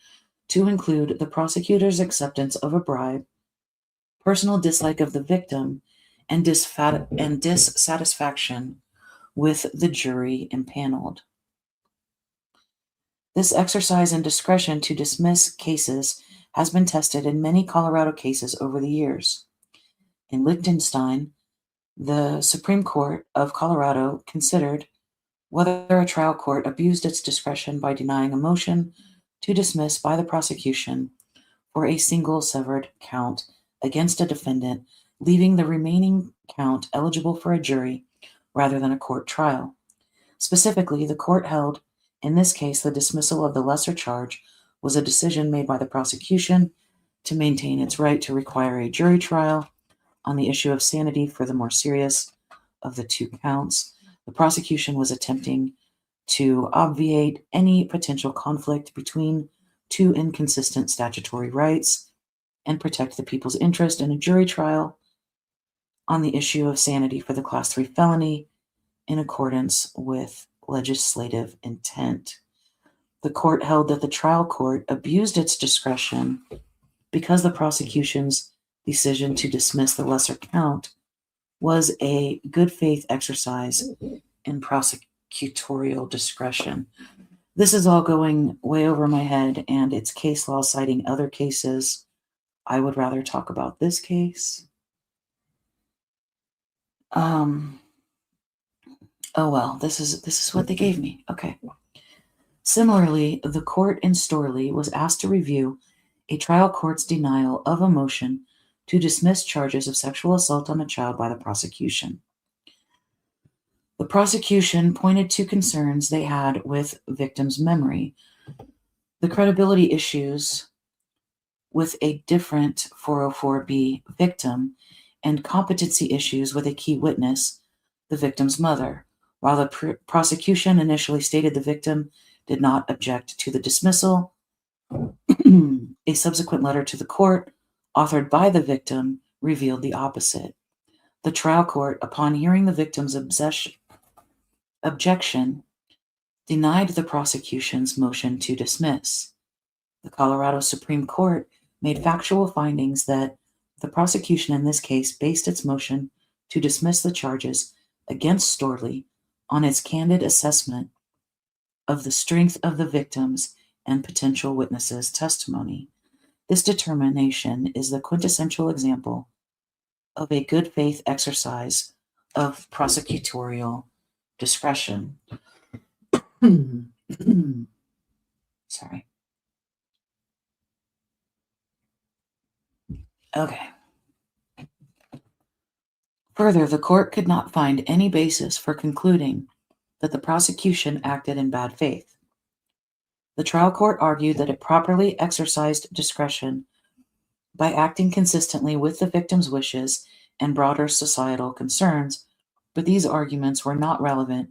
to include the prosecutor's acceptance of a bribe, personal dislike of the victim, and dissatisfaction with the jury impaneled. This exercise in discretion to dismiss cases has been tested in many Colorado cases over the years. In Liechtenstein, the Supreme Court of Colorado considered whether a trial court abused its discretion by denying a motion to dismiss by the prosecution for a single severed count against a defendant, leaving the remaining count eligible for a jury rather than a court trial. Specifically, the court held, in this case, the dismissal of the lesser charge was a decision made by the prosecution to maintain its right to require a jury trial on the issue of sanity for the more serious of the two counts. The prosecution was attempting to obviate any potential conflict between two inconsistent statutory rights and protect the people's interest in a jury trial on the issue of sanity for the Class 3 felony in accordance with legislative intent. The court held that the trial court abused its discretion because the prosecution's decision to dismiss the lesser count was a good faith exercise in prosecutorial discretion. This is all going way over my head, and it's case law citing other cases. I would rather talk about this case. Oh well, this is what they gave me. Okay. Similarly, the court in Storley was asked to review a trial court's denial of a motion to dismiss charges of sexual assault on a child by the prosecution. The prosecution pointed to concerns they had with victims' memory, the credibility issues with a different 404B victim, and competency issues with a key witness, the victim's mother, While the prosecution initially stated the victim did not object to the dismissal, a subsequent letter to the court, authored by the victim, revealed the opposite. The trial court, upon hearing the victim's objection, denied the prosecution's motion to dismiss. The Colorado Supreme Court made factual findings that the prosecution in this case based its motion to dismiss the charges against Storley on its candid assessment of the strength of the victim's and potential witnesses' testimony. This determination is the quintessential example of a good faith exercise of prosecutorial discretion. Sorry. Okay. Further, the court could not find any basis for concluding that the prosecution acted in bad faith. The trial court argued that it properly exercised discretion by acting consistently with the victim's wishes and broader societal concerns, but these arguments were not relevant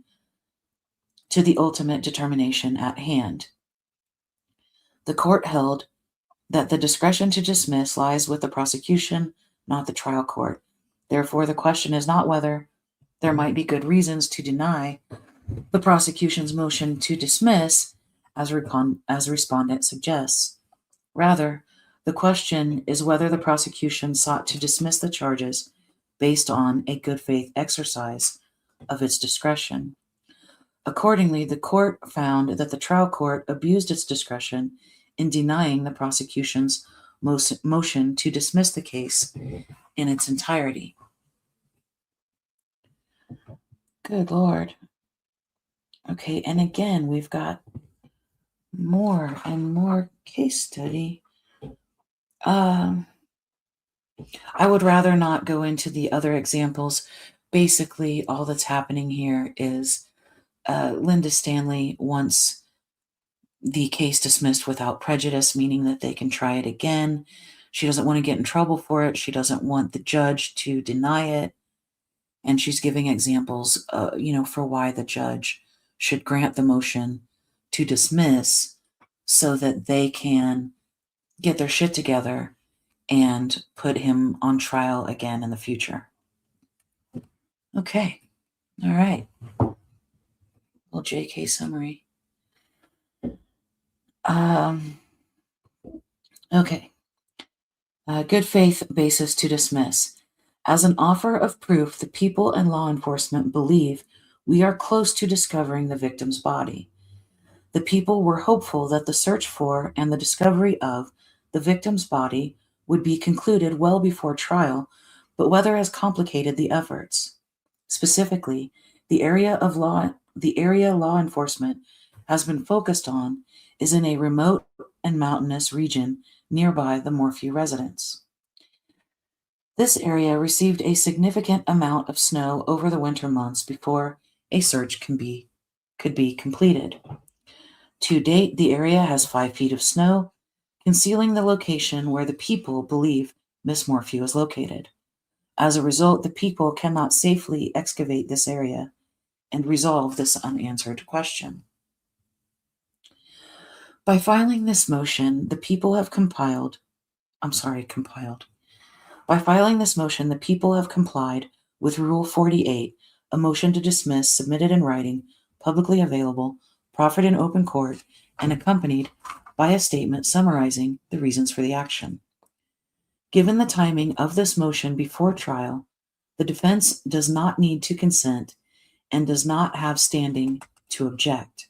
to the ultimate determination at hand. The court held that the discretion to dismiss lies with the prosecution, not the trial court. Therefore, the question is not whether there might be good reasons to deny the prosecution's motion to dismiss, as respondent suggests. Rather, the question is whether the prosecution sought to dismiss the charges based on a good faith exercise of its discretion. Accordingly, the court found that the trial court abused its discretion in denying the prosecution's motion to dismiss the case in its entirety. Good Lord. Okay, and again, we've got more and more case study. I would rather not go into the other examples. Basically, all that's happening here is Linda Stanley wants the case dismissed without prejudice, meaning that they can try it again. She doesn't want to get in trouble for it. She doesn't want the judge to deny it. And she's giving examples, for why the judge should grant the motion to dismiss so that they can get their shit together and put him on trial again in the future. Okay. All right. Little JK summary. Okay. Good faith basis to dismiss. As an offer of proof, the people and law enforcement believe we are close to discovering the victim's body. The people were hopeful that the search for and the discovery of the victim's body would be concluded well before trial, but weather has complicated the efforts. Specifically, the area law enforcement has been focused on is in a remote and mountainous region nearby the Morphew residence. This area received a significant amount of snow over the winter months before a search could be completed. To date, the area has 5 feet of snow, concealing the location where the people believe Miss Morphew is located. As a result, the people cannot safely excavate this area and resolve this unanswered question. By filing this motion, the people have compiled. By filing this motion, the people have complied with Rule 48, a motion to dismiss submitted in writing, publicly available, proffered in open court, and accompanied by a statement summarizing the reasons for the action. Given the timing of this motion before trial, the defense does not need to consent and does not have standing to object.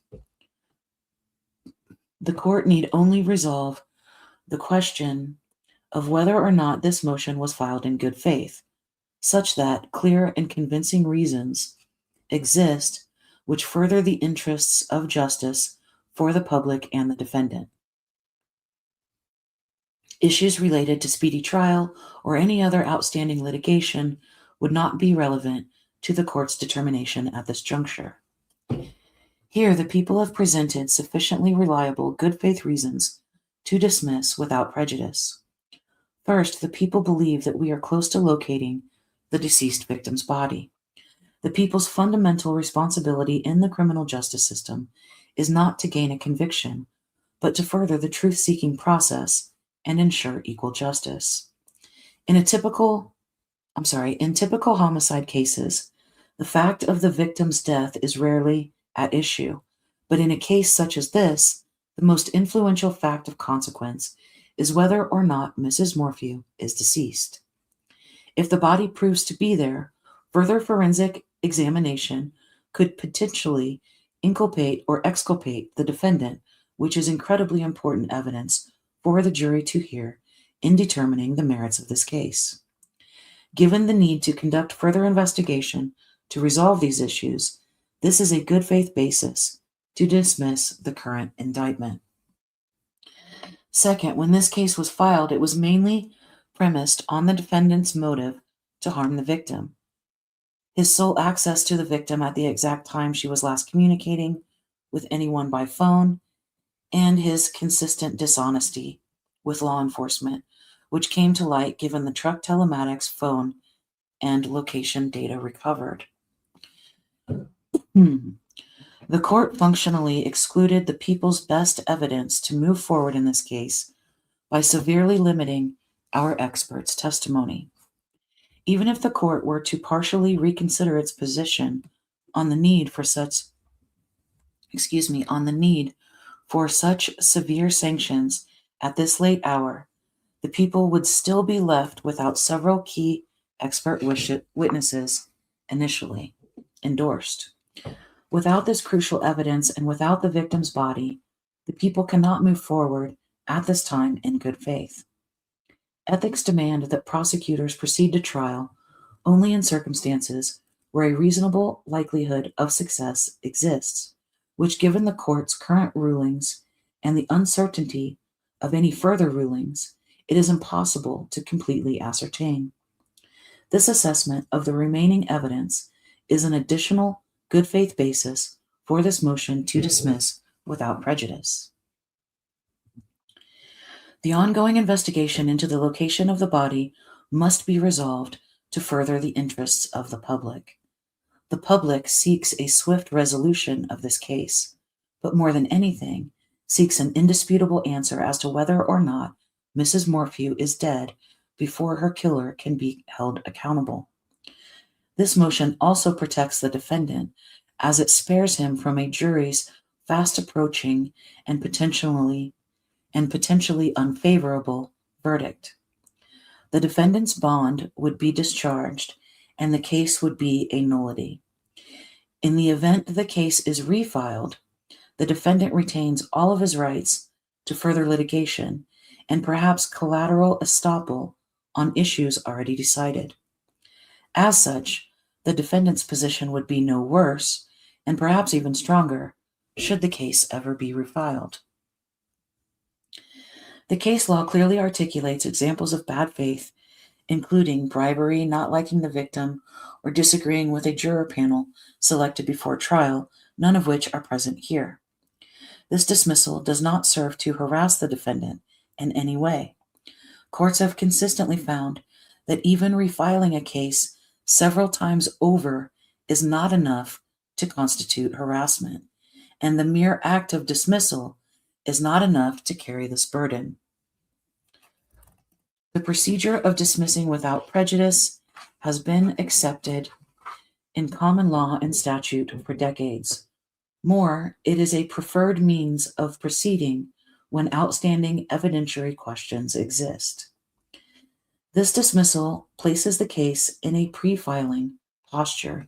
The court need only resolve the question of whether or not this motion was filed in good faith, such that clear and convincing reasons exist which further the interests of justice for the public and the defendant. Issues related to speedy trial or any other outstanding litigation would not be relevant to the court's determination at this juncture. Here, the people have presented sufficiently reliable good faith reasons to dismiss without prejudice. First, the people believe that we are close to locating the deceased victim's body. The people's fundamental responsibility in the criminal justice system is not to gain a conviction, but to further the truth-seeking process and ensure equal justice. In typical homicide cases, the fact of the victim's death is rarely at issue, but in a case such as this, the most influential fact of consequence is whether or not Mrs. Morphew is deceased. If the body proves to be there, further forensic examination could potentially inculpate or exculpate the defendant, which is incredibly important evidence for the jury to hear in determining the merits of this case. Given the need to conduct further investigation to resolve these issues, this is a good faith basis to dismiss the current indictment. Second, when this case was filed, it was mainly premised on the defendant's motive to harm the victim, his sole access to the victim at the exact time she was last communicating with anyone by phone, and his consistent dishonesty with law enforcement, which came to light given the truck telematics, phone, and location data recovered. The court functionally excluded the people's best evidence to move forward in this case by severely limiting our experts' testimony. Even if the court were to partially reconsider its position on the need for such severe sanctions at this late hour, the people would still be left without several key expert witnesses initially endorsed. Without this crucial evidence and without the victim's body, the people cannot move forward at this time in good faith. Ethics demand that prosecutors proceed to trial only in circumstances where a reasonable likelihood of success exists, which, given the court's current rulings and the uncertainty of any further rulings, it is impossible to completely ascertain. This assessment of the remaining evidence is an additional good faith basis for this motion to dismiss without prejudice. The ongoing investigation into the location of the body must be resolved to further the interests of the public. The public seeks a swift resolution of this case, but more than anything, seeks an indisputable answer as to whether or not Mrs. Morphew is dead before her killer can be held accountable. This motion also protects the defendant, as it spares him from a jury's fast approaching and potentially unfavorable verdict. The defendant's bond would be discharged, and the case would be a nullity. In the event the case is refiled, the defendant retains all of his rights to further litigation and perhaps collateral estoppel on issues already decided. As such, the defendant's position would be no worse, and perhaps even stronger, should the case ever be refiled. The case law clearly articulates examples of bad faith, including bribery, not liking the victim, or disagreeing with a juror panel selected before trial, none of which are present here. This dismissal does not serve to harass the defendant in any way. Courts have consistently found that even refiling a case several times over is not enough to constitute harassment, and the mere act of dismissal is not enough to carry this burden. The procedure of dismissing without prejudice has been accepted in common law and statute for decades. More, it is a preferred means of proceeding when outstanding evidentiary questions exist. This dismissal places the case in a pre-filing posture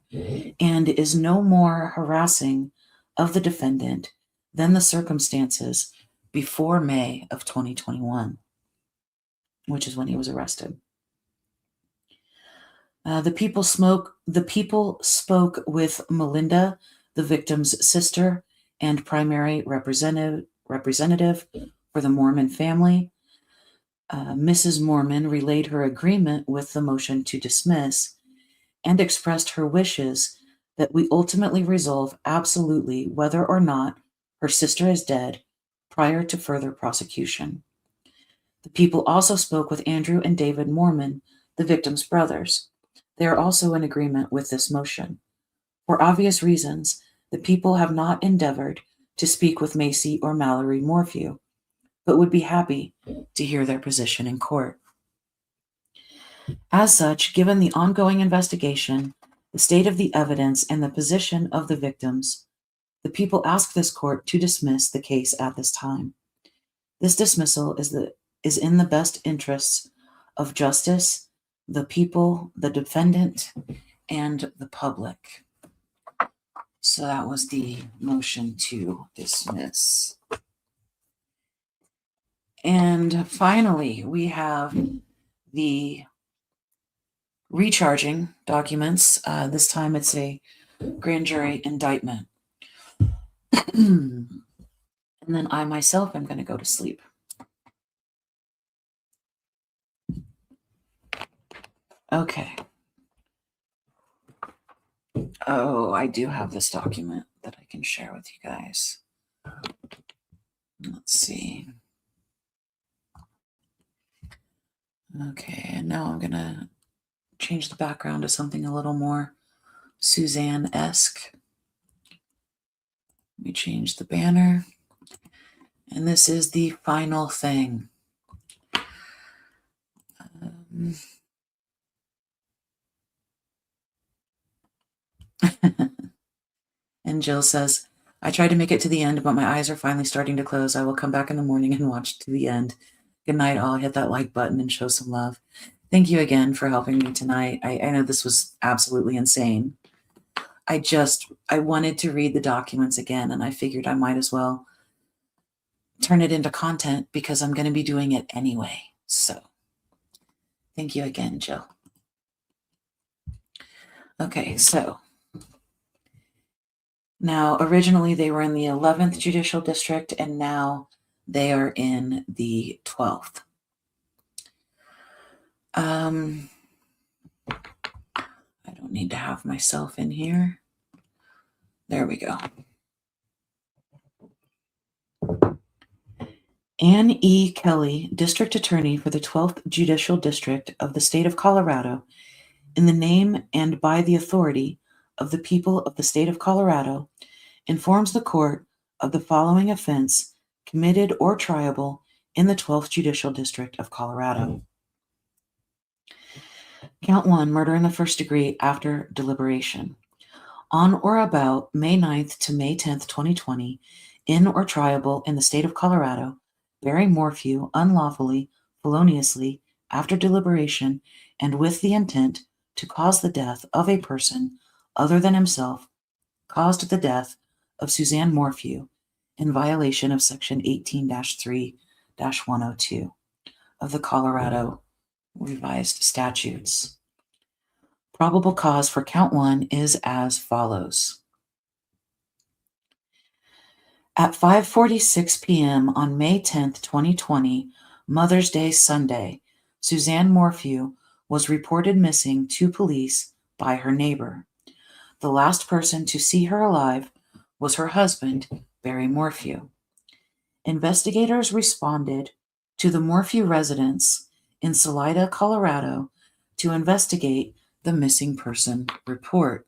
and is no more harassing of the defendant than the circumstances before May of 2021, which is when he was arrested. The people spoke with Melinda, the victim's sister and primary representative for the Mormon family. Mrs. Mormon relayed her agreement with the motion to dismiss and expressed her wishes that we ultimately resolve absolutely whether or not her sister is dead prior to further prosecution. The people also spoke with Andrew and David Mormon, the victim's brothers. They are also in agreement with this motion. For obvious reasons, the people have not endeavored to speak with Macy or Mallory Morphew, but would be happy to hear their position in court. As such, given the ongoing investigation, the state of the evidence, and the position of the victims, the people ask this court to dismiss the case at this time. This dismissal is in the best interests of justice, the people, the defendant, and the public. So that was the motion to dismiss. And finally, we have the recharging documents. This time it's a grand jury indictment. And then I myself am going to go to sleep. Okay. Oh, I do have this document that I can share with you guys. Let's see. Okay, and now I'm going to change the background to something a little more Suzanne-esque. Let me change the banner. And this is the final thing. And Jill says, I tried to make it to the end, but my eyes are finally starting to close. I will come back in the morning and watch to the end. Good night, all. Hit that like button and show some love. Thank you again for helping me tonight. I know this was absolutely insane. I wanted to read the documents again, and I figured I might as well turn it into content because I'm going to be doing it anyway. So thank you again, Jill. Okay, so now originally they were in the 11th Judicial District, and now they are in the 12th. I don't need to have myself in here. There we go. Ann E. Kelly, District Attorney for the 12th Judicial District of the State of Colorado, in the name and by the authority of the people of the State of Colorado, informs the court of the following offense committed or triable in the 12th Judicial District of Colorado. Count 1, murder in the first degree after deliberation. On or about May 9th to May 10th, 2020, in or triable in the State of Colorado, Barry Morphew unlawfully, feloniously, after deliberation, and with the intent to cause the death of a person other than himself, caused the death of Suzanne Morphew in violation of Section 18-3-102 of the Colorado Revised Statutes. Probable cause for count 1 is as follows. At 5:46 p.m. on May 10th, 2020, Mother's Day Sunday, Suzanne Morphew was reported missing to police by her neighbor. The last person to see her alive was her husband, Barry Morphew. Investigators responded to the Morphew residence in Salida, Colorado, to investigate the missing person report.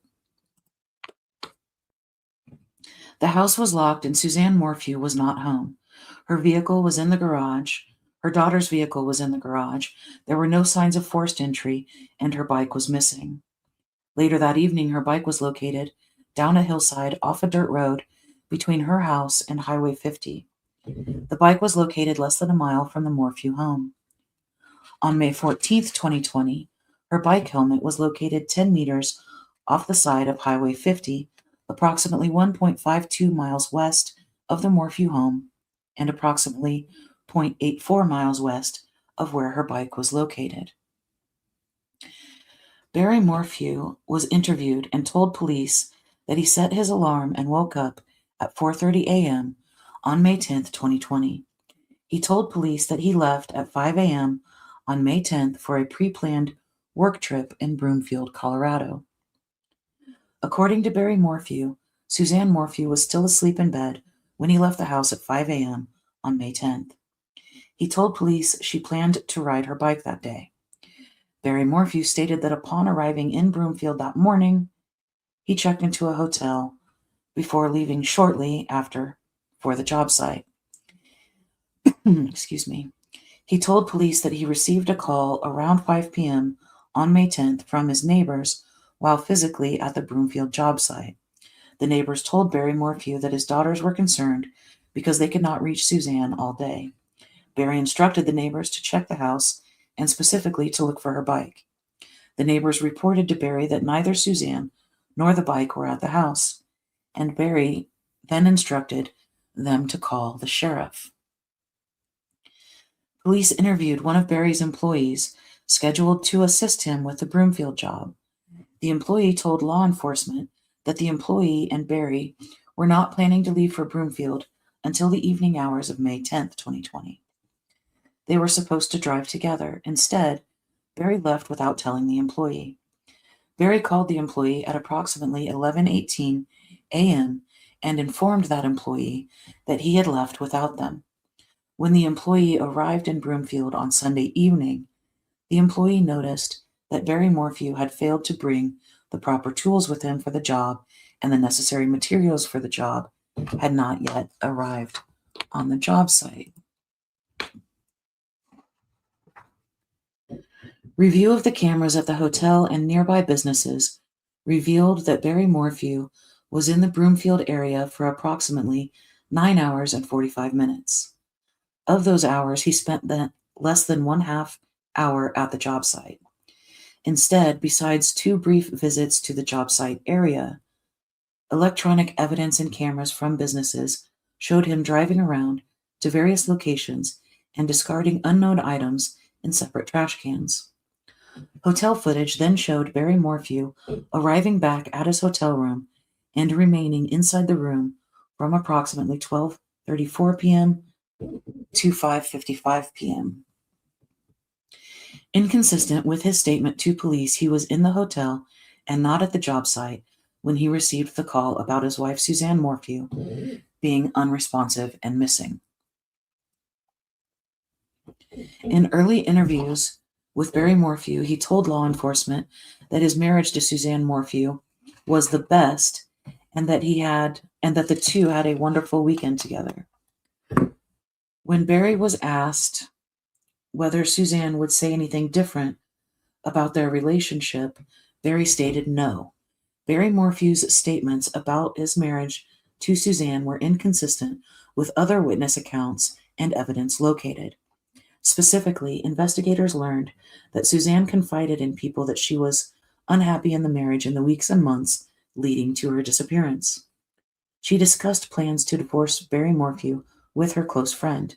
The house was locked and Suzanne Morphew was not home. Her vehicle was in the garage. Her daughter's vehicle was in the garage. There were no signs of forced entry, and her bike was missing. Later that evening, her bike was located down a hillside off a dirt road between her house and Highway 50. The bike was located less than a mile from the Morphew home. On May 14th, 2020, her bike helmet was located 10 meters off the side of Highway 50, approximately 1.52 miles west of the Morphew home and approximately 0.84 miles west of where her bike was located. Barry Morphew was interviewed and told police that he set his alarm and woke up at 4:30 a.m. on May 10th, 2020. He told police that he left at 5 a.m. on May 10th for a pre-planned work trip in Broomfield, Colorado. According to Barry Morphew, Suzanne Morphew was still asleep in bed when he left the house at 5 a.m. on May 10th. He told police she planned to ride her bike that day. Barry Morphew stated that upon arriving in Broomfield that morning, he checked into a hotel before leaving shortly after for the job site. Excuse me. He told police that he received a call around 5 p.m. on May 10th from his neighbors while physically at the Broomfield job site. The neighbors told Barry Morphew that his daughters were concerned because they could not reach Suzanne all day. Barry instructed the neighbors to check the house and specifically to look for her bike. The neighbors reported to Barry that neither Suzanne nor the bike were at the house, and Barry then instructed them to call the sheriff. Police interviewed one of Barry's employees scheduled to assist him with the Broomfield job. The employee told law enforcement that the employee and Barry were not planning to leave for Broomfield until the evening hours of May 10th, 2020. They were supposed to drive together. Instead, Barry left without telling the employee. Barry called the employee at approximately 11:18 a.m. and informed that employee that he had left without them. When the employee arrived in Broomfield on Sunday evening, the employee noticed that Barry Morphew had failed to bring the proper tools with him for the job, and the necessary materials for the job had not yet arrived on the job site. Review of the cameras at the hotel and nearby businesses revealed that Barry Morphew was in the Broomfield area for approximately 9 hours and 45 minutes. Of those hours, he spent less than 1/2 hour at the job site. Instead, besides 2 brief visits to the job site area, electronic evidence and cameras from businesses showed him driving around to various locations and discarding unknown items in separate trash cans. Hotel footage then showed Barry Morphew arriving back at his hotel room and remaining inside the room from approximately 12:34 p.m. to 5:55 p.m. Inconsistent with his statement to police, he was in the hotel and not at the job site when he received the call about his wife Suzanne Morphew being unresponsive and missing. In early interviews with Barry Morphew, he told law enforcement that his marriage to Suzanne Morphew was the best and that the two had a wonderful weekend together. When Barry was asked whether Suzanne would say anything different about their relationship, Barry stated no. Barry Morphew's statements about his marriage to Suzanne were inconsistent with other witness accounts and evidence located. Specifically, investigators learned that Suzanne confided in people that she was unhappy in the marriage in the weeks and months leading to her disappearance. She discussed plans to divorce Barry Morphew with her close friend.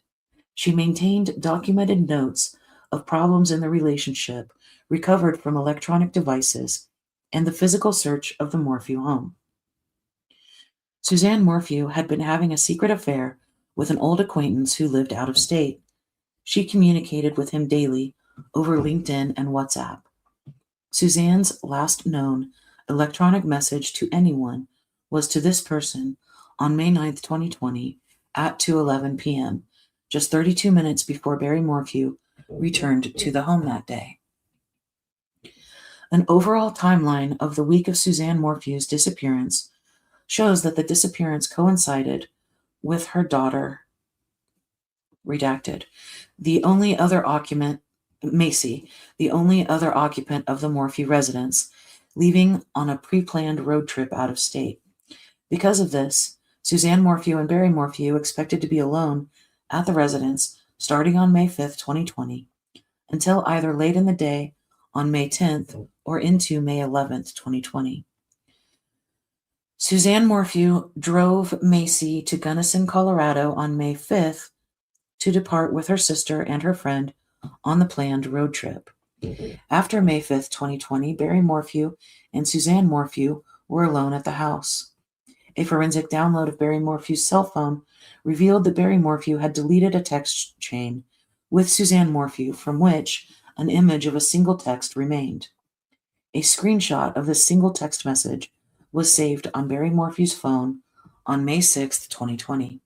She maintained documented notes of problems in the relationship recovered from electronic devices and the physical search of the Morphew home. Suzanne Morphew had been having a secret affair with an old acquaintance who lived out of state. She communicated with him daily over LinkedIn and WhatsApp. Suzanne's last known electronic message to anyone was to this person on May 9th, 2020 at 2:11 p.m., just 32 minutes before Barry Morphew returned to the home that day. An overall timeline of the week of Suzanne Morphew's disappearance shows that the disappearance coincided with her daughter, redacted, the only other occupant, Macy, the only other occupant of the Morphew residence, leaving on a pre-planned road trip out of state. Because of this, Suzanne Morphew and Barry Morphew expected to be alone at the residence starting on May 5th, 2020, until either late in the day on May 10th or into May 11th, 2020. Suzanne Morphew drove Macy to Gunnison, Colorado on May 5th to depart with her sister and her friend on the planned road trip. After May 5th, 2020, Barry Morphew and Suzanne Morphew were alone at the house. A forensic download of Barry Morphew's cell phone revealed that Barry Morphew had deleted a text chain with Suzanne Morphew from which an image of a single text remained. A screenshot of this single text message was saved on Barry Morphew's phone on May 6th, 2020.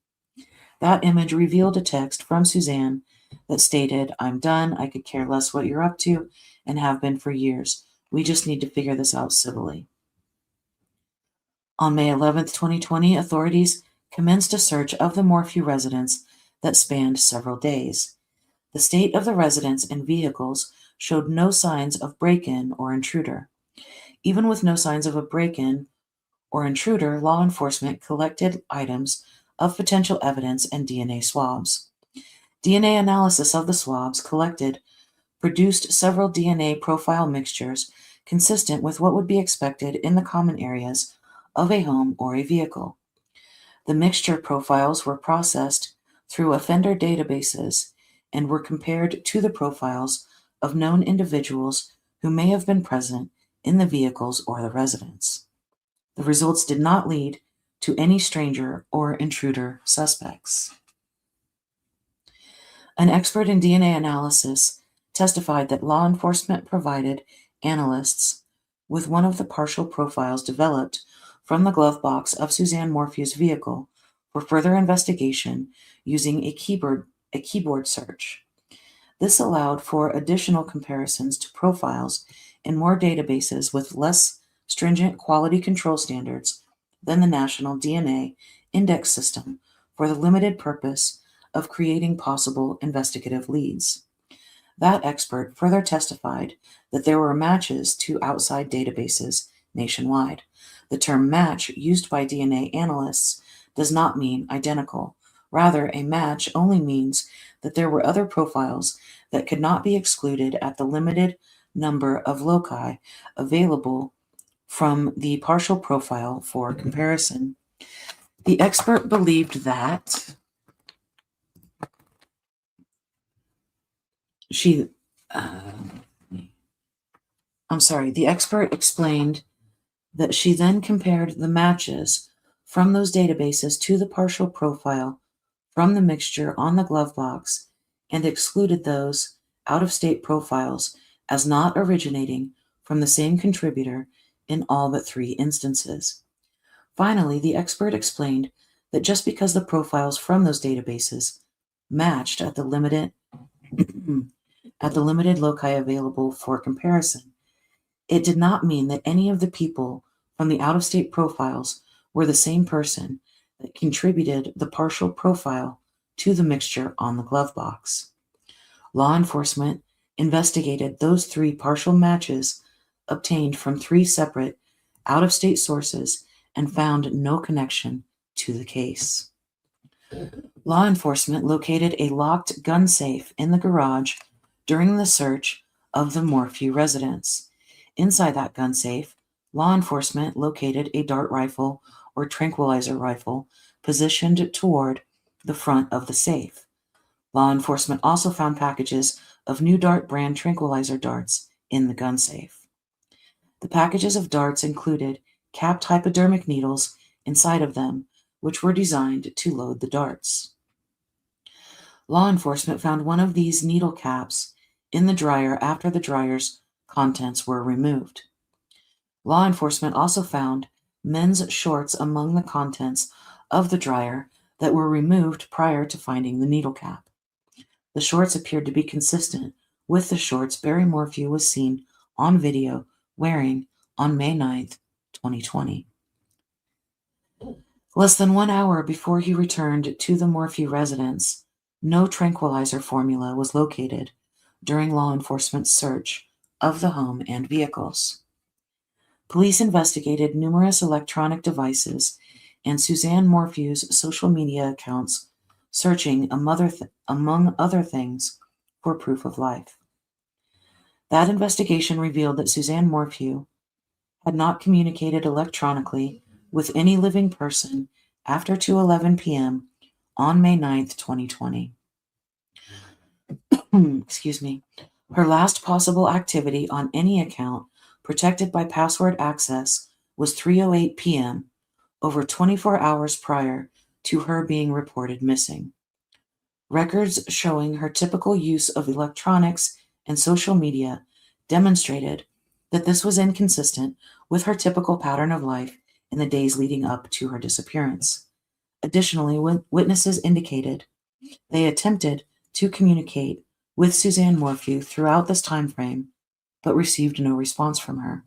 That image revealed a text from Suzanne that stated, "I'm done. I could care less what you're up to and have been for years. We just need to figure this out civilly." On May 11th, 2020, authorities commenced a search of the Morphew residence that spanned several days. The state of the residence and vehicles showed no signs of break-in or intruder. Even with no signs of a break-in or intruder, law enforcement collected items of potential evidence and DNA swabs. DNA analysis of the swabs collected produced several DNA profile mixtures consistent with what would be expected in the common areas of a home or a vehicle. The mixture profiles were processed through offender databases and were compared to the profiles of known individuals who may have been present in the vehicles or the residence. The results did not lead to any stranger or intruder suspects. An expert in DNA analysis testified that law enforcement provided analysts with one of the partial profiles developed from the glove box of Suzanne Morphew's vehicle for further investigation using a keyboard search. This allowed for additional comparisons to profiles in more databases with less stringent quality control standards than the National DNA Index System for the limited purpose of creating possible investigative leads. That expert further testified that there were matches to outside databases nationwide. The term match used by DNA analysts does not mean identical. Rather, a match only means that there were other profiles that could not be excluded at the limited number of loci available from the partial profile for comparison. The expert believed that the expert explained that she then compared the matches from those databases to the partial profile from the mixture on the glove box and excluded those out-of-state profiles as not originating from the same contributor in all but 3 instances. Finally, the expert explained that just because the profiles from those databases matched at the limited loci available for comparison, it did not mean that any of the people from the out-of-state profiles were the same person that contributed the partial profile to the mixture on the glove box. Law enforcement investigated those 3 partial matches obtained from 3 separate out-of-state sources and found no connection to the case. Law enforcement located a locked gun safe in the garage during the search of the Morphew residence. Inside that gun safe, law enforcement located a dart rifle or tranquilizer rifle positioned toward the front of the safe. Law enforcement also found packages of new Dart brand tranquilizer darts in the gun safe. The packages of darts included capped hypodermic needles inside of them, which were designed to load the darts. Law enforcement found one of these needle caps in the dryer after the dryer's contents were removed. Law enforcement also found men's shorts among the contents of the dryer that were removed prior to finding the needle cap. The shorts appeared to be consistent with the shorts Barry Morphew was seen on video wearing on May 9th, 2020. Less than 1 hour before he returned to the Morphew residence, no tranquilizer formula was located during law enforcement's search of the home and vehicles. Police investigated numerous electronic devices and Suzanne Morphew's social media accounts, searching among other things for proof of life. That investigation revealed that Suzanne Morphew had not communicated electronically with any living person after 2:11 p.m. on May 9th, 2020. Excuse me. Her last possible activity on any account protected by password access was 3:08 p.m., over 24 hours prior to her being reported missing. Records showing her typical use of electronics and social media demonstrated that this was inconsistent with her typical pattern of life in the days leading up to her disappearance. Additionally, witnesses indicated they attempted to communicate with Suzanne Morphew throughout this time frame, but received no response from her.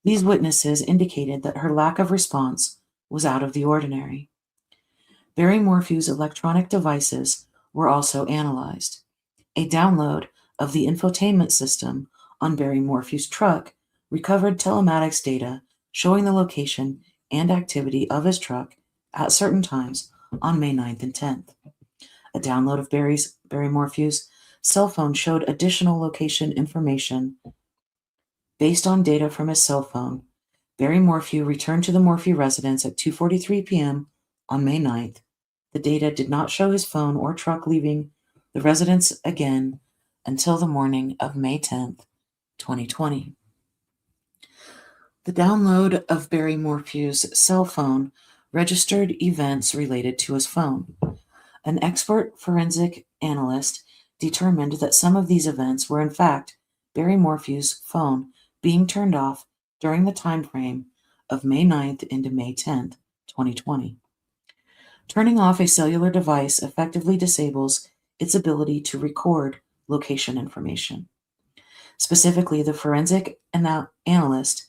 These witnesses indicated that her lack of response was out of the ordinary. Barry Morphew's electronic devices were also analyzed. A download of the infotainment system on Barry Morphew's truck recovered telematics data showing the location and activity of his truck at certain times on May 9th and 10th. A download of Barry Morphew's cell phone showed additional location information. Based on data from his cell phone, Barry Morphew returned to the Morphew residence at 2:43 p.m. on May 9th. The data did not show his phone or truck leaving the residence again until the morning of May 10th, 2020. The download of Barry Morphew's cell phone registered events related to his phone. An expert forensic analyst determined that some of these events were in fact Barry Morphew's phone being turned off during the time frame of May 9th into May 10th, 2020. Turning off a cellular device effectively disables its ability to record location information. Specifically, the forensic analyst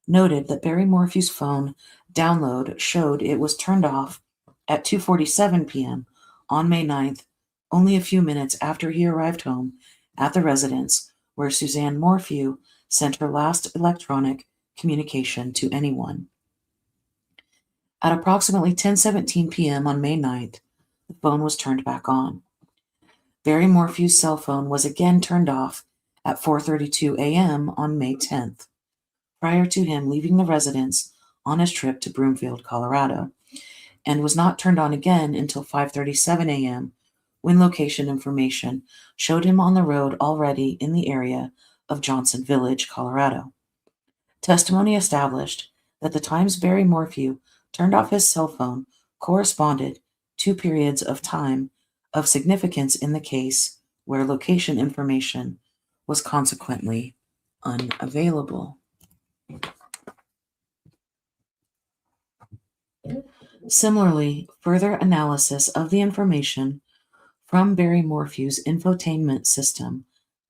noted that Barry Morphew's phone download showed it was turned off at 2:47 p.m. on May 9th, only a few minutes after he arrived home at the residence where Suzanne Morphew sent her last electronic communication to anyone. At approximately 10:17 p.m. on May 9th, the phone was turned back on. Barry Morphew's cell phone was again turned off at 4:32 a.m. on May 10th, prior to him leaving the residence on his trip to Broomfield, Colorado, and was not turned on again until 5:37 a.m. when location information showed him on the road already in the area of Johnson Village, Colorado. Testimony established that the times Barry Morphew turned off his cell phone corresponded to periods of time of significance in the case where location information was consequently unavailable. Similarly, further analysis of the information from Barry Morphew's infotainment system,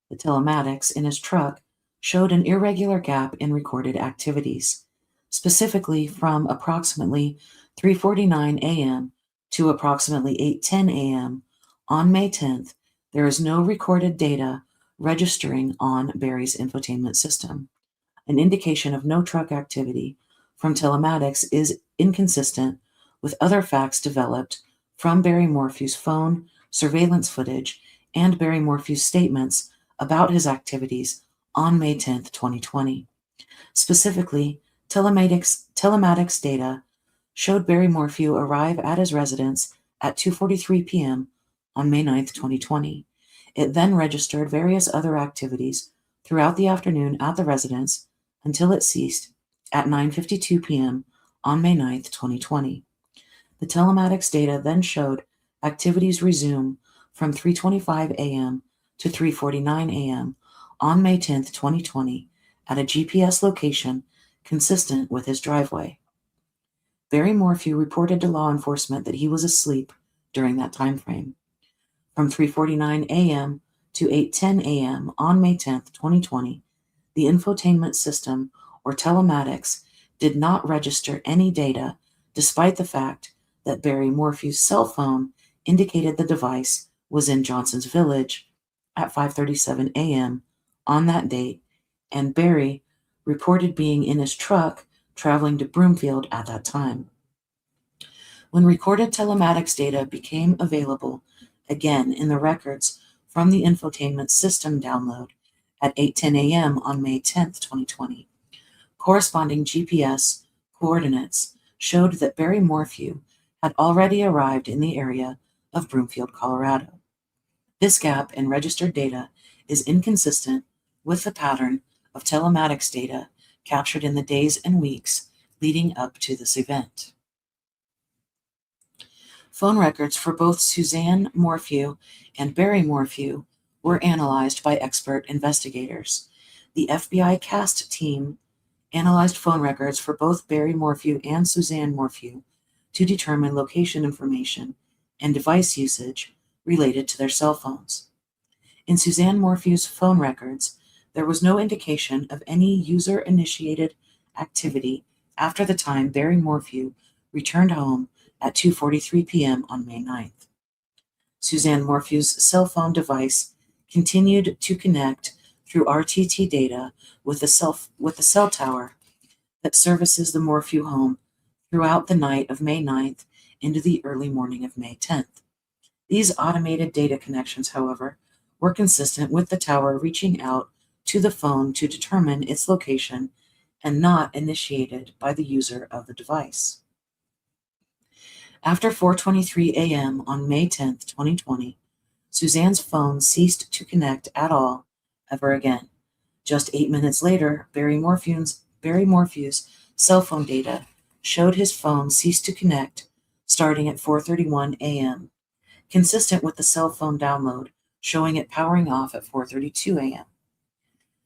the telematics in his truck, showed an irregular gap in recorded activities. Specifically, from approximately 3:49 a.m. to approximately 8:10 a.m. on May 10th, there is no recorded data registering on Barry's infotainment system. An indication of no truck activity from telematics is inconsistent with other facts developed from Barry Morphew's phone, surveillance footage, and Barry Morphew's statements about his activities on May 10th, 2020. Specifically, telematics data showed Barry Morphew arrive at his residence at 2:43 p.m. on May 9th, 2020. It then registered various other activities throughout the afternoon at the residence until it ceased at 9:52 p.m. on May 9th, 2020. The telematics data then showed activities resume from 3:25 a.m. to 3:49 a.m. on May 10th, 2020, at a GPS location consistent with his driveway. Barry Morphew reported to law enforcement that he was asleep during that time frame. From 3:49 a.m. to 8:10 a.m. on May 10th, 2020, the infotainment system, or telematics, did not register any data, despite the fact that Barry Morphew's cell phone indicated the device was in Johnson's Village at 5:37 a.m. on that date, and Barry reported being in his truck traveling to Broomfield at that time. When recorded telematics data became available again in the records from the infotainment system download at 8:10 a.m. on May 10th, 2020, corresponding GPS coordinates showed that Barry Morphew had already arrived in the area of Broomfield, Colorado. This gap in registered data is inconsistent with the pattern of telematics data captured in the days and weeks leading up to this event. Phone records for both Suzanne Morphew and Barry Morphew were analyzed by expert investigators. The FBI CAST team analyzed phone records for both Barry Morphew and Suzanne Morphew to determine location information and device usage related to their cell phones. In Suzanne Morphew's phone records, there was no indication of any user-initiated activity after the time Barry Morphew returned home at 2:43 p.m. on May 9th. Suzanne Morphew's cell phone device continued to connect through RTT data with the cell tower that services the Morphew home throughout the night of May 9th into the early morning of May 10th. These automated data connections, however, were consistent with the tower reaching out to the phone to determine its location and not initiated by the user of the device. After 4:23 a.m. on May 10th, 2020, Suzanne's phone ceased to connect at all ever again. Just 8 minutes later, Barry Morphew's cell phone data showed his phone ceased to connect starting at 4:31 a.m., consistent with the cell phone download showing it powering off at 4:32 a.m.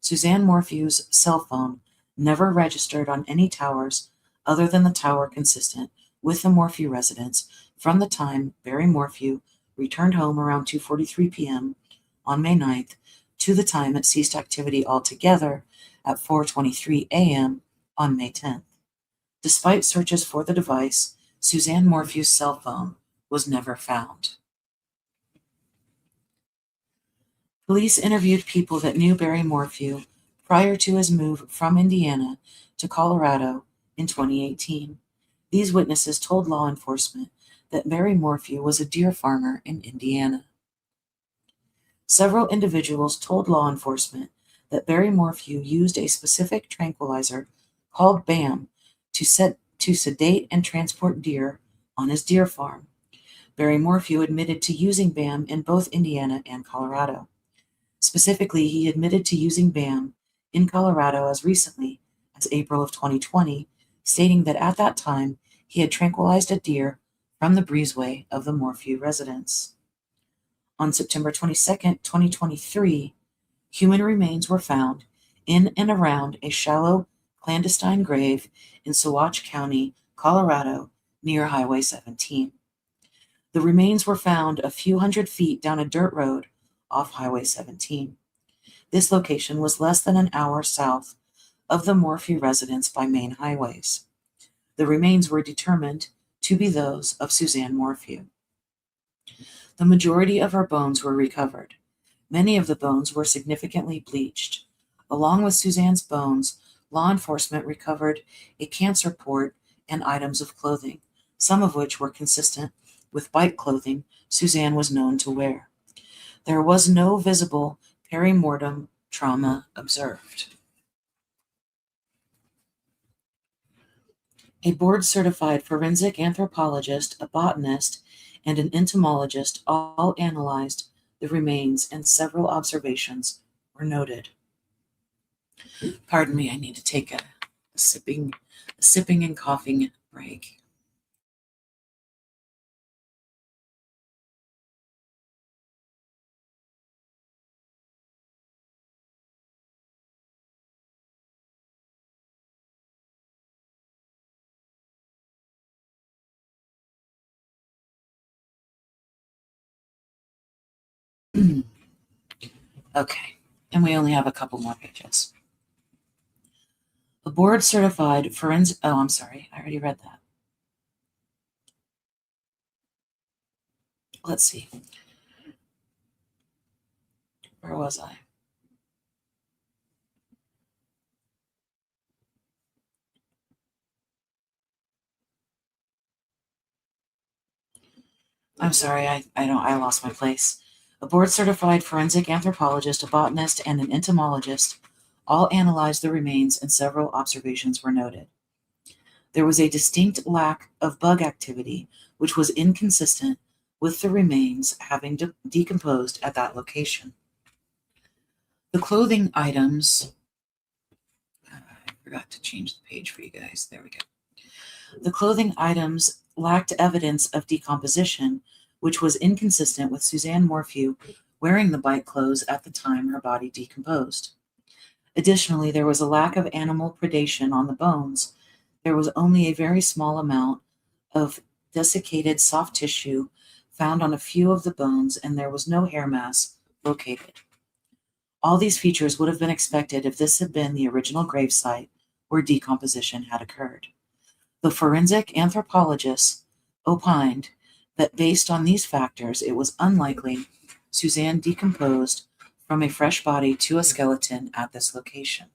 Suzanne Morphew's cell phone never registered on any towers other than the tower consistent with the Morphew residence from the time Barry Morphew returned home around 2:43 p.m. on May 9th to the time it ceased activity altogether at 4:23 a.m. on May 10th. Despite searches for the device, Suzanne Morphew's cell phone was never found. Police interviewed people that knew Barry Morphew prior to his move from Indiana to Colorado in 2018. These witnesses told law enforcement that Barry Morphew was a deer farmer in Indiana. Several individuals told law enforcement that Barry Morphew used a specific tranquilizer called BAM to sedate and transport deer on his deer farm. Barry Morphew admitted to using BAM in both Indiana and Colorado. Specifically, he admitted to using BAM in Colorado as recently as April of 2020, stating that at that time he had tranquilized a deer from the breezeway of the Morphew residence. On September 22, 2023, human remains were found in and around a shallow, clandestine grave in Saguache County, Colorado, near Highway 17. The remains were found a few hundred feet down a dirt road off Highway 17. This location was less than an hour south of the Morphew residence by main highways. The remains were determined to be those of Suzanne Morphew. The majority of her bones were recovered. Many of the bones were significantly bleached. Along with Suzanne's bones, law enforcement recovered a cancer report and items of clothing, some of which were consistent with bike clothing Suzanne was known to wear. There was no visible perimortem trauma observed. A board-certified forensic anthropologist, a botanist, and an entomologist all analyzed the remains, and several observations were noted. Pardon me, I need to take a sipping and coughing break. Okay, and we only have a couple more pages. A board-certified forensic... Oh, I'm sorry, I already read that. Let's see. Where was I? I'm sorry, I lost my place. A board-certified forensic anthropologist, a botanist, and an entomologist all analyzed the remains, and several observations were noted. There was a distinct lack of bug activity, which was inconsistent with the remains having decomposed at that location. The clothing items... I forgot to change the page for you guys. There we go. The clothing items lacked evidence of decomposition, which was inconsistent with Suzanne Morphew wearing the bike clothes at the time her body decomposed. Additionally, there was a lack of animal predation on the bones. There was only a very small amount of desiccated soft tissue found on a few of the bones, and there was no hair mass located. All these features would have been expected if this had been the original gravesite where decomposition had occurred. The forensic anthropologists opined that based on these factors, it was unlikely Suzanne decomposed from a fresh body to a skeleton at this location.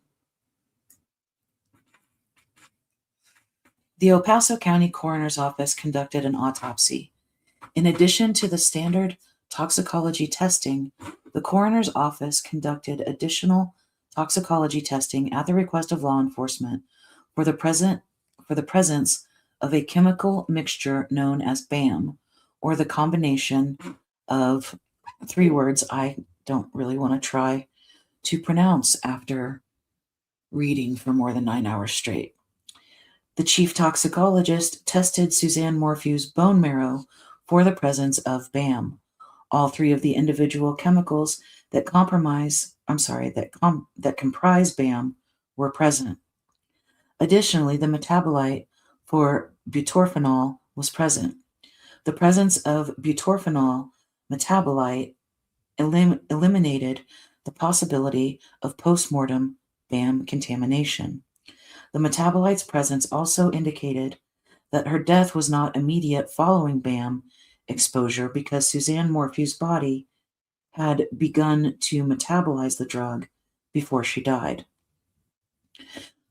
The El Paso County Coroner's Office conducted an autopsy. In addition to the standard toxicology testing, the Coroner's Office conducted additional toxicology testing at the request of law enforcement for the presence of a chemical mixture known as BAM, or the combination of three words I don't really want to try to pronounce after reading for more than 9 hours straight. The chief toxicologist tested Suzanne Morphew's bone marrow for the presence of BAM. All three of the individual chemicals that comprise BAM were present. Additionally, the metabolite for butorphanol was present. The presence of butorphanol metabolite eliminated the possibility of postmortem BAM contamination. The metabolite's presence also indicated that her death was not immediate following BAM exposure because Suzanne Morphew's body had begun to metabolize the drug before she died.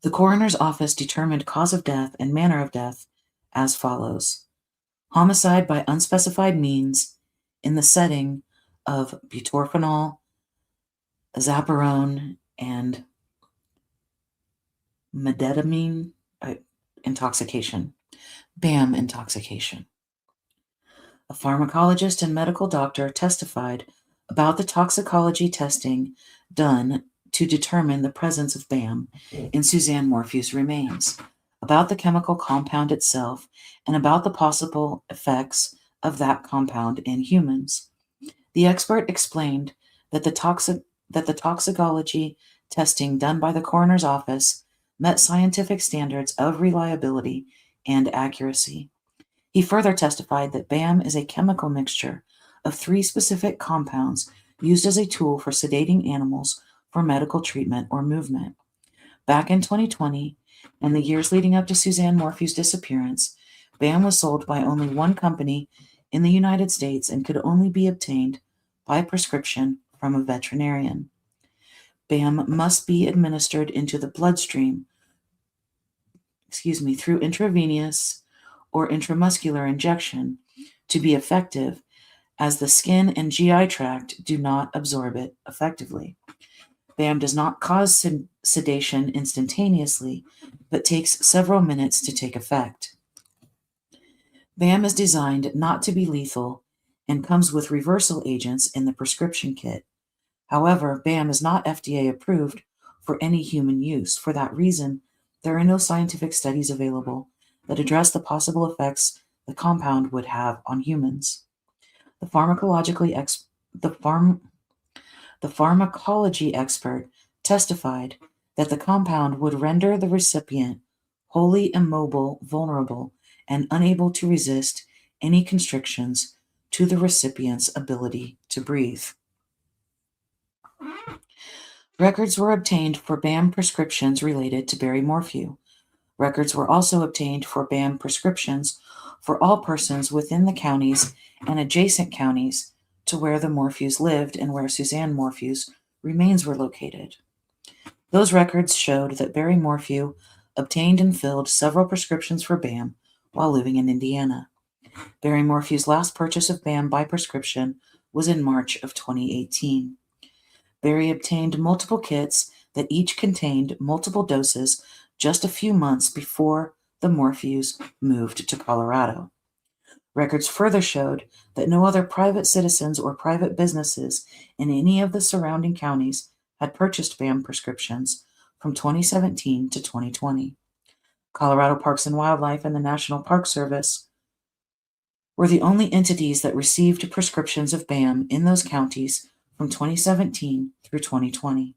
The coroner's office determined cause of death and manner of death as follows: homicide by unspecified means in the setting of butorphanol, azapirone, and medetamine intoxication, BAM intoxication. A pharmacologist and medical doctor testified about the toxicology testing done to determine the presence of BAM in Suzanne Morphew's remains, about the chemical compound itself, and about the possible effects of that compound in humans. The expert explained that the toxicology testing done by the coroner's office met scientific standards of reliability and accuracy. He further testified that BAM is a chemical mixture of three specific compounds used as a tool for sedating animals for medical treatment or movement. Back in 2020, and the years leading up to Suzanne Morphew's disappearance, BAM was sold by only one company in the United States and could only be obtained by prescription from a veterinarian. BAM must be administered into the bloodstream, through intravenous or intramuscular injection to be effective, as the skin and GI tract do not absorb it effectively. BAM does not cause sedation instantaneously, but takes several minutes to take effect. BAM is designed not to be lethal and comes with reversal agents in the prescription kit. However, BAM is not FDA approved for any human use. For that reason, there are no scientific studies available that address the possible effects the compound would have on humans. The pharmacology expert testified that the compound would render the recipient wholly immobile, vulnerable, and unable to resist any constrictions to the recipient's ability to breathe. Records were obtained for BAM prescriptions related to Barry Morphew. Records were also obtained for BAM prescriptions for all persons within the counties and adjacent counties to where the Morphews lived and where Suzanne Morphew's remains were located. Those records showed that Barry Morphew obtained and filled several prescriptions for BAM while living in Indiana. Barry Morphew's last purchase of BAM by prescription was in March of 2018. Barry obtained multiple kits that each contained multiple doses just a few months before the Morphews moved to Colorado. Records further showed that no other private citizens or private businesses in any of the surrounding counties had purchased BAM prescriptions from 2017 to 2020. Colorado Parks and Wildlife and the National Park Service were the only entities that received prescriptions of BAM in those counties from 2017 through 2020.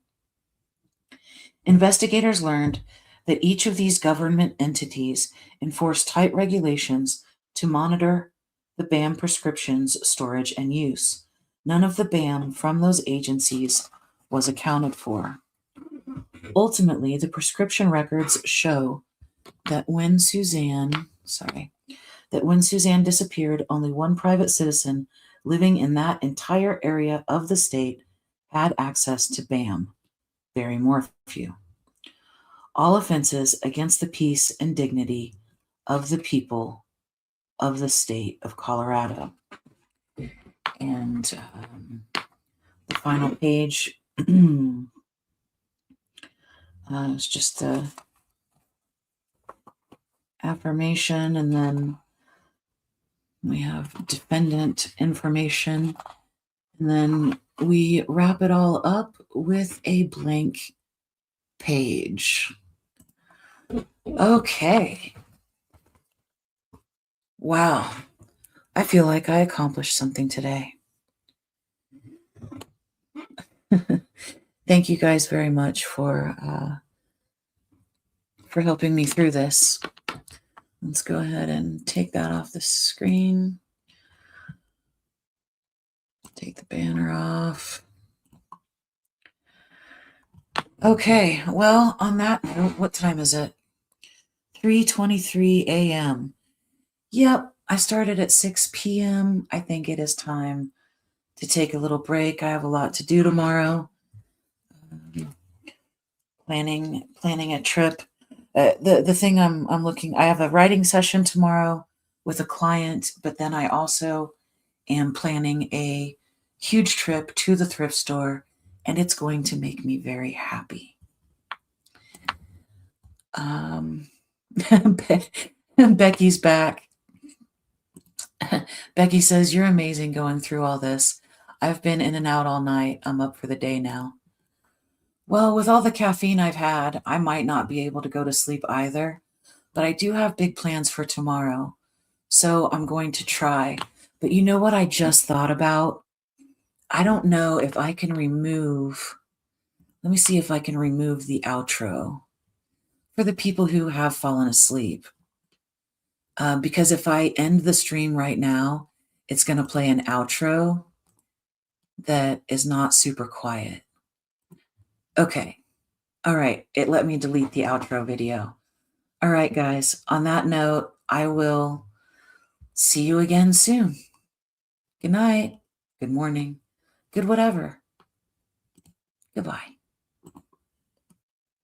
Investigators learned that each of these government entities enforced tight regulations to monitor the BAM prescriptions' storage and use. None of the BAM from those agencies was accounted for. Ultimately, the prescription records show that when Suzanne disappeared, only one private citizen living in that entire area of the state had access to BAM, Barry Morphew. All offenses against the peace and dignity of the people of the state of Colorado. And the final page is just the affirmation, and then we have defendant information, and then we wrap it all up with a blank page. Okay. Wow. I feel like I accomplished something today. Thank you guys very much for helping me through this. Let's go ahead and take that off the screen. Take the banner off. Okay, well, on that note, what time is it? 3:23 a.m. Yep, I started at 6 p.m. I think it is time to take a little break. I have a lot to do tomorrow. Planning a trip. The thing I'm looking, I have a writing session tomorrow with a client, but then I also am planning a huge trip to the thrift store, and it's going to make me very happy. Becky's back. Becky says, "You're amazing going through all this. I've been in and out all night. I'm up for the day now." Well, with all the caffeine I've had, I might not be able to go to sleep either, but I do have big plans for tomorrow, so I'm going to try. But you know what I just thought about? I don't know if I can remove, let me see if I can remove the outro for the people who have fallen asleep. Because if I end the stream right now, it's going to play an outro that is not super quiet. Okay. All right. It let me delete the outro video. All right, guys. On that note, I will see you again soon. Good night. Good morning. Good whatever. Goodbye.